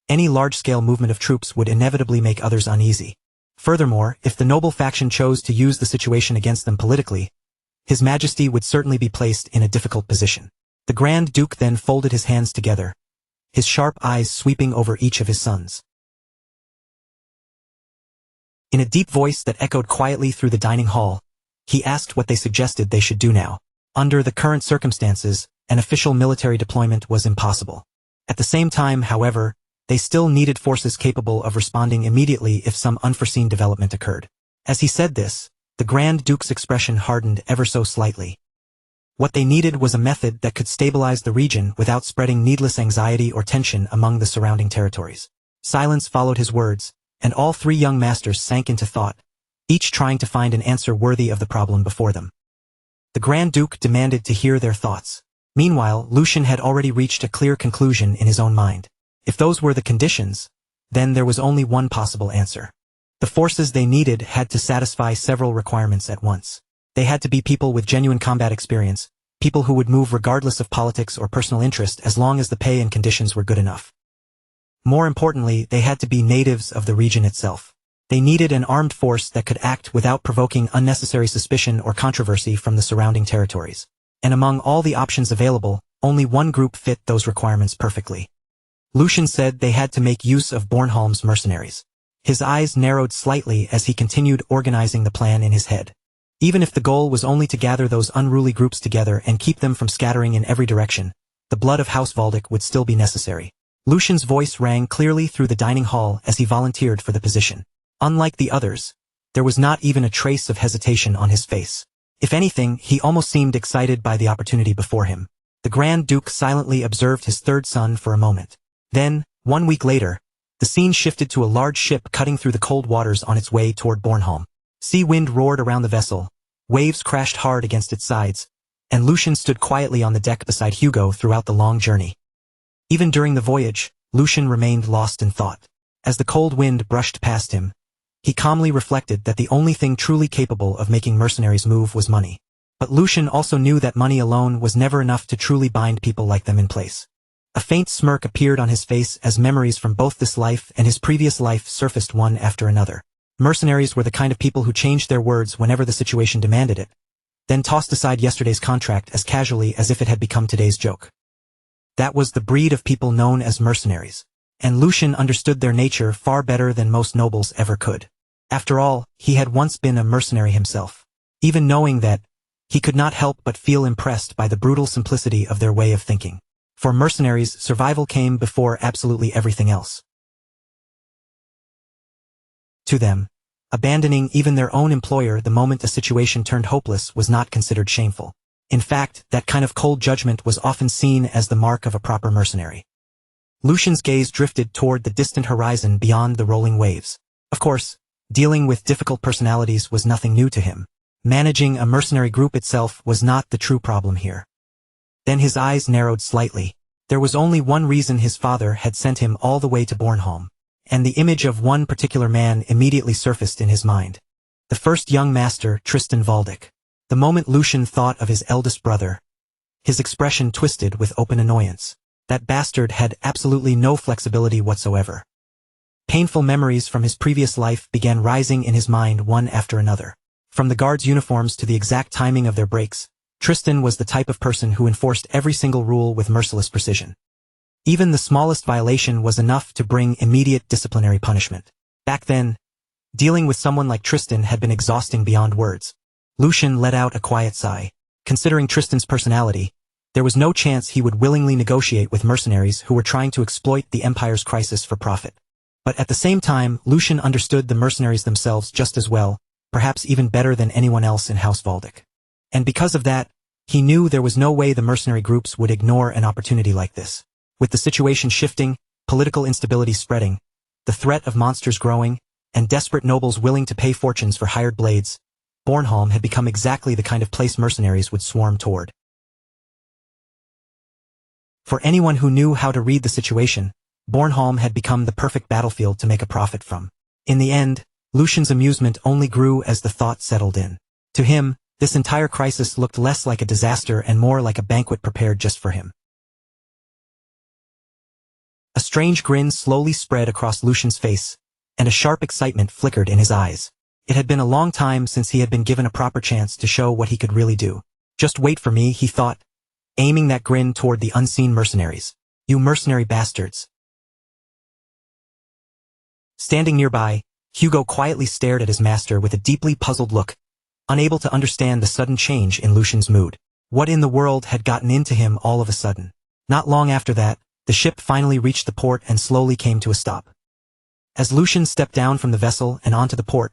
any large-scale movement of troops would inevitably make others uneasy. Furthermore, if the noble faction chose to use the situation against them politically, His Majesty would certainly be placed in a difficult position. The Grand Duke then folded his hands together, his sharp eyes sweeping over each of his sons. In a deep voice that echoed quietly through the dining hall, he asked what they suggested they should do now. Under the current circumstances, an official military deployment was impossible. At the same time, however, they still needed forces capable of responding immediately if some unforeseen development occurred. As he said this, the Grand Duke's expression hardened ever so slightly. What they needed was a method that could stabilize the region without spreading needless anxiety or tension among the surrounding territories. Silence followed his words, and all three young masters sank into thought, each trying to find an answer worthy of the problem before them. The Grand Duke demanded to hear their thoughts. Meanwhile, Lucian had already reached a clear conclusion in his own mind. If those were the conditions, then there was only one possible answer. The forces they needed had to satisfy several requirements at once. They had to be people with genuine combat experience, people who would move regardless of politics or personal interest as long as the pay and conditions were good enough. More importantly, they had to be natives of the region itself. They needed an armed force that could act without provoking unnecessary suspicion or controversy from the surrounding territories. And among all the options available, only one group fit those requirements perfectly. Lucian said they had to make use of Bornholm's mercenaries. His eyes narrowed slightly as he continued organizing the plan in his head. Even if the goal was only to gather those unruly groups together and keep them from scattering in every direction, the blood of House Valdic would still be necessary. Lucian's voice rang clearly through the dining hall as he volunteered for the position. Unlike the others, there was not even a trace of hesitation on his face. If anything, he almost seemed excited by the opportunity before him. The Grand Duke silently observed his third son for a moment. Then, 1 week later, the scene shifted to a large ship cutting through the cold waters on its way toward Bornholm. Sea wind roared around the vessel, waves crashed hard against its sides, and Lucian stood quietly on the deck beside Hugo throughout the long journey. Even during the voyage, Lucian remained lost in thought. As the cold wind brushed past him, he calmly reflected that the only thing truly capable of making mercenaries move was money. But Lucian also knew that money alone was never enough to truly bind people like them in place. A faint smirk appeared on his face as memories from both this life and his previous life surfaced one after another. Mercenaries were the kind of people who changed their words whenever the situation demanded it, then tossed aside yesterday's contract as casually as if it had become today's joke. That was the breed of people known as mercenaries, and Lucian understood their nature far better than most nobles ever could. After all, he had once been a mercenary himself. Even knowing that, he could not help but feel impressed by the brutal simplicity of their way of thinking. For mercenaries, survival came before absolutely everything else. To them, abandoning even their own employer the moment a situation turned hopeless was not considered shameful. In fact, that kind of cold judgment was often seen as the mark of a proper mercenary. Lucian's gaze drifted toward the distant horizon beyond the rolling waves. Of course, dealing with difficult personalities was nothing new to him. Managing a mercenary group itself was not the true problem here. Then his eyes narrowed slightly. There was only one reason his father had sent him all the way to Bornholm, and the image of one particular man immediately surfaced in his mind. The first young master, Tristan Valdic. The moment Lucian thought of his eldest brother, his expression twisted with open annoyance. That bastard had absolutely no flexibility whatsoever. Painful memories from his previous life began rising in his mind one after another. From the guards' uniforms to the exact timing of their breaks, Tristan was the type of person who enforced every single rule with merciless precision. Even the smallest violation was enough to bring immediate disciplinary punishment. Back then, dealing with someone like Tristan had been exhausting beyond words. Lucian let out a quiet sigh. Considering Tristan's personality, there was no chance he would willingly negotiate with mercenaries who were trying to exploit the Empire's crisis for profit. But at the same time, Lucian understood the mercenaries themselves just as well, perhaps even better than anyone else in House Valdic. And because of that, he knew there was no way the mercenary groups would ignore an opportunity like this. With the situation shifting, political instability spreading, the threat of monsters growing, and desperate nobles willing to pay fortunes for hired blades, Bornholm had become exactly the kind of place mercenaries would swarm toward. For anyone who knew how to read the situation, Bornholm had become the perfect battlefield to make a profit from. In the end, Lucian's amusement only grew as the thought settled in. To him, this entire crisis looked less like a disaster and more like a banquet prepared just for him. A strange grin slowly spread across Lucian's face, and a sharp excitement flickered in his eyes. It had been a long time since he had been given a proper chance to show what he could really do. Just wait for me, he thought, aiming that grin toward the unseen mercenaries. You mercenary bastards. Standing nearby, Hugo quietly stared at his master with a deeply puzzled look, unable to understand the sudden change in Lucian's mood. What in the world had gotten into him all of a sudden? Not long after that, the ship finally reached the port and slowly came to a stop. As Lucian stepped down from the vessel and onto the port,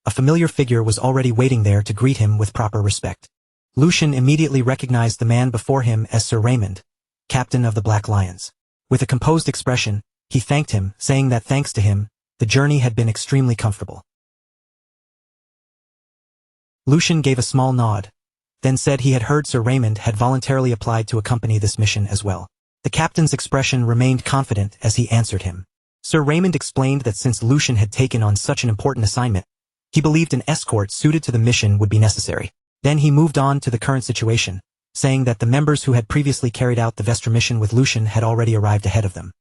a familiar figure was already waiting there to greet him with proper respect. Lucian immediately recognized the man before him as Sir Raymond, captain of the Black Lions. With a composed expression, he thanked him, saying that thanks to him, the journey had been extremely comfortable. Lucian gave a small nod, then said he had heard Sir Raymond had voluntarily applied to accompany this mission as well. The captain's expression remained confident as he answered him. Sir Raymond explained that since Lucian had taken on such an important assignment, he believed an escort suited to the mission would be necessary. Then he moved on to the current situation, saying that the members who had previously carried out the Vestra mission with Lucian had already arrived ahead of them.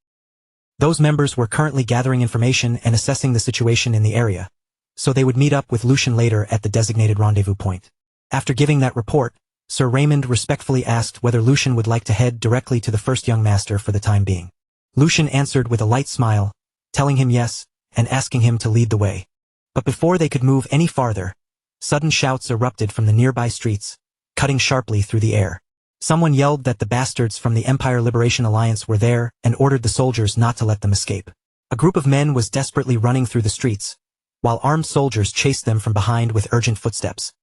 Those members were currently gathering information and assessing the situation in the area, so they would meet up with Lucian later at the designated rendezvous point. After giving that report, Sir Raymond respectfully asked whether Lucian would like to head directly to the first young master for the time being. Lucian answered with a light smile, telling him yes, and asking him to lead the way. But before they could move any farther, sudden shouts erupted from the nearby streets, cutting sharply through the air. Someone yelled that the bastards from the Empire Liberation Alliance were there and ordered the soldiers not to let them escape. A group of men was desperately running through the streets, while armed soldiers chased them from behind with urgent footsteps.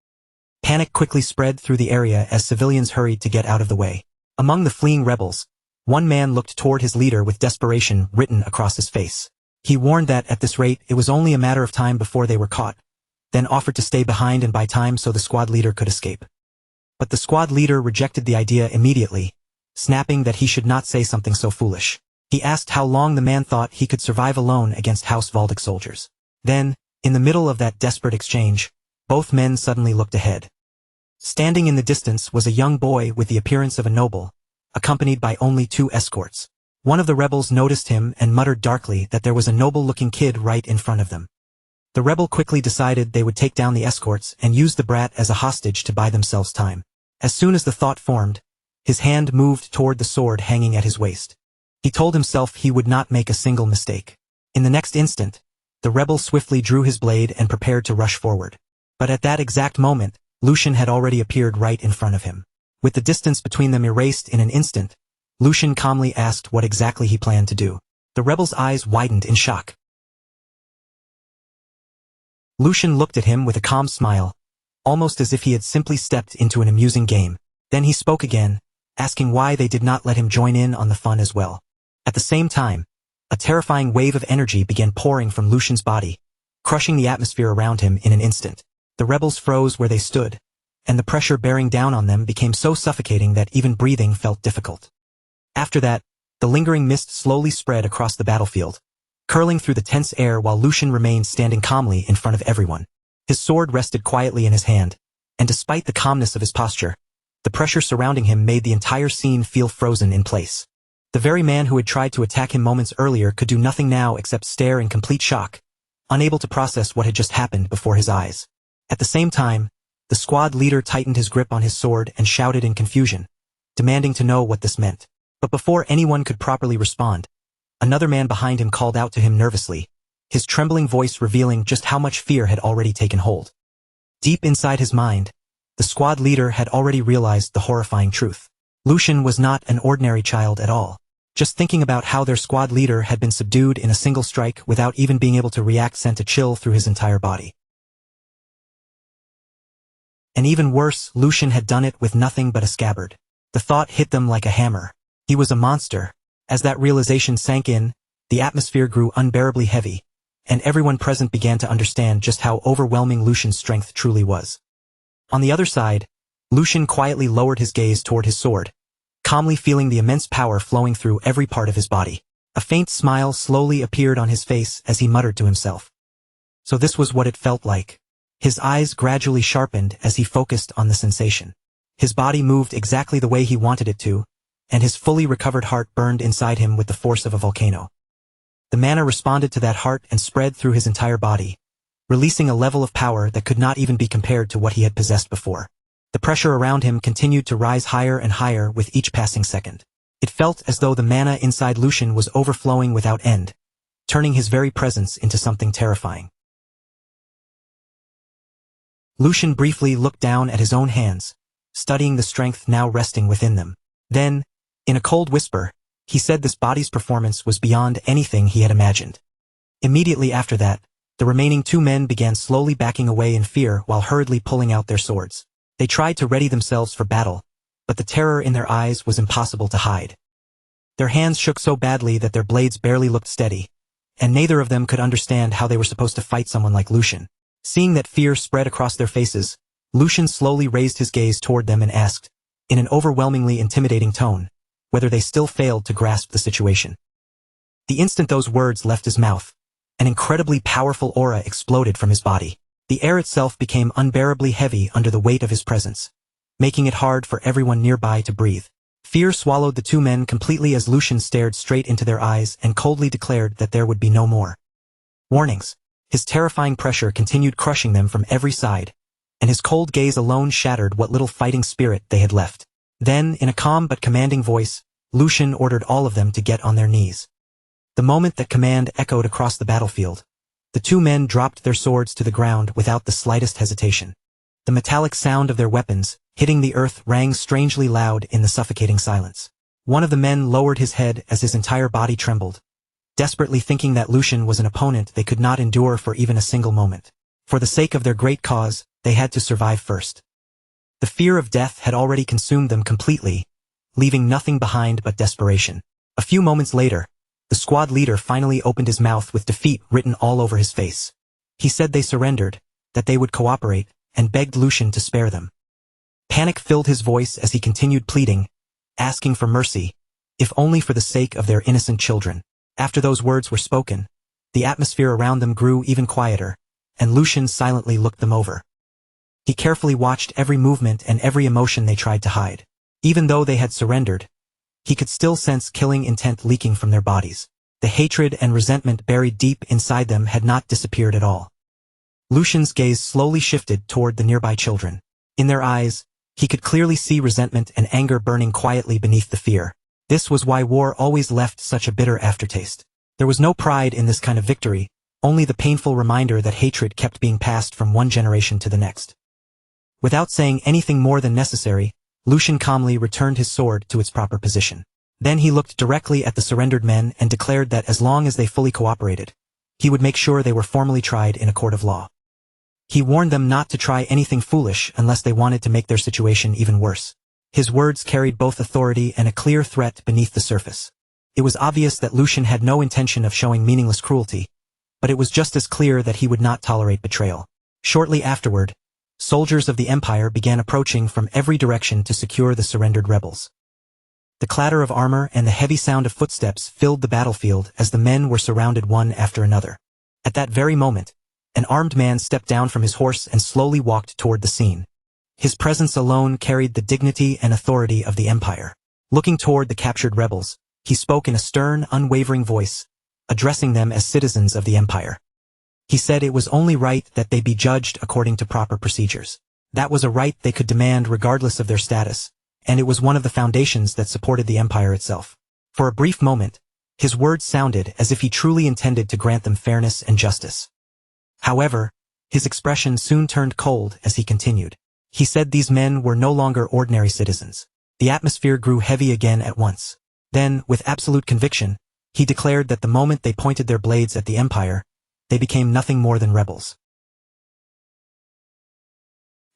Panic quickly spread through the area as civilians hurried to get out of the way. Among the fleeing rebels, one man looked toward his leader with desperation written across his face. He warned that at this rate it was only a matter of time before they were caught, then offered to stay behind and buy time so the squad leader could escape. But the squad leader rejected the idea immediately, snapping that he should not say something so foolish. He asked how long the man thought he could survive alone against House Valdic soldiers. Then, in the middle of that desperate exchange, both men suddenly looked ahead. Standing in the distance was a young boy with the appearance of a noble, accompanied by only 2 escorts. One of the rebels noticed him and muttered darkly that there was a noble-looking kid right in front of them. The rebel quickly decided they would take down the escorts and use the brat as a hostage to buy themselves time. As soon as the thought formed, his hand moved toward the sword hanging at his waist. He told himself he would not make a single mistake. In the next instant, the rebel swiftly drew his blade and prepared to rush forward. But at that exact moment, Lucian had already appeared right in front of him. With the distance between them erased in an instant, Lucian calmly asked what exactly he planned to do. The rebel's eyes widened in shock. Lucian looked at him with a calm smile, almost as if he had simply stepped into an amusing game. Then he spoke again, asking why they did not let him join in on the fun as well. At the same time, a terrifying wave of energy began pouring from Lucian's body, crushing the atmosphere around him in an instant. The rebels froze where they stood, and the pressure bearing down on them became so suffocating that even breathing felt difficult. After that, the lingering mist slowly spread across the battlefield, curling through the tense air while Lucian remained standing calmly in front of everyone. His sword rested quietly in his hand, and despite the calmness of his posture, the pressure surrounding him made the entire scene feel frozen in place. The very man who had tried to attack him moments earlier could do nothing now except stare in complete shock, unable to process what had just happened before his eyes. At the same time, the squad leader tightened his grip on his sword and shouted in confusion, demanding to know what this meant. But before anyone could properly respond, another man behind him called out to him nervously, his trembling voice revealing just how much fear had already taken hold. Deep inside his mind, the squad leader had already realized the horrifying truth. Lucian was not an ordinary child at all. Just thinking about how their squad leader had been subdued in a single strike without even being able to react sent a chill through his entire body. And even worse, Lucian had done it with nothing but a scabbard. The thought hit them like a hammer. He was a monster. As that realization sank in, the atmosphere grew unbearably heavy, and everyone present began to understand just how overwhelming Lucian's strength truly was. On the other side, Lucian quietly lowered his gaze toward his sword, calmly feeling the immense power flowing through every part of his body. A faint smile slowly appeared on his face as he muttered to himself. So this was what it felt like. His eyes gradually sharpened as he focused on the sensation. His body moved exactly the way he wanted it to, and his fully recovered heart burned inside him with the force of a volcano. The mana responded to that heart and spread through his entire body, releasing a level of power that could not even be compared to what he had possessed before. The pressure around him continued to rise higher and higher with each passing second. It felt as though the mana inside Lucian was overflowing without end, turning his very presence into something terrifying. Lucian briefly looked down at his own hands, studying the strength now resting within them. Then, in a cold whisper, he said this body's performance was beyond anything he had imagined. Immediately after that, the remaining two men began slowly backing away in fear while hurriedly pulling out their swords. They tried to ready themselves for battle, but the terror in their eyes was impossible to hide. Their hands shook so badly that their blades barely looked steady, and neither of them could understand how they were supposed to fight someone like Lucian. Seeing that fear spread across their faces, Lucian slowly raised his gaze toward them and asked, in an overwhelmingly intimidating tone, whether they still failed to grasp the situation. The instant those words left his mouth, an incredibly powerful aura exploded from his body. The air itself became unbearably heavy under the weight of his presence, making it hard for everyone nearby to breathe. Fear swallowed the two men completely as Lucian stared straight into their eyes and coldly declared that there would be no more warnings. His terrifying pressure continued crushing them from every side, and his cold gaze alone shattered what little fighting spirit they had left. Then, in a calm but commanding voice, Lucian ordered all of them to get on their knees. The moment that command echoed across the battlefield, the two men dropped their swords to the ground without the slightest hesitation. The metallic sound of their weapons, hitting the earth, rang strangely loud in the suffocating silence. One of the men lowered his head as his entire body trembled, desperately thinking that Lucian was an opponent they could not endure for even a single moment. For the sake of their great cause, they had to survive first. The fear of death had already consumed them completely, leaving nothing behind but desperation. A few moments later, the squad leader finally opened his mouth with defeat written all over his face. He said they surrendered, that they would cooperate, and begged Lucian to spare them. Panic filled his voice as he continued pleading, asking for mercy, if only for the sake of their innocent children. After those words were spoken, the atmosphere around them grew even quieter, and Lucian silently looked them over. He carefully watched every movement and every emotion they tried to hide. Even though they had surrendered, he could still sense killing intent leaking from their bodies. The hatred and resentment buried deep inside them had not disappeared at all. Lucian's gaze slowly shifted toward the nearby children. In their eyes, he could clearly see resentment and anger burning quietly beneath the fear. This was why war always left such a bitter aftertaste. There was no pride in this kind of victory, only the painful reminder that hatred kept being passed from one generation to the next. Without saying anything more than necessary, Lucian calmly returned his sword to its proper position. Then he looked directly at the surrendered men and declared that as long as they fully cooperated, he would make sure they were formally tried in a court of law. He warned them not to try anything foolish unless they wanted to make their situation even worse. His words carried both authority and a clear threat beneath the surface. It was obvious that Lucian had no intention of showing meaningless cruelty, but it was just as clear that he would not tolerate betrayal. Shortly afterward, soldiers of the Empire began approaching from every direction to secure the surrendered rebels. The clatter of armor and the heavy sound of footsteps filled the battlefield as the men were surrounded one after another. At that very moment, an armed man stepped down from his horse and slowly walked toward the scene. His presence alone carried the dignity and authority of the Empire. Looking toward the captured rebels, he spoke in a stern, unwavering voice, addressing them as citizens of the Empire. He said it was only right that they be judged according to proper procedures. That was a right they could demand regardless of their status, and it was one of the foundations that supported the Empire itself. For a brief moment, his words sounded as if he truly intended to grant them fairness and justice. However, his expression soon turned cold as he continued. He said these men were no longer ordinary citizens. The atmosphere grew heavy again at once. Then, with absolute conviction, he declared that the moment they pointed their blades at the Empire, they became nothing more than rebels.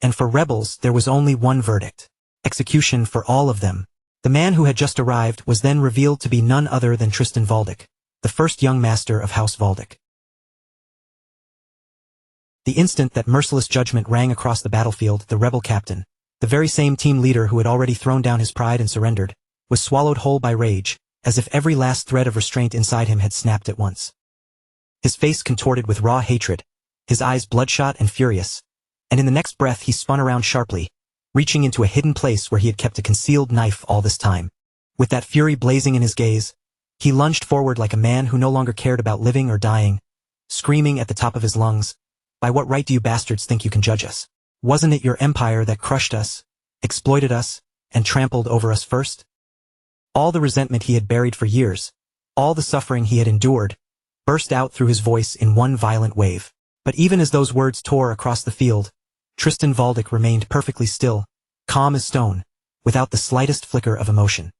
And for rebels, there was only one verdict: execution for all of them. The man who had just arrived was then revealed to be none other than Tristan Valdic, the first young master of House Valdic. The instant that merciless judgment rang across the battlefield, the rebel captain, the very same team leader who had already thrown down his pride and surrendered, was swallowed whole by rage, as if every last thread of restraint inside him had snapped at once. His face contorted with raw hatred, his eyes bloodshot and furious, and in the next breath he spun around sharply, reaching into a hidden place where he had kept a concealed knife all this time. With that fury blazing in his gaze, he lunged forward like a man who no longer cared about living or dying, screaming at the top of his lungs, "By what right do you bastards think you can judge us? Wasn't it your empire that crushed us, exploited us, and trampled over us first?" All the resentment he had buried for years, all the suffering he had endured, burst out through his voice in one violent wave. But even as those words tore across the field, Tristan Valdic remained perfectly still, calm as stone, without the slightest flicker of emotion.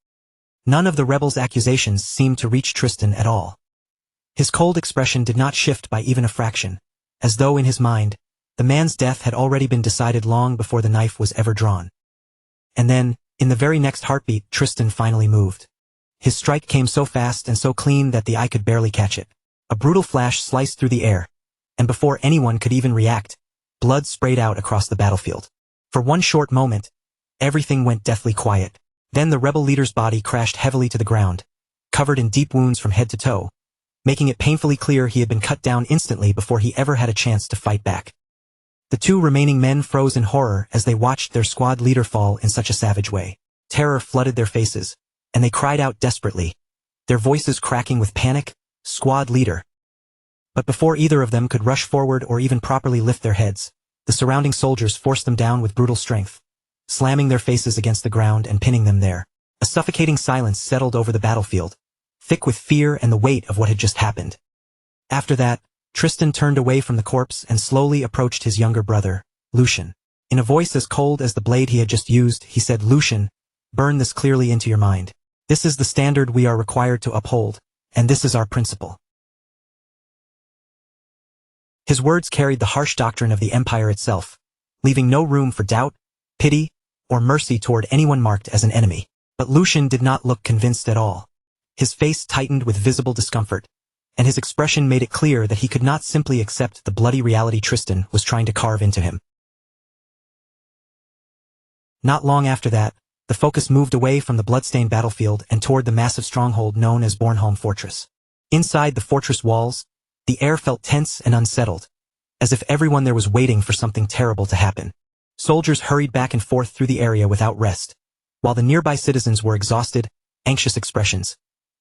None of the rebels' accusations seemed to reach Tristan at all. His cold expression did not shift by even a fraction, as though in his mind, the man's death had already been decided long before the knife was ever drawn. And then, in the very next heartbeat, Tristan finally moved. His strike came so fast and so clean that the eye could barely catch it. A brutal flash sliced through the air, and before anyone could even react, blood sprayed out across the battlefield. For one short moment, everything went deathly quiet. Then the rebel leader's body crashed heavily to the ground, covered in deep wounds from head to toe, making it painfully clear he had been cut down instantly before he ever had a chance to fight back. The two remaining men froze in horror as they watched their squad leader fall in such a savage way. Terror flooded their faces, and they cried out desperately, their voices cracking with panic, "Squad leader!" But before either of them could rush forward or even properly lift their heads, the surrounding soldiers forced them down with brutal strength, slamming their faces against the ground and pinning them there. A suffocating silence settled over the battlefield, thick with fear and the weight of what had just happened. After that, Tristan turned away from the corpse and slowly approached his younger brother, Lucian. In a voice as cold as the blade he had just used, he said, "Lucian, burn this clearly into your mind. This is the standard we are required to uphold, and this is our principle." His words carried the harsh doctrine of the Empire itself, leaving no room for doubt, pity, or mercy toward anyone marked as an enemy. But Lucian did not look convinced at all. His face tightened with visible discomfort, and his expression made it clear that he could not simply accept the bloody reality Tristan was trying to carve into him. Not long after that, the focus moved away from the bloodstained battlefield and toward the massive stronghold known as Bornholm Fortress. Inside the fortress walls, the air felt tense and unsettled, as if everyone there was waiting for something terrible to happen. Soldiers hurried back and forth through the area without rest, while the nearby citizens were exhausted, anxious expressions,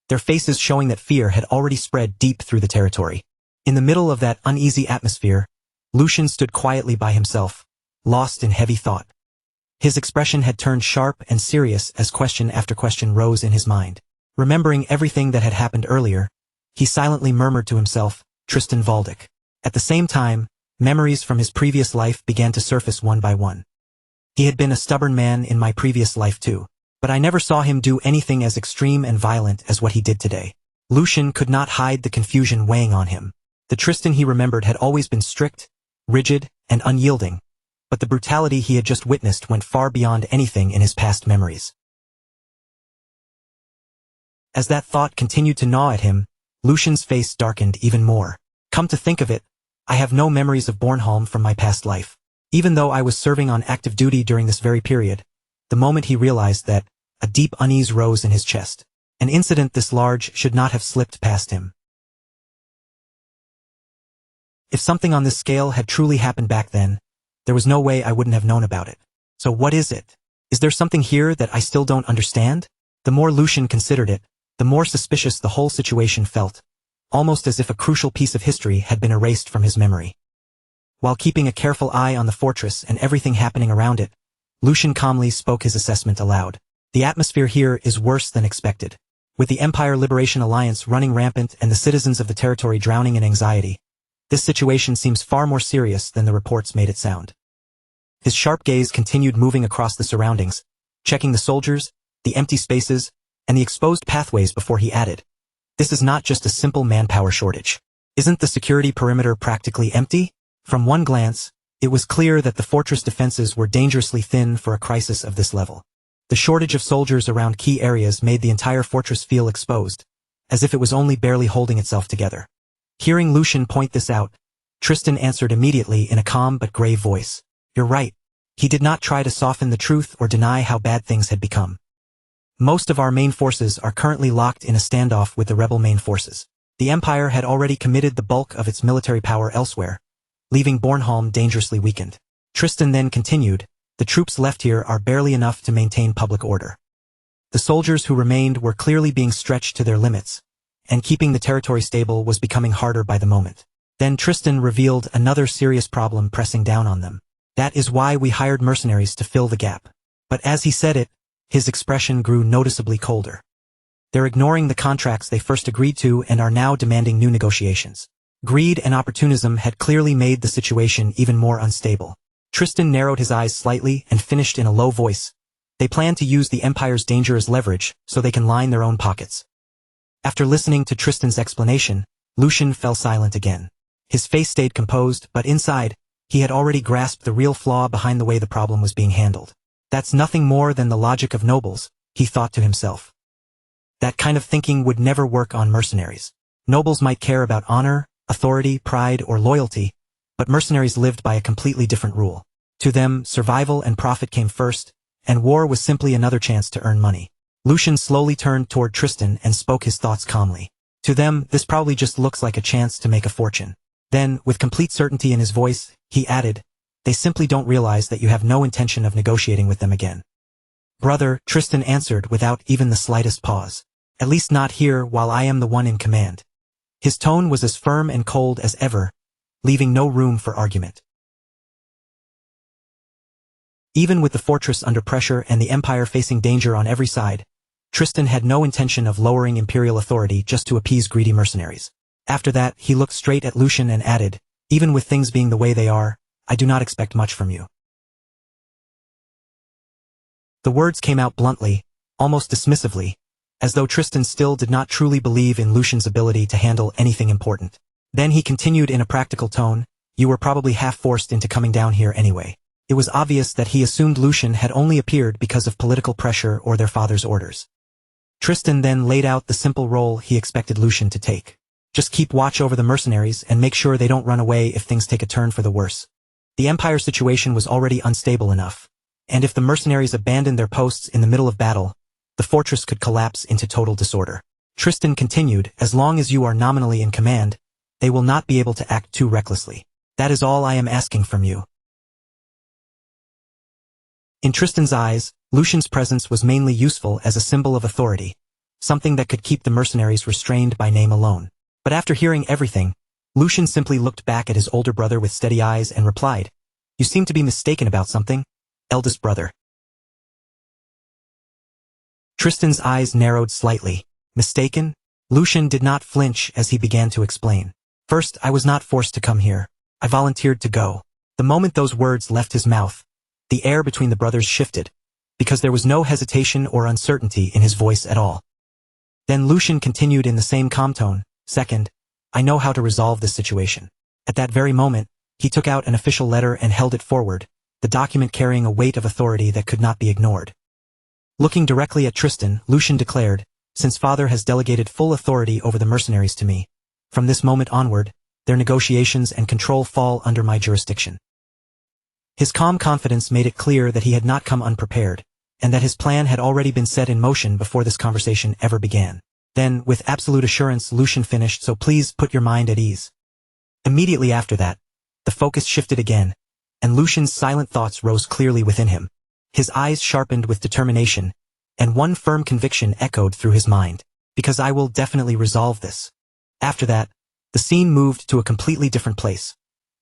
their faces showing that fear had already spread deep through the territory. In the middle of that uneasy atmosphere, Lucian stood quietly by himself, lost in heavy thought. His expression had turned sharp and serious as question after question rose in his mind. Remembering everything that had happened earlier, he silently murmured to himself, Tristan Valdick. At the same time, memories from his previous life began to surface one by one. He had been a stubborn man in my previous life too, but I never saw him do anything as extreme and violent as what he did today. Lucian could not hide the confusion weighing on him. The Tristan he remembered had always been strict, rigid, and unyielding, but the brutality he had just witnessed went far beyond anything in his past memories. As that thought continued to gnaw at him, Lucian's face darkened even more. Come to think of it, I have no memories of Bornholm from my past life. Even though I was serving on active duty during this very period, the moment he realized that, a deep unease rose in his chest. An incident this large should not have slipped past him. If something on this scale had truly happened back then, there was no way I wouldn't have known about it. So what is it? Is there something here that I still don't understand? The more Lucian considered it, the more suspicious the whole situation felt, almost as if a crucial piece of history had been erased from his memory. While keeping a careful eye on the fortress and everything happening around it, Lucian calmly spoke his assessment aloud. The atmosphere here is worse than expected. With the Empire Liberation Alliance running rampant and the citizens of the territory drowning in anxiety, this situation seems far more serious than the reports made it sound. His sharp gaze continued moving across the surroundings, checking the soldiers, the empty spaces, and the exposed pathways before he added, "This is not just a simple manpower shortage. Isn't the security perimeter practically empty?" From one glance, it was clear that the fortress defenses were dangerously thin for a crisis of this level. The shortage of soldiers around key areas made the entire fortress feel exposed, as if it was only barely holding itself together. Hearing Lucian point this out, Tristan answered immediately in a calm but grave voice. "You're right." He did not try to soften the truth or deny how bad things had become. Most of our main forces are currently locked in a standoff with the rebel main forces. The Empire had already committed the bulk of its military power elsewhere, leaving Bornholm dangerously weakened. Tristan then continued, "The troops left here are barely enough to maintain public order. The soldiers who remained were clearly being stretched to their limits, and keeping the territory stable was becoming harder by the moment." Then Tristan revealed another serious problem pressing down on them. "That is why we hired mercenaries to fill the gap." But as he said it, his expression grew noticeably colder. "They're ignoring the contracts they first agreed to and are now demanding new negotiations." Greed and opportunism had clearly made the situation even more unstable. Tristan narrowed his eyes slightly and finished in a low voice. "They plan to use the Empire's danger as leverage so they can line their own pockets." After listening to Tristan's explanation, Lucian fell silent again. His face stayed composed, but inside, he had already grasped the real flaw behind the way the problem was being handled. "That's nothing more than the logic of nobles," he thought to himself. That kind of thinking would never work on mercenaries. Nobles might care about honor, authority, pride, or loyalty, but mercenaries lived by a completely different rule. To them, survival and profit came first, and war was simply another chance to earn money. Lucian slowly turned toward Tristan and spoke his thoughts calmly. "To them, this probably just looks like a chance to make a fortune." Then, with complete certainty in his voice, he added, "They simply don't realize that you have no intention of negotiating with them again." "Brother," Tristan answered without even the slightest pause. "At least not here while I am the one in command." His tone was as firm and cold as ever, leaving no room for argument. Even with the fortress under pressure and the Empire facing danger on every side, Tristan had no intention of lowering imperial authority just to appease greedy mercenaries. After that, he looked straight at Lucian and added, "Even with things being the way they are, I do not expect much from you." The words came out bluntly, almost dismissively, as though Tristan still did not truly believe in Lucian's ability to handle anything important. Then he continued in a practical tone, "You were probably half forced into coming down here anyway." It was obvious that he assumed Lucian had only appeared because of political pressure or their father's orders. Tristan then laid out the simple role he expected Lucian to take. Just keep watch over the mercenaries and make sure they don't run away if things take a turn for the worse. The Empire situation was already unstable enough, and if the mercenaries abandoned their posts in the middle of battle, the fortress could collapse into total disorder. Tristan continued, "As long as you are nominally in command, they will not be able to act too recklessly. That is all I am asking from you." In Tristan's eyes, Lucian's presence was mainly useful as a symbol of authority, something that could keep the mercenaries restrained by name alone. But after hearing everything, Lucian simply looked back at his older brother with steady eyes and replied, "You seem to be mistaken about something, eldest brother." Tristan's eyes narrowed slightly. Mistaken? Lucian did not flinch as he began to explain. "First, I was not forced to come here. I volunteered to go." The moment those words left his mouth, the air between the brothers shifted, because there was no hesitation or uncertainty in his voice at all. Then Lucian continued in the same calm tone, "Second, I know how to resolve this situation." At that very moment, he took out an official letter and held it forward, the document carrying a weight of authority that could not be ignored. Looking directly at Tristan, Lucian declared, "Since father has delegated full authority over the mercenaries to me, from this moment onward, their negotiations and control fall under my jurisdiction." His calm confidence made it clear that he had not come unprepared, and that his plan had already been set in motion before this conversation ever began. Then, with absolute assurance, Lucian finished, "So please put your mind at ease." Immediately after that, the focus shifted again, and Lucian's silent thoughts rose clearly within him. His eyes sharpened with determination, and one firm conviction echoed through his mind, "Because I will definitely resolve this." After that, the scene moved to a completely different place,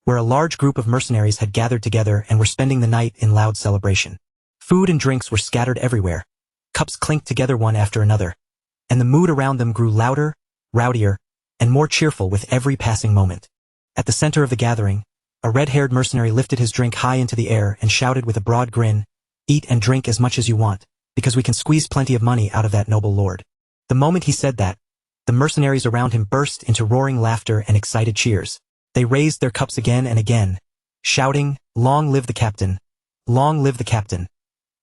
where a large group of mercenaries had gathered together and were spending the night in loud celebration. Food and drinks were scattered everywhere, cups clinked together one after another, and the mood around them grew louder, rowdier, and more cheerful with every passing moment. At the center of the gathering, a red-haired mercenary lifted his drink high into the air and shouted with a broad grin, "Eat and drink as much as you want, because we can squeeze plenty of money out of that noble lord." The moment he said that, the mercenaries around him burst into roaring laughter and excited cheers. They raised their cups again and again, shouting, "Long live the captain! Long live the captain!"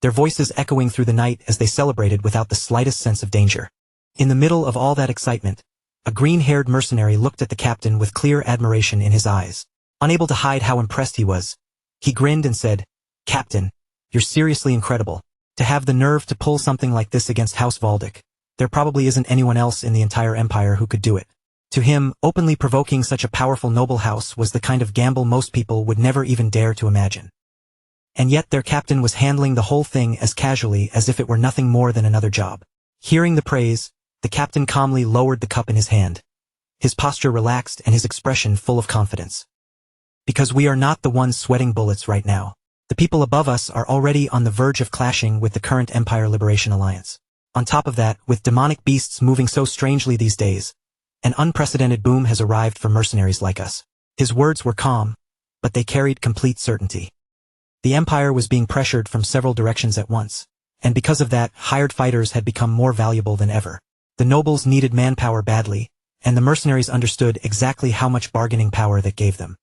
their voices echoing through the night as they celebrated without the slightest sense of danger. In the middle of all that excitement, a green-haired mercenary looked at the captain with clear admiration in his eyes. Unable to hide how impressed he was, he grinned and said, "Captain, you're seriously incredible. To have the nerve to pull something like this against House Valdic. There probably isn't anyone else in the entire empire who could do it." To him, openly provoking such a powerful noble house was the kind of gamble most people would never even dare to imagine. And yet their captain was handling the whole thing as casually as if it were nothing more than another job. Hearing the praise, the captain calmly lowered the cup in his hand, his posture relaxed and his expression full of confidence. "Because we are not the ones sweating bullets right now. The people above us are already on the verge of clashing with the current Empire Liberation Alliance. On top of that, with demonic beasts moving so strangely these days, an unprecedented boom has arrived for mercenaries like us." His words were calm, but they carried complete certainty. The Empire was being pressured from several directions at once, and because of that, hired fighters had become more valuable than ever. The nobles needed manpower badly, and the mercenaries understood exactly how much bargaining power that gave them.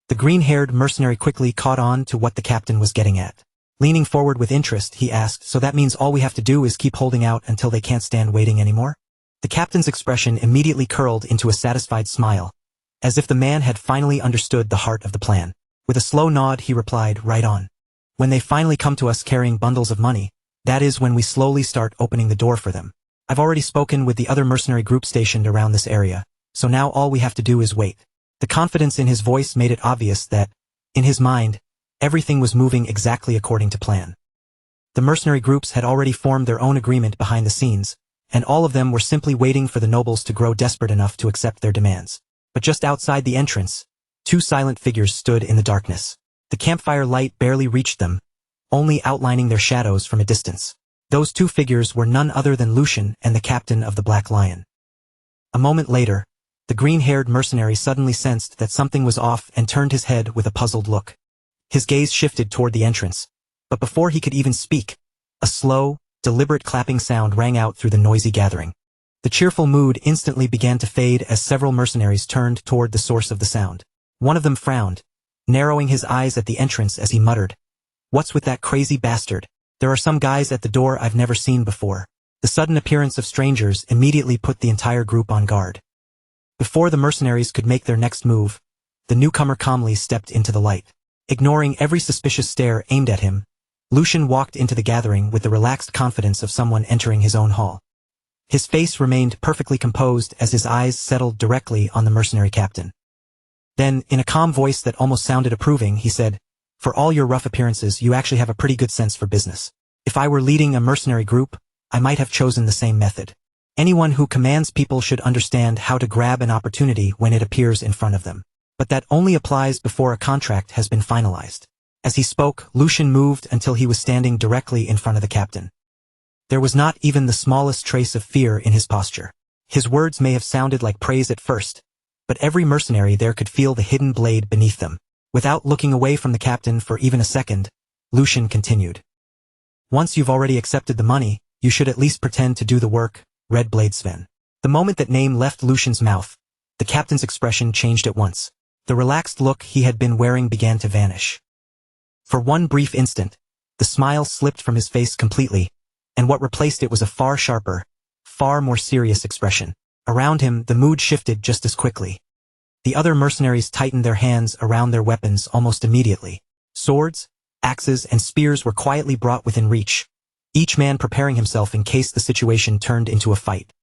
The green-haired mercenary quickly caught on to what the captain was getting at. Leaning forward with interest, he asked, "So that means all we have to do is keep holding out until they can't stand waiting anymore?" The captain's expression immediately curled into a satisfied smile, as if the man had finally understood the heart of the plan. With a slow nod, he replied, "Right on. When they finally come to us carrying bundles of money, that is when we slowly start opening the door for them. I've already spoken with the other mercenary group stationed around this area, so now all we have to do is wait." The confidence in his voice made it obvious that, in his mind, everything was moving exactly according to plan. The mercenary groups had already formed their own agreement behind the scenes, and all of them were simply waiting for the nobles to grow desperate enough to accept their demands. But just outside the entrance, two silent figures stood in the darkness. The campfire light barely reached them, only outlining their shadows from a distance. Those two figures were none other than Lucian and the captain of the Black Lion. A moment later, the green-haired mercenary suddenly sensed that something was off and turned his head with a puzzled look. His gaze shifted toward the entrance, but before he could even speak, a slow, deliberate clapping sound rang out through the noisy gathering. The cheerful mood instantly began to fade as several mercenaries turned toward the source of the sound. One of them frowned, narrowing his eyes at the entrance as he muttered, "What's with that crazy bastard? There are some guys at the door I've never seen before." The sudden appearance of strangers immediately put the entire group on guard. Before the mercenaries could make their next move, the newcomer calmly stepped into the light. Ignoring every suspicious stare aimed at him, Lucian walked into the gathering with the relaxed confidence of someone entering his own hall. His face remained perfectly composed as his eyes settled directly on the mercenary captain. Then, in a calm voice that almost sounded approving, he said, "For all your rough appearances, you actually have a pretty good sense for business. If I were leading a mercenary group, I might have chosen the same method." Anyone who commands people should understand how to grab an opportunity when it appears in front of them. But that only applies before a contract has been finalized. As he spoke, Lucian moved until he was standing directly in front of the captain. There was not even the smallest trace of fear in his posture. His words may have sounded like praise at first, but every mercenary there could feel the hidden blade beneath them. Without looking away from the captain for even a second, Lucian continued. Once you've already accepted the money, you should at least pretend to do the work, Red Blade Sven. The moment that name left Lucian's mouth, the captain's expression changed at once. The relaxed look he had been wearing began to vanish. For one brief instant, the smile slipped from his face completely, and what replaced it was a far sharper, far more serious expression. Around him, the mood shifted just as quickly. The other mercenaries tightened their hands around their weapons almost immediately. Swords, axes, and spears were quietly brought within reach, each man preparing himself in case the situation turned into a fight.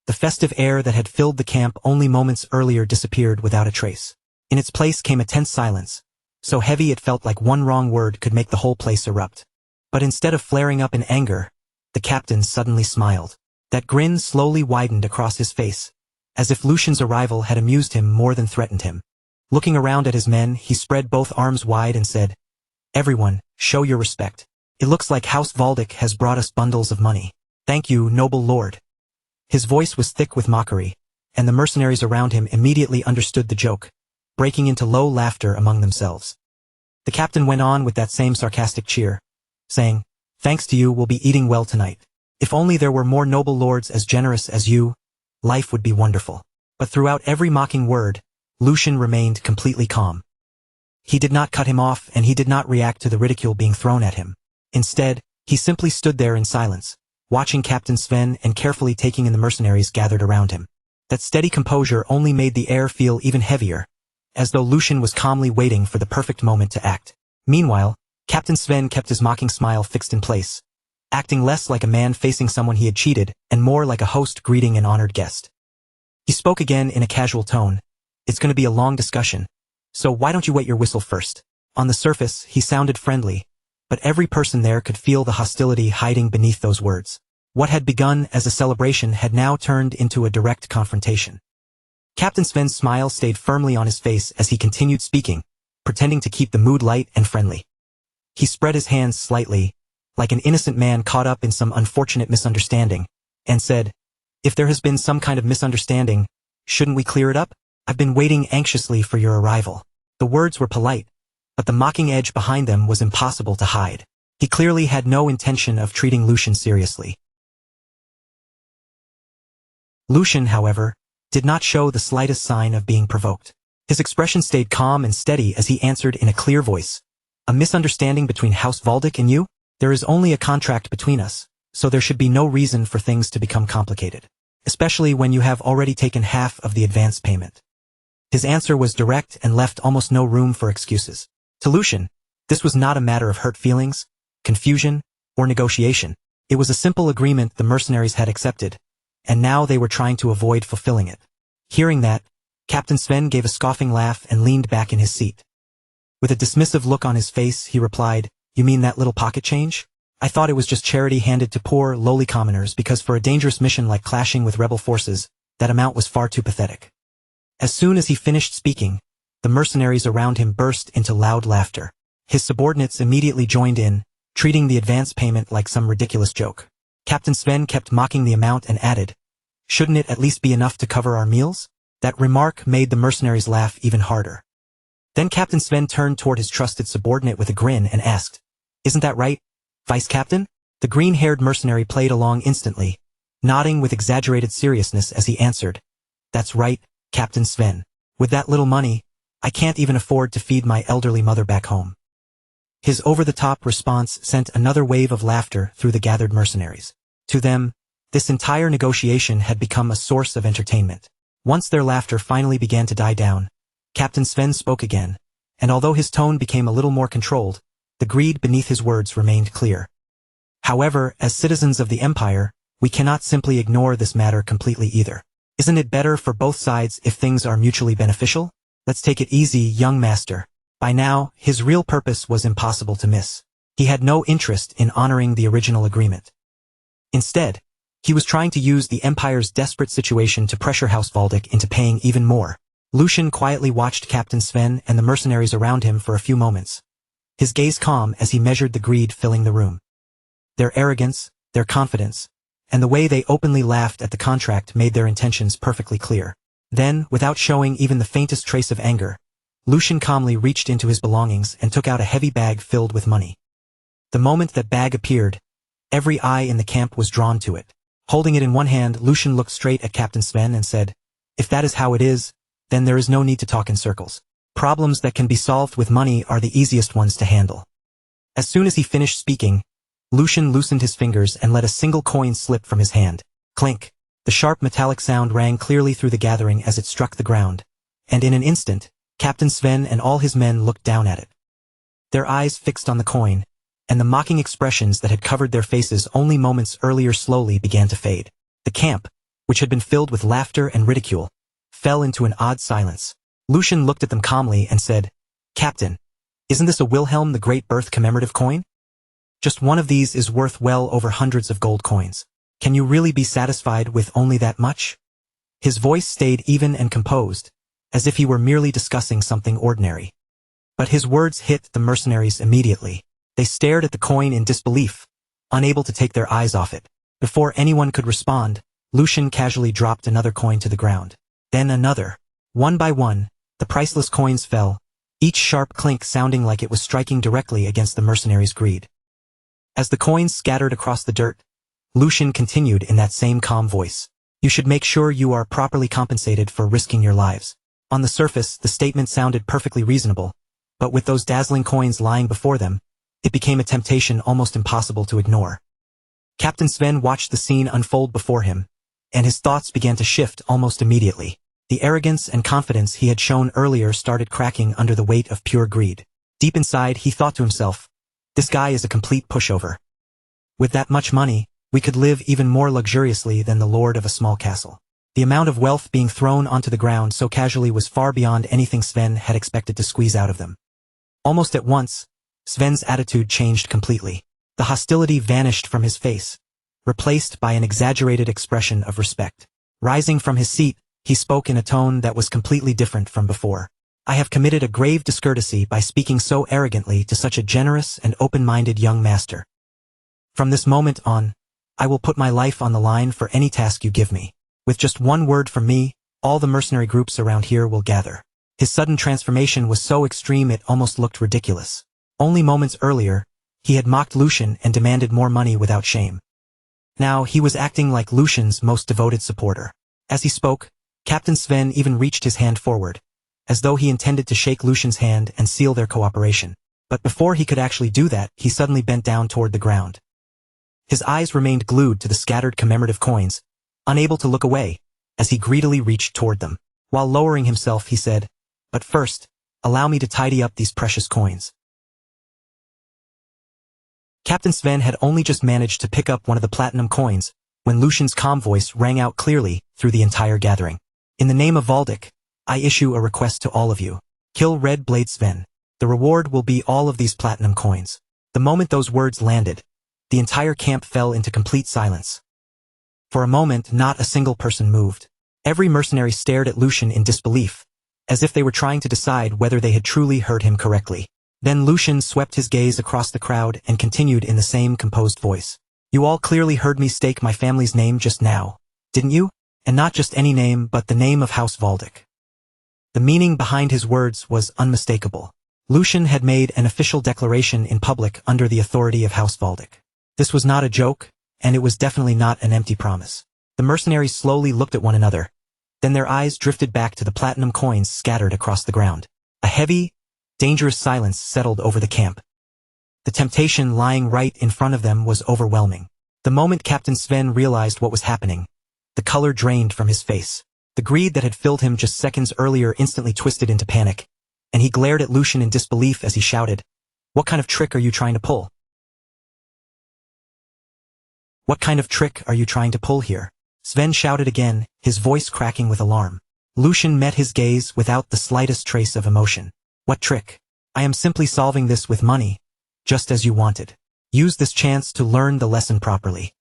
The festive air that had filled the camp only moments earlier disappeared without a trace. In its place came a tense silence, so heavy it felt like one wrong word could make the whole place erupt. But instead of flaring up in anger, the captain suddenly smiled. That grin slowly widened across his face, as if Lucian's arrival had amused him more than threatened him. Looking around at his men, he spread both arms wide and said, "Everyone, show your respect. It looks like House Valdic has brought us bundles of money. Thank you, noble lord." His voice was thick with mockery, and the mercenaries around him immediately understood the joke, breaking into low laughter among themselves. The captain went on with that same sarcastic cheer, saying, "Thanks to you, we'll be eating well tonight. If only there were more noble lords as generous as you, life would be wonderful." But throughout every mocking word, Lucian remained completely calm. He did not cut him off, and he did not react to the ridicule being thrown at him. Instead, he simply stood there in silence, watching Captain Sven and carefully taking in the mercenaries gathered around him. That steady composure only made the air feel even heavier, as though Lucian was calmly waiting for the perfect moment to act. Meanwhile, Captain Sven kept his mocking smile fixed in place, acting less like a man facing someone he had cheated and more like a host greeting an honored guest. He spoke again in a casual tone. "It's going to be a long discussion, so why don't you wet your whistle first?" On the surface, he sounded friendly, but every person there could feel the hostility hiding beneath those words. What had begun as a celebration had now turned into a direct confrontation. Captain Sven's smile stayed firmly on his face as he continued speaking, pretending to keep the mood light and friendly. He spread his hands slightly, like an innocent man caught up in some unfortunate misunderstanding, and said, "If there has been some kind of misunderstanding, shouldn't we clear it up? I've been waiting anxiously for your arrival." The words were polite, but the mocking edge behind them was impossible to hide. He clearly had no intention of treating Lucian seriously. Lucian, however, did not show the slightest sign of being provoked. His expression stayed calm and steady as he answered in a clear voice, "A misunderstanding between House Valdic and you? There is only a contract between us, so there should be no reason for things to become complicated, especially when you have already taken half of the advance payment." His answer was direct and left almost no room for excuses. To Lucian, this was not a matter of hurt feelings, confusion, or negotiation. It was a simple agreement the mercenaries had accepted, and now they were trying to avoid fulfilling it. Hearing that, Captain Sven gave a scoffing laugh and leaned back in his seat. With a dismissive look on his face, he replied, "You mean that little pocket change? I thought it was just charity handed to poor, lowly commoners because for a dangerous mission like clashing with rebel forces, that amount was far too pathetic." As soon as he finished speaking, the mercenaries around him burst into loud laughter. His subordinates immediately joined in, treating the advance payment like some ridiculous joke. Captain Sven kept mocking the amount and added, "Shouldn't it at least be enough to cover our meals?" That remark made the mercenaries laugh even harder. Then Captain Sven turned toward his trusted subordinate with a grin and asked, "Isn't that right, Vice Captain?" The green-haired mercenary played along instantly, nodding with exaggerated seriousness as he answered, "That's right, Captain Sven. With that little money, I can't even afford to feed my elderly mother back home." His over-the-top response sent another wave of laughter through the gathered mercenaries. To them, this entire negotiation had become a source of entertainment. Once their laughter finally began to die down, Captain Sven spoke again, and although his tone became a little more controlled, the greed beneath his words remained clear. "However, as citizens of the Empire, we cannot simply ignore this matter completely either. Isn't it better for both sides if things are mutually beneficial? Let's take it easy, young master." By now, his real purpose was impossible to miss. He had no interest in honoring the original agreement. Instead, He was trying to use the Empire's desperate situation to pressure House Valdic into paying even more. Lucian quietly watched Captain Sven and the mercenaries around him for a few moments, his gaze calm as he measured the greed filling the room. Their arrogance, their confidence, and the way they openly laughed at the contract made their intentions perfectly clear. Then, without showing even the faintest trace of anger, Lucian calmly reached into his belongings and took out a heavy bag filled with money. The moment that bag appeared, every eye in the camp was drawn to it. Holding it in one hand, Lucian looked straight at Captain Sven and said, "If that is how it is, then there is no need to talk in circles. Problems that can be solved with money are the easiest ones to handle." As soon as he finished speaking, Lucian loosened his fingers and let a single coin slip from his hand. Clink! The sharp metallic sound rang clearly through the gathering as it struck the ground, and in an instant, Captain Sven and all his men looked down at it. Their eyes fixed on the coin, and the mocking expressions that had covered their faces only moments earlier slowly began to fade. The camp, which had been filled with laughter and ridicule, fell into an odd silence. Lucian looked at them calmly and said, "Captain, isn't this a Wilhelm the Great Birth commemorative coin? Just one of these is worth well over hundreds of gold coins. Can you really be satisfied with only that much?" His voice stayed even and composed, as if he were merely discussing something ordinary. But his words hit the mercenaries immediately. They stared at the coin in disbelief, unable to take their eyes off it. Before anyone could respond, Lucian casually dropped another coin to the ground. Then another. One by one, the priceless coins fell, each sharp clink sounding like it was striking directly against the mercenaries' greed. As the coins scattered across the dirt, Lucian continued in that same calm voice. "You should make sure you are properly compensated for risking your lives." On the surface, the statement sounded perfectly reasonable, but with those dazzling coins lying before them, it became a temptation almost impossible to ignore. Captain Sven watched the scene unfold before him, and his thoughts began to shift almost immediately. The arrogance and confidence he had shown earlier started cracking under the weight of pure greed. Deep inside, he thought to himself, "This guy is a complete pushover. With that much money, we could live even more luxuriously than the lord of a small castle." The amount of wealth being thrown onto the ground so casually was far beyond anything Sven had expected to squeeze out of them. Almost at once, Sven's attitude changed completely. The hostility vanished from his face, replaced by an exaggerated expression of respect. Rising from his seat, he spoke in a tone that was completely different from before. "I have committed a grave discourtesy by speaking so arrogantly to such a generous and open-minded young master. From this moment on, I will put my life on the line for any task you give me. With just one word from me, all the mercenary groups around here will gather." His sudden transformation was so extreme it almost looked ridiculous. Only moments earlier, he had mocked Lucian and demanded more money without shame. Now he was acting like Lucian's most devoted supporter. As he spoke, Captain Sven even reached his hand forward, as though he intended to shake Lucian's hand and seal their cooperation. But before he could actually do that, he suddenly bent down toward the ground. His eyes remained glued to the scattered commemorative coins, unable to look away, as he greedily reached toward them. While lowering himself, he said, "But first, allow me to tidy up these precious coins." Captain Sven had only just managed to pick up one of the platinum coins, when Lucian's calm voice rang out clearly through the entire gathering. "In the name of Valdic, I issue a request to all of you. Kill Red Blade Sven. The reward will be all of these platinum coins." The moment those words landed, the entire camp fell into complete silence. For a moment, not a single person moved. Every mercenary stared at Lucian in disbelief, as if they were trying to decide whether they had truly heard him correctly. Then Lucian swept his gaze across the crowd and continued in the same composed voice. "You all clearly heard me stake my family's name just now, didn't you? And not just any name, but the name of House Valdic." The meaning behind his words was unmistakable. Lucian had made an official declaration in public under the authority of House Valdic. This was not a joke, and it was definitely not an empty promise. The mercenaries slowly looked at one another, then their eyes drifted back to the platinum coins scattered across the ground. A heavy, dangerous silence settled over the camp. The temptation lying right in front of them was overwhelming. The moment Captain Sven realized what was happening, the color drained from his face. The greed that had filled him just seconds earlier instantly twisted into panic, and he glared at Lucian in disbelief as he shouted, "What kind of trick are you trying to pull? What kind of trick are you trying to pull here?" Sven shouted again, his voice cracking with alarm. Lucian met his gaze without the slightest trace of emotion. "What trick? I am simply solving this with money, just as you wanted. Use this chance to learn the lesson properly."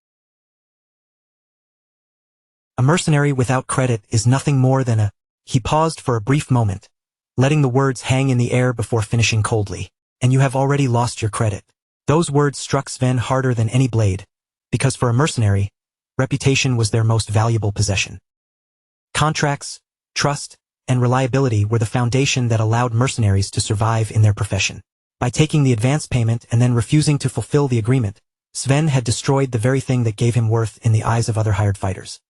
A mercenary without credit is nothing more than a... He paused for a brief moment, letting the words hang in the air before finishing coldly. And you have already lost your credit. Those words struck Sven harder than any blade, because for a mercenary, reputation was their most valuable possession. Contracts, trust, and reliability were the foundation that allowed mercenaries to survive in their profession. By taking the advance payment and then refusing to fulfill the agreement, Sven had destroyed the very thing that gave him worth in the eyes of other hired fighters.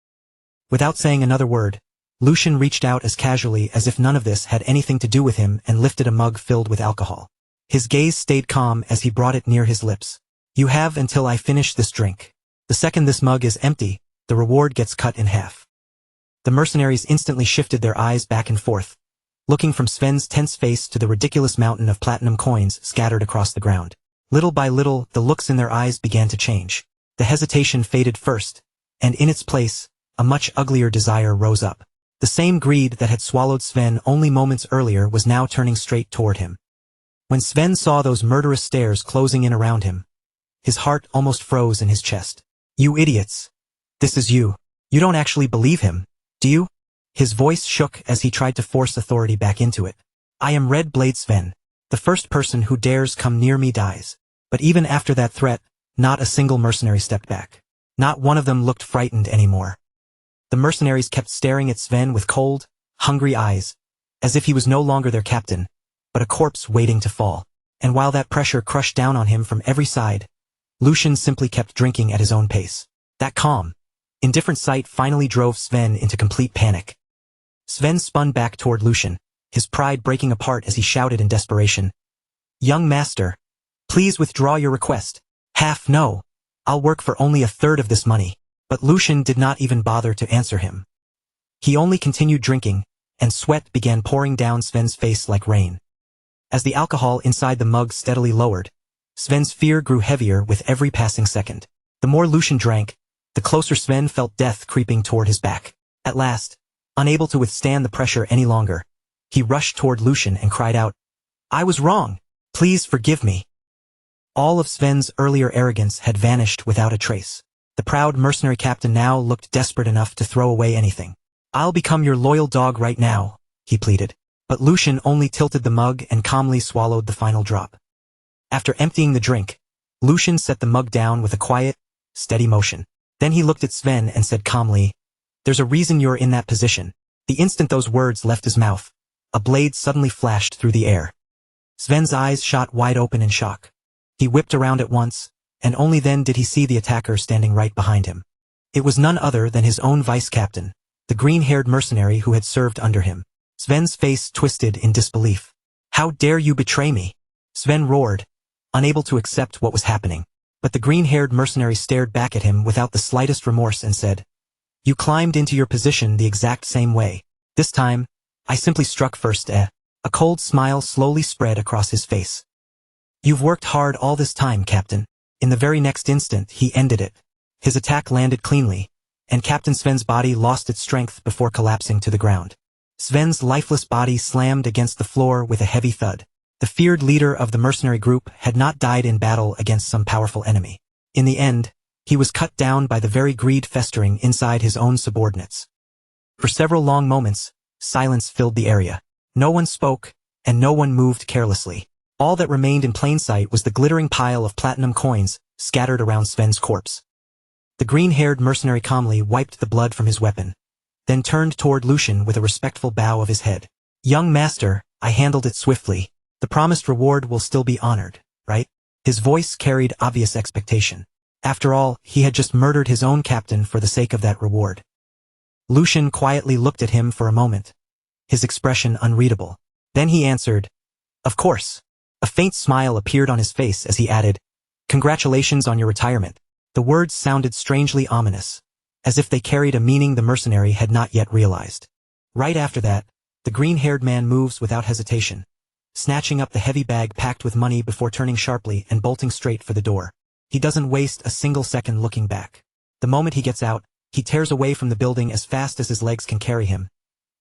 Without saying another word, Lucian reached out as casually as if none of this had anything to do with him and lifted a mug filled with alcohol. His gaze stayed calm as he brought it near his lips. You have until I finish this drink. The second this mug is empty, the reward gets cut in half. The mercenaries instantly shifted their eyes back and forth, looking from Sven's tense face to the ridiculous mountain of platinum coins scattered across the ground. Little by little, the looks in their eyes began to change. The hesitation faded first, and in its place, a much uglier desire rose up. The same greed that had swallowed Sven only moments earlier was now turning straight toward him. When Sven saw those murderous stares closing in around him, his heart almost froze in his chest. You idiots! This is you. You don't actually believe him, do you? His voice shook as he tried to force authority back into it. I am Red Blade Sven. The first person who dares come near me dies. But even after that threat, not a single mercenary stepped back. Not one of them looked frightened anymore. The mercenaries kept staring at Sven with cold, hungry eyes, as if he was no longer their captain, but a corpse waiting to fall. And while that pressure crushed down on him from every side, Lucian simply kept drinking at his own pace. That calm, indifferent sight finally drove Sven into complete panic. Sven spun back toward Lucian, his pride breaking apart as he shouted in desperation. Young master, please withdraw your request. Half no. I'll work for only a third of this money. But Lucian did not even bother to answer him. He only continued drinking, and sweat began pouring down Sven's face like rain. As the alcohol inside the mug steadily lowered, Sven's fear grew heavier with every passing second. The more Lucian drank, the closer Sven felt death creeping toward his back. At last, unable to withstand the pressure any longer, he rushed toward Lucian and cried out, I was wrong. Please forgive me. All of Sven's earlier arrogance had vanished without a trace. The proud mercenary captain now looked desperate enough to throw away anything. I'll become your loyal dog right now, he pleaded. But Lucian only tilted the mug and calmly swallowed the final drop. After emptying the drink, Lucian set the mug down with a quiet, steady motion. Then he looked at Sven and said calmly, There's a reason you're in that position. The instant those words left his mouth, a blade suddenly flashed through the air. Sven's eyes shot wide open in shock. He whipped around at once, and only then did he see the attacker standing right behind him. It was none other than his own vice-captain, the green-haired mercenary who had served under him. Sven's face twisted in disbelief. How dare you betray me? Sven roared, unable to accept what was happening. But the green-haired mercenary stared back at him without the slightest remorse and said, You climbed into your position the exact same way. This time, I simply struck first. A cold smile slowly spread across his face. You've worked hard all this time, Captain. In the very next instant, he ended it. His attack landed cleanly, and Captain Sven's body lost its strength before collapsing to the ground. Sven's lifeless body slammed against the floor with a heavy thud. The feared leader of the mercenary group had not died in battle against some powerful enemy. In the end, he was cut down by the very greed festering inside his own subordinates. For several long moments, silence filled the area. No one spoke, and no one moved carelessly. All that remained in plain sight was the glittering pile of platinum coins scattered around Sven's corpse. The green-haired mercenary calmly wiped the blood from his weapon, then turned toward Lucian with a respectful bow of his head. Young master, I handled it swiftly. The promised reward will still be honored, right? His voice carried obvious expectation. After all, he had just murdered his own captain for the sake of that reward. Lucian quietly looked at him for a moment, his expression unreadable. Then he answered, Of course. A faint smile appeared on his face as he added, Congratulations on your retirement. The words sounded strangely ominous, as if they carried a meaning the mercenary had not yet realized. Right after that, the green-haired man moves without hesitation, snatching up the heavy bag packed with money before turning sharply and bolting straight for the door. He doesn't waste a single second looking back. The moment he gets out, he tears away from the building as fast as his legs can carry him,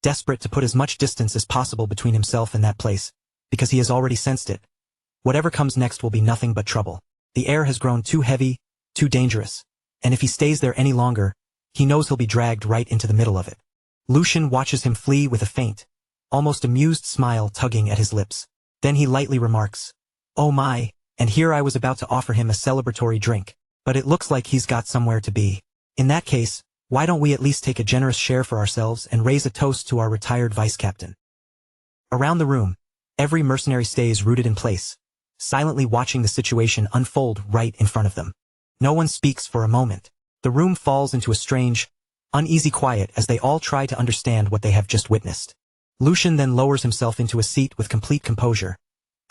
desperate to put as much distance as possible between himself and that place, because he has already sensed it. Whatever comes next will be nothing but trouble. The air has grown too heavy, too dangerous, and if he stays there any longer, he knows he'll be dragged right into the middle of it. Lucian watches him flee with a faint, almost amused smile tugging at his lips. Then he lightly remarks, "Oh my," and here I was about to offer him a celebratory drink, but it looks like he's got somewhere to be. In that case, why don't we at least take a generous share for ourselves and raise a toast to our retired vice-captain? Around the room, every mercenary stays rooted in place, silently watching the situation unfold right in front of them. No one speaks for a moment. The room falls into a strange, uneasy quiet as they all try to understand what they have just witnessed. Lucian then lowers himself into a seat with complete composure,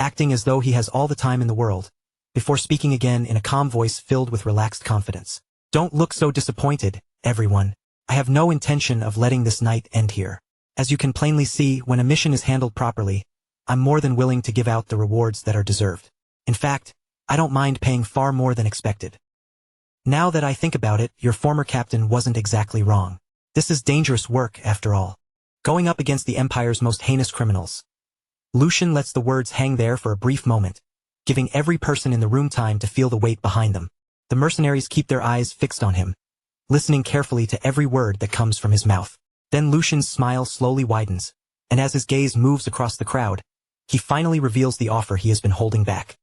acting as though he has all the time in the world, before speaking again in a calm voice filled with relaxed confidence. "Don't look so disappointed, everyone. I have no intention of letting this night end here. As you can plainly see, when a mission is handled properly, I'm more than willing to give out the rewards that are deserved. In fact, I don't mind paying far more than expected. Now that I think about it, your former captain wasn't exactly wrong. This is dangerous work, after all. Going up against the Empire's most heinous criminals." Lucian lets the words hang there for a brief moment, giving every person in the room time to feel the weight behind them. The mercenaries keep their eyes fixed on him, listening carefully to every word that comes from his mouth. Then Lucian's smile slowly widens, and as his gaze moves across the crowd, he finally reveals the offer he has been holding back.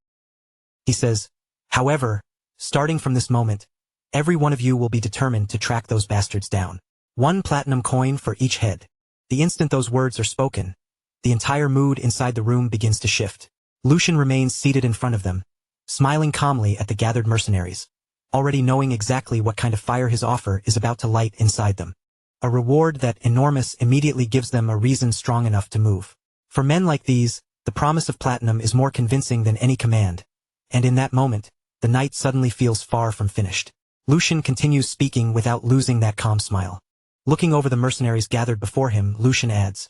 He says, "However, starting from this moment, every one of you will be determined to track those bastards down. 1 platinum coin for each head." The instant those words are spoken, the entire mood inside the room begins to shift. Lucian remains seated in front of them, smiling calmly at the gathered mercenaries, already knowing exactly what kind of fire his offer is about to light inside them. A reward that enormous immediately gives them a reason strong enough to move. For men like these, the promise of platinum is more convincing than any command, and in that moment, the night suddenly feels far from finished. Lucian continues speaking without losing that calm smile. Looking over the mercenaries gathered before him, Lucian adds,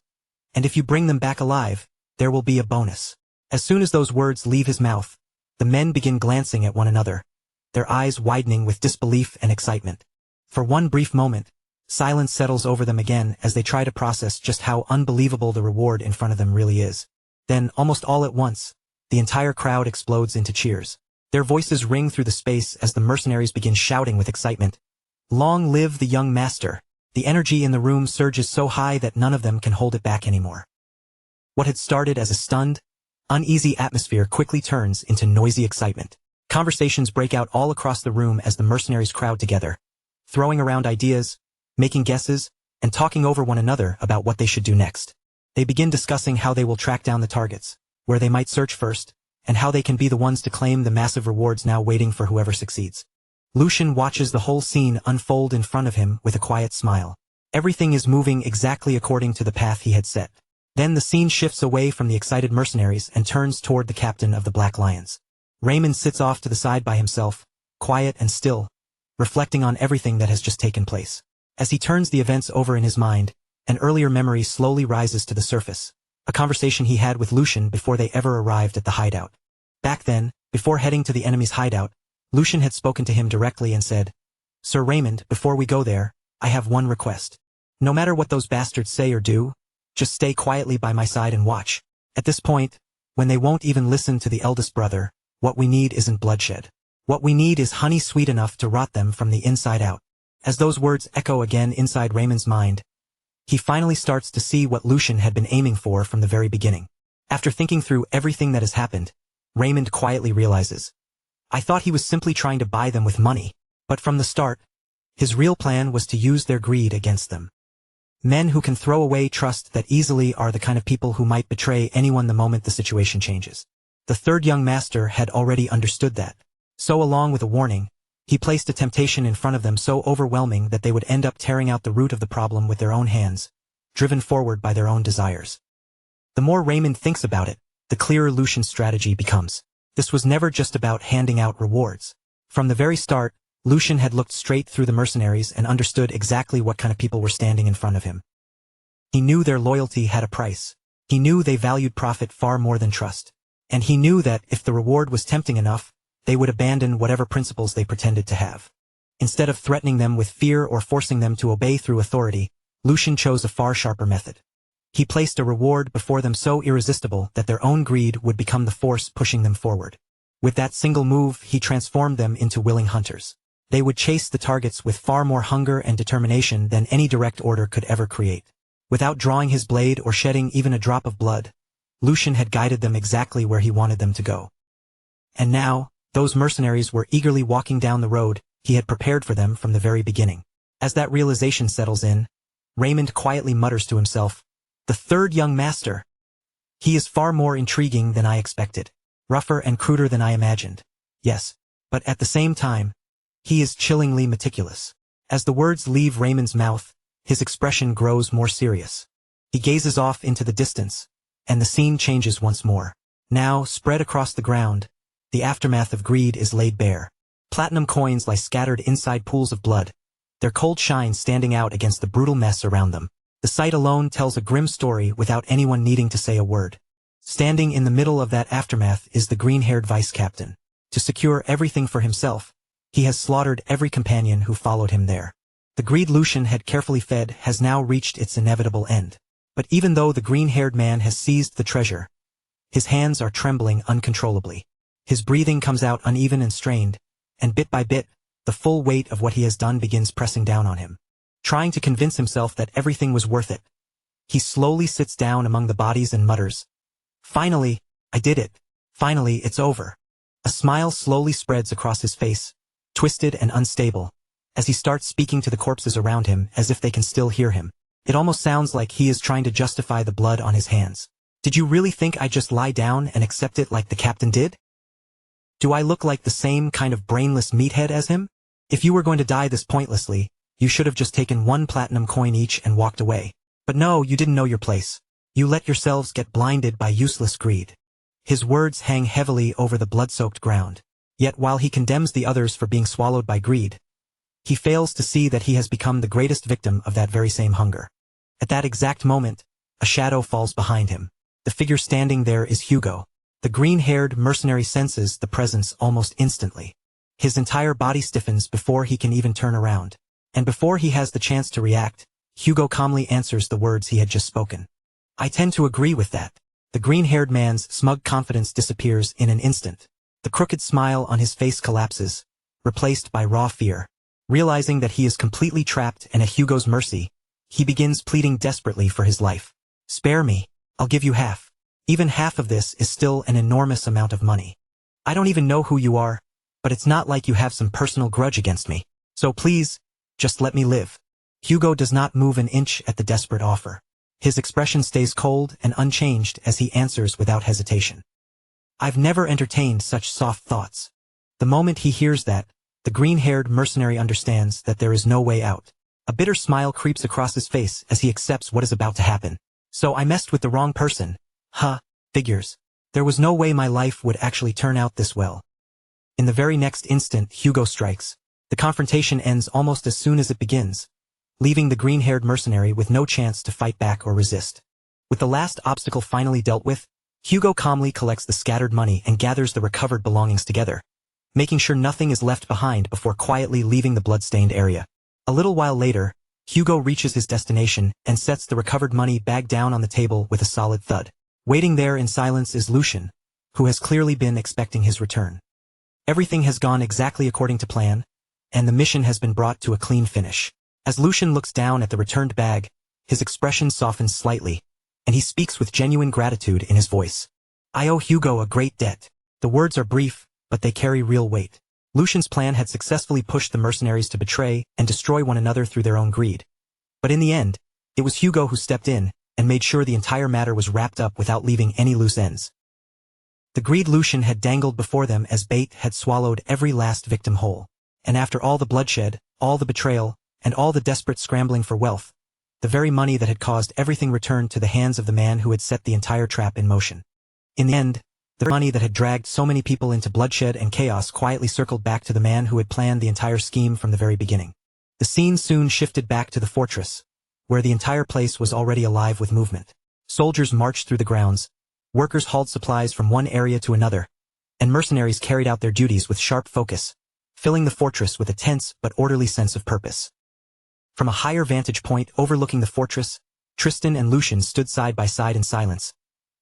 "And if you bring them back alive, there will be a bonus." As soon as those words leave his mouth, the men begin glancing at one another, their eyes widening with disbelief and excitement. For one brief moment, silence settles over them again as they try to process just how unbelievable the reward in front of them really is. Then, almost all at once, the entire crowd explodes into cheers. Their voices ring through the space as the mercenaries begin shouting with excitement, "Long live the young master!" The energy in the room surges so high that none of them can hold it back anymore. What had started as a stunned, uneasy atmosphere quickly turns into noisy excitement. Conversations break out all across the room as the mercenaries crowd together, throwing around ideas, making guesses, and talking over one another about what they should do next. They begin discussing how they will track down the targets, where they might search first, and how they can be the ones to claim the massive rewards now waiting for whoever succeeds. Lucian watches the whole scene unfold in front of him with a quiet smile. Everything is moving exactly according to the path he had set. Then the scene shifts away from the excited mercenaries and turns toward the captain of the Black Lions. Raymond sits off to the side by himself, quiet and still, reflecting on everything that has just taken place. As he turns the events over in his mind, an earlier memory slowly rises to the surface, a conversation he had with Lucian before they ever arrived at the hideout. Back then, before heading to the enemy's hideout, Lucian had spoken to him directly and said, "Sir Raymond, before we go there, I have one request. No matter what those bastards say or do, just stay quietly by my side and watch. At this point, when they won't even listen to the eldest brother, what we need isn't bloodshed. What we need is honey sweet enough to rot them from the inside out." As those words echo again inside Raymond's mind, he finally starts to see what Lucian had been aiming for from the very beginning. After thinking through everything that has happened, Raymond quietly realizes, "I thought he was simply trying to buy them with money, but from the start, his real plan was to use their greed against them. Men who can throw away trust that easily are the kind of people who might betray anyone the moment the situation changes." The third young master had already understood that. So along with a warning, he placed a temptation in front of them so overwhelming that they would end up tearing out the root of the problem with their own hands, driven forward by their own desires. The more Raymond thinks about it, the clearer Lucian's strategy becomes. This was never just about handing out rewards. From the very start, Lucian had looked straight through the mercenaries and understood exactly what kind of people were standing in front of him. He knew their loyalty had a price. He knew they valued profit far more than trust. And he knew that if the reward was tempting enough, they would abandon whatever principles they pretended to have. Instead of threatening them with fear or forcing them to obey through authority, Lucian chose a far sharper method. He placed a reward before them so irresistible that their own greed would become the force pushing them forward. With that single move, he transformed them into willing hunters. They would chase the targets with far more hunger and determination than any direct order could ever create. Without drawing his blade or shedding even a drop of blood, Lucian had guided them exactly where he wanted them to go. And now, those mercenaries were eagerly walking down the road he had prepared for them from the very beginning. As that realization settles in, Raymond quietly mutters to himself, "The third young master. He is far more intriguing than I expected. Rougher and cruder than I imagined. Yes, but at the same time, he is chillingly meticulous." As the words leave Raymond's mouth, his expression grows more serious. He gazes off into the distance, and the scene changes once more. Now, spread across the ground, the aftermath of greed is laid bare. Platinum coins lie scattered inside pools of blood, their cold shine standing out against the brutal mess around them. The sight alone tells a grim story without anyone needing to say a word. Standing in the middle of that aftermath is the green-haired vice-captain. To secure everything for himself, he has slaughtered every companion who followed him there. The greed Lucian had carefully fed has now reached its inevitable end. But even though the green-haired man has seized the treasure, his hands are trembling uncontrollably. His breathing comes out uneven and strained, and bit by bit, the full weight of what he has done begins pressing down on him. Trying to convince himself that everything was worth it, he slowly sits down among the bodies and mutters, "Finally, I did it. Finally, it's over." A smile slowly spreads across his face, twisted and unstable, as he starts speaking to the corpses around him as if they can still hear him. It almost sounds like he is trying to justify the blood on his hands. "Did you really think I'd just lie down and accept it like the captain did? Do I look like the same kind of brainless meathead as him? If you were going to die this pointlessly, you should have just taken one platinum coin each and walked away. But no, you didn't know your place. You let yourselves get blinded by useless greed." His words hang heavily over the blood-soaked ground. Yet while he condemns the others for being swallowed by greed, he fails to see that he has become the greatest victim of that very same hunger. At that exact moment, a shadow falls behind him. The figure standing there is Hugo. The green-haired mercenary senses the presence almost instantly. His entire body stiffens before he can even turn around. And before he has the chance to react, Hugo calmly answers the words he had just spoken. "I tend to agree with that." The green-haired man's smug confidence disappears in an instant. The crooked smile on his face collapses, replaced by raw fear. Realizing that he is completely trapped and at Hugo's mercy, he begins pleading desperately for his life. "Spare me. I'll give you half. Even half of this is still an enormous amount of money. I don't even know who you are, but it's not like you have some personal grudge against me. So please, just let me live." Hugo does not move an inch at the desperate offer. His expression stays cold and unchanged as he answers without hesitation. "I've never entertained such soft thoughts." The moment he hears that, the green-haired mercenary understands that there is no way out. A bitter smile creeps across his face as he accepts what is about to happen. "So I messed with the wrong person. Huh, figures. There was no way my life would actually turn out this well." In the very next instant, Hugo strikes. The confrontation ends almost as soon as it begins, leaving the green-haired mercenary with no chance to fight back or resist. With the last obstacle finally dealt with, Hugo calmly collects the scattered money and gathers the recovered belongings together, making sure nothing is left behind before quietly leaving the blood-stained area. A little while later, Hugo reaches his destination and sets the recovered money bag down on the table with a solid thud. Waiting there in silence is Lucian, who has clearly been expecting his return. Everything has gone exactly according to plan, and the mission has been brought to a clean finish. As Lucian looks down at the returned bag, his expression softens slightly, and he speaks with genuine gratitude in his voice. "I owe Hugo a great debt." The words are brief, but they carry real weight. Lucian's plan had successfully pushed the mercenaries to betray and destroy one another through their own greed. But in the end, it was Hugo who stepped in and made sure the entire matter was wrapped up without leaving any loose ends. The greed Lucian had dangled before them as bait had swallowed every last victim whole. And after all the bloodshed, all the betrayal, and all the desperate scrambling for wealth, the very money that had caused everything returned to the hands of the man who had set the entire trap in motion. In the end, the money that had dragged so many people into bloodshed and chaos quietly circled back to the man who had planned the entire scheme from the very beginning. The scene soon shifted back to the fortress, where the entire place was already alive with movement. Soldiers marched through the grounds, workers hauled supplies from one area to another, and mercenaries carried out their duties with sharp focus, filling the fortress with a tense but orderly sense of purpose. From a higher vantage point overlooking the fortress, Tristan and Lucian stood side by side in silence,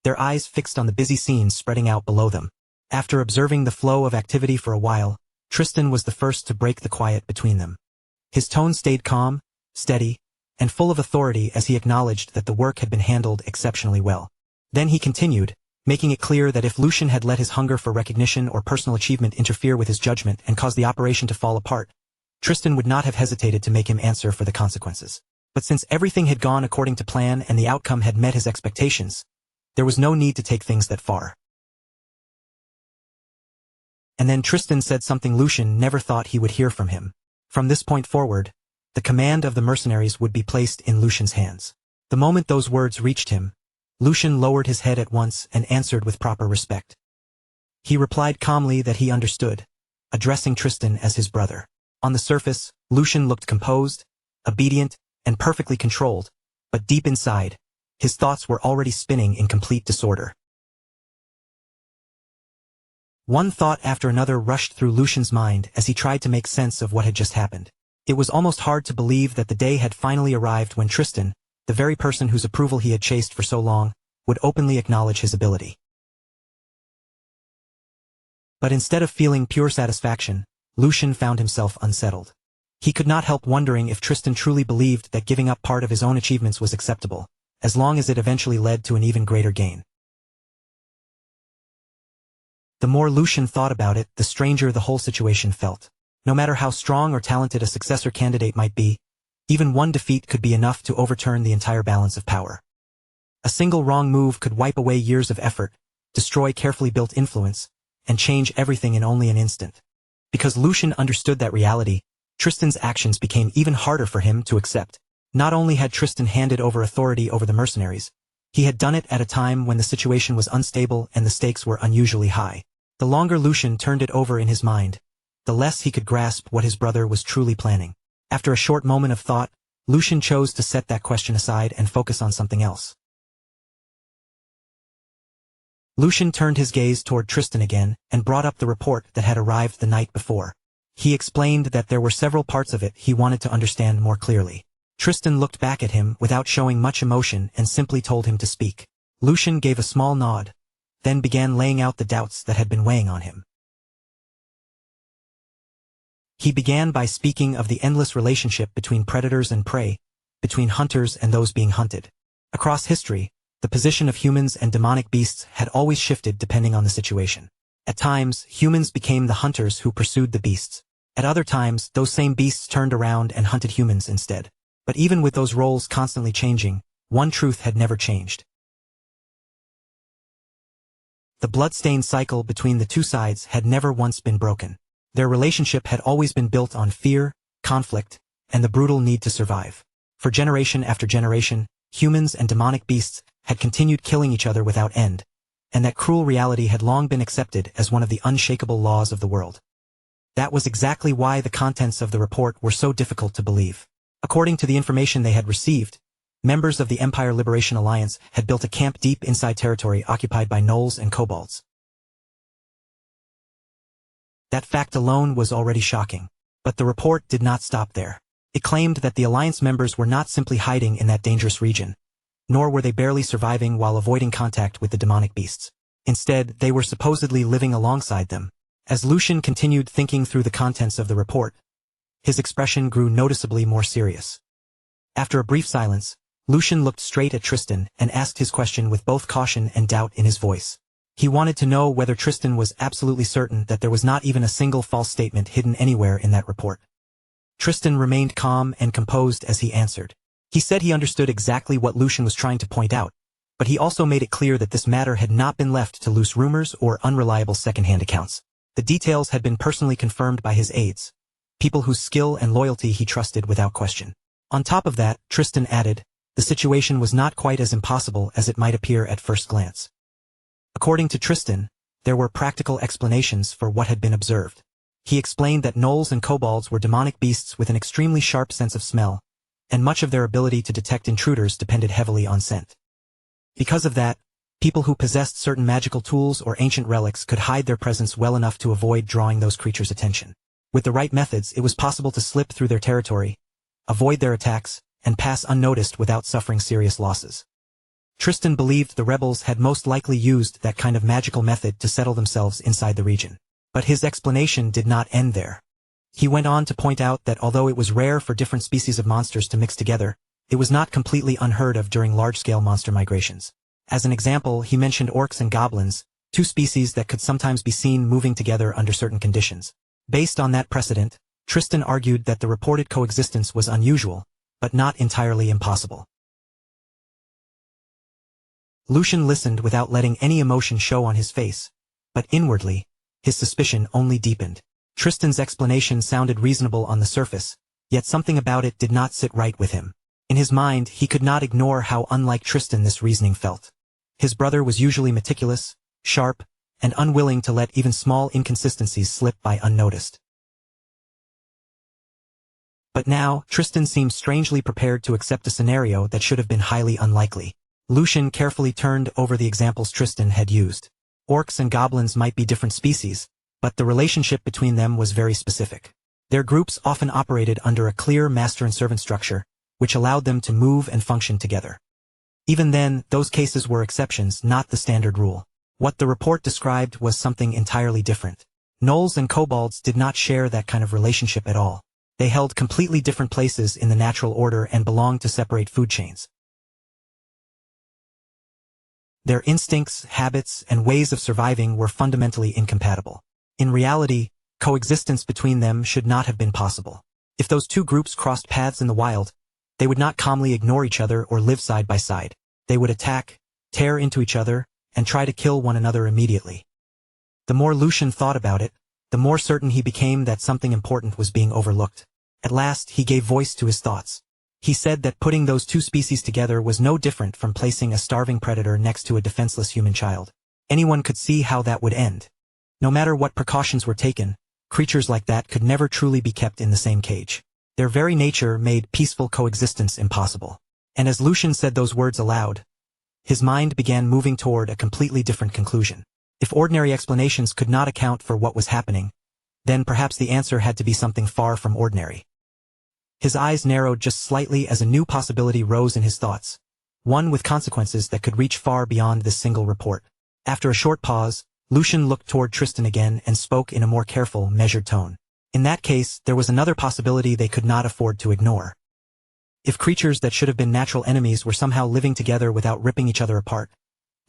their eyes fixed on the busy scene spreading out below them. After observing the flow of activity for a while, Tristan was the first to break the quiet between them. His tone stayed calm, steady, and full of authority as he acknowledged that the work had been handled exceptionally well. Then he continued, making it clear that if Lucian had let his hunger for recognition or personal achievement interfere with his judgment and cause the operation to fall apart, Tristan would not have hesitated to make him answer for the consequences. But since everything had gone according to plan and the outcome had met his expectations, there was no need to take things that far. And then Tristan said something Lucian never thought he would hear from him. From this point forward, the command of the mercenaries would be placed in Lucian's hands. The moment those words reached him, Lucian lowered his head at once and answered with proper respect. He replied calmly that he understood, addressing Tristan as his brother. On the surface, Lucian looked composed, obedient, and perfectly controlled, but deep inside, his thoughts were already spinning in complete disorder. One thought after another rushed through Lucian's mind as he tried to make sense of what had just happened. It was almost hard to believe that the day had finally arrived when Tristan, the very person whose approval he had chased for so long, would openly acknowledge his ability. But instead of feeling pure satisfaction, Lucian found himself unsettled. He could not help wondering if Tristan truly believed that giving up part of his own achievements was acceptable, as long as it eventually led to an even greater gain. The more Lucian thought about it, the stranger the whole situation felt. No matter how strong or talented a successor candidate might be, even one defeat could be enough to overturn the entire balance of power. A single wrong move could wipe away years of effort, destroy carefully built influence, and change everything in only an instant. Because Lucian understood that reality, Tristan's actions became even harder for him to accept. Not only had Tristan handed over authority over the mercenaries, he had done it at a time when the situation was unstable and the stakes were unusually high. The longer Lucian turned it over in his mind, the less he could grasp what his brother was truly planning. After a short moment of thought, Lucian chose to set that question aside and focus on something else. Lucian turned his gaze toward Tristan again and brought up the report that had arrived the night before. He explained that there were several parts of it he wanted to understand more clearly. Tristan looked back at him without showing much emotion and simply told him to speak. Lucian gave a small nod, then began laying out the doubts that had been weighing on him. He began by speaking of the endless relationship between predators and prey, between hunters and those being hunted. Across history, the position of humans and demonic beasts had always shifted depending on the situation. At times, humans became the hunters who pursued the beasts. At other times, those same beasts turned around and hunted humans instead. But even with those roles constantly changing, one truth had never changed. The blood-stained cycle between the two sides had never once been broken. Their relationship had always been built on fear, conflict, and the brutal need to survive. For generation after generation, humans and demonic beasts had continued killing each other without end, and that cruel reality had long been accepted as one of the unshakable laws of the world. That was exactly why the contents of the report were so difficult to believe. According to the information they had received, members of the Empire Liberation Alliance had built a camp deep inside territory occupied by gnolls and kobolds. That fact alone was already shocking. But the report did not stop there. It claimed that the Alliance members were not simply hiding in that dangerous region, nor were they barely surviving while avoiding contact with the demonic beasts. Instead, they were supposedly living alongside them. As Lucian continued thinking through the contents of the report, his expression grew noticeably more serious. After a brief silence, Lucian looked straight at Tristan and asked his question with both caution and doubt in his voice. He wanted to know whether Tristan was absolutely certain that there was not even a single false statement hidden anywhere in that report. Tristan remained calm and composed as he answered. He said he understood exactly what Lucian was trying to point out, but he also made it clear that this matter had not been left to loose rumors or unreliable second-hand accounts. The details had been personally confirmed by his aides, people whose skill and loyalty he trusted without question. On top of that, Tristan added, the situation was not quite as impossible as it might appear at first glance. According to Tristan, there were practical explanations for what had been observed. He explained that gnolls and kobolds were demonic beasts with an extremely sharp sense of smell, and much of their ability to detect intruders depended heavily on scent. Because of that, people who possessed certain magical tools or ancient relics could hide their presence well enough to avoid drawing those creatures' attention. With the right methods, it was possible to slip through their territory, avoid their attacks, and pass unnoticed without suffering serious losses. Tristan believed the rebels had most likely used that kind of magical method to settle themselves inside the region. But his explanation did not end there. He went on to point out that although it was rare for different species of monsters to mix together, it was not completely unheard of during large-scale monster migrations. As an example, he mentioned orcs and goblins, two species that could sometimes be seen moving together under certain conditions. Based on that precedent, Tristan argued that the reported coexistence was unusual, but not entirely impossible. Lucian listened without letting any emotion show on his face, but inwardly, his suspicion only deepened. Tristan's explanation sounded reasonable on the surface, yet something about it did not sit right with him. In his mind, he could not ignore how unlike Tristan this reasoning felt. His brother was usually meticulous, sharp, and unwilling to let even small inconsistencies slip by unnoticed. But now, Tristan seemed strangely prepared to accept a scenario that should have been highly unlikely. Lucian carefully turned over the examples Tristan had used. Orcs and goblins might be different species, but the relationship between them was very specific. Their groups often operated under a clear master and servant structure, which allowed them to move and function together. Even then, those cases were exceptions, not the standard rule. What the report described was something entirely different. Gnolls and kobolds did not share that kind of relationship at all. They held completely different places in the natural order and belonged to separate food chains. Their instincts, habits, and ways of surviving were fundamentally incompatible. In reality, coexistence between them should not have been possible. If those two groups crossed paths in the wild, they would not calmly ignore each other or live side by side. They would attack, tear into each other, and try to kill one another immediately. The more Lucian thought about it, the more certain he became that something important was being overlooked. At last, he gave voice to his thoughts. He said that putting those two species together was no different from placing a starving predator next to a defenseless human child. Anyone could see how that would end. No matter what precautions were taken, creatures like that could never truly be kept in the same cage. Their very nature made peaceful coexistence impossible. And as Lucian said those words aloud, his mind began moving toward a completely different conclusion. If ordinary explanations could not account for what was happening, then perhaps the answer had to be something far from ordinary. His eyes narrowed just slightly as a new possibility rose in his thoughts, one with consequences that could reach far beyond this single report. After a short pause, Lucian looked toward Tristan again and spoke in a more careful, measured tone. In that case, there was another possibility they could not afford to ignore. If creatures that should have been natural enemies were somehow living together without ripping each other apart,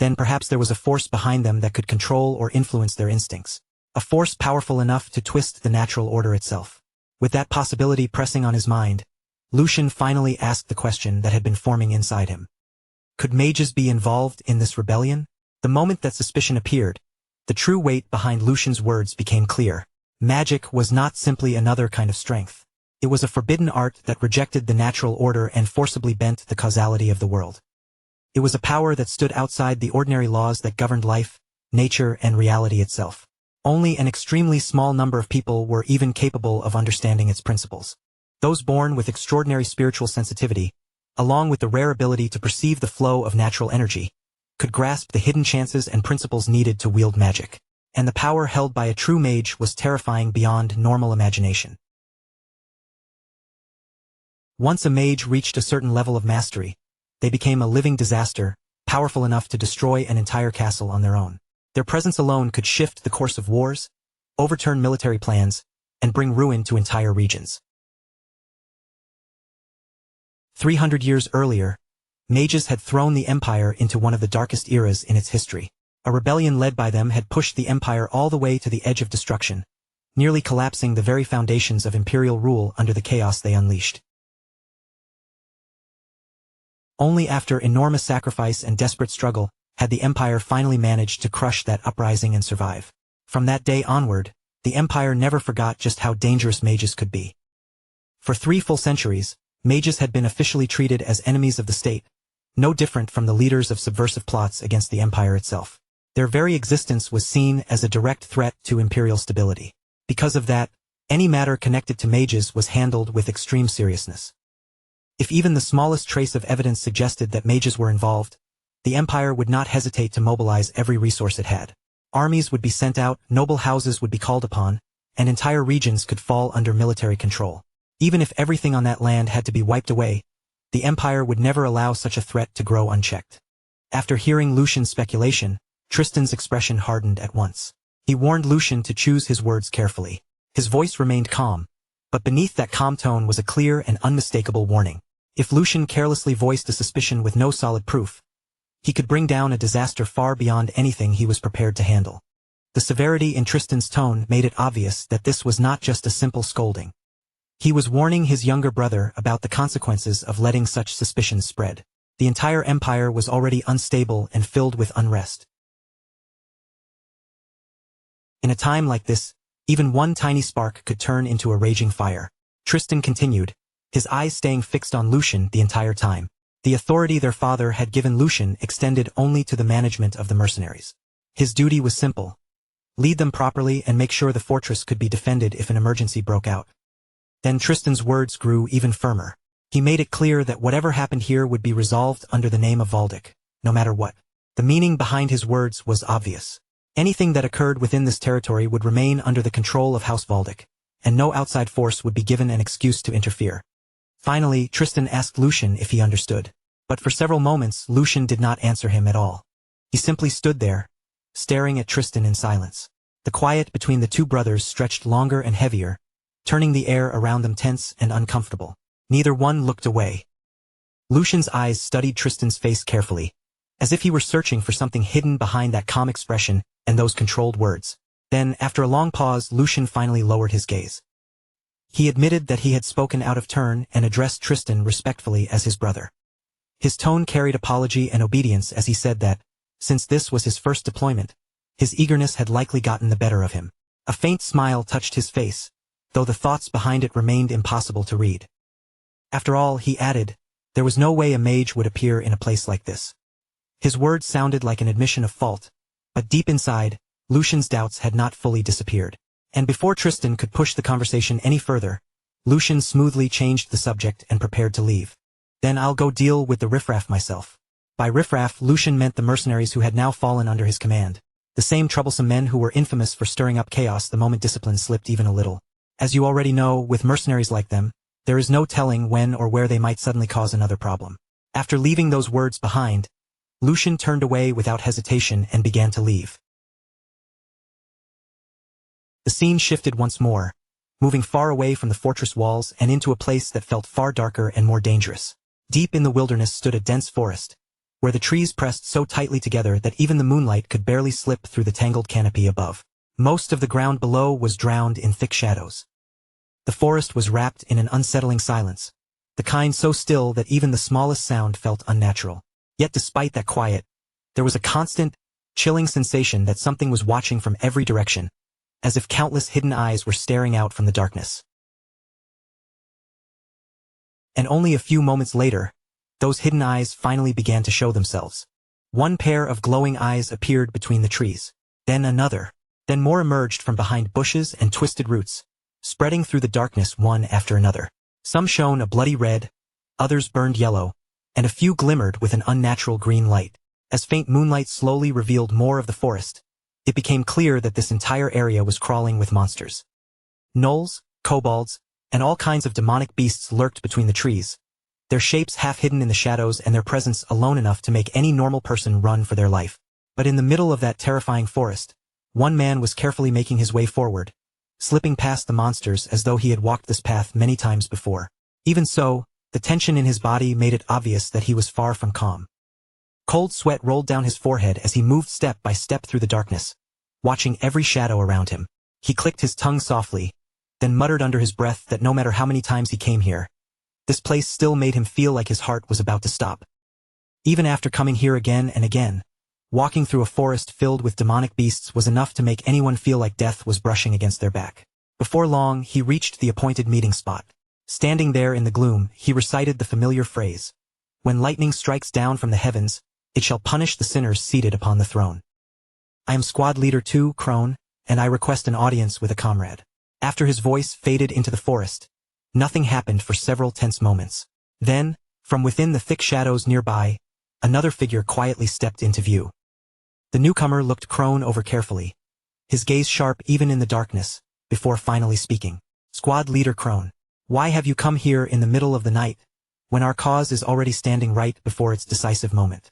then perhaps there was a force behind them that could control or influence their instincts. A force powerful enough to twist the natural order itself. With that possibility pressing on his mind, Lucian finally asked the question that had been forming inside him. Could mages be involved in this rebellion? The moment that suspicion appeared, the true weight behind Lucian's words became clear. Magic was not simply another kind of strength. It was a forbidden art that rejected the natural order and forcibly bent the causality of the world. It was a power that stood outside the ordinary laws that governed life, nature, and reality itself. Only an extremely small number of people were even capable of understanding its principles. Those born with extraordinary spiritual sensitivity, along with the rare ability to perceive the flow of natural energy, could grasp the hidden chances and principles needed to wield magic. And the power held by a true mage was terrifying beyond normal imagination. Once a mage reached a certain level of mastery, they became a living disaster, powerful enough to destroy an entire castle on their own. Their presence alone could shift the course of wars, overturn military plans, and bring ruin to entire regions. 300 years earlier, mages had thrown the empire into one of the darkest eras in its history. A rebellion led by them had pushed the empire all the way to the edge of destruction, nearly collapsing the very foundations of imperial rule under the chaos they unleashed. Only after enormous sacrifice and desperate struggle had the empire finally managed to crush that uprising and survive. From that day onward, the empire never forgot just how dangerous mages could be. For 3 full centuries, mages had been officially treated as enemies of the state, no different from the leaders of subversive plots against the empire itself. Their very existence was seen as a direct threat to imperial stability. Because of that, any matter connected to mages was handled with extreme seriousness. If even the smallest trace of evidence suggested that mages were involved, the empire would not hesitate to mobilize every resource it had. Armies would be sent out, noble houses would be called upon, and entire regions could fall under military control. Even if everything on that land had to be wiped away, the empire would never allow such a threat to grow unchecked. After hearing Lucian's speculation, Tristan's expression hardened at once. He warned Lucian to choose his words carefully. His voice remained calm, but beneath that calm tone was a clear and unmistakable warning. If Lucian carelessly voiced a suspicion with no solid proof, he could bring down a disaster far beyond anything he was prepared to handle. The severity in Tristan's tone made it obvious that this was not just a simple scolding. He was warning his younger brother about the consequences of letting such suspicions spread. The entire empire was already unstable and filled with unrest. In a time like this, even one tiny spark could turn into a raging fire. Tristan continued, his eyes staying fixed on Lucian the entire time. The authority their father had given Lucian extended only to the management of the mercenaries. His duty was simple: lead them properly and make sure the fortress could be defended if an emergency broke out. Then Tristan's words grew even firmer. He made it clear that whatever happened here would be resolved under the name of Valdic, no matter what. The meaning behind his words was obvious. Anything that occurred within this territory would remain under the control of House Valdic, and no outside force would be given an excuse to interfere. Finally, Tristan asked Lucian if he understood. But for several moments, Lucian did not answer him at all. He simply stood there, staring at Tristan in silence. The quiet between the two brothers stretched longer and heavier, turning the air around them tense and uncomfortable. Neither one looked away. Lucian's eyes studied Tristan's face carefully, as if he were searching for something hidden behind that calm expression and those controlled words. Then, after a long pause, Lucian finally lowered his gaze. He admitted that he had spoken out of turn and addressed Tristan respectfully as his brother. His tone carried apology and obedience as he said that, since this was his first deployment, his eagerness had likely gotten the better of him. A faint smile touched his face, though the thoughts behind it remained impossible to read. After all, he added, there was no way a mage would appear in a place like this. His words sounded like an admission of fault, but deep inside, Lucian's doubts had not fully disappeared. And before Tristan could push the conversation any further, Lucian smoothly changed the subject and prepared to leave. Then I'll go deal with the riffraff myself. By riffraff, Lucian meant the mercenaries who had now fallen under his command. The same troublesome men who were infamous for stirring up chaos the moment discipline slipped even a little. As you already know, with mercenaries like them, there is no telling when or where they might suddenly cause another problem. After leaving those words behind, Lucian turned away without hesitation and began to leave. The scene shifted once more, moving far away from the fortress walls and into a place that felt far darker and more dangerous. Deep in the wilderness stood a dense forest, where the trees pressed so tightly together that even the moonlight could barely slip through the tangled canopy above. Most of the ground below was drowned in thick shadows. The forest was wrapped in an unsettling silence, the kind so still that even the smallest sound felt unnatural. Yet despite that quiet, there was a constant, chilling sensation that something was watching from every direction, as if countless hidden eyes were staring out from the darkness. And only a few moments later, those hidden eyes finally began to show themselves. One pair of glowing eyes appeared between the trees. Then another. Then more emerged from behind bushes and twisted roots, spreading through the darkness one after another. Some shone a bloody red, others burned yellow, and a few glimmered with an unnatural green light. As faint moonlight slowly revealed more of the forest, it became clear that this entire area was crawling with monsters. Gnolls, kobolds, and all kinds of demonic beasts lurked between the trees, their shapes half hidden in the shadows and their presence alone enough to make any normal person run for their life. But in the middle of that terrifying forest, one man was carefully making his way forward, slipping past the monsters as though he had walked this path many times before. Even so, the tension in his body made it obvious that he was far from calm. Cold sweat rolled down his forehead as he moved step by step through the darkness, watching every shadow around him. He clicked his tongue softly, then muttered under his breath that no matter how many times he came here, this place still made him feel like his heart was about to stop. Even after coming here again and again, walking through a forest filled with demonic beasts was enough to make anyone feel like death was brushing against their back. Before long, he reached the appointed meeting spot. Standing there in the gloom, he recited the familiar phrase, "When lightning strikes down from the heavens, it shall punish the sinners seated upon the throne. I am squad leader 2, Crone, and I request an audience with a comrade." After his voice faded into the forest, nothing happened for several tense moments. Then, from within the thick shadows nearby, another figure quietly stepped into view. The newcomer looked Crone over carefully, his gaze sharp even in the darkness, before finally speaking. "Squad leader Crone, why have you come here in the middle of the night, when our cause is already standing right before its decisive moment?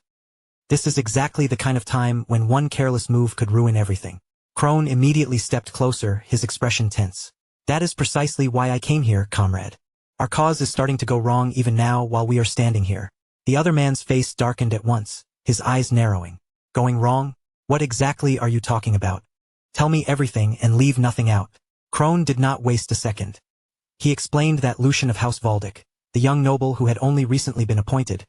This is exactly the kind of time when one careless move could ruin everything." Crone immediately stepped closer, his expression tense. That is precisely why I came here, comrade. Our cause is starting to go wrong even now while we are standing here. The other man's face darkened at once, his eyes narrowing. Going wrong? What exactly are you talking about? Tell me everything and leave nothing out. Crone did not waste a second. He explained that Lucian of House Valdic, the young noble who had only recently been appointed,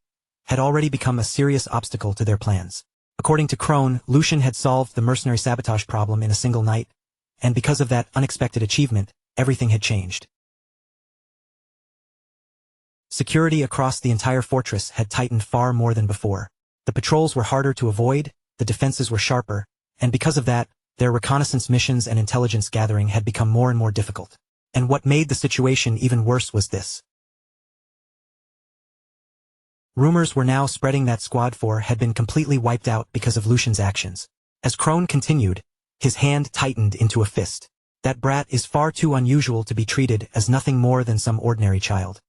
had already become a serious obstacle to their plans. According to Crone, Lucian had solved the mercenary sabotage problem in a single night, and because of that unexpected achievement, everything had changed. Security across the entire fortress had tightened far more than before. The patrols were harder to avoid, the defenses were sharper, and because of that, their reconnaissance missions and intelligence gathering had become more and more difficult. And what made the situation even worse was this. Rumors were now spreading that Squad 4 had been completely wiped out because of Lucian's actions. As Crone continued, his hand tightened into a fist. That brat is far too unusual to be treated as nothing more than some ordinary child.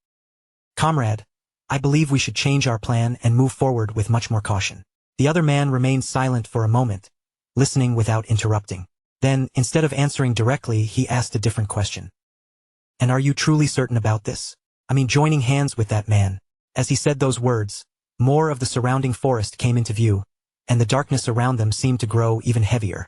Comrade, I believe we should change our plan and move forward with much more caution. The other man remained silent for a moment, listening without interrupting. Then, instead of answering directly, he asked a different question. And are you truly certain about this? I mean, joining hands with that man. As he said those words, more of the surrounding forest came into view, and the darkness around them seemed to grow even heavier.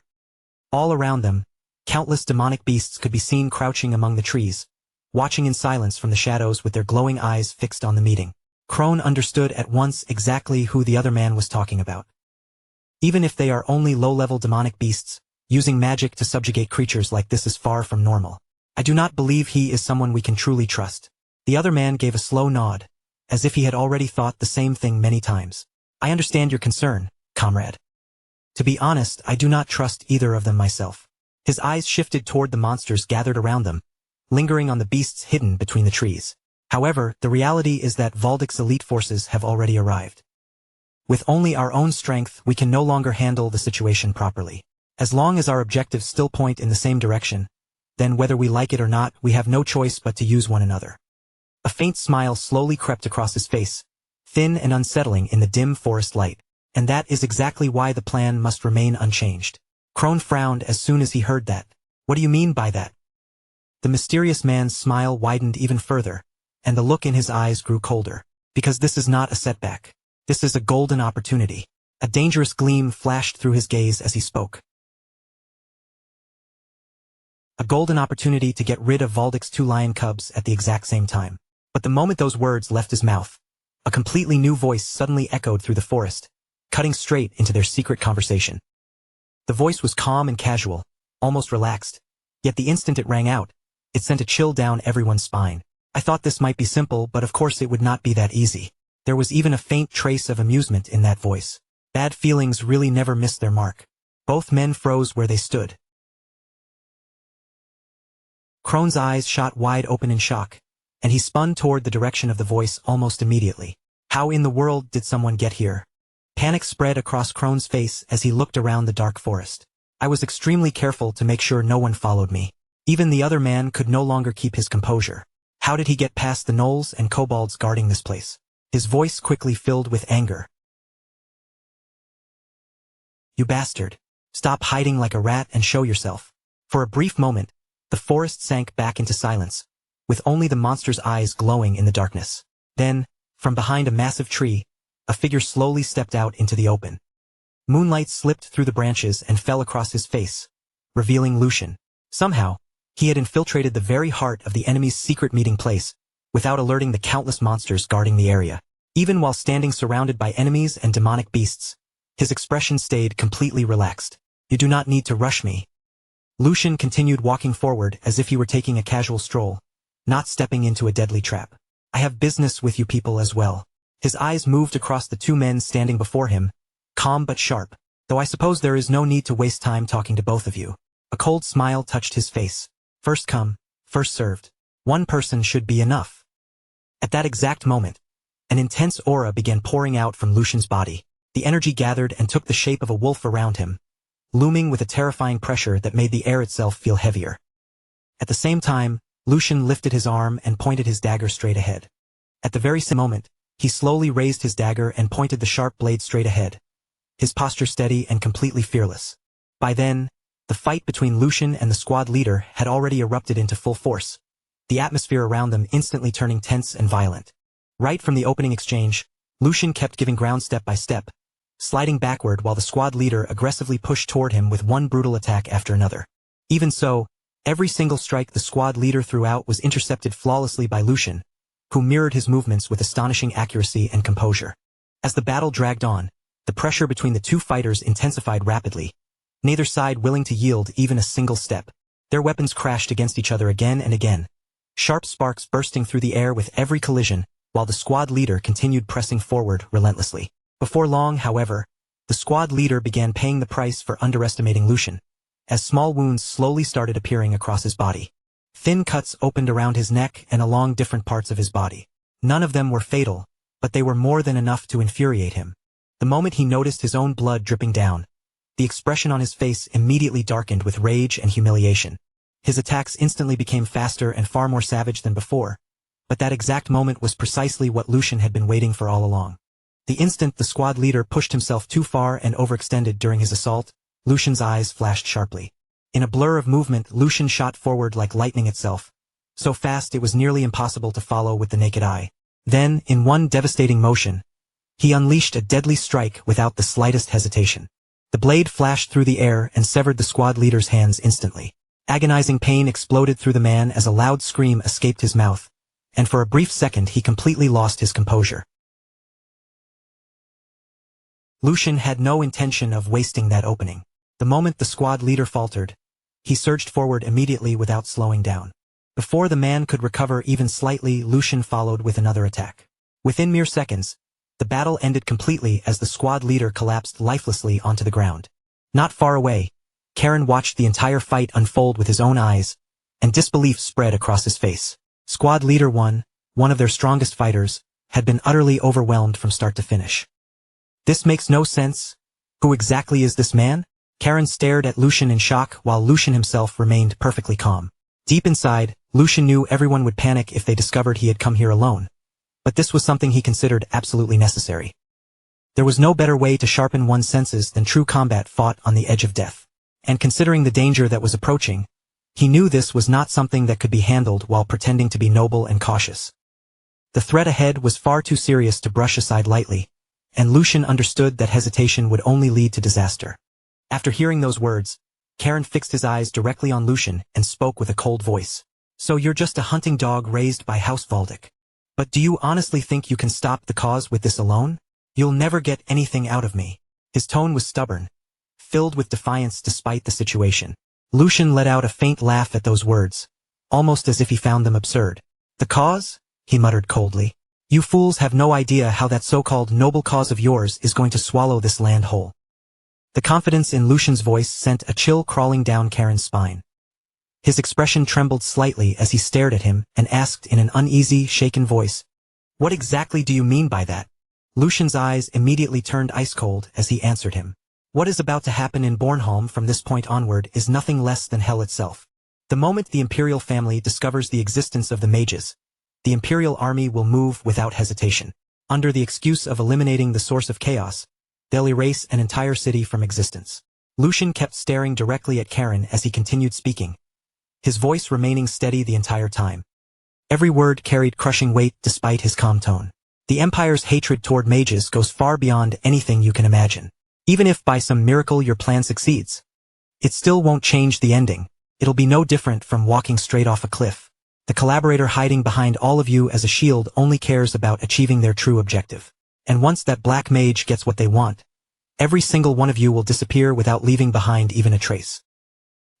All around them, countless demonic beasts could be seen crouching among the trees, watching in silence from the shadows with their glowing eyes fixed on the meeting. Crone understood at once exactly who the other man was talking about. Even if they are only low-level demonic beasts, using magic to subjugate creatures like this is far from normal. I do not believe he is someone we can truly trust. The other man gave a slow nod, as if he had already thought the same thing many times. I understand your concern, comrade. To be honest, I do not trust either of them myself. His eyes shifted toward the monsters gathered around them, lingering on the beasts hidden between the trees. However, the reality is that Valdic's elite forces have already arrived. With only our own strength, we can no longer handle the situation properly. As long as our objectives still point in the same direction, then whether we like it or not, we have no choice but to use one another. A faint smile slowly crept across his face, thin and unsettling in the dim forest light. And that is exactly why the plan must remain unchanged. Crone frowned as soon as he heard that. What do you mean by that? The mysterious man's smile widened even further, and the look in his eyes grew colder. Because this is not a setback. This is a golden opportunity. A dangerous gleam flashed through his gaze as he spoke. A golden opportunity to get rid of Valdic's 2 lion cubs at the exact same time. But the moment those words left his mouth, a completely new voice suddenly echoed through the forest, cutting straight into their secret conversation. The voice was calm and casual, almost relaxed, yet the instant it rang out, it sent a chill down everyone's spine. I thought this might be simple, but of course it would not be that easy. There was even a faint trace of amusement in that voice. Bad feelings really never missed their mark. Both men froze where they stood. Crone's eyes shot wide open in shock, and he spun toward the direction of the voice almost immediately. How in the world did someone get here? Panic spread across Crone's face as he looked around the dark forest. I was extremely careful to make sure no one followed me. Even the other man could no longer keep his composure. How did he get past the gnolls and kobolds guarding this place? His voice quickly filled with anger. You bastard. Stop hiding like a rat and show yourself. For a brief moment, the forest sank back into silence, with only the monster's eyes glowing in the darkness. Then, from behind a massive tree, a figure slowly stepped out into the open. Moonlight slipped through the branches and fell across his face, revealing Lucian. Somehow, he had infiltrated the very heart of the enemy's secret meeting place, without alerting the countless monsters guarding the area. Even while standing surrounded by enemies and demonic beasts, his expression stayed completely relaxed. You do not need to rush me. Lucian continued walking forward as if he were taking a casual stroll, not stepping into a deadly trap. I have business with you people as well. His eyes moved across the 2 men standing before him, calm but sharp, though I suppose there is no need to waste time talking to both of you. A cold smile touched his face. First come, first served. One person should be enough. At that exact moment, an intense aura began pouring out from Lucian's body. The energy gathered and took the shape of a wolf around him, looming with a terrifying pressure that made the air itself feel heavier. At the same time, Lucian lifted his arm and pointed his dagger straight ahead. At the very same moment, he slowly raised his dagger and pointed the sharp blade straight ahead, his posture steady and completely fearless. By then, The fight between Lucian and the squad leader had already erupted into full force, the atmosphere around them instantly turning tense and violent. Right from the opening exchange, Lucian kept giving ground step by step, sliding backward while the squad leader aggressively pushed toward him with one brutal attack after another. Even so, every single strike the squad leader threw out was intercepted flawlessly by Lucian, who mirrored his movements with astonishing accuracy and composure. As the battle dragged on, the pressure between the two fighters intensified rapidly, neither side willing to yield even a single step. Their weapons crashed against each other again and again, sharp sparks bursting through the air with every collision, while the squad leader continued pressing forward relentlessly. Before long, however, the squad leader began paying the price for underestimating Lucian, as small wounds slowly started appearing across his body. Thin cuts opened around his neck and along different parts of his body. None of them were fatal, but they were more than enough to infuriate him. The moment he noticed his own blood dripping down, the expression on his face immediately darkened with rage and humiliation. His attacks instantly became faster and far more savage than before, but that exact moment was precisely what Lucian had been waiting for all along. The instant the squad leader pushed himself too far and overextended during his assault, Lucian's eyes flashed sharply. In a blur of movement, Lucian shot forward like lightning itself, so fast it was nearly impossible to follow with the naked eye. Then, in one devastating motion, he unleashed a deadly strike without the slightest hesitation. The blade flashed through the air and severed the squad leader's hands instantly. Agonizing pain exploded through the man as a loud scream escaped his mouth, and for a brief second he completely lost his composure. Lucian had no intention of wasting that opening. The moment the squad leader faltered, he surged forward immediately without slowing down. Before the man could recover even slightly, Lucian followed with another attack. Within mere seconds, the battle ended completely as the squad leader collapsed lifelessly onto the ground. Not far away, Karen watched the entire fight unfold with his own eyes, and disbelief spread across his face. Squad leader 1, one of their strongest fighters, had been utterly overwhelmed from start to finish. This makes no sense. Who exactly is this man? Karen stared at Lucian in shock while Lucian himself remained perfectly calm. Deep inside, Lucian knew everyone would panic if they discovered he had come here alone, but this was something he considered absolutely necessary. There was no better way to sharpen one's senses than true combat fought on the edge of death. And considering the danger that was approaching, he knew this was not something that could be handled while pretending to be noble and cautious. The threat ahead was far too serious to brush aside lightly, and Lucian understood that hesitation would only lead to disaster. After hearing those words, Karen fixed his eyes directly on Lucian and spoke with a cold voice. So you're just a hunting dog raised by House Valdic. But do you honestly think you can stop the cause with this alone? You'll never get anything out of me. His tone was stubborn, filled with defiance despite the situation. Lucian let out a faint laugh at those words, almost as if he found them absurd. The cause? He muttered coldly. You fools have no idea how that so-called noble cause of yours is going to swallow this land whole. The confidence in Lucian's voice sent a chill crawling down Karen's spine. His expression trembled slightly as he stared at him and asked in an uneasy, shaken voice, "What exactly do you mean by that?" Lucian's eyes immediately turned ice-cold as he answered him. What is about to happen in Bornholm from this point onward is nothing less than hell itself. The moment the imperial family discovers the existence of the mages, the imperial army will move without hesitation. Under the excuse of eliminating the source of chaos, they'll erase an entire city from existence. Lucian kept staring directly at Karen as he continued speaking, his voice remaining steady the entire time. Every word carried crushing weight despite his calm tone. The Empire's hatred toward mages goes far beyond anything you can imagine. Even if by some miracle your plan succeeds, it still won't change the ending. It'll be no different from walking straight off a cliff. The collaborator hiding behind all of you as a shield only cares about achieving their true objective. And once that black mage gets what they want, every single one of you will disappear without leaving behind even a trace.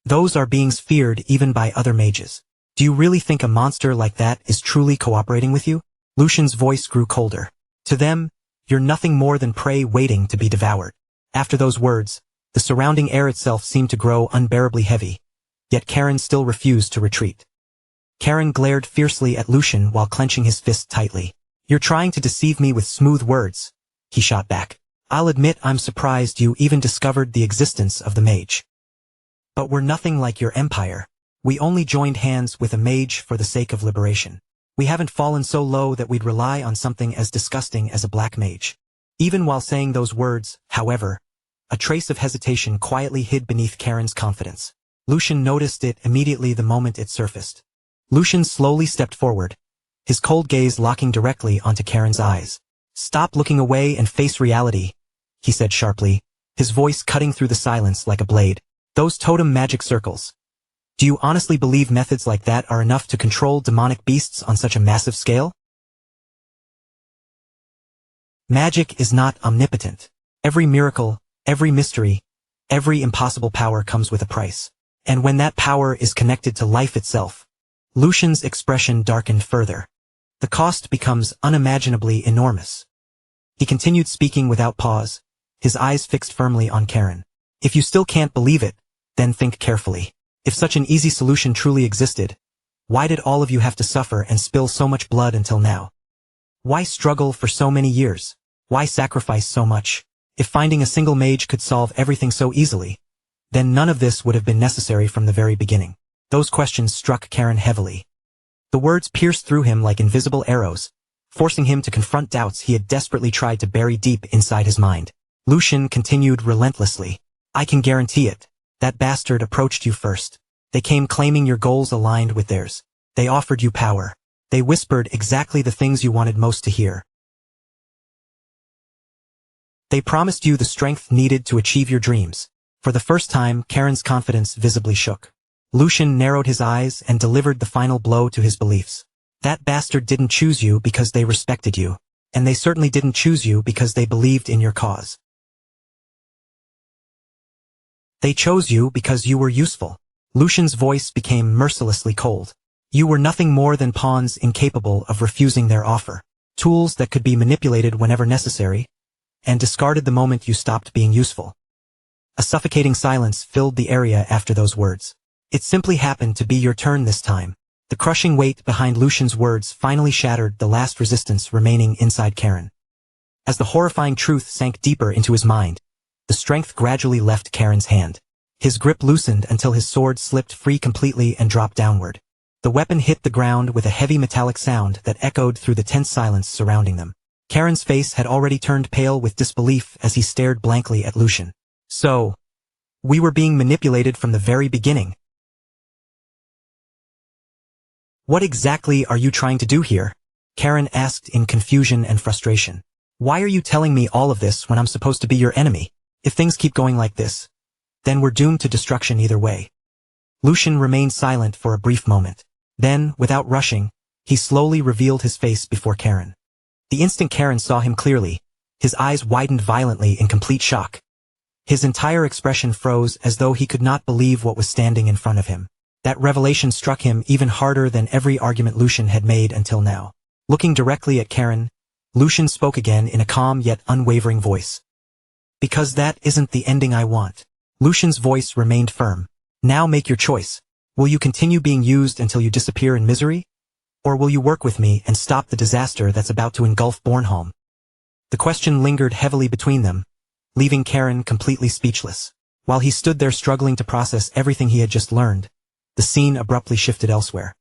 Those are beings feared even by other mages. Do you really think a monster like that is truly cooperating with you? Lucian's voice grew colder. To them, you're nothing more than prey waiting to be devoured. After those words, the surrounding air itself seemed to grow unbearably heavy, yet Karen still refused to retreat. Karen glared fiercely at Lucian while clenching his fist tightly. You're trying to deceive me with smooth words, he shot back. I'll admit I'm surprised you even discovered the existence of the mage. But we're nothing like your empire. We only joined hands with a mage for the sake of liberation. We haven't fallen so low that we'd rely on something as disgusting as a black mage. Even while saying those words, however, A trace of hesitation quietly hid beneath Karen's confidence. Lucian noticed it immediately the moment it surfaced. Lucian slowly stepped forward, his cold gaze locking directly onto Karen's eyes. "Stop looking away and face reality," he said sharply, his voice cutting through the silence like a blade. "Those totem magic circles. Do you honestly believe methods like that are enough to control demonic beasts on such a massive scale? Magic is not omnipotent. Every miracle, every mystery, every impossible power comes with a price. And when that power is connected to life itself," Lucian's expression darkened further. "The cost becomes unimaginably enormous." He continued speaking without pause, his eyes fixed firmly on Karen. "If you still can't believe it, then think carefully. If such an easy solution truly existed, why did all of you have to suffer and spill so much blood until now? Why struggle for so many years? Why sacrifice so much? If finding a single mage could solve everything so easily, then none of this would have been necessary from the very beginning." Those questions struck Karen heavily. The words pierced through him like invisible arrows, forcing him to confront doubts he had desperately tried to bury deep inside his mind. Lucian continued relentlessly. "I can guarantee it. That bastard approached you first. They came claiming your goals aligned with theirs. They offered you power. They whispered exactly the things you wanted most to hear. They promised you the strength needed to achieve your dreams." For the first time, Karen's confidence visibly shook. Lucian narrowed his eyes and delivered the final blow to his beliefs. "That bastard didn't choose you because they respected you, and they certainly didn't choose you because they believed in your cause. They chose you because you were useful." Lucian's voice became mercilessly cold. "You were nothing more than pawns incapable of refusing their offer, tools that could be manipulated whenever necessary, and discarded the moment you stopped being useful." A suffocating silence filled the area after those words. It simply happened to be your turn this time. The crushing weight behind Lucian's words finally shattered the last resistance remaining inside Karen. As the horrifying truth sank deeper into his mind, the strength gradually left Karen's hand. His grip loosened until his sword slipped free completely and dropped downward. The weapon hit the ground with a heavy metallic sound that echoed through the tense silence surrounding them. Karen's face had already turned pale with disbelief as he stared blankly at Lucian. "So, we were being manipulated from the very beginning. What exactly are you trying to do here?" Karen asked in confusion and frustration. "Why are you telling me all of this when I'm supposed to be your enemy? If things keep going like this, then we're doomed to destruction either way." Lucian remained silent for a brief moment. Then, without rushing, he slowly revealed his face before Karen. The instant Karen saw him clearly, his eyes widened violently in complete shock. His entire expression froze as though he could not believe what was standing in front of him. That revelation struck him even harder than every argument Lucian had made until now. Looking directly at Karen, Lucian spoke again in a calm yet unwavering voice. "Because that isn't the ending I want." Lucian's voice remained firm. "Now make your choice. Will you continue being used until you disappear in misery? Or will you work with me and stop the disaster that's about to engulf Bornholm?" The question lingered heavily between them, leaving Karen completely speechless. While he stood there struggling to process everything he had just learned, the scene abruptly shifted elsewhere.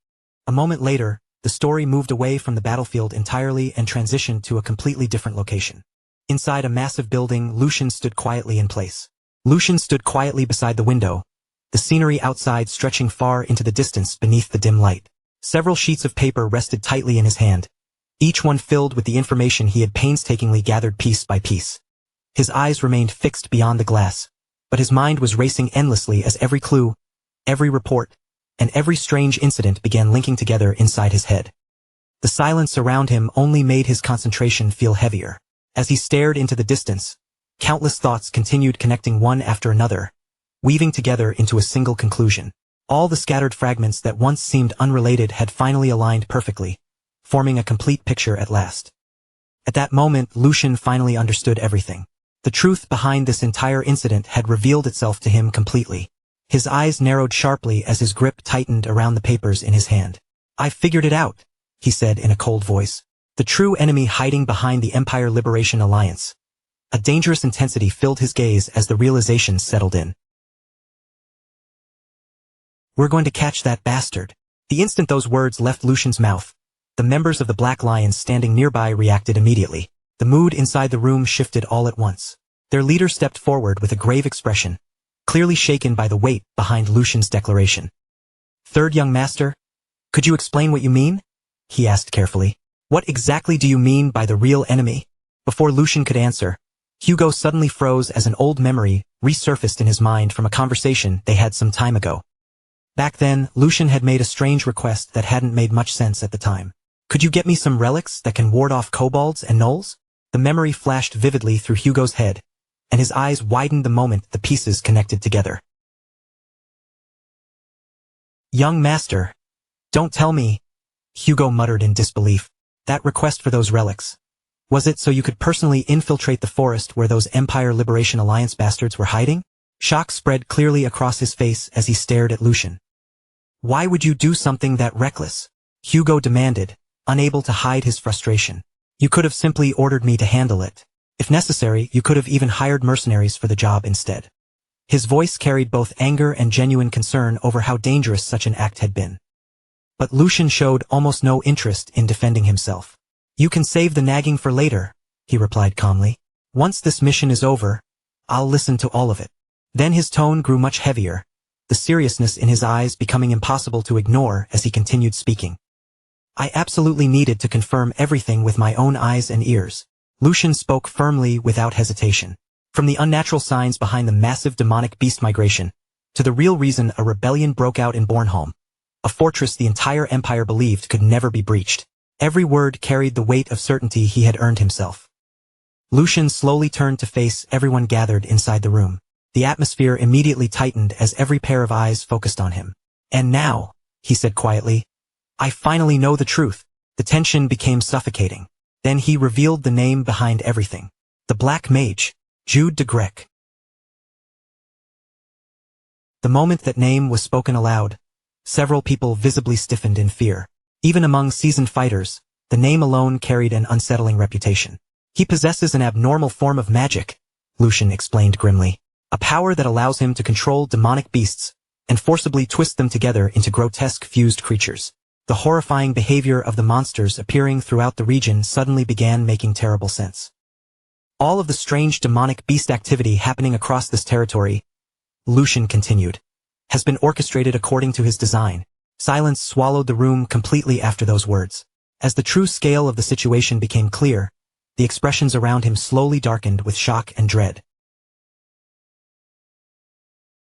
A moment later, the story moved away from the battlefield entirely and transitioned to a completely different location. Inside a massive building, Lucian stood quietly in place. Lucian stood quietly beside the window, the scenery outside stretching far into the distance beneath the dim light. Several sheets of paper rested tightly in his hand, each one filled with the information he had painstakingly gathered piece by piece. His eyes remained fixed beyond the glass, but his mind was racing endlessly as every clue, every report, and every strange incident began linking together inside his head. The silence around him only made his concentration feel heavier. As he stared into the distance, countless thoughts continued connecting one after another, weaving together into a single conclusion. All the scattered fragments that once seemed unrelated had finally aligned perfectly, forming a complete picture at last. At that moment, Lucian finally understood everything. The truth behind this entire incident had revealed itself to him completely. His eyes narrowed sharply as his grip tightened around the papers in his hand. "I figured it out," he said in a cold voice. "The true enemy hiding behind the Empire Liberation Alliance." A dangerous intensity filled his gaze as the realization settled in. "We're going to catch that bastard." The instant those words left Lucian's mouth, the members of the Black Lions standing nearby reacted immediately. The mood inside the room shifted all at once. Their leader stepped forward with a grave expression, clearly shaken by the weight behind Lucian's declaration. "Third young master, could you explain what you mean?" he asked carefully. "What exactly do you mean by the real enemy?" Before Lucian could answer, Hugo suddenly froze as an old memory resurfaced in his mind from a conversation they had some time ago. Back then, Lucian had made a strange request that hadn't made much sense at the time. "Could you get me some relics that can ward off kobolds and gnolls?" The memory flashed vividly through Hugo's head, and his eyes widened the moment the pieces connected together. "Young master, don't tell me," Hugo muttered in disbelief. "That request for those relics. Was it so you could personally infiltrate the forest where those Empire Liberation Alliance bastards were hiding?" Shock spread clearly across his face as he stared at Lucian. "Why would you do something that reckless?" Hugo demanded, unable to hide his frustration. "You could have simply ordered me to handle it. If necessary, you could have even hired mercenaries for the job instead." His voice carried both anger and genuine concern over how dangerous such an act had been. But Lucian showed almost no interest in defending himself. "You can save the nagging for later," he replied calmly. "Once this mission is over, I'll listen to all of it." Then his tone grew much heavier, the seriousness in his eyes becoming impossible to ignore as he continued speaking. "I absolutely needed to confirm everything with my own eyes and ears." Lucian spoke firmly without hesitation. From the unnatural signs behind the massive demonic beast migration, to the real reason a rebellion broke out in Bornholm, a fortress the entire empire believed could never be breached. Every word carried the weight of certainty he had earned himself. Lucian slowly turned to face everyone gathered inside the room. The atmosphere immediately tightened as every pair of eyes focused on him. "And now," he said quietly, "I finally know the truth." The tension became suffocating. Then he revealed the name behind everything. The Black Mage, Jude de Grec. The moment that name was spoken aloud, several people visibly stiffened in fear. Even among seasoned fighters, the name alone carried an unsettling reputation. "He possesses an abnormal form of magic," Lucian explained grimly. "A power that allows him to control demonic beasts and forcibly twist them together into grotesque fused creatures." The horrifying behavior of the monsters appearing throughout the region suddenly began making terrible sense. "All of the strange demonic beast activity happening across this territory," Lucian continued, "has been orchestrated according to his design." Silence swallowed the room completely after those words. As the true scale of the situation became clear, the expressions around him slowly darkened with shock and dread.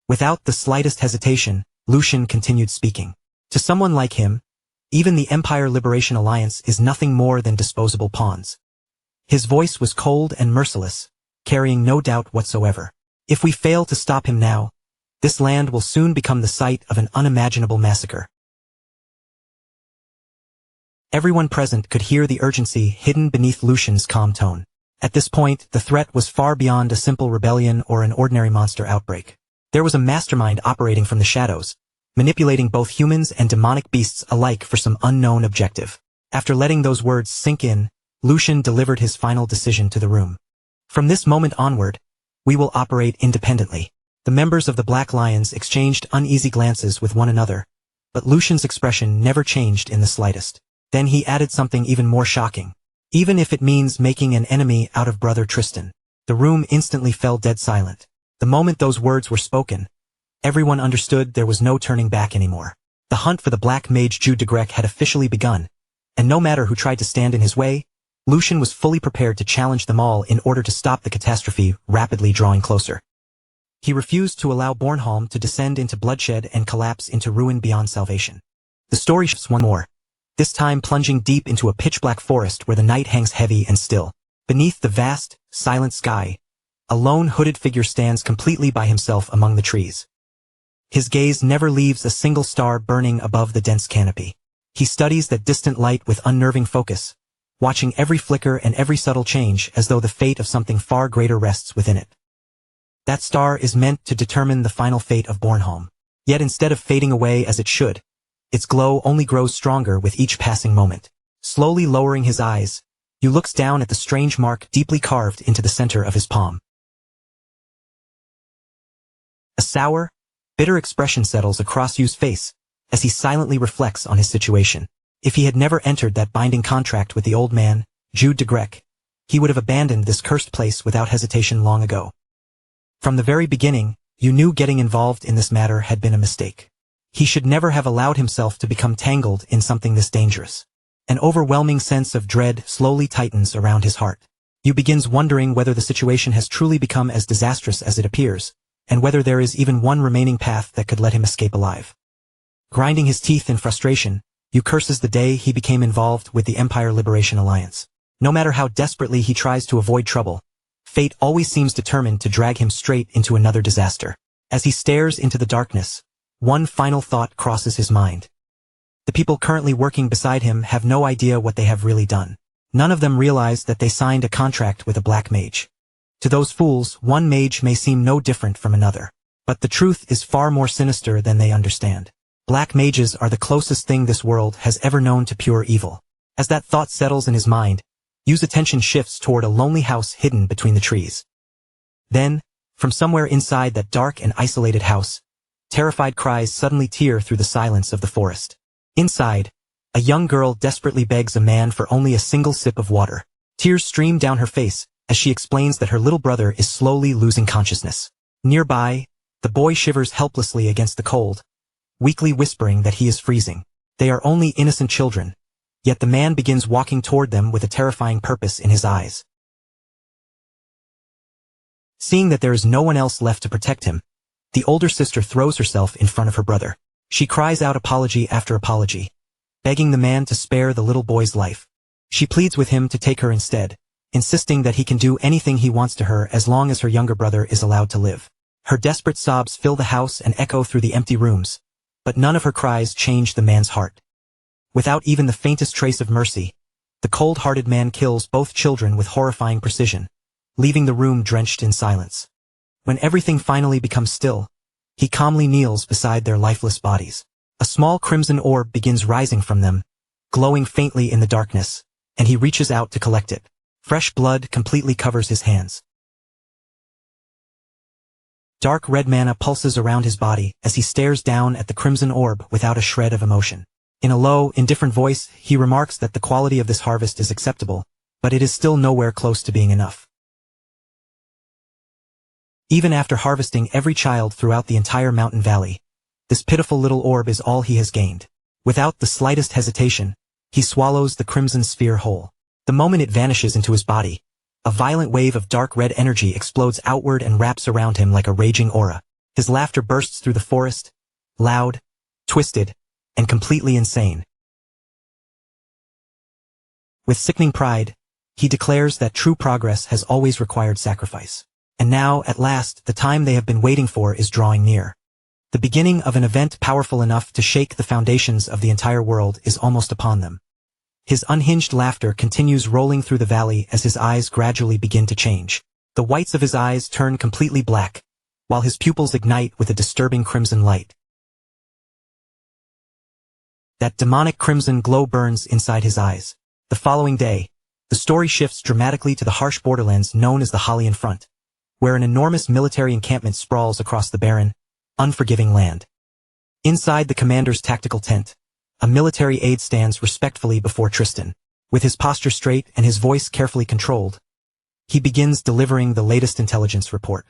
Without the slightest hesitation, Lucian continued speaking. "To someone like him, even the Empire Liberation Alliance is nothing more than disposable pawns." His voice was cold and merciless, carrying no doubt whatsoever. "If we fail to stop him now, this land will soon become the site of an unimaginable massacre." Everyone present could hear the urgency hidden beneath Lucian's calm tone. At this point, the threat was far beyond a simple rebellion or an ordinary monster outbreak. There was a mastermind operating from the shadows, manipulating both humans and demonic beasts alike for some unknown objective. After letting those words sink in, Lucian delivered his final decision to the room. "From this moment onward, we will operate independently." The members of the Black Lions exchanged uneasy glances with one another, but Lucian's expression never changed in the slightest. Then he added something even more shocking. "Even if it means making an enemy out of Brother Tristan." The room instantly fell dead silent. The moment those words were spoken, everyone understood there was no turning back anymore. The hunt for the Black Mage Jude de Grec had officially begun, and no matter who tried to stand in his way, Lucian was fully prepared to challenge them all in order to stop the catastrophe rapidly drawing closer. He refused to allow Bornholm to descend into bloodshed and collapse into ruin beyond salvation. The story shifts one more, this time plunging deep into a pitch-black forest where the night hangs heavy and still. Beneath the vast, silent sky, a lone hooded figure stands completely by himself among the trees. His gaze never leaves a single star burning above the dense canopy. He studies that distant light with unnerving focus, watching every flicker and every subtle change as though the fate of something far greater rests within it. That star is meant to determine the final fate of Bornholm. Yet instead of fading away as it should, its glow only grows stronger with each passing moment. Slowly lowering his eyes, Yu looks down at the strange mark deeply carved into the center of his palm. A sour, bitter expression settles across Yu's face as he silently reflects on his situation. If he had never entered that binding contract with the old man, Jude de Grec, he would have abandoned this cursed place without hesitation long ago. From the very beginning, you knew getting involved in this matter had been a mistake. He should never have allowed himself to become tangled in something this dangerous. An overwhelming sense of dread slowly tightens around his heart. You begins wondering whether the situation has truly become as disastrous as it appears, and whether there is even one remaining path that could let him escape alive. Grinding his teeth in frustration, you curses the day he became involved with the Empire Liberation Alliance. No matter how desperately he tries to avoid trouble, fate always seems determined to drag him straight into another disaster. As he stares into the darkness, one final thought crosses his mind. The people currently working beside him have no idea what they have really done. None of them realize that they signed a contract with a black mage. To those fools, one mage may seem no different from another. But the truth is far more sinister than they understand. Black mages are the closest thing this world has ever known to pure evil. As that thought settles in his mind, Yu's attention shifts toward a lonely house hidden between the trees. Then, from somewhere inside that dark and isolated house, terrified cries suddenly tear through the silence of the forest. Inside, a young girl desperately begs a man for only a single sip of water. Tears stream down her face as she explains that her little brother is slowly losing consciousness. Nearby, the boy shivers helplessly against the cold, weakly whispering that he is freezing. They are only innocent children, yet the man begins walking toward them with a terrifying purpose in his eyes. Seeing that there is no one else left to protect him, the older sister throws herself in front of her brother. She cries out apology after apology, begging the man to spare the little boy's life. She pleads with him to take her instead, insisting that he can do anything he wants to her as long as her younger brother is allowed to live. Her desperate sobs fill the house and echo through the empty rooms, but none of her cries change the man's heart. Without even the faintest trace of mercy, the cold-hearted man kills both children with horrifying precision, leaving the room drenched in silence. When everything finally becomes still, he calmly kneels beside their lifeless bodies. A small crimson orb begins rising from them, glowing faintly in the darkness, and he reaches out to collect it. Fresh blood completely covers his hands. Dark red mana pulses around his body as he stares down at the crimson orb without a shred of emotion. In a low, indifferent voice, he remarks that the quality of this harvest is acceptable, but it is still nowhere close to being enough. Even after harvesting every child throughout the entire mountain valley, this pitiful little orb is all he has gained. Without the slightest hesitation, he swallows the crimson sphere whole. The moment it vanishes into his body, a violent wave of dark red energy explodes outward and wraps around him like a raging aura. His laughter bursts through the forest, loud, twisted, and completely insane. With sickening pride, he declares that true progress has always required sacrifice. And now, at last, the time they have been waiting for is drawing near. The beginning of an event powerful enough to shake the foundations of the entire world is almost upon them. His unhinged laughter continues rolling through the valley as his eyes gradually begin to change. The whites of his eyes turn completely black, while his pupils ignite with a disturbing crimson light. That demonic crimson glow burns inside his eyes. The following day, the story shifts dramatically to the harsh borderlands known as the Halian Front, where an enormous military encampment sprawls across the barren, unforgiving land. Inside the commander's tactical tent, a military aide stands respectfully before Tristan. With his posture straight and his voice carefully controlled, he begins delivering the latest intelligence report.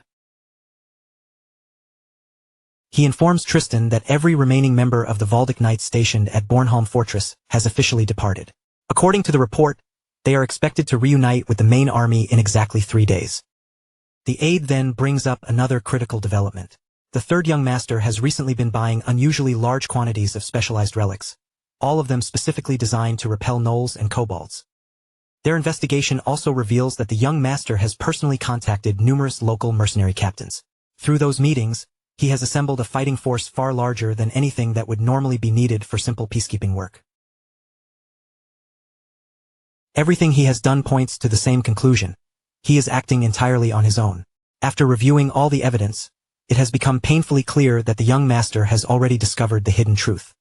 He informs Tristan that every remaining member of the Valdic Knights stationed at Bornholm Fortress has officially departed. According to the report, they are expected to reunite with the main army in exactly 3 days. The aide then brings up another critical development. The third young master has recently been buying unusually large quantities of specialized relics, all of them specifically designed to repel gnolls and kobolds. Their investigation also reveals that the young master has personally contacted numerous local mercenary captains. Through those meetings, he has assembled a fighting force far larger than anything that would normally be needed for simple peacekeeping work. Everything he has done points to the same conclusion. He is acting entirely on his own. After reviewing all the evidence, it has become painfully clear that the young master has already discovered the hidden truth.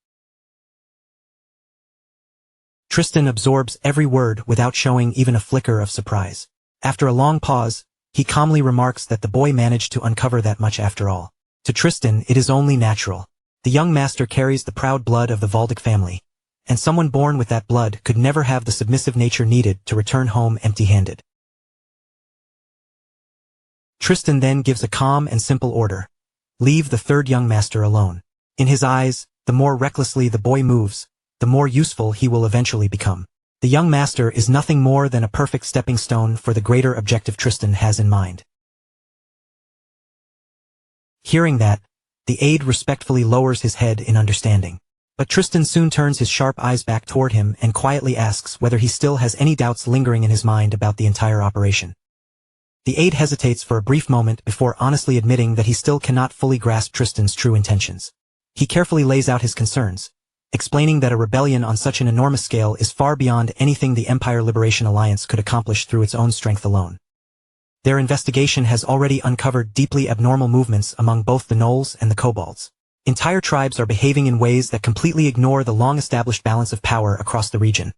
Tristan absorbs every word without showing even a flicker of surprise. After a long pause, he calmly remarks that the boy managed to uncover that much after all. To Tristan, it is only natural. The young master carries the proud blood of the Valdic family, and someone born with that blood could never have the submissive nature needed to return home empty-handed. Tristan then gives a calm and simple order. Leave the third young master alone. In his eyes, the more recklessly the boy moves, the more useful he will eventually become. The young master is nothing more than a perfect stepping stone for the greater objective Tristan has in mind. Hearing that, the aide respectfully lowers his head in understanding. But Tristan soon turns his sharp eyes back toward him and quietly asks whether he still has any doubts lingering in his mind about the entire operation. The aide hesitates for a brief moment before honestly admitting that he still cannot fully grasp Tristan's true intentions. He carefully lays out his concerns, explaining that a rebellion on such an enormous scale is far beyond anything the Empire Liberation Alliance could accomplish through its own strength alone. Their investigation has already uncovered deeply abnormal movements among both the gnolls and the kobolds. Entire tribes are behaving in ways that completely ignore the long-established balance of power across the region,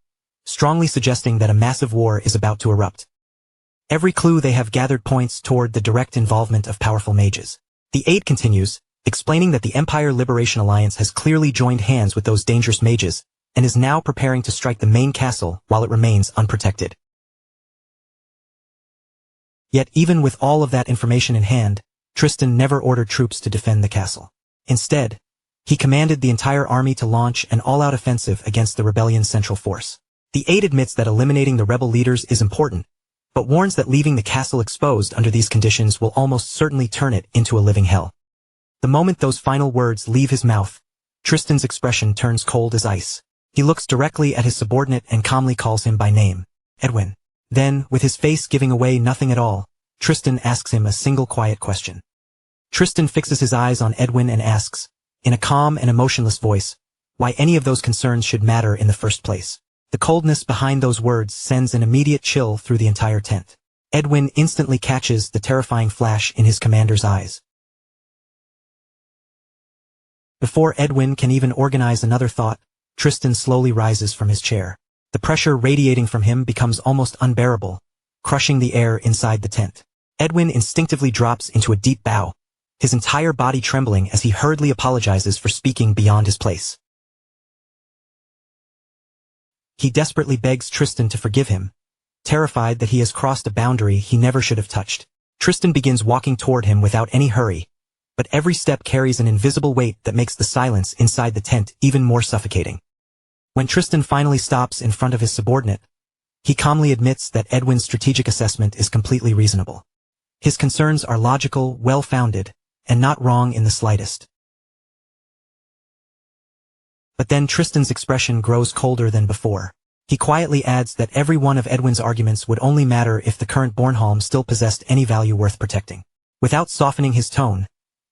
strongly suggesting that a massive war is about to erupt. Every clue they have gathered points toward the direct involvement of powerful mages. The aide continues, explaining that the Empire Liberation Alliance has clearly joined hands with those dangerous mages, and is now preparing to strike the main castle while it remains unprotected. Yet even with all of that information in hand, Tristan never ordered troops to defend the castle. Instead, he commanded the entire army to launch an all-out offensive against the rebellion's central force. The aide admits that eliminating the rebel leaders is important, but warns that leaving the castle exposed under these conditions will almost certainly turn it into a living hell. The moment those final words leave his mouth, Tristan's expression turns cold as ice. He looks directly at his subordinate and calmly calls him by name, Edwin. Then, with his face giving away nothing at all, Tristan asks him a single quiet question. Tristan fixes his eyes on Edwin and asks, in a calm and emotionless voice, why any of those concerns should matter in the first place. The coldness behind those words sends an immediate chill through the entire tent. Edwin instantly catches the terrifying flash in his commander's eyes. Before Edwin can even organize another thought, Tristan slowly rises from his chair. The pressure radiating from him becomes almost unbearable, crushing the air inside the tent. Edwin instinctively drops into a deep bow, his entire body trembling as he hurriedly apologizes for speaking beyond his place. He desperately begs Tristan to forgive him, terrified that he has crossed a boundary he never should have touched. Tristan begins walking toward him without any hurry, but every step carries an invisible weight that makes the silence inside the tent even more suffocating. When Tristan finally stops in front of his subordinate, he calmly admits that Edwin's strategic assessment is completely reasonable. His concerns are logical, well-founded, and not wrong in the slightest. But then Tristan's expression grows colder than before. He quietly adds that every one of Edwin's arguments would only matter if the current Bornholm still possessed any value worth protecting. Without softening his tone,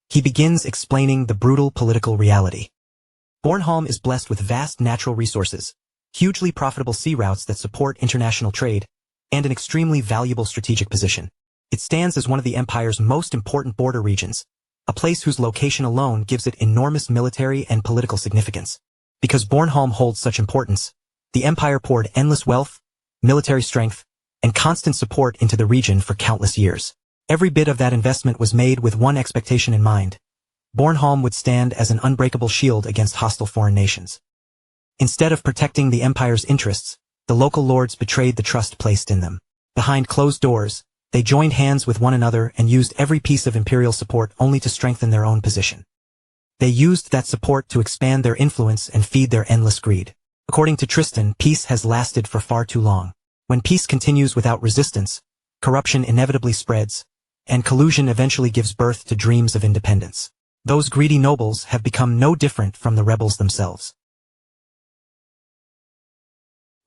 he begins explaining the brutal political reality. Bornholm is blessed with vast natural resources, hugely profitable sea routes that support international trade, and an extremely valuable strategic position. It stands as one of the Empire's most important border regions, a place whose location alone gives it enormous military and political significance. Because Bornholm holds such importance, the Empire poured endless wealth, military strength, and constant support into the region for countless years. Every bit of that investment was made with one expectation in mind. Bornholm would stand as an unbreakable shield against hostile foreign nations. Instead of protecting the Empire's interests, the local lords betrayed the trust placed in them. Behind closed doors, they joined hands with one another and used every piece of imperial support only to strengthen their own position. They used that support to expand their influence and feed their endless greed. According to Tristan, peace has lasted for far too long. When peace continues without resistance, corruption inevitably spreads, and collusion eventually gives birth to dreams of independence. Those greedy nobles have become no different from the rebels themselves.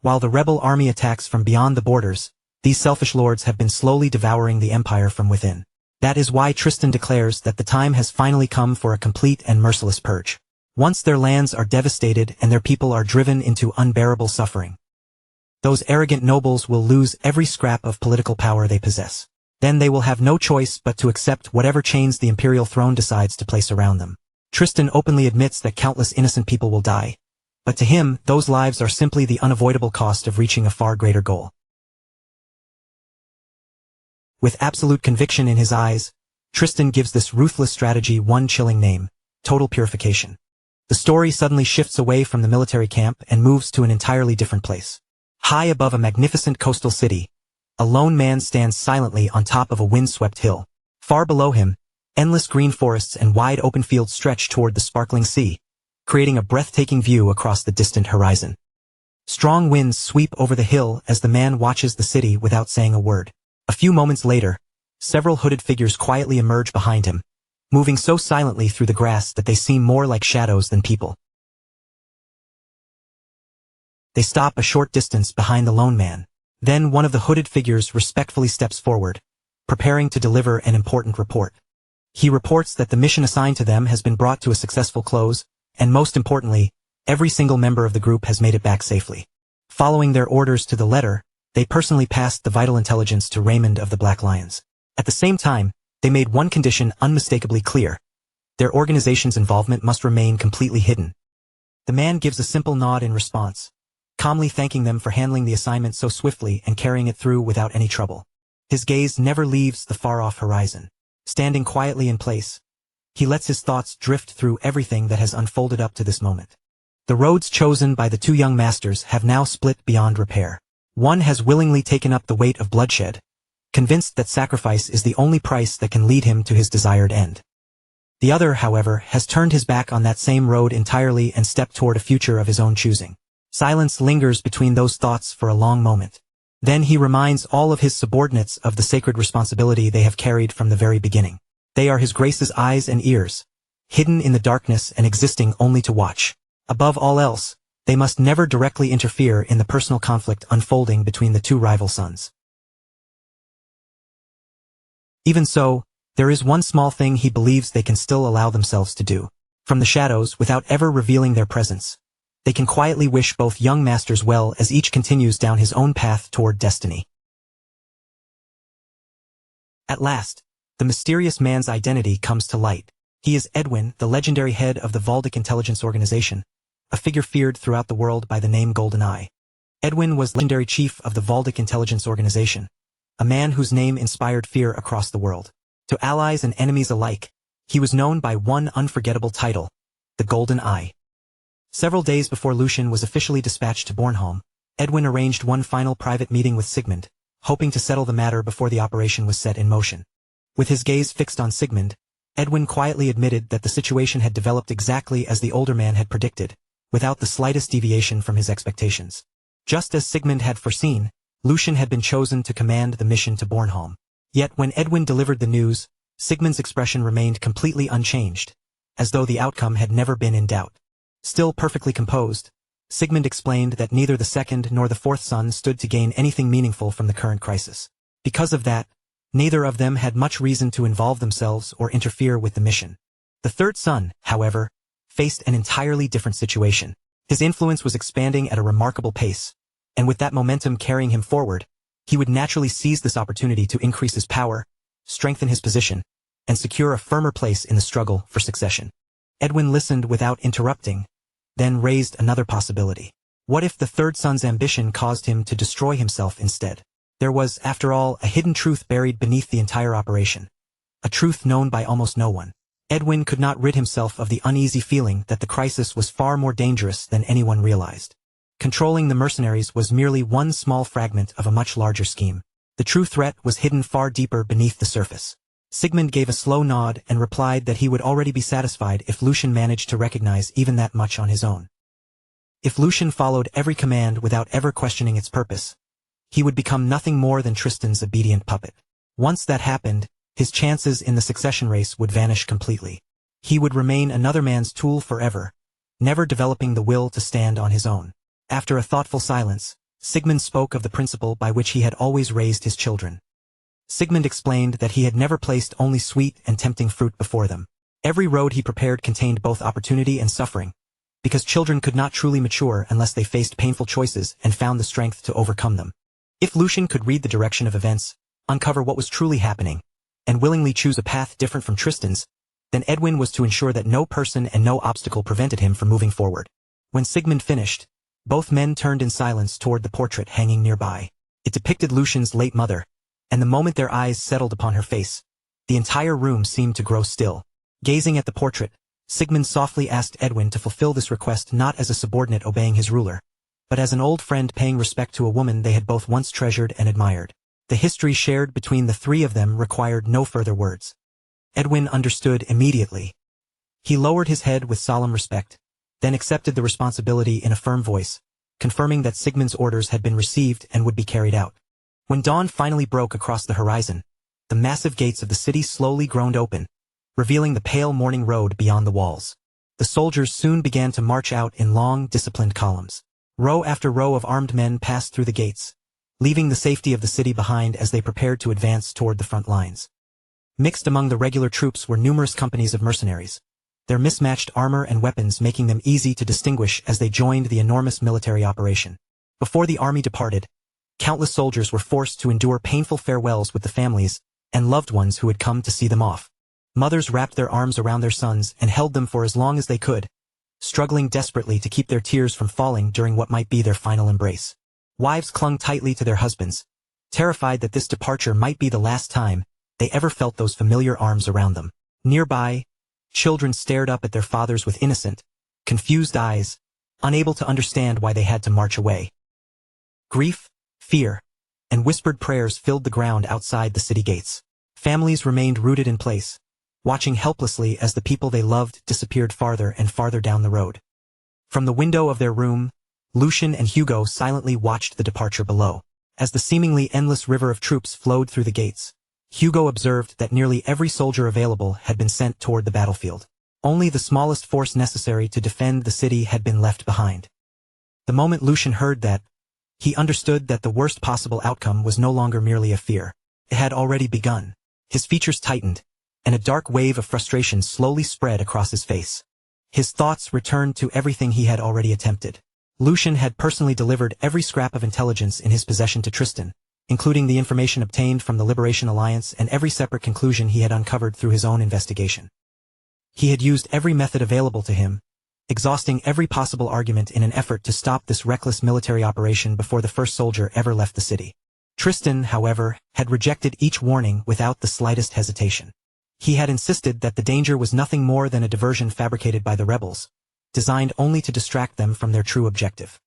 While the rebel army attacks from beyond the borders, these selfish lords have been slowly devouring the empire from within. That is why Tristan declares that the time has finally come for a complete and merciless purge. Once their lands are devastated and their people are driven into unbearable suffering, those arrogant nobles will lose every scrap of political power they possess. Then they will have no choice but to accept whatever chains the imperial throne decides to place around them. Tristan openly admits that countless innocent people will die, but to him, those lives are simply the unavoidable cost of reaching a far greater goal. With absolute conviction in his eyes, Tristan gives this ruthless strategy one chilling name: total purification. The story suddenly shifts away from the military camp and moves to an entirely different place. High above a magnificent coastal city, a lone man stands silently on top of a windswept hill. Far below him, endless green forests and wide open fields stretch toward the sparkling sea, creating a breathtaking view across the distant horizon. Strong winds sweep over the hill as the man watches the city without saying a word. A few moments later, several hooded figures quietly emerge behind him, moving so silently through the grass that they seem more like shadows than people. They stop a short distance behind the lone man. Then one of the hooded figures respectfully steps forward, preparing to deliver an important report. He reports that the mission assigned to them has been brought to a successful close, and most importantly, every single member of the group has made it back safely. Following their orders to the letter, they personally passed the vital intelligence to Raymond of the Black Lions. At the same time, they made one condition unmistakably clear. Their organization's involvement must remain completely hidden. The man gives a simple nod in response, calmly thanking them for handling the assignment so swiftly and carrying it through without any trouble. His gaze never leaves the far-off horizon. Standing quietly in place, he lets his thoughts drift through everything that has unfolded up to this moment. The roads chosen by the two young masters have now split beyond repair. One has willingly taken up the weight of bloodshed, convinced that sacrifice is the only price that can lead him to his desired end. The other, however, has turned his back on that same road entirely and stepped toward a future of his own choosing. Silence lingers between those thoughts for a long moment. Then he reminds all of his subordinates of the sacred responsibility they have carried from the very beginning. They are His Grace's eyes and ears, hidden in the darkness and existing only to watch. Above all else, they must never directly interfere in the personal conflict unfolding between the two rival sons. Even so, there is one small thing he believes they can still allow themselves to do. From the shadows, without ever revealing their presence, they can quietly wish both young masters well as each continues down his own path toward destiny. At last, the mysterious man's identity comes to light. He is Edwin, the legendary head of the Valdic intelligence organization, a figure feared throughout the world by the name Golden Eye. Edwin was legendary chief of the Valdic intelligence organization, a man whose name inspired fear across the world. To allies and enemies alike, he was known by one unforgettable title, the Golden Eye. Several days before Lucian was officially dispatched to Bornholm, Edwin arranged one final private meeting with Sigmund, hoping to settle the matter before the operation was set in motion. With his gaze fixed on Sigmund, Edwin quietly admitted that the situation had developed exactly as the older man had predicted, without the slightest deviation from his expectations. Just as Sigmund had foreseen, Lucian had been chosen to command the mission to Bornholm. Yet when Edwin delivered the news, Sigmund's expression remained completely unchanged, as though the outcome had never been in doubt. Still perfectly composed, Sigmund explained that neither the second nor the fourth son stood to gain anything meaningful from the current crisis. Because of that, neither of them had much reason to involve themselves or interfere with the mission. The third son, however, faced an entirely different situation. His influence was expanding at a remarkable pace, and with that momentum carrying him forward, he would naturally seize this opportunity to increase his power, strengthen his position, and secure a firmer place in the struggle for succession. Edwin listened without interrupting, then raised another possibility. What if the third son's ambition caused him to destroy himself instead? There was, after all, a hidden truth buried beneath the entire operation, a truth known by almost no one. Edwin could not rid himself of the uneasy feeling that the crisis was far more dangerous than anyone realized. Controlling the mercenaries was merely one small fragment of a much larger scheme. The true threat was hidden far deeper beneath the surface. Sigmund gave a slow nod and replied that he would already be satisfied if Lucian managed to recognize even that much on his own. If Lucian followed every command without ever questioning its purpose, he would become nothing more than Tristan's obedient puppet. Once that happened, his chances in the succession race would vanish completely. He would remain another man's tool forever, never developing the will to stand on his own. After a thoughtful silence, Sigmund spoke of the principle by which he had always raised his children. Sigmund explained that he had never placed only sweet and tempting fruit before them. Every road he prepared contained both opportunity and suffering, because children could not truly mature unless they faced painful choices and found the strength to overcome them. If Lucian could read the direction of events, uncover what was truly happening, and willingly choose a path different from Tristan's, then Edwin was to ensure that no person and no obstacle prevented him from moving forward. When Sigmund finished, both men turned in silence toward the portrait hanging nearby. It depicted Lucian's late mother, and the moment their eyes settled upon her face, the entire room seemed to grow still. Gazing at the portrait, Sigmund softly asked Edwin to fulfill this request not as a subordinate obeying his ruler, but as an old friend paying respect to a woman they had both once treasured and admired. The history shared between the three of them required no further words. Edwin understood immediately. He lowered his head with solemn respect, then accepted the responsibility in a firm voice, confirming that Sigmund's orders had been received and would be carried out. When dawn finally broke across the horizon, the massive gates of the city slowly groaned open, revealing the pale morning road beyond the walls. The soldiers soon began to march out in long, disciplined columns. Row after row of armed men passed through the gates, leaving the safety of the city behind as they prepared to advance toward the front lines. Mixed among the regular troops were numerous companies of mercenaries, their mismatched armor and weapons making them easy to distinguish as they joined the enormous military operation. Before the army departed, countless soldiers were forced to endure painful farewells with the families and loved ones who had come to see them off. Mothers wrapped their arms around their sons and held them for as long as they could, struggling desperately to keep their tears from falling during what might be their final embrace. Wives clung tightly to their husbands, terrified that this departure might be the last time they ever felt those familiar arms around them. Nearby, children stared up at their fathers with innocent, confused eyes, unable to understand why they had to march away. Grief, fear, and whispered prayers filled the ground outside the city gates. Families remained rooted in place, watching helplessly as the people they loved disappeared farther and farther down the road. From the window of their room, Lucian and Hugo silently watched the departure below. As the seemingly endless river of troops flowed through the gates, Hugo observed that nearly every soldier available had been sent toward the battlefield. Only the smallest force necessary to defend the city had been left behind. The moment Lucian heard that, he understood that the worst possible outcome was no longer merely a fear. It had already begun. His features tightened, and a dark wave of frustration slowly spread across his face. His thoughts returned to everything he had already attempted. Lucian had personally delivered every scrap of intelligence in his possession to Tristan, including the information obtained from the Liberation Alliance and every separate conclusion he had uncovered through his own investigation. He had used every method available to him, exhausting every possible argument in an effort to stop this reckless military operation before the first soldier ever left the city. Tristan, however, had rejected each warning without the slightest hesitation. He had insisted that the danger was nothing more than a diversion fabricated by the rebels, designed only to distract them from their true objective.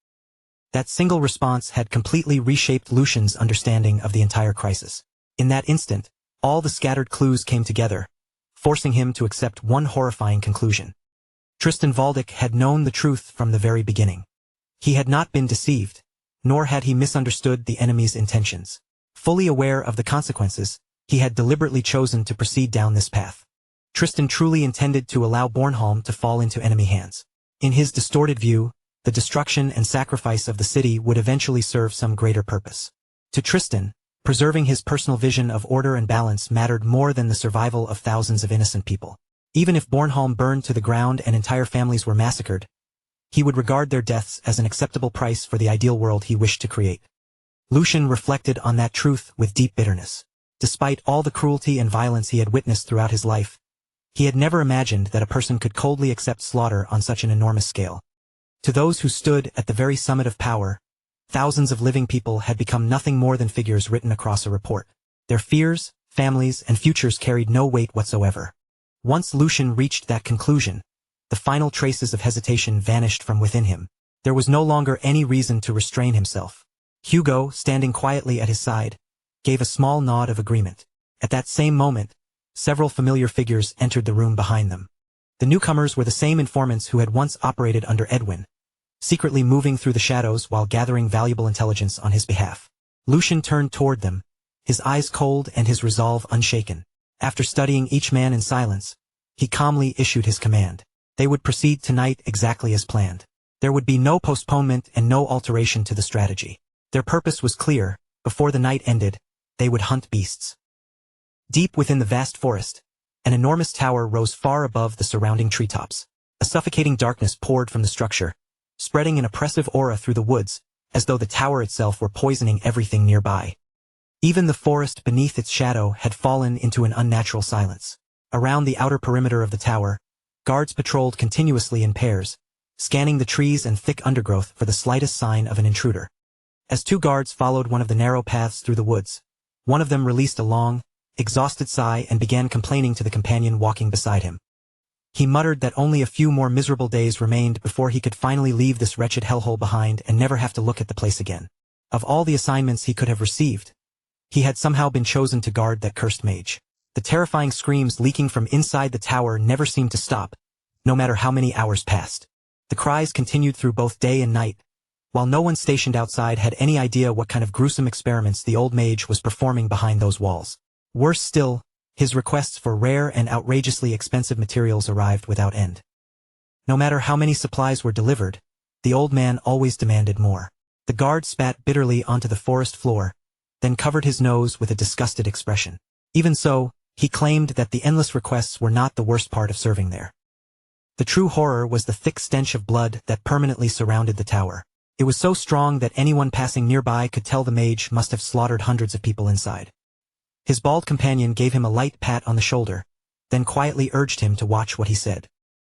That single response had completely reshaped Lucian's understanding of the entire crisis. In that instant, all the scattered clues came together, forcing him to accept one horrifying conclusion. Tristan Valdick had known the truth from the very beginning. He had not been deceived, nor had he misunderstood the enemy's intentions. Fully aware of the consequences, he had deliberately chosen to proceed down this path. Tristan truly intended to allow Bornholm to fall into enemy hands. In his distorted view, the destruction and sacrifice of the city would eventually serve some greater purpose. To Tristan, preserving his personal vision of order and balance mattered more than the survival of thousands of innocent people. Even if Bornholm burned to the ground and entire families were massacred, he would regard their deaths as an acceptable price for the ideal world he wished to create. Lucian reflected on that truth with deep bitterness. Despite all the cruelty and violence he had witnessed throughout his life, he had never imagined that a person could coldly accept slaughter on such an enormous scale. To those who stood at the very summit of power, thousands of living people had become nothing more than figures written across a report. Their fears, families, and futures carried no weight whatsoever. Once Lucian reached that conclusion, the final traces of hesitation vanished from within him. There was no longer any reason to restrain himself. Hugo, standing quietly at his side, gave a small nod of agreement. At that same moment, several familiar figures entered the room behind them. The newcomers were the same informants who had once operated under Edwin, secretly moving through the shadows while gathering valuable intelligence on his behalf. Lucian turned toward them, his eyes cold and his resolve unshaken. After studying each man in silence, he calmly issued his command. They would proceed tonight exactly as planned. There would be no postponement and no alteration to the strategy. Their purpose was clear: before the night ended, they would hunt beasts. Deep within the vast forest, an enormous tower rose far above the surrounding treetops. A suffocating darkness poured from the structure, spreading an oppressive aura through the woods, as though the tower itself were poisoning everything nearby. Even the forest beneath its shadow had fallen into an unnatural silence. Around the outer perimeter of the tower, guards patrolled continuously in pairs, scanning the trees and thick undergrowth for the slightest sign of an intruder. As two guards followed one of the narrow paths through the woods, one of them released a long, exhausted sigh and began complaining to the companion walking beside him. He muttered that only a few more miserable days remained before he could finally leave this wretched hellhole behind and never have to look at the place again. Of all the assignments he could have received, he had somehow been chosen to guard that cursed mage. The terrifying screams leaking from inside the tower never seemed to stop, no matter how many hours passed. The cries continued through both day and night, while no one stationed outside had any idea what kind of gruesome experiments the old mage was performing behind those walls. Worse still, his requests for rare and outrageously expensive materials arrived without end. No matter how many supplies were delivered, the old man always demanded more. The guard spat bitterly onto the forest floor, then covered his nose with a disgusted expression. Even so, he claimed that the endless requests were not the worst part of serving there. The true horror was the thick stench of blood that permanently surrounded the tower. It was so strong that anyone passing nearby could tell the mage must have slaughtered hundreds of people inside. His bald companion gave him a light pat on the shoulder, then quietly urged him to watch what he said.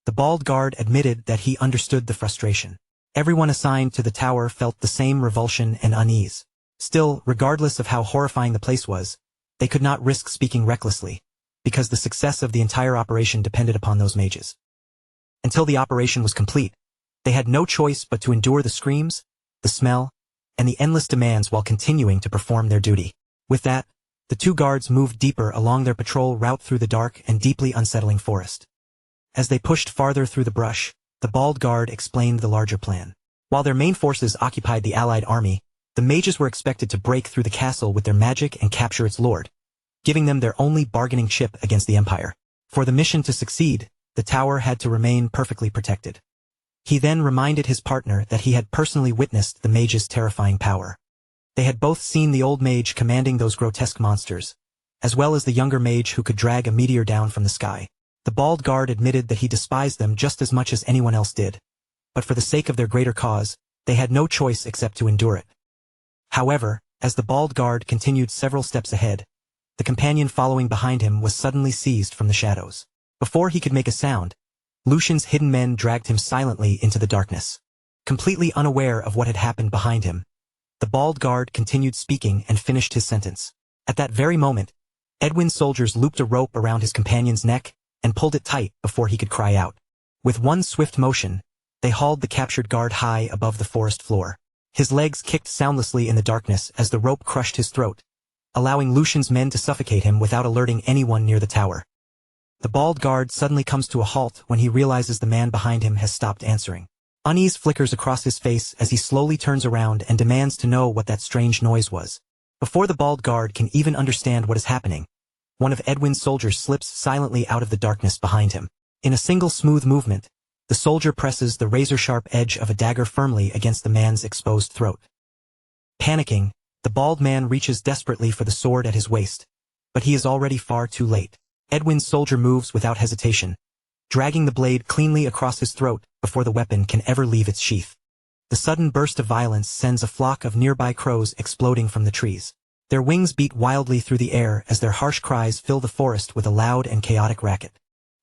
The bald guard admitted that he understood the frustration. Everyone assigned to the tower felt the same revulsion and unease. Still, regardless of how horrifying the place was, they could not risk speaking recklessly, because the success of the entire operation depended upon those mages. Until the operation was complete, they had no choice but to endure the screams, the smell, and the endless demands while continuing to perform their duty. With that, the two guards moved deeper along their patrol route through the dark and deeply unsettling forest. As they pushed farther through the brush, the bald guard explained the larger plan. While their main forces occupied the allied army, the mages were expected to break through the castle with their magic and capture its lord, giving them their only bargaining chip against the Empire. For the mission to succeed, the tower had to remain perfectly protected. He then reminded his partner that he had personally witnessed the mage's terrifying power. They had both seen the old mage commanding those grotesque monsters, as well as the younger mage who could drag a meteor down from the sky. The bald guard admitted that he despised them just as much as anyone else did, but for the sake of their greater cause, they had no choice except to endure it. However, as the bald guard continued several steps ahead, the companion following behind him was suddenly seized from the shadows. Before he could make a sound, Lucian's hidden men dragged him silently into the darkness. Completely unaware of what had happened behind him, the bald guard continued speaking and finished his sentence. At that very moment, Edwin's soldiers looped a rope around his companion's neck and pulled it tight before he could cry out. With one swift motion, they hauled the captured guard high above the forest floor. His legs kicked soundlessly in the darkness as the rope crushed his throat, allowing Lucian's men to suffocate him without alerting anyone near the tower. The bald guard suddenly comes to a halt when he realizes the man behind him has stopped answering. Unease flickers across his face as he slowly turns around and demands to know what that strange noise was. Before the bald guard can even understand what is happening, one of Edwin's soldiers slips silently out of the darkness behind him. In a single smooth movement, the soldier presses the razor-sharp edge of a dagger firmly against the man's exposed throat. Panicking, the bald man reaches desperately for the sword at his waist, but he is already far too late. Edwin's soldier moves without hesitation, dragging the blade cleanly across his throat before the weapon can ever leave its sheath. The sudden burst of violence sends a flock of nearby crows exploding from the trees. Their wings beat wildly through the air as their harsh cries fill the forest with a loud and chaotic racket.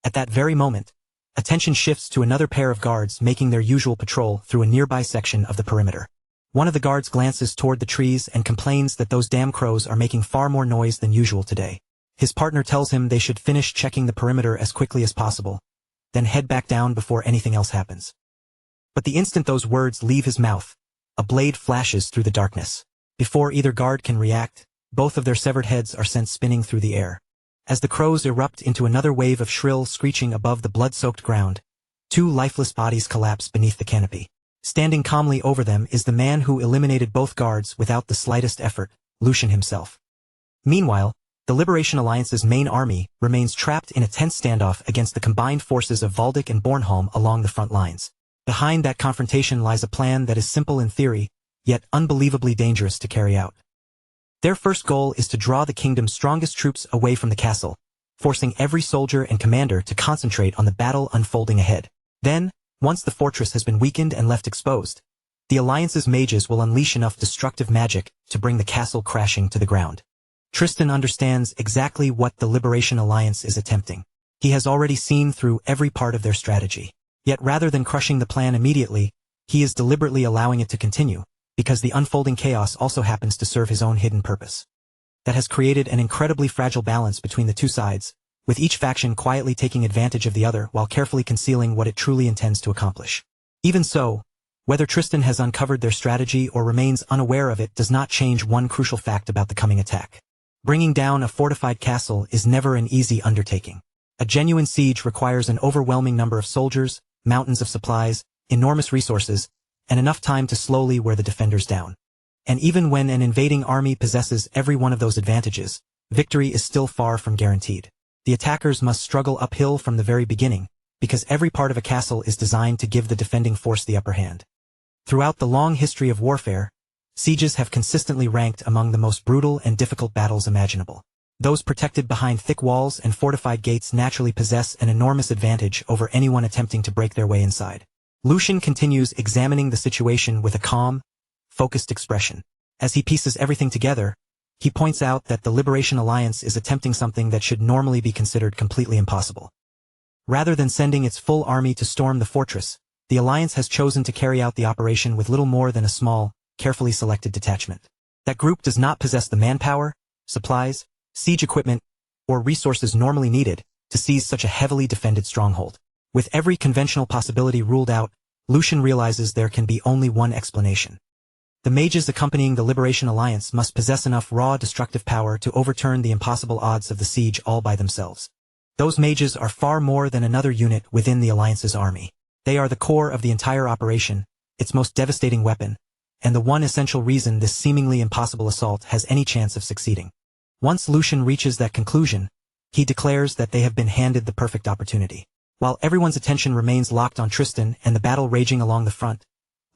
At that very moment, attention shifts to another pair of guards making their usual patrol through a nearby section of the perimeter. One of the guards glances toward the trees and complains that those damn crows are making far more noise than usual today. His partner tells him they should finish checking the perimeter as quickly as possible, then head back down before anything else happens. But the instant those words leave his mouth, a blade flashes through the darkness. Before either guard can react, both of their severed heads are sent spinning through the air. As the crows erupt into another wave of shrill screeching above the blood-soaked ground, two lifeless bodies collapse beneath the canopy. Standing calmly over them is the man who eliminated both guards without the slightest effort, Lucian himself. Meanwhile, the Liberation Alliance's main army remains trapped in a tense standoff against the combined forces of Valdic and Bornholm along the front lines. Behind that confrontation lies a plan that is simple in theory, yet unbelievably dangerous to carry out. Their first goal is to draw the kingdom's strongest troops away from the castle, forcing every soldier and commander to concentrate on the battle unfolding ahead. Then, once the fortress has been weakened and left exposed, the Alliance's mages will unleash enough destructive magic to bring the castle crashing to the ground. Tristan understands exactly what the Liberation Alliance is attempting. He has already seen through every part of their strategy. Yet rather than crushing the plan immediately, he is deliberately allowing it to continue, because the unfolding chaos also happens to serve his own hidden purpose. That has created an incredibly fragile balance between the two sides, with each faction quietly taking advantage of the other while carefully concealing what it truly intends to accomplish. Even so, whether Tristan has uncovered their strategy or remains unaware of it does not change one crucial fact about the coming attack. Bringing down a fortified castle is never an easy undertaking. A genuine siege requires an overwhelming number of soldiers, mountains of supplies, enormous resources, and enough time to slowly wear the defenders down. And even when an invading army possesses every one of those advantages, victory is still far from guaranteed. The attackers must struggle uphill from the very beginning, because every part of a castle is designed to give the defending force the upper hand. Throughout the long history of warfare, sieges have consistently ranked among the most brutal and difficult battles imaginable. Those protected behind thick walls and fortified gates naturally possess an enormous advantage over anyone attempting to break their way inside. Lucian continues examining the situation with a calm, focused expression. As he pieces everything together, he points out that the Liberation Alliance is attempting something that should normally be considered completely impossible. Rather than sending its full army to storm the fortress, the Alliance has chosen to carry out the operation with little more than a small, carefully selected detachment. That group does not possess the manpower, supplies, siege equipment, or resources normally needed to seize such a heavily defended stronghold. With every conventional possibility ruled out, Lucian realizes there can be only one explanation. The mages accompanying the Liberation Alliance must possess enough raw destructive power to overturn the impossible odds of the siege all by themselves. Those mages are far more than another unit within the Alliance's army. They are the core of the entire operation, its most devastating weapon, and the one essential reason this seemingly impossible assault has any chance of succeeding. Once Lucian reaches that conclusion, he declares that they have been handed the perfect opportunity. While everyone's attention remains locked on Tristan and the battle raging along the front,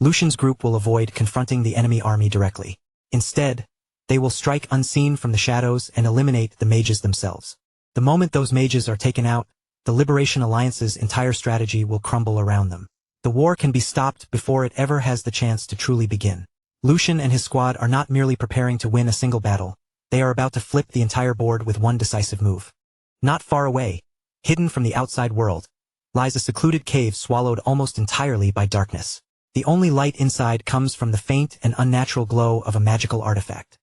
Lucian's group will avoid confronting the enemy army directly. Instead, they will strike unseen from the shadows and eliminate the mages themselves. The moment those mages are taken out, the Liberation Alliance's entire strategy will crumble around them. The war can be stopped before it ever has the chance to truly begin. Lucian and his squad are not merely preparing to win a single battle, they are about to flip the entire board with one decisive move. Not far away, hidden from the outside world, lies a secluded cave swallowed almost entirely by darkness. The only light inside comes from the faint and unnatural glow of a magical artifact.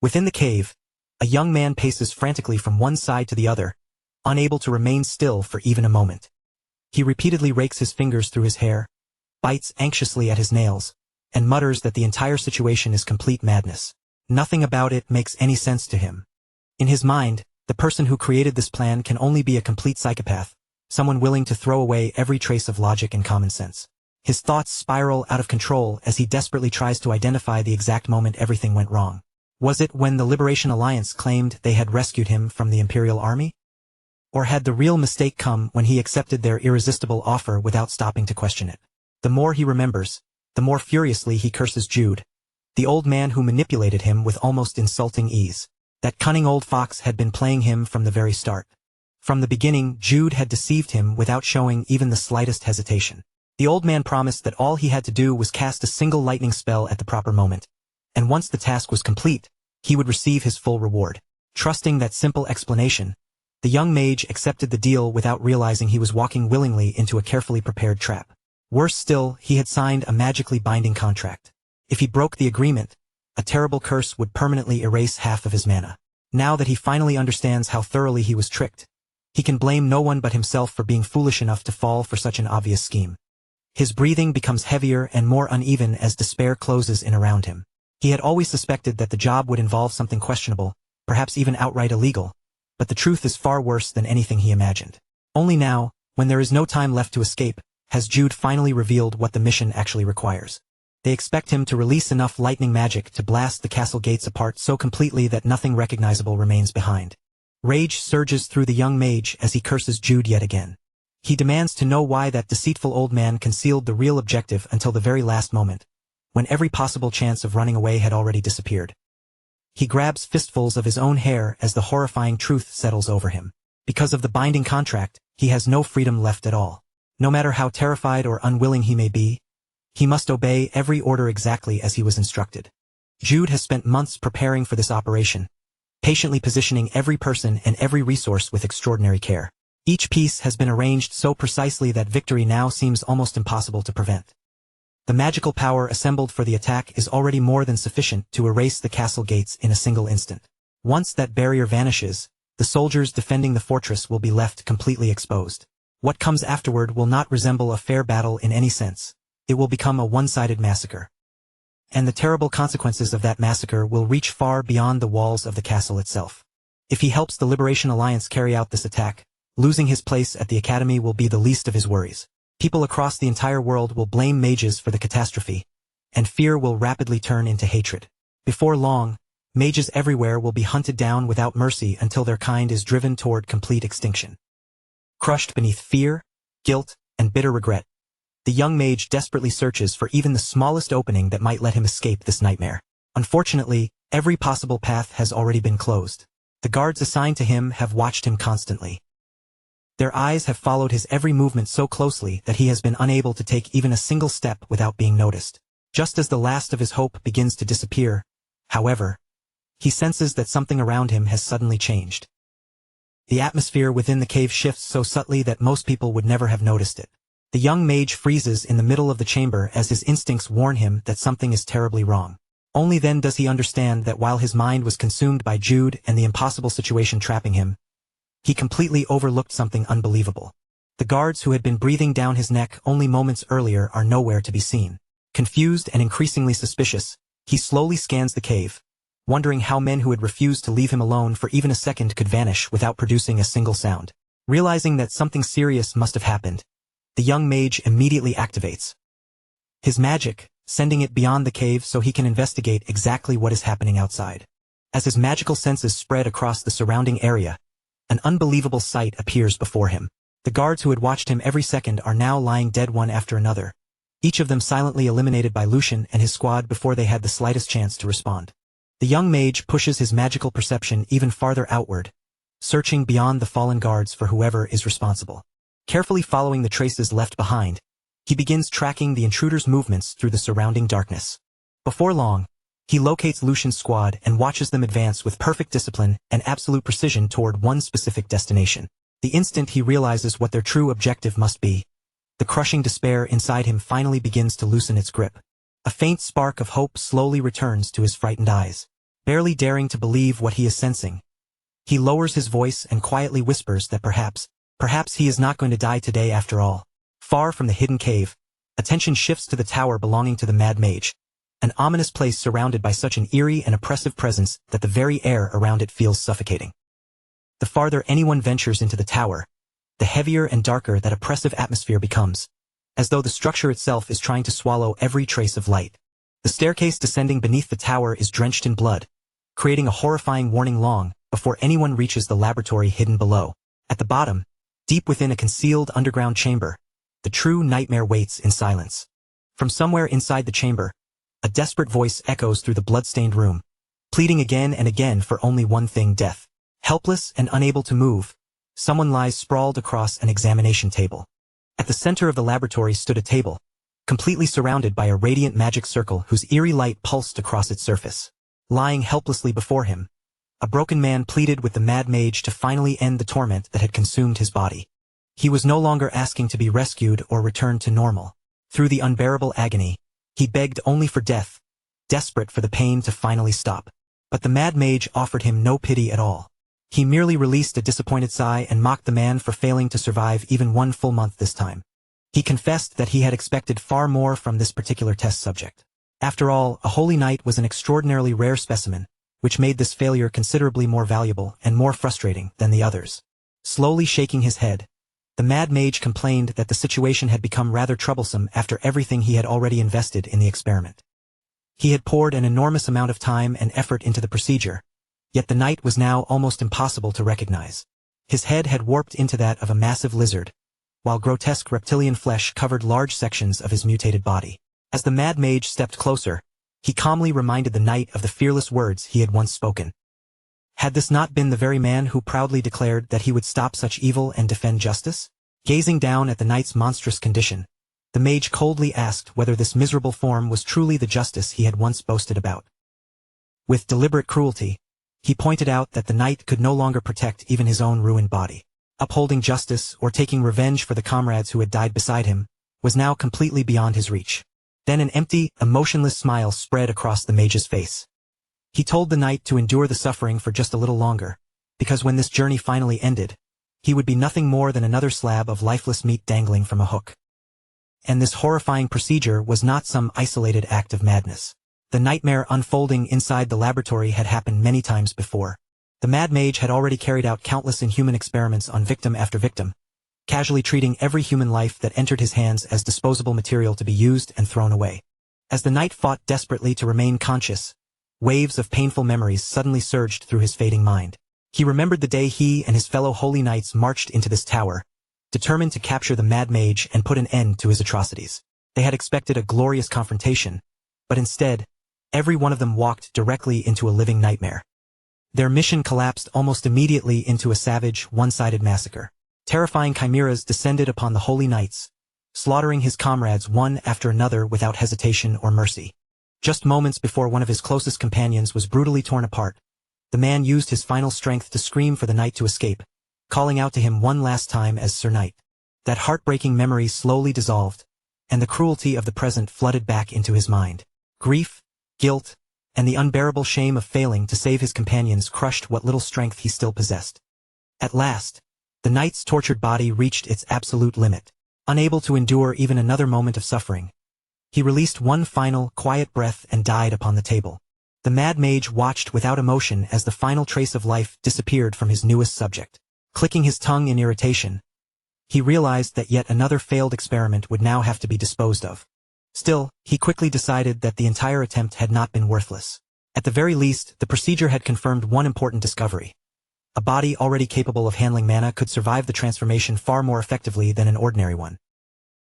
Within the cave, a young man paces frantically from one side to the other, unable to remain still for even a moment. He repeatedly rakes his fingers through his hair, bites anxiously at his nails, and mutters that the entire situation is complete madness. Nothing about it makes any sense to him. In his mind, the person who created this plan can only be a complete psychopath, someone willing to throw away every trace of logic and common sense. His thoughts spiral out of control as he desperately tries to identify the exact moment everything went wrong. Was it when the Liberation Alliance claimed they had rescued him from the Imperial Army? Or had the real mistake come when he accepted their irresistible offer without stopping to question it? The more he remembers, the more furiously he curses Jude, the old man who manipulated him with almost insulting ease. That cunning old fox had been playing him from the very start. From the beginning, Jude had deceived him without showing even the slightest hesitation. The old man promised that all he had to do was cast a single lightning spell at the proper moment, and once the task was complete, he would receive his full reward. Trusting that simple explanation, the young mage accepted the deal without realizing he was walking willingly into a carefully prepared trap. Worse still, he had signed a magically binding contract. If he broke the agreement, a terrible curse would permanently erase half of his mana. Now that he finally understands how thoroughly he was tricked, he can blame no one but himself for being foolish enough to fall for such an obvious scheme. His breathing becomes heavier and more uneven as despair closes in around him. He had always suspected that the job would involve something questionable, perhaps even outright illegal, but the truth is far worse than anything he imagined. Only now, when there is no time left to escape, has Jude finally revealed what the mission actually requires. They expect him to release enough lightning magic to blast the castle gates apart so completely that nothing recognizable remains behind. Rage surges through the young mage as he curses Jude yet again. He demands to know why that deceitful old man concealed the real objective until the very last moment, when every possible chance of running away had already disappeared. He grabs fistfuls of his own hair as the horrifying truth settles over him. Because of the binding contract, he has no freedom left at all. No matter how terrified or unwilling he may be, he must obey every order exactly as he was instructed. Jude has spent months preparing for this operation, patiently positioning every person and every resource with extraordinary care. Each piece has been arranged so precisely that victory now seems almost impossible to prevent. The magical power assembled for the attack is already more than sufficient to erase the castle gates in a single instant. Once that barrier vanishes, the soldiers defending the fortress will be left completely exposed. What comes afterward will not resemble a fair battle in any sense. It will become a one-sided massacre. And the terrible consequences of that massacre will reach far beyond the walls of the castle itself. If he helps the Liberation Alliance carry out this attack, losing his place at the academy will be the least of his worries. People across the entire world will blame mages for the catastrophe, and fear will rapidly turn into hatred. Before long, mages everywhere will be hunted down without mercy until their kind is driven toward complete extinction. Crushed beneath fear, guilt, and bitter regret, the young mage desperately searches for even the smallest opening that might let him escape this nightmare. Unfortunately, every possible path has already been closed. The guards assigned to him have watched him constantly. Their eyes have followed his every movement so closely that he has been unable to take even a single step without being noticed. Just as the last of his hope begins to disappear, however, he senses that something around him has suddenly changed. The atmosphere within the cave shifts so subtly that most people would never have noticed it. The young mage freezes in the middle of the chamber as his instincts warn him that something is terribly wrong. Only then does he understand that while his mind was consumed by Jude and the impossible situation trapping him, he completely overlooked something unbelievable. The guards who had been breathing down his neck only moments earlier are nowhere to be seen. Confused and increasingly suspicious, he slowly scans the cave, wondering how men who had refused to leave him alone for even a second could vanish without producing a single sound. Realizing that something serious must have happened, the young mage immediately activates his magic, sending it beyond the cave so he can investigate exactly what is happening outside. As his magical senses spread across the surrounding area, an unbelievable sight appears before him. The guards who had watched him every second are now lying dead one after another, each of them silently eliminated by Lucian and his squad before they had the slightest chance to respond. The young mage pushes his magical perception even farther outward, searching beyond the fallen guards for whoever is responsible. Carefully following the traces left behind, he begins tracking the intruder's movements through the surrounding darkness. Before long, he locates Lucian's squad and watches them advance with perfect discipline and absolute precision toward one specific destination. The instant he realizes what their true objective must be, the crushing despair inside him finally begins to loosen its grip. A faint spark of hope slowly returns to his frightened eyes. Barely daring to believe what he is sensing, he lowers his voice and quietly whispers that perhaps he is not going to die today after all. Far from the hidden cave, attention shifts to the tower belonging to the Mad Mage, an ominous place surrounded by such an eerie and oppressive presence that the very air around it feels suffocating. The farther anyone ventures into the tower, the heavier and darker that oppressive atmosphere becomes, as though the structure itself is trying to swallow every trace of light. The staircase descending beneath the tower is drenched in blood, creating a horrifying warning long before anyone reaches the laboratory hidden below. At the bottom, deep within a concealed underground chamber, the true nightmare waits in silence. From somewhere inside the chamber, a desperate voice echoes through the blood-stained room, pleading again and again for only one thing: death. Helpless and unable to move, someone lies sprawled across an examination table. At the center of the laboratory stood a table, completely surrounded by a radiant magic circle whose eerie light pulsed across its surface. Lying helplessly before him, a broken man pleaded with the Mad Mage to finally end the torment that had consumed his body. He was no longer asking to be rescued or returned to normal. Through the unbearable agony, he begged only for death, desperate for the pain to finally stop. But the Mad Mage offered him no pity at all. He merely released a disappointed sigh and mocked the man for failing to survive even one full month this time. He confessed that he had expected far more from this particular test subject. After all, a holy knight was an extraordinarily rare specimen, which made this failure considerably more valuable and more frustrating than the others. Slowly shaking his head, the Mad Mage complained that the situation had become rather troublesome after everything he had already invested in the experiment. He had poured an enormous amount of time and effort into the procedure, yet the knight was now almost impossible to recognize. His head had warped into that of a massive lizard, while grotesque reptilian flesh covered large sections of his mutated body. As the Mad Mage stepped closer, he calmly reminded the knight of the fearless words he had once spoken. Had this not been the very man who proudly declared that he would stop such evil and defend justice? Gazing down at the knight's monstrous condition, the mage coldly asked whether this miserable form was truly the justice he had once boasted about. With deliberate cruelty, he pointed out that the knight could no longer protect even his own ruined body. Upholding justice or taking revenge for the comrades who had died beside him was now completely beyond his reach. Then an empty, emotionless smile spread across the mage's face. He told the knight to endure the suffering for just a little longer, because when this journey finally ended, he would be nothing more than another slab of lifeless meat dangling from a hook. And this horrifying procedure was not some isolated act of madness. The nightmare unfolding inside the laboratory had happened many times before. The Mad Mage had already carried out countless inhuman experiments on victim after victim, casually treating every human life that entered his hands as disposable material to be used and thrown away. As the knight fought desperately to remain conscious, waves of painful memories suddenly surged through his fading mind. He remembered the day he and his fellow holy knights marched into this tower, determined to capture the Mad Mage and put an end to his atrocities. They had expected a glorious confrontation, but instead, every one of them walked directly into a living nightmare. Their mission collapsed almost immediately into a savage, one-sided massacre. Terrifying chimeras descended upon the holy knights, slaughtering his comrades one after another without hesitation or mercy. Just moments before one of his closest companions was brutally torn apart, the man used his final strength to scream for the knight to escape, calling out to him one last time as Sir Knight. That heartbreaking memory slowly dissolved, and the cruelty of the present flooded back into his mind. Grief, guilt, and the unbearable shame of failing to save his companions crushed what little strength he still possessed. At last, the knight's tortured body reached its absolute limit. Unable to endure even another moment of suffering, he released one final, quiet breath and died upon the table. The Mad Mage watched without emotion as the final trace of life disappeared from his newest subject. Clicking his tongue in irritation, he realized that yet another failed experiment would now have to be disposed of. Still, he quickly decided that the entire attempt had not been worthless. At the very least, the procedure had confirmed one important discovery. A body already capable of handling mana could survive the transformation far more effectively than an ordinary one.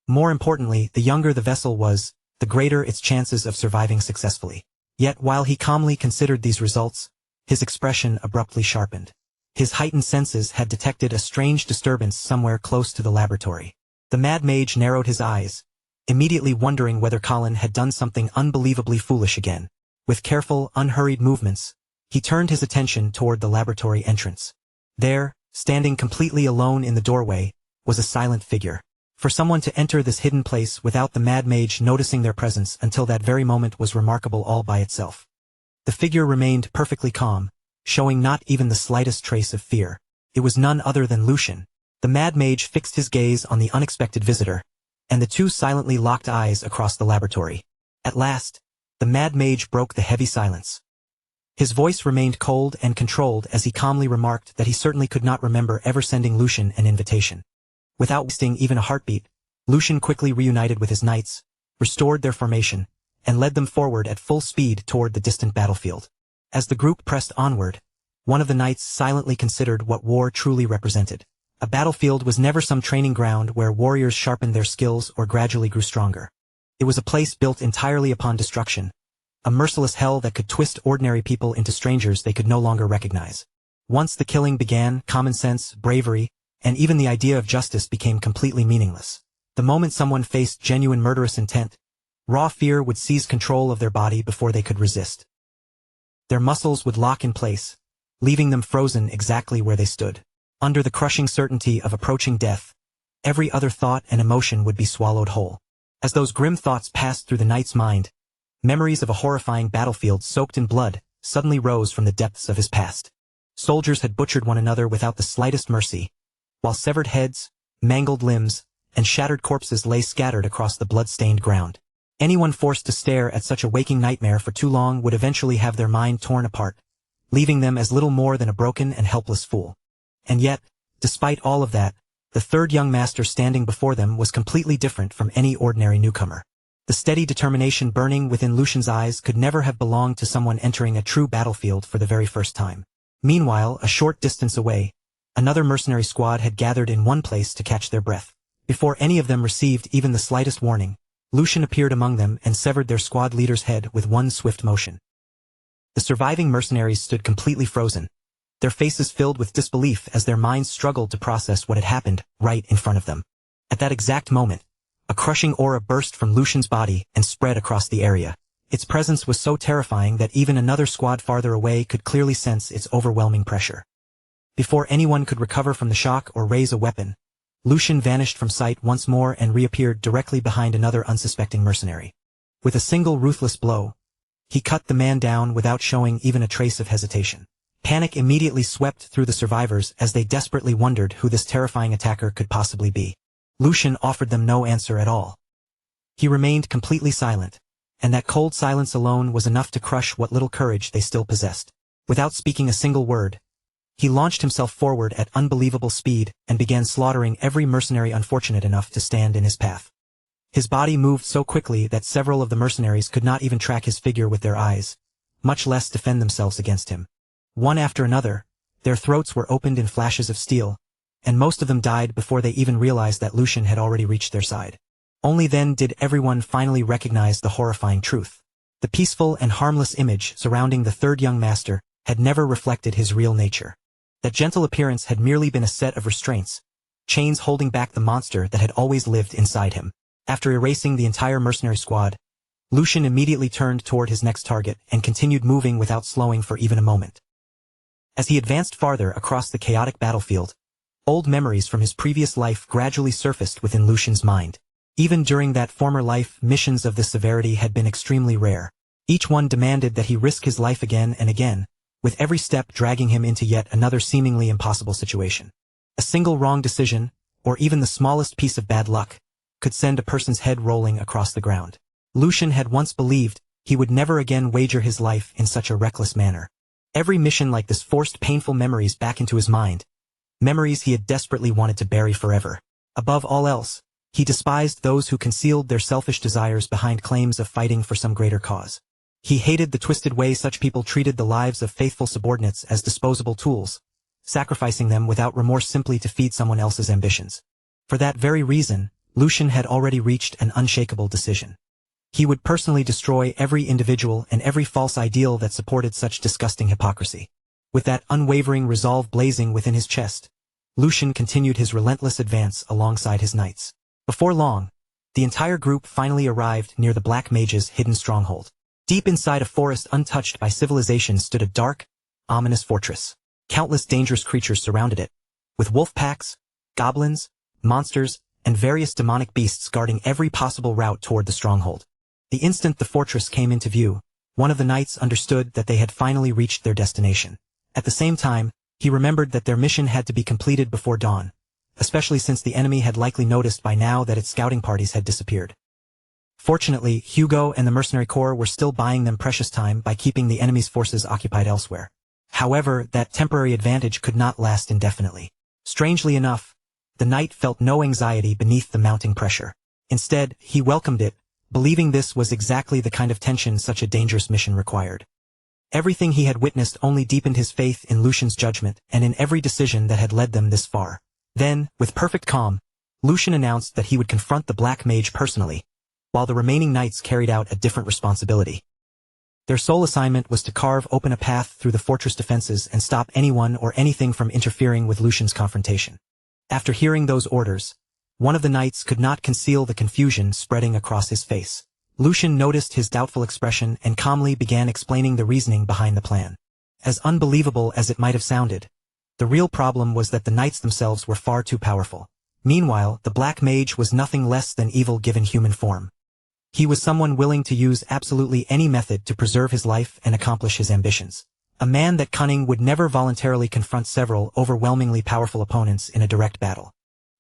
More importantly, the younger the vessel was, the greater its chances of surviving successfully. Yet while he calmly considered these results, his expression abruptly sharpened. His heightened senses had detected a strange disturbance somewhere close to the laboratory. The Mad Mage narrowed his eyes, immediately wondering whether Colin had done something unbelievably foolish again. With careful, unhurried movements, he turned his attention toward the laboratory entrance. There, standing completely alone in the doorway, was a silent figure. For someone to enter this hidden place without the Mad Mage noticing their presence until that very moment was remarkable all by itself. The figure remained perfectly calm, showing not even the slightest trace of fear. It was none other than Lucian. The Mad Mage fixed his gaze on the unexpected visitor, and the two silently locked eyes across the laboratory. At last, the Mad Mage broke the heavy silence. His voice remained cold and controlled as he calmly remarked that he certainly could not remember ever sending Lucian an invitation. Without wasting even a heartbeat, Lucian quickly reunited with his knights, restored their formation, and led them forward at full speed toward the distant battlefield. As the group pressed onward, one of the knights silently considered what war truly represented. A battlefield was never some training ground where warriors sharpened their skills or gradually grew stronger. It was a place built entirely upon destruction, a merciless hell that could twist ordinary people into strangers they could no longer recognize. Once the killing began, common sense, bravery, and even the idea of justice became completely meaningless. The moment someone faced genuine murderous intent, raw fear would seize control of their body before they could resist. Their muscles would lock in place, leaving them frozen exactly where they stood. Under the crushing certainty of approaching death, every other thought and emotion would be swallowed whole. As those grim thoughts passed through the knight's mind, memories of a horrifying battlefield soaked in blood suddenly rose from the depths of his past. Soldiers had butchered one another without the slightest mercy, while severed heads, mangled limbs, and shattered corpses lay scattered across the blood-stained ground. Anyone forced to stare at such a waking nightmare for too long would eventually have their mind torn apart, leaving them as little more than a broken and helpless fool. And yet, despite all of that, the third young master standing before them was completely different from any ordinary newcomer. The steady determination burning within Lucian's eyes could never have belonged to someone entering a true battlefield for the very first time. Meanwhile, a short distance away, another mercenary squad had gathered in one place to catch their breath. Before any of them received even the slightest warning, Lucian appeared among them and severed their squad leader's head with one swift motion. The surviving mercenaries stood completely frozen, their faces filled with disbelief as their minds struggled to process what had happened right in front of them. At that exact moment, a crushing aura burst from Lucian's body and spread across the area. Its presence was so terrifying that even another squad farther away could clearly sense its overwhelming pressure. Before anyone could recover from the shock or raise a weapon, Lucian vanished from sight once more and reappeared directly behind another unsuspecting mercenary. With a single ruthless blow, he cut the man down without showing even a trace of hesitation. Panic immediately swept through the survivors as they desperately wondered who this terrifying attacker could possibly be. Lucian offered them no answer at all. He remained completely silent, and that cold silence alone was enough to crush what little courage they still possessed. Without speaking a single word, He launched himself forward at unbelievable speed and began slaughtering every mercenary unfortunate enough to stand in his path. His body moved so quickly that several of the mercenaries could not even track his figure with their eyes, much less defend themselves against him. One after another, their throats were opened in flashes of steel, and most of them died before they even realized that Lucian had already reached their side. Only then did everyone finally recognize the horrifying truth. The peaceful and harmless image surrounding the third young master had never reflected his real nature. That gentle appearance had merely been a set of restraints, chains holding back the monster that had always lived inside him. After erasing the entire mercenary squad, Lucian immediately turned toward his next target and continued moving without slowing for even a moment. As he advanced farther across the chaotic battlefield, old memories from his previous life gradually surfaced within Lucian's mind. Even during that former life, missions of this severity had been extremely rare. Each one demanded that he risk his life again and again, with every step dragging him into yet another seemingly impossible situation. A single wrong decision, or even the smallest piece of bad luck, could send a person's head rolling across the ground. Lucian had once believed he would never again wager his life in such a reckless manner. Every mission like this forced painful memories back into his mind, memories he had desperately wanted to bury forever. Above all else, he despised those who concealed their selfish desires behind claims of fighting for some greater cause. He hated the twisted way such people treated the lives of faithful subordinates as disposable tools, sacrificing them without remorse simply to feed someone else's ambitions. For that very reason, Lucian had already reached an unshakable decision. He would personally destroy every individual and every false ideal that supported such disgusting hypocrisy. With that unwavering resolve blazing within his chest, Lucian continued his relentless advance alongside his knights. Before long, the entire group finally arrived near the Black Mage's hidden stronghold. Deep inside a forest untouched by civilization stood a dark, ominous fortress. Countless dangerous creatures surrounded it, with wolf packs, goblins, monsters, and various demonic beasts guarding every possible route toward the stronghold. The instant the fortress came into view, one of the knights understood that they had finally reached their destination. At the same time, he remembered that their mission had to be completed before dawn, especially since the enemy had likely noticed by now that its scouting parties had disappeared. Fortunately, Hugo and the Mercenary Corps were still buying them precious time by keeping the enemy's forces occupied elsewhere. However, that temporary advantage could not last indefinitely. Strangely enough, the knight felt no anxiety beneath the mounting pressure. Instead, he welcomed it, believing this was exactly the kind of tension such a dangerous mission required. Everything he had witnessed only deepened his faith in Lucian's judgment and in every decision that had led them this far. Then, with perfect calm, Lucian announced that he would confront the Black Mage personally, while the remaining knights carried out a different responsibility. Their sole assignment was to carve open a path through the fortress defenses and stop anyone or anything from interfering with Lucian's confrontation. After hearing those orders, one of the knights could not conceal the confusion spreading across his face. Lucian noticed his doubtful expression and calmly began explaining the reasoning behind the plan. As unbelievable as it might have sounded, the real problem was that the knights themselves were far too powerful. Meanwhile, the Black Mage was nothing less than evil given human form. He was someone willing to use absolutely any method to preserve his life and accomplish his ambitions. A man that cunning would never voluntarily confront several overwhelmingly powerful opponents in a direct battle.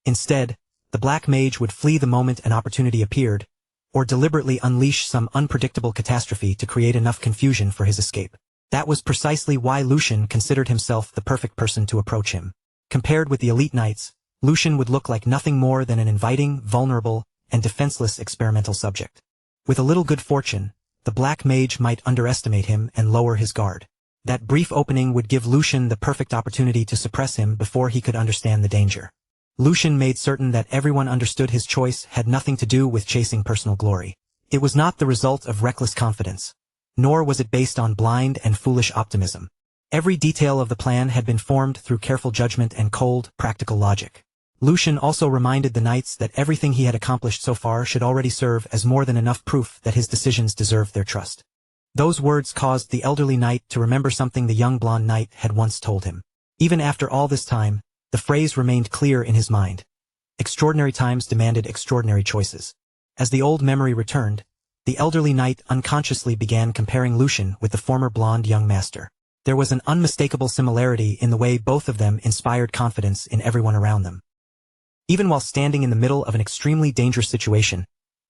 Instead, the Black Mage would flee the moment an opportunity appeared, or deliberately unleash some unpredictable catastrophe to create enough confusion for his escape. That was precisely why Lucian considered himself the perfect person to approach him. Compared with the elite knights, Lucian would look like nothing more than an inviting, vulnerable, and defenseless experimental subject. With a little good fortune, the Black Mage might underestimate him and lower his guard. That brief opening would give Lucian the perfect opportunity to suppress him before he could understand the danger. Lucian made certain that everyone understood his choice had nothing to do with chasing personal glory. It was not the result of reckless confidence, nor was it based on blind and foolish optimism. Every detail of the plan had been formed through careful judgment and cold, practical logic. Lucian also reminded the knights that everything he had accomplished so far should already serve as more than enough proof that his decisions deserved their trust. Those words caused the elderly knight to remember something the young blonde knight had once told him. Even after all this time, the phrase remained clear in his mind. Extraordinary times demanded extraordinary choices. As the old memory returned, the elderly knight unconsciously began comparing Lucian with the former blonde young master. There was an unmistakable similarity in the way both of them inspired confidence in everyone around them. Even while standing in the middle of an extremely dangerous situation,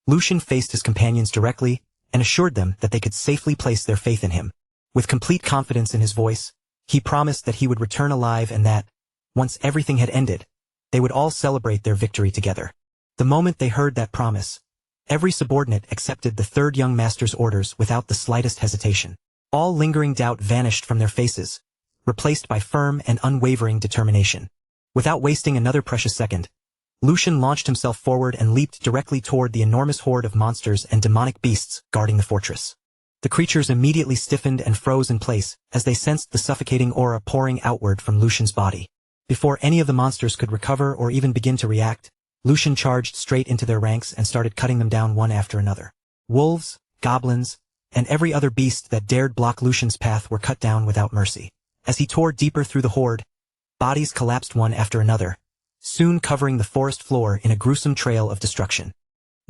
Lucian faced his companions directly and assured them that they could safely place their faith in him. With complete confidence in his voice, He promised that he would return alive and that, once everything had ended, they would all celebrate their victory together. The moment they heard that promise, every subordinate accepted the third young master's orders without the slightest hesitation. All lingering doubt vanished from their faces, replaced by firm and unwavering determination. Without wasting another precious second, Lucian launched himself forward and leaped directly toward the enormous horde of monsters and demonic beasts guarding the fortress. The creatures immediately stiffened and froze in place as they sensed the suffocating aura pouring outward from Lucian's body. Before any of the monsters could recover or even begin to react, Lucian charged straight into their ranks and started cutting them down one after another. Wolves, goblins, and every other beast that dared block Lucian's path were cut down without mercy. As he tore deeper through the horde, bodies collapsed one after another, soon covering the forest floor in a gruesome trail of destruction.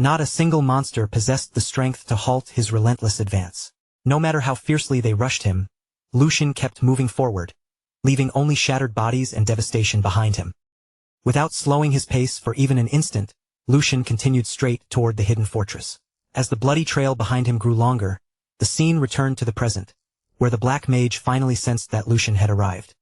Not a single monster possessed the strength to halt his relentless advance. No matter how fiercely they rushed him, Lucian kept moving forward, leaving only shattered bodies and devastation behind him. Without slowing his pace for even an instant, Lucian continued straight toward the hidden fortress. As the bloody trail behind him grew longer, the scene returned to the present, where the Black Mage finally sensed that Lucian had arrived.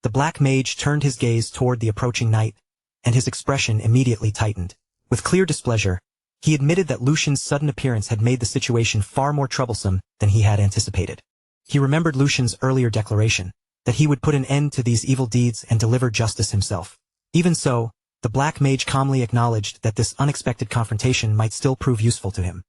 The Black Mage turned his gaze toward the approaching night, and his expression immediately tightened. With clear displeasure, he admitted that Lucian's sudden appearance had made the situation far more troublesome than he had anticipated. He remembered Lucian's earlier declaration, that he would put an end to these evil deeds and deliver justice himself. Even so, the Black Mage calmly acknowledged that this unexpected confrontation might still prove useful to him.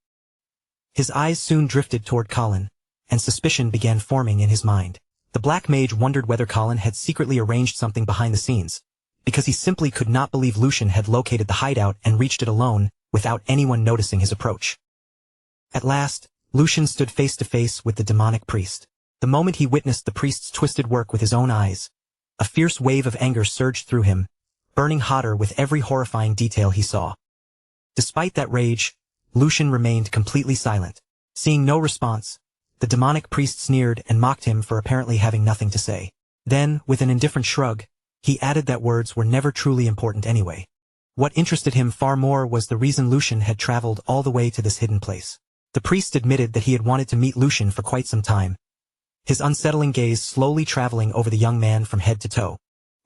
His eyes soon drifted toward Colin, and suspicion began forming in his mind. The Black Mage wondered whether Colin had secretly arranged something behind the scenes, because he simply could not believe Lucian had located the hideout and reached it alone, without anyone noticing his approach. At last, Lucian stood face to face with the demonic priest. The moment he witnessed the priest's twisted work with his own eyes, a fierce wave of anger surged through him, burning hotter with every horrifying detail he saw. Despite that rage, Lucian remained completely silent. Seeing no response, the demonic priest sneered and mocked him for apparently having nothing to say. Then, with an indifferent shrug, he added that words were never truly important anyway. What interested him far more was the reason Lucian had traveled all the way to this hidden place. The priest admitted that he had wanted to meet Lucian for quite some time, his unsettling gaze slowly traveling over the young man from head to toe.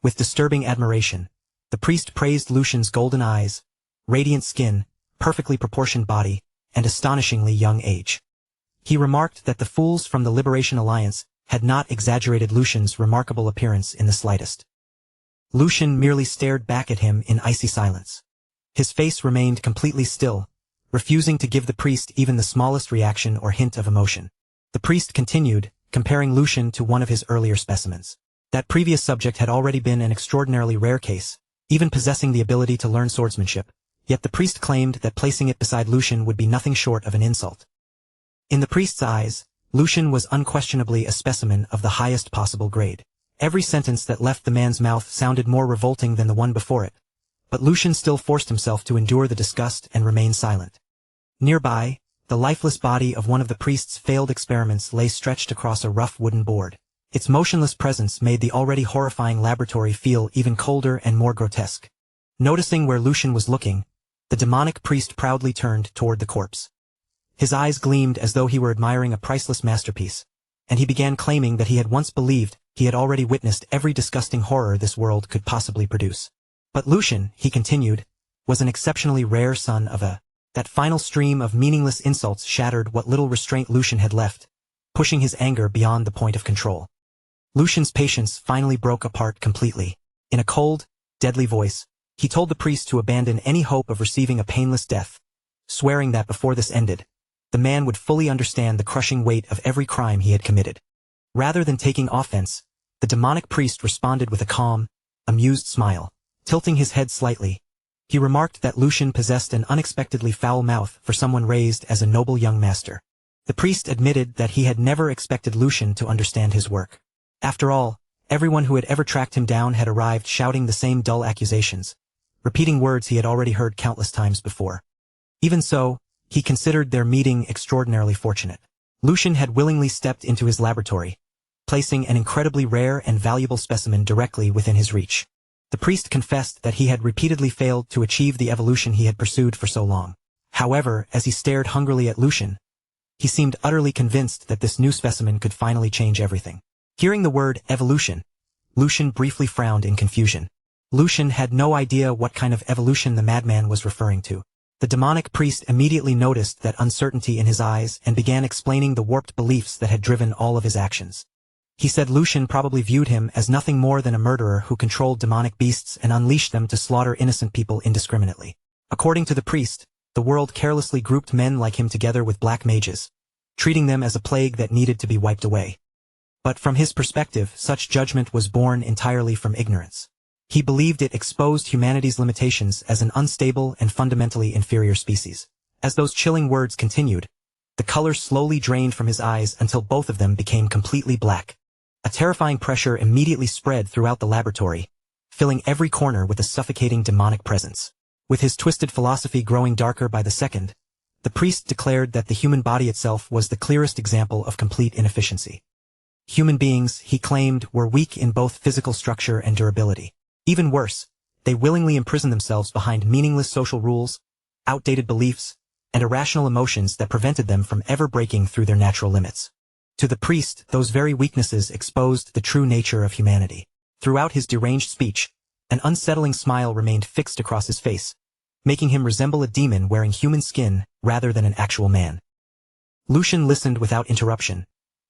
With disturbing admiration, the priest praised Lucian's golden eyes, radiant skin, perfectly proportioned body, and astonishingly young age. He remarked that the fools from the Liberation Alliance had not exaggerated Lucian's remarkable appearance in the slightest. Lucian merely stared back at him in icy silence. His face remained completely still, refusing to give the priest even the smallest reaction or hint of emotion. The priest continued, comparing Lucian to one of his earlier specimens. That previous subject had already been an extraordinarily rare case, even possessing the ability to learn swordsmanship, yet the priest claimed that placing it beside Lucian would be nothing short of an insult. In the priest's eyes, Lucian was unquestionably a specimen of the highest possible grade. Every sentence that left the man's mouth sounded more revolting than the one before it, but Lucian still forced himself to endure the disgust and remain silent. Nearby, the lifeless body of one of the priest's failed experiments lay stretched across a rough wooden board. Its motionless presence made the already horrifying laboratory feel even colder and more grotesque. Noticing where Lucian was looking, the demonic priest proudly turned toward the corpse. His eyes gleamed as though he were admiring a priceless masterpiece, and he began claiming that he had once believed he had already witnessed every disgusting horror this world could possibly produce. But Lucian, he continued, was an exceptionally rare son of a... That final stream of meaningless insults shattered what little restraint Lucian had left, pushing his anger beyond the point of control. Lucian's patience finally broke apart completely. In a cold, deadly voice, he told the priest to abandon any hope of receiving a painless death, swearing that before this ended, the man would fully understand the crushing weight of every crime he had committed. Rather than taking offense, the demonic priest responded with a calm, amused smile. Tilting his head slightly, he remarked that Lucian possessed an unexpectedly foul mouth for someone raised as a noble young master. The priest admitted that he had never expected Lucian to understand his work. After all, everyone who had ever tracked him down had arrived shouting the same dull accusations, repeating words he had already heard countless times before. Even so, he considered their meeting extraordinarily fortunate. Lucian had willingly stepped into his laboratory, placing an incredibly rare and valuable specimen directly within his reach. The priest confessed that he had repeatedly failed to achieve the evolution he had pursued for so long. However, as he stared hungrily at Lucian, he seemed utterly convinced that this new specimen could finally change everything. Hearing the word evolution, Lucian briefly frowned in confusion. Lucian had no idea what kind of evolution the madman was referring to. The demonic priest immediately noticed that uncertainty in his eyes and began explaining the warped beliefs that had driven all of his actions. He said Lucian probably viewed him as nothing more than a murderer who controlled demonic beasts and unleashed them to slaughter innocent people indiscriminately. According to the priest, the world carelessly grouped men like him together with black mages, treating them as a plague that needed to be wiped away. But from his perspective, such judgment was born entirely from ignorance. He believed it exposed humanity's limitations as an unstable and fundamentally inferior species. As those chilling words continued, the color slowly drained from his eyes until both of them became completely black. A terrifying pressure immediately spread throughout the laboratory, filling every corner with a suffocating demonic presence. With his twisted philosophy growing darker by the second, the priest declared that the human body itself was the clearest example of complete inefficiency. Human beings, he claimed, were weak in both physical structure and durability. Even worse, they willingly imprisoned themselves behind meaningless social rules, outdated beliefs, and irrational emotions that prevented them from ever breaking through their natural limits. To the priest, those very weaknesses exposed the true nature of humanity. Throughout his deranged speech, an unsettling smile remained fixed across his face, making him resemble a demon wearing human skin rather than an actual man. Lucian listened without interruption,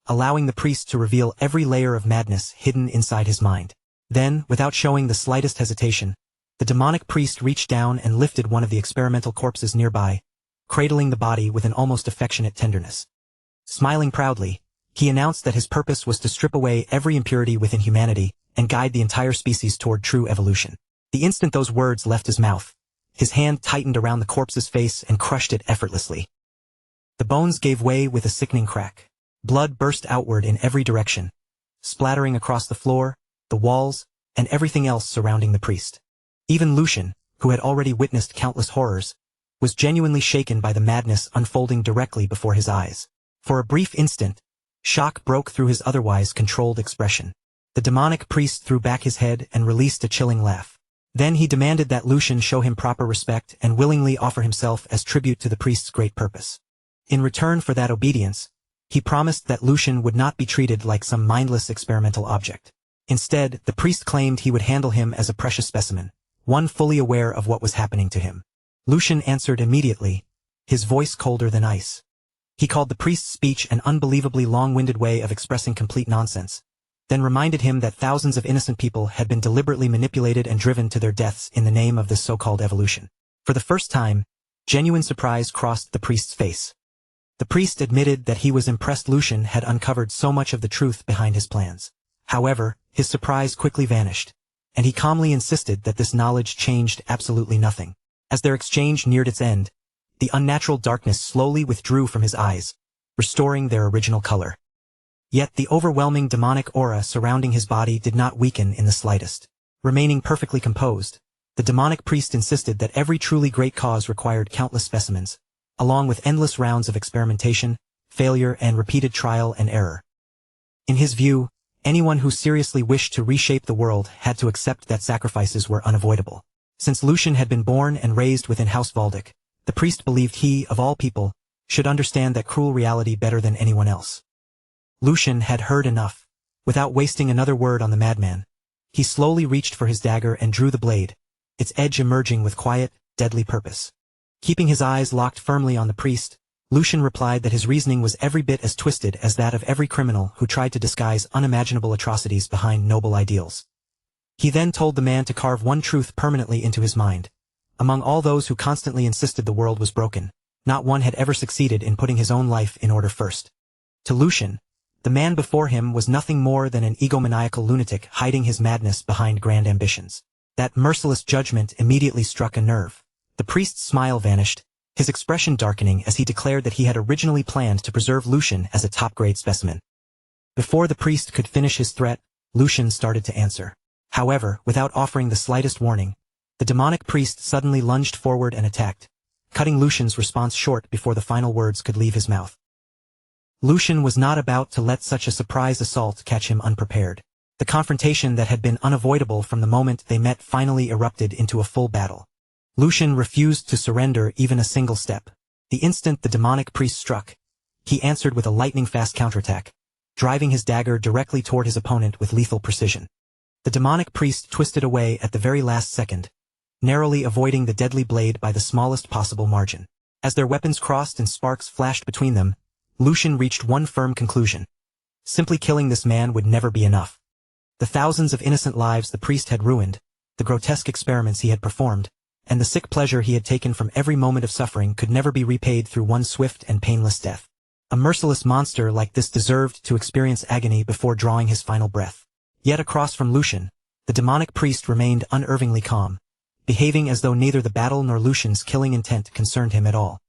allowing the priest to reveal every layer of madness hidden inside his mind. Then, without showing the slightest hesitation, the demonic priest reached down and lifted one of the experimental corpses nearby, cradling the body with an almost affectionate tenderness. Smiling proudly, he announced that his purpose was to strip away every impurity within humanity and guide the entire species toward true evolution. The instant those words left his mouth, his hand tightened around the corpse's face and crushed it effortlessly. The bones gave way with a sickening crack. Blood burst outward in every direction, splattering across the floor, the walls, and everything else surrounding the priest. Even Lucian, who had already witnessed countless horrors, was genuinely shaken by the madness unfolding directly before his eyes. For a brief instant, shock broke through his otherwise controlled expression. The demonic priest threw back his head and released a chilling laugh. Then he demanded that Lucian show him proper respect and willingly offer himself as tribute to the priest's great purpose. In return for that obedience, he promised that Lucian would not be treated like some mindless experimental object. Instead, the priest claimed he would handle him as a precious specimen, one fully aware of what was happening to him. Lucian answered immediately, his voice colder than ice. He called the priest's speech an unbelievably long-winded way of expressing complete nonsense, then reminded him that thousands of innocent people had been deliberately manipulated and driven to their deaths in the name of this so-called evolution. For the first time, genuine surprise crossed the priest's face. The priest admitted that he was impressed Lucian had uncovered so much of the truth behind his plans. However, his surprise quickly vanished, and he calmly insisted that this knowledge changed absolutely nothing. As their exchange neared its end, the unnatural darkness slowly withdrew from his eyes, restoring their original color. Yet the overwhelming demonic aura surrounding his body did not weaken in the slightest. Remaining perfectly composed, the demonic priest insisted that every truly great cause required countless specimens, along with endless rounds of experimentation, failure, and repeated trial and error. In his view, anyone who seriously wished to reshape the world had to accept that sacrifices were unavoidable. Since Lucian had been born and raised within House Valdic, the priest believed he, of all people, should understand that cruel reality better than anyone else. Lucian had heard enough. Without wasting another word on the madman, he slowly reached for his dagger and drew the blade, its edge emerging with quiet, deadly purpose. Keeping his eyes locked firmly on the priest, Lucian replied that his reasoning was every bit as twisted as that of every criminal who tried to disguise unimaginable atrocities behind noble ideals. He then told the man to carve one truth permanently into his mind. Among all those who constantly insisted the world was broken, not one had ever succeeded in putting his own life in order first. To Lucian, the man before him was nothing more than an egomaniacal lunatic hiding his madness behind grand ambitions. That merciless judgment immediately struck a nerve. The priest's smile vanished, his expression darkening as he declared that he had originally planned to preserve Lucian as a top-grade specimen. Before the priest could finish his threat, Lucian started to answer. However, without offering the slightest warning, the demonic priest suddenly lunged forward and attacked, cutting Lucian's response short before the final words could leave his mouth. Lucian was not about to let such a surprise assault catch him unprepared. The confrontation that had been unavoidable from the moment they met finally erupted into a full battle. Lucian refused to surrender even a single step. The instant the demonic priest struck, he answered with a lightning-fast counterattack, driving his dagger directly toward his opponent with lethal precision. The demonic priest twisted away at the very last second, narrowly avoiding the deadly blade by the smallest possible margin. As their weapons crossed and sparks flashed between them, Lucian reached one firm conclusion. Simply killing this man would never be enough. The thousands of innocent lives the priest had ruined, the grotesque experiments he had performed, and the sick pleasure he had taken from every moment of suffering could never be repaid through one swift and painless death. A merciless monster like this deserved to experience agony before drawing his final breath. Yet across from Lucian, the demonic priest remained unervingly calm, behaving as though neither the battle nor Lucian's killing intent concerned him at all.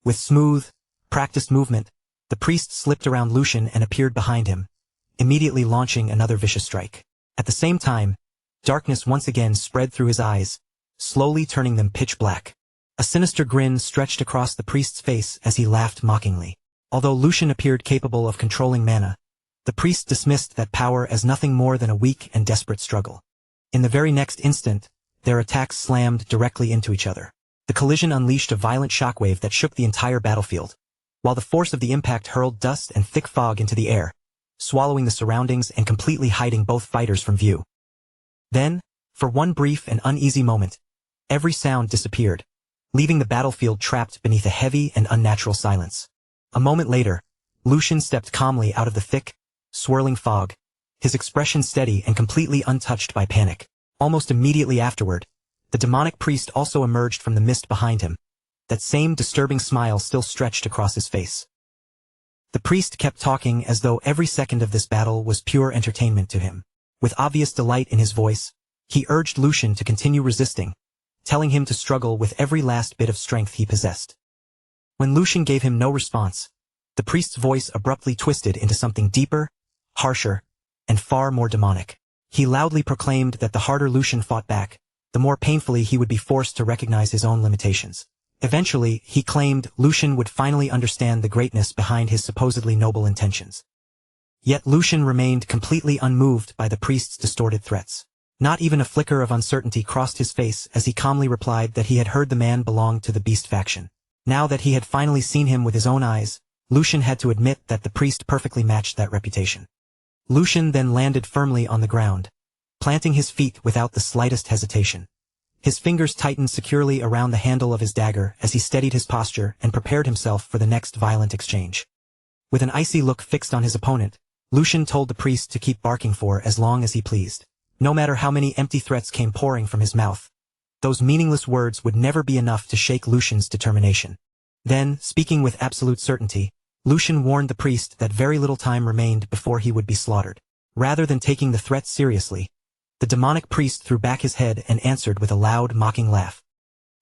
With smooth, practiced movement, the priest slipped around Lucian and appeared behind him, immediately launching another vicious strike. At the same time, darkness once again spread through his eyes, slowly turning them pitch black. A sinister grin stretched across the priest's face as he laughed mockingly. Although Lucian appeared capable of controlling mana, the priest dismissed that power as nothing more than a weak and desperate struggle. In the very next instant, their attacks slammed directly into each other. The collision unleashed a violent shockwave that shook the entire battlefield, while the force of the impact hurled dust and thick fog into the air, swallowing the surroundings and completely hiding both fighters from view. Then, for one brief and uneasy moment, every sound disappeared, leaving the battlefield trapped beneath a heavy and unnatural silence. A moment later, Lucian stepped calmly out of the thick, swirling fog, his expression steady and completely untouched by panic. Almost immediately afterward, the demonic priest also emerged from the mist behind him, that same disturbing smile still stretched across his face. The priest kept talking as though every second of this battle was pure entertainment to him. With obvious delight in his voice, he urged Lucian to continue resisting, telling him to struggle with every last bit of strength he possessed. When Lucian gave him no response, the priest's voice abruptly twisted into something deeper, harsher, and far more demonic. He loudly proclaimed that the harder Lucian fought back, the more painfully he would be forced to recognize his own limitations. Eventually, he claimed Lucian would finally understand the greatness behind his supposedly noble intentions. Yet Lucian remained completely unmoved by the priest's distorted threats. Not even a flicker of uncertainty crossed his face as he calmly replied that he had heard the man belonged to the beast faction. Now that he had finally seen him with his own eyes, Lucian had to admit that the priest perfectly matched that reputation. Lucian then landed firmly on the ground, planting his feet without the slightest hesitation. His fingers tightened securely around the handle of his dagger as he steadied his posture and prepared himself for the next violent exchange. With an icy look fixed on his opponent, Lucian told the priest to keep barking for as long as he pleased. No matter how many empty threats came pouring from his mouth, those meaningless words would never be enough to shake Lucian's determination. Then, speaking with absolute certainty, Lucian warned the priest that very little time remained before he would be slaughtered. Rather than taking the threat seriously, the demonic priest threw back his head and answered with a loud, mocking laugh.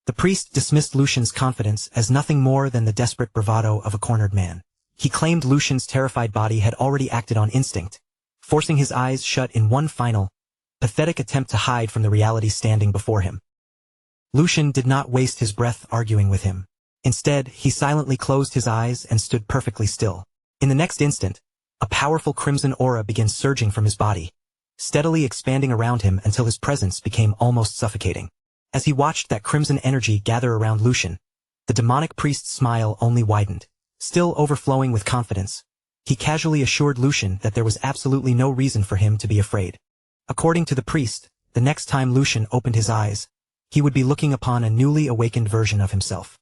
The priest dismissed Lucian's confidence as nothing more than the desperate bravado of a cornered man. He claimed Lucian's terrified body had already acted on instinct, forcing his eyes shut in one final, pathetic attempt to hide from the reality standing before him. Lucian did not waste his breath arguing with him. Instead, he silently closed his eyes and stood perfectly still. In the next instant, a powerful crimson aura began surging from his body, steadily expanding around him until his presence became almost suffocating. As he watched that crimson energy gather around Lucian, the demonic priest's smile only widened. Still overflowing with confidence, he casually assured Lucian that there was absolutely no reason for him to be afraid. According to the priest, the next time Lucian opened his eyes, he would be looking upon a newly awakened version of himself.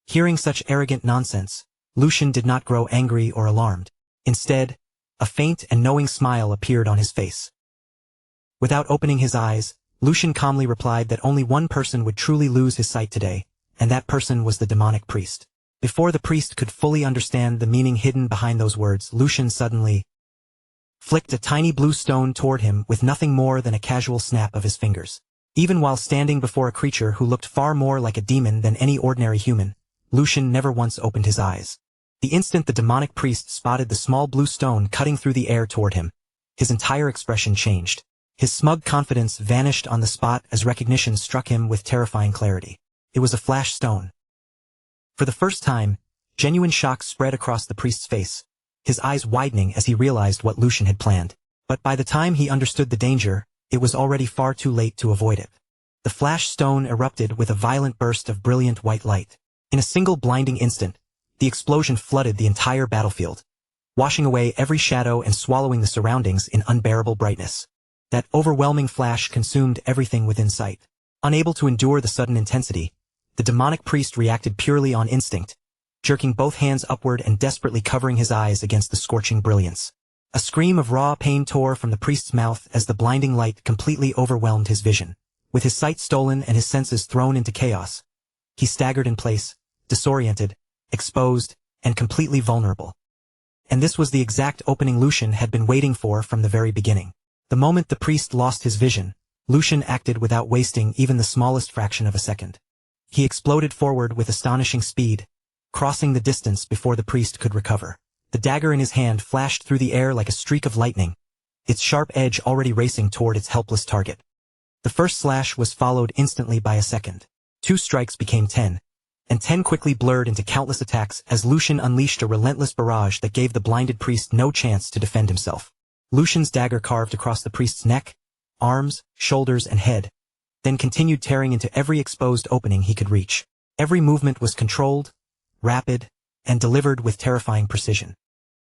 Hearing such arrogant nonsense, Lucian did not grow angry or alarmed. Instead, a faint and knowing smile appeared on his face. Without opening his eyes, Lucian calmly replied that only one person would truly lose his sight today, and that person was the demonic priest. Before the priest could fully understand the meaning hidden behind those words, Lucian suddenly flicked a tiny blue stone toward him with nothing more than a casual snap of his fingers. Even while standing before a creature who looked far more like a demon than any ordinary human, Lucian never once opened his eyes. The instant the demonic priest spotted the small blue stone cutting through the air toward him, his entire expression changed. His smug confidence vanished on the spot as recognition struck him with terrifying clarity. It was a flash stone. For the first time, genuine shock spread across the priest's face, his eyes widening as he realized what Lucian had planned. But by the time he understood the danger, it was already far too late to avoid it. The flash stone erupted with a violent burst of brilliant white light. In a single blinding instant, the explosion flooded the entire battlefield, washing away every shadow and swallowing the surroundings in unbearable brightness. That overwhelming flash consumed everything within sight. Unable to endure the sudden intensity, the demonic priest reacted purely on instinct, jerking both hands upward and desperately covering his eyes against the scorching brilliance. A scream of raw pain tore from the priest's mouth as the blinding light completely overwhelmed his vision. With his sight stolen and his senses thrown into chaos, he staggered in place, disoriented, exposed, and completely vulnerable. And this was the exact opening Lucian had been waiting for from the very beginning. The moment the priest lost his vision, Lucian acted without wasting even the smallest fraction of a second. He exploded forward with astonishing speed, crossing the distance before the priest could recover. The dagger in his hand flashed through the air like a streak of lightning, its sharp edge already racing toward its helpless target. The first slash was followed instantly by a second. 2 strikes became 10, and 10 quickly blurred into countless attacks as Lucian unleashed a relentless barrage that gave the blinded priest no chance to defend himself. Lucian's dagger carved across the priest's neck, arms, shoulders, and head, then continued tearing into every exposed opening he could reach. Every movement was controlled, rapid, and delivered with terrifying precision.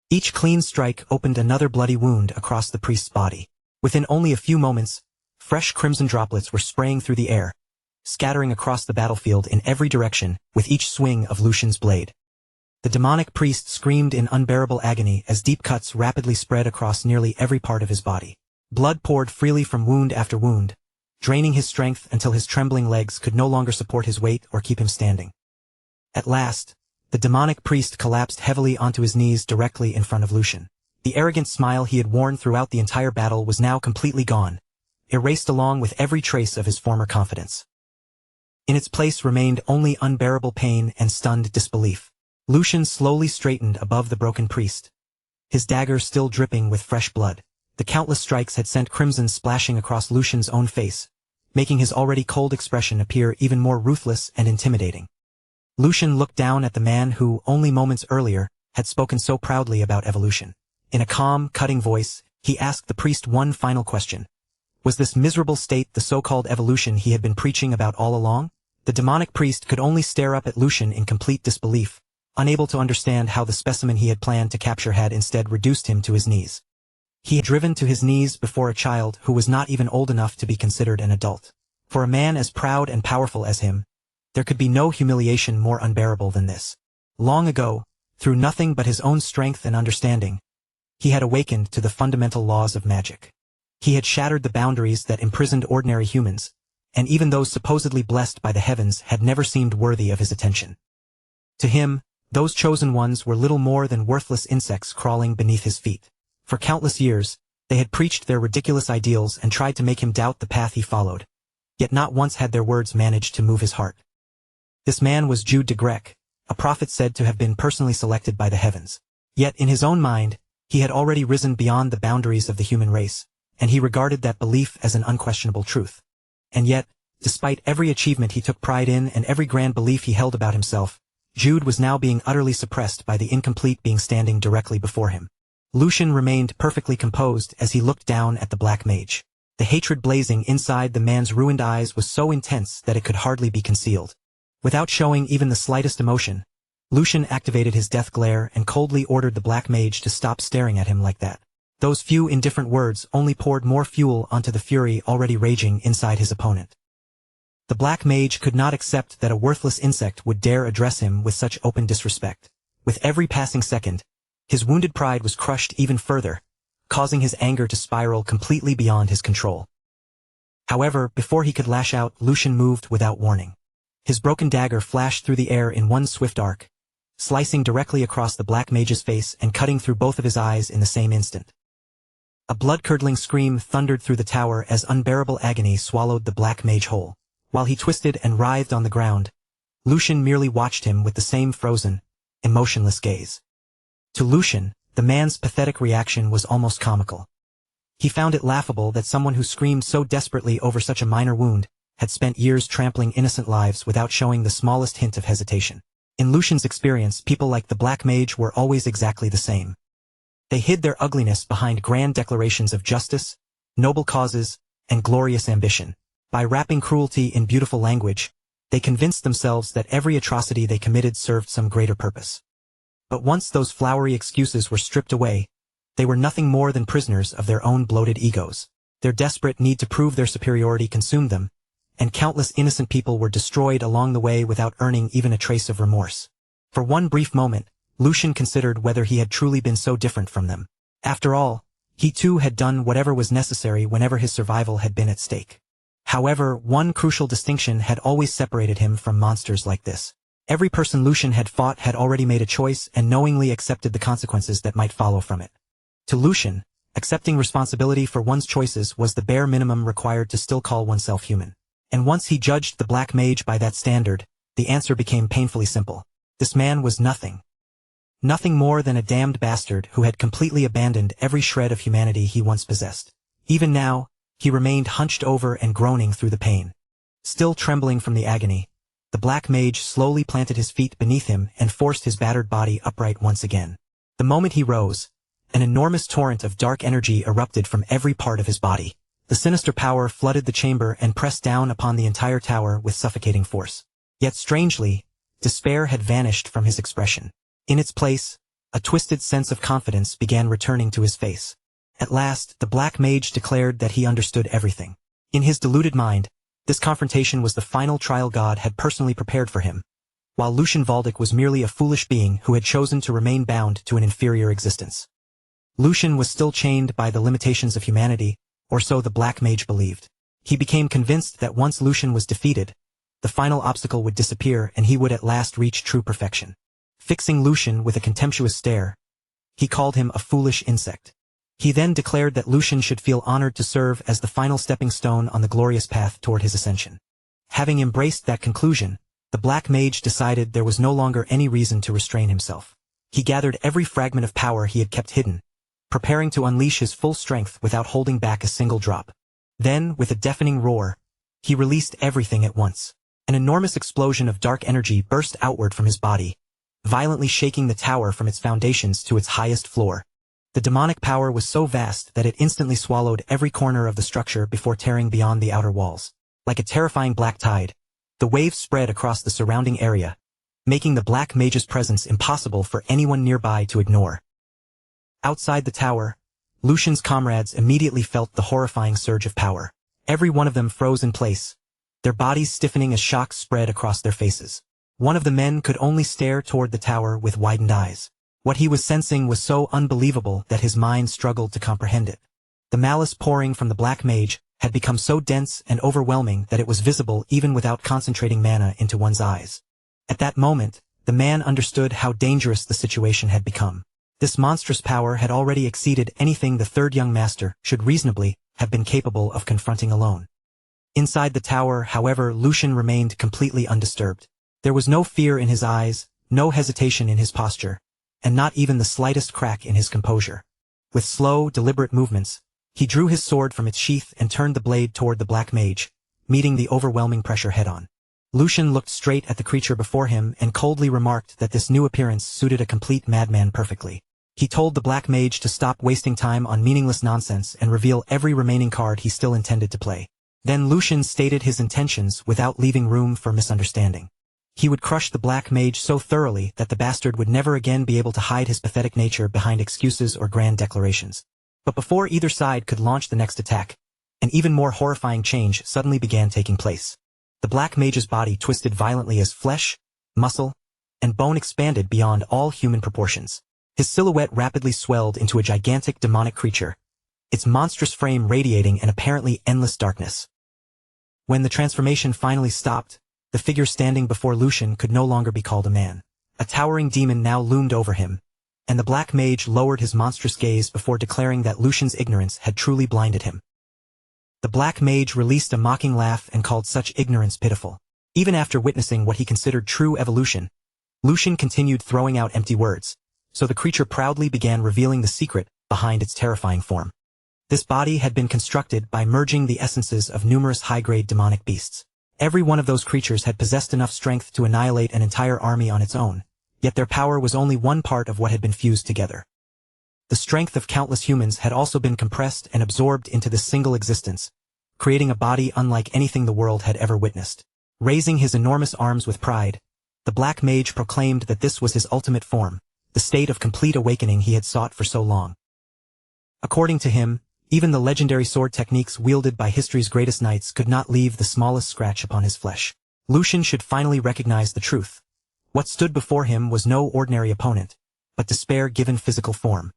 Each clean strike opened another bloody wound across the priest's body. Within only a few moments, fresh crimson droplets were spraying through the air, scattering across the battlefield in every direction with each swing of Lucian's blade. The demonic priest screamed in unbearable agony as deep cuts rapidly spread across nearly every part of his body. Blood poured freely from wound after wound, draining his strength until his trembling legs could no longer support his weight or keep him standing. At last, the demonic priest collapsed heavily onto his knees directly in front of Lucian. The arrogant smile he had worn throughout the entire battle was now completely gone, erased along with every trace of his former confidence. In its place remained only unbearable pain and stunned disbelief. Lucian slowly straightened above the broken priest, his dagger still dripping with fresh blood. The countless strikes had sent crimson splashing across Lucian's own face, making his already cold expression appear even more ruthless and intimidating. Lucian looked down at the man who, only moments earlier, had spoken so proudly about evolution. In a calm, cutting voice, he asked the priest one final question. Was this miserable state the so-called evolution he had been preaching about all along? The demonic priest could only stare up at Lucian in complete disbelief, unable to understand how the specimen he had planned to capture had instead reduced him to his knees. He had driven to his knees before a child who was not even old enough to be considered an adult. For a man as proud and powerful as him, there could be no humiliation more unbearable than this. Long ago, through nothing but his own strength and understanding, he had awakened to the fundamental laws of magic. He had shattered the boundaries that imprisoned ordinary humans, and even those supposedly blessed by the heavens had never seemed worthy of his attention. To him, those chosen ones were little more than worthless insects crawling beneath his feet. For countless years, they had preached their ridiculous ideals and tried to make him doubt the path he followed, yet not once had their words managed to move his heart. This man was Jude de Grec, a prophet said to have been personally selected by the heavens. Yet in his own mind, he had already risen beyond the boundaries of the human race, and he regarded that belief as an unquestionable truth. And yet, despite every achievement he took pride in and every grand belief he held about himself, Jude was now being utterly suppressed by the incomplete being standing directly before him. Lucian remained perfectly composed as he looked down at the black mage. The hatred blazing inside the man's ruined eyes was so intense that it could hardly be concealed. Without showing even the slightest emotion, Lucian activated his death glare and coldly ordered the black mage to stop staring at him like that. Those few indifferent words only poured more fuel onto the fury already raging inside his opponent. The black mage could not accept that a worthless insect would dare address him with such open disrespect. With every passing second, his wounded pride was crushed even further, causing his anger to spiral completely beyond his control. However, before he could lash out, Lucian moved without warning. His broken dagger flashed through the air in one swift arc, slicing directly across the black mage's face and cutting through both of his eyes in the same instant. A blood-curdling scream thundered through the tower as unbearable agony swallowed the black mage whole. While he twisted and writhed on the ground, Lucian merely watched him with the same frozen, emotionless gaze. To Lucian, the man's pathetic reaction was almost comical. He found it laughable that someone who screamed so desperately over such a minor wound had spent years trampling innocent lives without showing the smallest hint of hesitation. In Lucian's experience, people like the black mage were always exactly the same. They hid their ugliness behind grand declarations of justice, noble causes, and glorious ambition. By wrapping cruelty in beautiful language, they convinced themselves that every atrocity they committed served some greater purpose. But once those flowery excuses were stripped away, they were nothing more than prisoners of their own bloated egos. Their desperate need to prove their superiority consumed them, and countless innocent people were destroyed along the way without earning even a trace of remorse. For one brief moment, Lucian considered whether he had truly been so different from them. After all, he too had done whatever was necessary whenever his survival had been at stake. However, one crucial distinction had always separated him from monsters like this. Every person Lucian had fought had already made a choice and knowingly accepted the consequences that might follow from it. To Lucian, accepting responsibility for one's choices was the bare minimum required to still call oneself human. And once he judged the Black Mage by that standard, the answer became painfully simple. This man was nothing. Nothing more than a damned bastard who had completely abandoned every shred of humanity he once possessed. Even now, he remained hunched over and groaning through the pain. Still trembling from the agony, the Black Mage slowly planted his feet beneath him and forced his battered body upright once again. The moment he rose, an enormous torrent of dark energy erupted from every part of his body. The sinister power flooded the chamber and pressed down upon the entire tower with suffocating force. Yet strangely, despair had vanished from his expression. In its place, a twisted sense of confidence began returning to his face. At last, the Black Mage declared that he understood everything. In his deluded mind, this confrontation was the final trial God had personally prepared for him, while Lucian Valdic was merely a foolish being who had chosen to remain bound to an inferior existence. Lucian was still chained by the limitations of humanity, or so the Black Mage believed. He became convinced that once Lucian was defeated, the final obstacle would disappear and he would at last reach true perfection. Fixing Lucian with a contemptuous stare, he called him a foolish insect. He then declared that Lucian should feel honored to serve as the final stepping stone on the glorious path toward his ascension. Having embraced that conclusion, the Black Mage decided there was no longer any reason to restrain himself. He gathered every fragment of power he had kept hidden, preparing to unleash his full strength without holding back a single drop. Then, with a deafening roar, he released everything at once. An enormous explosion of dark energy burst outward from his body, violently shaking the tower from its foundations to its highest floor. The demonic power was so vast that it instantly swallowed every corner of the structure before tearing beyond the outer walls. Like a terrifying black tide, the wave spread across the surrounding area, making the Black Mage's presence impossible for anyone nearby to ignore. Outside the tower, Lucian's comrades immediately felt the horrifying surge of power. Every one of them froze in place, their bodies stiffening as shock spread across their faces. One of the men could only stare toward the tower with widened eyes. What he was sensing was so unbelievable that his mind struggled to comprehend it. The malice pouring from the Black Mage had become so dense and overwhelming that it was visible even without concentrating mana into one's eyes. At that moment, the man understood how dangerous the situation had become. This monstrous power had already exceeded anything the third young master should reasonably have been capable of confronting alone. Inside the tower, however, Lucian remained completely undisturbed. There was no fear in his eyes, no hesitation in his posture, and not even the slightest crack in his composure. With slow, deliberate movements, he drew his sword from its sheath and turned the blade toward the Black Mage, meeting the overwhelming pressure head-on. Lucian looked straight at the creature before him and coldly remarked that this new appearance suited a complete madman perfectly. He told the Black Mage to stop wasting time on meaningless nonsense and reveal every remaining card he still intended to play. Then Lucian stated his intentions without leaving room for misunderstanding. He would crush the Black Mage so thoroughly that the bastard would never again be able to hide his pathetic nature behind excuses or grand declarations. But before either side could launch the next attack, an even more horrifying change suddenly began taking place. The Black Mage's body twisted violently as flesh, muscle, and bone expanded beyond all human proportions. His silhouette rapidly swelled into a gigantic demonic creature, its monstrous frame radiating an apparently endless darkness. When the transformation finally stopped, the figure standing before Lucian could no longer be called a man. A towering demon now loomed over him, and the Black Mage lowered his monstrous gaze before declaring that Lucian's ignorance had truly blinded him. The Black Mage released a mocking laugh and called such ignorance pitiful. Even after witnessing what he considered true evolution, Lucian continued throwing out empty words, so the creature proudly began revealing the secret behind its terrifying form. This body had been constructed by merging the essences of numerous high-grade demonic beasts. Every one of those creatures had possessed enough strength to annihilate an entire army on its own, yet their power was only one part of what had been fused together. The strength of countless humans had also been compressed and absorbed into this single existence, creating a body unlike anything the world had ever witnessed. Raising his enormous arms with pride, the Black Mage proclaimed that this was his ultimate form, the state of complete awakening he had sought for so long. According to him, even the legendary sword techniques wielded by history's greatest knights could not leave the smallest scratch upon his flesh. Lucian should finally recognize the truth. What stood before him was no ordinary opponent, but despair given physical form.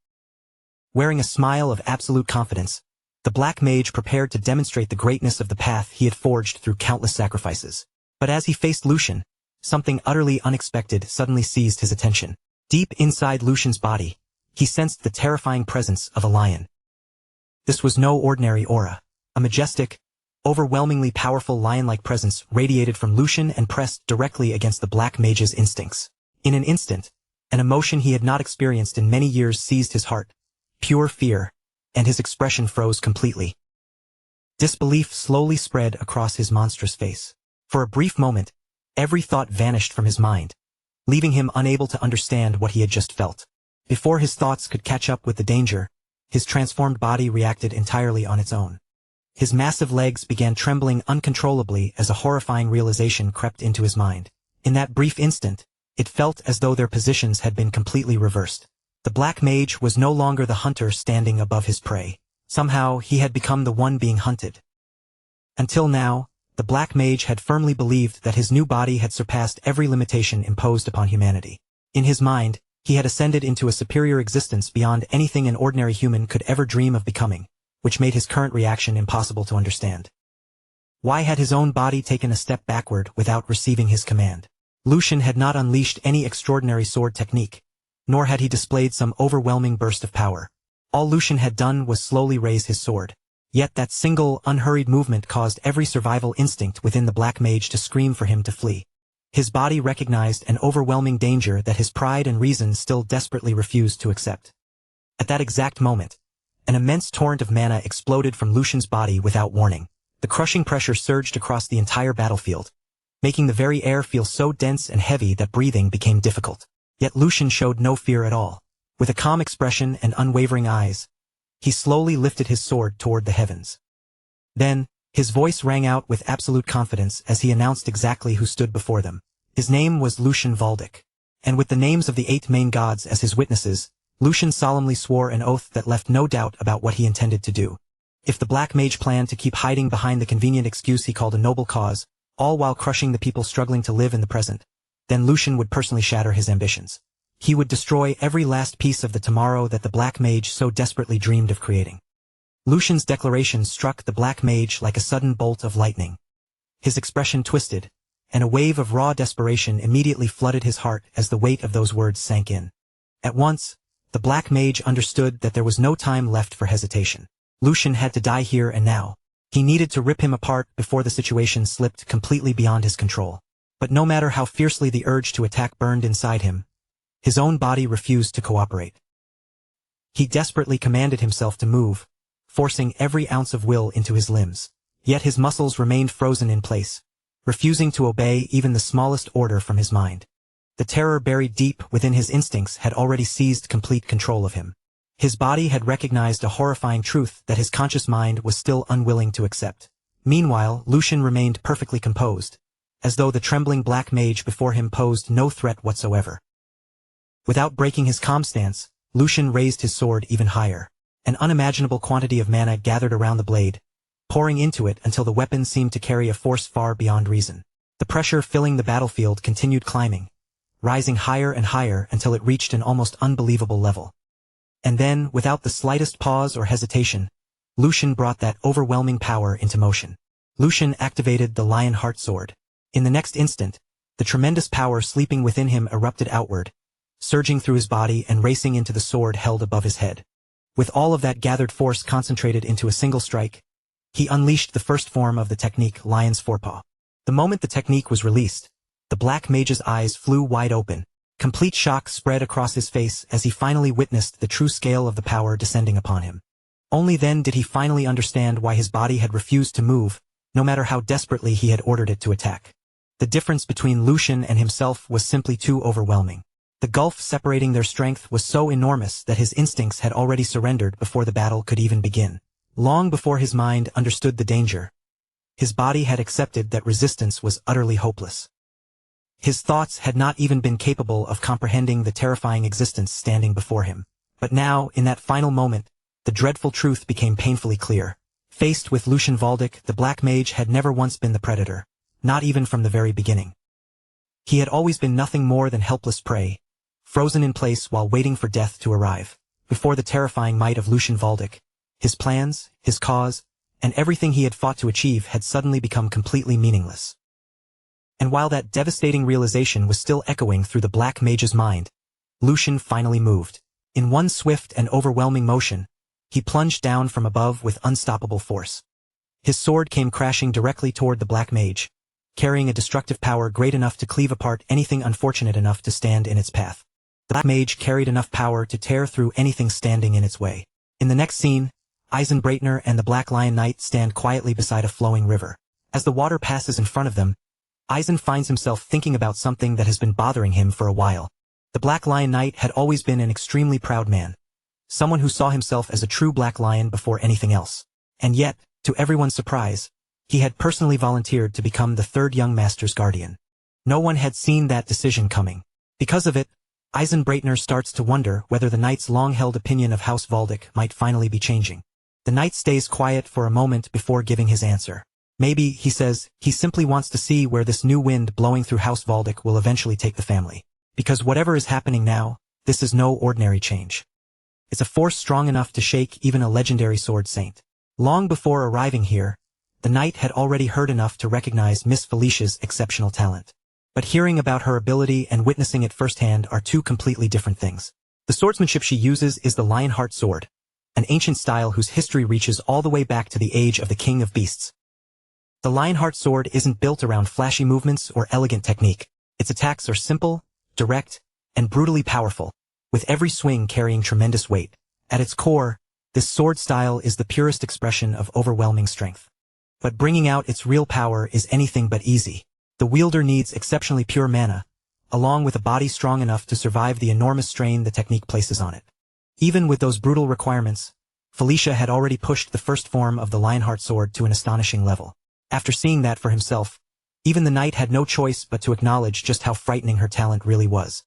Wearing a smile of absolute confidence, the Black Mage prepared to demonstrate the greatness of the path he had forged through countless sacrifices. But as he faced Lucian, something utterly unexpected suddenly seized his attention. Deep inside Lucian's body, he sensed the terrifying presence of a lion. This was no ordinary aura. A majestic, overwhelmingly powerful lion-like presence radiated from Lucian and pressed directly against the Black Mage's instincts. In an instant, an emotion he had not experienced in many years seized his heart, pure fear, and his expression froze completely. Disbelief slowly spread across his monstrous face. For a brief moment, every thought vanished from his mind, leaving him unable to understand what he had just felt. Before his thoughts could catch up with the danger, his transformed body reacted entirely on its own. His massive legs began trembling uncontrollably as a horrifying realization crept into his mind. In that brief instant, it felt as though their positions had been completely reversed. The Black Mage was no longer the hunter standing above his prey. Somehow, he had become the one being hunted. Until now, the Black Mage had firmly believed that his new body had surpassed every limitation imposed upon humanity. In his mind, he had ascended into a superior existence beyond anything an ordinary human could ever dream of becoming, which made his current reaction impossible to understand. Why had his own body taken a step backward without receiving his command? Lucian had not unleashed any extraordinary sword technique, nor had he displayed some overwhelming burst of power. All Lucian had done was slowly raise his sword. Yet that single, unhurried movement caused every survival instinct within the Black Mage to scream for him to flee. His body recognized an overwhelming danger that his pride and reason still desperately refused to accept. At that exact moment, an immense torrent of mana exploded from Lucian's body without warning. The crushing pressure surged across the entire battlefield, making the very air feel so dense and heavy that breathing became difficult. Yet Lucian showed no fear at all. With a calm expression and unwavering eyes, he slowly lifted his sword toward the heavens. Then, his voice rang out with absolute confidence as he announced exactly who stood before them. His name was Lucian Valdic. And with the names of the 8 main gods as his witnesses, Lucian solemnly swore an oath that left no doubt about what he intended to do. If the Black Mage planned to keep hiding behind the convenient excuse he called a noble cause, all while crushing the people struggling to live in the present, then Lucian would personally shatter his ambitions. He would destroy every last piece of the tomorrow that the Black Mage so desperately dreamed of creating. Lucian's declaration struck the Black Mage like a sudden bolt of lightning. His expression twisted, and a wave of raw desperation immediately flooded his heart as the weight of those words sank in. At once, the Black Mage understood that there was no time left for hesitation. Lucian had to die here and now. He needed to rip him apart before the situation slipped completely beyond his control. But no matter how fiercely the urge to attack burned inside him, his own body refused to cooperate. He desperately commanded himself to move, forcing every ounce of will into his limbs. Yet his muscles remained frozen in place, refusing to obey even the smallest order from his mind. The terror buried deep within his instincts had already seized complete control of him. His body had recognized a horrifying truth that his conscious mind was still unwilling to accept. Meanwhile, Lucian remained perfectly composed, as though the trembling Black Mage before him posed no threat whatsoever. Without breaking his calm stance, Lucian raised his sword even higher. An unimaginable quantity of mana gathered around the blade, pouring into it until the weapon seemed to carry a force far beyond reason. The pressure filling the battlefield continued climbing, rising higher and higher until it reached an almost unbelievable level. And then, without the slightest pause or hesitation, Lucian brought that overwhelming power into motion. Lucian activated the Lion Heart Sword. In the next instant, the tremendous power sleeping within him erupted outward, surging through his body and racing into the sword held above his head. With all of that gathered force concentrated into a single strike, he unleashed the first form of the technique, Lion's Forepaw. The moment the technique was released, the Black Mage's eyes flew wide open. Complete shock spread across his face as he finally witnessed the true scale of the power descending upon him. Only then did he finally understand why his body had refused to move, no matter how desperately he had ordered it to attack. The difference between Lucian and himself was simply too overwhelming. The gulf separating their strength was so enormous that his instincts had already surrendered before the battle could even begin. Long before his mind understood the danger, his body had accepted that resistance was utterly hopeless. His thoughts had not even been capable of comprehending the terrifying existence standing before him. But now, in that final moment, the dreadful truth became painfully clear. Faced with Lucian Valdic, the Black Mage had never once been the predator, not even from the very beginning. He had always been nothing more than helpless prey, frozen in place while waiting for death to arrive. Before the terrifying might of Lucian Valdic, his plans, his cause, and everything he had fought to achieve had suddenly become completely meaningless. And while that devastating realization was still echoing through the Black Mage's mind, Lucian finally moved. In one swift and overwhelming motion, he plunged down from above with unstoppable force. His sword came crashing directly toward the Black Mage, carrying a destructive power great enough to cleave apart anything unfortunate enough to stand in its path. The Black Mage carried enough power to tear through anything standing in its way. In the next scene, Eisenbreitner and the Black Lion Knight stand quietly beside a flowing river. As the water passes in front of them, Eisen finds himself thinking about something that has been bothering him for a while. The Black Lion Knight had always been an extremely proud man, someone who saw himself as a true Black Lion before anything else. And yet, to everyone's surprise, he had personally volunteered to become the third young master's guardian. No one had seen that decision coming. Because of it, Eisenbreitner starts to wonder whether the knight's long-held opinion of House Valdic might finally be changing. The knight stays quiet for a moment before giving his answer. Maybe, he says, he simply wants to see where this new wind blowing through House Valdic will eventually take the family. Because whatever is happening now, this is no ordinary change. It's a force strong enough to shake even a legendary sword saint. Long before arriving here, the knight had already heard enough to recognize Miss Felicia's exceptional talent. But hearing about her ability and witnessing it firsthand are two completely different things. The swordsmanship she uses is the Lionheart sword, an ancient style whose history reaches all the way back to the age of the King of Beasts. The Lionheart sword isn't built around flashy movements or elegant technique. Its attacks are simple, direct, and brutally powerful, with every swing carrying tremendous weight. At its core, this sword style is the purest expression of overwhelming strength. But bringing out its real power is anything but easy. The wielder needs exceptionally pure mana, along with a body strong enough to survive the enormous strain the technique places on it. Even with those brutal requirements, Felicia had already pushed the first form of the Lionheart sword to an astonishing level. After seeing that for himself, even the knight had no choice but to acknowledge just how frightening her talent really was.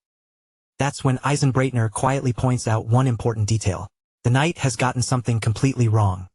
That's when Eisenbreitner quietly points out one important detail. The knight has gotten something completely wrong.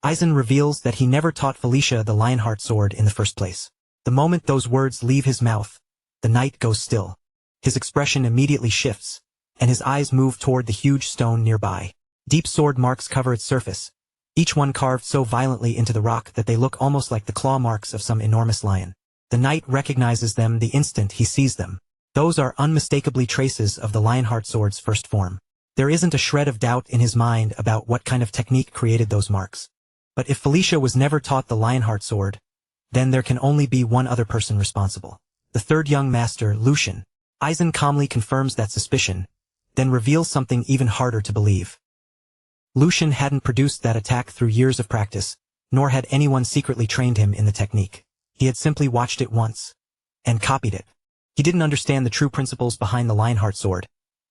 Eisen reveals that he never taught Felicia the Lionheart sword in the first place. The moment those words leave his mouth, the knight goes still. His expression immediately shifts, and his eyes move toward the huge stone nearby. Deep sword marks cover its surface, each one carved so violently into the rock that they look almost like the claw marks of some enormous lion. The knight recognizes them the instant he sees them. Those are unmistakably traces of the Lionheart sword's first form. There isn't a shred of doubt in his mind about what kind of technique created those marks. But if Felicia was never taught the Lionheart sword, then there can only be one other person responsible. The third young master, Lucian. Eisen calmly confirms that suspicion, then reveals something even harder to believe. Lucian hadn't produced that attack through years of practice, nor had anyone secretly trained him in the technique. He had simply watched it once, and copied it. He didn't understand the true principles behind the Lionheart sword,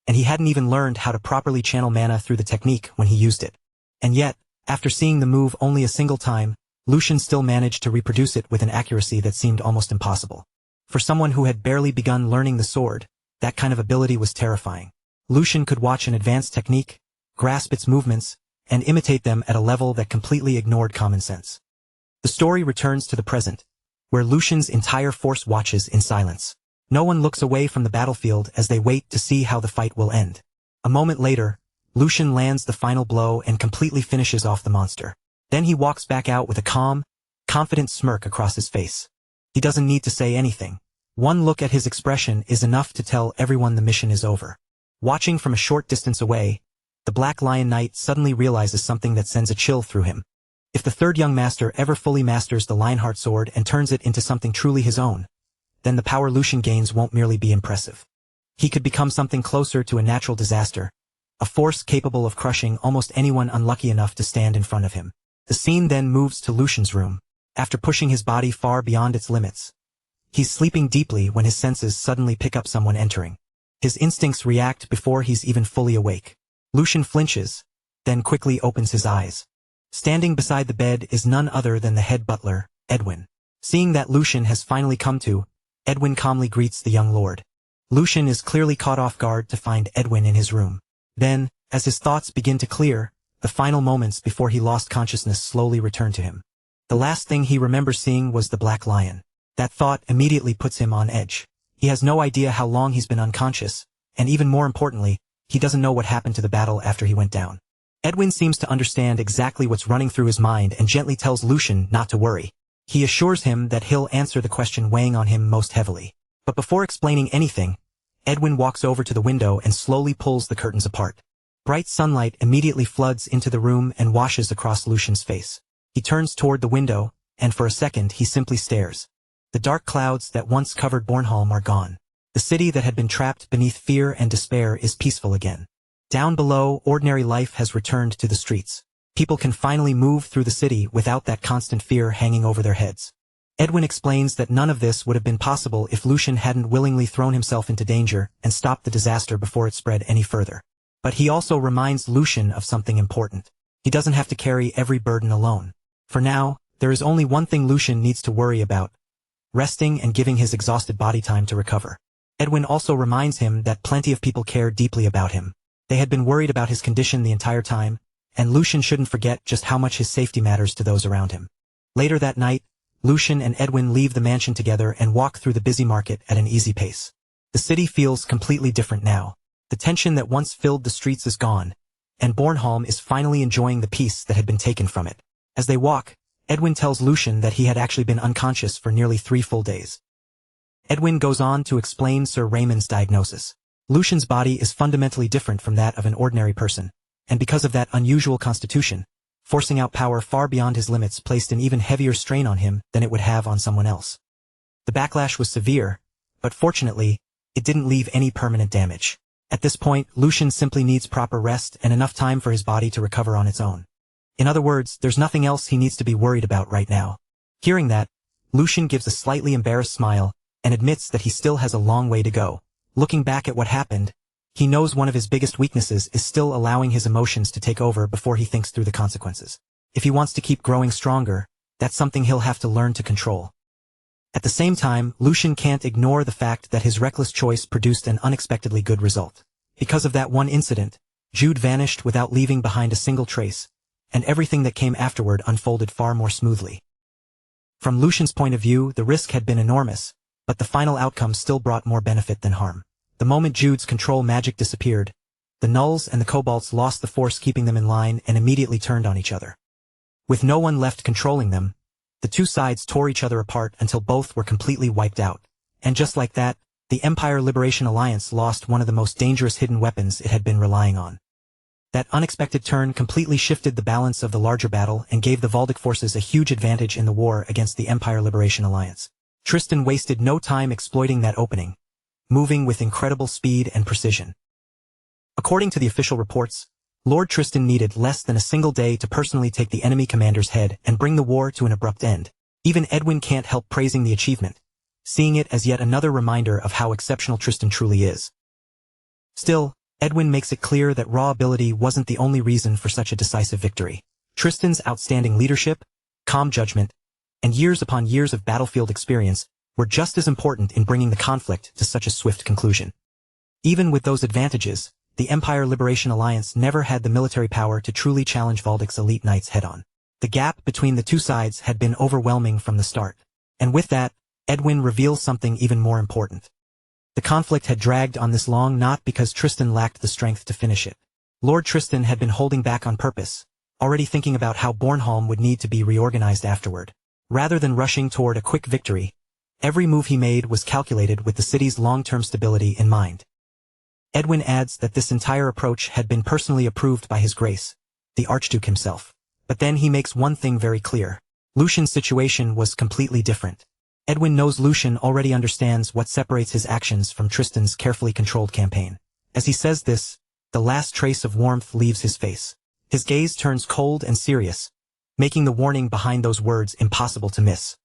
and he hadn't even learned how to properly channel mana through the technique when he used it. And yet, after seeing the move only a single time, Lucian still managed to reproduce it with an accuracy that seemed almost impossible. For someone who had barely begun learning the sword, that kind of ability was terrifying. Lucian could watch an advanced technique, grasp its movements, and imitate them at a level that completely ignored common sense. The story returns to the present, where Lucian's entire force watches in silence. No one looks away from the battlefield as they wait to see how the fight will end. A moment later, Lucian lands the final blow and completely finishes off the monster. Then he walks back out with a calm, confident smirk across his face. He doesn't need to say anything. One look at his expression is enough to tell everyone the mission is over. Watching from a short distance away, the Black Lion Knight suddenly realizes something that sends a chill through him. If the third young master ever fully masters the Lionheart sword and turns it into something truly his own, then the power Lucian gains won't merely be impressive. He could become something closer to a natural disaster, a force capable of crushing almost anyone unlucky enough to stand in front of him. The scene then moves to Lucian's room. After pushing his body far beyond its limits, he's sleeping deeply when his senses suddenly pick up someone entering. His instincts react before he's even fully awake. Lucian flinches, then quickly opens his eyes. Standing beside the bed is none other than the head butler, Edwin. Seeing that Lucian has finally come to, Edwin calmly greets the young lord. Lucian is clearly caught off guard to find Edwin in his room. Then, as his thoughts begin to clear, the final moments before he lost consciousness slowly return to him. The last thing he remembers seeing was the black lion. That thought immediately puts him on edge. He has no idea how long he's been unconscious, and even more importantly, he doesn't know what happened to the battle after he went down. Edwin seems to understand exactly what's running through his mind and gently tells Lucian not to worry. He assures him that he'll answer the question weighing on him most heavily. But before explaining anything, Edwin walks over to the window and slowly pulls the curtains apart. Bright sunlight immediately floods into the room and washes across Lucian's face. He turns toward the window, and for a second he simply stares. The dark clouds that once covered Bornholm are gone. The city that had been trapped beneath fear and despair is peaceful again. Down below, ordinary life has returned to the streets. People can finally move through the city without that constant fear hanging over their heads. Edwin explains that none of this would have been possible if Lucian hadn't willingly thrown himself into danger and stopped the disaster before it spread any further. But he also reminds Lucian of something important. He doesn't have to carry every burden alone. For now, there is only one thing Lucian needs to worry about: resting and giving his exhausted body time to recover. Edwin also reminds him that plenty of people care deeply about him. They had been worried about his condition the entire time, and Lucian shouldn't forget just how much his safety matters to those around him. Later that night, Lucian and Edwin leave the mansion together and walk through the busy market at an easy pace. The city feels completely different now. The tension that once filled the streets is gone, and Bornholm is finally enjoying the peace that had been taken from it. As they walk, Edwin tells Lucian that he had actually been unconscious for nearly 3 full days. Edwin goes on to explain Sir Raymond's diagnosis. Lucian's body is fundamentally different from that of an ordinary person, and because of that unusual constitution, forcing out power far beyond his limits placed an even heavier strain on him than it would have on someone else. The backlash was severe, but fortunately, it didn't leave any permanent damage. At this point, Lucian simply needs proper rest and enough time for his body to recover on its own. In other words, there's nothing else he needs to be worried about right now. Hearing that, Lucian gives a slightly embarrassed smile and admits that he still has a long way to go. Looking back at what happened, he knows one of his biggest weaknesses is still allowing his emotions to take over before he thinks through the consequences. If he wants to keep growing stronger, that's something he'll have to learn to control. At the same time, Lucian can't ignore the fact that his reckless choice produced an unexpectedly good result. Because of that one incident, Jude vanished without leaving behind a single trace, and everything that came afterward unfolded far more smoothly. From Lucian's point of view, the risk had been enormous, but the final outcome still brought more benefit than harm. The moment Jude's control magic disappeared, the Nulls and the Kobolds lost the force keeping them in line and immediately turned on each other. With no one left controlling them, the two sides tore each other apart until both were completely wiped out. And just like that, the Empire Liberation Alliance lost one of the most dangerous hidden weapons it had been relying on. That unexpected turn completely shifted the balance of the larger battle and gave the Valdic forces a huge advantage in the war against the Empire Liberation Alliance. Tristan wasted no time exploiting that opening, moving with incredible speed and precision. According to the official reports, Lord Tristan needed less than a single day to personally take the enemy commander's head and bring the war to an abrupt end. Even Edwin can't help praising the achievement, seeing it as yet another reminder of how exceptional Tristan truly is. Still, Edwin makes it clear that raw ability wasn't the only reason for such a decisive victory. Tristan's outstanding leadership, calm judgment, and years upon years of battlefield experience were just as important in bringing the conflict to such a swift conclusion. Even with those advantages, the Empire Liberation Alliance never had the military power to truly challenge Valdic's elite knights head-on. The gap between the two sides had been overwhelming from the start. And with that, Edwin reveals something even more important. The conflict had dragged on this long not because Tristan lacked the strength to finish it. Lord Tristan had been holding back on purpose, already thinking about how Bornholm would need to be reorganized afterward. Rather than rushing toward a quick victory, every move he made was calculated with the city's long-term stability in mind. Edwin adds that this entire approach had been personally approved by His Grace, the Archduke himself. But then he makes one thing very clear. Lucian's situation was completely different. Edwin knows Lucian already understands what separates his actions from Tristan's carefully controlled campaign. As he says this, the last trace of warmth leaves his face. His gaze turns cold and serious, making the warning behind those words impossible to miss.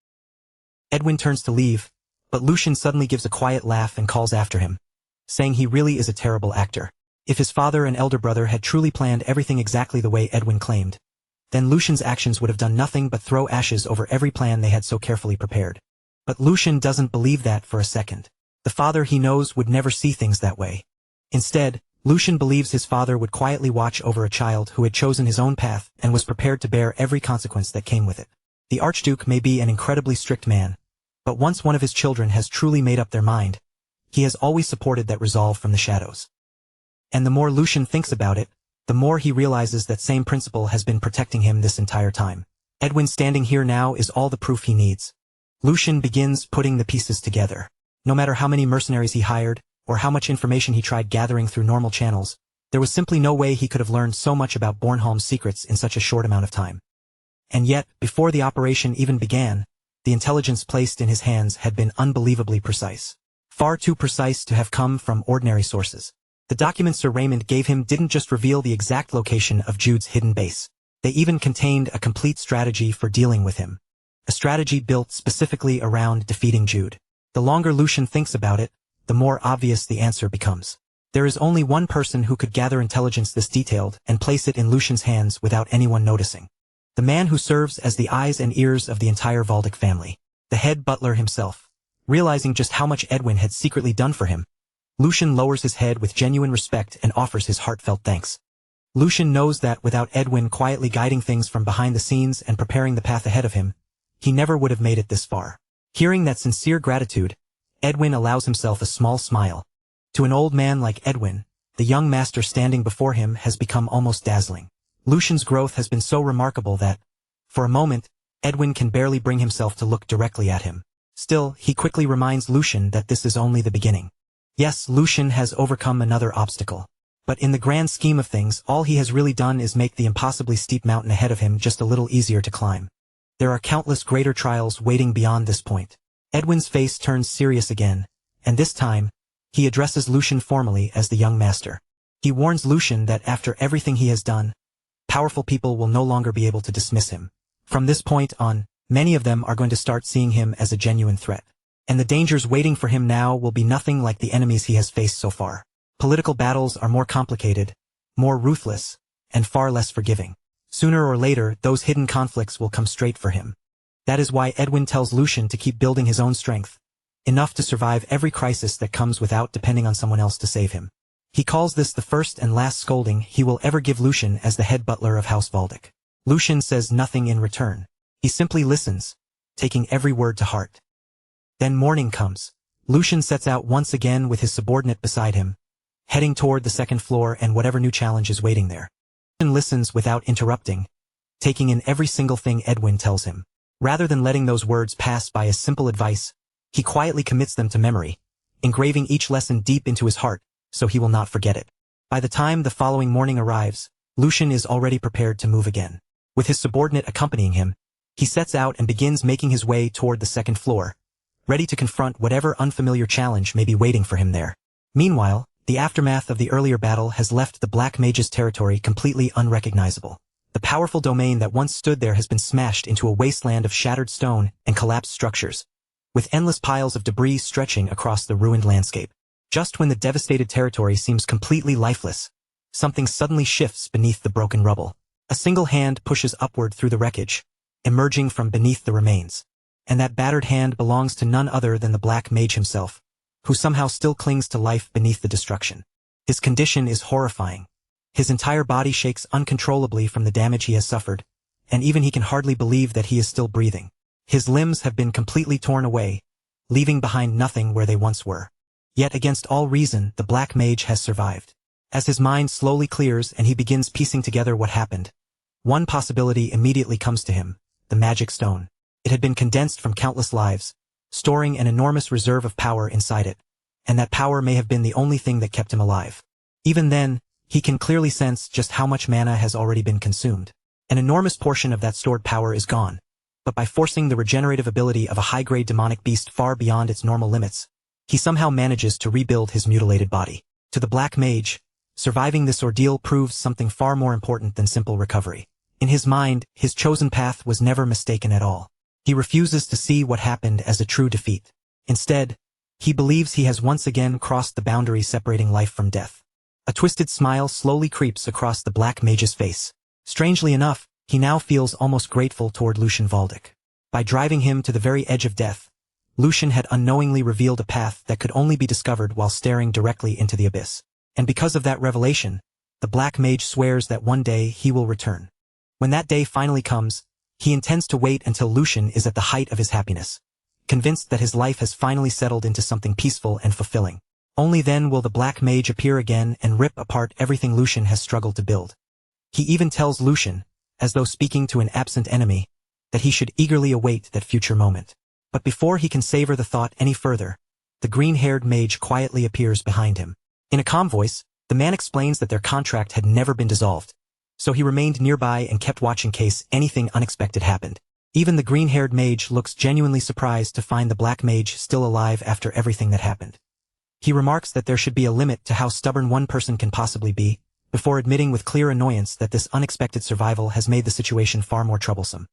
Edwin turns to leave, but Lucian suddenly gives a quiet laugh and calls after him, saying he really is a terrible actor. If his father and elder brother had truly planned everything exactly the way Edwin claimed, then Lucian's actions would have done nothing but throw ashes over every plan they had so carefully prepared. But Lucian doesn't believe that for a second. The father he knows would never see things that way. Instead, Lucian believes his father would quietly watch over a child who had chosen his own path and was prepared to bear every consequence that came with it. The Archduke may be an incredibly strict man, but once one of his children has truly made up their mind, he has always supported that resolve from the shadows. And the more Lucian thinks about it, the more he realizes that same principle has been protecting him this entire time. Edwin standing here now is all the proof he needs. Lucian begins putting the pieces together. No matter how many mercenaries he hired, or how much information he tried gathering through normal channels, there was simply no way he could have learned so much about Bornholm's secrets in such a short amount of time. And yet, before the operation even began, the intelligence placed in his hands had been unbelievably precise. Far too precise to have come from ordinary sources. The documents Sir Raymond gave him didn't just reveal the exact location of Jude's hidden base. They even contained a complete strategy for dealing with him. A strategy built specifically around defeating Jude. The longer Lucian thinks about it, the more obvious the answer becomes. There is only one person who could gather intelligence this detailed and place it in Lucian's hands without anyone noticing. The man who serves as the eyes and ears of the entire Valdic family. The head butler himself. Realizing just how much Edwin had secretly done for him, Lucian lowers his head with genuine respect and offers his heartfelt thanks. Lucian knows that without Edwin quietly guiding things from behind the scenes and preparing the path ahead of him, he never would have made it this far. Hearing that sincere gratitude, Edwin allows himself a small smile. To an old man like Edwin, the young master standing before him has become almost dazzling. Lucian's growth has been so remarkable that, for a moment, Edwin can barely bring himself to look directly at him. Still, he quickly reminds Lucian that this is only the beginning. Yes, Lucian has overcome another obstacle. But in the grand scheme of things, all he has really done is make the impossibly steep mountain ahead of him just a little easier to climb. There are countless greater trials waiting beyond this point. Edwin's face turns serious again, and this time, he addresses Lucian formally as the young master. He warns Lucian that after everything he has done, powerful people will no longer be able to dismiss him. From this point on, many of them are going to start seeing him as a genuine threat. And the dangers waiting for him now will be nothing like the enemies he has faced so far. Political battles are more complicated, more ruthless, and far less forgiving. Sooner or later, those hidden conflicts will come straight for him. That is why Edwin tells Lucian to keep building his own strength, enough to survive every crisis that comes without depending on someone else to save him. He calls this the first and last scolding he will ever give Lucian as the head butler of House Valdic. Lucian says nothing in return. He simply listens, taking every word to heart. Then morning comes. Lucian sets out once again with his subordinate beside him, heading toward the second floor and whatever new challenge is waiting there. Lucian listens without interrupting, taking in every single thing Edwin tells him. Rather than letting those words pass by as simple advice, he quietly commits them to memory, engraving each lesson deep into his heart, so he will not forget it. By the time the following morning arrives, Lucian is already prepared to move again. With his subordinate accompanying him, he sets out and begins making his way toward the second floor, ready to confront whatever unfamiliar challenge may be waiting for him there. Meanwhile, the aftermath of the earlier battle has left the Black Mage's territory completely unrecognizable. The powerful domain that once stood there has been smashed into a wasteland of shattered stone and collapsed structures, with endless piles of debris stretching across the ruined landscape. Just when the devastated territory seems completely lifeless, something suddenly shifts beneath the broken rubble. A single hand pushes upward through the wreckage, emerging from beneath the remains. And that battered hand belongs to none other than the Black Mage himself, who somehow still clings to life beneath the destruction. His condition is horrifying. His entire body shakes uncontrollably from the damage he has suffered, and even he can hardly believe that he is still breathing. His limbs have been completely torn away, leaving behind nothing where they once were. Yet against all reason, the Black Mage has survived. As his mind slowly clears and he begins piecing together what happened, one possibility immediately comes to him: the magic stone. It had been condensed from countless lives, storing an enormous reserve of power inside it, and that power may have been the only thing that kept him alive. Even then, he can clearly sense just how much mana has already been consumed. An enormous portion of that stored power is gone, but by forcing the regenerative ability of a high-grade demonic beast far beyond its normal limits, he somehow manages to rebuild his mutilated body. To the Black Mage, surviving this ordeal proves something far more important than simple recovery. In his mind, his chosen path was never mistaken at all. He refuses to see what happened as a true defeat. Instead, he believes he has once again crossed the boundary separating life from death. A twisted smile slowly creeps across the Black Mage's face. Strangely enough, he now feels almost grateful toward Lucian Valdic. By driving him to the very edge of death, Lucian had unknowingly revealed a path that could only be discovered while staring directly into the abyss. And because of that revelation, the Black Mage swears that one day he will return. When that day finally comes, he intends to wait until Lucian is at the height of his happiness, convinced that his life has finally settled into something peaceful and fulfilling. Only then will the Black Mage appear again and rip apart everything Lucian has struggled to build. He even tells Lucian, as though speaking to an absent enemy, that he should eagerly await that future moment. But before he can savor the thought any further, the green-haired mage quietly appears behind him. In a calm voice, the man explains that their contract had never been dissolved, so he remained nearby and kept watch in case anything unexpected happened. Even the green-haired mage looks genuinely surprised to find the Black Mage still alive after everything that happened. He remarks that there should be a limit to how stubborn one person can possibly be, before admitting with clear annoyance that this unexpected survival has made the situation far more troublesome.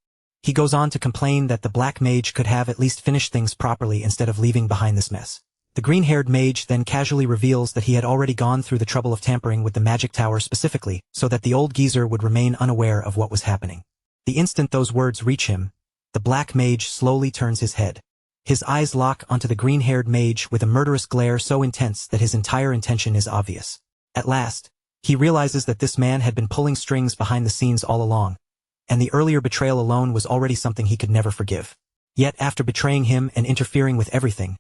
He goes on to complain that the Black Mage could have at least finished things properly instead of leaving behind this mess. The green-haired mage then casually reveals that he had already gone through the trouble of tampering with the magic tower specifically so that the old geezer would remain unaware of what was happening. The instant those words reach him, the Black Mage slowly turns his head. His eyes lock onto the green-haired mage with a murderous glare so intense that his entire intention is obvious. At last, he realizes that this man had been pulling strings behind the scenes all along, and the earlier betrayal alone was already something he could never forgive. Yet after betraying him and interfering with everything,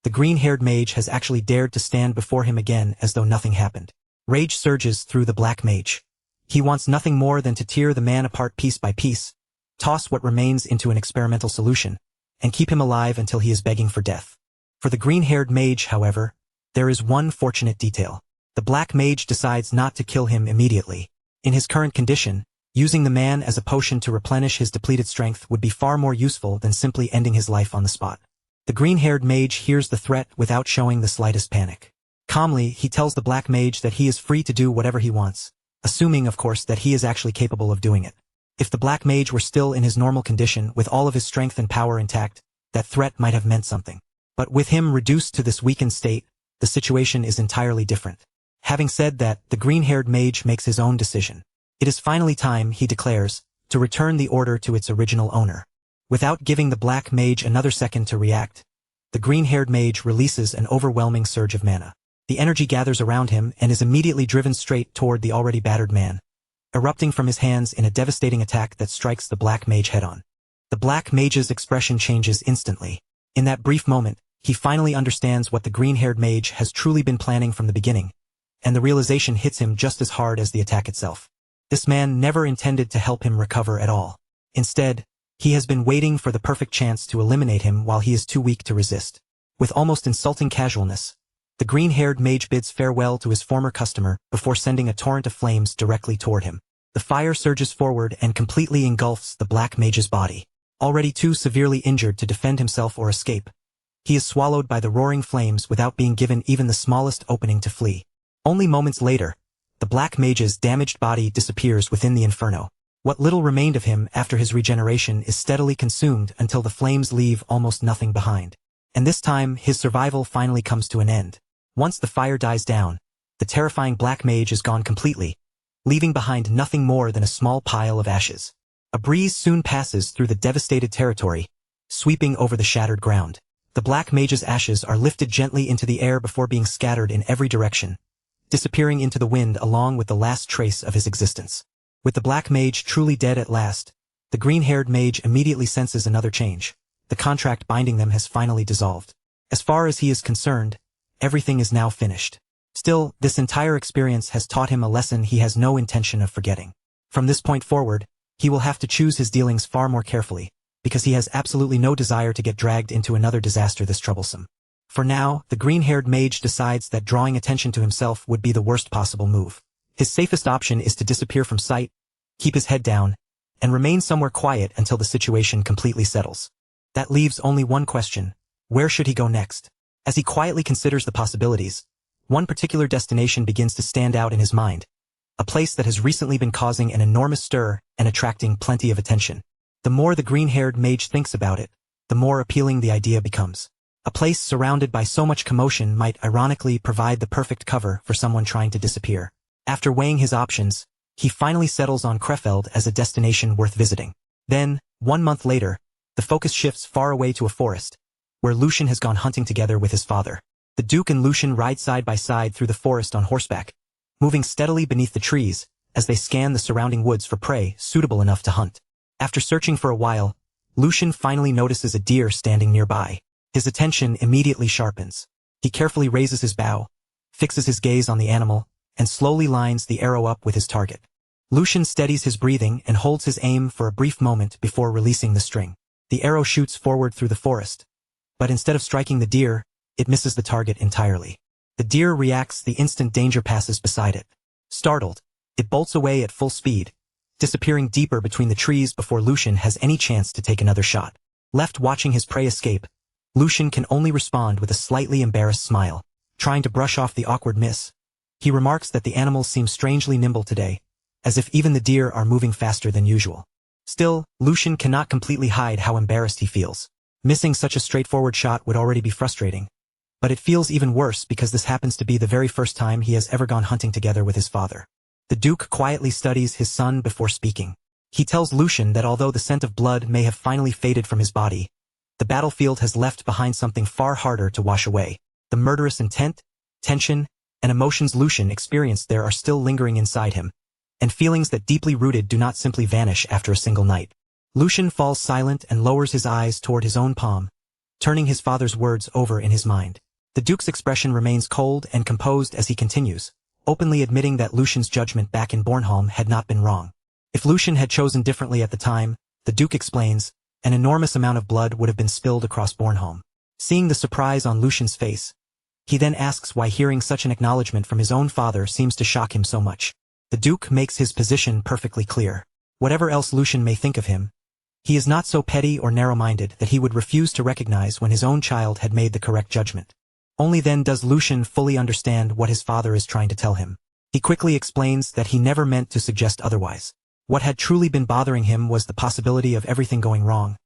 the green-haired mage has actually dared to stand before him again as though nothing happened. Rage surges through the Black Mage. He wants nothing more than to tear the man apart piece by piece, toss what remains into an experimental solution, and keep him alive until he is begging for death. For the green-haired mage, however, there is one fortunate detail. The Black Mage decides not to kill him immediately. In his current condition, using the man as a potion to replenish his depleted strength would be far more useful than simply ending his life on the spot. The green-haired mage hears the threat without showing the slightest panic. Calmly, he tells the Black Mage that he is free to do whatever he wants, assuming, of course, that he is actually capable of doing it. If the Black Mage were still in his normal condition with all of his strength and power intact, that threat might have meant something. But with him reduced to this weakened state, the situation is entirely different. Having said that, the green-haired mage makes his own decision. It is finally time, he declares, to return the order to its original owner. Without giving the Black Mage another second to react, the green-haired mage releases an overwhelming surge of mana. The energy gathers around him and is immediately driven straight toward the already battered man, erupting from his hands in a devastating attack that strikes the Black Mage head-on. The Black Mage's expression changes instantly. In that brief moment, he finally understands what the green-haired mage has truly been planning from the beginning, and the realization hits him just as hard as the attack itself. This man never intended to help him recover at all. Instead, he has been waiting for the perfect chance to eliminate him while he is too weak to resist. With almost insulting casualness, the green-haired mage bids farewell to his former customer before sending a torrent of flames directly toward him. The fire surges forward and completely engulfs the Black Mage's body. Already too severely injured to defend himself or escape, he is swallowed by the roaring flames without being given even the smallest opening to flee. Only moments later, the Black Mage's damaged body disappears within the inferno. What little remained of him after his regeneration is steadily consumed until the flames leave almost nothing behind. And this time, his survival finally comes to an end. Once the fire dies down, the terrifying Black Mage is gone completely, leaving behind nothing more than a small pile of ashes. A breeze soon passes through the devastated territory, sweeping over the shattered ground. The Black Mage's ashes are lifted gently into the air before being scattered in every direction, disappearing into the wind along with the last trace of his existence. With the Black Mage truly dead at last, the green-haired mage immediately senses another change. The contract binding them has finally dissolved. As far as he is concerned, everything is now finished. Still, this entire experience has taught him a lesson he has no intention of forgetting. From this point forward, he will have to choose his dealings far more carefully, because he has absolutely no desire to get dragged into another disaster this troublesome. For now, the green-haired mage decides that drawing attention to himself would be the worst possible move. His safest option is to disappear from sight, keep his head down, and remain somewhere quiet until the situation completely settles. That leaves only one question: where should he go next? As he quietly considers the possibilities, one particular destination begins to stand out in his mind, a place that has recently been causing an enormous stir and attracting plenty of attention. The more the green-haired mage thinks about it, the more appealing the idea becomes. A place surrounded by so much commotion might ironically provide the perfect cover for someone trying to disappear. After weighing his options, he finally settles on Krefeld as a destination worth visiting. Then, 1 month later, the focus shifts far away to a forest, where Lucian has gone hunting together with his father. The Duke and Lucian ride side by side through the forest on horseback, moving steadily beneath the trees as they scan the surrounding woods for prey suitable enough to hunt. After searching for a while, Lucian finally notices a deer standing nearby. His attention immediately sharpens. He carefully raises his bow, fixes his gaze on the animal, and slowly lines the arrow up with his target. Lucian steadies his breathing and holds his aim for a brief moment before releasing the string. The arrow shoots forward through the forest, but instead of striking the deer, it misses the target entirely. The deer reacts the instant danger passes beside it. Startled, it bolts away at full speed, disappearing deeper between the trees before Lucian has any chance to take another shot. Left watching his prey escape, Lucian can only respond with a slightly embarrassed smile, trying to brush off the awkward miss. He remarks that the animals seem strangely nimble today, as if even the deer are moving faster than usual. Still, Lucian cannot completely hide how embarrassed he feels. Missing such a straightforward shot would already be frustrating, but it feels even worse because this happens to be the very first time he has ever gone hunting together with his father. The Duke quietly studies his son before speaking. He tells Lucian that although the scent of blood may have finally faded from his body, the battlefield has left behind something far harder to wash away. The murderous intent, tension, and emotions Lucian experienced there are still lingering inside him, and feelings that deeply rooted do not simply vanish after a single night. Lucian falls silent and lowers his eyes toward his own palm, turning his father's words over in his mind. The Duke's expression remains cold and composed as he continues, openly admitting that Lucian's judgment back in Bornholm had not been wrong. If Lucian had chosen differently at the time, the Duke explains, an enormous amount of blood would have been spilled across Bornholm. Seeing the surprise on Lucian's face, he then asks why hearing such an acknowledgement from his own father seems to shock him so much. The Duke makes his position perfectly clear. Whatever else Lucian may think of him, he is not so petty or narrow-minded that he would refuse to recognize when his own child had made the correct judgment. Only then does Lucian fully understand what his father is trying to tell him. He quickly explains that he never meant to suggest otherwise. What had truly been bothering him was the possibility of everything going wrong,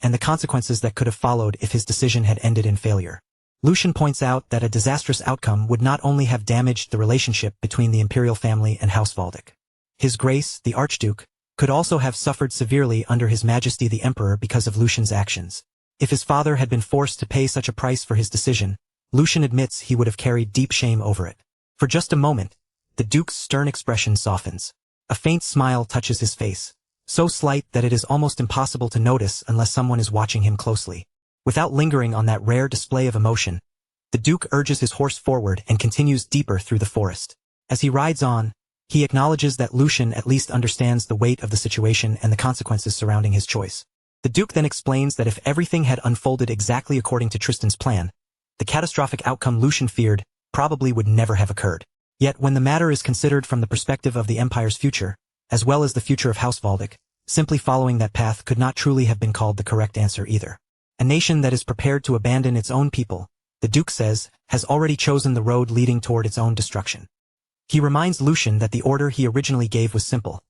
and the consequences that could have followed if his decision had ended in failure. Lucian points out that a disastrous outcome would not only have damaged the relationship between the imperial family and House Waldeck. His Grace, the Archduke, could also have suffered severely under His Majesty the Emperor because of Lucian's actions. If his father had been forced to pay such a price for his decision, Lucian admits he would have carried deep shame over it. For just a moment, the Duke's stern expression softens. A faint smile touches his face, so slight that it is almost impossible to notice unless someone is watching him closely. Without lingering on that rare display of emotion, the Duke urges his horse forward and continues deeper through the forest. As he rides on, he acknowledges that Lucian at least understands the weight of the situation and the consequences surrounding his choice. The Duke then explains that if everything had unfolded exactly according to Tristan's plan, the catastrophic outcome Lucian feared probably would never have occurred. Yet when the matter is considered from the perspective of the Empire's future, as well as the future of House Waldeck, simply following that path could not truly have been called the correct answer either. A nation that is prepared to abandon its own people, the Duke says, has already chosen the road leading toward its own destruction. He reminds Lucian that the order he originally gave was simple: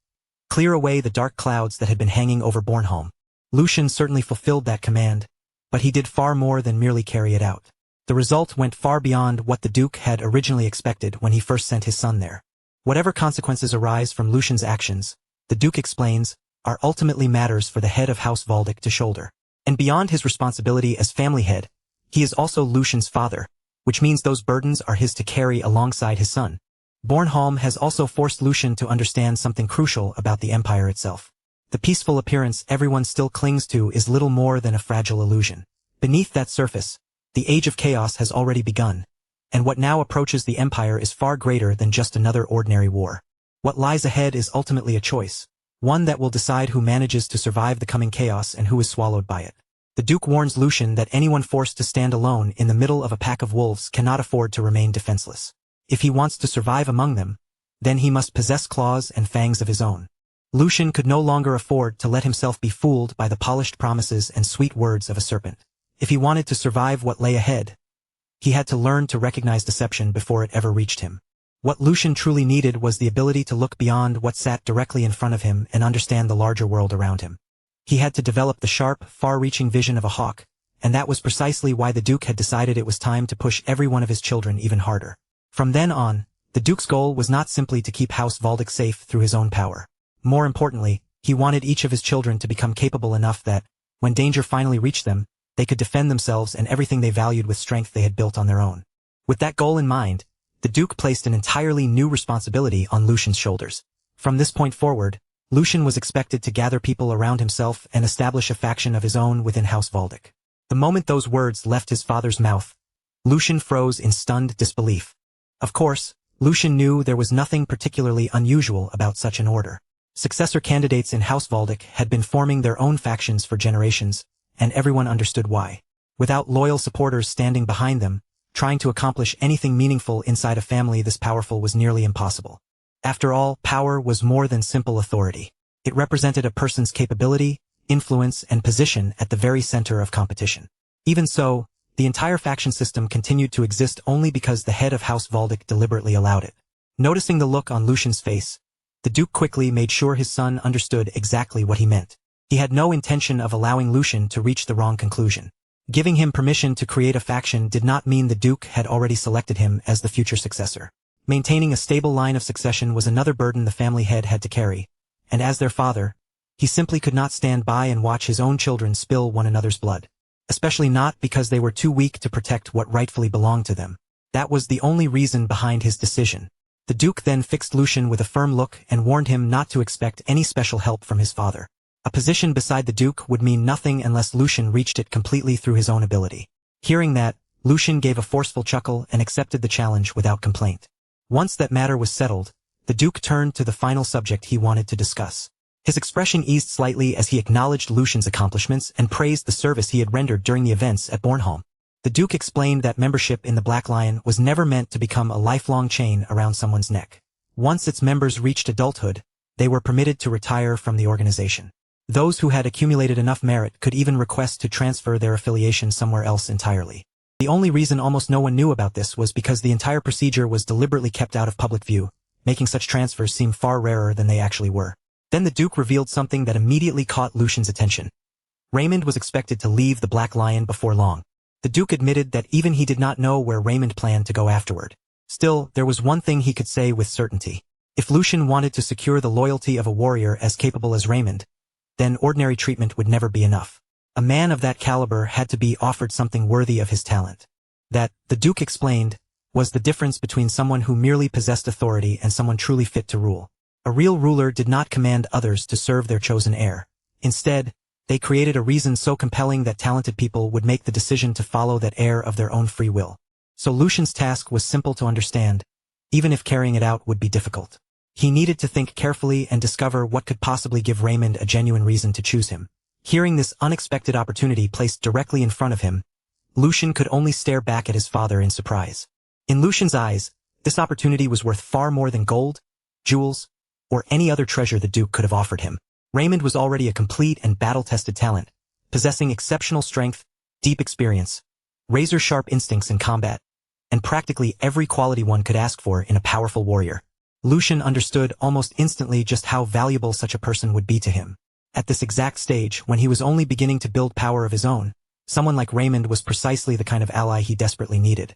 clear away the dark clouds that had been hanging over Bornholm. Lucian certainly fulfilled that command, but he did far more than merely carry it out. The result went far beyond what the Duke had originally expected when he first sent his son there. Whatever consequences arise from Lucian's actions, the Duke explains, are ultimately matters for the head of House Waldeck to shoulder. And beyond his responsibility as family head, he is also Lucian's father, which means those burdens are his to carry alongside his son. Bornholm has also forced Lucian to understand something crucial about the Empire itself. The peaceful appearance everyone still clings to is little more than a fragile illusion. Beneath that surface, the age of chaos has already begun, and what now approaches the Empire is far greater than just another ordinary war. What lies ahead is ultimately a choice, one that will decide who manages to survive the coming chaos and who is swallowed by it. The Duke warns Lucian that anyone forced to stand alone in the middle of a pack of wolves cannot afford to remain defenseless. If he wants to survive among them, then he must possess claws and fangs of his own. Lucian could no longer afford to let himself be fooled by the polished promises and sweet words of a serpent. If he wanted to survive what lay ahead, he had to learn to recognize deception before it ever reached him. What Lucian truly needed was the ability to look beyond what sat directly in front of him and understand the larger world around him. He had to develop the sharp, far-reaching vision of a hawk, and that was precisely why the Duke had decided it was time to push every one of his children even harder. From then on, the Duke's goal was not simply to keep House Waldeck safe through his own power. More importantly, he wanted each of his children to become capable enough that, when danger finally reached them, they could defend themselves and everything they valued with strength they had built on their own. With that goal in mind, the Duke placed an entirely new responsibility on Lucian's shoulders. From this point forward, Lucian was expected to gather people around himself and establish a faction of his own within House Valdic. The moment those words left his father's mouth, Lucian froze in stunned disbelief. Of course, Lucian knew there was nothing particularly unusual about such an order. Successor candidates in House Valdic had been forming their own factions for generations, and everyone understood why. Without loyal supporters standing behind them, trying to accomplish anything meaningful inside a family this powerful was nearly impossible. After all, power was more than simple authority. It represented a person's capability, influence, and position at the very center of competition. Even so, the entire faction system continued to exist only because the head of House Valdic deliberately allowed it. Noticing the look on Lucian's face, the Duke quickly made sure his son understood exactly what he meant. He had no intention of allowing Lucian to reach the wrong conclusion. Giving him permission to create a faction did not mean the Duke had already selected him as the future successor. Maintaining a stable line of succession was another burden the family head had to carry, and as their father, he simply could not stand by and watch his own children spill one another's blood. Especially not because they were too weak to protect what rightfully belonged to them. That was the only reason behind his decision. The Duke then fixed Lucian with a firm look and warned him not to expect any special help from his father. A position beside the Duke would mean nothing unless Lucian reached it completely through his own ability. Hearing that, Lucian gave a forceful chuckle and accepted the challenge without complaint. Once that matter was settled, the Duke turned to the final subject he wanted to discuss. His expression eased slightly as he acknowledged Lucian's accomplishments and praised the service he had rendered during the events at Bornholm. The Duke explained that membership in the Black Lion was never meant to become a lifelong chain around someone's neck. Once its members reached adulthood, they were permitted to retire from the organization. Those who had accumulated enough merit could even request to transfer their affiliation somewhere else entirely. The only reason almost no one knew about this was because the entire procedure was deliberately kept out of public view, making such transfers seem far rarer than they actually were. Then the Duke revealed something that immediately caught Lucian's attention. Raymond was expected to leave the Black Lion before long. The Duke admitted that even he did not know where Raymond planned to go afterward. Still, there was one thing he could say with certainty. If Lucian wanted to secure the loyalty of a warrior as capable as Raymond, then ordinary treatment would never be enough. A man of that caliber had to be offered something worthy of his talent. That, the Duke explained, was the difference between someone who merely possessed authority and someone truly fit to rule. A real ruler did not command others to serve their chosen heir. Instead, they created a reason so compelling that talented people would make the decision to follow that heir of their own free will. So Lucian's task was simple to understand, even if carrying it out would be difficult. He needed to think carefully and discover what could possibly give Raymond a genuine reason to choose him. Hearing this unexpected opportunity placed directly in front of him, Lucian could only stare back at his father in surprise. In Lucian's eyes, this opportunity was worth far more than gold, jewels, or any other treasure the Duke could have offered him. Raymond was already a complete and battle-tested talent, possessing exceptional strength, deep experience, razor-sharp instincts in combat, and practically every quality one could ask for in a powerful warrior. Lucian understood almost instantly just how valuable such a person would be to him. At this exact stage, when he was only beginning to build power of his own, someone like Raymond was precisely the kind of ally he desperately needed.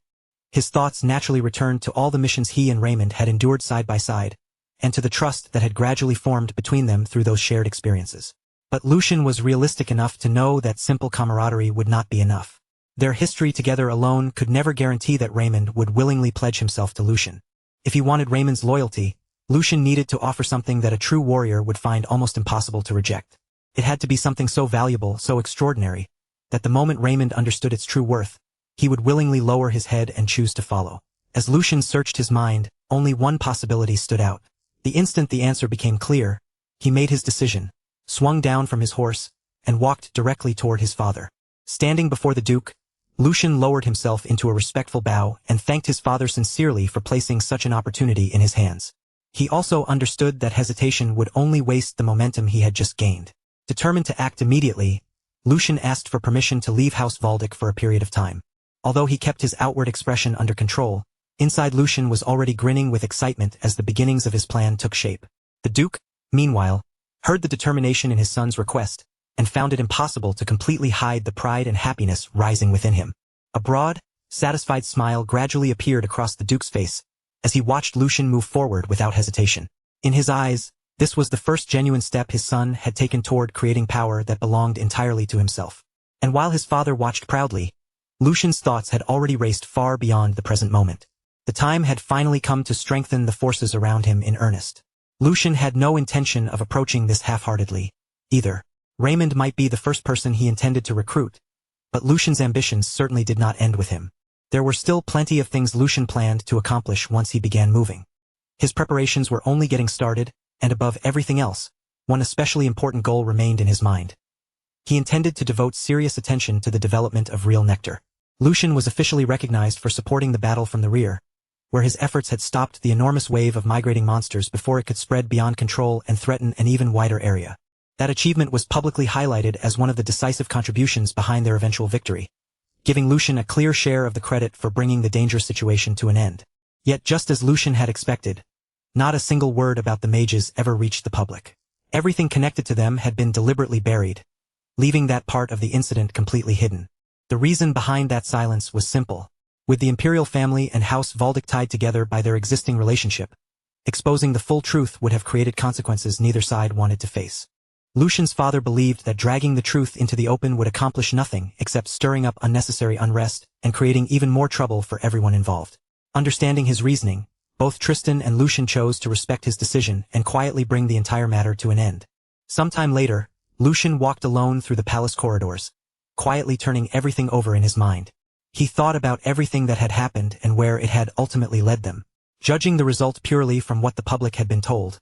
His thoughts naturally returned to all the missions he and Raymond had endured side by side, and to the trust that had gradually formed between them through those shared experiences. But Lucian was realistic enough to know that simple camaraderie would not be enough. Their history together alone could never guarantee that Raymond would willingly pledge himself to Lucian. If he wanted Raymond's loyalty, Lucian needed to offer something that a true warrior would find almost impossible to reject. It had to be something so valuable, so extraordinary, that the moment Raymond understood its true worth, he would willingly lower his head and choose to follow. As Lucian searched his mind, only one possibility stood out. The instant the answer became clear, he made his decision, swung down from his horse, and walked directly toward his father. Standing before the Duke, Lucian lowered himself into a respectful bow and thanked his father sincerely for placing such an opportunity in his hands. He also understood that hesitation would only waste the momentum he had just gained. Determined to act immediately, Lucian asked for permission to leave House Valdic for a period of time. Although he kept his outward expression under control, inside Lucian was already grinning with excitement as the beginnings of his plan took shape. The Duke, meanwhile, heard the determination in his son's request, and found it impossible to completely hide the pride and happiness rising within him. A broad, satisfied smile gradually appeared across the Duke's face, as he watched Lucian move forward without hesitation. In his eyes, this was the first genuine step his son had taken toward creating power that belonged entirely to himself. And while his father watched proudly, Lucian's thoughts had already raced far beyond the present moment. The time had finally come to strengthen the forces around him in earnest. Lucian had no intention of approaching this half-heartedly, either. Raymond might be the first person he intended to recruit, but Lucian's ambitions certainly did not end with him. There were still plenty of things Lucian planned to accomplish once he began moving. His preparations were only getting started, and above everything else, one especially important goal remained in his mind. He intended to devote serious attention to the development of real nectar. Lucian was officially recognized for supporting the battle from the rear, where his efforts had stopped the enormous wave of migrating monsters before it could spread beyond control and threaten an even wider area. That achievement was publicly highlighted as one of the decisive contributions behind their eventual victory, giving Lucian a clear share of the credit for bringing the dangerous situation to an end. Yet just as Lucian had expected, not a single word about the mages ever reached the public. Everything connected to them had been deliberately buried, leaving that part of the incident completely hidden. The reason behind that silence was simple. With the imperial family and House Valdic tied together by their existing relationship, exposing the full truth would have created consequences neither side wanted to face. Lucian's father believed that dragging the truth into the open would accomplish nothing except stirring up unnecessary unrest and creating even more trouble for everyone involved. Understanding his reasoning, both Tristan and Lucian chose to respect his decision and quietly bring the entire matter to an end. Sometime later, Lucian walked alone through the palace corridors, quietly turning everything over in his mind. He thought about everything that had happened and where it had ultimately led them. Judging the result purely from what the public had been told,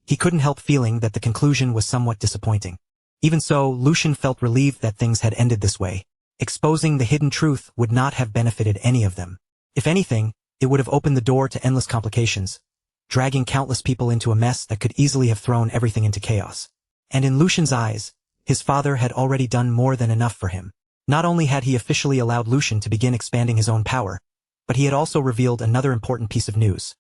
he couldn't help feeling that the conclusion was somewhat disappointing. Even so, Lucian felt relieved that things had ended this way. Exposing the hidden truth would not have benefited any of them. If anything, it would have opened the door to endless complications, dragging countless people into a mess that could easily have thrown everything into chaos. And in Lucian's eyes, his father had already done more than enough for him. Not only had he officially allowed Lucian to begin expanding his own power, but he had also revealed another important piece of news.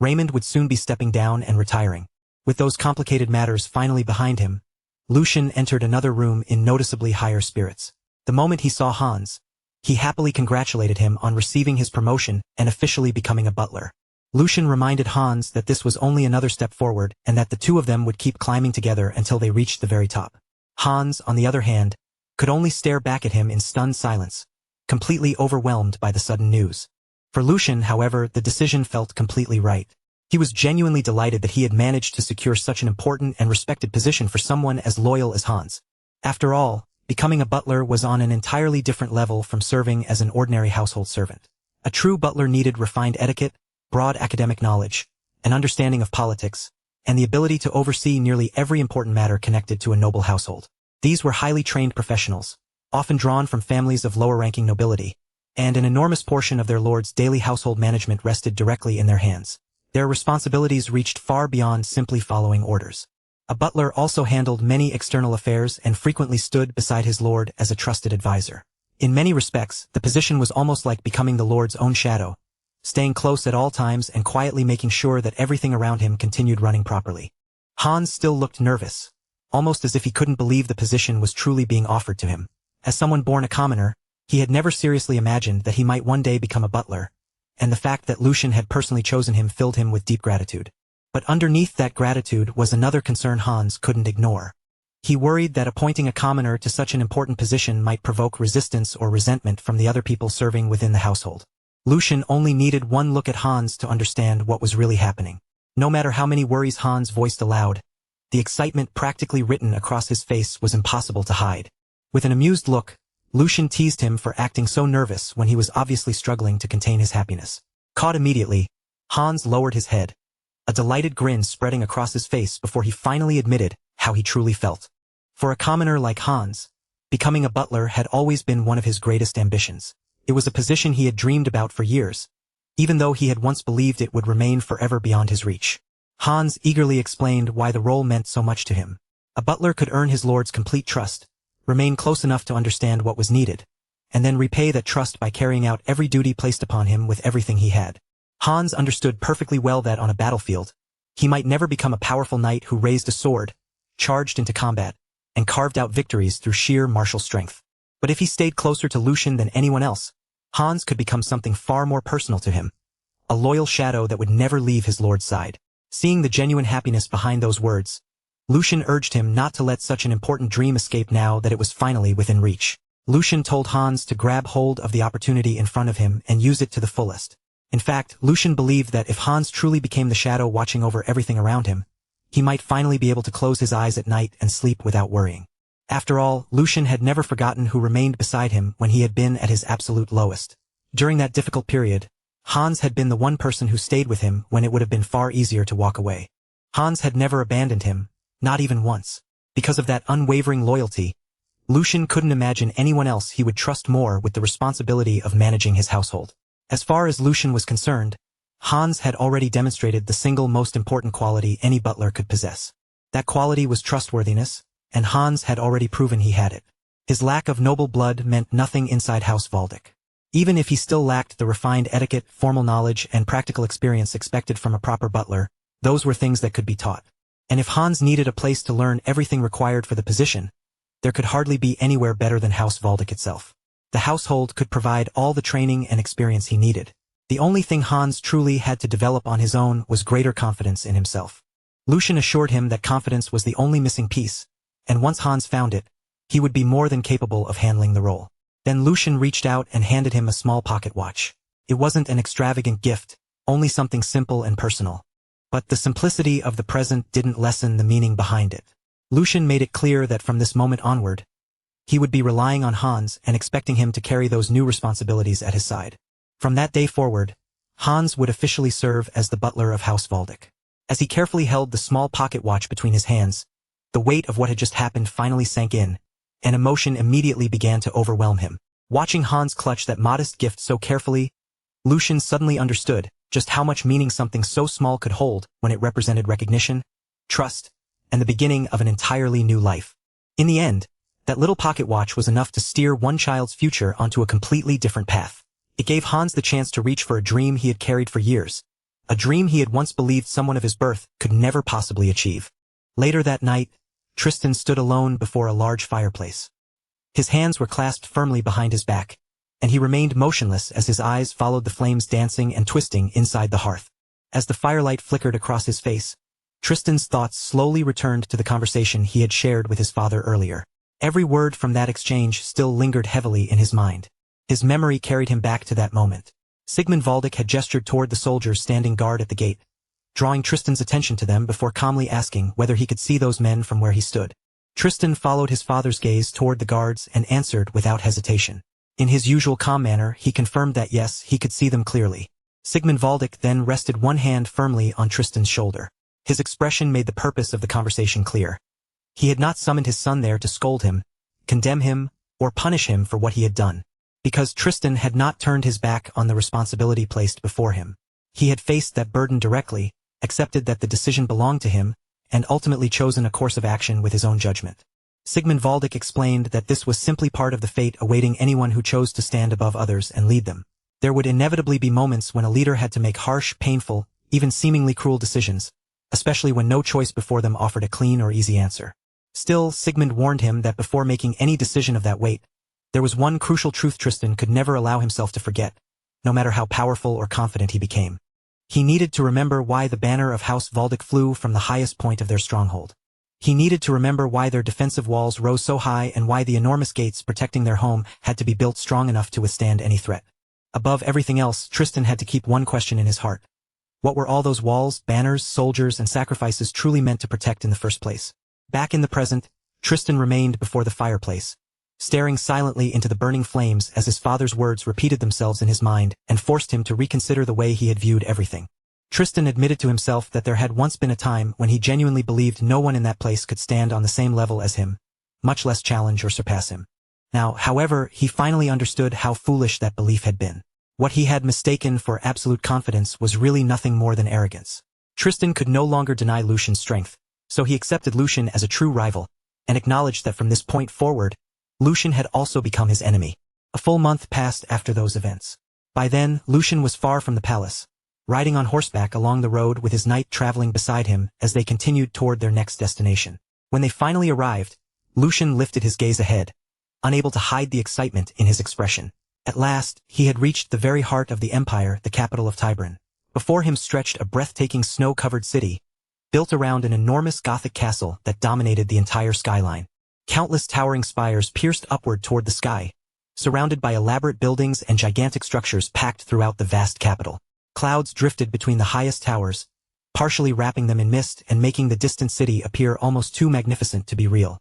Raymond would soon be stepping down and retiring. With those complicated matters finally behind him, Lucian entered another room in noticeably higher spirits. The moment he saw Hans, he happily congratulated him on receiving his promotion and officially becoming a butler. Lucian reminded Hans that this was only another step forward and that the two of them would keep climbing together until they reached the very top. Hans, on the other hand, could only stare back at him in stunned silence, completely overwhelmed by the sudden news. For Lucian, however, the decision felt completely right. He was genuinely delighted that he had managed to secure such an important and respected position for someone as loyal as Hans. After all, becoming a butler was on an entirely different level from serving as an ordinary household servant. A true butler needed refined etiquette, broad academic knowledge, an understanding of politics, and the ability to oversee nearly every important matter connected to a noble household. These were highly trained professionals, often drawn from families of lower-ranking nobility, and an enormous portion of their lord's daily household management rested directly in their hands. Their responsibilities reached far beyond simply following orders. A butler also handled many external affairs and frequently stood beside his lord as a trusted advisor. In many respects, the position was almost like becoming the lord's own shadow, staying close at all times and quietly making sure that everything around him continued running properly. Hans still looked nervous, almost as if he couldn't believe the position was truly being offered to him. As someone born a commoner, he had never seriously imagined that he might one day become a butler, and the fact that Lucian had personally chosen him filled him with deep gratitude. But underneath that gratitude was another concern Hans couldn't ignore. He worried that appointing a commoner to such an important position might provoke resistance or resentment from the other people serving within the household. Lucian only needed one look at Hans to understand what was really happening. No matter how many worries Hans voiced aloud, the excitement practically written across his face was impossible to hide. With an amused look, Lucian teased him for acting so nervous when he was obviously struggling to contain his happiness. Caught immediately, Hans lowered his head, a delighted grin spreading across his face before he finally admitted how he truly felt. For a commoner like Hans, becoming a butler had always been one of his greatest ambitions. It was a position he had dreamed about for years, even though he had once believed it would remain forever beyond his reach. Hans eagerly explained why the role meant so much to him. A butler could earn his lord's complete trust, remain close enough to understand what was needed, and then repay that trust by carrying out every duty placed upon him with everything he had. Hans understood perfectly well that on a battlefield, he might never become a powerful knight who raised a sword, charged into combat, and carved out victories through sheer martial strength. But if he stayed closer to Lucian than anyone else, Hans could become something far more personal to him, a loyal shadow that would never leave his lord's side. Seeing the genuine happiness behind those words, Lucian urged him not to let such an important dream escape now that it was finally within reach. Lucian told Hans to grab hold of the opportunity in front of him and use it to the fullest. In fact, Lucian believed that if Hans truly became the shadow watching over everything around him, he might finally be able to close his eyes at night and sleep without worrying. After all, Lucian had never forgotten who remained beside him when he had been at his absolute lowest. During that difficult period, Hans had been the one person who stayed with him when it would have been far easier to walk away. Hans had never abandoned him, not even once. Because of that unwavering loyalty, Lucian couldn't imagine anyone else he would trust more with the responsibility of managing his household. As far as Lucian was concerned, Hans had already demonstrated the single most important quality any butler could possess. That quality was trustworthiness, and Hans had already proven he had it. His lack of noble blood meant nothing inside House Waldeck. Even if he still lacked the refined etiquette, formal knowledge, and practical experience expected from a proper butler, those were things that could be taught. And if Hans needed a place to learn everything required for the position, there could hardly be anywhere better than House Waldeck itself. The household could provide all the training and experience he needed. The only thing Hans truly had to develop on his own was greater confidence in himself. Lucian assured him that confidence was the only missing piece, and once Hans found it, he would be more than capable of handling the role. Then Lucian reached out and handed him a small pocket watch. It wasn't an extravagant gift, only something simple and personal. But the simplicity of the present didn't lessen the meaning behind it. Lucian made it clear that from this moment onward, he would be relying on Hans and expecting him to carry those new responsibilities at his side. From that day forward, Hans would officially serve as the butler of House Waldeck. As he carefully held the small pocket watch between his hands, the weight of what had just happened finally sank in, and emotion immediately began to overwhelm him. Watching Hans clutch that modest gift so carefully, Lucian suddenly understood just how much meaning something so small could hold when it represented recognition, trust, and the beginning of an entirely new life. In the end, that little pocket watch was enough to steer one child's future onto a completely different path. It gave Hans the chance to reach for a dream he had carried for years, a dream he had once believed someone of his birth could never possibly achieve. Later that night, Tristan stood alone before a large fireplace. His hands were clasped firmly behind his back, and he remained motionless as his eyes followed the flames dancing and twisting inside the hearth. As the firelight flickered across his face, Tristan's thoughts slowly returned to the conversation he had shared with his father earlier. Every word from that exchange still lingered heavily in his mind. His memory carried him back to that moment. Sigmund Waldeck had gestured toward the soldiers standing guard at the gate, drawing Tristan's attention to them before calmly asking whether he could see those men from where he stood. Tristan followed his father's gaze toward the guards and answered without hesitation. In his usual calm manner, he confirmed that yes, he could see them clearly. Sigmund Waldeck then rested one hand firmly on Tristan's shoulder. His expression made the purpose of the conversation clear. He had not summoned his son there to scold him, condemn him, or punish him for what he had done. Because Tristan had not turned his back on the responsibility placed before him. He had faced that burden directly, accepted that the decision belonged to him, and ultimately chosen a course of action with his own judgment. Sigmund Waldeck explained that this was simply part of the fate awaiting anyone who chose to stand above others and lead them. There would inevitably be moments when a leader had to make harsh, painful, even seemingly cruel decisions, especially when no choice before them offered a clean or easy answer. Still, Sigmund warned him that before making any decision of that weight, there was one crucial truth Tristan could never allow himself to forget, no matter how powerful or confident he became. He needed to remember why the banner of House Waldeck flew from the highest point of their stronghold. He needed to remember why their defensive walls rose so high and why the enormous gates protecting their home had to be built strong enough to withstand any threat. Above everything else, Tristan had to keep one question in his heart. What were all those walls, banners, soldiers, and sacrifices truly meant to protect in the first place? Back in the present, Tristan remained before the fireplace, staring silently into the burning flames as his father's words repeated themselves in his mind and forced him to reconsider the way he had viewed everything. Tristan admitted to himself that there had once been a time when he genuinely believed no one in that place could stand on the same level as him, much less challenge or surpass him. Now, however, he finally understood how foolish that belief had been. What he had mistaken for absolute confidence was really nothing more than arrogance. Tristan could no longer deny Lucian's strength, so he accepted Lucian as a true rival, and acknowledged that from this point forward, Lucian had also become his enemy. A full month passed after those events. By then, Lucian was far from the palace, riding on horseback along the road with his knight traveling beside him as they continued toward their next destination. When they finally arrived, Lucian lifted his gaze ahead, unable to hide the excitement in his expression. At last, he had reached the very heart of the empire, the capital of Tiberan. Before him stretched a breathtaking snow-covered city, built around an enormous Gothic castle that dominated the entire skyline. Countless towering spires pierced upward toward the sky, surrounded by elaborate buildings and gigantic structures packed throughout the vast capital. Clouds drifted between the highest towers, partially wrapping them in mist and making the distant city appear almost too magnificent to be real.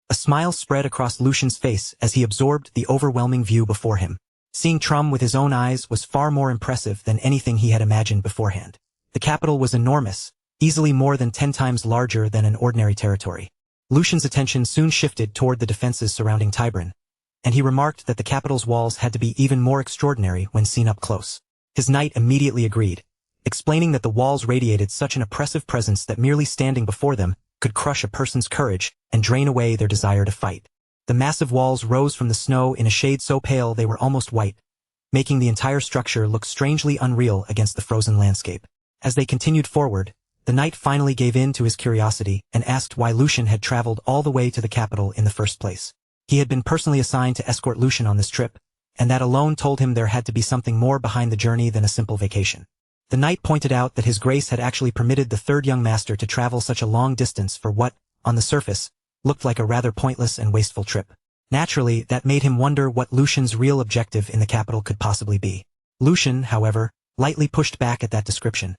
A smile spread across Lucian's face as he absorbed the overwhelming view before him. Seeing Trum with his own eyes was far more impressive than anything he had imagined beforehand. The capital was enormous, easily more than 10 times larger than an ordinary territory. Lucian's attention soon shifted toward the defenses surrounding Tiburon, and he remarked that the capital's walls had to be even more extraordinary when seen up close. His knight immediately agreed, explaining that the walls radiated such an oppressive presence that merely standing before them could crush a person's courage and drain away their desire to fight. The massive walls rose from the snow in a shade so pale they were almost white, making the entire structure look strangely unreal against the frozen landscape. As they continued forward, the knight finally gave in to his curiosity and asked why Lucian had traveled all the way to the capital in the first place. He had been personally assigned to escort Lucian on this trip, and that alone told him there had to be something more behind the journey than a simple vacation. The knight pointed out that his grace had actually permitted the third young master to travel such a long distance for what, on the surface, looked like a rather pointless and wasteful trip. Naturally, that made him wonder what Lucian's real objective in the capital could possibly be. Lucian, however, lightly pushed back at that description,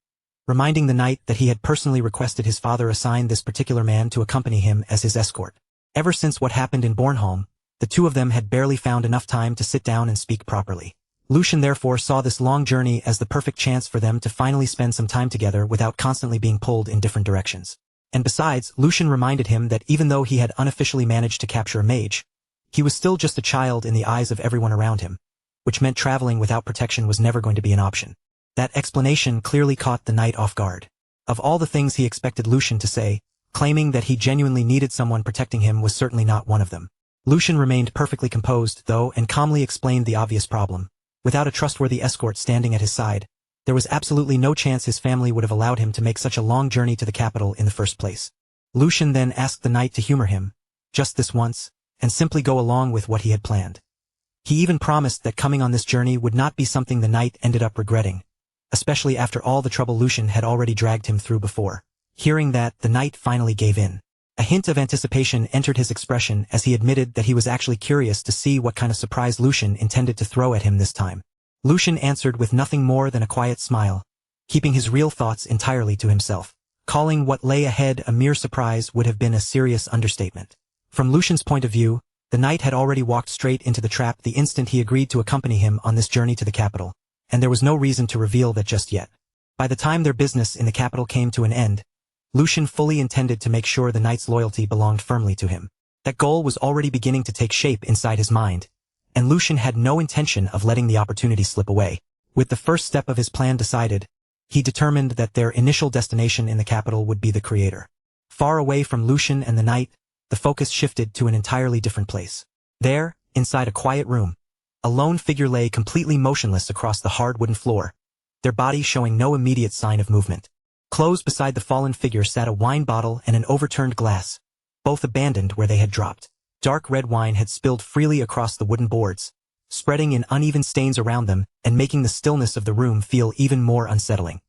reminding the knight that he had personally requested his father assign this particular man to accompany him as his escort. Ever since what happened in Bornholm, the two of them had barely found enough time to sit down and speak properly. Lucian therefore saw this long journey as the perfect chance for them to finally spend some time together without constantly being pulled in different directions. And besides, Lucian reminded him that even though he had unofficially managed to capture a mage, he was still just a child in the eyes of everyone around him, which meant traveling without protection was never going to be an option. That explanation clearly caught the knight off guard. Of all the things he expected Lucian to say, claiming that he genuinely needed someone protecting him was certainly not one of them. Lucian remained perfectly composed, though, and calmly explained the obvious problem. Without a trustworthy escort standing at his side, there was absolutely no chance his family would have allowed him to make such a long journey to the capital in the first place. Lucian then asked the knight to humor him, just this once, and simply go along with what he had planned. He even promised that coming on this journey would not be something the knight ended up regretting, especially after all the trouble Lucian had already dragged him through before. Hearing that, the knight finally gave in. A hint of anticipation entered his expression as he admitted that he was actually curious to see what kind of surprise Lucian intended to throw at him this time. Lucian answered with nothing more than a quiet smile, keeping his real thoughts entirely to himself. Calling what lay ahead a mere surprise would have been a serious understatement. From Lucian's point of view, the knight had already walked straight into the trap the instant he agreed to accompany him on this journey to the capital, and there was no reason to reveal that just yet. By the time their business in the capital came to an end, Lucian fully intended to make sure the knight's loyalty belonged firmly to him. That goal was already beginning to take shape inside his mind, and Lucian had no intention of letting the opportunity slip away. With the first step of his plan decided, he determined that their initial destination in the capital would be the Creator. Far away from Lucian and the knight, the focus shifted to an entirely different place. There, inside a quiet room, a lone figure lay completely motionless across the hard wooden floor, their body showing no immediate sign of movement. Close beside the fallen figure sat a wine bottle and an overturned glass, both abandoned where they had dropped. Dark red wine had spilled freely across the wooden boards, spreading in uneven stains around them and making the stillness of the room feel even more unsettling.